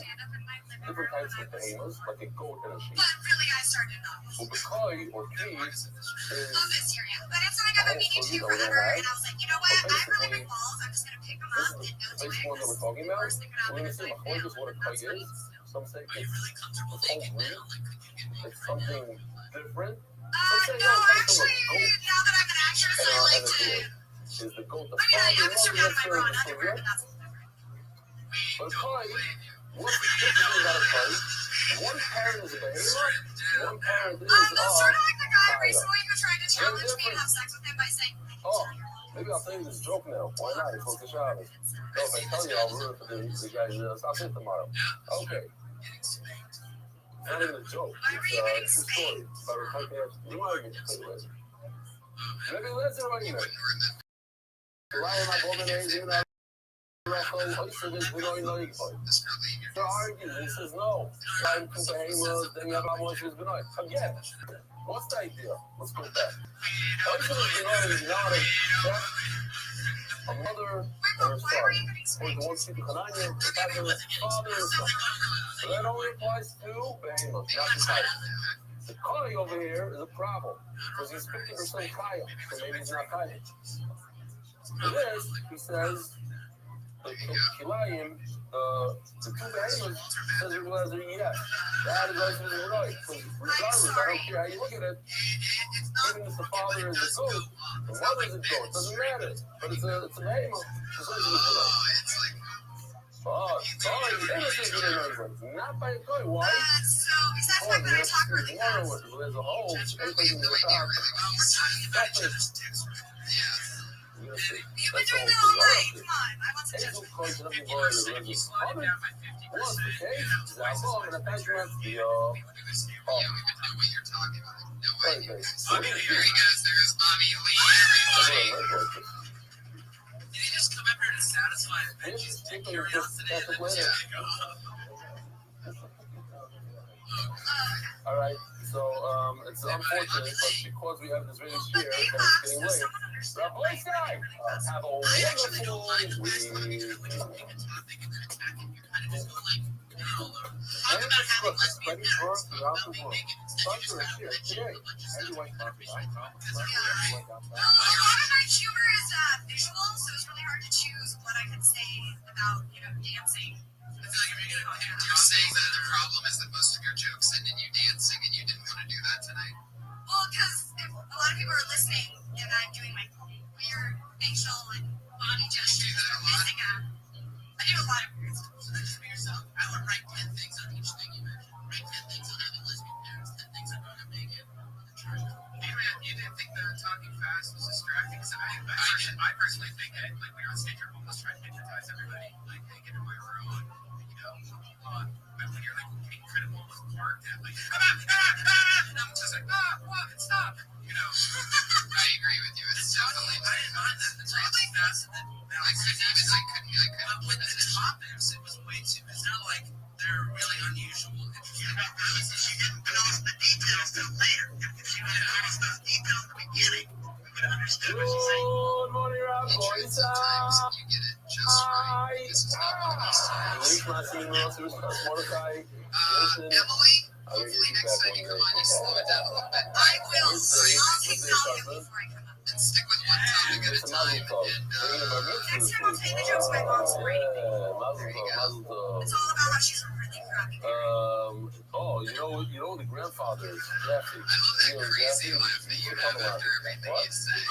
[SPEAKER 1] different types of behemoths, like a goat and a sheep.
[SPEAKER 12] But really, I started off.
[SPEAKER 1] Ubekoi, or keys, is
[SPEAKER 12] Love this area. But it's something I've been meaning to do forever, and I was like, you know what? I have really big balls. I'm just going to pick them up and go
[SPEAKER 1] the
[SPEAKER 12] to
[SPEAKER 1] basic one that we're talking about. We're going to see what a kite is. Some say it's whole breed. It's something different.
[SPEAKER 12] No, actually, now that I'm an actress, I like to...
[SPEAKER 1] Is the goat the
[SPEAKER 12] I mean, I have a strip down in my bra and underwear, but that's
[SPEAKER 1] but a kite, what's the difference about a kite? One parent is a behemoth, one parent is
[SPEAKER 12] I'm sort of like the guy
[SPEAKER 1] kaya.
[SPEAKER 12] recently who tried to challenge me and have sex with him by saying,
[SPEAKER 1] Oh, maybe I'll tell you this joke now. Why not? It's supposed to Shabbos. No, if I tell you, I'll ruin it for the guys. I'll say it tomorrow. Okay. It's not even a joke. It's a story. But you want to get it later. Maybe let's do it right now. Ryan, my golden age, even though they're arguing. He says no. I'm two behemoths, then you have Amosh's Benoit. Again, what's the idea? Let's go back. Oish's Benoit is not a mother and her son. Or the one speaking Hananya, the father and son. So that only applies to behemoths, not to Kaya. The Kaya over here is a problem. Because he's speaking to some Kaya, so maybe he's not Kaya. For this, he says, the Kilayim, the two behemoths, says it was a yes. That is also right. So regardless, I don't care how you look at it, even if the father is a goat, the mother is a goat, doesn't matter. But it's a behemoth. It's right. Oh, sorry, innocent, not by a goat. Why?
[SPEAKER 12] so besides the fact that I talk really fast.
[SPEAKER 1] There's a hole. Everybody's in the
[SPEAKER 12] You've been doing that all night. Come on, I want some
[SPEAKER 1] What's the case? Zappo, and attachment.
[SPEAKER 8] Yeah, we would know what you're talking about. No way. Okay, here he goes. There's Bobby Lee. Did he just come up here to satisfy Benji's curiosity?
[SPEAKER 1] All right. So it's unfortunate, but because we have this video here and it's getting late, Rabbi Rothschild, have a wonderful week.
[SPEAKER 4] And this book is spreading word throughout the world. Sponsor a share today. MDYsponsor.com.
[SPEAKER 12] A lot of my humor is visual, so it's really hard to choose what I could say about, dancing.
[SPEAKER 8] I feel like you're saying that the problem is that most of your jokes end in you dancing, and you didn't want to do that tonight.
[SPEAKER 12] Well, because if a lot of people are listening and I'm doing my weird facial and body gestures, I'm missing I do a lot of weird stuff.
[SPEAKER 8] So that's for yourself. I would write 10 things on each thing you mentioned. Write 10 things on having lesbian parents, 10 things on not naked. Anyway, you didn't think the talking fast was distracting? Because I personally think that, like, when you're on stage, you're almost trying to hypnotize everybody, like, naked in my room, but when you're, like, being critical of art, and, like, and I'm just like, what, stop, I agree with you. It's definitely, I didn't mind that. It's really fast, and then I couldn't. With the topics, it was way too, it's not like they're really unusual. She didn't notice the details till later. If she would have noticed those details at the beginning, we would have understood what she's saying.
[SPEAKER 1] Good morning, Rabbi Rothschild.
[SPEAKER 8] You get it just right. This is not one of those times. Emily, hopefully next time you come on, you slow it down a little bit.
[SPEAKER 12] I will. I'll take down before I come up.
[SPEAKER 8] And stick with one topic at a time.
[SPEAKER 12] Next time I'll take the jokes my mom's writing me. It's all about how she's a really crappy parent.
[SPEAKER 1] You know the grandfather, Jeffy.
[SPEAKER 8] I love that crazy laugh that you have after everything you say.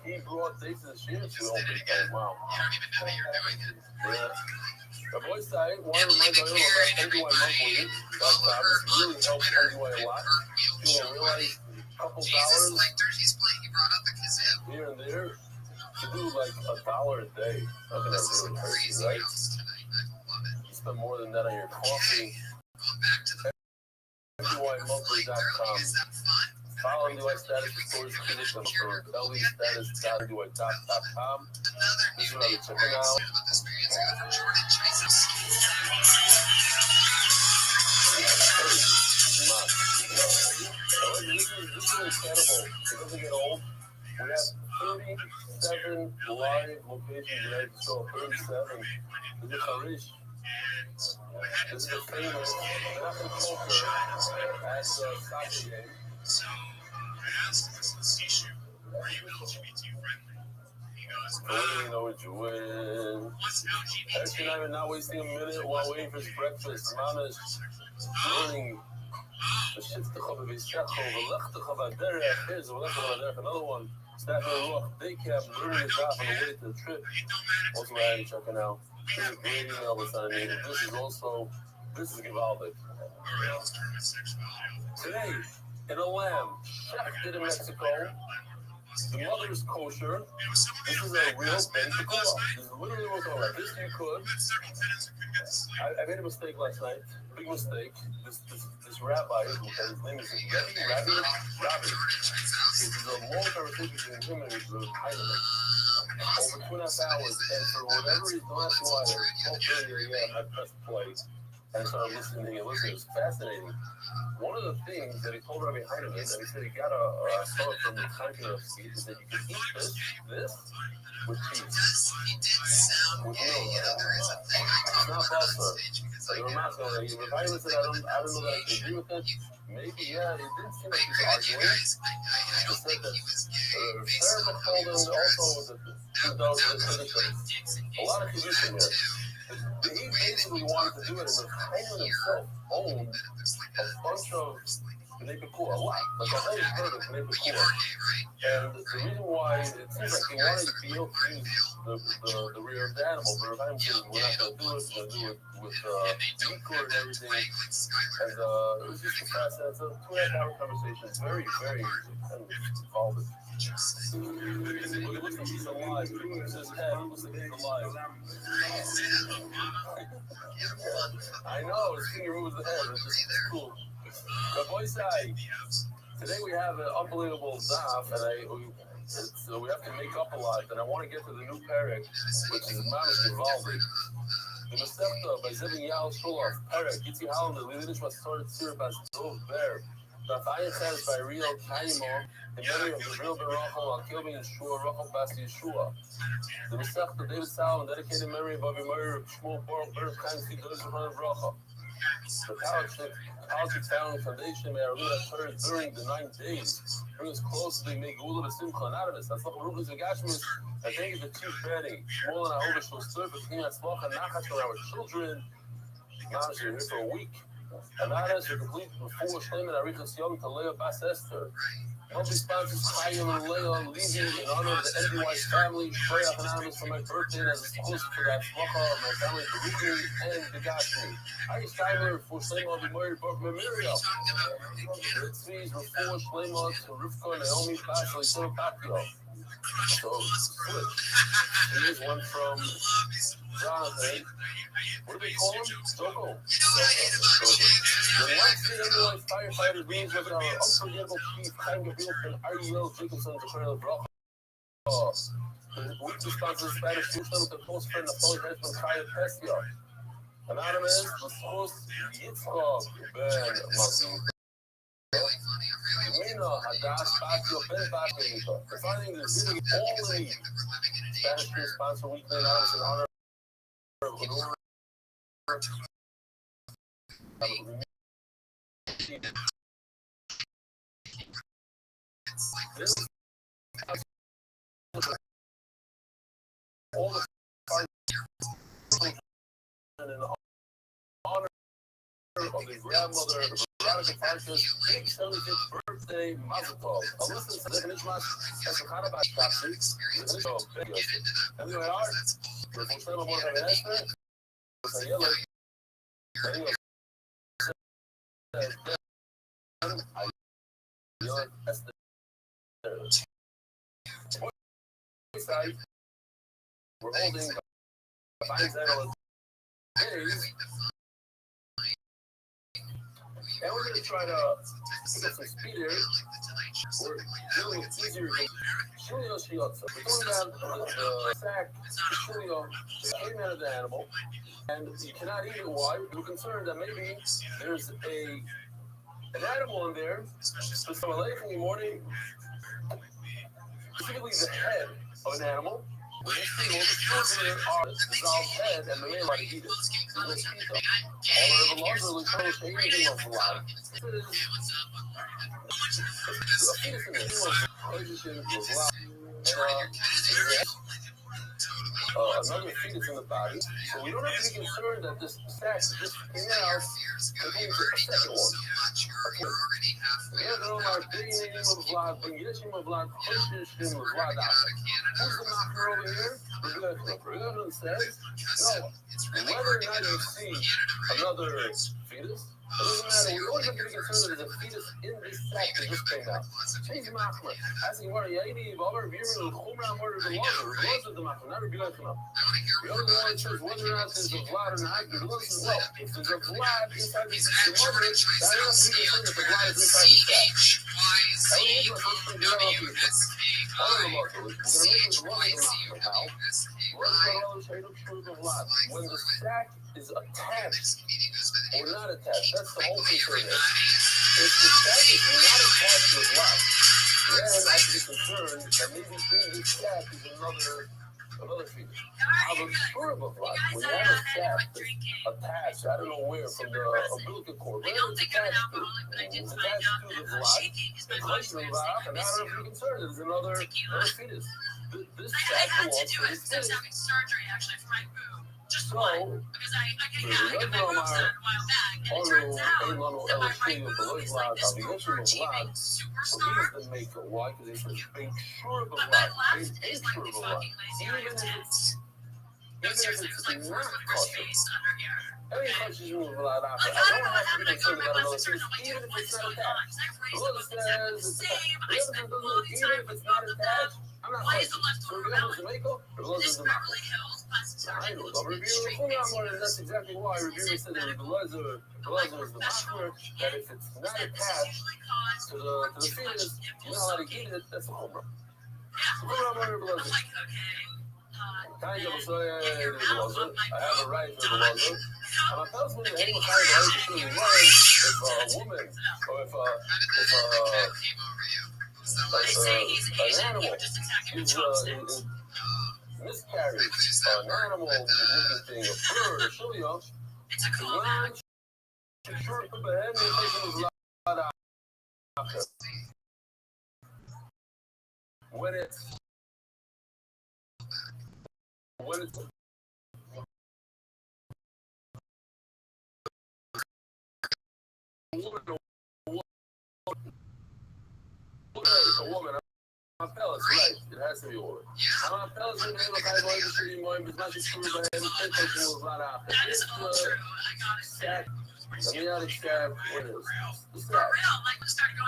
[SPEAKER 1] He brought dates to the shit.
[SPEAKER 8] Just did it again.
[SPEAKER 1] Wow.
[SPEAKER 8] You don't even know that you're doing it.
[SPEAKER 1] The boys say, one of my about NDY monthly. That's really helps NDY a lot. You will realize a couple
[SPEAKER 8] Jesus,
[SPEAKER 1] dollars
[SPEAKER 8] like Thursday's playing, he brought out the kazoo.
[SPEAKER 1] here and there to do like $1 a day. Nothing
[SPEAKER 8] This
[SPEAKER 1] that's
[SPEAKER 8] is
[SPEAKER 1] really crazy,
[SPEAKER 8] crazy
[SPEAKER 1] right?
[SPEAKER 8] house tonight. I love it.
[SPEAKER 1] You spend more than that on your coffee.
[SPEAKER 8] Going back to the
[SPEAKER 1] NDYmonthly.com.
[SPEAKER 8] is that fun?
[SPEAKER 1] Follow NDY status stories position for belly status.NDY.com.
[SPEAKER 8] Another
[SPEAKER 1] This is
[SPEAKER 8] new
[SPEAKER 1] another
[SPEAKER 8] name
[SPEAKER 1] check
[SPEAKER 8] for
[SPEAKER 1] it out.
[SPEAKER 8] about this experience. I got from Jordan Chases.
[SPEAKER 1] This is incredible. It doesn't get old. We have 37 live locations today. So 37. This is Harish. This is the famous Menachem Kocher at the soccer game.
[SPEAKER 8] So I asked this issue, are you LGBT friendly? He goes,
[SPEAKER 1] You know what you win.
[SPEAKER 8] what's LGBT?
[SPEAKER 1] Actually, I'm not wasting a minute while waiting for his breakfast. Mama is learning. Another one. Staff they kept learning his job on the way to the trip. Also, I checking out. This is a great email that's I needed. This is Givaldic. Today, in a lamb, shafted in Mexico. The mother is kosher. This is a real Benjamin. This is literally what's going on. This you could. I made a mistake last night. Big mistake. This rabbi, his name is Rabbi Rothschild. This is a long conversation between him and his Heidelberg. Over 2.5 hours, and for whatever reason, the last while, 12:30 a.m., I pressed play and started listening. It was fascinating. One of the things that he told Rabbi Heidelberg, and he said he got a thought from the country of Steve, is that you can eat this with cheese. With milk. It's not butter. So you're not going to. If I said I don't know that I can agree with it. Maybe, yeah, it didn't seem like he was arguing. He said that Sarah told him also a lot of condition here. He basically wanted to do it, and Hyman himself owned a bunch of B'nai B'Kur, a lot, like a whole herd of B'nai B'Kur. And the reason why it seems like he wanted to be able to use the rear of the animal, but Hyman said, we're not going to do it, we're going to do it with B'Kur and everything. And it was just a fascinating, it's a 2.5-hour conversation, very, very involved. Look like he's alive. He moves his head. He looks like he's alive. I know. His finger moves the head. It's just cool. But boys, today we have an unbelievable daf, and so we have to make up a lot. And I want to get to the new parak, which is Mama's Givaldic. The Masechta by Zevin Yal Shulov, Perek, Gitzi Halm, the Levitish was sorted Sirpas Dov Ber, Rafael says by Rio Kaimo, the memory of the real Berachel, Akilbi Yeshua, Rachel Bas Yeshua. The Masechta David Salom, dedicated memory of Avi Meir, Shmuel Baruch, Ber Kain, Fidosh, Rachel. The College Foundation may have occurred during the 9 days. Bring us close to the Megula, the Simcha, Anonymous. That's not Ruchas and Gashmis. I thank you for chief Benny. Shmuel and Ahovish will serve with King Atzloch and Nachas for our children. Mama's here for a week. Anonymous, you're complete before Shem and Arichas Yom to Leah Bas Esther. Monthly sponsors Chaim and Leah Levy in honor of the NBY's family. Shreya Anonymous for my birthday and as a host for that Atzlocha of my family, Baruchim and the Gashmi. Ari Steimer for Shlema of the Murray Book Memorial. Ritzvi's for Shlema to Rivka Naomi Bas Lisa Patio. So, switch. Here's one from Jonathan. What do they call him? Stoko. The last firefighter beings with our unforgettable chief, Chaim Gabriel and Ariel Jacobson to Colonel Bracha. The weekly sponsor is Spanish Muslim with the close friend of Paul Hedgeman, Kaya Pestia. Anonymous, the host, Yitzchak Ben Mazi. Mina Hadash Bakio Ben Bakio. For finding the video only Spanish News sponsor weekly anonymous in honor of Lenore. This all the in honor of the grandmother Veronica Farkas' 76th birthday, Mazel Tov. A listen to the Nishmas as a kind of Bashtaxi, the Nishma of Ben Yosef. Anyway, art, the Fulshema of Morgan Esther, the yellow, anyway, Esther. We're holding the fines analyst days. And we're going to try to pick up some speed here. We're doing it easier than Shulio Shiotza. We're talking about the sack, Shulio, came out of the animal, and you cannot eat it. Why? We're concerned that maybe there's an animal in there, so from late in the morning, specifically the head of an animal. When you see all the children are dissolved head and the man might eat it. All of the larger will show anything of life. A fetus in the human was loud. Another fetus in the body. So we don't have to be concerned that this sac just came out contains a second one. We have no more digging in of blood, but yes, in of blood, pushes in of blood out. Who's the knocker over here? Regan says, no, whether or not you see another fetus, it doesn't matter. We always have to be concerned that there's a fetus in this sac that just came out. Change the machmer. Asking what are you eating? Over here, the chumrah murder the laws of the machmer, not a good enough. The other one says whether or not there's a blood or not. The law says no. If there's a blood inside the mother, that has to be concerned that the blood is inside the sac. That was the first thing to know about this. All of the laws. We're going to make this law of the machmer now. When the sac is attached or not attached, that's the whole concern. If the sac is not attached to the blood, then I should be concerned that maybe in this sac is another fetus. Now the spurable blood, when you have a sac attached, I don't know where, from the umbilical cord, where it's attached to the blood, the question is out, and I don't have to be concerned that there's another fetus. This sac belongs to this fetus. So, the number on our LSP of the low blood, the issue of blood, so these make it. Why? Because it's being sure of the blood. Being sure of the blood. Even if it's not cautious. Every country is moving a lot out there. I don't have to be concerned about another fetus, even if it's not attached. The law says, even if it's not attached, I'm not fighting. So if you go to Jamaica, the law says the machmer. I know. I'm reviewing the Qumran, and that's exactly why reviewers said that the law is the machmer, that if it's not attached to the fetus, you're not allowed to eat it, that's the Qumran. The Qumran, the law is Kind of a say it wasn't. I have a right to it wasn't. And I felt when any kind of right to it was if a woman or if an animal is miscarriage, an animal moving thing, a bird, a shilya, when it's a woman, I'm fellas, right? It has to be a woman. I'm fellas, I'm going to go to the morning, but not just true, but I have a lot of amniotic scab, what is the scab?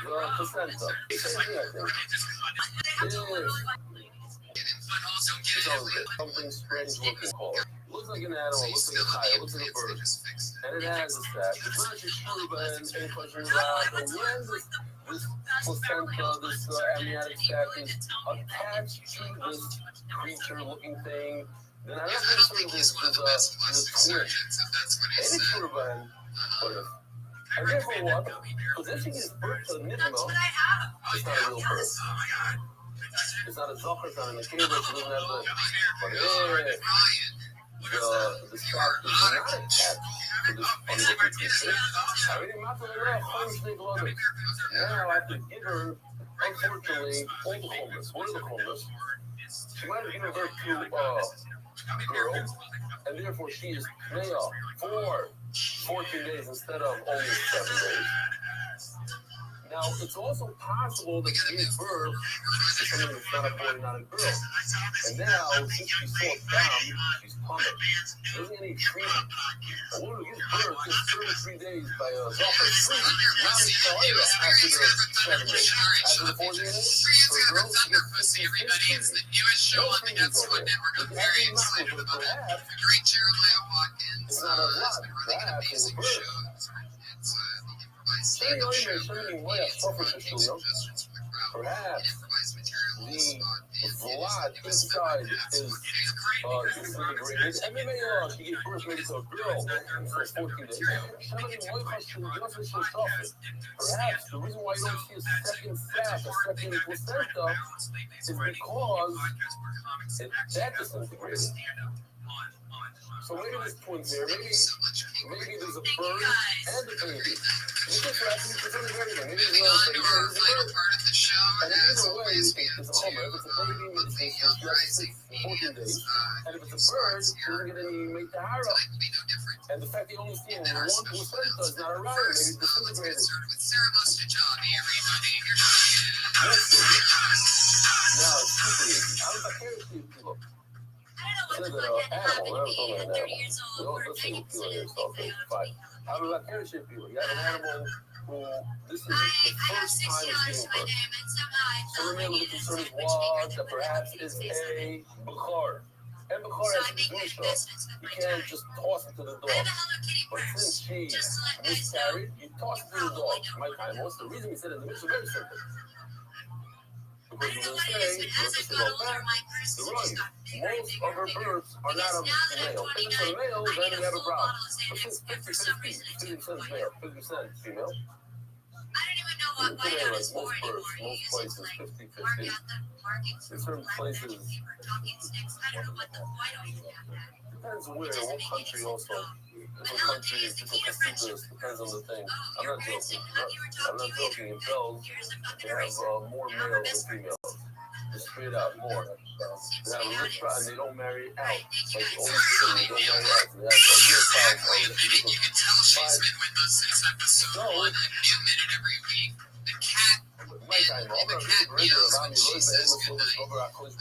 [SPEAKER 1] The placenta. Same thing, I think. Something strange looking called. Looks like an animal, looks like a tiger, looks like a bird. And it has a sac. It's not just true, but any questions about when this placenta, this amniotic sac is attached to this creature looking thing, then I don't think this twin. Any true, but if. And therefore what? Because if she gives birth to a nidma, it's not a real birth. It's not a zocher, it's not a nekeva, she doesn't have the. But the sac is not attached to this unlooking creature. I really matter now I have to give her, unfortunately, all the chumras. What are the chumras? She might have given birth to a girl, and therefore she is male for 14 days instead of only 7 days. Now, it's also possible that she gave birth to something that's not a boy, not a girl. And now, since she's so down, she's plummet. She doesn't get any treatment. A woman who gives birth gets 33 days by a zocher free, not in Sharia after the 7 days. After the 14 days, for a girl, she gets 50 days. No treatment over it. With every muscle, perhaps, it's not a lot. Perhaps it's a birth. Perhaps the blood inside is disintegrated, and maybe she gave birth maybe to a girl for 14 days. Perhaps the reason why you don't see a second sac, a second placenta, is because that disintegrated. So maybe there's twins there. Maybe there's a bird and a baby. Maybe it's everything. Maybe there's a baby and a bird. And either way, it's a homer. If it's a baby, it's 14 days. And if it's a bird, you're going to make the hara. And the fact that you only see one placenta is not a rara. Maybe it's disintegrated. Now, it's super easy. How does that care to people? Said that animal, we're talking about an animal. We don't listen to people here, so okay, fine. How do I carry shit people? You have an animal who, this is the first time it's being birthed. So remember the concern is was that perhaps is a bukhar. And bukhar has to do stuff. You can't just toss it to the dog. But since she miscarried, you toss it to the dog. My time, what's the reason we said in the mitzvah? Very simple. Because you're going to say, let's go back, the right. Most of her births are not of the male. If it's a male, then you have a problem. But since 50% male, 50% female. Today, like most births, most places, 50-50. In certain places, depends where, what country also. Different countries, different procedures, depends on the thing. I'm not joking. I'm not joking. In Bells, they have more males than females. Just straight out more. They have a rich and they don't marry out. Like only people they don't marry out. So they have a real problem.
[SPEAKER 11] You can tell she's been with us since episode 1, a new minute every week. The cat and the cat meows when she says goodnight. Like when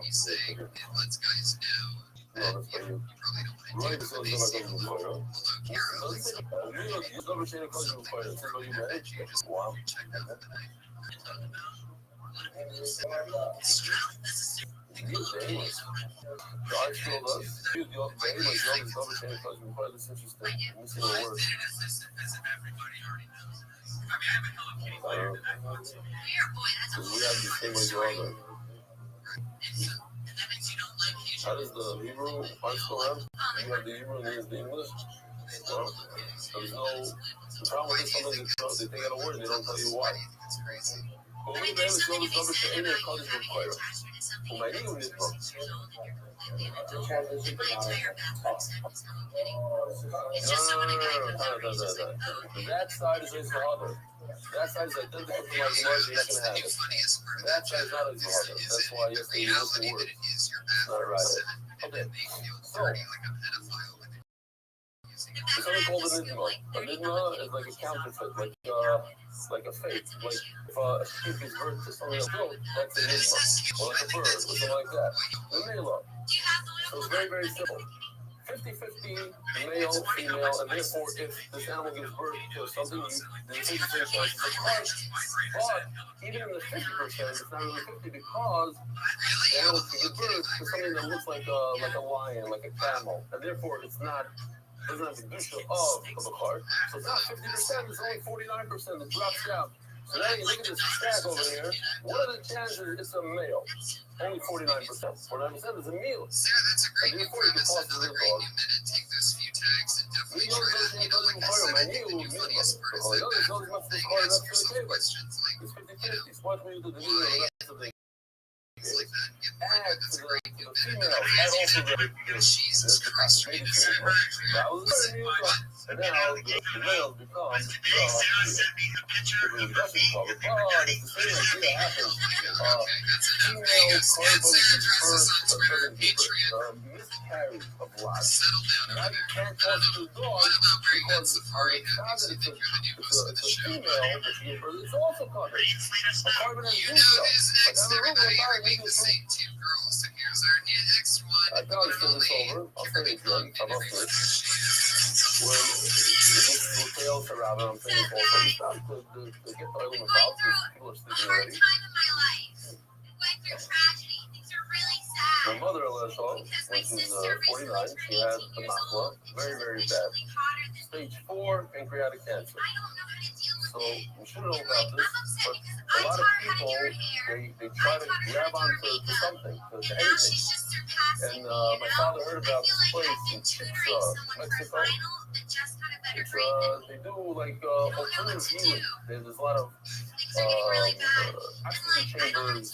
[SPEAKER 11] you say, it lets guys know that you probably don't want to do it. They say, although Carol likes it. Check that out.
[SPEAKER 1] God showed us. The other day, like the other day, because we find this interesting. Let me see the word. Because we have the same way the other. How does the Hebrew underscore have? You have the Hebrew and there's the English. Well, there's no. The problem with this sometimes they take out a word and they don't tell you why. But we have this other subject to any college require. Well, my name is wrong. That side is the other. That side is identical to my Gemara, you're not going to have it. That side is not a Gemara. That's why you have to use the word. Not right. Okay. So, there's something called a nidma. A nidma is like a counterfeit, like a fake. Like if a sheep is birth to something else, that's a nidma. Or like a bird, or something like that. The mela. So it's very, very simple. 50-50, male, female, and therefore if this animal gives birth to something, there's 50% chance it's a cart. But even in the 50%, it's not really 50 because the animal can give birth to something that looks like a lion, like a camel, and therefore it's not. Doesn't have the dusha of a cart. So it's not 50%, it's only 49%. It drops down. So now you look at this stack over here. What are the chances it's a male? Only 49%. 49% is a male.
[SPEAKER 8] Sarah, that's a great new premise. Another great new minute. Take those few tags and definitely try that. I know, like I said, I think the new funniest part is like that whole thing asking yourself questions like, you know, why things like that and get the right. That's a great new minute. And I'm asking you, Jesus Christ, are you the same?
[SPEAKER 1] And now the males become the reproduction problem. But it's the same idea happens. Female carbon doesn't give birth. Miscarriage of life. Now you can't talk to the dog because it's a female, but she gives birth. It's also covered. A carbon has
[SPEAKER 8] You know this X, they're not arguing the same two girls. So here's our next one.
[SPEAKER 1] I thought it's over. I'll say it again. I'm up for it. When it fails to Rabbi, I'm saying it's also it's not to get the element out because people are sleeping already.
[SPEAKER 12] Time in my life. Went through tragedy. Things are really sad.
[SPEAKER 1] My mother, Alesha, when she was 49, she had the makla, very, very bad. Stage 4 pancreatic cancer. So we should know about this, but a lot of people, they try to grab onto something, to anything. And my father heard about this place in Mexico. They do like alternative healing. There's a lot of oxygen chambers.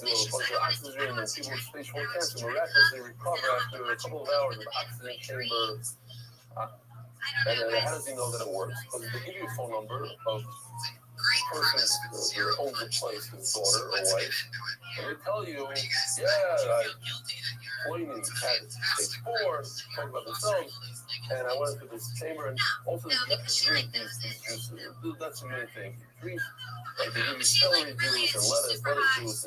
[SPEAKER 1] They do a bunch of oxygen, and people with stage 4 cancer miraculously recover after a couple of hours of oxygen chamber. And how does he know that it works? Because they give you a phone number of the person who owns the place, his daughter or wife, and they tell you, yeah, Cleaning had stage 4, talking about themselves, and I went to this chamber, and also you have to drink these juices. That's the main thing. Drink, like they give you celery juice and lettuce juice.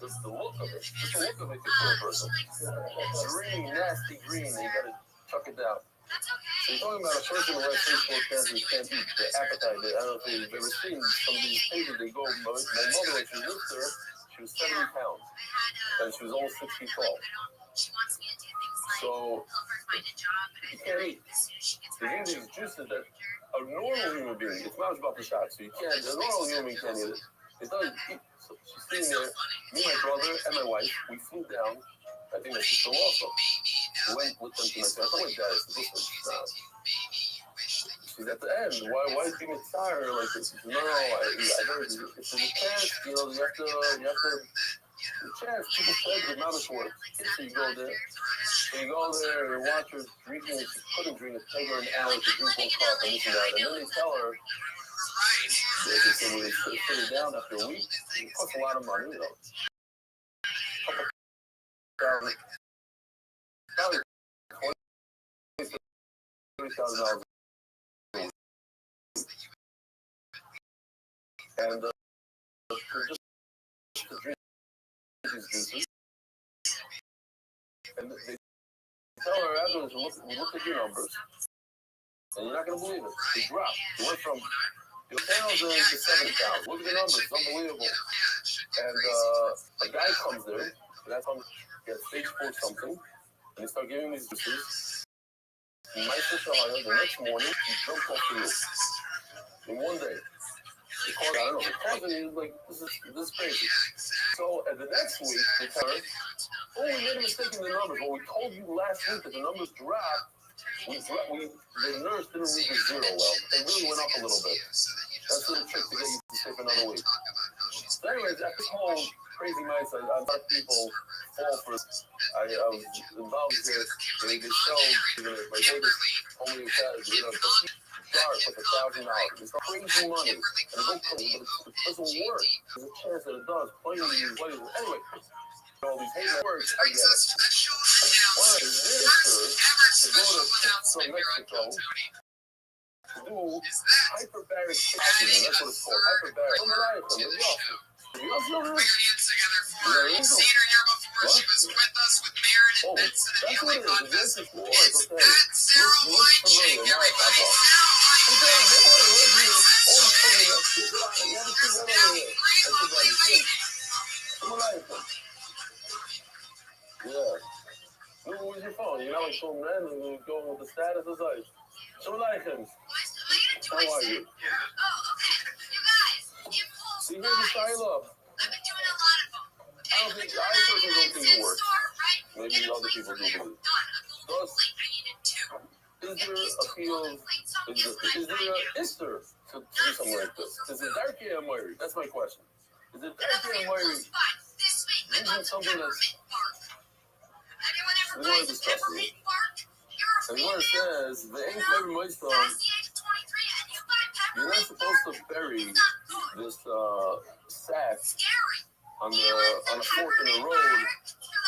[SPEAKER 1] It's the look of it. Just the look of it can kill a person. Green, nasty green, and you gotta chuck it down. So you're talking about a person who has stage 4 cancer who can't eat, the appetite. I don't know if you've ever seen some of these pages, they go, my mother, when she lived there, she was 70 pounds, and she was almost 6 feet tall. So, you can't eat. They give these juices that a normal human being, it's not about the shot, so you can't, a normal human being can't eat it. It doesn't eat. So she's sitting there, me, my brother, and my wife, we flew down. I think my sister also. We went with them to my sister. I went there. She's at the end. Why is being tired like this? No, I heard it. It's a chance, you know, you have to, the chance, people said the amount of work. So you go there. So you go there and watch her drinking, she couldn't drink it, take her an hour to drink 1 cup and this and that. And then they tell her, they say when they sit her down after a week, it costs a lot of money, you know. Probably $20,000. And just to drink these juices. And they tell her afterwards, look at your numbers, and you're not going to believe it. They dropped. It went from Your 1,000 to 7,000. Look at the numbers. It's unbelievable. And a guy comes there. That's on gets stage 4 something. And they start giving these juices. The next morning, he jumped off the roof. In one day. I don't know. The cause is like, this is crazy. So at the next week, they tell her, oh, we made a mistake in the numbers. Well, we told you last week that the numbers dropped. The nurse didn't read the zero well. It really went up a little bit. That's the trick to get you to stay for another week. So anyways, after this whole crazy nights, a lot of people fall for it. I was involved with this. They show, my neighbor told me that, jar for $1,000. It's crazy money. And it doesn't work. There's a chance that it does. Plenty of these ways. Anyway, all these hate works, I get it. One of the ministers to go to Mexico to do hyperbaric oxygen. That's what it's called. Hyperbaric. Oh, that's what it is. This is war. It's okay. Looks familiar. Now I pop off. Yeah. Who was your phone? You know, like some men who go with the status is like, Shalom Aleichem. How are you? See, here's the style up. I personally don't think it works. Maybe other people do believe. Thus, is there a field, is there an Easter to do something like this? Is it darky and wiry? That's my question. Is it darky and wiry? Using something that's... We want to discuss it. And what it says, the ain't very moist you're not supposed to bury this sack on a fork in the road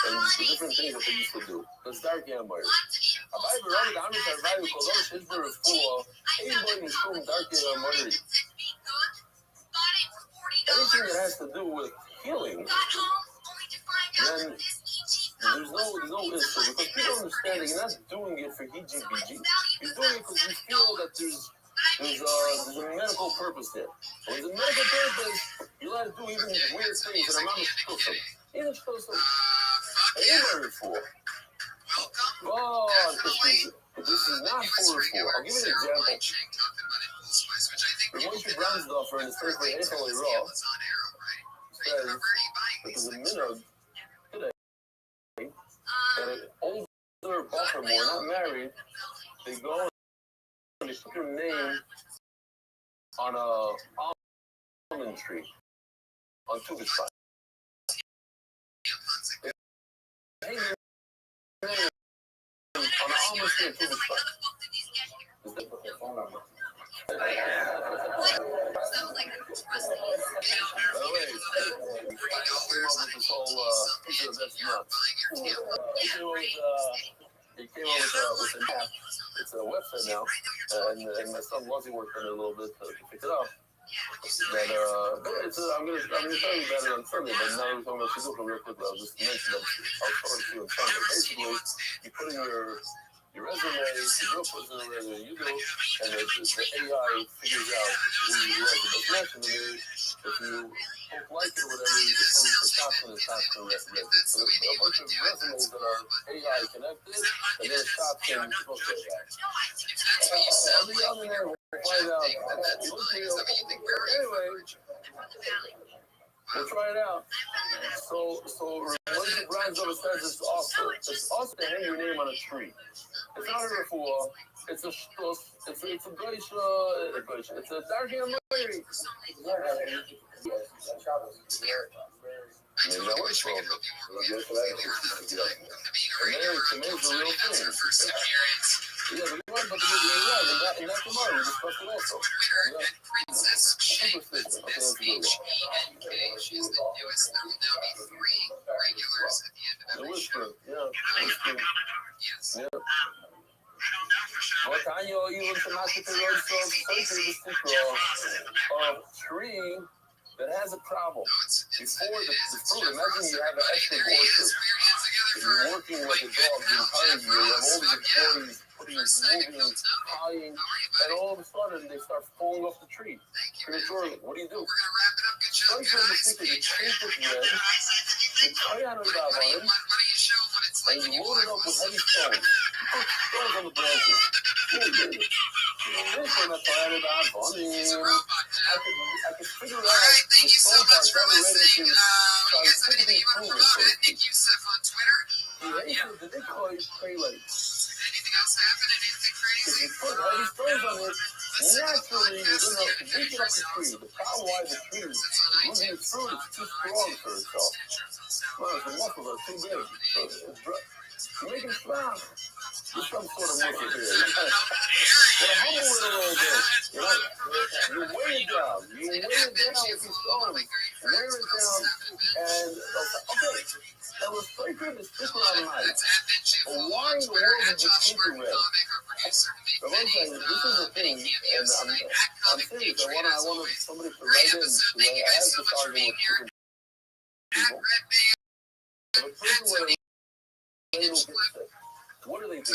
[SPEAKER 1] and the different things that they used to do. That's dark and wiry. Anything that has to do with healing, then there's no issue, because people understand that you're not doing it for hijibiji. You're doing it because you feel that there's a medical purpose there. When there's a medical purpose, you let it do even weird things that are not explosive. Even explosive. I am married for. But this is not for. I'll give you an example. The Moshe Bransdorfer in the State of Italy Raw says that there's a minhag today that an older buffer boy, not married, they go and they put their name on a almond tree on Tu B'Shvat. Hey, on an almond tree on Tu B'Shvat. Is that the phone number? By the way, we came up with this whole picture that's nuts. He came up with an app. It's a website now, and my son Lozzie worked on it a little bit to pick it up. But I'm gonna tell you about it on Sunday, but now we're talking about Shidduchim real quickly. I'll just mention that I'll show it to you on Sunday. Basically, you put in your resume, the girl puts in the resume, you do, and the AI figures out who you are. The best mention is, if you don't like it or whatever, you send it to Shotgun and Shotgun resume. So there's a bunch of resumes that are AI connected, and then Shotgun is supposed to AI. I'll be on there, we'll find out. Anyway, we'll try it out. So Moshe Bransdorfer says it's also to hang your name on a tree. It's not a refuah. It's a shtus. It's a goisha. It's a dark and wiry. Maybe that works for them. To me, it's a real thing. Yeah, but you're right, and that's tomorrow. We discussed it also. Superstition. Okay, that's good. The whisper. Yeah. Yeah. But I know even to not to road a tree that has a problem. Before the fruit, imagine you have an extra orchard. you're working like a dog the entire year, you have all these employees putting moving, tying, and all of a sudden they start falling off the tree. Prematurely. What do you do? Strike from the stick and you tape it red, you tie on it on him, and you load it up with heavy stones. You put stones on the branches. I could figure out the stone part better ready to scientifically prove it, so to speak. The Bitcoin prelates. If you put heavy stones on it, naturally you're going to weaken up the tree. The problem why the tree is losing its fruit is too strong for itself. Well, the muscles are too big. So you make it strong. There's some sort of muscle here. You gotta humble it a little bit. You weigh it down. You weigh it down with these stones. Wear it down, and okay. Now let's play good this super on night. But why in the world did you keep it red? But one thing, this is the thing, and I'm serious. I want somebody to write in. I have this argument with different people. If a person with a little bit, what do they do? They're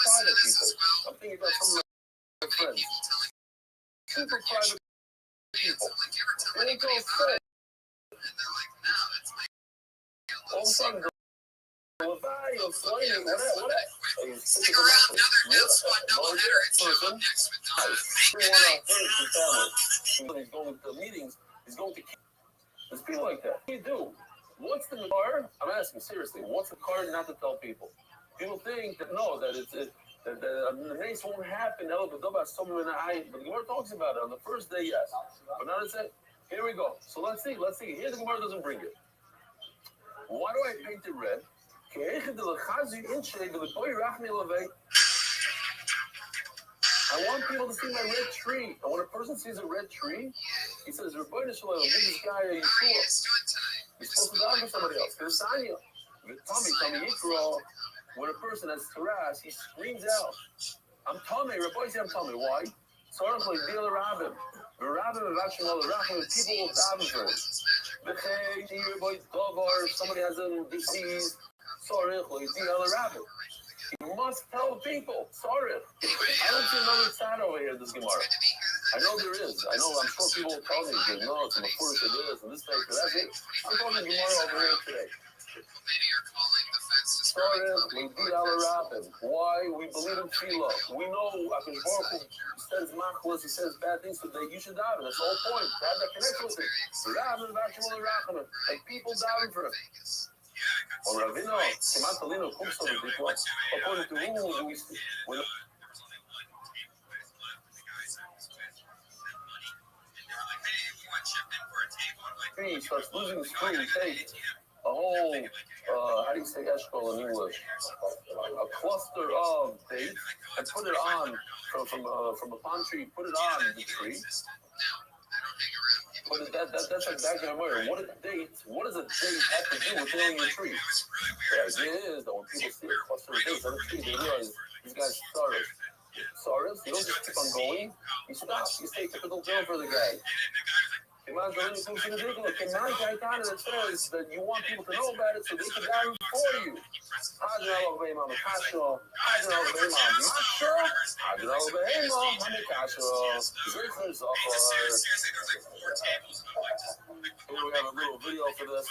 [SPEAKER 1] private people. I'm thinking about some of my friends. Super private people. They don't go say. All of a sudden, you'll flame, whatever. You stick it in the person. They want to hurt his family. When he's going to meetings, he's going to keep. There's people like that. What do you do? What's the car? I'm asking seriously. What's the car not to tell people? People think that that the race won't happen. But the Gemara talks about it on the first day, yes. But now it's it. Here we go. So let's see. Here the Gemara doesn't bring it. Why do I paint it red? I want people to see my red tree. And when a person sees a red tree, he says, "Rabbi Rothschild, this guy are you sure?" He's supposed to die for somebody else. There's Sanya. Tommy Yikro. When a person has Taras, he screams out, "I'm Tommy." Rabbi says, "I'm Tommy." Why? So I'm like, ViralRabbi. ViralRabbi, people will daven for him. If somebody has a disease, ViralRabbi. You must tell people. Sorry. I don't see another side over here in this Gemara. I know there is. I'm sure people will tell me, no, it's a Mefurish of this and this thing. That's it. I'm talking Gemara over here today. Sorry, we ViralRabbi. Why? We believe in Tefillah. We know Akash Baruch Hu says machlas, he says bad things today. You should daven. That's the whole point. To have that connection with him. Like people daven for him. Or Ravino, Kemantalino, Kumston, according to who he starts losing his free, take a whole, how do you say eshkol in English? A cluster of dates and put it on from a palm tree, put it on the tree. But that's like back in America. What does a date have to do with killing your tree? The idea is that when people see a cluster of dates on a tree, they realize these guys started. Sorry, you don't just keep on going. You stop. You say typical term for the guy. It says that you want people to know about it so they can die for you. Here we have a little video for this.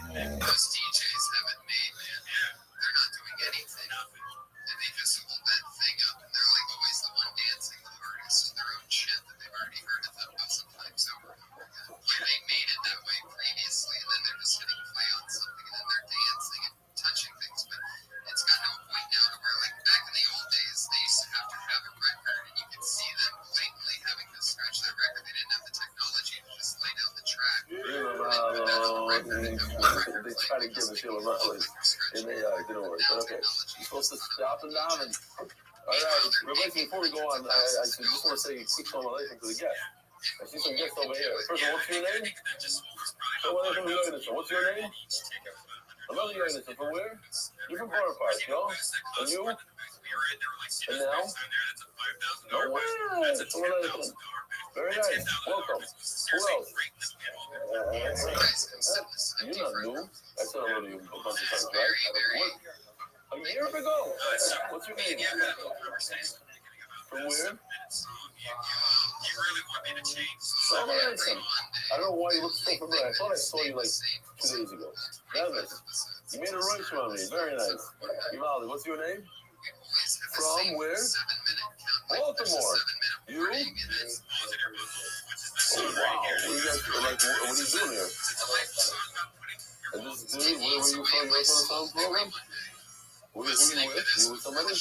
[SPEAKER 8] Those DJs haven't made, man. They're not doing anything. And they just hold that thing up, and they're like always the one dancing the hardest to their own shit that they've already heard a thousand times over and over again. Yeah, they made it that way previously, and then they're just hitting play on something, and then they're dancing and touching things. But it's got no point now to where, like, back in the old days, they used to have a record, and you could see them blatantly having to scratch that record. They didn't have the technology to just lay down the track.
[SPEAKER 1] They try to give a feel of right, and they didn't work. But okay, you're supposed to stop them down and. All right, Rebecca, before we go on, I just want to say a quick shalom aleichem to the guests. I see some guests over here. First of all, what's your name? What's your name? Another Yonason. From where? You're from Borough Park, no? And you? And now? No way! Very nice. Welcome. Who else? You're not new. I said hello to you a bunch of times, right? A year ago. What's your name? From where? I don't know why you look so familiar. I thought I saw you like 2 days ago. Dennis, you made a right from me. Very nice. Ivaldi, what's your name? From where? Baltimore. You? Oh, wow. What are you guys, like, what are you doing here? And this dude, where were you from? You're from the sound program? Who are you with? You with somebody?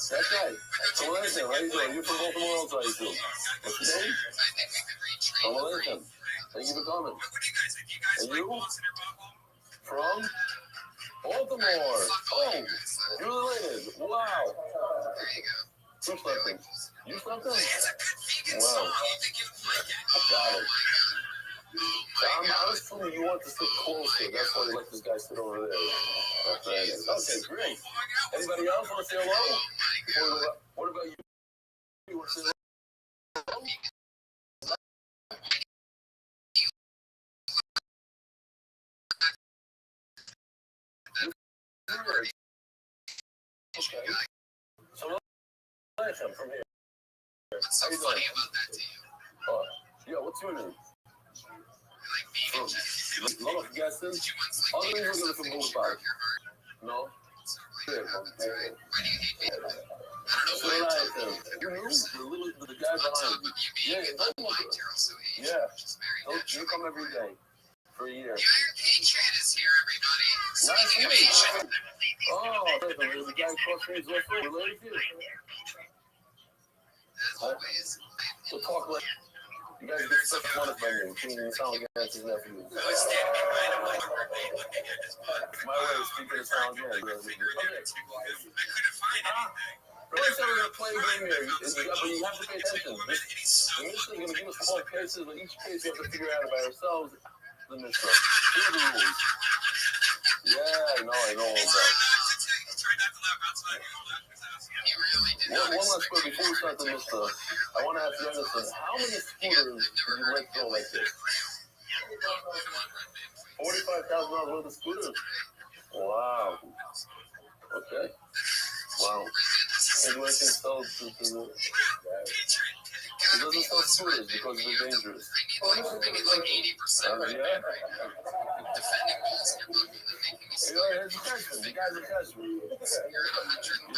[SPEAKER 1] That guy. Someone else, how you doing? You're from Baltimore also, I assume. What's your name? Someone else. Thank you for coming. And you? From? Baltimore. Oh, you're related. Wow. Who slept in? You slept in? Wow. Got it. I was assuming you want to sit closer. That's why you let this guy sit over there. Okay, great. Anybody else want to say hello? What about you? You want to say hello? Okay. So, from here.
[SPEAKER 8] What's so funny about that to you?
[SPEAKER 1] Yeah, what's your name? A lot of guesses. Other than you're from Bhopal. No?
[SPEAKER 8] Why do you hate me?
[SPEAKER 1] So you knew the guy behind you. Yeah, you come every day for a year.
[SPEAKER 8] The Iron Patriot is here, everybody. Speaking of ancient.
[SPEAKER 1] There's a guy across the street also related to you.
[SPEAKER 8] As always.
[SPEAKER 1] So talk like you guys get stuff fun by me. You sound like that's his nephew.
[SPEAKER 8] I was standing behind him like a birthday looking at his butt.
[SPEAKER 1] My way of speaking of sound, yeah.
[SPEAKER 8] I couldn't find anything.
[SPEAKER 1] Really said we're going to play a game here, but you have to pay attention. This is going to give us 12 cases, but each case we have to figure out by ourselves the mitzvah. Here are the rules. Yeah, I know all about it. One last question before we start the mitzvah. I want to ask you this. How many scooters did you let go like this? $45,000 worth of scooters? Wow. Okay. Wow. Maybe I can sell to the... It doesn't sell scooters because they're dangerous.
[SPEAKER 8] I need like 80% right
[SPEAKER 1] yeah?
[SPEAKER 8] defending balls in your book and then making me
[SPEAKER 1] It's a freshman. The guy's a freshman.
[SPEAKER 8] You're 110%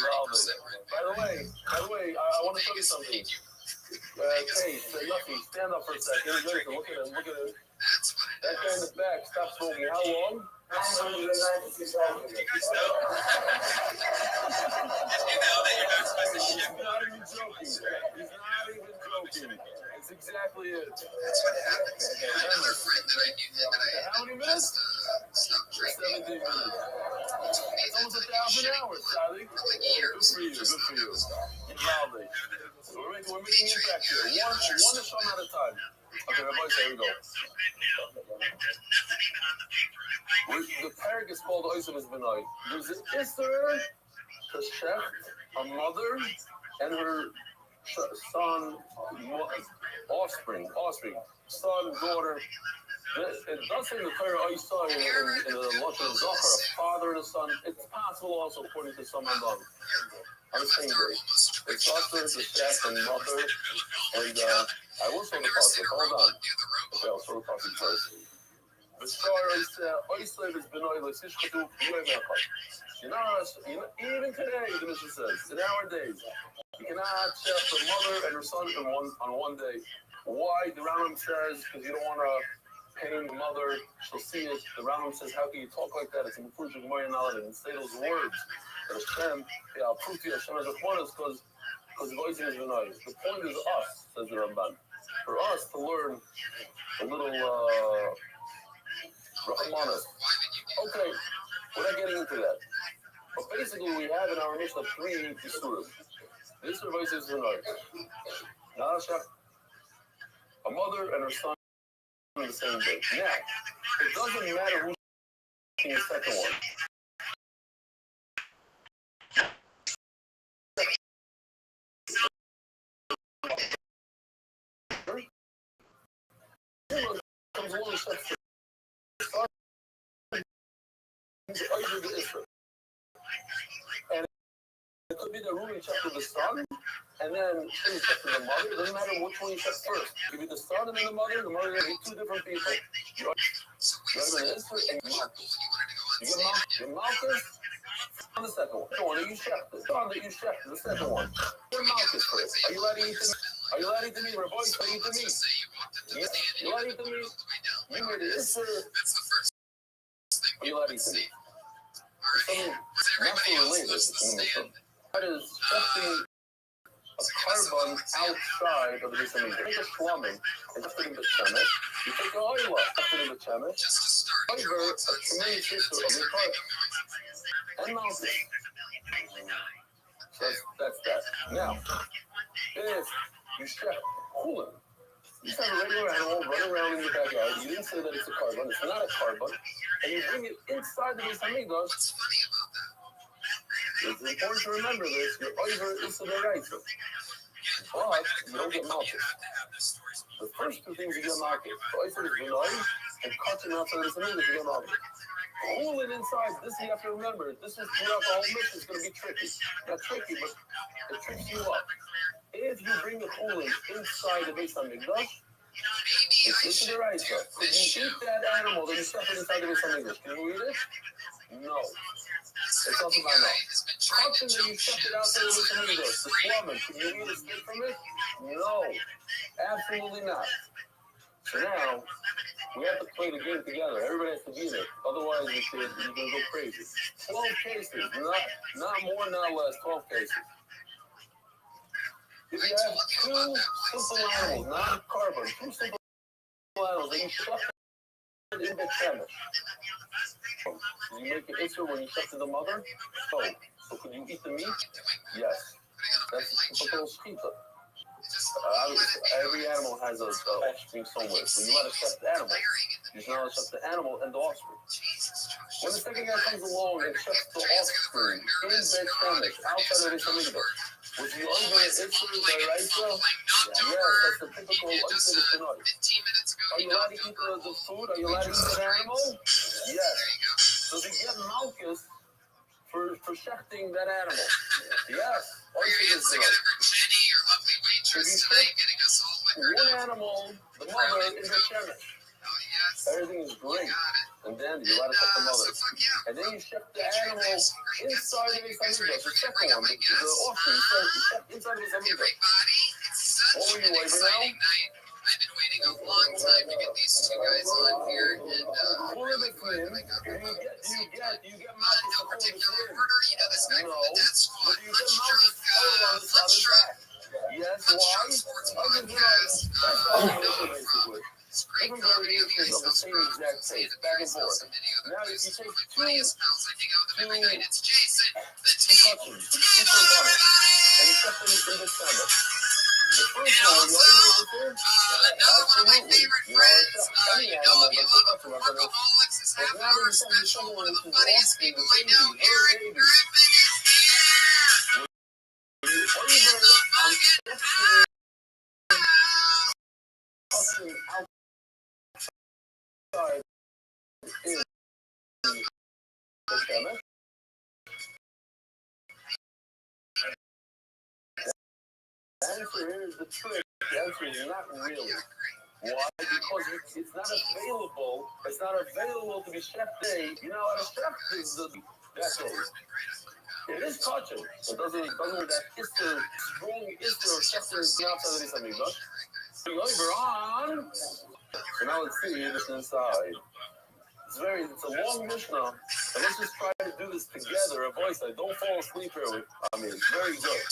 [SPEAKER 8] right.
[SPEAKER 1] By the way, I want to show you something. Kate, Yuffie, stand up for a second. Look at him.
[SPEAKER 8] That's what it
[SPEAKER 1] That guy in the back, stop smoking. How long?
[SPEAKER 5] 996 hours.
[SPEAKER 8] You guys know? Did you know that you're not supposed to ship?
[SPEAKER 1] He's not even joking. It's exactly it.
[SPEAKER 8] That's what happens. Another friend that I knew that I
[SPEAKER 1] How many minutes?
[SPEAKER 8] stopped drinking.
[SPEAKER 1] 17 minutes.
[SPEAKER 8] Told me
[SPEAKER 1] It's
[SPEAKER 8] that
[SPEAKER 1] almost
[SPEAKER 8] he
[SPEAKER 1] 1,000 hours, Sally.
[SPEAKER 8] for like years.
[SPEAKER 1] Good for you. Lovely. So we're making impact here. One is some at a time. Okay, everybody, here we go. The parrot is called Oisavis Benai. There's an Isser, the chef, a mother, and her son, offspring, son, daughter. It does say in the Torah, I saw in the Lashon Zachar, a father and a son. It's possible also, according to some Rambam, on the same day. It's also the chef and mother, and I will show the pasuk. Hold on. Okay, I'll show the pasuk first. The star is Oislav is Benoy Lesishkatu Yuemechad. Even today, the mission says, in our days, you cannot chef the mother and her son on one day. Why? The Rambam says, because you don't want to pain the mother. She'll see it. The Rambam says, how can you talk like that? It's a proof of Gemara knowledge and say those words. But Hashem, I'll prove to you Hashem as a one is because the voice is Benoy. The point is us, says the Ramban. For us to learn a little Rahmanas. Okay, we're not getting into that. But basically, we have in our Mishnah 3 Yisurim. This advice is Benoy. A mother and her son on the same day. Now, it doesn't matter who's in the second one. comes along and checks the start, he's over the Isra. And it could be that Reuben checked with the son, and then Shimon checked with the mother. It doesn't matter which one you check first. It could be the son and then the mother. The mother is going to be two different people. You're over the Isra and Malchus. You get Malchus on the second one. The one that you checked. The son that you checked. The second one. You're Malchus first. Are you allowed to eat the meat? Are you allowed to eat the meat? Rabbi, are you eat the meat? Yes. You allowed to eat the meat? You made the Isra. Are you allowed to eat the meat? Something not so related in the Muslim. That is checking a carbon outside of the Beit HaMikdash. Take a shlamim and just put in the shemesh. You take a oil, put in the shemesh. Over a tremendous issue of the carbon and mountain. That's that. Now, if you check chulin, you just have a regular animal run around in the backyard. You didn't say that it's a carbon. It's not a carbon, and you bring it inside the Beit HaMikdash. It's important to remember this. Your over is to the right. But you don't get malchus. The first two things you get malchus. The oyster is benign, and cutting outside the Beit HaMikdash you get malchus. Hold it inside. This you have to remember. This is throughout the whole mission. It's going to be tricky. Not tricky, but it tricks you up. If you bring the chulin inside the Beit HaMikdash, it's to the right. Could you eat that animal that you stuffed inside the Beit HaMikdash? Can you eat it? No. It's also not no. Cotton that you stuffed it outside the Beit HaMikdash, the plumber, can you eat a steak from it? No. Absolutely not. So now, we have to play the game together. Everybody has to be there. Otherwise, you're going to go crazy. 12 cases. Not more, not less. 12 cases. If you have two simple animals, not carbon, two simple animals, then you stuff it in the shemesh. Did you make an issue when you stuff to the mother? No. So could you eat the meat? Yes. That's a typical shkita. Every animal has a offspring somewhere. So you let it stuff the animal. You should not stuff the animal and the offspring. When the second guy comes along and shuts the offspring in Beit Shemesh, outside of Beit HaMikdash, was the over issue the Raisa? Yes, that's the typical unfitted tonight. Are you allowed to eat the food? Are you allowed to eat the animal? Yes. So they get malchus for shechting that animal. Yes. If you pick one animal, the mother is a shemesh. Everything is great. And then you let it up the mother. And then you chef the animal inside the Beit HaMikdash. The second one, the offspring, you chef inside the Beit HaMikdash. What were you waiting now?
[SPEAKER 8] I've been waiting a long time to get these two guys on here, and
[SPEAKER 1] do you get malchus
[SPEAKER 8] no particular order. You know, this guy
[SPEAKER 1] no,
[SPEAKER 8] from the death squad,
[SPEAKER 1] but you get malchus
[SPEAKER 8] Let's truck.
[SPEAKER 1] Yes, why?
[SPEAKER 8] Sports podcast.
[SPEAKER 1] Basically. Different variations of the same exact taste, back and forth. Now, if you take two touches, and you stuff them in the stomach. The first one, you over
[SPEAKER 8] another one of my favorite friends. You know, if you love workaholics, is half hour special. One of the funniest people I know, Eric Griffin is here.
[SPEAKER 1] The answer is the trick. The answer is not really. Why? Because it's not available. It's not available to be chef day. You know how to chef is that day. It is touching. It doesn't that Easter, strong Easter chefing outside of this amigo. Over on. So now let's see this inside. It's a long Mishnah, and let's just try to do this together. A voice like, don't fall asleep here. It's very good.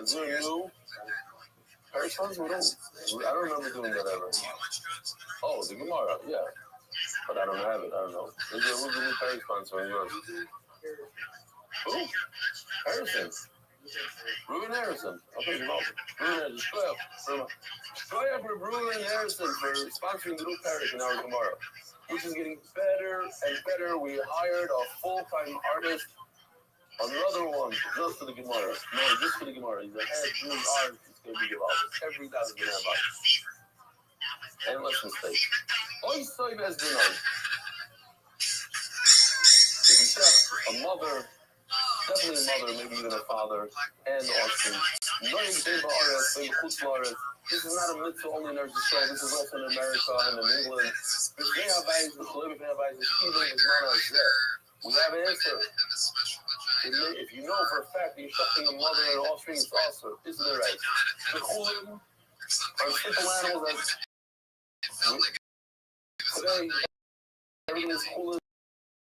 [SPEAKER 1] Is there a new Paris ones? I don't remember doing that ever. Oh, the Gemara, yeah. But I don't have it. I don't know. Who's the new Paris sponsor on yours? Who? Harrison. Ruben Harrison. I'll think about Ruben Harrison. Ruben Harrison for sponsoring the new Paris in our Gemara, which is getting better and better. We hired a full-time artist. Another one just for the Gemara. No, just for the Gemara. He's a head doing art. It's going to be about every $1,000 going to have art. And let's mistake. Oy soy bez denoy. If you check a mother, definitely a mother, maybe even a father, and offspring. This is not a mitzvah only in Eretz Yisrael. This is also in America and in England. We have an answer. If you know for a fact that you're shocking a mother and offspring, it's also, isn't it right? The chulim are simple animals that today, everything is chulim.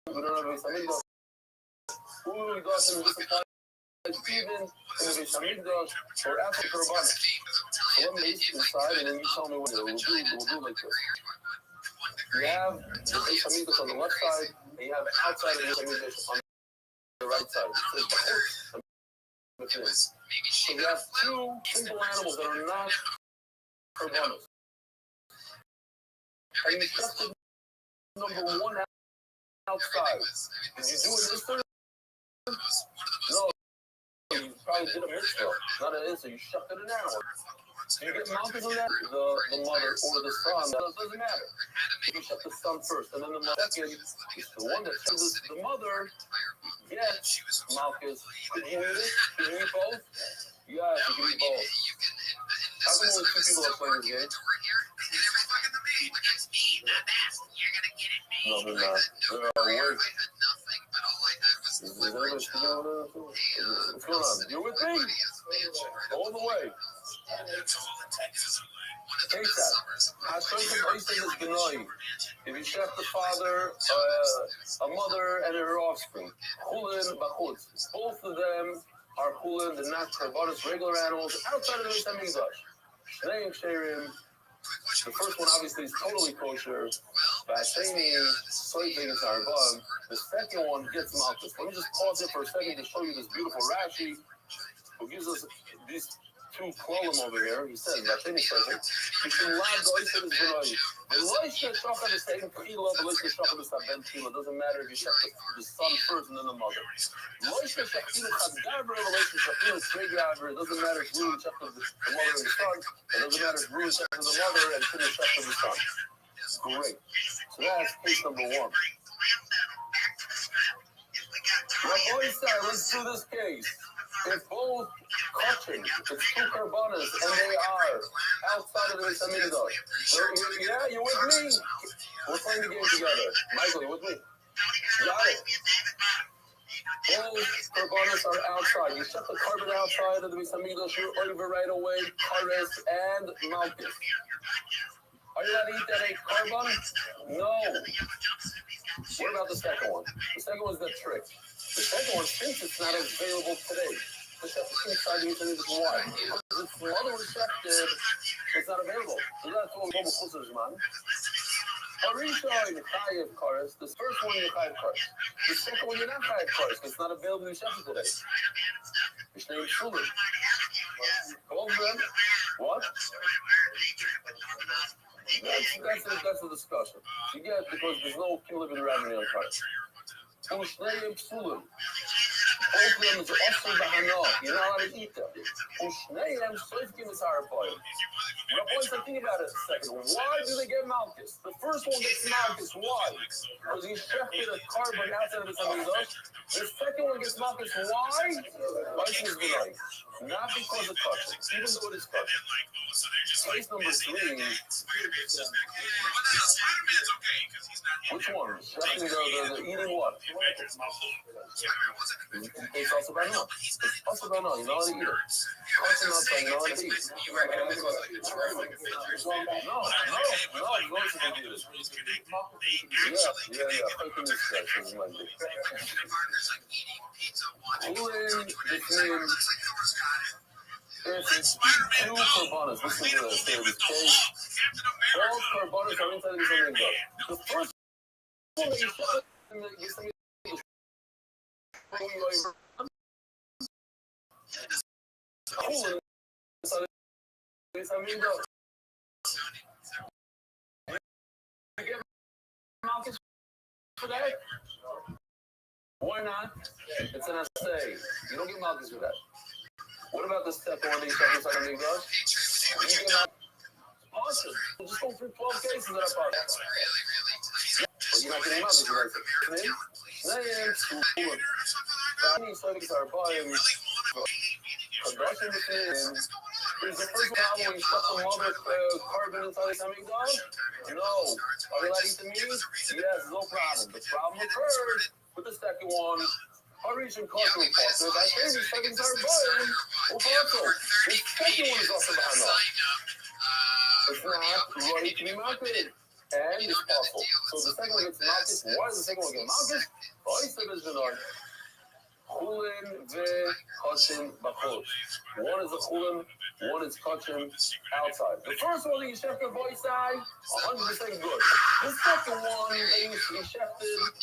[SPEAKER 1] We don't have a samigdash. Chulim doesn't disapply even in the samigdash or after korban. So let me inside and then you tell me what we'll do like this. You have the samigdash on the left side and you have outside of the samigdash on the right side. So we have two simple animals that are not korbanos. And you tested number one outside. Did you do it instant? No, you probably did a mitzvah, not an instant. You shucked it an hour. Do you get mounted on that? The mother or the son, that doesn't matter. You shut the son first, and then the second is the one that says the mother gets Malchus. Can you eat it? Can you eat both? Yes, you can eat both. How come only two people are playing this game? No, they're not. There are words. What's going on? You with me? All the way. If you check the father, a mother, and her offspring, chulin b'chutz, both of them are chulin, they're not korbanos, regular animals, outside of the Hamikdash. Shnei ksherim. The first one obviously is totally kosher. Vasheni, soybeans are above. The second one gets malchus. Let me just pause it for a second to show you this beautiful Rashi, who gives us these two kolim over here. He says, Vasheni says it. You should love the oisim is v'noi. The loisha shachar is saying tchila, the loisha shachar is ben tchila. Doesn't matter if you check the son first and then the mother. Loisha shachar is chadgaber, the loisha shachar is tregaber. It doesn't matter if you check the mother and the son. It doesn't matter if you check the mother and finish check the son. Great. So that's case number one. Let's do this case. If both touching, it's two korbanos, and they are outside of the Hamikdash. Yeah, you with me? We're playing the game together. Michael, you with me? Got it. Both korbanos are outside. You set the carbon outside of the Hamikdash, you're over right away, Kares and Malchus. Are you allowed to eat that eight carbon? No. What about the second one? The second one's the trick. The second one, since it's not available today, the inside the Hamikdash, why? Because if the other was rejected, it's not available. So that's what we're going to Harisha in the Chayev Kares. The first one you're Chayev Kares. The second one you're not Chayev Kares. It's not available in Sheffield today. It's named Shulim. Both of them. What? That's a discussion. You get because there's no cumulative remedy on Kares. Ushneim Shulim. Both of them is also Bahana. You're not allowed to eat them. Ushneim Soifkim is Harapoim. Rabbi, think about it a second. Why do they get Malchus? The first one gets Malchus. Why? Because he shifted a carbon outside of the Hamikdash. The second one gets Malchus. Why? Not because of touching, even though it is touching. Case number 3. Which one? Shifting the eating what? It's also by now. It's also by now. You know how to eat it. Also not by now to eat. No, you want to do this. Yeah. Open this guy for Monday. It's two korbanos. Listen to this. This case. All korbanos are inside of the same window. The first one that you saw in the why not? It's an essay. You don't get Malchus for that. What about the second one that you said inside of Hamikdash? Awesome. Just go through 12 cases that I found.
[SPEAKER 8] It's really, really tight.
[SPEAKER 1] But you're not getting out of it. Any studies are buying production machine. Is the first one when you stuff some other carbon inside the amygdala? No. Are they allowed to eat the meat? Yes, no problem. The problem occurred with the second one. Hurries and cultural foster. I say these studies are buying. Also, the second one is also behind us. It's not ready to be marketed. And it's possible. So the second one gets marketed. Why does the second one get marketed? I said it's been on. Chulin ve-kachin b'chutz. One is a chulin, one is kachin outside. The first one that you chef the voice side, 100% good. The second one that you chefted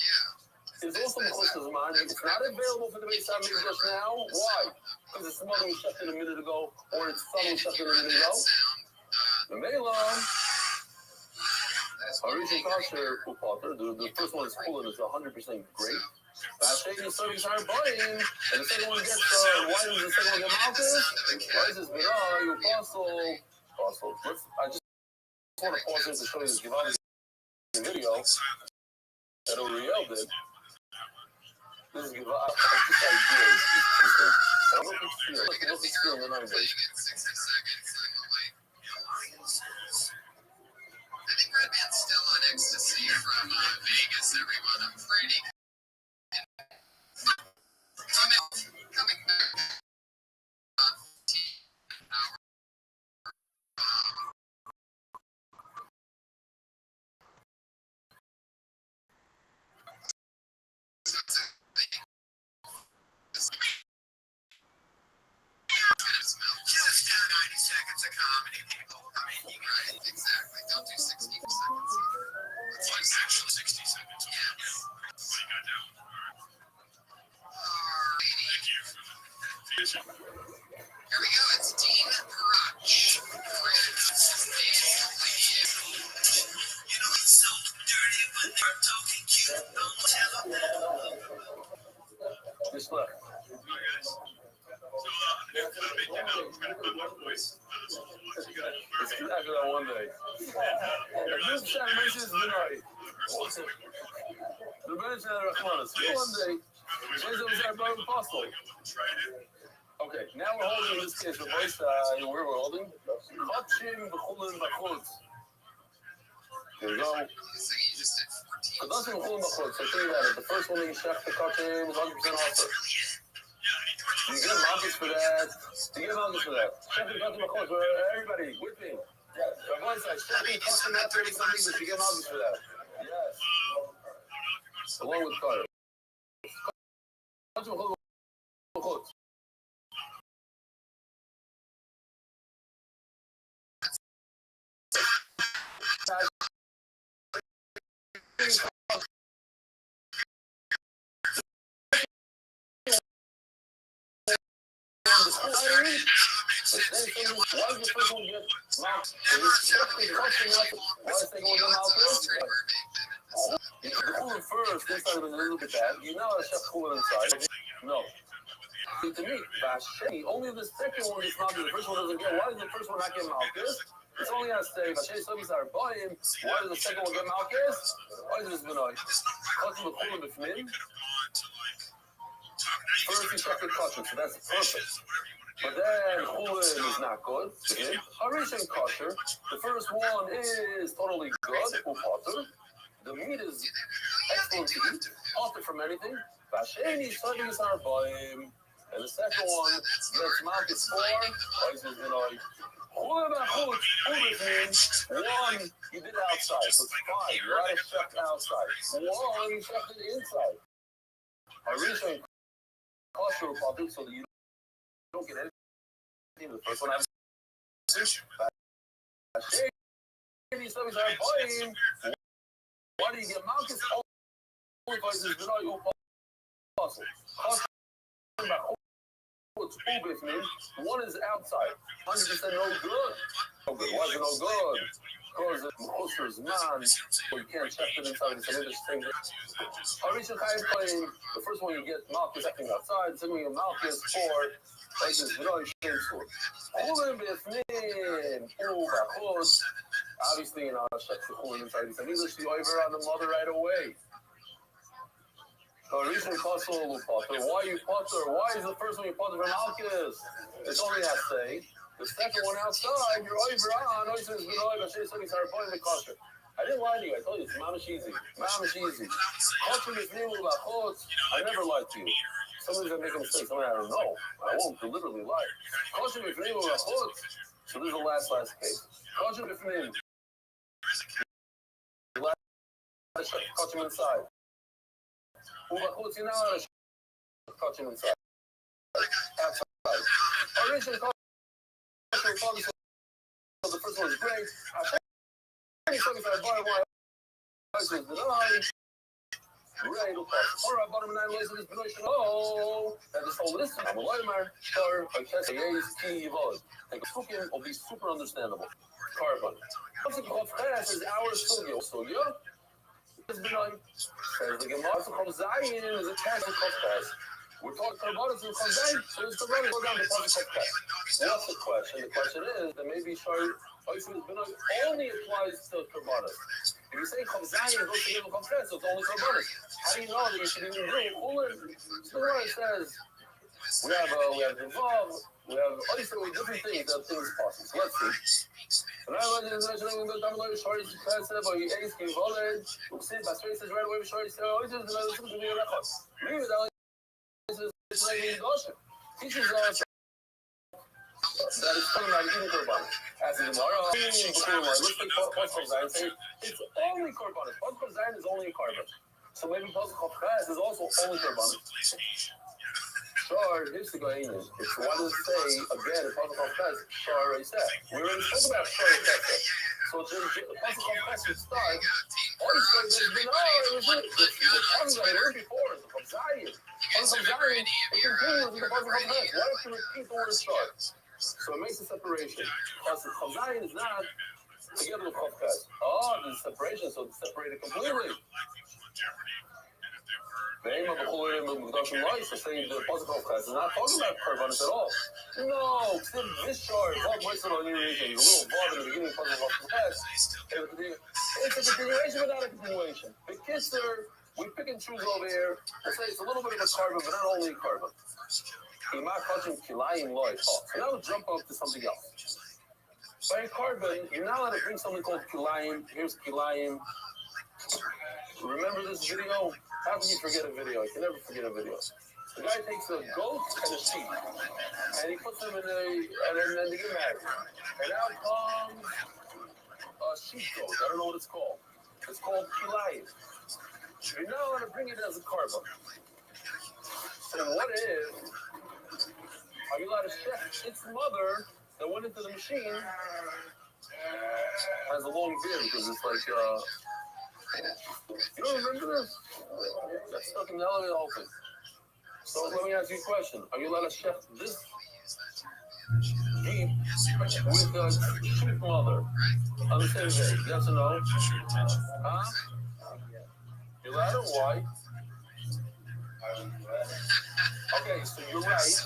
[SPEAKER 1] is also mechutz mine. It's not available for the base side just now. Why? Because its mother was chefted a minute ago, or its son was chefted a minute ago. The Mela, Harish Kasher, the first one is chulin, is 100% great. That's taking studies are buying, and the second one gets why does the second one get Malchus? Why is this Viral, you apostle? I just want to pause this to show you this Givaldi video that Uriel did. This is Givaldi. I just ideas. I don't know if it's feeling the numbers.
[SPEAKER 8] I think Redman's still on ecstasy from Vegas, everyone. I'm afraid coming back. Just 90 seconds of comedy, people. I mean, you guys, exactly. Don't do 60 seconds. It's actually 60 seconds. Yeah. What do you got down? Here we go. It's Dean Crutch. You know it's so dirty when they're talking cute. Don't tell them.
[SPEAKER 1] Just left. It's after that one day. This mentions the night. The mention of Rahmanas. One day, Wednesday was our brother apostle. Okay, now we're holding in this case the voice where we're holding. Kachin b'chulin b'chutz. There we go. Kachin b'chulin b'chutz. So think about it. The first one that you chef the kachin was 100% offer. You get Malchus for that. You get Malchus for that. Chef the kachin b'chutz. Everybody with me. The voice says chef the kachin not 30 something, but you get Malchus for that. Yes. Along with Kar. Kachin b'chulin b'chutz. First, this side was a little bit bad. You know, chef cooler inside. No. To me, only the second one is not the first one doesn't get. Why does the first one not get Malchus? It's only has to say, Vashay studies are buying. Why does the second one get Malchus? Why is this Benoit? Cutting the cooler b'fnim. First, you check the cutting, so that's perfect. But then Chulin is not good. Harish and kosher. The first one is totally good. Upater. The meat is excellent to eat. Offer from anything. Vasheni studies are buying. And the second one gets Malchus 4. Chulin means one you did outside. So it's 5. You got to check outside. 1 you checked it inside. Harish and kosher upater, so that you don't get anything. The first one I have why do you get Malchus? Only because it's not your apostle. One is outside. 100% no good. No good. Why is it no good? Because the Mechusar is man, so you can't check it inside. It's an interesting thing. Harish and Chaim playing, the first one you get Malchus acting outside, the second one you get Malchus 4. Like this really shameful. Chulin b'fnim, b'chutz. Obviously, you know, Shech Shechulin inside. He said, English, the over on the mother right away. So, recent Kosol Potter. Why you Potter? Why is the first one you Potter from Malchus? It's only that say. The second one outside, you're over on. I didn't lie to you. I told you, it's mamish easy. Mamish easy. I never lied to you. Somebody's going to make a mistake. Somebody, I don't know. I won't deliberately lie. So this is the last case. Catch him inside. You know how to catch him inside. Outside. The first one is great. Will be super understandable. Carbon. Is our studio. We're talking about it in Chazai, so it's the running go down the What's the question? The question is that maybe only applies to Karbanis. If you say Chazai and goes to give a confess, so it's only Karbanis. How do you know that you should even do it? So the says we have Devav, we have obviously different things that things possible. So let's see. Right away, teaches us that it's coming out eating korban. As in tomorrow, it's only korban. Pasuk Zayin is only a korban. So maybe Pasuk Chafkas is also only korban. Shar, here's the Goyim. It's why does it say again in Pasuk Chafkas, Shar Reiseh? We already spoke about Shar Reiseh. So the Pasuk Chafkas would start. Also, there's been the Pasuk I learned before is from Zayin. From Zayin, it continues in the Pasuk Chafkas. Why don't you repeat the word Shar? So it makes a separation. Pasuk Zayin is not together with Chafkas. Oh, there's a separation, so it's separated completely. The aim of the whole area of Mudashim Life is saying the Pasuk Chafkas is not talking about Karbanis at all. No, this Shar is all wasted on your region. The little bar in the beginning of Pasuk Chafkas. It's a continuation without a continuation. The Kisser, we pick and choose over here. We'll say it's a little bit of a carbon, but not only a carbon. So now we'll jump up to something else. By a carbon, you're now allowed to bring something called kilayim. Here's kilayim. Remember this video? How can you forget a video? You can never forget a video. The guy takes a goat and a sheep, and he puts them in and then they get married. And out comes a sheep goat. I don't know what it's called. It's called kilayim. You're now allowed to bring it as a carbon. So what if? Are you allowed to check its mother that went into the machine has a long beard because it's like, you don't remember this? That's stuck in the elevator open. So let me ask you a question. Are you allowed to check this Jeep with the sheep mother on the same day? Yes or no? Huh? You allowed it? Why? Okay, so you're right.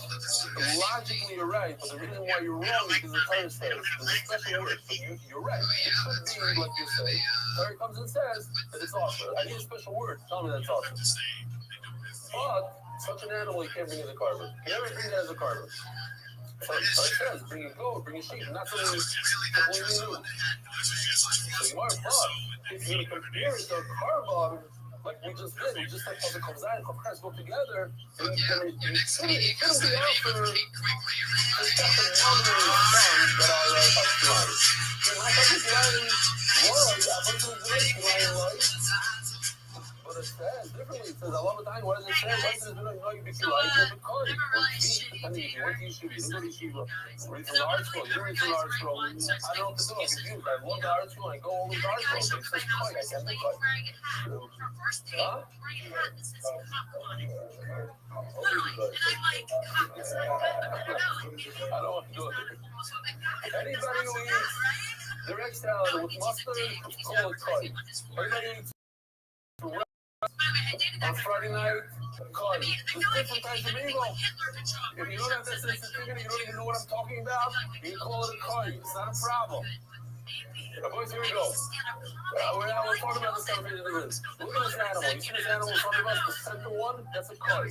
[SPEAKER 1] Logically, you're right, but the reason why you're wrong is because the Torah says there's a special word. So you're right. It should be like you say. The Torah comes and says that it's awesome. I need a special word. Tell me that it's awesome. But such an animal, you can't bring it as a carbon. You never bring it as a carbon. So it says bring a goat, bring a sheep, not something completely new. So you are, but if you're going to compare it to a carbon, like we just did, we just said Pasuk Chafkas and Chafkas go together. And you shouldn't be after the mother and son that are Pasuk. But it says differently. It says a lot of time. What does it say? Why does it know you be like a card? Depending if you went to yeshiva, you go to yeshiva, read from the art school, you read from the art school. I don't know what to do. I'm confused. I love the art school. I go over the art school. It says card. I can't think of it. Huh? I don't want to do it. Anybody who eats direct salad with mustard, call it card. Anybody who eats on Friday night, card. There's different kinds of evil. If you don't have that sensitivity, you don't even know what I'm talking about, you can call it a card. It's not a problem. Boys, here we go. We're talking about this conversation. Look at this animal. You see this animal in front of us? The center one? That's a koi.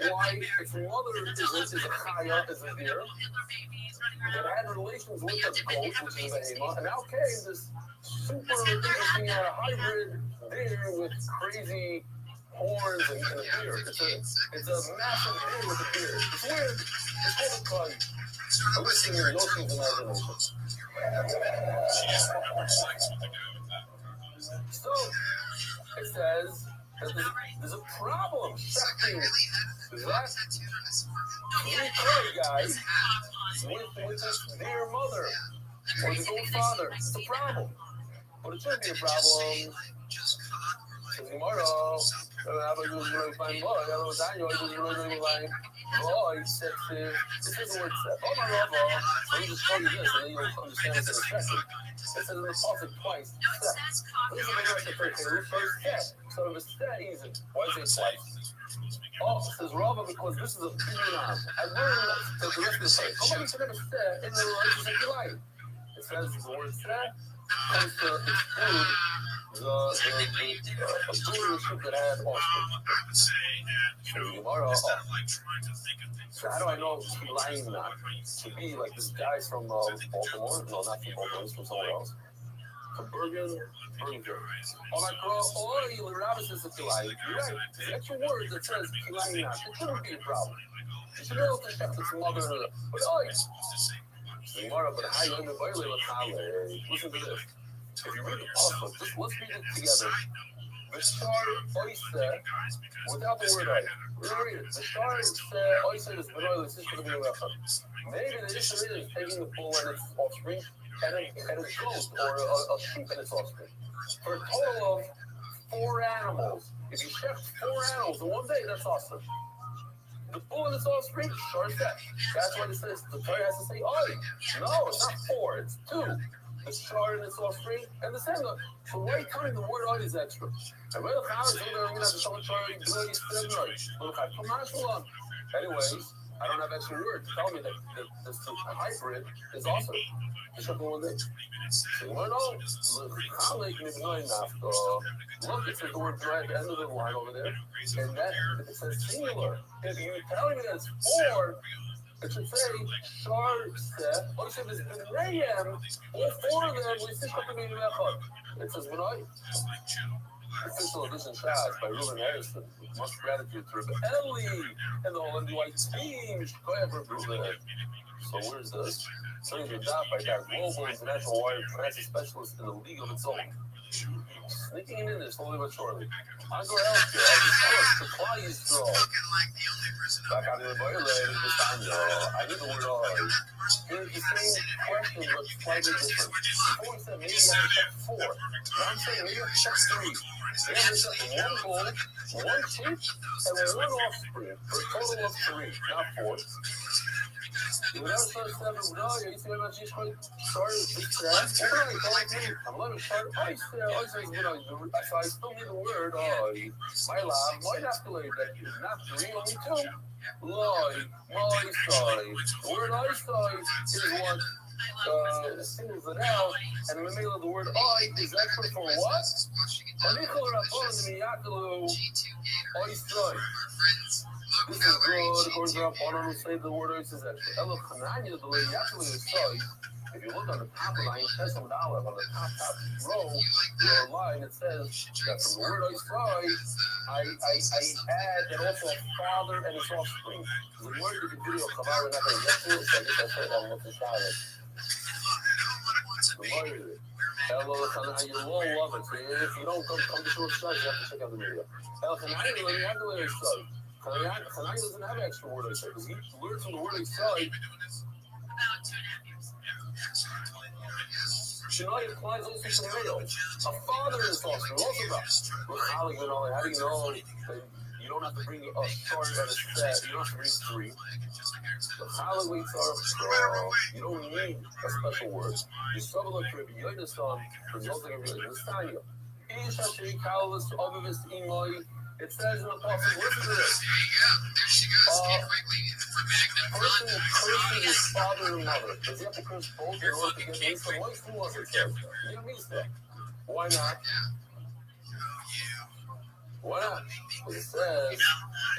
[SPEAKER 1] Why? Its mother is a chaya, is a deer. That had relations with a goat, which is a behemoth. And now came this super interesting hybrid deer with crazy horns and a beard. It's a massive deer with a beard. It's weird. It's called a koi. I'm listening to Yoshi's imagination. So, it says that there's a problem shocking that three curry guys with this dear mother or the goat father. It's a problem. But it shouldn't be a problem. Tomorrow, this is the word set. Oh my God, let me just show you this and then you'll understand this in a second. It says in the Prophet twice, set. This is the rest of the first set. So if it's set, easy. Why is it twice? Oh, it says Rabbi because this is a binan. I learned that the rest of the place. How much of set in the relationship of your life? It says the word set comes to exclude the ship that had offspring. So how do I know lying not to be like this guy's from Baltimore? No, not from Baltimore. He's from somewhere else. From Bergen. Oh my God! Oh, you Rabbi says it's lying. You're right. The extra word that says lying not. It shouldn't be a problem. You should be able to check this mother. But how you listen to this. If you read the Pasuk, just let's read it together. The oyster, without the word I. We're going to read it. The oyster is maybe the issue is taking the bull and its offspring and its goat, or a sheep and its offspring. For a total of 4 animals. If you check 4 animals in one day, that's awesome. The bull and its offspring, sure set. That's why it says the Torah has to say oy. No, it's not 4, it's 2. The shard and its offspring, and the same. So why coming the word oy is extra? And when the Anyways, I don't have extra word to tell me that this hybrid is awesome. It's something one day. Look, it says the word dry at the end of the line over there, and that it says singular. If you're telling me that it's 4, it should say Shar Seth. What should this be? All 4 of them. We stick up the meaning of it says Benai. Official edition shots by Ruben Harrison. Much gratitude to Rabbi Eli and the whole NDY team. Go ahead, Ruben. So where's this? So he's adopted by that global international wire transit specialist in the league of its own. Sneaking in there slowly but surely. Ongoing healthcare, as the supply is strong. Back on the boiler this time, I need the word all. Here's the same question, but slightly different. Before we said maybe I have to check 4. Now I'm saying maybe I have to check 3. They have to check 1 bull, 1 sheep, and 1 offspring, for a total of 3, not 4. You never start 7 you see what she's quite sorry. I'm letting her start. I still need the word. My love, my escalate that is not 3, only 2. Lloyd, my side. The word I side is what singles it out, and in the middle of the word I is extra for what? This is good. According to Rabbanon, who say the word is extra. Elo Chananya, the way actually is side. If you look on the top line, it says on the top row, your line, it says that from the word I I add and also a father and his offspring. The word of the video, Chavar, we're not going to get to it, so I guess I said I'm looking at it. The word, Elo Chananya, you will love it. So if you don't come to short side, you have to check out the video. Elo Chananya, you have to let it side. Chananya doesn't have extra word I said, because he learned from the word I side. Shania applies also to males. A father is also how do you know that you don't have to bring a short and a set, you don't have to bring 3. The Halloween's are you don't need a special word. You struggle with Rabbi Yonasan for nothing of religion. It's Tanya. Isha Shri Kalas Obavis Imoy It says in the passage, listen to this.
[SPEAKER 8] There you go. There she goes. Kate Quigley from Magnum
[SPEAKER 1] Person
[SPEAKER 8] Front.
[SPEAKER 1] curses his father and mother. Does he have to curse both in order to get Misa? What is 2 months it says? Get Misa. Why not? Why not? Because it says,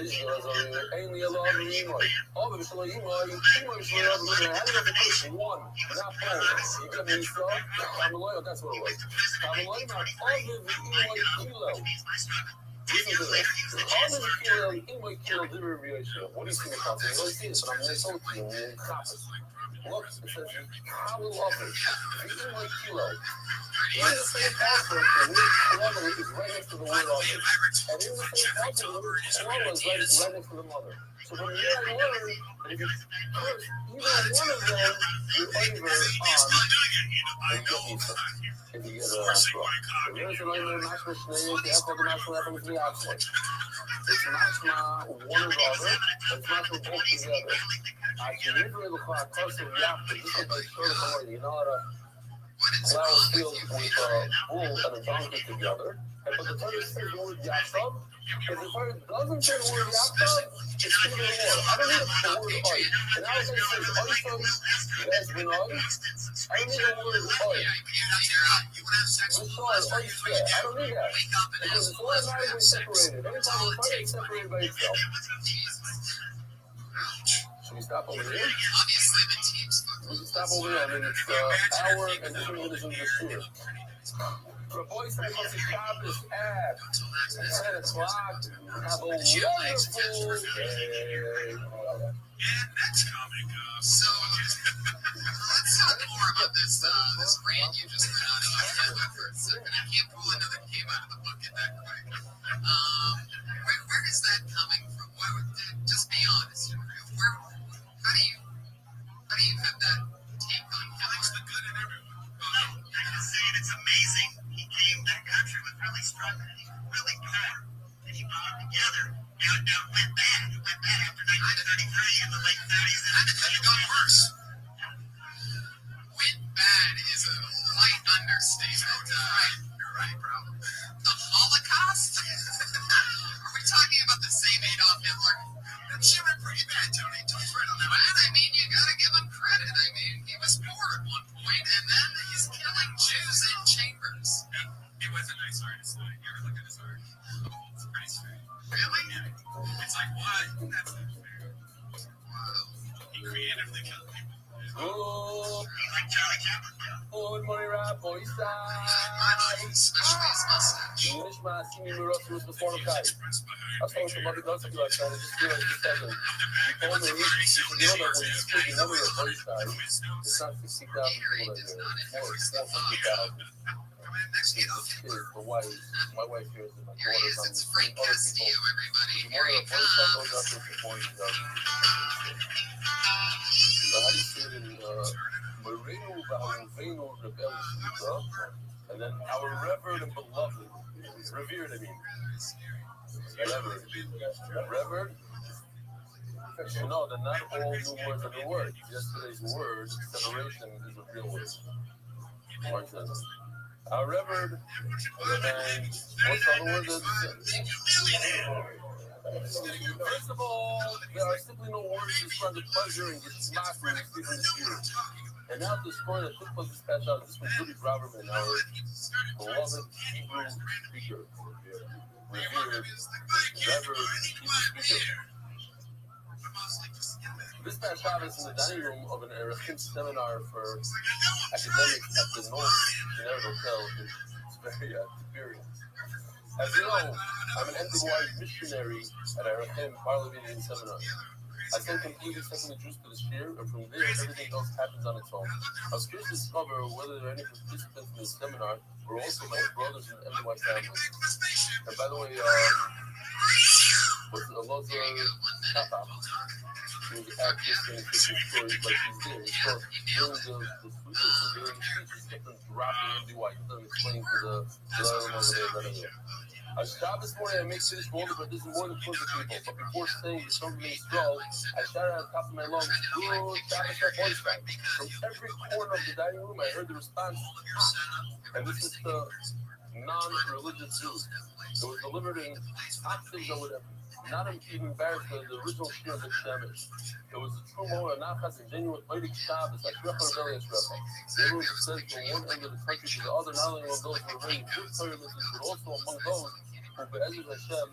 [SPEAKER 1] only Allah and Imai. All of it, Imai, Imai, how do you have to curse one, not both? You get Misa? Kamaloy, that's what it was. Kamaloy, not Ovid, Imai, Kilo. Listen to this. Ovid, Kilo, Imai, Kilo, Divir, Riyosha. What do you see in the context? You don't see this, but I'm going to tell you in Chappos. Look, it says, Kalu Ovid, Imai, Kilo. In the same passage, the word Kalama is right next to the word Ovid. And in the same passage, the word Kalama is right next to the mother. So from here I learned that if you curse either one of them, you're over on and get Misa. If you get a straw. So there's an Omer, Mashma Shnei, the Apple, the Mashma, Apple, the Apple. It's Mashma one or the other, it's Mashma both together. I can never look at a curse of Yapta. This is like sort of way, you know how to plow a field with a bull and a donkey together. But the Torah says the word Yaakov. If the Torah doesn't say the word Yaakov, it's still the word. I don't need the word Oy. And now it says Oysam, Vez B'noi. I don't need the word Oy. The Torah is Oysam. I don't need that. Because it's automatically separated. Anytime the Torah is separated by itself. Should we stop over here? We can stop over here. I mean, it's an hour and 2 minutes in the tour. For boys that must have stopped this at 10 o'clock, have a wonderful day.
[SPEAKER 8] Next comic up. So, let's talk more about this rant you just went on for a second. I can't pull another came out of the bucket that quick. Where is that coming from? Just be honest and real. How do you have that take on Alex the good in everyone?
[SPEAKER 13] I gotta say it, it's amazing. He came to the country with really strong, really poor, and he brought them together. Now it went bad. It went bad after 1933 in the late 30s, and it got worse.
[SPEAKER 8] Went bad is a light understatement. You're right, bro. The Holocaust? Are we talking about the same Adolf Hitler? That shit went pretty bad, Tony. Don't fret on that. And I mean, you gotta give him credit. I mean, he was poor at one point, and then he's killing Jews in chambers.
[SPEAKER 13] He was a nice artist. You ever look at his art? It's pretty strange.
[SPEAKER 8] Really?
[SPEAKER 13] Yeah. It's like, what? That's not fair.
[SPEAKER 8] Wow.
[SPEAKER 13] He creatively killed people.
[SPEAKER 1] Oh,
[SPEAKER 13] He's like Charlie Chaplin.
[SPEAKER 1] good morning, Rabbi
[SPEAKER 8] Especially his mustache.
[SPEAKER 1] Nishma, Simi Miros, was before the guy. I was talking to Mother Dusty last night, and just feel like just telling him. He told me, you know that when you speak in memory of voice guy, it's not 60,000 people that do it. It's 400,000.
[SPEAKER 8] Next to
[SPEAKER 1] The wife, my wife here is my
[SPEAKER 8] here he
[SPEAKER 1] daughter's
[SPEAKER 8] is.
[SPEAKER 1] on
[SPEAKER 8] It's
[SPEAKER 1] the
[SPEAKER 8] Frank
[SPEAKER 1] other
[SPEAKER 8] Castillo,
[SPEAKER 1] people.
[SPEAKER 8] everybody.
[SPEAKER 1] The
[SPEAKER 8] Here he
[SPEAKER 1] morning of voice guy goes
[SPEAKER 8] comes.
[SPEAKER 1] up with the 40,000. So how do you say it in Moreno Valveno Rebel Sutra? And then our revered and beloved, revered, I mean. Revered. You know that not all new words are new words. Yesterday's word, separation, is a real word. For example, our revered, and then what's the other word that first of all, there are simply no words to describe the pleasure and get smacked when you speak in the spirit. And now the story that took place this past out, this was Rabbi Rothschild, our beloved Hebrew speaker, revered, revered Hebrew speaker. This past Shabbos in the dining room of an Erechim seminar for academics at the North Generic Hotel in Tveria, Tiberias. As you know, I'm an NWI missionary at Erechim Parliamentary Seminar. I spent completely second the Jews to the sphere, and from there, everything else happens on its own. I was curious to discover whether there are any participants in this seminar who are also my brothers in the NWI family. And by the way, was Elazar Kappa. He was actress and his story like he's there. So during the speeches, during the speeches, kept on dropping MDY. He doesn't explain to the other over there. I stopped this morning. I make this boulder, but this is more than 20 people. But before saying the song remains strong, I shouted at the top of my lungs, "Good Shabbos, voice back." From every corner of the dining room, I heard the response, and this is the non-religious Jews. It was delivered in octaves or whatever. Not even embarrassed by the original shir of the Shemesh. It was a true moment of nachas and genuine Vedic Shabbos, like Recha Rebelli Ashrecha. The everyone who said from one end of the country to the other, not only among those who were very good Torah listeners, but also among those who, Be'ezer Hashem,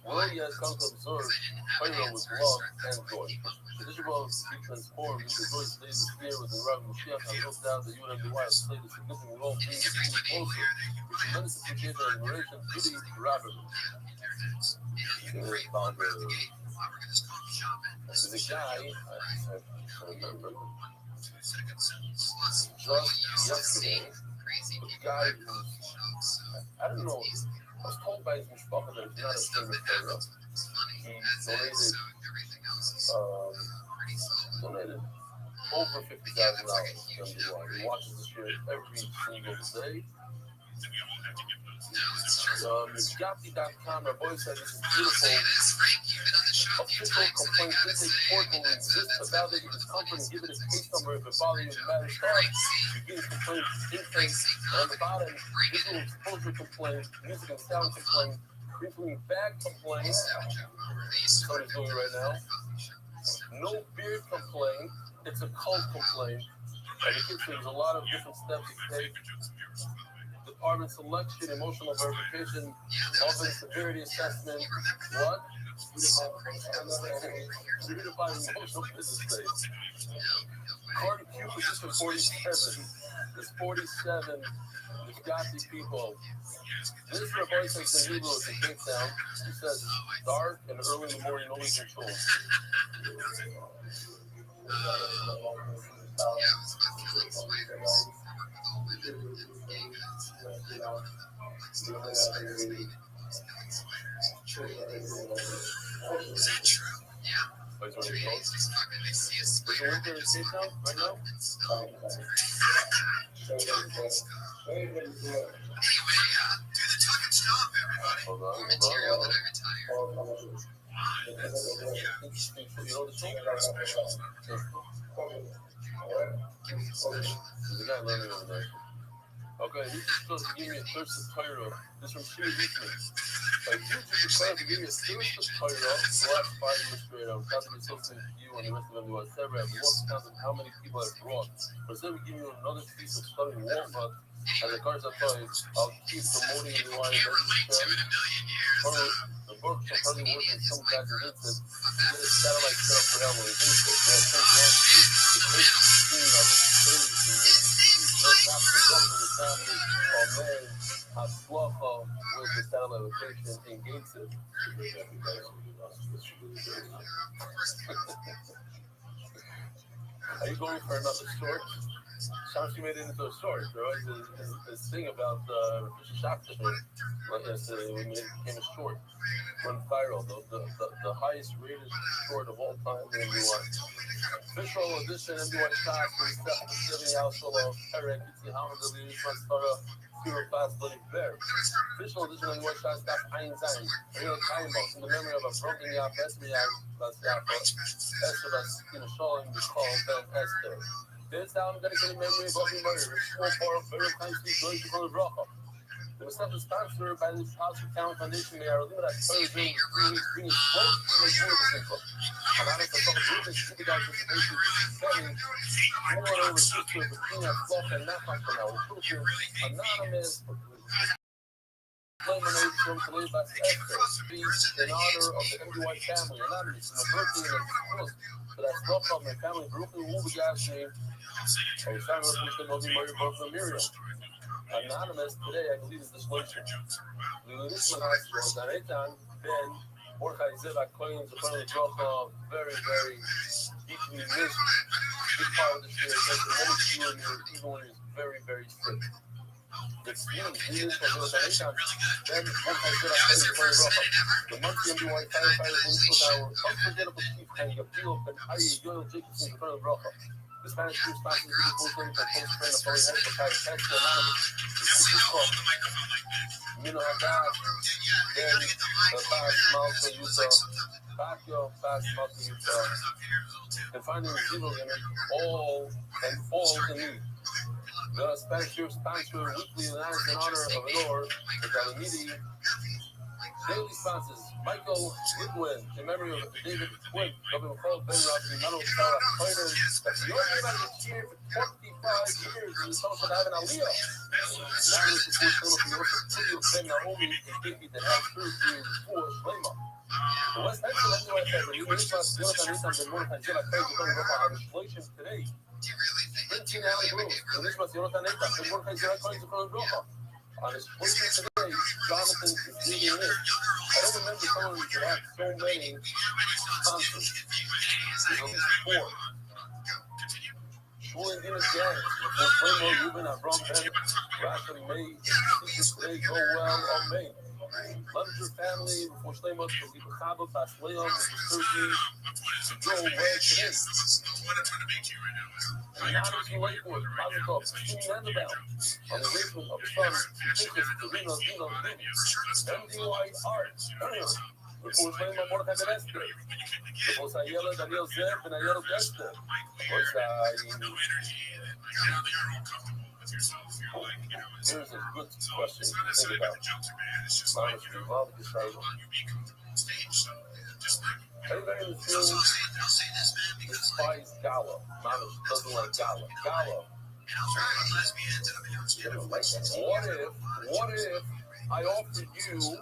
[SPEAKER 1] will yet come to observe Torah with love and joy. The Tradition will be transformed into joyous days of fear with the Rabbi Mashiach. I no doubt that you and MDY have played a significant role in bringing the people closer. With tremendous appreciation and admiration to the Rabbi. There's a guy, I remember, just yesterday, a guy who's, I don't know, I was told by his mishpacha that he's not a famous Torah. He donated over $50,000 to MDY. He watches the show every single day. Mizgati.com, our boy said this is beautiful. Official complaint intake portal exists to validate your discomfort and give it a case number if it bothers you in matter start. Begin complaint intake, and on the bottom, visual exposure complaint, music and sound complaint, including bag complaint. Somebody's doing it right now. No beard complaint. It's a cult complaint. And it gives there's a lot of different steps to take. Department selection, emotional verification, often severity assessment. What? Certified emotional business days. Cardi Q position 47. There's 47. There's got these people. This Rabbi says in Hebrew is a Cape Town. He says it's dark and early in the morning, always controlled.
[SPEAKER 8] Is that true? Yeah.
[SPEAKER 1] Is it winter in Cape Town right now?
[SPEAKER 8] Anyway, do the tuck and stop, everybody.
[SPEAKER 1] Hold on.
[SPEAKER 8] Material that I retire.
[SPEAKER 1] You know the song? There's a guy learning over there. Okay, he's supposed to give me a thirst of Torah. This from Shiri Hickman. Like, you just declared to give me a thirst of Torah the last 5 years straight. I'm constantly associating you and the rest of them. I've lost count of how many people I've brought. But instead of giving you another piece of stunning walnut, and the cards I play, I'll keep promoting the wine and the book from probably working with some guys in Vincent. Get a satellite set up for that one. Vincent, there's some grand view. The crazy scene of this crazy. Let's not forget from the family or man, Hatzlacha with the satellite location in Gateshead. Are you going for another short? Shamsi made it into a short, bro. This thing about Shakti, like yesterday, we made it became a short. Went viral, the highest rated short of all time in MDY. Official edition MDY Shop, Official edition of MDY Shop, Ein Zain, Real Kaimos, in the memory of a broken Yap, Esmiyah, Esther, Showing the call, Ben Esther. This sound dedicated memory of Bobby Murray, a small part of very kindly going to the Bracha. It was sponsored by the House Account Foundation. They are limited at Thursday, bringing close to the Universal. Anonymous, I thought the witness, the guys with the patient, selling more over sister of the king of Flock and Napa for now. Anonymous. Lemonade from today's last Esther, in honor of the MDY family. Anonymous, my birthday and a but that's not from my family. Brooklyn will be asking. I was trying to listen to Bobby Murray, both from Miriam. Anonymous today, I believe, is this luncheon. Lululisman Hospital, Danetan, Ben, Orchai Zivak claims the front of the Bracha, very, very deeply missed. Big part of this year, thanks to many few in here, even when he's very, very sick. It's me, you for the nation. Then one I said I played the very rough. The monthly MBY firefighters in this our unforgettable chief hang of Peel and Aye Yoil Jacobson in front of Rocha. The Spanish crew sponsors the full train for post train of foreign head for Paris Test to anonymous. This is from Mino Haddad, then the fast mouth of Utah, Bakio, fast mouth of Utah, and finding zero in it, all in me. The Spanish crew sponsor weekly announced in honor of Lenore, the Galamidi. Daily sponsors Michael Goodwin, in memory of David Quinn, Governor Carl ViralRabbi, Mano Sarah Fighter, that's the only man that's here for 25 years in the social having Aliyah. Now this is for Studio Ben Naomi, a baby that has surgery for Shlema. The West Hampton NYC, when you reach us, Jonathan Nathan, the Morton Jilla, Craig, you're going to go on legislation today. 15 alley rules. The Nishmas, Jonathan Nathan, the Morton Jilla, Craig, you're going to go on his portrait today, Jonathan is reading it. I don't remember someone who had so many concerts. There's at least 4. Shmuel Guinness Gang, before Flamo, Ruben, Avram Ben, Rafa May, Secrets Today, Go Well, Amen. Lemger family, before Flamo, Felipe Cabo, Bas Leon, Mr. Sergi, Go Well Today. Anonymous in Lakewood, Mazakov, Christine Mandabell, on the arrangement of the son, Tickets, Torino, Dino, MDY Art, before Flamo, Mordecai Bedeste, before Sayela, Daniel Zeb, and Ayero Deste. Here's a good question to think about. Minus Vivaldi decided. Everybody in the film despised Gala. Minus doesn't like Gala. Gala. What if I offered you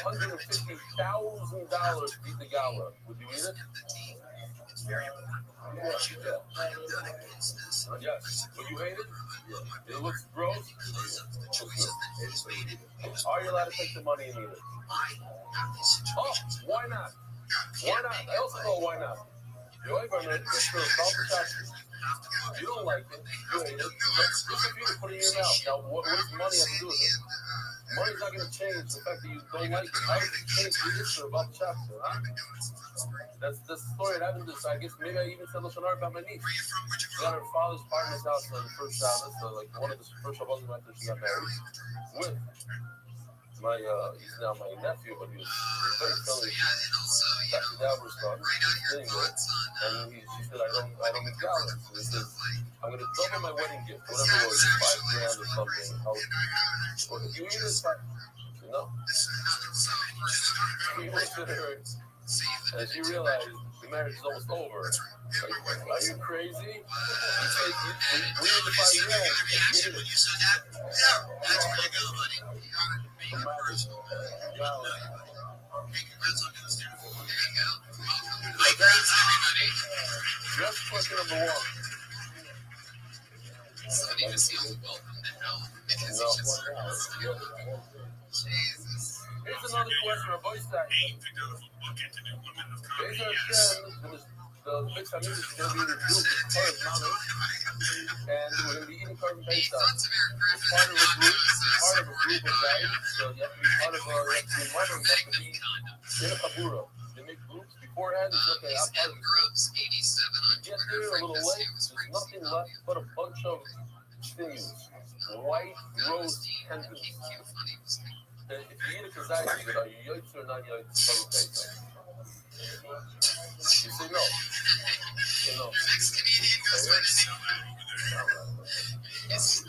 [SPEAKER 1] $150,000 to eat the Gala? Would you eat it? Yes. Will you hate it? It looks gross. Are you allowed to take the money and eat it? Oh, why not? Why not? I also know why not. Your wife on it, it's for taxes. You don't like it. You hate it. It's good for you to put it in your mouth. Now, what does money have to do with it? Money's not going to change the fact that you don't like it. How does it change the issue about the chapter, huh? That's the story that happened. I guess maybe I even said Lashon Hara about my niece. She got her father's partner's house on the first Shabbos, so like one of the first Shabbos after she got married, with my, he's now my nephew, but he was very silly. That's the Dalber's son. Sitting there, and she said, I don't make dollars. So he says, I'm going to double my wedding gift, whatever it was, $5,000 or something. Or if you eat this, you know. She looked at her, and she realized the marriage is almost over. Like, are you crazy? We need the $5,000.
[SPEAKER 8] You said that? Yeah, that's pretty good, buddy. Hey, congrats on this, dude. There you go. Hey, congrats, everybody.
[SPEAKER 1] Just question number 1.
[SPEAKER 8] Somebody just feels welcome to hell because
[SPEAKER 1] No.
[SPEAKER 8] Jesus.
[SPEAKER 1] Here's another question, Rabbi Rothschild. The big family is going to be reduced to current knowledge, and we're going to be eating carbon based on. It's part of a group of guys, so you have to be part of a, you have to be one of them, you have to be in a kabura. They make groups beforehand, it's okay, I'm part of the group. You get there a little late, there's nothing left but a bunch of things. White roast tendons. If you eat a kazai, are you yikes or not yikes? Carbon based on. You say no. You know.
[SPEAKER 8] Ex-Canadian goes by the name. Yes.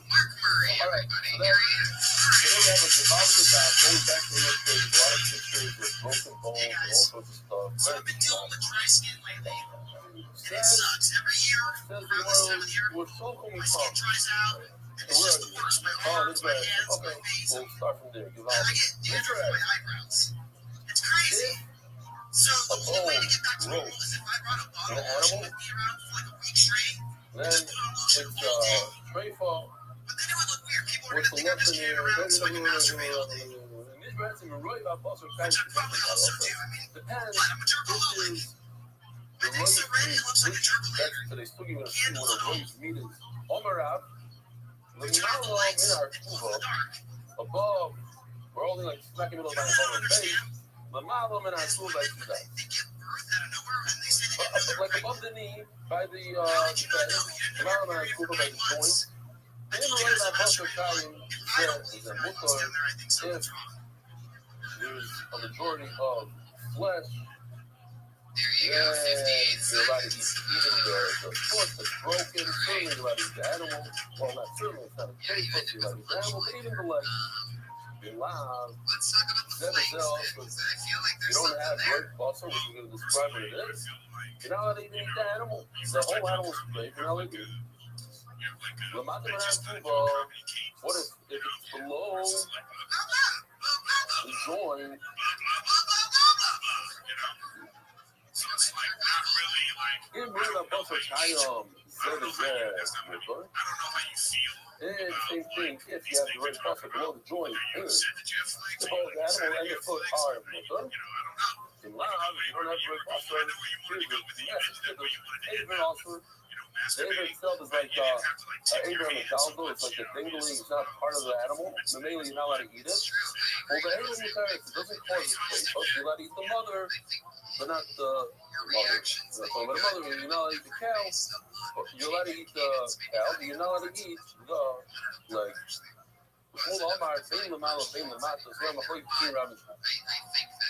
[SPEAKER 8] Mark Murray, everybody. Here he is.
[SPEAKER 1] Today we have a Vivaldi back, going back to illustrate a lot of pictures with broken bones and all sorts of stuff.
[SPEAKER 8] So I've been dealing with dry skin lately. And it sucks. Every year, around this time of year,
[SPEAKER 1] we're so cool.
[SPEAKER 8] my skin dries out. And it's just the worst. My arms, my hands, my face.
[SPEAKER 1] We'll start from there.
[SPEAKER 8] And I get dandruff in my eyebrows. It's crazy. So the only way to get back to normal is if I brought a bottle of lotion with me around for like a week straight.
[SPEAKER 1] Then it's tray fall.
[SPEAKER 8] But then it would look weird. People were going to think I just carried around so I could masturbate all day. Which I probably also do. I mean,
[SPEAKER 1] Depends.
[SPEAKER 8] but I'm a germaphobe.
[SPEAKER 6] tastes so red, it looks like a gerbil liver.
[SPEAKER 1] So they still giving us what a roast meat is. Omarav,
[SPEAKER 6] We turn off the lights,
[SPEAKER 1] in our
[SPEAKER 6] close the dark.
[SPEAKER 1] above, we're only like smack in the middle of
[SPEAKER 6] People
[SPEAKER 1] our
[SPEAKER 6] don't understand.
[SPEAKER 1] the malam and our tool like that.
[SPEAKER 6] They give birth out of nowhere and they say they didn't know
[SPEAKER 1] Like
[SPEAKER 6] they were
[SPEAKER 1] above the knee, by the
[SPEAKER 6] How did you not know? You
[SPEAKER 1] the
[SPEAKER 6] didn't
[SPEAKER 1] malam
[SPEAKER 6] ever
[SPEAKER 1] and our
[SPEAKER 6] your
[SPEAKER 1] tool by the
[SPEAKER 6] 9 months.
[SPEAKER 1] joint.
[SPEAKER 6] I told you guys I'm not sure you're lying. If I don't believe there are aliens down there, I think something's wrong.
[SPEAKER 1] There's a majority of flesh.
[SPEAKER 6] There you go, 58
[SPEAKER 1] You're allowed to eat
[SPEAKER 6] seconds.
[SPEAKER 1] even the foot that's broken. Certainly you're allowed to eat the animal. Well, not certainly, it's not a great foot. You're allowed to eat the animal, but even the leg. You're allowed.
[SPEAKER 6] Let's talk about the flanks then, because I feel like
[SPEAKER 1] You
[SPEAKER 6] there's
[SPEAKER 1] don't
[SPEAKER 6] something
[SPEAKER 1] have
[SPEAKER 6] there.
[SPEAKER 1] red muscle, which is going to describe what it is. You're not allowed to even eat the animal. The whole animal's great. You're not allowed to eat it. What if it's below the joint?
[SPEAKER 6] So it's like not really like.
[SPEAKER 1] In real about the time,
[SPEAKER 6] I don't know how you feel.
[SPEAKER 1] and same thing if you have the red muscle below the joint.
[SPEAKER 6] You said that you have flanks.
[SPEAKER 1] The whole animal and the foot are motor.
[SPEAKER 6] I don't know.
[SPEAKER 1] In love, you don't have red muscle.
[SPEAKER 6] I know where you want to go with the image. That way you wanted to
[SPEAKER 1] Even also,
[SPEAKER 6] masturbate.
[SPEAKER 1] David itself is like Abraham and Caldo. It's like the dingling. It's not part of the animal. So mainly you're not allowed to eat it. Well, the Abraham it doesn't cause it. You're allowed to eat the mother, but not the mother. So the mother, you're not allowed to eat the cow. You're allowed to eat the cow, but you're not allowed to eat the leg. Shmuel Omar, Bein Lamala, Bein Lamata, so I'm a holy Rabbi.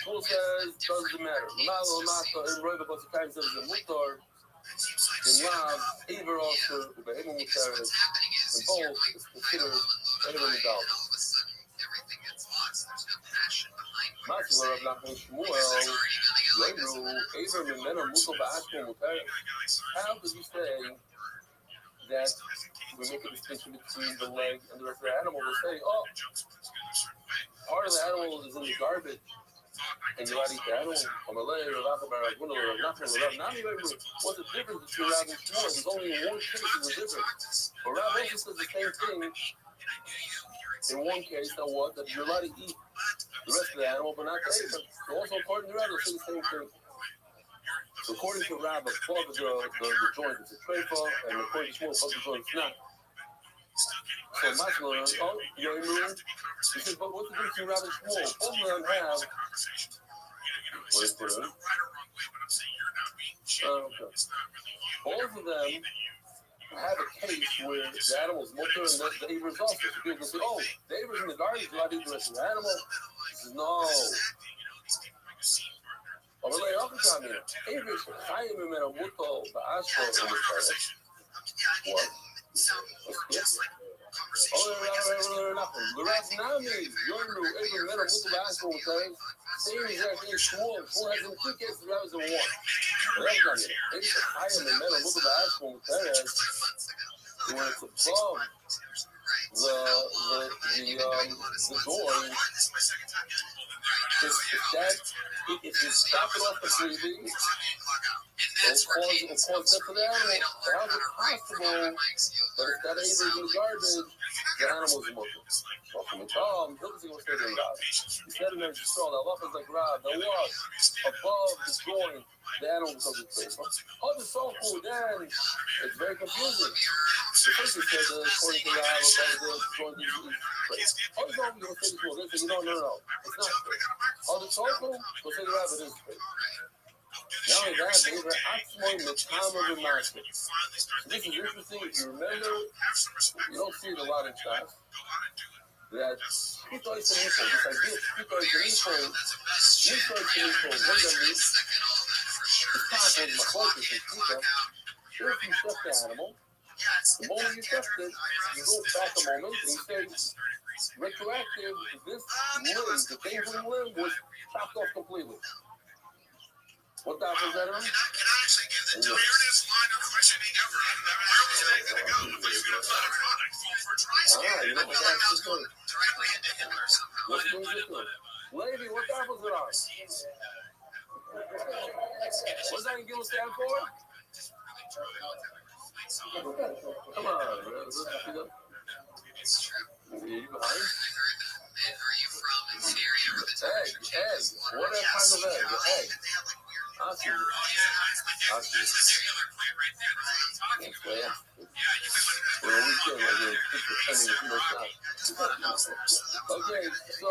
[SPEAKER 1] Shmuel says, doesn't matter. Lamala, Lamata, in Roy, the Bosakayim says, the Mutar, in Lav, Aver also, Ubehemu Mutaris, and both is considered Aver Medal. Masler of Nachman Shmuel, Lebru, Aver Memena Mutal Ba'ashmo Mutaris. How does he say that we make a distinction between the leg and the rest of the animal? We'll say, oh, part of the animal is in the garbage, and you're allowed to eat the animal. What's the difference between Rav and Shmuel? There's only one case there's a difference. But Rav also says the same thing. In one case, that what? That you're allowed to eat the rest of the animal, but not the Aver. So also, according to Rav, they say the same thing. So according to Rav, above the joint is a trefa, and according to Shmuel, above the joint is not. So Masler, oh, you know what I mean? He says, but what's the difference between Rav and Shmuel? Both of them have. What is put in? Okay. Both of them have a case where the animal's mutter and the Aver is also. So people say, oh, the Aver's in the garbage, you ought to eat the rest of the animal. He says, no. אבל לא יוכל כאן, Aver שחיים ממנו מוטו באשו ומתפרש. What? L'Rav Nami, Yonu, Aver ממנו מוטו באשו ומתפרש. Same exact thing, Shmuel. Shmuel has in 2 cases, Rav is in 1. Rav Nami, Aver שחיים ממנו מוטו באשו ומתפרש. When it's above the joint, if you stop it off completely, it'll cause death for the animal. How is it possible that if that Aver is in the garbage, the animal's immortal? Well, from the Tom, he doesn't want to stay there, God. He said in there, you saw that Allah is like Rav, that was above the joint, the animal becomes a trefa. Oh, the so cool, then it's very confusing. The first he said that according to Rav, above the joint is trefa. Oh, the so cool, they say this, no, it's not trefa. Oh, the so cool, go say the Rav, it is trefa. Not only that, they were actually in the time of the master. This is interesting. If you remember, you don't see it a lot in class. That Pito is an info. This idea of Pito is an info. What does that mean? It's possible my focus is Pito. If you stuff the animal, the moment you stuff it, you go back a moment and you say, retroactive, this limb, the dangling limb was chopped off completely. What the hell is that on?
[SPEAKER 6] Can I actually give the weirdest line of questioning ever? Where was that going to go? But you're going to put a product for dry skin.
[SPEAKER 1] You know what
[SPEAKER 6] I was going directly into Hitler somehow.
[SPEAKER 1] What's going on? Lady, what the hell is it on? What's that in Gil stand for? Come on, bro.
[SPEAKER 6] It's true.
[SPEAKER 1] Are you behind?
[SPEAKER 6] Are you from Syria or the
[SPEAKER 1] Egg. What kind of egg? Egg. Awesome. That's the cellular plant right there that I'm talking about. Yeah, you might want to go
[SPEAKER 9] Well, we can, like,
[SPEAKER 1] okay, so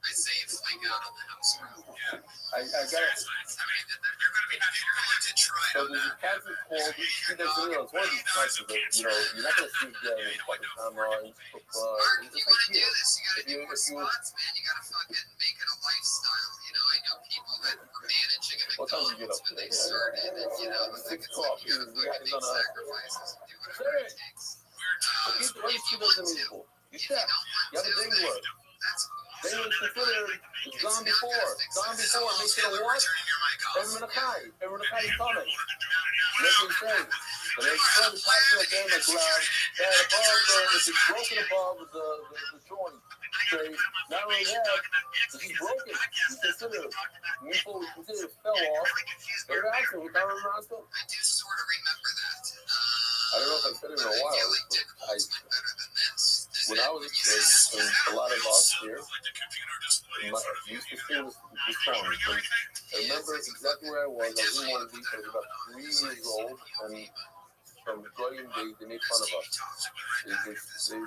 [SPEAKER 1] I say it's like out on the house road. Yeah.
[SPEAKER 9] I got it.
[SPEAKER 1] I mean, you're going to be having your to try
[SPEAKER 9] So
[SPEAKER 1] on
[SPEAKER 9] there's a
[SPEAKER 1] that.
[SPEAKER 9] cat that's called, it's one of these cats that, you're not going to see again in fucking timeline.
[SPEAKER 1] Mark, you want to do this, you got to do more spots, man. You got to fucking make it a lifestyle. You know, I know people that were managing a
[SPEAKER 9] What time did you get
[SPEAKER 1] McDonald's
[SPEAKER 9] up
[SPEAKER 1] when they
[SPEAKER 9] today?
[SPEAKER 1] started, and, you know, the thing is like, you got to fucking make sacrifices and do whatever it takes.
[SPEAKER 9] Keep the race to the musical. You check. You have a day work.
[SPEAKER 1] That's cool.
[SPEAKER 9] They were considered it's gone before. Gone before. Makes it a what? Everyone is coming. That's what he said. But they tried to pass it at the end of the ground. That above if it's broken above the joint. Okay, not only that, if it's broken, you consider it fell off. They're asking with Darren Roscoe.
[SPEAKER 1] I do sort of remember that.
[SPEAKER 9] I don't know if I said it in a while. When I was a kid, and a lot of us here, used to sing this song. I remember exactly where I was. I was in one of these. I was about 3 years old, and from Goyim, they made fun of us. They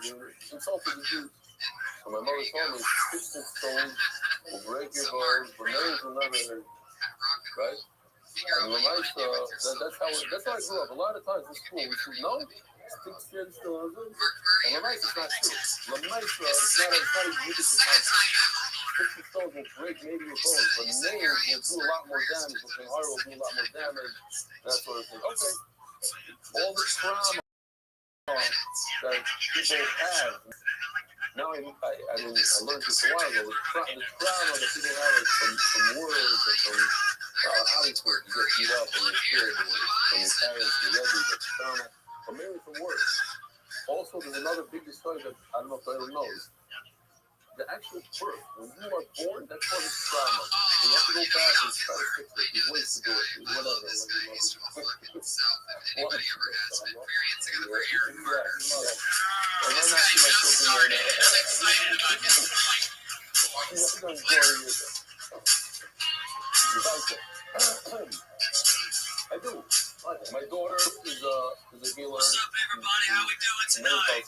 [SPEAKER 9] insulted the Jews. So my mother told me, sticks and stones will break your bones, but names will never hurt. Right? And that's how I grew up. A lot of times in school, we said, no, sticks and stones. And Lamais is not true. Lamais is not a religious concept. Sticks and stones will break maybe your bones, but nails will do a lot more damage. But heart will do a lot more damage. That sort of thing. Okay. All the trauma that people have. Now I learned this a while ago. The trauma that people have from words and from how you get beat up and you're scared from your parents, your rebbe, the trauma, but mainly from words. Also, there's another big story that I don't know if everyone knows. The actual birth, when you are born, that causes trauma. You have to go back and try to fix it. There's ways to do it. Whatever.
[SPEAKER 1] Anybody ever has been experiencing a prayer and murder.
[SPEAKER 9] And I'm not too much
[SPEAKER 1] I'm excited about his life.
[SPEAKER 9] I do. My daughter is a healer.
[SPEAKER 1] What's up, everybody? How we doing tonight?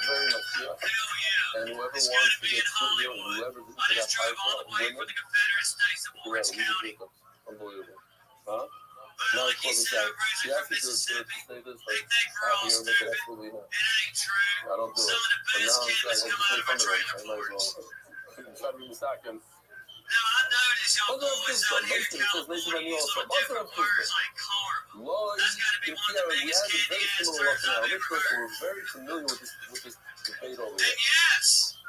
[SPEAKER 9] Very much, yeah.
[SPEAKER 1] Hell yeah.
[SPEAKER 9] And whoever
[SPEAKER 1] It's
[SPEAKER 9] wants
[SPEAKER 1] good to
[SPEAKER 9] to
[SPEAKER 1] be
[SPEAKER 9] get
[SPEAKER 1] in
[SPEAKER 9] food here,
[SPEAKER 1] Hollywood.
[SPEAKER 9] whoever
[SPEAKER 1] I just drove all the way from the Confederate States of Orange County.
[SPEAKER 9] Unbelievable. Huh?
[SPEAKER 1] Well, like you said, I'm
[SPEAKER 9] She
[SPEAKER 1] from
[SPEAKER 9] asked me to
[SPEAKER 1] Mississippi.
[SPEAKER 9] say this,
[SPEAKER 1] They
[SPEAKER 9] like,
[SPEAKER 1] think we're all
[SPEAKER 9] happy or
[SPEAKER 1] stupid.
[SPEAKER 9] absolutely not.
[SPEAKER 1] It ain't true.
[SPEAKER 9] I don't do
[SPEAKER 1] Some
[SPEAKER 9] it.
[SPEAKER 1] of the
[SPEAKER 9] But
[SPEAKER 1] best
[SPEAKER 9] now it's
[SPEAKER 1] kids
[SPEAKER 9] like,
[SPEAKER 1] come out of our trailer
[SPEAKER 9] I might as
[SPEAKER 1] parks.
[SPEAKER 9] well. Try to be mistaken.
[SPEAKER 1] Now, I notice y'all boys out here in California use some different words like karma. That's got to be one of the biggest candy-ass terms I've ever heard.
[SPEAKER 9] We're very familiar with this debate over
[SPEAKER 1] And
[SPEAKER 9] there.
[SPEAKER 1] yes,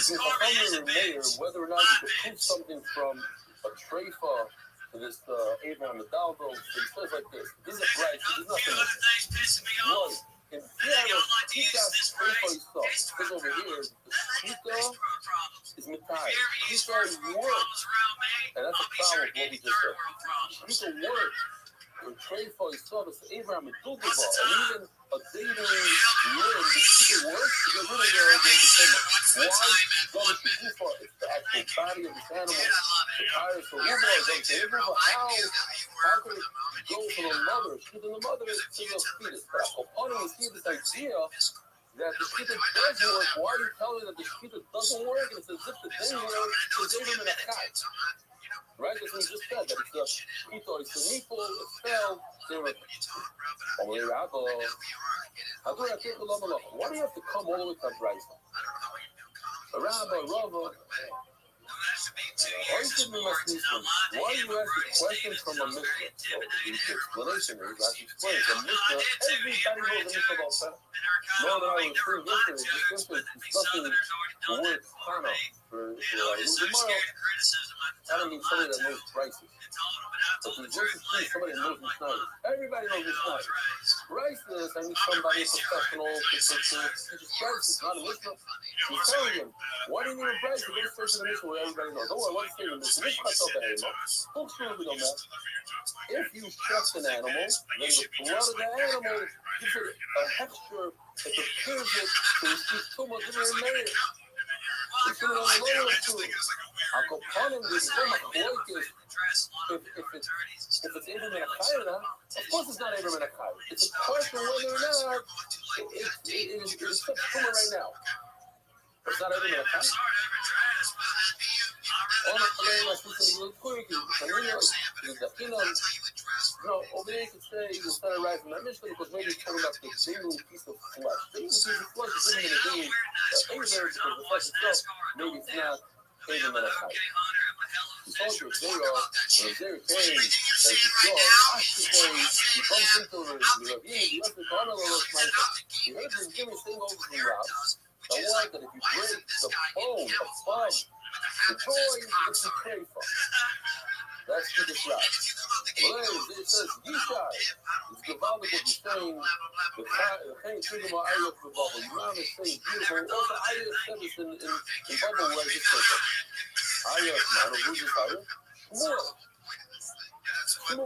[SPEAKER 1] karma is a
[SPEAKER 9] Mayor,
[SPEAKER 1] bitch.
[SPEAKER 9] whether or not you can prove something from a treifa to this Abraham Adaldo, it says like this. This is a bright,
[SPEAKER 1] A
[SPEAKER 9] this is
[SPEAKER 1] few
[SPEAKER 9] nothing.
[SPEAKER 1] other things pissing me off.
[SPEAKER 9] In
[SPEAKER 1] And then y'all like to use
[SPEAKER 9] Treifa
[SPEAKER 1] this phrase,
[SPEAKER 9] stuff. Because over here, the
[SPEAKER 1] Next
[SPEAKER 9] Treifa
[SPEAKER 1] world problems.
[SPEAKER 9] is
[SPEAKER 1] If
[SPEAKER 9] Mitai.
[SPEAKER 1] you ever use first world problems around me,
[SPEAKER 9] And that's
[SPEAKER 1] I'll
[SPEAKER 9] a
[SPEAKER 1] be sure to
[SPEAKER 9] problem
[SPEAKER 1] give
[SPEAKER 9] with
[SPEAKER 1] you
[SPEAKER 9] what we just
[SPEAKER 1] third
[SPEAKER 9] said.
[SPEAKER 1] world problems.
[SPEAKER 9] Treifa works. The Treifa is service Abraham and Dugaba. And even a dating limb, the people work to get rid of the why? Because it's the actual body of this animal. The tires for Uber, how could it go from a mother? Because the mother is to the fetus. But upon we see this idea that the shkita does work, why are you telling me that the shkita doesn't work? And it's as if the thing works is even in a cat. Right? That's what we just said, that it's the shkita, it's the nipple, it's fell, why do you have to come all the way to Bryce? Rabbi, Rava, why should we must do this? Why do you ask a question from a Mishnah? So the explanation is, as you explained, the Mishnah, everybody knows the Mishnah about that. No, that I was saying yesterday, just simply discussing the word Tana for tomorrow. I don't mean somebody that knows prices. But the verse is somebody that knows Mishnah. Everybody knows Mishnah. Priceless, I mean somebody professional to teach prices, not a Mishnah. He's telling him, why do you need a price? You go straight to the Mishnah where everybody knows. Oh, I want to say the Mishnah. If you trust an animal, then the blood of the animal gives it a texture that prepares it to receive so much of it made. It's going to lower to it. If it's
[SPEAKER 1] If it's Abram and Achai or not, of course it's not Abram and Achai. It's a question whether or not it's Tumah right now. It's not Abram and Achai. No, over there you could say you started right from that Mishnah because maybe it's talking about the single piece of flesh. The single piece of flesh is even going to be Abram because the flesh itself, maybe it's not Abram and Achai. He told you, when Zera came, that he saw, he bumped into the Ravine, he left the corner of those mice. He heard him give me a thing over the rocks. That was that if you break the bone above the joint, it's a pray for. That's the rock. It says, Yishai. It's Gavaldic what he's saying. The Chayin Trigger Ayah of the bubble. You know what I'm saying? Beautiful. Also, Ayah said this in bubble where it's circle. Ayah, man, who's this Ayah? More.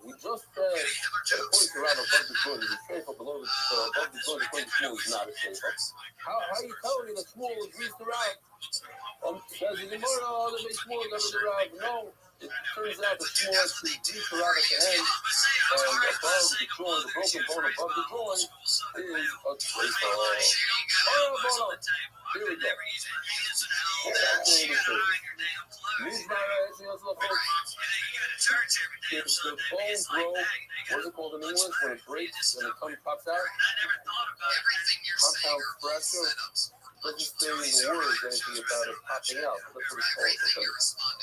[SPEAKER 1] We just said that according to Rabbi above the joint, the shape below the above the joint, according to Shmuel, is not a shape. How you telling me that Shmuel agrees to Rab? Says the Gemara that makes Shmuel never to Rab. No, it turns out that Shmuel actually agrees to Rab at the end, and above the joint, the broken bone above the joint is a shape. Here we go. If the bone broke, what's it called in English when it breaks and the tongue pops out? Compound fracture. Doesn't say in the words anything about it popping out. That's what it's called.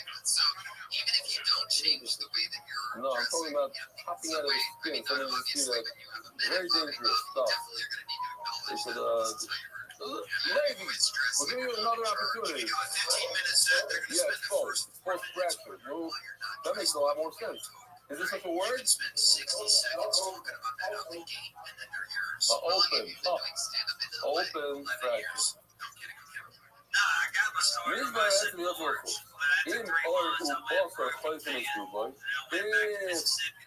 [SPEAKER 1] No, I'm talking about popping out of the skin. Something you see that very dangerous stuff. They said, ladies, we'll give you another opportunity. Yeah, it's false. It's false fracture. No, that makes a lot more sense. Is this like a word? Open. Open fracture. Mizbar has to be also in order to also place in his boy. If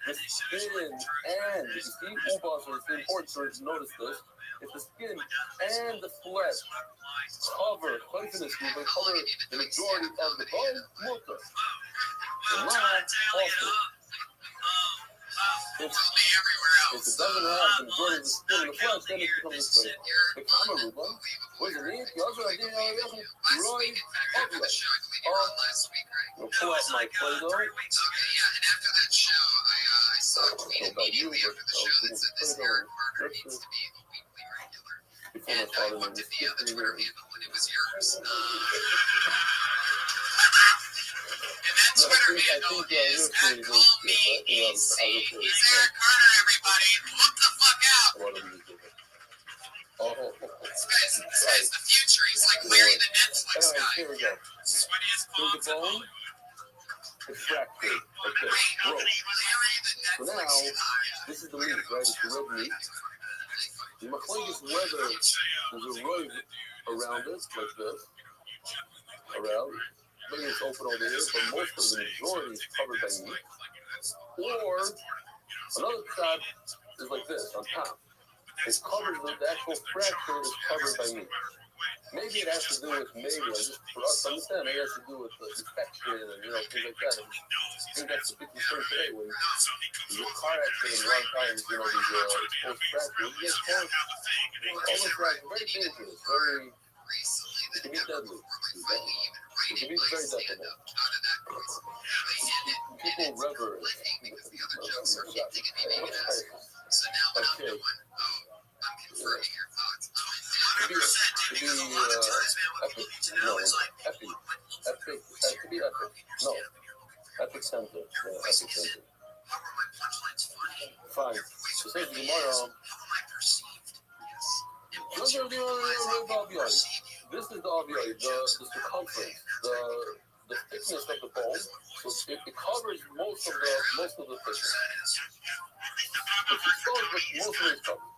[SPEAKER 1] the skin and you see ubas is important to notice this. If the skin and the flesh cover place in his group, they cover the majority of the bone, mutter. The line also. If it doesn't have the majority of the skin and the flesh, then it becomes a straight. The common ruba, what does it mean? You also have Roy obvious. We'll pull out my Play-Doh. Okay, yeah, and after that show, I saw a tweet about you, but this recording needs to be a weekly regular. And I looked at the Twitter handle, and it was yours. And that Twitter handle is @callme80. He's Eric Carter, everybody. Look the fuck out. This guy's the future. He's like Larry the Netflix guy.
[SPEAKER 5] Here we go.
[SPEAKER 1] Sweaty as palms and all.
[SPEAKER 5] It's fractured. Okay, broke. So now, this is the meat, right? It's the red meat. The machlokes whether there's a road around it, like this, around. Maybe it's open over here, but most of the majority is covered by meat. Or another side is like this, on top. It's covered, the actual fracture is covered by meat. Maybe it has to do with, just for us to understand, maybe it has to do with the infection and, things like that. I think that's the big concern today when there's a car accident, a lot of times, these exposed fractures, you get caught. All this fracture, very dangerous, it can be deadly. It can be very detrimental. People rever it. Okay.
[SPEAKER 8] Confirming your thoughts.
[SPEAKER 5] Epic. No, Epic Center. Yeah, Epic Center. Fine. So say tomorrow. This is the alveoli, the circumference, the thickness of the bone. So it covers most of the thickness. It's exposed, but most of it is covered.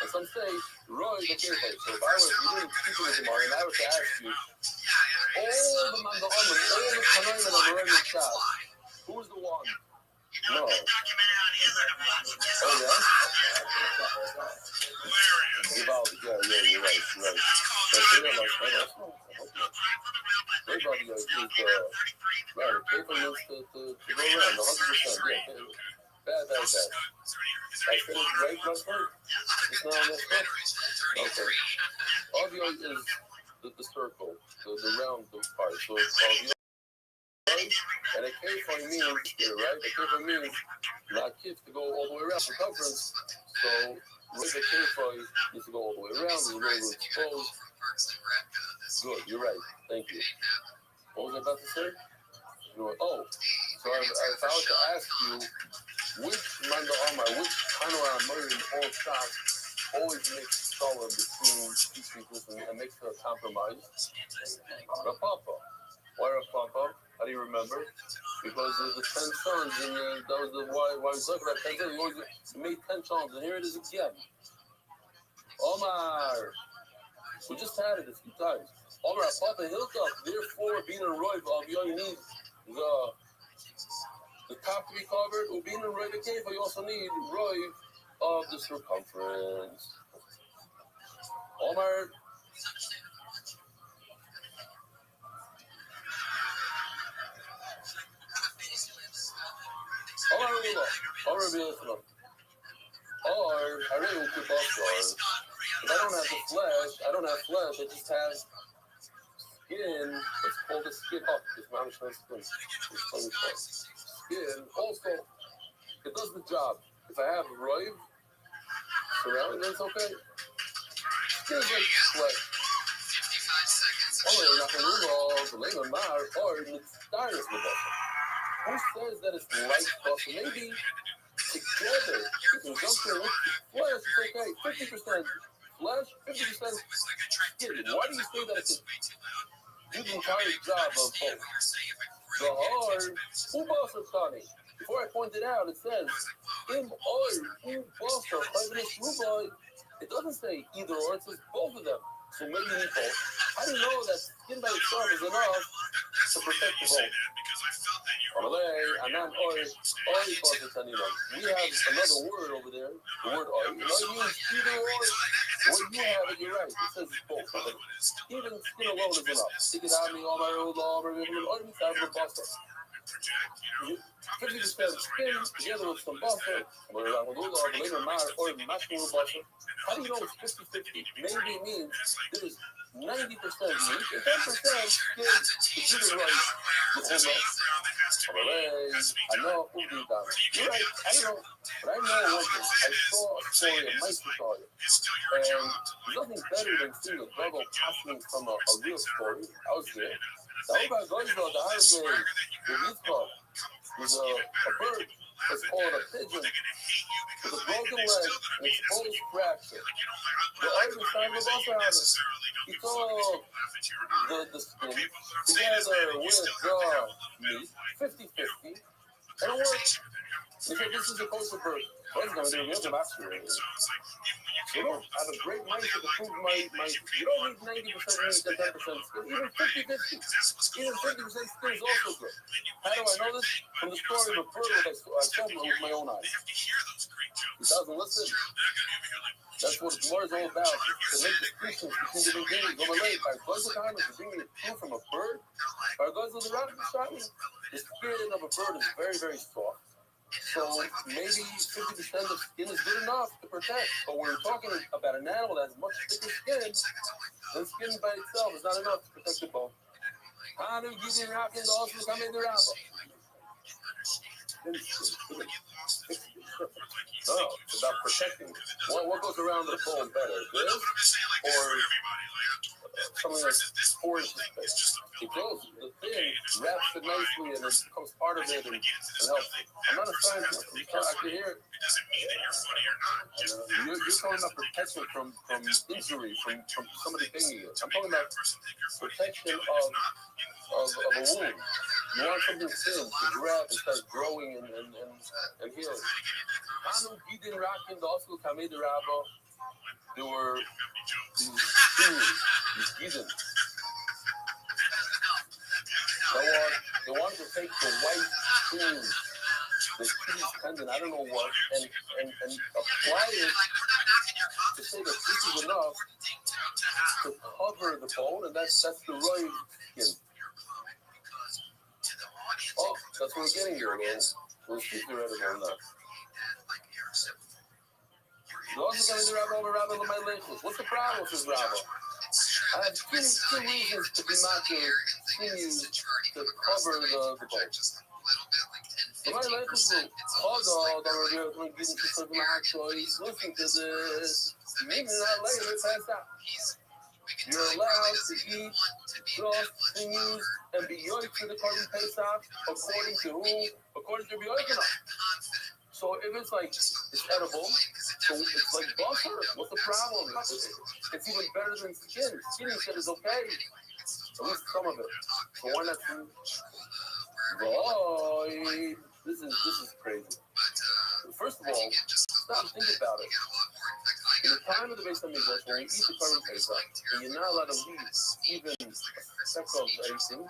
[SPEAKER 5] And some say, Roy, the case. So if I was, you didn't speak to me tomorrow, and I was to ask you, all the Mandarim, all the Tanaim and Amorim shot, who's the one? No. Oh, yeah? You're right.
[SPEAKER 1] everybody is right. The paper needs to go around 100%. Yeah, bad. I finished right last night. It's not on this book. Okay. Audio is the circle, the round part. So audio. And a K-Fi means, right? A K-Fi means not kids to go all the way around circumference. So with the K-Fi needs to go all the way around. You're going to expose. Good, you're right. Thank you. What was I about to say? Oh, so if I was to ask you, which Manda Amar, which Hanora Amar in all shots always makes color between two people and makes a compromise? Rapapa. Why Rapapa? How do you remember? Because of the 10 sons, and that was the why we look at 10 sons. We always made 10 sons, and here it is again. Omar. We just had it a few times. Omar, Papa Hiltov, therefore, being a roy of you need the top to be covered, or being a roy the cave, but you also need roy of the circumference. Omar. Or I really will keep off guard. If I don't have the flesh, I just have skin. Let's pull the skin up. It's not skin. Skin also, it does the job. If I have roiv surrounding, then it's okay. Skin is like flesh. Or not the lemon mar, or it's dynasty with Who says that it's light muscle? Maybe together, you can jump in with flesh, it's okay. 50% flesh, 50% skin. Why do you say that it's do the entire job of both? The hard, who bossed Tani? Before I pointed out, it says, im oil, who bossed it doesn't say either or, it says both of them. So maybe you need both. How do you know that skin by itself is enough to protect the bone? We have another word over there, the word oil. You know, it means either or. What you have it, you're right. It says both. Even skin alone is enough. Stick it on me, all my old law, or even inside of the buster. 50% skin together with some buster, or later mar, or matching with buster. How do you know it's 50-50? Maybe it means there's 90% meat and 10% skin to do the right. I know who did that. You're right, I don't know. But I know one thing. I saw a story, a nice story. And there's nothing better than seeing a double passing from a real story. I was there. The whole guy goes about the highway, the Yitzchak, was a bird. It's called a pigeon with a broken leg and exposed fracture. The other side was also having it. He told the skin together with the meat, 50-50, and it worked. He said, this is a kosher bird. What's going to do? You're the master. You don't have a great mind to prove my you don't need 90% meat and 10% skin. Even 50-50. Even 50% skin is also good. How do I know this? From the story of a bird that I saw with my own eyes. He doesn't listen. That's what the Gemara is all about. To make distinctions between different things. Go my leg. By God's time, to bring me a proof from a bird. By God's the Rabbi Rothschild, the skin of a bird is very, very soft. So maybe 50% of skin is good enough to protect. But when we're talking about an animal that has much thicker skin, then skin by itself is not enough to protect the bone. How do you get your in the also come in the rabbi? Oh, it's about protecting. What goes around the bone better? This or something like 4 inches thick? It goes, the thing wraps it nicely and it becomes part of it and helps it. I'm not a scientist. I can hear it. You're talking about protection from injury, from somebody banging you. I'm talking about protection of a wound. You want something thin to grab and start growing and healing. Hanu Gidin Rakin, the Oscar Kamei the Rabba, there were these Gidin. They wanted to take the white skin, the cheese tendon, I don't know what, and apply it to say that this is enough to cover the bone, and that's the right skin. That's what we're getting here, man. We'll see if they're edible or not. You also going to do Rabbi Lamai Lechus. What's the problem with this Rabbi? I have two reasons to be macho continues to cover the boat. Lamai Lechus will Chodo, the Rabbi will give you something like choice. Listen to this. Maybe not later, pass out. You're allowed to eat just things and be yoiked to the carbon Pesach according to who? According to Rabbi. So if it's like, it's edible, so it's like butter, what's the problem? It's even better than skin. Skin you said is okay. At least some of it. So why not food? Boy, this is crazy. First of all, stop and think about it. In the time of the Beis Hamikdash, when we eat the carbon Pesach, and you're not allowed to leave even a speck of anything,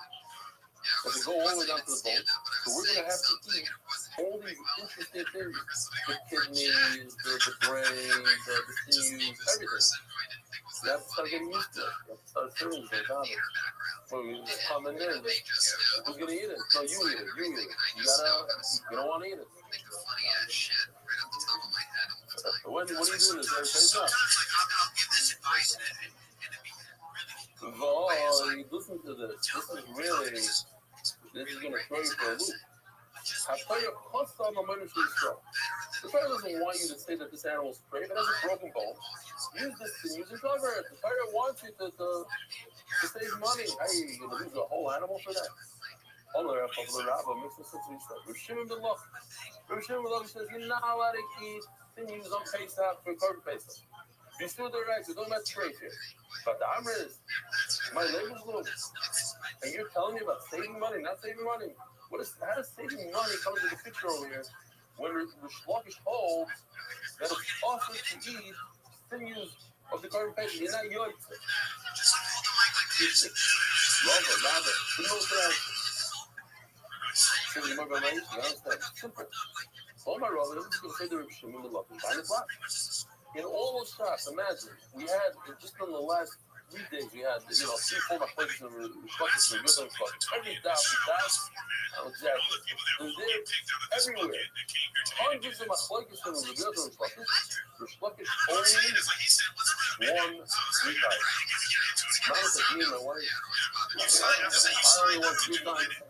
[SPEAKER 1] but to go all the way down to the bone. So we're going to have to eat all these interesting things. The kidneys, the brain, the sinews, everything. You have to start getting used to it. You have to start feeling it. So you just come in there. Who's going to eat it? No, you eat it. You eat it. You don't want to eat it. What are you doing this every time? Boy, listen to this. This is really... This is going to throw you for a loop. The Torah doesn't want you to say that this animal is prey. If it has a broken bone, use this to use and cover it. The Torah wants you to save money. Hey, you're going to lose a whole animal for that? Allah Rabbi makes this sense of stuff. Rabbi Shimon ben Lavi says you're not allowed to eat sinews on Pesach for carbon Pesach. You still the rights. You're talking about trade here. But the Amr is, my label's loose. And you're telling me about saving money, not saving money. How does saving money come into the picture over here when the Shlokish holds that it's offered to eat sinews of the carbon Pesach? You're not yoiked. Rabbi, who knows that? Simple. All my Rabbi doesn't say the Rabbi Shimon ben Lavi. Find it black. In all those shots, imagine, we had, just in the last 3 days, we had, 3-4 places of Shlokish and Rizal Shlokish. Every daf, exactly. They're there everywhere. Hundreds of machlokes from the Rizal Shlokish. The Shlokish only won 3 times. Not as me and my wife. I only won 3 times.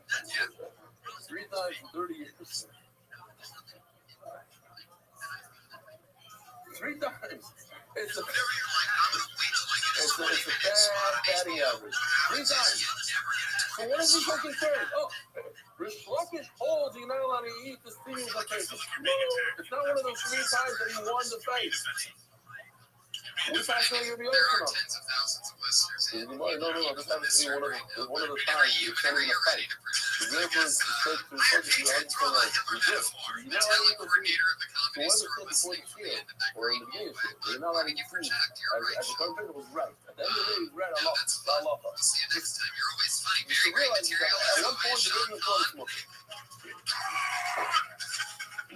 [SPEAKER 1] 3 times in 30 years. 3 times. It's a bad batting average. 3 times. So what is he fucking saying? Oh, Rish Lakish holds you're not allowed to eat the sinews on Pesach. It's not one of those 3 times that he won the fight. We passed on your Yochanan. No. This happens to be one of the times you're telling the fight. The difference is to focus you on the like resist. You're not allowed to eat the sinews. So whether it's before the field or in the beginning, you're not allowed to eat sinews. As the carpenter was right. At the end of the day, he's right. Allah. You should realize that at one point the business was smoking.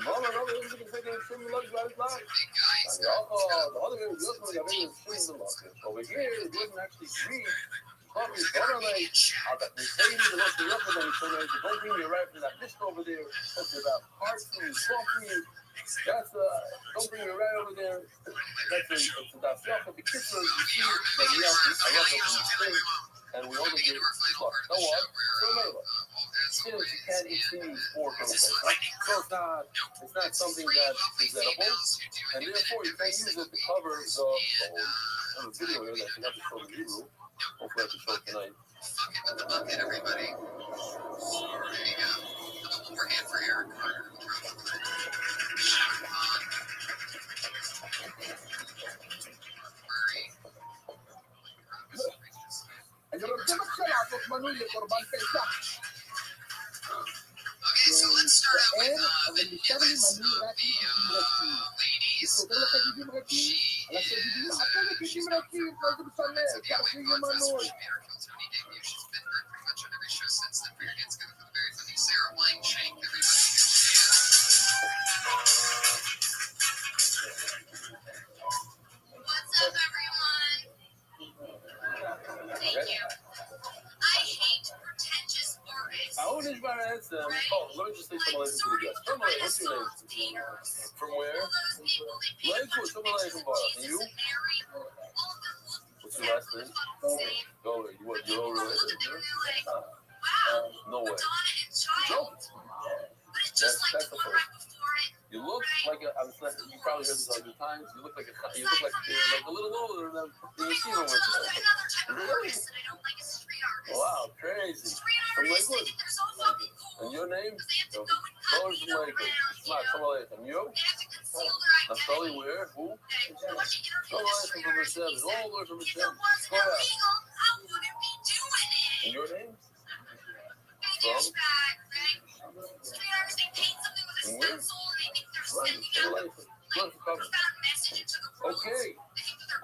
[SPEAKER 1] No, this is the thing that shouldn't look like that. And the other way was just like a shouldn't look. Over here, it doesn't actually read. Probably better like that the lady the rest of the upper than so don't bring me right from that list over there. Talking about heart food, soft food. That's don't bring me right over there. That's that's the kids are you see that we have to I love it from the spring. And we only get no what? So anyway. Still, you can't eat sinews or from the face. So it's not something that is edible. And therefore, you can't use it to cover the I have a video here that you have to show the Hebrew. Hopefully, I can show it tonight.
[SPEAKER 8] Fucking with the bucket, everybody. There you go. One more hand for Eric Carter. Okay, so let's start out with the newest of the ladies. She has pretty much made her kill Tony debut. She's been pretty much on every show since then. We're going to go for the very funny Sarah Wineshank. Everybody
[SPEAKER 12] What's up, everyone? Thank you. I hate pretentious artists.
[SPEAKER 1] Aún es para ask them, oh, let me just say something to the guest. Shalom Aleichem, what's your name? From where? Lakewood, Shalom Aleichem, Baruch. And you? What's your last name? Goldberg. What, you're all related? No way. Joke. That's the first. You look like a, you probably heard this 100 times. You look like a little older than you see them with. Really? Wow, crazy. From Lakewood. And your name? Colors from Lakewood. Smart, come on, and you? Naftali, where? Who? Come on, from Mercedes. All the way from Mercedes. Go ahead. And your name? From? And where? Okay.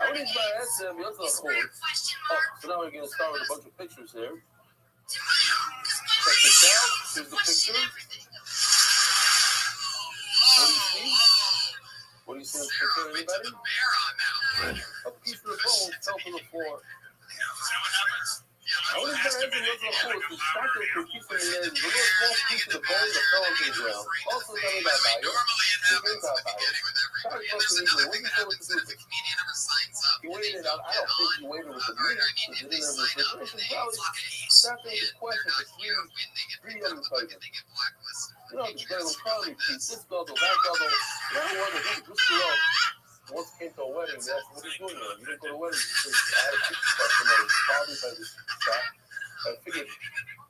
[SPEAKER 1] I want to ask them, oh, so now we're going to start with a bunch of pictures here. Check this out. Here's the picture. What do you see in the picture, anybody? A piece of the bone fell to the floor. I want to ask them, the fact that the piece of the leg, the little small piece of the bone that fell into the ground. Also, tell me about it. He waited out. I don't think he waited with the meat. He didn't have refrigeration. Probably sat there with question for three young people. You know, the girl was calling me, this double, that double. Everyone was just love. Once came to a wedding, they asked, what are you doing there? You didn't go to a wedding. He said, I had a picture question. I was bothered by this shot. I figured,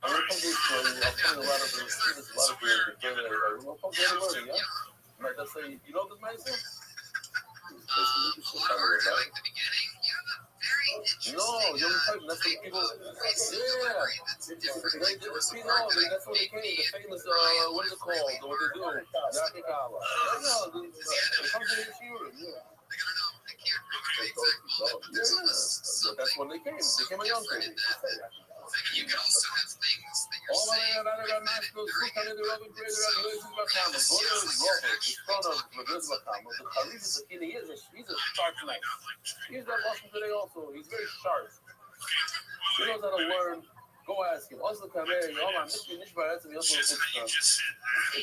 [SPEAKER 1] I'm going to come to this wedding. I'll find a lot of the students, a lot of the we'll come to the wedding, yeah? You might just say, you know this man? No, you're talking. That's what people. Yeah, that's what they came. The famous, what is it called? What they do? Yakikala. They come to the Shiurim. That's when they came. They came a young thing. You can also have things that you're saying. Go to he's a sharp knife. He's that lesson today also. He's very sharp. He knows how to learn. Go ask him. Also, come here. It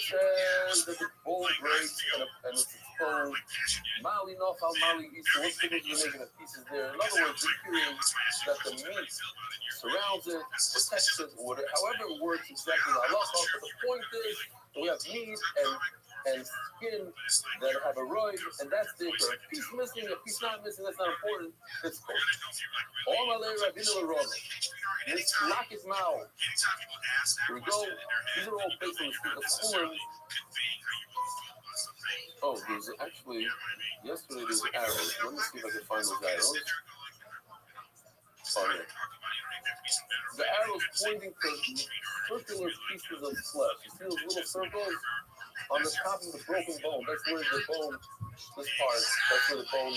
[SPEAKER 1] says that the bull breaks and it's exposed. Mali knows how Mali eats. So what's the reason you're making the pieces there? In other words, you're hearing that the meat surrounds it, protects it, however it works exactly. I love how, but the point is, we have meat and skin that have a roid, and that's the a piece missing, a piece not missing, that's not important. It's cool. All my lady Rabbi Rothschild. This lock his mouth. Here we go. These are all based on the spoon. Oh, there's actually, yesterday there's arrows. Let me see if I can find those arrows. Oh, yeah. The arrows pointing to circular pieces of flesh. You see those little circles on the top of the broken bone? That's where the bone, this part, that's where the bone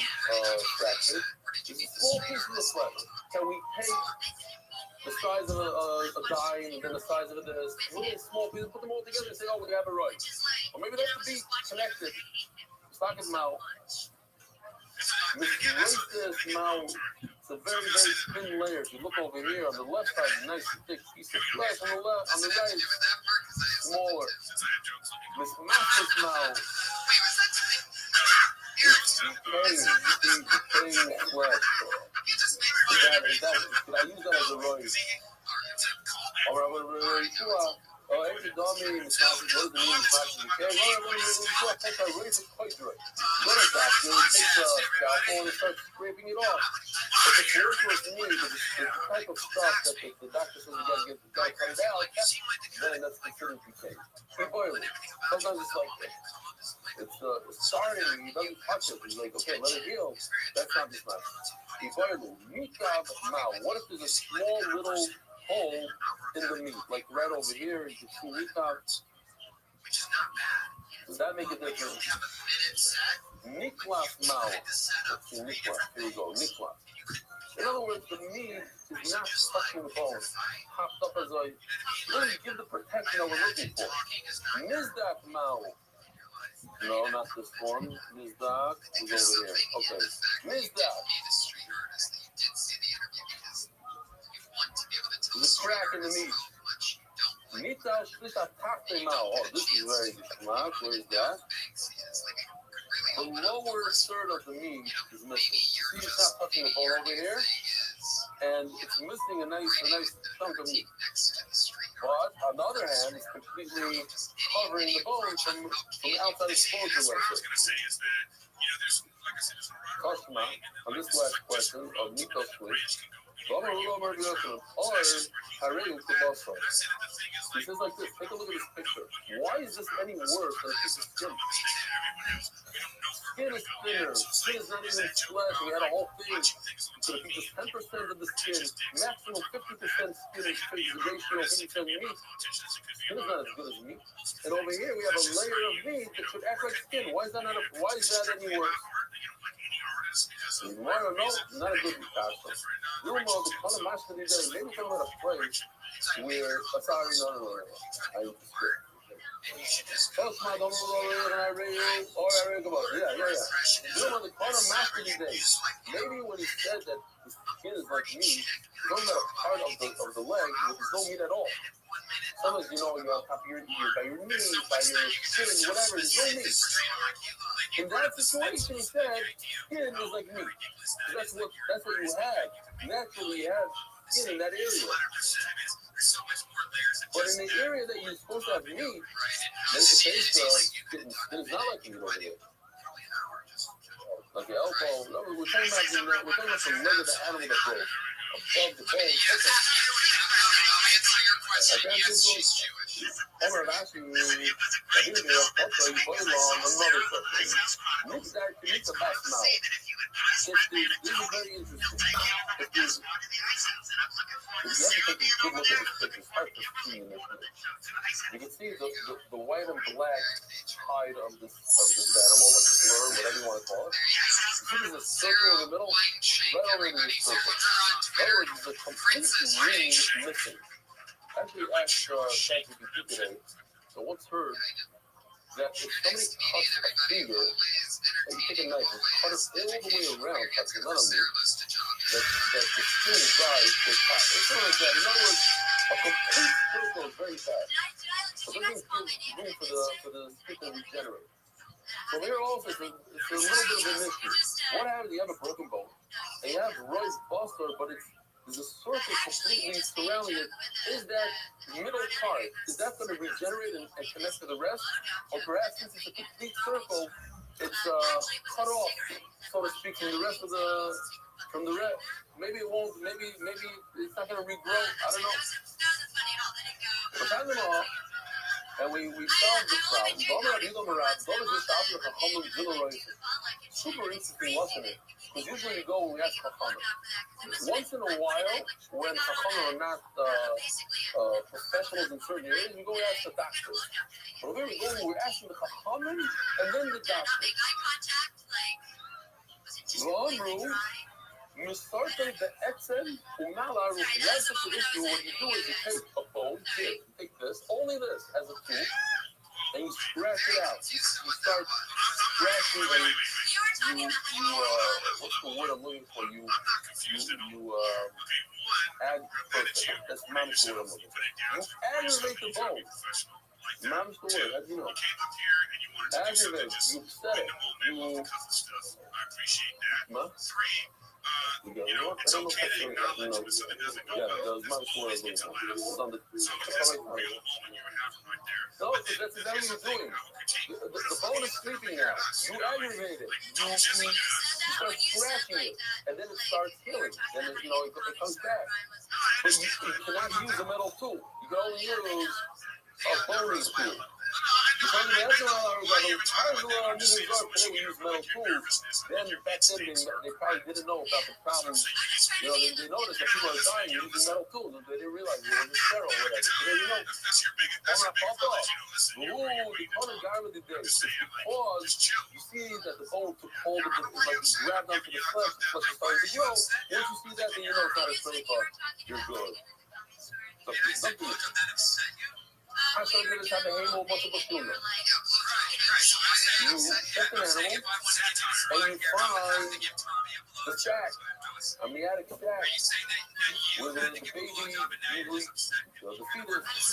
[SPEAKER 1] fractured. It's a small piece of the flesh. Can we take the size of a dime and then the size of this little small piece, put them all together and say, oh, we have it right? Or maybe that's the beat connected. Stock his mouth. Misplace this mouth. It's a very, very thin layer. If you look over here on the left side, a nice thick piece of flesh. On the left, on the right, smaller. Mismatch this mouth. It's decaying flesh. Could I use that as a roid? All right, oh, every dummy in the south is going to be in the south. Okay, well, I think I raise it quite right. Go to doctor, take the scalpel and start scraping it off. If it's worthless to me, because it's the type of stuff that the doctor says you got to get the guy cut out, then that's considered decay. Sometimes it's like it's starting, he doesn't touch it. He's like, okay, let it heal. That's not this much. What if there's a small little hole in the meat, like right over here? You can see mikab. Does that make a difference? Niklas mouth. Niklas. Here we go. Niklas. In other words, the meat is not touching the bone. Hopped up as a really give the protection that we're looking for. Mizdak mouth. No, not this form. Mizdak is over here. Okay. Mizdak. There's a crack in the meat. Mita Shlita Takte Mao. Oh, this is very geschmack. Where is that? The lower third of the meat is missing. See, it's not touching the bone over here, and it's missing a nice chunk of meat. But on the other hand, it's completely covering the bone from the outside exposure. Kashma, on this last question of Mito's place, or Haregu Kubaso. He says like this, take a look at this picture. Why is this any worse than a piece of skin? Skin is thinner. Skin is not even flesh. We had a whole thing. So if you just 10% of the skin, maximum 50% skin is the ratio of 50% meat. Skin is not as good as meat. And over here we have a layer of meat that should act like skin. Why is that any worse? You want to know? Not a good discussion. You know, the kind of master today, maybe come at a place where, sorry, no. First, my don't know, and I read, or I read about it. Yeah. You know, the kind of master today, maybe when he said that the skin is like meat, he's talking about a part of the leg where there's no meat at all. Sometimes, you know, you're on top of your knee, by your skin, whatever, there's no meat. In that situation, he said, skin is like meat. That's what you have. Naturally, you have skin in that area. But in the area that you're supposed to have meat, make the face skin is not like meat over there. Like the elbow, we're talking about the leg of the animal that grows above the bone. Homer asking you, I think they're also you put it on another question. Mix the best now. This is very interesting. You have to take a good look at this picture. It's hard to see in this picture. You can see the white and black hide of this animal, like the fur, whatever you want to call it. You see there's a circle in the middle? Right over in this circle. In other words, there's a complete ring missing. Actually asked ChatGPT today, so what's heard that if somebody cuts a finger, and you take a knife and cut it all the way around, cuts it, not on me, that the skin dries to the top. It's not like that. In other words, a complete circle is very fast. So this gives room for the skin to regenerate. So here also, it's a little bit of a mystery. What happens? You have a broken bone, and you have Roy's buster, but there's a circle completely surrounding it. Is that middle part, is that going to regenerate and connect to the rest? Or perhaps since it's a complete circle, it's cut off, so to speak, from the rest. Maybe it won't, maybe it's not going to regrow. I don't know. But I don't know. And we solved the problem. Super interesting, wasn't it? Because usually you go when we ask Chachamim. Once in a while, when Chachamim are not professionals in certain areas, we go and ask the doctors. But when we go, we're asking the Chachamim and then the doctors. That's the issue. What you do is you take a bone, here, you take this, only this, as a tool, and you scratch it out. You start scratching and you what's the word I'm looking for? You that's mom's the word I'm looking for. You aggravate the bone. Mom's the word, as you know. Aggravate, you set it. You know, I don't know if that's yeah, the mom's the word I'm looking for. No, that's exactly what you're doing. The bone is sleeping now. You aggravate it. You start scratching it, and then it starts healing. Then it comes back. But you cannot use a metal tool. You can only use a boning tool. Because the today we use metal tools. Then back then they probably didn't know about the problems. You know, they noticed that people are dying using metal tools. They didn't realize it was sterile or whatever. Today you know, I'm not pop off. The color guy with the day is because you see that the bone took hold of it, like you grabbed onto the flesh is starting to grow. Once you see that, then you know it's not a straight part. You're good. Something. I started this type of animal multiple children. You check an animal and you find the sac, a meatic sac. where the baby usually, the fetus goes to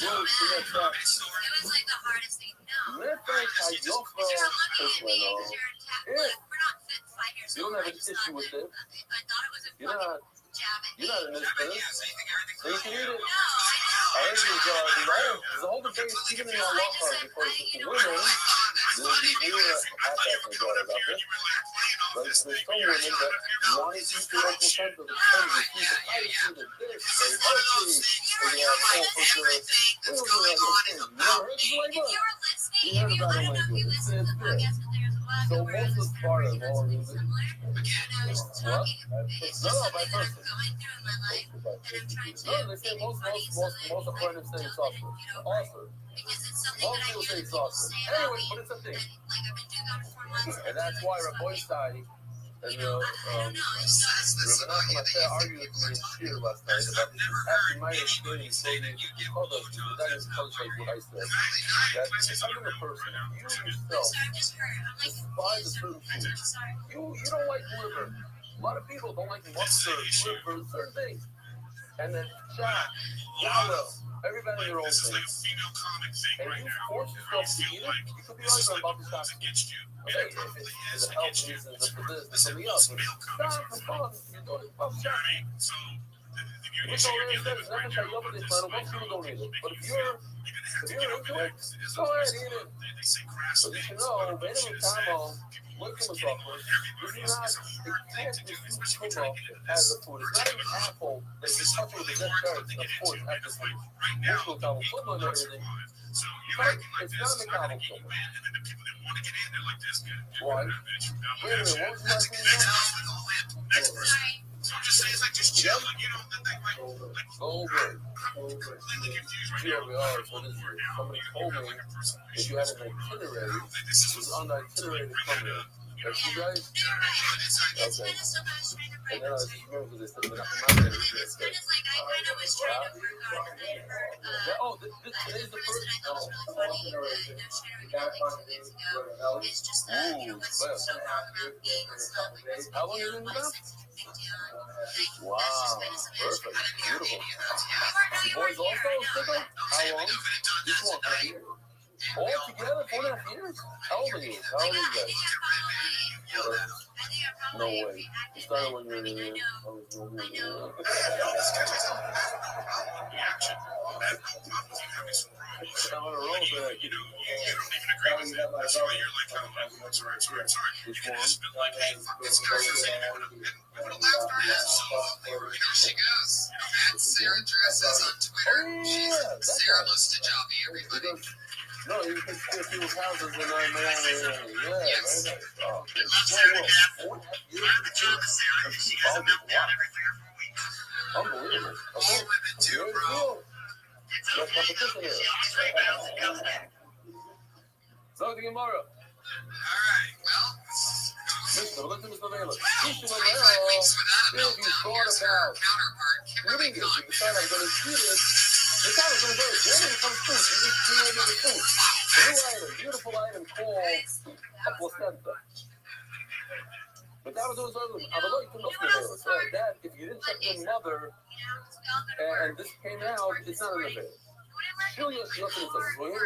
[SPEAKER 1] that sack.
[SPEAKER 12] It was like the hardest thing. No.
[SPEAKER 1] Nefesh hayofa
[SPEAKER 12] You're looking at me
[SPEAKER 1] Israel.
[SPEAKER 12] because you're attacked.
[SPEAKER 1] Yeah.
[SPEAKER 12] Look, we're not 5 years
[SPEAKER 1] You
[SPEAKER 12] old.
[SPEAKER 1] don't have
[SPEAKER 12] I
[SPEAKER 1] an
[SPEAKER 12] just
[SPEAKER 1] issue
[SPEAKER 12] thought
[SPEAKER 1] with
[SPEAKER 12] that-
[SPEAKER 1] it.
[SPEAKER 12] I thought it was a
[SPEAKER 1] You're
[SPEAKER 12] fucking
[SPEAKER 1] not.
[SPEAKER 12] jab at me.
[SPEAKER 1] You're not in this business. So you can eat it.
[SPEAKER 12] No,
[SPEAKER 1] I heard there's a whole debate, even in our law firm, because women, we were at that point about this. But there's some women that want to eat the local center of the country, eat the spicy, the this, the healthy, and you have all sorts of
[SPEAKER 12] that's going on in the
[SPEAKER 1] mouth.
[SPEAKER 12] If you're listening,
[SPEAKER 1] You heard
[SPEAKER 12] if you,
[SPEAKER 1] about
[SPEAKER 12] I
[SPEAKER 1] it
[SPEAKER 12] don't know if you
[SPEAKER 1] language.
[SPEAKER 12] listen to the podcast, but there's a lot
[SPEAKER 1] So
[SPEAKER 12] of
[SPEAKER 1] most of the part of all of it.
[SPEAKER 12] similar. And I was just
[SPEAKER 1] What?
[SPEAKER 12] talking. It's
[SPEAKER 1] No,
[SPEAKER 12] just
[SPEAKER 1] no,
[SPEAKER 12] something
[SPEAKER 1] by
[SPEAKER 12] that I'm
[SPEAKER 1] person.
[SPEAKER 12] going through in my life, and I'm trying to
[SPEAKER 1] No, they say
[SPEAKER 12] make it funny so that
[SPEAKER 1] most of part of saying saucer. Author.
[SPEAKER 12] because it's something
[SPEAKER 1] Most
[SPEAKER 12] that I
[SPEAKER 1] people
[SPEAKER 12] hear
[SPEAKER 1] say
[SPEAKER 12] that people
[SPEAKER 1] saucer.
[SPEAKER 12] say about
[SPEAKER 1] Anyway,
[SPEAKER 12] me,
[SPEAKER 1] but it's a thing.
[SPEAKER 12] and like I've been doing that for 4 months.
[SPEAKER 1] And that's why Rabbi Rothschild and
[SPEAKER 12] I don't know. It's just,
[SPEAKER 1] Rabbi Rothschild argued with me in Shir last night about this. After my experience, he told us that is like what I said. That depending on the person, you yourself
[SPEAKER 12] I'm just hurt. I'm like,
[SPEAKER 1] despise a certain food.
[SPEAKER 12] sorry.
[SPEAKER 1] You don't like liver. A lot of people don't like mustard, liver, certain things. And then chop, yellow, everybody their own thing. And you force yourself to eat it, you could be right about the shock. Okay, if it's a health reason, for this, for something else. But stop for fun. You're doing it for shock. Which already says, never try to this final. Most people don't eat it. But if you're into it, go ahead, eat it. So you should know, Benjamin Tamo, look at myself first. This is not, it can't be food as a food. It's not an apple that you touch with the dead carrots, of course, after food. Mushroom Tamo, football and everything. But it's not a Tamo football. Why? Wait a minute, what was the last thing you said? Goldberg. GRBR is what is it? Somebody told me if you had an itinerary, it was on the itinerary to come here. That's you guys? Okay. And then I was just remember because they said that I'm not going to say. Oh, today's the first. Oh. How long have you been with them? Wow, perfect, beautiful. You boys also together? How long? Just 1 year. All together, 4.5 years? How old are you? How old are you guys? No way. You started when you were in Which one?
[SPEAKER 8] She goes. At Sarah Dresses on Twitter. Sarah Mustajabi, everybody.
[SPEAKER 1] No, you can see a few houses in Miami. Yeah, very nice. Oh, unbelievable. Okay. Here's the deal. What competition is? So the Gemara.
[SPEAKER 8] All right, well.
[SPEAKER 1] Mr. Vela. Mr. Vela.
[SPEAKER 8] If you thought
[SPEAKER 1] If you thought about eating it, you decide I'm going to eat it, you thought it was going to go. Then it becomes food. You just created the food. A new item, beautiful item called a placenta. But that was always other. I would like to know that if you didn't check your mother and this came out, it's not in the bed. Well, here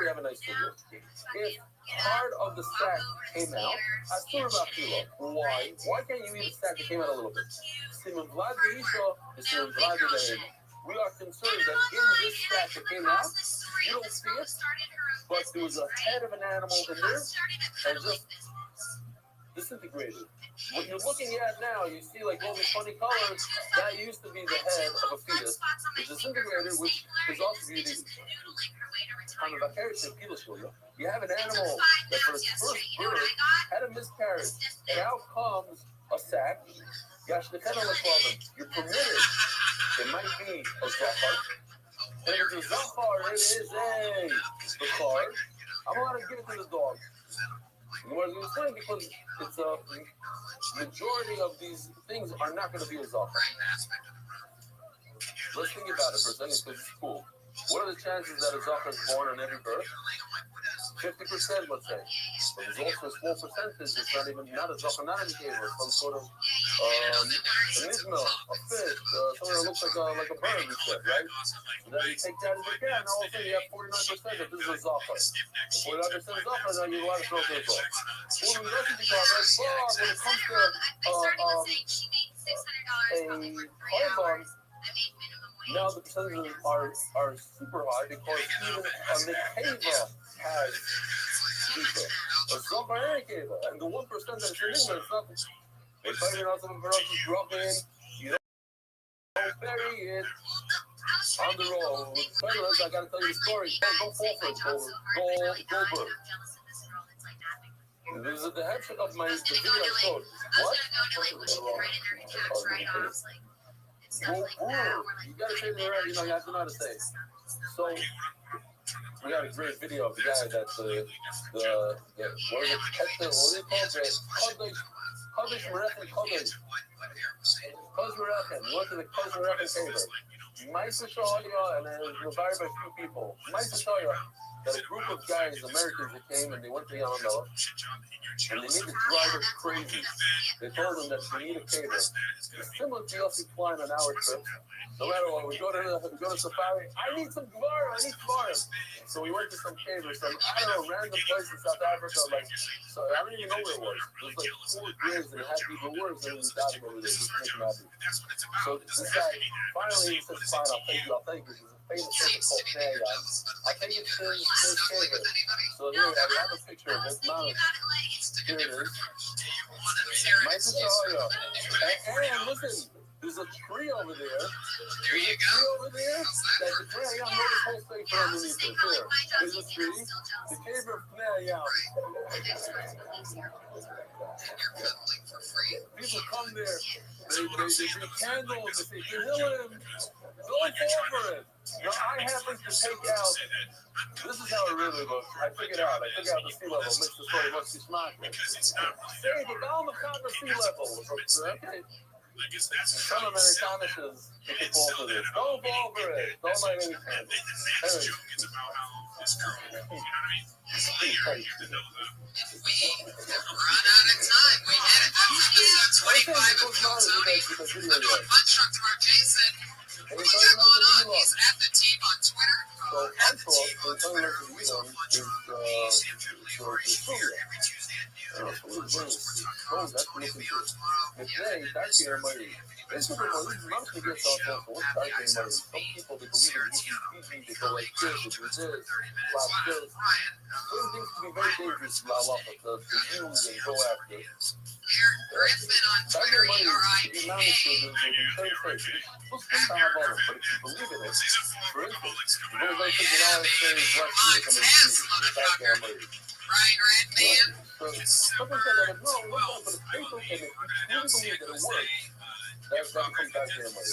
[SPEAKER 1] we have a nice video. If part of the sack came out, I still about kilo. Why? Why can't you eat a sack that came out a little bit? Simon Vlad the Isha is Simon Vlad the. We are concerned that in this sack that came out, you don't see it, but there was a head of an animal in there and just disintegrated. What you're looking at now, you see like all these funny colors, that used to be the head of a fetus. It's disintegrated, which is also beauty. Kind of a heritage you have an animal that for its first birth had a miscarriage, and out comes a sack. You're permitted. It might be a zachar. And if it's a zachar, it is a zachar. I'm allowed to give it to the dog. You know what I'm saying? Because it's a majority of these things are not going to be a zachar. Let's think about it for a second because it's cool. What are the chances that a Zohar is born on every birth? 50%, let's say. But there's also a small percentage that's not a Zohar, not a Kever, some sort of an Ismail, a fish, something that looks like a bird, we said, right? So then you take that into account, now all of a sudden you have 49% that this is a Zohar. 49% Zohar, now you're allowed to throw this off. Well, when it comes to a carbon, now the percentages are super high because even a Nekeva has Zika. A Zohar and a Nekeva. And the 1% that's in England is nothing. They tell you not some Viral's drop in, you don't bury it on the road. Fellas, I gotta tell you the story. Don't fall for it, Goldberg. This is the headshot of the video I showed. What? You gotta say it right, you know, you have to know how to say it. So, we got a great video of the guy that's what is it, Kodesh Merechem Kodesh. Kodesh Merechem, you went to the Kodesh Merechem table. Maisa Shahaya, and it was divided by a few people. Maisa Shahaya, that a group of guys, Americans, that came and they went to Yamamela, and they made the driver crazy. They told them that they need a cater. It's similar to Yossi Klein on our trip. No matter what, we go to Safari. I need some Gvar, I need Gvar. So we went to some caters, some, I don't know, random place in South Africa, like, so I don't even know where it was. It was like 4 grids and it had even words and it was out over there, just to make them happy. So this guy, finally he says, fine, I'll thank you. There's a famous person called Kaya. I'll take it to his favorite. So anyway, I have a picture of this mountain. Here it is. My sister, and listen, there's a tree over there. There's a tree over there. That's a tree. I know this whole thing from underneath it. Here. There's a tree. The cave of Pnei. People come there. They do candles. They say, Tehillim. Don't fall for it. Now, I happen to take out. This is how it really looks. I figured out. I took out the sea level. Makes the story much too smart. Say, but down the sea level. Okay. Some Americanishes, you can fall for this. Don't fall for it. Don't let anything. Anyway.
[SPEAKER 8] We run out of time. We hit it. That was episode 25 of Real Tony. I'm doing Punch Truck Tomorrow. Jason, what you got going on? He's at the team on Twitter.
[SPEAKER 1] So, I thought the toilet of Wisdom is for Syria. That's looking good. But today, that's here, buddy. This is not to get off of what's dark in money. Some people, they believe in PG, they go like this, they do this, like this. Certain things can be very dangerous, blah, blah, but to use and go after.
[SPEAKER 8] Griffin on Twitter,
[SPEAKER 1] the amount of children, they do third place. It's supposed to have all of them, but if you believe in it, for instance, you go like $50 say, bless you, they come and see you, it's dark in money.
[SPEAKER 8] Right, man.
[SPEAKER 1] So, something like that, no, but if they don't, and if you really believe that it works, that comes back to your money.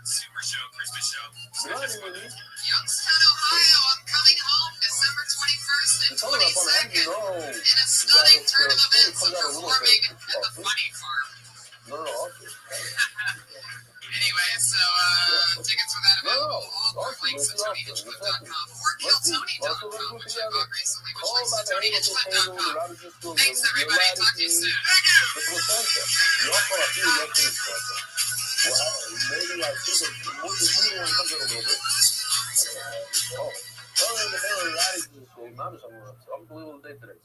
[SPEAKER 8] Super show, Christmas show.
[SPEAKER 1] Youngstown,
[SPEAKER 8] Ohio, I'm coming home December 21st and 22nd in a stunning turn of events performing at the Funny Farm. Anyway, so tickets for that event will all the links at TonyHitchcliff.com or GilTony.com, which I bought recently, which links to TonyHitchcliff.com. Thanks, everybody. Talk to you soon.
[SPEAKER 1] Maybe I think that what the video comes out a little bit. Unbelievable day today.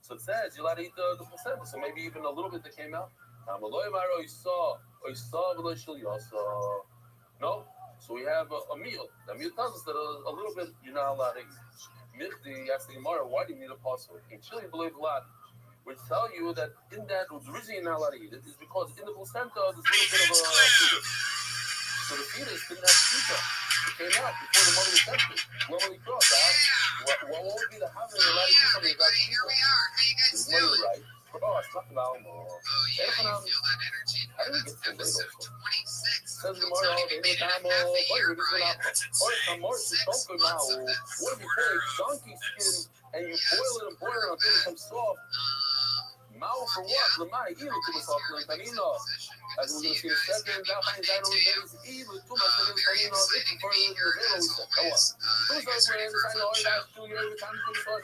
[SPEAKER 1] So it says you're allowed to eat the placenta, so maybe even a little bit that came out. No, so we have a meal. The meal tells us that a little bit you're not allowed to eat. Michdi asked the Gemara, why do you need a pasuk? In Chile, believe a lot. Which tell you that in that, the reason you're not allowed to eat it is because in the placenta there's a little bit of a fetus. So the fetus didn't have pizza. It came out before the mother was tested. Normally crossed. What would be the habit of allowed to do something about pizza?
[SPEAKER 8] Here we are. How you guys doing?
[SPEAKER 1] Right. Oh, it's not about more.
[SPEAKER 8] Yeah, I feel that energy. That's episode 26.
[SPEAKER 1] Says the Mario, every time, what if you take donkey skin and you boil it until it becomes soft? Mal for what? Lamar, Ilo, começou a plantar ali, ó. As we're going to see a second, that finds out on days, Ilo, too much of it, you know, it's for the Vero, so come on. Who's our friends? I know all that 2 years, the time to come to us.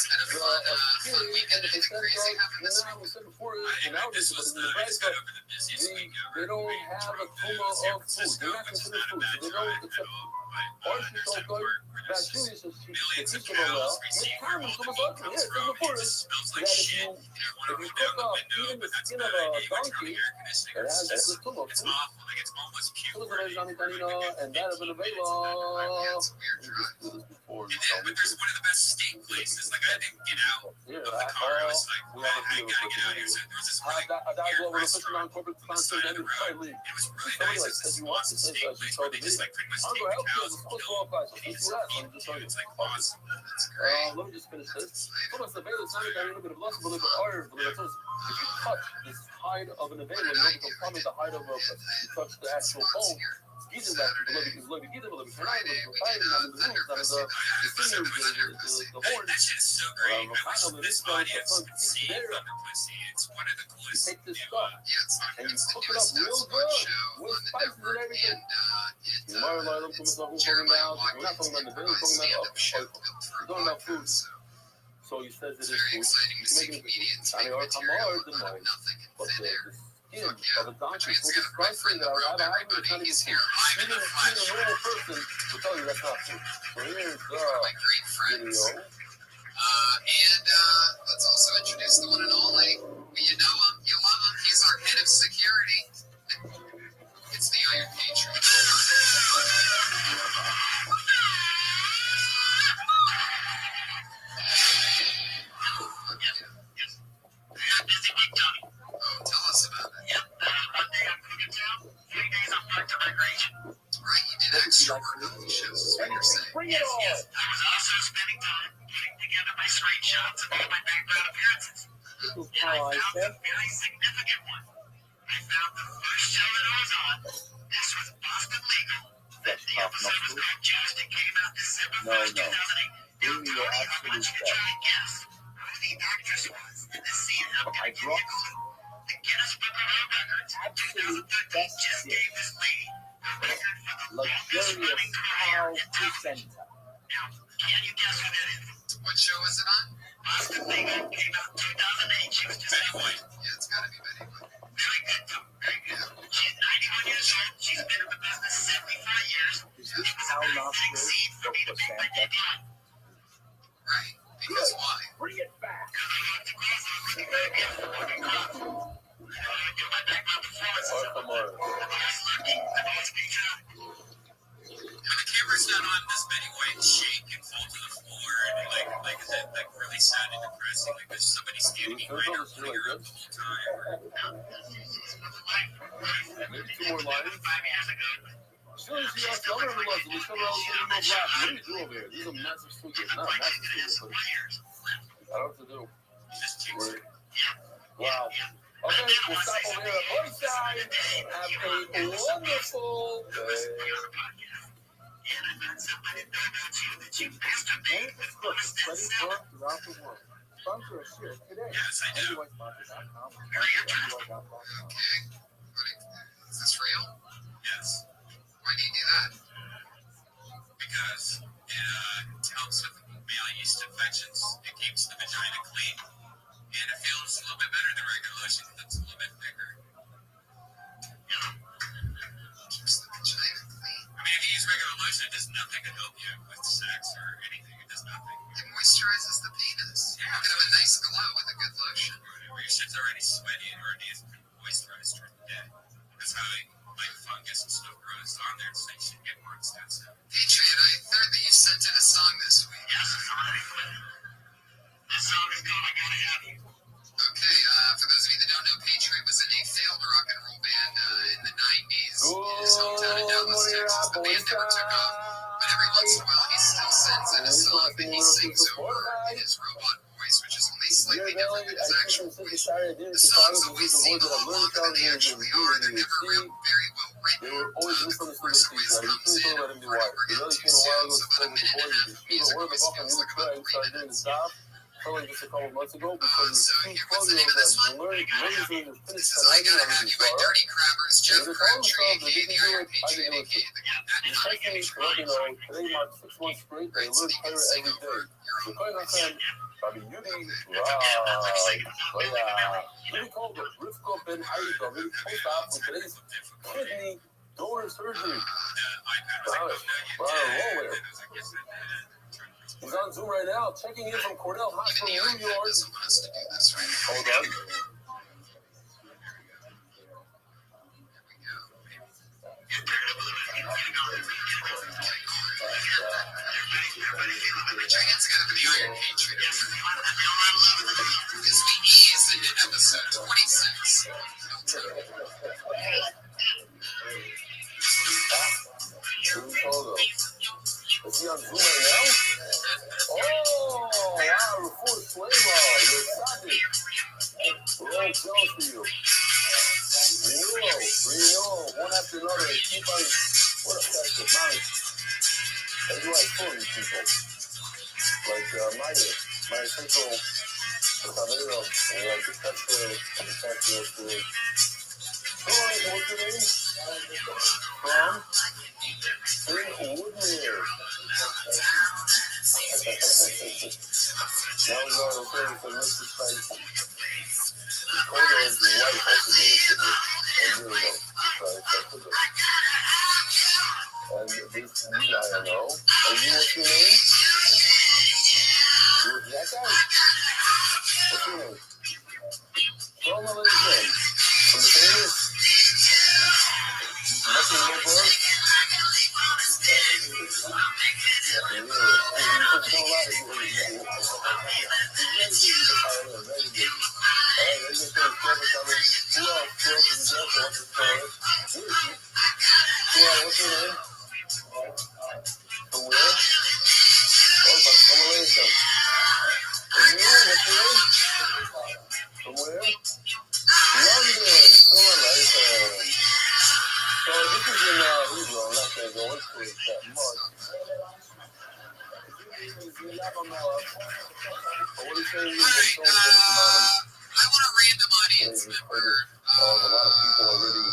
[SPEAKER 1] And the percent now we said before, now this is the price, but they don't have a tuma of food. They're not considered food. So they don't accept partially so good. Vaccine is a system of well. It's common to us. Yeah, it's before that if you cook up even the skin of a donkey, it has a tuma of food. And that has been available.
[SPEAKER 8] But there's one of the best steak places. Like I didn't get out of the car. I was like, I gotta get out of here. So there was this really weird restaurant on the side of the road. It was really nice. It's this awesome steak place where they just like pretty much take the cows and kill them. It's like awesome. That's great.
[SPEAKER 1] Let me just finish this. If you touch this hide of an available, you become probably the hide of a you touch the actual bone. Given that the horn,
[SPEAKER 8] That shit is so great. I wish this audience could see Thunder Pussy. It's one of the coolest.
[SPEAKER 1] You take this stuff and you cook it up real good with spices and everything. We're not talking about the bill, we're talking about food. So he says it is food. You can make it or come or the noise. But the skin of a donkey is so disgusting that I haven't even even a normal person will tell you that's not food. So here's the video.
[SPEAKER 8] And let's also introduce the one and only. You know him, you love him. He's our head of security. It's the Iron Patriot. Oh, tell us about it. Yep, one day I'm cooking town, 3 days I'm back to migration. Right, you did extra work on these shows, is what you're saying.
[SPEAKER 1] Bring it on!
[SPEAKER 8] Yes. I was also spending time putting together my screenshots of all my background appearances. And I found a very significant one. I found the first show that I was on. This was Boston Legal. The episode was called Juiced. It came out December 1st, 2008. Now, Tony, I want you to try and guess who the actress was in this scene. I'm going to give you a clue. The Guinness Book of World Records in 2013 just gave this lady a record for the longest running career in television. Now, can you guess who that is? What show is it on? Boston Legal came out in 2008. She was just Betty White. Yeah, it's got to be Betty White. Very good, Tom. Very good. She's 91 years old. She's been in the business 75 years.
[SPEAKER 10] Is this how not
[SPEAKER 8] Scene for me to make my debut. Right. Because why?
[SPEAKER 1] Bring it back!
[SPEAKER 8] The camera's not on, does Betty White shake and fall to the floor and like is that like really sad and depressing? Like there's somebody standing behind her pulling her up the whole time.
[SPEAKER 1] Maybe 2 more lines. As soon as you ask the other ones, we come around and no black. What do you do over here? This is a massive studio. Not a massive studio, but I don't know what to do. Wow. Okay, we'll stop over here at Oyside. Have a wonderful
[SPEAKER 10] throughout the world. Sponsor a share today.
[SPEAKER 8] Yes, I do.
[SPEAKER 10] MBYsponsor.com.
[SPEAKER 8] Okay. Is this real? Yes. Why do you do that? Because it helps with male yeast infections. It keeps the vagina clean. And it feels a little bit better than regular lotion because it's a little bit thicker. Keeps the vagina clean. I mean, if you use regular lotion, it does nothing to help you with sex or anything. It does nothing. It moisturizes the penis. Yeah. You can have a nice glow with a good lotion. Where your shit's already sweaty and already is moisturized during the day. That's how like fungus and stuff grows on there, so you should get more extensive. Patriot, I heard that you sent in a song this week. Yes, it's already clear. This song is called I Gotta Have You. Okay, for those of you that don't know, Patriot was in a failed rock and roll band in the 90s. In his hometown of Dallas, Texas. The band never took off, but every once in a while he still sends in a song that he sings over in his robot voice, which is only slightly different than his actual voice. The songs always seem a lot longer than they actually are. They're never very well written. The chorus always comes in right around 2 minutes. So about a minute and a half, we use a couple of minutes.
[SPEAKER 1] felt like this a couple months ago because
[SPEAKER 11] So
[SPEAKER 1] two
[SPEAKER 11] here, what's the
[SPEAKER 1] 12-year-olds
[SPEAKER 11] name of this
[SPEAKER 1] that
[SPEAKER 11] one?
[SPEAKER 1] learned amazing and
[SPEAKER 11] This
[SPEAKER 1] finished
[SPEAKER 11] is I
[SPEAKER 1] Copenhagen
[SPEAKER 11] Gotta
[SPEAKER 1] on
[SPEAKER 11] Have
[SPEAKER 1] his
[SPEAKER 11] You by
[SPEAKER 1] bar.
[SPEAKER 11] Dirty Crabbers,
[SPEAKER 1] And
[SPEAKER 11] Jeff
[SPEAKER 1] they told
[SPEAKER 11] Crabtree,
[SPEAKER 1] themselves they
[SPEAKER 11] aka
[SPEAKER 1] didn't
[SPEAKER 11] the
[SPEAKER 1] do
[SPEAKER 11] Iron
[SPEAKER 1] it, I can
[SPEAKER 11] Patriot,
[SPEAKER 1] do it
[SPEAKER 11] aka
[SPEAKER 1] too.
[SPEAKER 11] the Cat
[SPEAKER 1] These techniques, let me know, today marks 6 months straight, they
[SPEAKER 11] Great, so
[SPEAKER 1] learned
[SPEAKER 11] you can
[SPEAKER 1] Torah
[SPEAKER 11] sing
[SPEAKER 1] every
[SPEAKER 11] over
[SPEAKER 1] day.
[SPEAKER 11] your
[SPEAKER 1] So
[SPEAKER 11] own
[SPEAKER 1] Kohen
[SPEAKER 11] voice.
[SPEAKER 1] Hashem, Rabbi Yudi, really called it Rivka Ben Aida, really post-op for today's kidney donor surgery. Wow, we're on a roll here. He's on Zoom right now, checking in from Cornell Hospital,
[SPEAKER 11] Even the
[SPEAKER 1] New York.
[SPEAKER 11] doesn't want us to do this, right?
[SPEAKER 1] Hold on.
[SPEAKER 11] Put your hands together for the Iron Patriot. This week is episode 26.
[SPEAKER 1] Is he on Zoom right now? Oh, wow, Rafur Suema, you're excited. We're all jealous for you. Renewal, one after another. Keep on, what a festive night. That's why I told these people. Like my central Caballero, and like the Tesla, yesterday. Alright, what's your name? From? Woodmere. Now we're going to say for Mr. Spice. Kodo's wife also did it a year ago. And this new guy I know. And you, what's your name? You're that guy? What's your name? Tell me his name. From the famous? Nothing no bird? What's your name? From where? From Malaysia. From you? What's your name? From where? London. From Malaysia. So this is in Hebrew. I'm not going to go into it that much.
[SPEAKER 11] I want a random audience member.
[SPEAKER 1] A lot of people already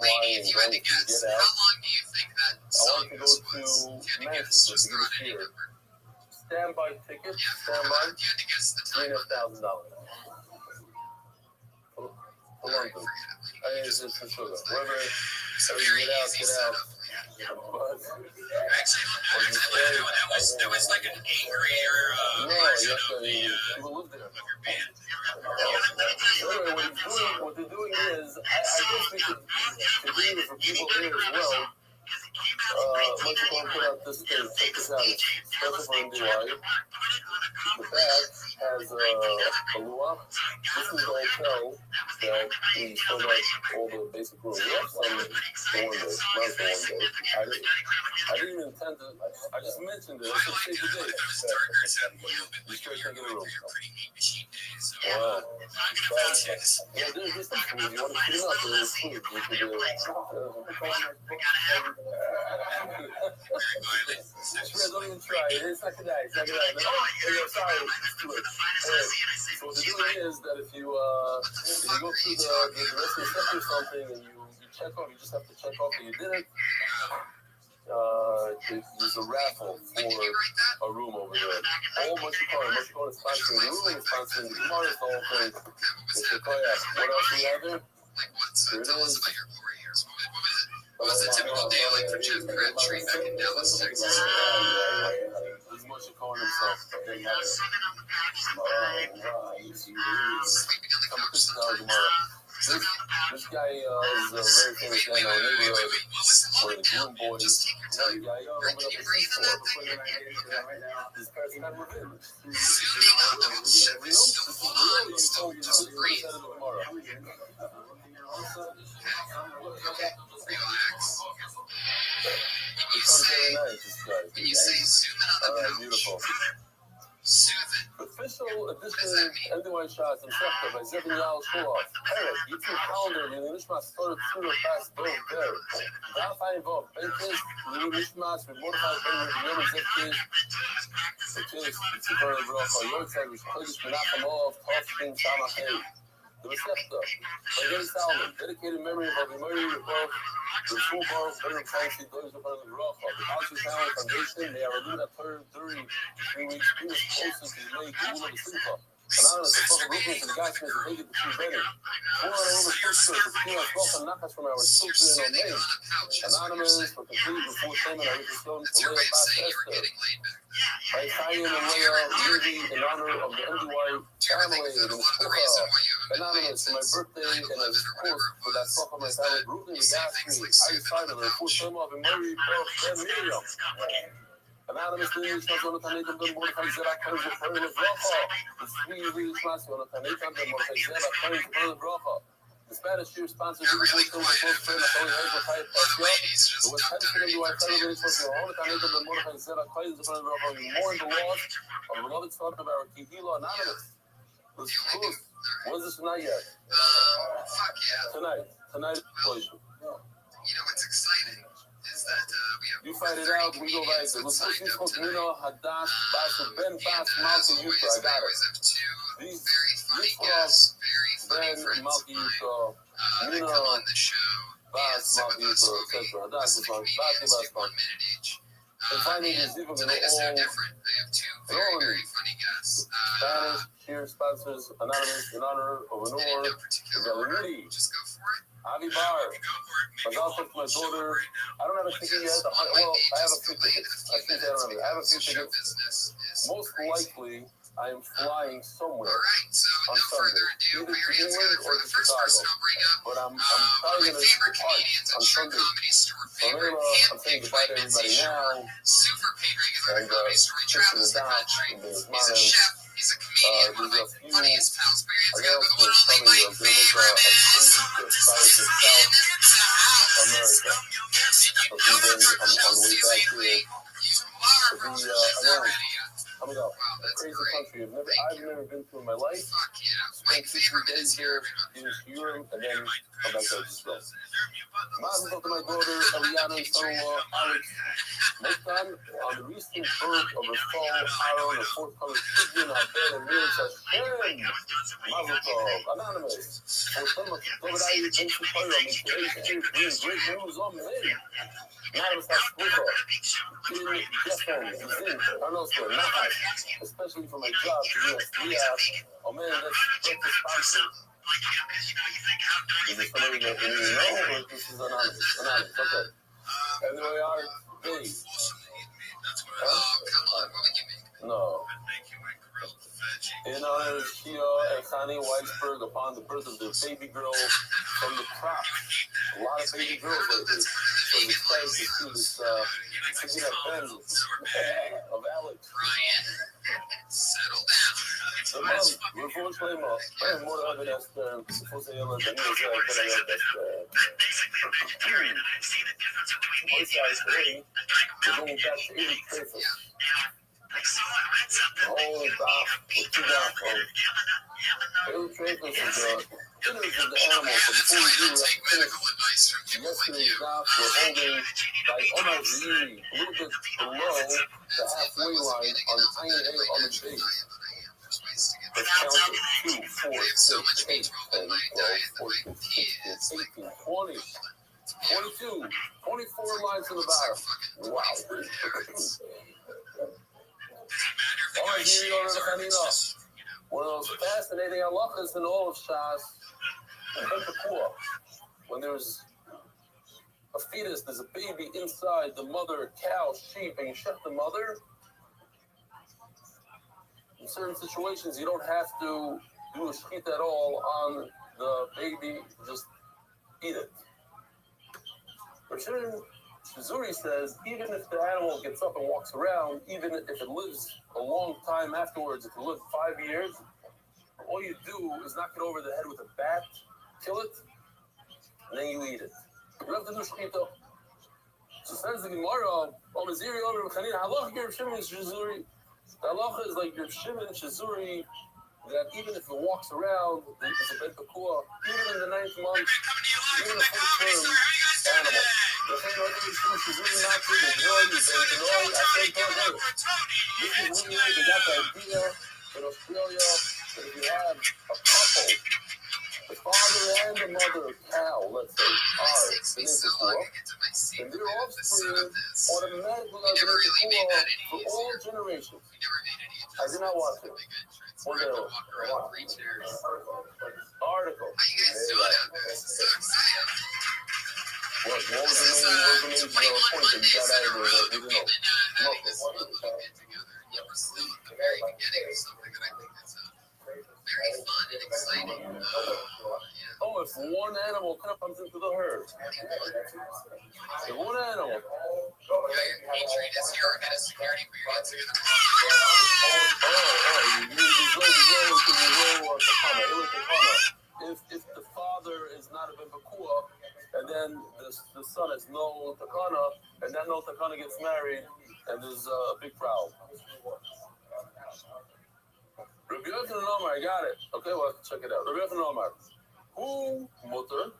[SPEAKER 11] Lady, if you had to guess, how long do you think that song
[SPEAKER 1] to go
[SPEAKER 11] was?
[SPEAKER 1] to
[SPEAKER 11] If you had to guess, just throw out any number.
[SPEAKER 1] Standby tickets.
[SPEAKER 11] Yeah,
[SPEAKER 1] Standby.
[SPEAKER 11] if you had to guess the time on that.
[SPEAKER 1] $3,500. For London. I mean, it's for sure. Whoever,
[SPEAKER 11] So
[SPEAKER 1] you
[SPEAKER 11] very
[SPEAKER 1] get out,
[SPEAKER 11] easy
[SPEAKER 1] get
[SPEAKER 11] stuff.
[SPEAKER 1] out. But,
[SPEAKER 11] Actually, that was like an angry version of
[SPEAKER 1] people live there.
[SPEAKER 11] your band.
[SPEAKER 1] Anyway, what they're doing is, I guess we could continue for people here as well. Let's go and put out this thing. Check this out. It's special for NDY. The back has a lua. This is the hotel that we still like all the basic rooms. We have some the one day, not the one day. I didn't even intend to. I just mentioned it. I said save the day. You sure can't get a room. Wow. Yeah, there's some food. You want to clean up? There's food. You can do it. Don't even try it. It's not gonna die. It's not gonna die. Oh, sorry. It's too late. So what they're doing is that if you go through the rest of the step or something and you check off, you just have to check off that you did it. There's a raffle for a room over there. All Moshikon is sponsoring the room, is sponsoring the Gemara, the whole thing. It's the kayak. What else do we have there?
[SPEAKER 11] Here it is. What was a typical day like for Jeff Crabtree back in Dallas, Texas?
[SPEAKER 1] He's Moshikon himself.
[SPEAKER 11] Sleeping on the couch.
[SPEAKER 1] This guy is a very famous guy in our neighborhood. One of the groom boys. Another guy, open up his store. This person had revenge. This is real. You told me to breathe.
[SPEAKER 11] Relax.
[SPEAKER 1] It's very nice, this guy.
[SPEAKER 11] When you say zoom in on the couch,
[SPEAKER 1] Beautiful.
[SPEAKER 11] soothing.
[SPEAKER 1] Official edition NDY Shots and Shefta by Zevin Yal Shulov. Eric, YouTube calendar, Lili Nishmas, Third, Fast, Bill, Bear. Ralph Ivo, Benkis, Lili Nishmas, Remortified, Ben, Yom, Zevkish. kids, it's a very real for your time, it's Kodesh Menachem of Tofkin Samachay. The Receptor, by Gary Salmon, dedicated memory of the memory of the full bar of very fancy those of the Rocha. The Council Town Foundation, they are doing that third 3 weeks, being closer to the lake, the rule of the Simcha. Anonymous, the fucking roofing to the guys who make it to see better. 4 over pictures, the Kino Rocha Nakas from our children on name. Anonymous, for complete before Simon, I was just going to lay a back Esther. By Chaim and Leah, Levy, in honor of the NDY family in Mishpucha. Anonymous, for my birthday, and as of course, for that fuck of my family, Ruben, the gas me, I decided to put some of the Murray, Ben Miriam. Anonymous, Lily, Shazon, Kaneka, the Mordechai Zera, Kanka, the Pearl of Rocha. The sweet Lily, Shazon, Kaneka, the Mordechai Zera, Kanka, the Pearl of Rocha. The Spanish year sponsors the both films of both friends, I only have a fight past yet. It was 10 to do our television for the whole Kaneka, the Mordechai Zera, Kanka, the Pearl of Rocha, mourn the loss of the beloved son of our Kihilo Anonymous. This close. When's this tonight yet?
[SPEAKER 8] Fuck yeah.
[SPEAKER 1] Tonight, please.
[SPEAKER 8] You know what's exciting is that we have.
[SPEAKER 1] You fight it out. We go like this. Let's push these folks. Mino, Hadass, Bas, Ben, Bas, Malki, Yuta. I got it.
[SPEAKER 8] These very funny guests, very funny
[SPEAKER 1] Ben, Malki, Yuta, Mino, Bas, Malki, Yuta, etc. Hadass, Bas, 1 minute each. And finally, there's even going to all.
[SPEAKER 8] Different. I have 2 very funny guests.
[SPEAKER 1] Spanish cheer sponsors, Anonymous, in honor of Lenore, Galimidi.
[SPEAKER 8] Just go for it.
[SPEAKER 1] Avi Bar, Mazal Tov to my daughter. I don't have a ticket yet. Well, I have a few tickets. I think I don't have it. I have a few tickets. Most likely, I am flying somewhere on Sunday, either to England or to Chicago. But I'm probably going to depart on Sunday. So I'm saying goodbye to everybody now. And kissing the down in the Ismail.
[SPEAKER 8] He's a comedian, one of my funniest pals.
[SPEAKER 1] I got to tell you, I'm going to make a crazy trip south to South America. A few days on the way back here to be around. Coming up, a crazy country I've never been to in my life. Spent 2-3 days here, in Europe, and then come back to Israel. Mazel tov to my daughter, Eliana, and son-in-law, Alex. Mektan, on the recent birth of her son, Aaron, a 4th-colored pigeon, Abel, and Mir Hashem. Mazel tov. Anonymous. For some of Dovidai, thanks to Torah, and today's year brings great news on men. Anonymous has Sprucha. In Jeffon, Zin, Arnoldson, Nahas, especially for my job to be a 3-hour. Oh man, that's a sponsor. Is this somebody that you know, or this is anonymous? Anonymous, okay. And there we are, Dave. No. In honor of Shia and Connie Weisberg upon the birth of their baby girl from the crop. A lot of baby girls lately. So it's exciting to see this, picking up pens of Alex.
[SPEAKER 8] Settle down.
[SPEAKER 1] So, Mom, unfortunately, more than that, supposed to yell at the news, we're going back to 80 traces. Oh, Doc, what you got from? 80 traces is the animal. So before we do, we have to finish yesterday's Doc. We're holding by Omar Ziri, a little bit below the halfway line on Iron A on the base. Let's count it. 2, 4, 6, 8, 10, 12, 14, 16, 18, 20, 22, 24 lines in the bottom. Wow. All right, here you are, one of those fascinating halachas in all of Shas and Bepakua. When there's a fetus, there's a baby inside the mother, cow, sheep, and you shut the mother. In certain situations, you don't have to do a shechit at all on the baby, just eat it. Shizuri says, even if the animal gets up and walks around, even if it lives a long time afterwards, it can live 5 years, all you do is knock it over the head with a bat, kill it, and then you eat it. You don't have to do shechita. So says the Gemara, Omaziri over Chanina, halacha Rav Shimon Shizuri. The halacha is like Rav Shimon Shizuri, that even if it walks around, it's a ben pekua, even in the 9th month, even the full term animal. לכן עוד איזשהו שיזוי נאצי בגרוי, בגרוי, אתם תודו. This is when they got the idea in Australia that if you have a couple, the father and the mother cow, let's say, are Benefacua, and their offspring automatically are Benefacua for all generations. I did not watch it. One day Article.
[SPEAKER 8] How you guys doing out there? This is so exciting.
[SPEAKER 1] What was the
[SPEAKER 8] This is
[SPEAKER 1] main
[SPEAKER 8] 21
[SPEAKER 1] point that you
[SPEAKER 8] Mondays
[SPEAKER 1] got
[SPEAKER 8] in a
[SPEAKER 1] out of
[SPEAKER 8] row
[SPEAKER 1] there
[SPEAKER 8] that
[SPEAKER 1] that
[SPEAKER 8] we've
[SPEAKER 1] you
[SPEAKER 8] been having this monthly get together. And yet we're still at the very beginning of something that I think is very fun and exciting. Yeah.
[SPEAKER 1] Oh, if one animal comes into the herd. If one animal.
[SPEAKER 8] Yeah, Adrian is here, our head of security for your together.
[SPEAKER 1] If the father is not a Ben Bakua, and then the son is no Takana, and then no Takana gets married, and there's a big problem. Rabbi Yochanan Omar, I got it. Okay, well, check it out. Rabbi Yochanan Omar, who mutter?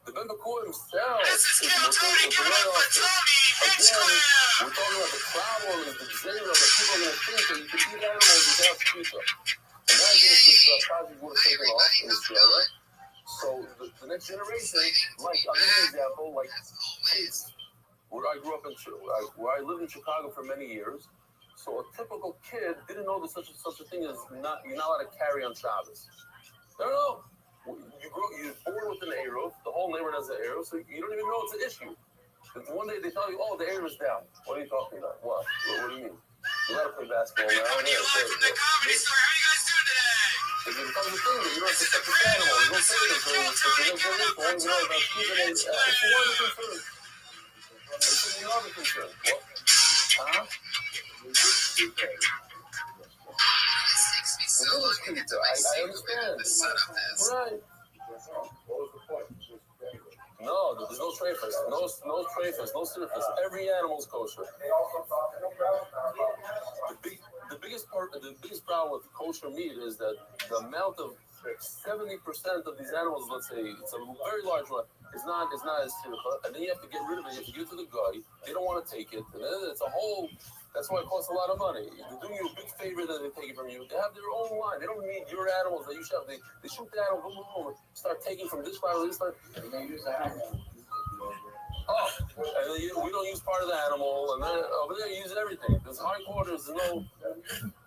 [SPEAKER 1] The Ben Bakua himself is mutter. Again, we're talking about the problem is the zera that people are going to think that you can eat animals without shkita. Imagine if this project would have taken off in Australia. So the next generation, like, I'll give you an example, like kids, where I grew up where I lived in Chicago for many years. So a typical kid didn't know there's such a thing as you're not allowed to carry on Shabbos. No. You're born with an Eruv, the whole neighborhood has an Eruv, so you don't even know it's an issue. One day they tell you, oh, the Eruv is down. What are you talking about? What do you mean? You gotta play basketball now.
[SPEAKER 8] Coming to you live from the Comedy Store. How are you guys doing today?
[SPEAKER 1] If it becomes a thing, you don't have to set the animal. You don't say it for the next generation. All you know about keeping it, it's one of the concerns. It's another concern. What? Huh?
[SPEAKER 8] So lucky to get to my seat. The setup is.
[SPEAKER 1] Right. No, there's no trafers. No trafers. No surface. Every animal's kosher. The biggest problem with kosher meat is that the amount of 70% of these animals, let's say, it's a very large one, is not as sircha, and then you have to get rid of it. You have to give it to the guy. They don't want to take it, and then it's a whole. That's why it costs a lot of money. They're doing you a big favor that they take it from you. They have their own line. They don't need your animals that you should have. They shoot the animal, start taking from this side, this side. Oh, and then we don't use part of the animal, and then over there you use everything. There's hindquarters, there's no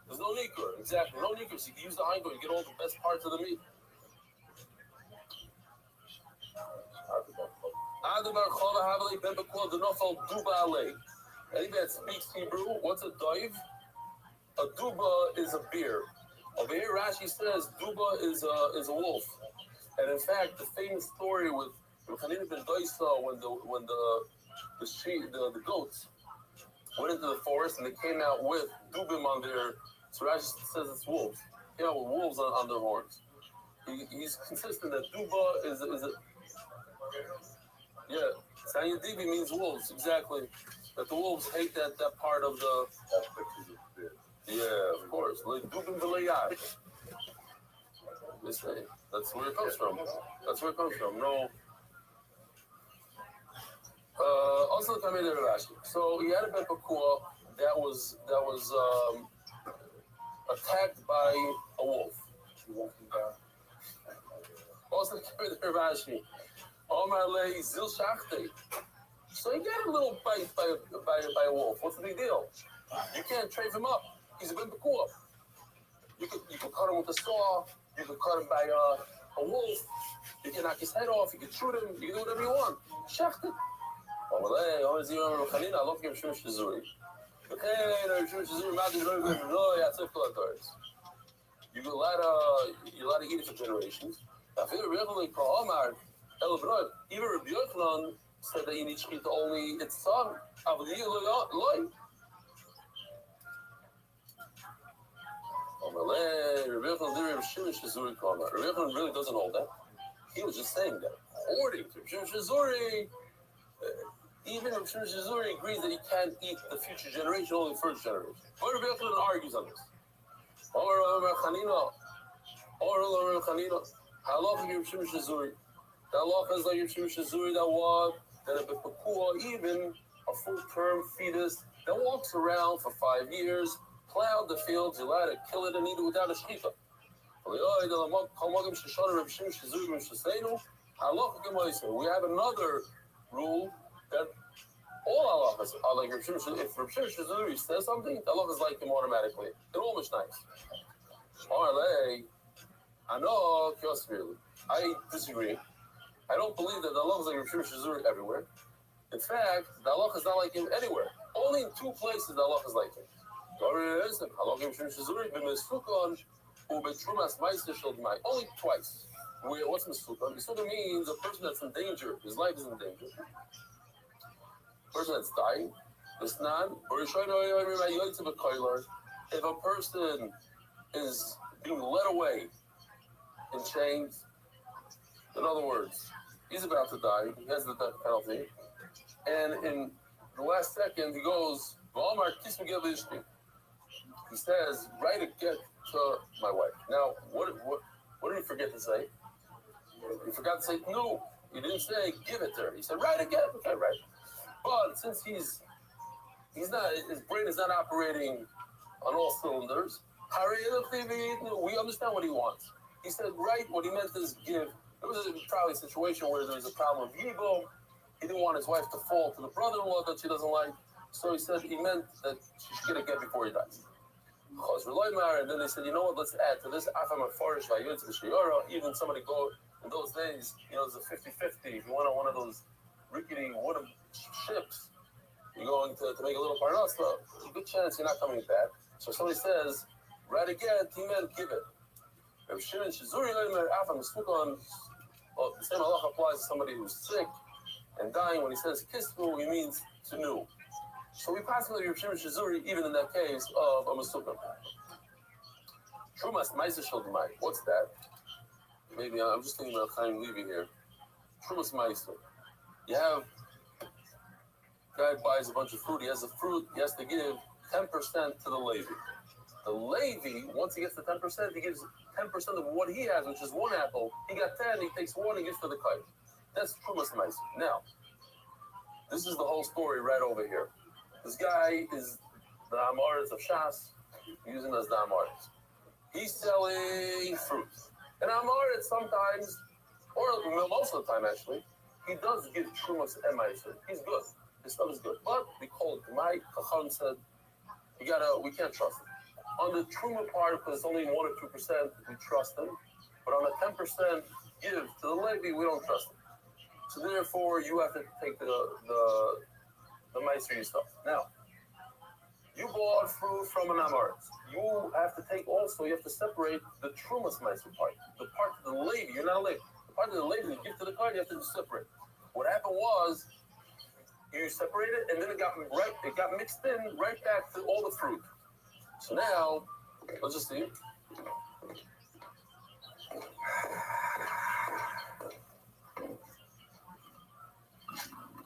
[SPEAKER 1] nikur. Exactly, no nikur. So you can use the hindquarters, you get all the best parts of the meat. Anybody that speaks Hebrew, what's a dive? A duba is a bear. Over here, Rashi says duba is a wolf. And in fact, the famous story with Chanina ben Doisa when the goats went into the forest and they came out with dubim on their. So Rashi says it's wolves. With wolves on their horns. He's consistent that duba is a yeah. Sayedibi means wolves, exactly. That the wolves hate that part of the. Yeah, of course. Like dubim v'layad. They say that's where it comes from. No. Also, the Kamei Rashi. So he had a Ben Bakua that was attacked by a wolf. Also, the Kamei Rashi. Omar lei zil shachte. So he got a little bite by a wolf. What's the big deal? You can't trade him up. He's a Ben Bakua. You could cut him with a saw. You could cut him by a wolf. You can knock his head off. You can shoot him. You can do whatever you want. Shachted. I love him. You're allowed to eat it for generations. Even Rabbi Yochanan said that you need to eat only its son. Rabbi Yochanan really doesn't hold that. He was just saying that. According to Rabbi Shizuri, even Rabbi Shizuri agrees that you can't eat the future generation, only the first generation. But Rabbi Yochanan argues on this. Halacha Rabbi Shizuri. The halacha is like Rabbi Shizuri that what? that a bepakua, even a full-term fetus that walks around for 5 years, plowed the fields, you're allowed to kill it and eat it without a shechita. We have another rule that all halachas are like Rabbi Shimon. If Rabbi Shimon says something, the halachas like him automatically. They're all mishnayos. I know, I disagree. I don't believe that the halachas like Rabbi Shimon everywhere. In fact, the halachas not like him anywhere. Only in 2 places the halachas like him. Only twice. What's Mesukah? Mesukah means a person that's in danger. His life is in danger. Person that's dying. If a person is being led away in chains, in other words, he's about to die, he has the death penalty, and in the last second he goes, he says, write a get to my wife. Now, what did he forget to say? He forgot to say no. He didn't say give it to her. He said write a get. Okay, right. But since he's not, his brain is not operating on all cylinders. We understand what he wants. He said write. What he meant is give. It was probably a situation where there was a problem with ego. He didn't want his wife to fall to the brother-in-law that she doesn't like. So he said he meant that she should get a get before he dies. And then they said, you know what, let's add to this. Even somebody go, in those days, there's a 50-50. If you want one of those rickety wooden ships, you're going to make a little parnas, there's a good chance you're not coming back. So somebody says, write again, he meant give it. The same halacha applies to somebody who's sick and dying. When he says kismu, he means to know. So we possibly Rav Shimon Shizuri even in that case of a Mesukah. Trumas Meiser Shildamai. What's that? Maybe I'm just thinking about Chaim Levi here. Trumas Meiser. You have guy buys a bunch of fruit. He has the fruit. He has to give 10% to the Levi. The Levi, once he gets the 10%, he gives 10% of what he has, which is 1 apple. He got 10. He takes 1 and gives to the Kayim. That's Trumas Meiser. Now, this is the whole story right over here. This guy is the Amaretz of Shas, using as the Amaretz. He's selling fruit. And Amaretz sometimes, or most of the time actually, he does give Trumas and Meiser. He's good. His stuff is good. But we call it my Chacham said, we can't trust him. On the Truma part, because it's only 1 or 2%, we trust him. But on the 10% give to the Levi, we don't trust him. So therefore, you have to take the Meiser yourself. Now, you bought fruit from an Amaretz. You have to separate the Trumas Meiser part. The part of the Levi, you're not a Levi. The part of the Levi you give to the card, you have to separate. What happened was, you separated, and then it got mixed in right back to all the fruit. So now, let's just see.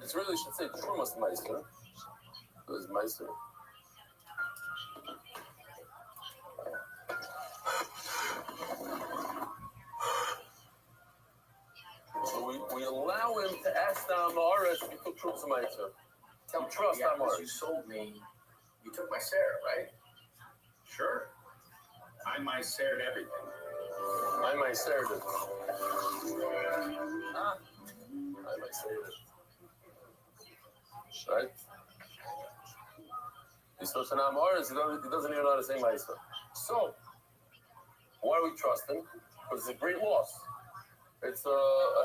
[SPEAKER 1] It really should say Trumas Meiser. It was Meiser. So we allow him to ask the Amaretz if he took Trumas Meiser. You trust Amaretz.
[SPEAKER 14] You sold me. You took my Sarah, right? Sure. I Meisered everything.
[SPEAKER 1] I Meisered it. I Meisered it. Right? He's such an Amaretz, he doesn't even know how to say Meiser. So, why do we trust him? Because it's a great loss. It's a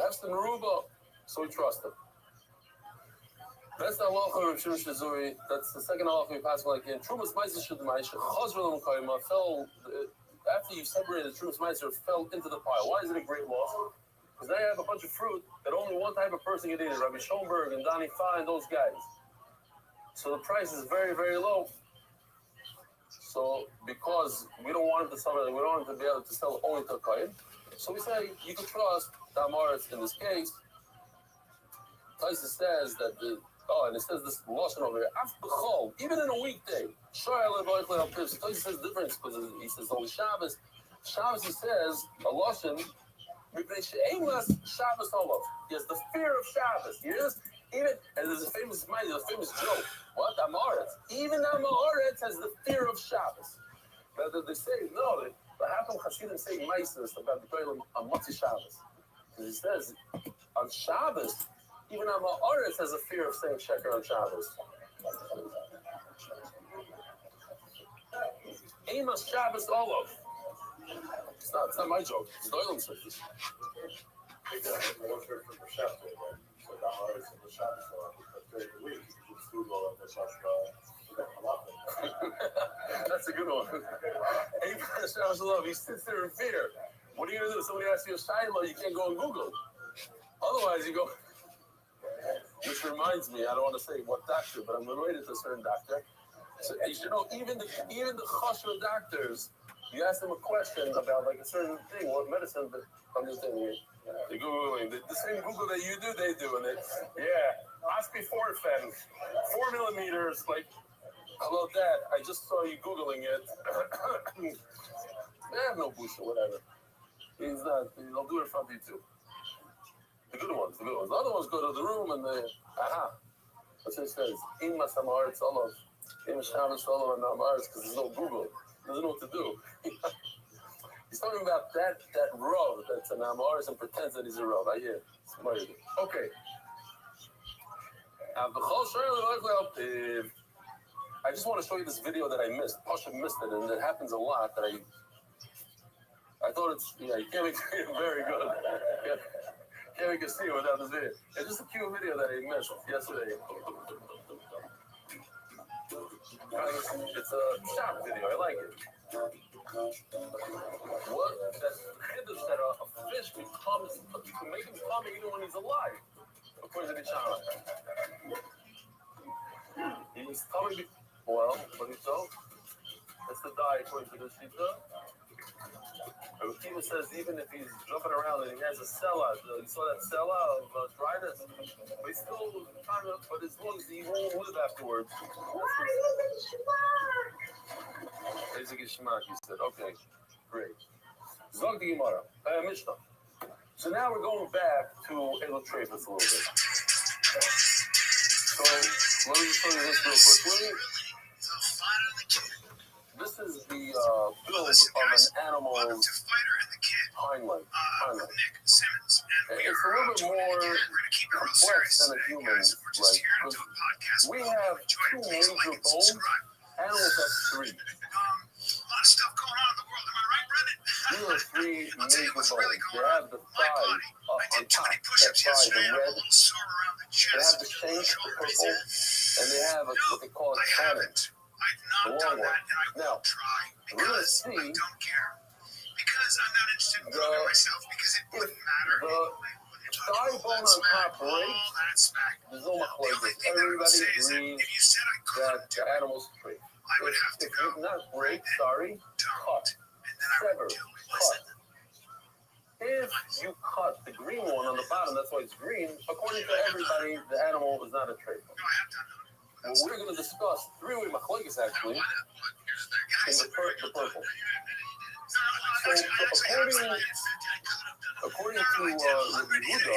[SPEAKER 1] Hefstin Ruba, so we trust him. That's the halacha of Shimon Shizuri. That's the second halacha we pass like in Trumas Meiser Shudmai Chazra L'Mkayma fell after you separated Trumas Meiser fell into the pile. Why is it a great loss? Because now you have a bunch of fruit that only one type of person can eat it. Rabbi Schoenberg and Donnie Fine, those guys. So the price is very, very low. So because we don't want him to sell it, we don't want him to be able to sell only to a Kayin. So we say you can trust the Amaretz in this case. Taisa says that and it says this lashon over here. Even in a weekday, Taisa says difference because he says only Shabbos. Shabbos he says a lashon. He has the fear of Shabbos. Yes, Even, and there's a famous joke. What? Amoritz. Even Amoritz has the fear of Shabbos. Now, they say, no, but how come Hasidim say Meises about the Kohen on Motzi Shabbos? Because he says, on Shabbos, even Amoritz has a fear of saying Sheker on Shabbos. Amos Shabbos Olov. It's not my joke. It's Doylan says this. That's a good one. Amos Shabbos Olov. He sits there in fear. What are you going to do? Somebody asks you a Shiloh, you can't go on Google. Otherwise, you go. Which reminds me, I don't want to say what doctor, but I'm related to a certain doctor. So you should know, even the chashva doctors, you ask them a question about like a certain thing, what medicine, but I'm just telling you, they're Googling. The same Google that you do, they do. And Ospiforfen, 4 millimeters, like, how about that? I just saw you Googling it. They have no bullshit, whatever. He's not, they'll do it in front of you too. The good ones. The other ones go to the room and they, that's what it says. In Masamaritz Olov. In Shabbos Olov and Namaritz, because there's no Google. He doesn't know what to do. He's talking about that Rav that's an Amaritz and pretends that he's a Rav. I hear. Okay. I just want to show you this video that I missed. Pasha missed it, and it happens a lot that I thought it's, you can't make it very good. Can't make it see it without this video. It's just a cute video that I missed yesterday. It's a shop video. I like it. What? That chiddush that a fish becomes, to make him come even when he's alive, according to the Shana. He's coming. Well, what do you tell? That's the die according to the Shita. Akiva says even if he's jumping around and he has a cella, you saw that cella of dryness, but he's still trying to, but as long as he won't live afterwards. Basic Ishmak, he said. Okay, great. Zog the Gemara, Mishnah. So now we're going back to Elo Trefus a little bit. So let me just show you this real quickly. This is the build of an animal's hind leg. It's a little bit more complex than a human's leg. We have 2 major bones. Animals have 3. These are 3 major bones. They have the thigh up on top, that thigh, the red. They have the shank, the purple, and they have what they call a cannon. The long one. Now, we're going to see the thigh bone on top breaks. There's no machlokas. Everybody agrees that the animal's break. If it does not break, cut. Sever. Cut. If you cut the green one on the bottom, that's why it's green, according to everybody, the animal is not a trait. Well, we're going to discuss 3-way machlokas actually in the purple. So according to Rabbi Yehuda,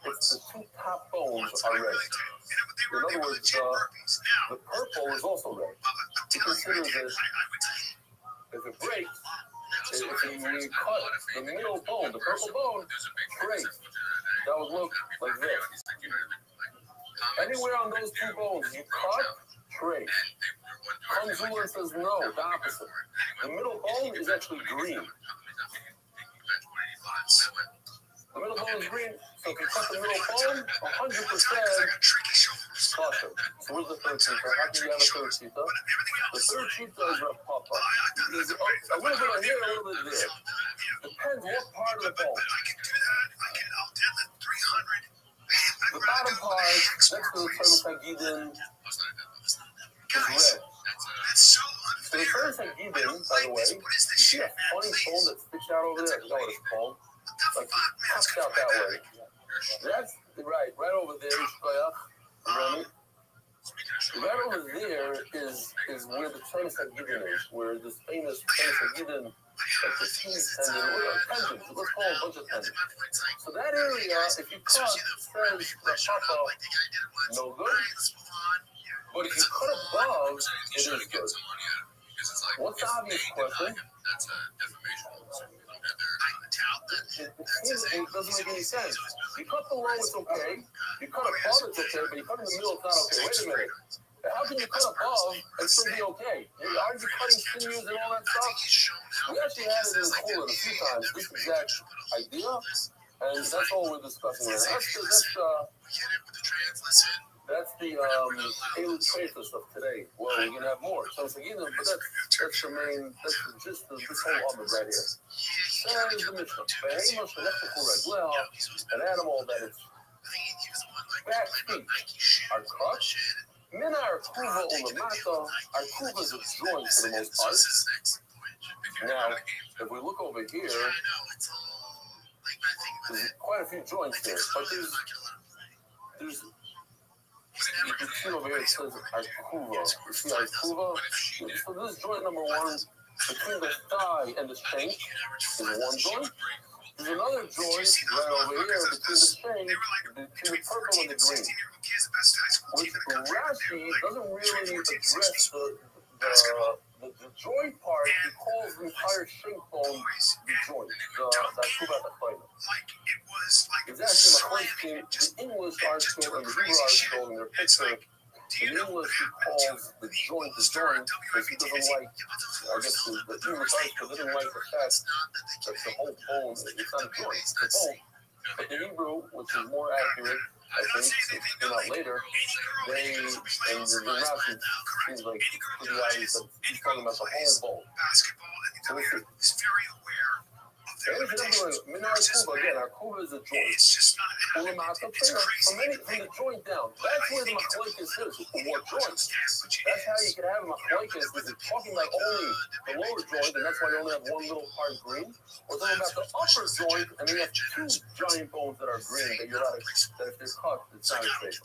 [SPEAKER 1] it's the 2 top bones are red. In other words, the purple is also red. He considers it, if it breaks, if you cut the middle bone, the purple bone, great. That would look like this. Anywhere on those 2 bones you cut, trade. Kanzula says no, the opposite. The middle bone is actually green. The middle bone is green, so if you cut the middle bone, 100% kosher. So where's the third cheetah? How can you have a third cheetah? The third cheetah is Rav Papa. There's a little bit on here, a little bit there. Depends what part of the bone. The bottom part, next to the Thermos Hagidin, is red. So the Thermos Hagidin, by the way, you see a funny bone that sticks out over there? I forgot what it's called. Like, it pops out that way. That's right over there. Right over there is where the Thermos Hagidin is, where this famous Thermos Hagidin like the squeeze tendon, tendons, let's call it a bunch of tendons. So that area, if you cut, says the papa, no good. But if you cut above, it is good. What's the obvious question? It doesn't make any sense. You cut below, it's okay. You cut above, it's okay. But you cut in the middle, it's not okay. Wait a minute. How can you cut above and still be okay? Aren't you cutting sinews and all that stuff? We actually had it in the school a few times, this exact idea, and that's all we're discussing right now. That's the Haley Traces of today. Well, we're going to have more. So, again, but that's the main, that's the gist of this whole Amud right here. Says the Mishnah, well, an animal that its back feet are cut. Min Arkuva ulamata, Arkuva is a joint for the most part. Now, if we look over here, there's quite a few joints there, but there's you can see over here it says Arkuva. You see Arkuva? So this is joint number one, between the thigh and the shank is one joint. There's another joint right over here between the shank, between the purple and the green. Which Rashi doesn't really address the joint part. He calls the entire shank bone the joint, the Arkuva at the final. It's actually my question. The English article and the Hebrew article in their picture, in English he calls the joint because he doesn't like, I guess the English article doesn't like the fact that the whole bone, it's not a joint, it's a bone. But the Hebrew, which is more accurate, I think, it came out later, they, and the Rashi seems like pretty obvious that he's talking about the whole bone. So we see. Min Arkuva, again, Arkuva is a joint. From the joint down. That's where the machlokes is. The more joints. That's how you can have a machlokes, because it's talking about only the lower joint, and that's why you only have one little part green. Or talking about the upper joint, and then you have two giant bones that are green, that you're not, that if they're cut, it's not safe.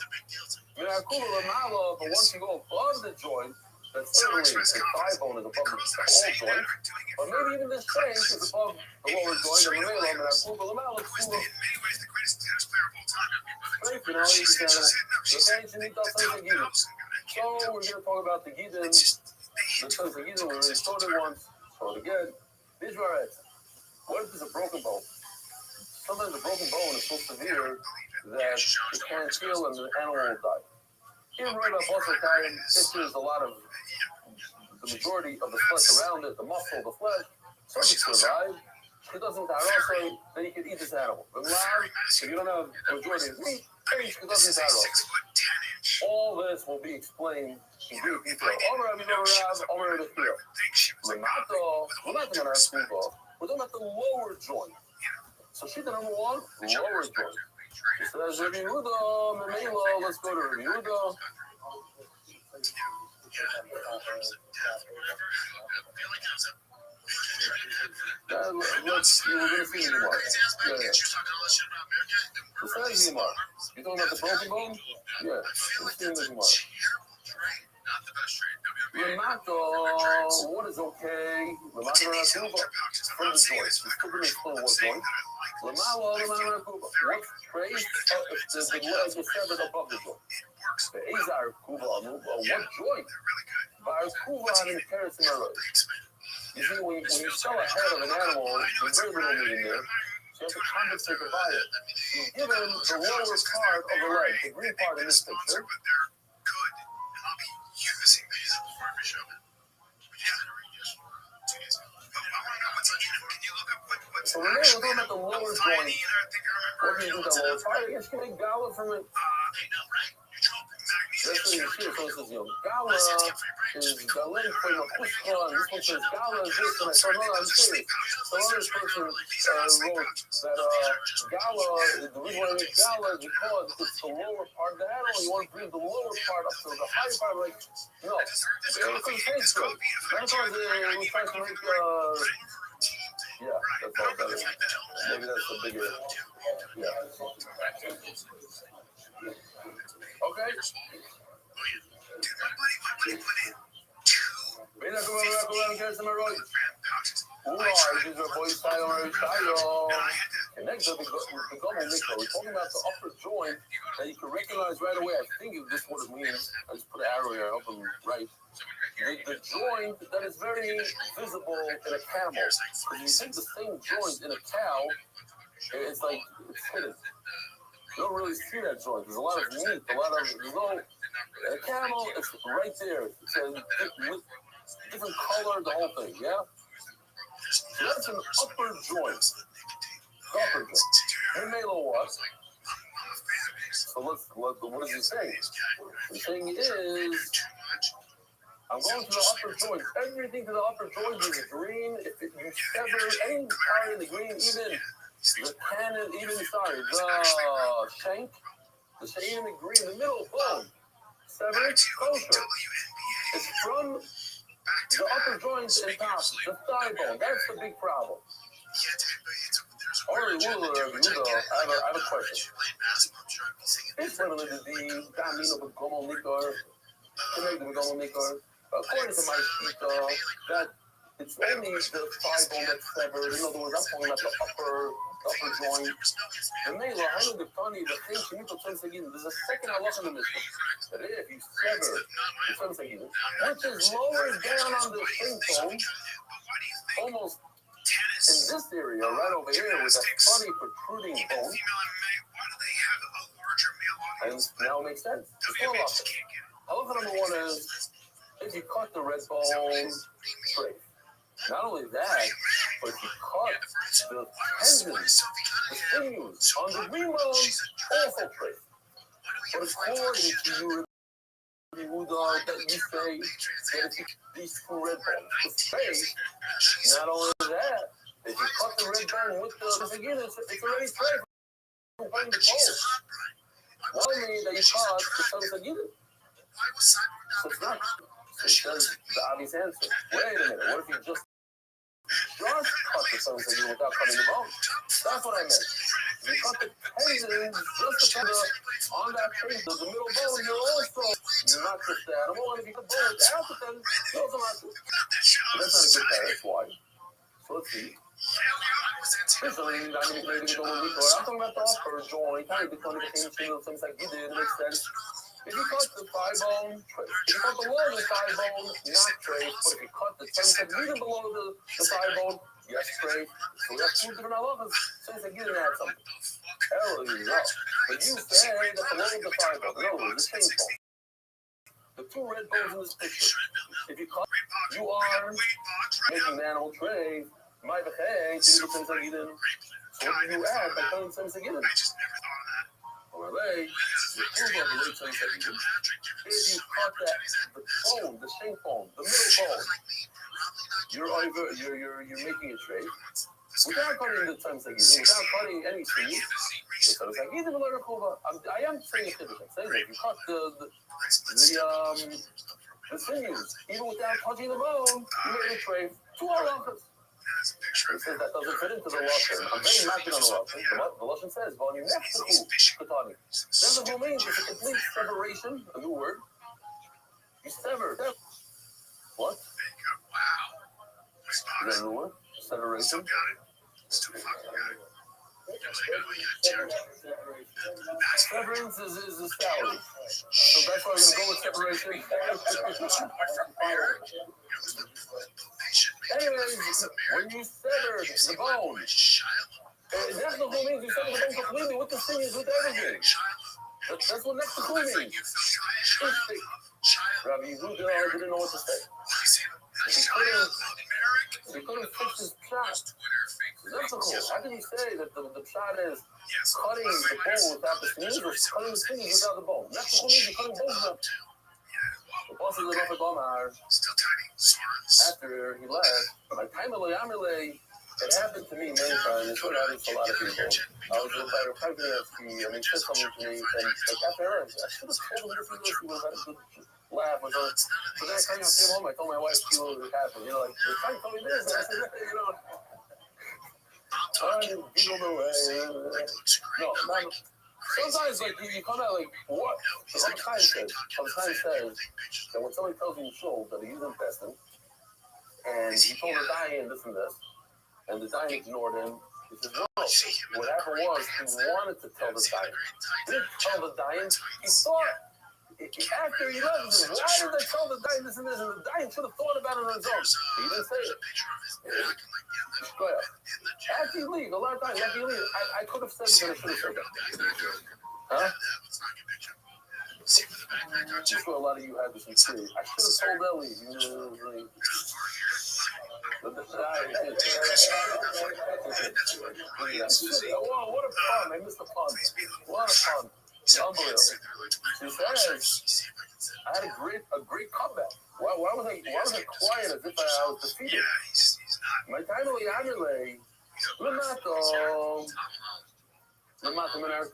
[SPEAKER 1] Min Arkuva Lamala, but once you go above the joint, that's certainly the thigh bone is above the whole joint. But maybe even this shank is above the lower joint, and the middle and Arkuva Lamala is cool. So we're going to talk about the Gidin. The sons of Gidin, we already told it once, so again, these are it. What if it's a broken bone? Sometimes a broken bone is so severe that it can't heal and the animal will die. Even right about Boston, it is a lot of the majority of the flesh around it, the muscle, the flesh, so it can survive. If it doesn't die also, then you can eat this animal. But live, if you don't have a majority of meat, it doesn't die also. All this will be explained in great detail. We're not talking about the lower joint. So sheet number one, lower joint. So that's Rabbi Yehuda, Memela, let's go to Rabbi Yehuda. Let's, we're going to see the Gemara. Besides the Gemara, you talking about the broken bone? Yeah, let's see the Gemara. Lamato, what is okay? Lamato Rakuba, from the joint. It's still going to explain what joint. Lamalo, Lamano Rakuba. What phrase? The leg is severed above the joint. The Azar Kuba, what joint? Bar Kuba and Paris in a row. You see, when you sell a head of an animal, there's very little meat in there. So you have to compensate the buyer. You give him the lower part of the leg, the green part in this picture. So remember, we're talking about the lower joint. What do you do with that lower part? I guess you can make gala from it. That's what you see. So it says, gala is galing from a pushka, and this one says gala is this, and I thought, no, I'm serious. So another person wrote that gala, the reason why I make gala is because it's the lower part of the animal. You want to bring the lower part up to the higher part, like, no. It doesn't taste good. That's why we try to make, yeah, that's all better. Maybe that's the bigger, yeah. Okay. Mira cómo va a cobrar un caso de these are boys style. And next up, the gobble nickel. We're talking about the upper joint that you can recognize right away. I think this is what it means. I just put an arrow here. I hope I'm right. The joint that is very visible in a camel. When you take the same joint in a cow, it's like it's hidden. You don't really see that joint. There's a lot of meat, a camel, it's right there. It's a different color, the whole thing, yeah? So that's an upper joint. Upper joint. Memelo what? So what is he saying? The thing is, I'm going to the upper joint. Everything to the upper joint is green. If you sever any part in the green, even the cannon, the shank, the shade in the green, the middle bone, severed, kosher. It's from the upper joint and top, the thigh bone. That's the big problem. Or I have a question. It's literally the Damino of Gomo Nikor, according to my shita, that it's only the thigh bone that's severed. In other words, I'm talking about the upper joint. The Mela, I know the funny, the thing, there's a second halach in the Mishnah. That if you sever the Tzemtzagin, which is lower down on the shin bone, almost in this area, right over here, with a funny protruding bone. And now it makes sense. Halakha number one is, if you cut the red bone straight. Not only that, but if you cut the tendons, the sinews on the green bone, also straight. But according to your that you say that if you these two red bones straight, not only that, if you cut the red bone with the again, it's already straight from the bone. Why mean that you cut the sun's again? So it's not. So it says the obvious answer. Wait a minute, what if you just cut the sun's again without cutting the bone? That's what I meant. You cut the tendons just on that tendon, the middle bone, you're also not just the animal, and if you cut the bone without the tendon, you also not just. That's not a good pair, that's why. So let's see. Especially, I'm talking about the upper joint, kind of becoming the same things like you did, it makes sense. If you cut the thigh bone, if you cut below the thigh bone, not straight, but if you cut the even below the thigh bone, yes, straight. So we have two different halachas. Since like you didn't add something. Error is up. But you say that below the thigh bone, in other words, the same bone. The two red bones in this picture. If you cut, you are making the animal tray. My behay, so what do you add by cutting some again? Or lay, if you cut that, the bone, the shank bone, the middle bone, you're making a tray without cutting the tzemtzagin, without cutting any seed. I am saying it. I'm saying that you cut the sinews, even without touching the bone, you made a tray. Two halachas. It says that doesn't fit into the Lashon. I'm very knocking on the Lashon. The Lashon says, volume next to Katani. Then the whole means it's a complete separation, a new word. You severed. What? Is that a new word? Separation? Severance is a salary. So that's why we're going to go with separation. Anyways, when you sever the bone, that's the whole means you sever the bone completely with the sinews, with everything. That's what next to cool means. Rabbi Rothschild didn't know what to say. He couldn't fix his pshat. That's cool. How can you say that the pshat is cutting the bone without the sinews, or cutting the sinews without the bone? That's the whole means you're cutting both of them. The boss of the Rafa Bomar, after he left, my time it happened to me many times. It's what happens to a lot of people. I was with my pregnancy, and he said something to me, and like after I should have told him this, he was had a good laugh. But then I came home, I told my wife she was happened. They're trying to tell me this, and I said, I didn't giggle the way. No. Sometimes, you come out what? Sometimes says that when somebody tells you that he's infested, and he told her dying this and this, And the Dayan ignored him. He said, no, what happened was he wanted to tell the Dayan. He didn't tell the Dayan. He thought, after he left, he said, why did I tell the Dayan this and this? And the Dayan should have thought about it on his own. He didn't say it. Go ahead. After you leave, a lot of times, after you leave, I could have said it, but I should have said it. Huh? I'm sure a lot of you had this experience. I should have told Ellie. Wow, what a pun. I missed the pun. What a pun. Unbelievable. She says, I had a great comeback. Why was I quiet as if I was defeated? My title Yamile, Lamato,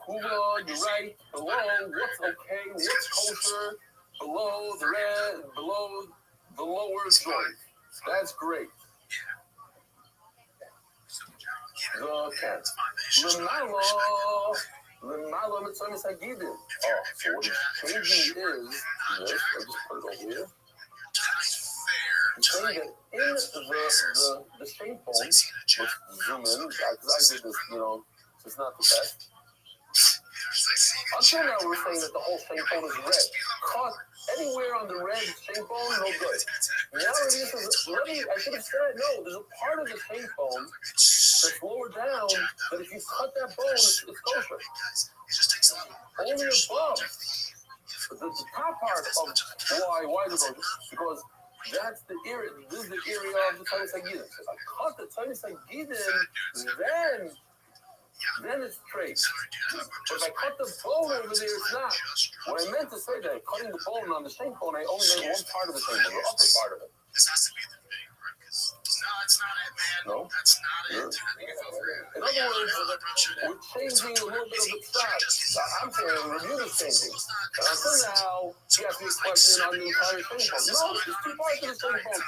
[SPEAKER 1] Kuba, you're right, below, what's okay, what's kosher, below the red, below the lower joint. That's great. The cat. Lemalo Mitzonis Hagidin. Oh, so what he's changing is this. I just put it over here. He's saying that in the shape bone, let's zoom in, because I did this, it's not the best. Until now, we're saying that the whole shape bone is red. Cut anywhere on the red shape bone, no good. Now it is, I should have said, no, there's a part of the shape bone that's lower down, that if you cut that bone, it's kosher. Only above. The top part of why is it kosher? Because that's the area, this is the area of the Tzanis Hagidin. If I cut the Tzanis Hagidin, then it's trace. But if I cut the bone over there, it's not. What I meant to say that cutting the bone on the shank bone, I only made one part of the shank bone, the upper part of it.
[SPEAKER 8] This has to be the thing, right? Because no, it's not it, man.
[SPEAKER 1] No?
[SPEAKER 8] That's not it.
[SPEAKER 1] In other words, we're changing a little bit of the style. I'm saying the review is changing. And until now, you ask me a question on the entire shank bone. No, there's two parts of the shank bone.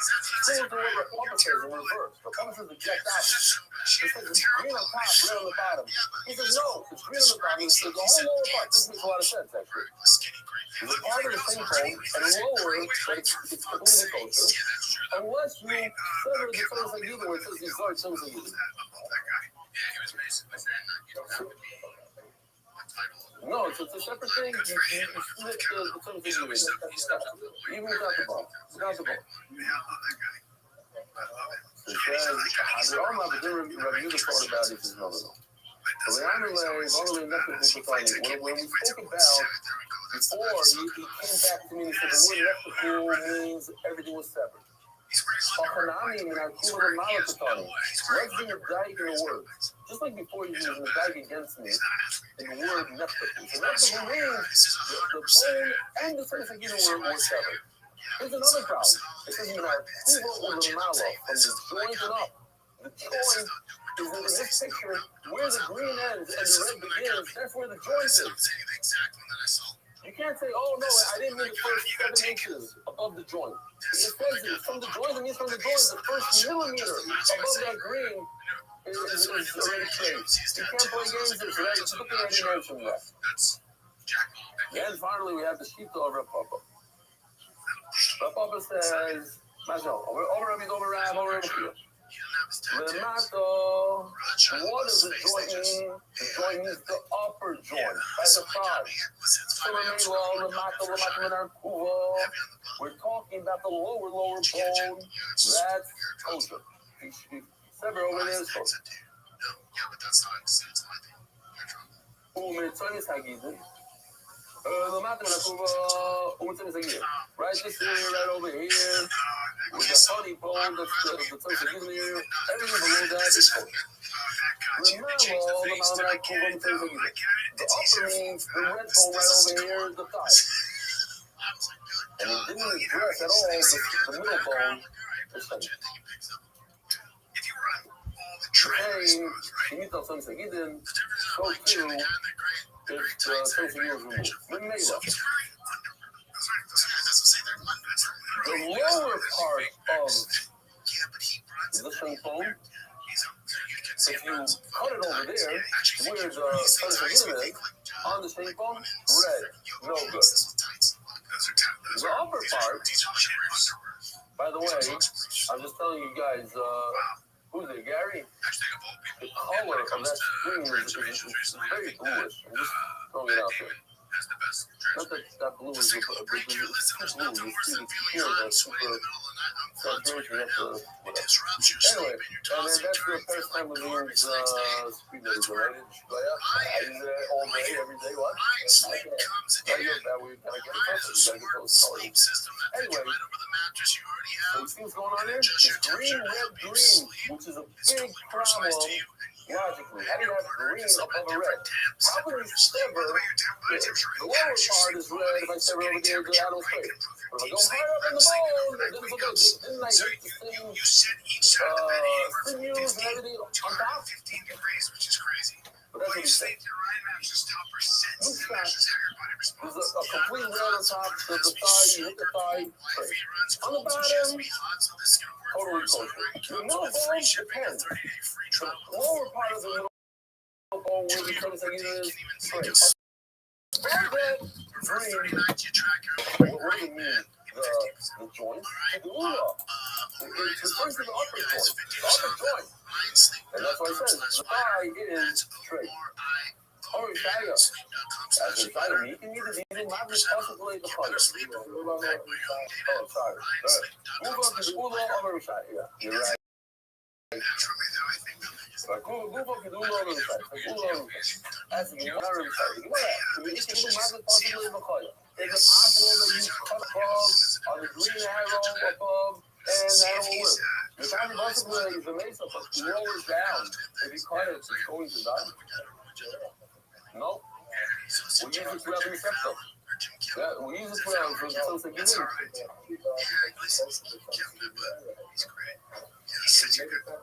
[SPEAKER 1] Similar to what Papa says in reverse. But Papa says the exact opposite. He says it's green on top, red on the bottom. He says, no, it's green on the bottom. He says the whole lower part. This makes a lot of sense, actually. There's a part of the shank bone and lower, but it's completely kosher. Unless you sever the Tzanis Hagidin where it says these are Tzanis Hagidin. No, it's a separate thing. You split the Tzanis Hagidin. Even without the bone. Without the bone. It says, Rabbi Rothschild thought about it. He says, no. When we spoke about before, he came back to me and he said the word Nefechu means everything was severed. Let's bring a dike in the word. Just like before you used the dike against me in the word Nefechu. So Nefechu means the bone and the Tzanis Hagidin were severed. Here's another problem. It says Kuba or the Malo, from the joint and up. The joint is in this picture where the green ends and the red begins. That's where the joint is. You can't say, oh no, I didn't mean the first 7 inches above the joint. It says from the joint, it means from the joint, the first millimeter above that green is already traced. You can't play games with that. It's looking at the nation that. And finally, we have the sheep of Rabbi Papa. Rabbi Papa says, over Rabbi, over Rav, over Rabbi Kia. Lemato, what does the joint mean? The joint means the upper joint, by the thigh. We're talking about the lower bone. That's kosher. Sever over there is kosher.
[SPEAKER 8] Yeah, but that's not my thing.
[SPEAKER 1] Tzanis Hagidin. Right this area, right over here, with the funny bone, the Tzanis Hagidin here, everything below that is kosher. The upper means the red bone right over here is the thigh. And he didn't address at all the middle bone, the shank. Saying, you need to tell Tzanis Hagidin, so too, if the Tzanis Hagidin is removed. The lower part of the shank bone, if you cut it over there, where the Tzanis Hagidin is, on the shank bone, red, no good. The upper part, by the way, I'm just telling you guys, Who's it, Gary?
[SPEAKER 8] Actually, of all
[SPEAKER 1] The
[SPEAKER 8] people,
[SPEAKER 1] color
[SPEAKER 8] when it
[SPEAKER 1] of
[SPEAKER 8] comes
[SPEAKER 1] that
[SPEAKER 8] to
[SPEAKER 1] screen
[SPEAKER 8] French
[SPEAKER 1] is
[SPEAKER 8] relations recently, I
[SPEAKER 1] very
[SPEAKER 8] think that
[SPEAKER 1] bluish. I'm just throwing it
[SPEAKER 8] Matt
[SPEAKER 1] out there.
[SPEAKER 8] Damon has the best
[SPEAKER 1] Not that
[SPEAKER 8] transformation.
[SPEAKER 1] that blue
[SPEAKER 8] To
[SPEAKER 1] is
[SPEAKER 8] take a little break here, listen, there's nothing worse than feeling hot and sweaty in the middle of the night. I'm content right now. It disrupts your
[SPEAKER 1] Anyway,
[SPEAKER 8] sleep and your
[SPEAKER 1] and then
[SPEAKER 8] tossing
[SPEAKER 1] that's the
[SPEAKER 8] turning,
[SPEAKER 1] first
[SPEAKER 8] feel like
[SPEAKER 1] time it
[SPEAKER 8] garbage
[SPEAKER 1] means
[SPEAKER 8] the next day.
[SPEAKER 1] speed that is
[SPEAKER 8] That's where
[SPEAKER 1] related. I use it all day, every day. What?
[SPEAKER 8] mind sleep comes
[SPEAKER 1] I
[SPEAKER 8] in.
[SPEAKER 1] get that way, kind of get
[SPEAKER 8] Mind
[SPEAKER 1] it.
[SPEAKER 8] is a
[SPEAKER 1] You gotta get
[SPEAKER 8] smart
[SPEAKER 1] those
[SPEAKER 8] sleep
[SPEAKER 1] colors.
[SPEAKER 8] system that fits
[SPEAKER 1] Anyway,
[SPEAKER 8] right over the mattress you already
[SPEAKER 1] so
[SPEAKER 8] have.
[SPEAKER 1] you see what's going on
[SPEAKER 8] And
[SPEAKER 1] there?
[SPEAKER 8] adjust your
[SPEAKER 1] It's
[SPEAKER 8] temperature
[SPEAKER 1] green,
[SPEAKER 8] to
[SPEAKER 1] red,
[SPEAKER 8] help you
[SPEAKER 1] green,
[SPEAKER 8] sleep.
[SPEAKER 1] which is a
[SPEAKER 8] It's
[SPEAKER 1] big
[SPEAKER 8] totally personalized to
[SPEAKER 1] problem
[SPEAKER 8] you and you
[SPEAKER 1] logically. How
[SPEAKER 8] and
[SPEAKER 1] do you
[SPEAKER 8] your
[SPEAKER 1] have
[SPEAKER 8] partner
[SPEAKER 1] green
[SPEAKER 8] can set
[SPEAKER 1] above a
[SPEAKER 8] different
[SPEAKER 1] red?
[SPEAKER 8] temps
[SPEAKER 1] How
[SPEAKER 8] to
[SPEAKER 1] can
[SPEAKER 8] improve
[SPEAKER 1] you
[SPEAKER 8] your sleep. By the way, your
[SPEAKER 1] sever
[SPEAKER 8] body temperature
[SPEAKER 1] the lower
[SPEAKER 8] impacts your
[SPEAKER 1] part
[SPEAKER 8] sleep
[SPEAKER 1] is red
[SPEAKER 8] quality.
[SPEAKER 1] if I
[SPEAKER 8] So
[SPEAKER 1] sever over
[SPEAKER 8] getting
[SPEAKER 1] there,
[SPEAKER 8] temperature
[SPEAKER 1] I don't
[SPEAKER 8] right
[SPEAKER 1] sleep.
[SPEAKER 8] can improve your
[SPEAKER 1] But if I
[SPEAKER 8] deep
[SPEAKER 1] go
[SPEAKER 8] sleep.
[SPEAKER 1] higher up in
[SPEAKER 8] REM
[SPEAKER 1] the
[SPEAKER 8] sleep and
[SPEAKER 1] bone,
[SPEAKER 8] overnight
[SPEAKER 1] then
[SPEAKER 8] wake ups.
[SPEAKER 1] didn't I
[SPEAKER 8] So
[SPEAKER 1] hit the same
[SPEAKER 8] you set each side of the bed anywhere from
[SPEAKER 1] sinews and
[SPEAKER 8] 50
[SPEAKER 1] everything
[SPEAKER 8] to
[SPEAKER 1] on top?
[SPEAKER 8] 115 degrees, which is crazy.
[SPEAKER 1] But that's
[SPEAKER 8] While
[SPEAKER 1] what
[SPEAKER 8] you
[SPEAKER 1] he said.
[SPEAKER 8] sleep, your eye matches top percents
[SPEAKER 1] Look
[SPEAKER 8] and
[SPEAKER 1] back.
[SPEAKER 8] measures how your body
[SPEAKER 1] There's
[SPEAKER 8] responds.
[SPEAKER 1] a complete red on top of the thigh, you hit the thigh.
[SPEAKER 8] My feet runs
[SPEAKER 1] On the
[SPEAKER 8] cold, so she has to
[SPEAKER 1] bottom,
[SPEAKER 8] be hot, so this is gonna work for
[SPEAKER 1] totally
[SPEAKER 8] us. So
[SPEAKER 1] kosher.
[SPEAKER 8] right,
[SPEAKER 1] The
[SPEAKER 8] comes
[SPEAKER 1] middle
[SPEAKER 8] with free
[SPEAKER 1] bone
[SPEAKER 8] shipping and
[SPEAKER 1] depends.
[SPEAKER 8] 30-day free
[SPEAKER 1] The
[SPEAKER 8] trial.
[SPEAKER 1] lower part of the middle bone where the curve
[SPEAKER 8] Can
[SPEAKER 1] is
[SPEAKER 8] even
[SPEAKER 1] straight.
[SPEAKER 8] think of
[SPEAKER 1] Red,
[SPEAKER 8] for 30
[SPEAKER 1] green,
[SPEAKER 8] nights, you track your
[SPEAKER 1] what do you mean? The joint? The ulna. It's refers to the upper joint. The upper joint. And that's why I said the thigh is straight. Oh, Shia. As a Shia, you can either be magnet possibly the color. Oh, sorry. Move on to the ulna over Shia. Yeah, you're right. Move on to the ulna over Shia. As the other Shia. You can do magnet possibly the color. Is it possible that you cut above on the green arrow above and that will work? The time possibly is the mesa, but lowers down. If you cut it, it's going to die. No. We use it for every septum. Yeah, we use it for something you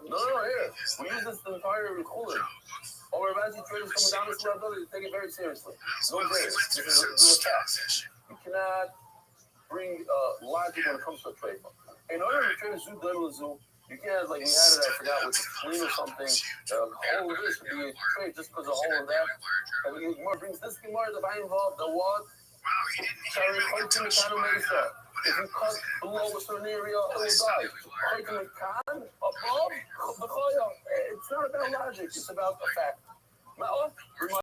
[SPEAKER 1] No, here. We use this the entire cooler. Or as you traders coming down this level, you take it very seriously. No days. This is a fact. You cannot bring logic when it comes to a trade. In order to trade a zoo, you can't, like we had it, I forgot, with the clean or something. All of this would be a trade just because of all of that. And when Gemara brings this Gemara, if I involve the what? If you cut below a certain area, it will die. Above, it's not about logic, it's about the fact.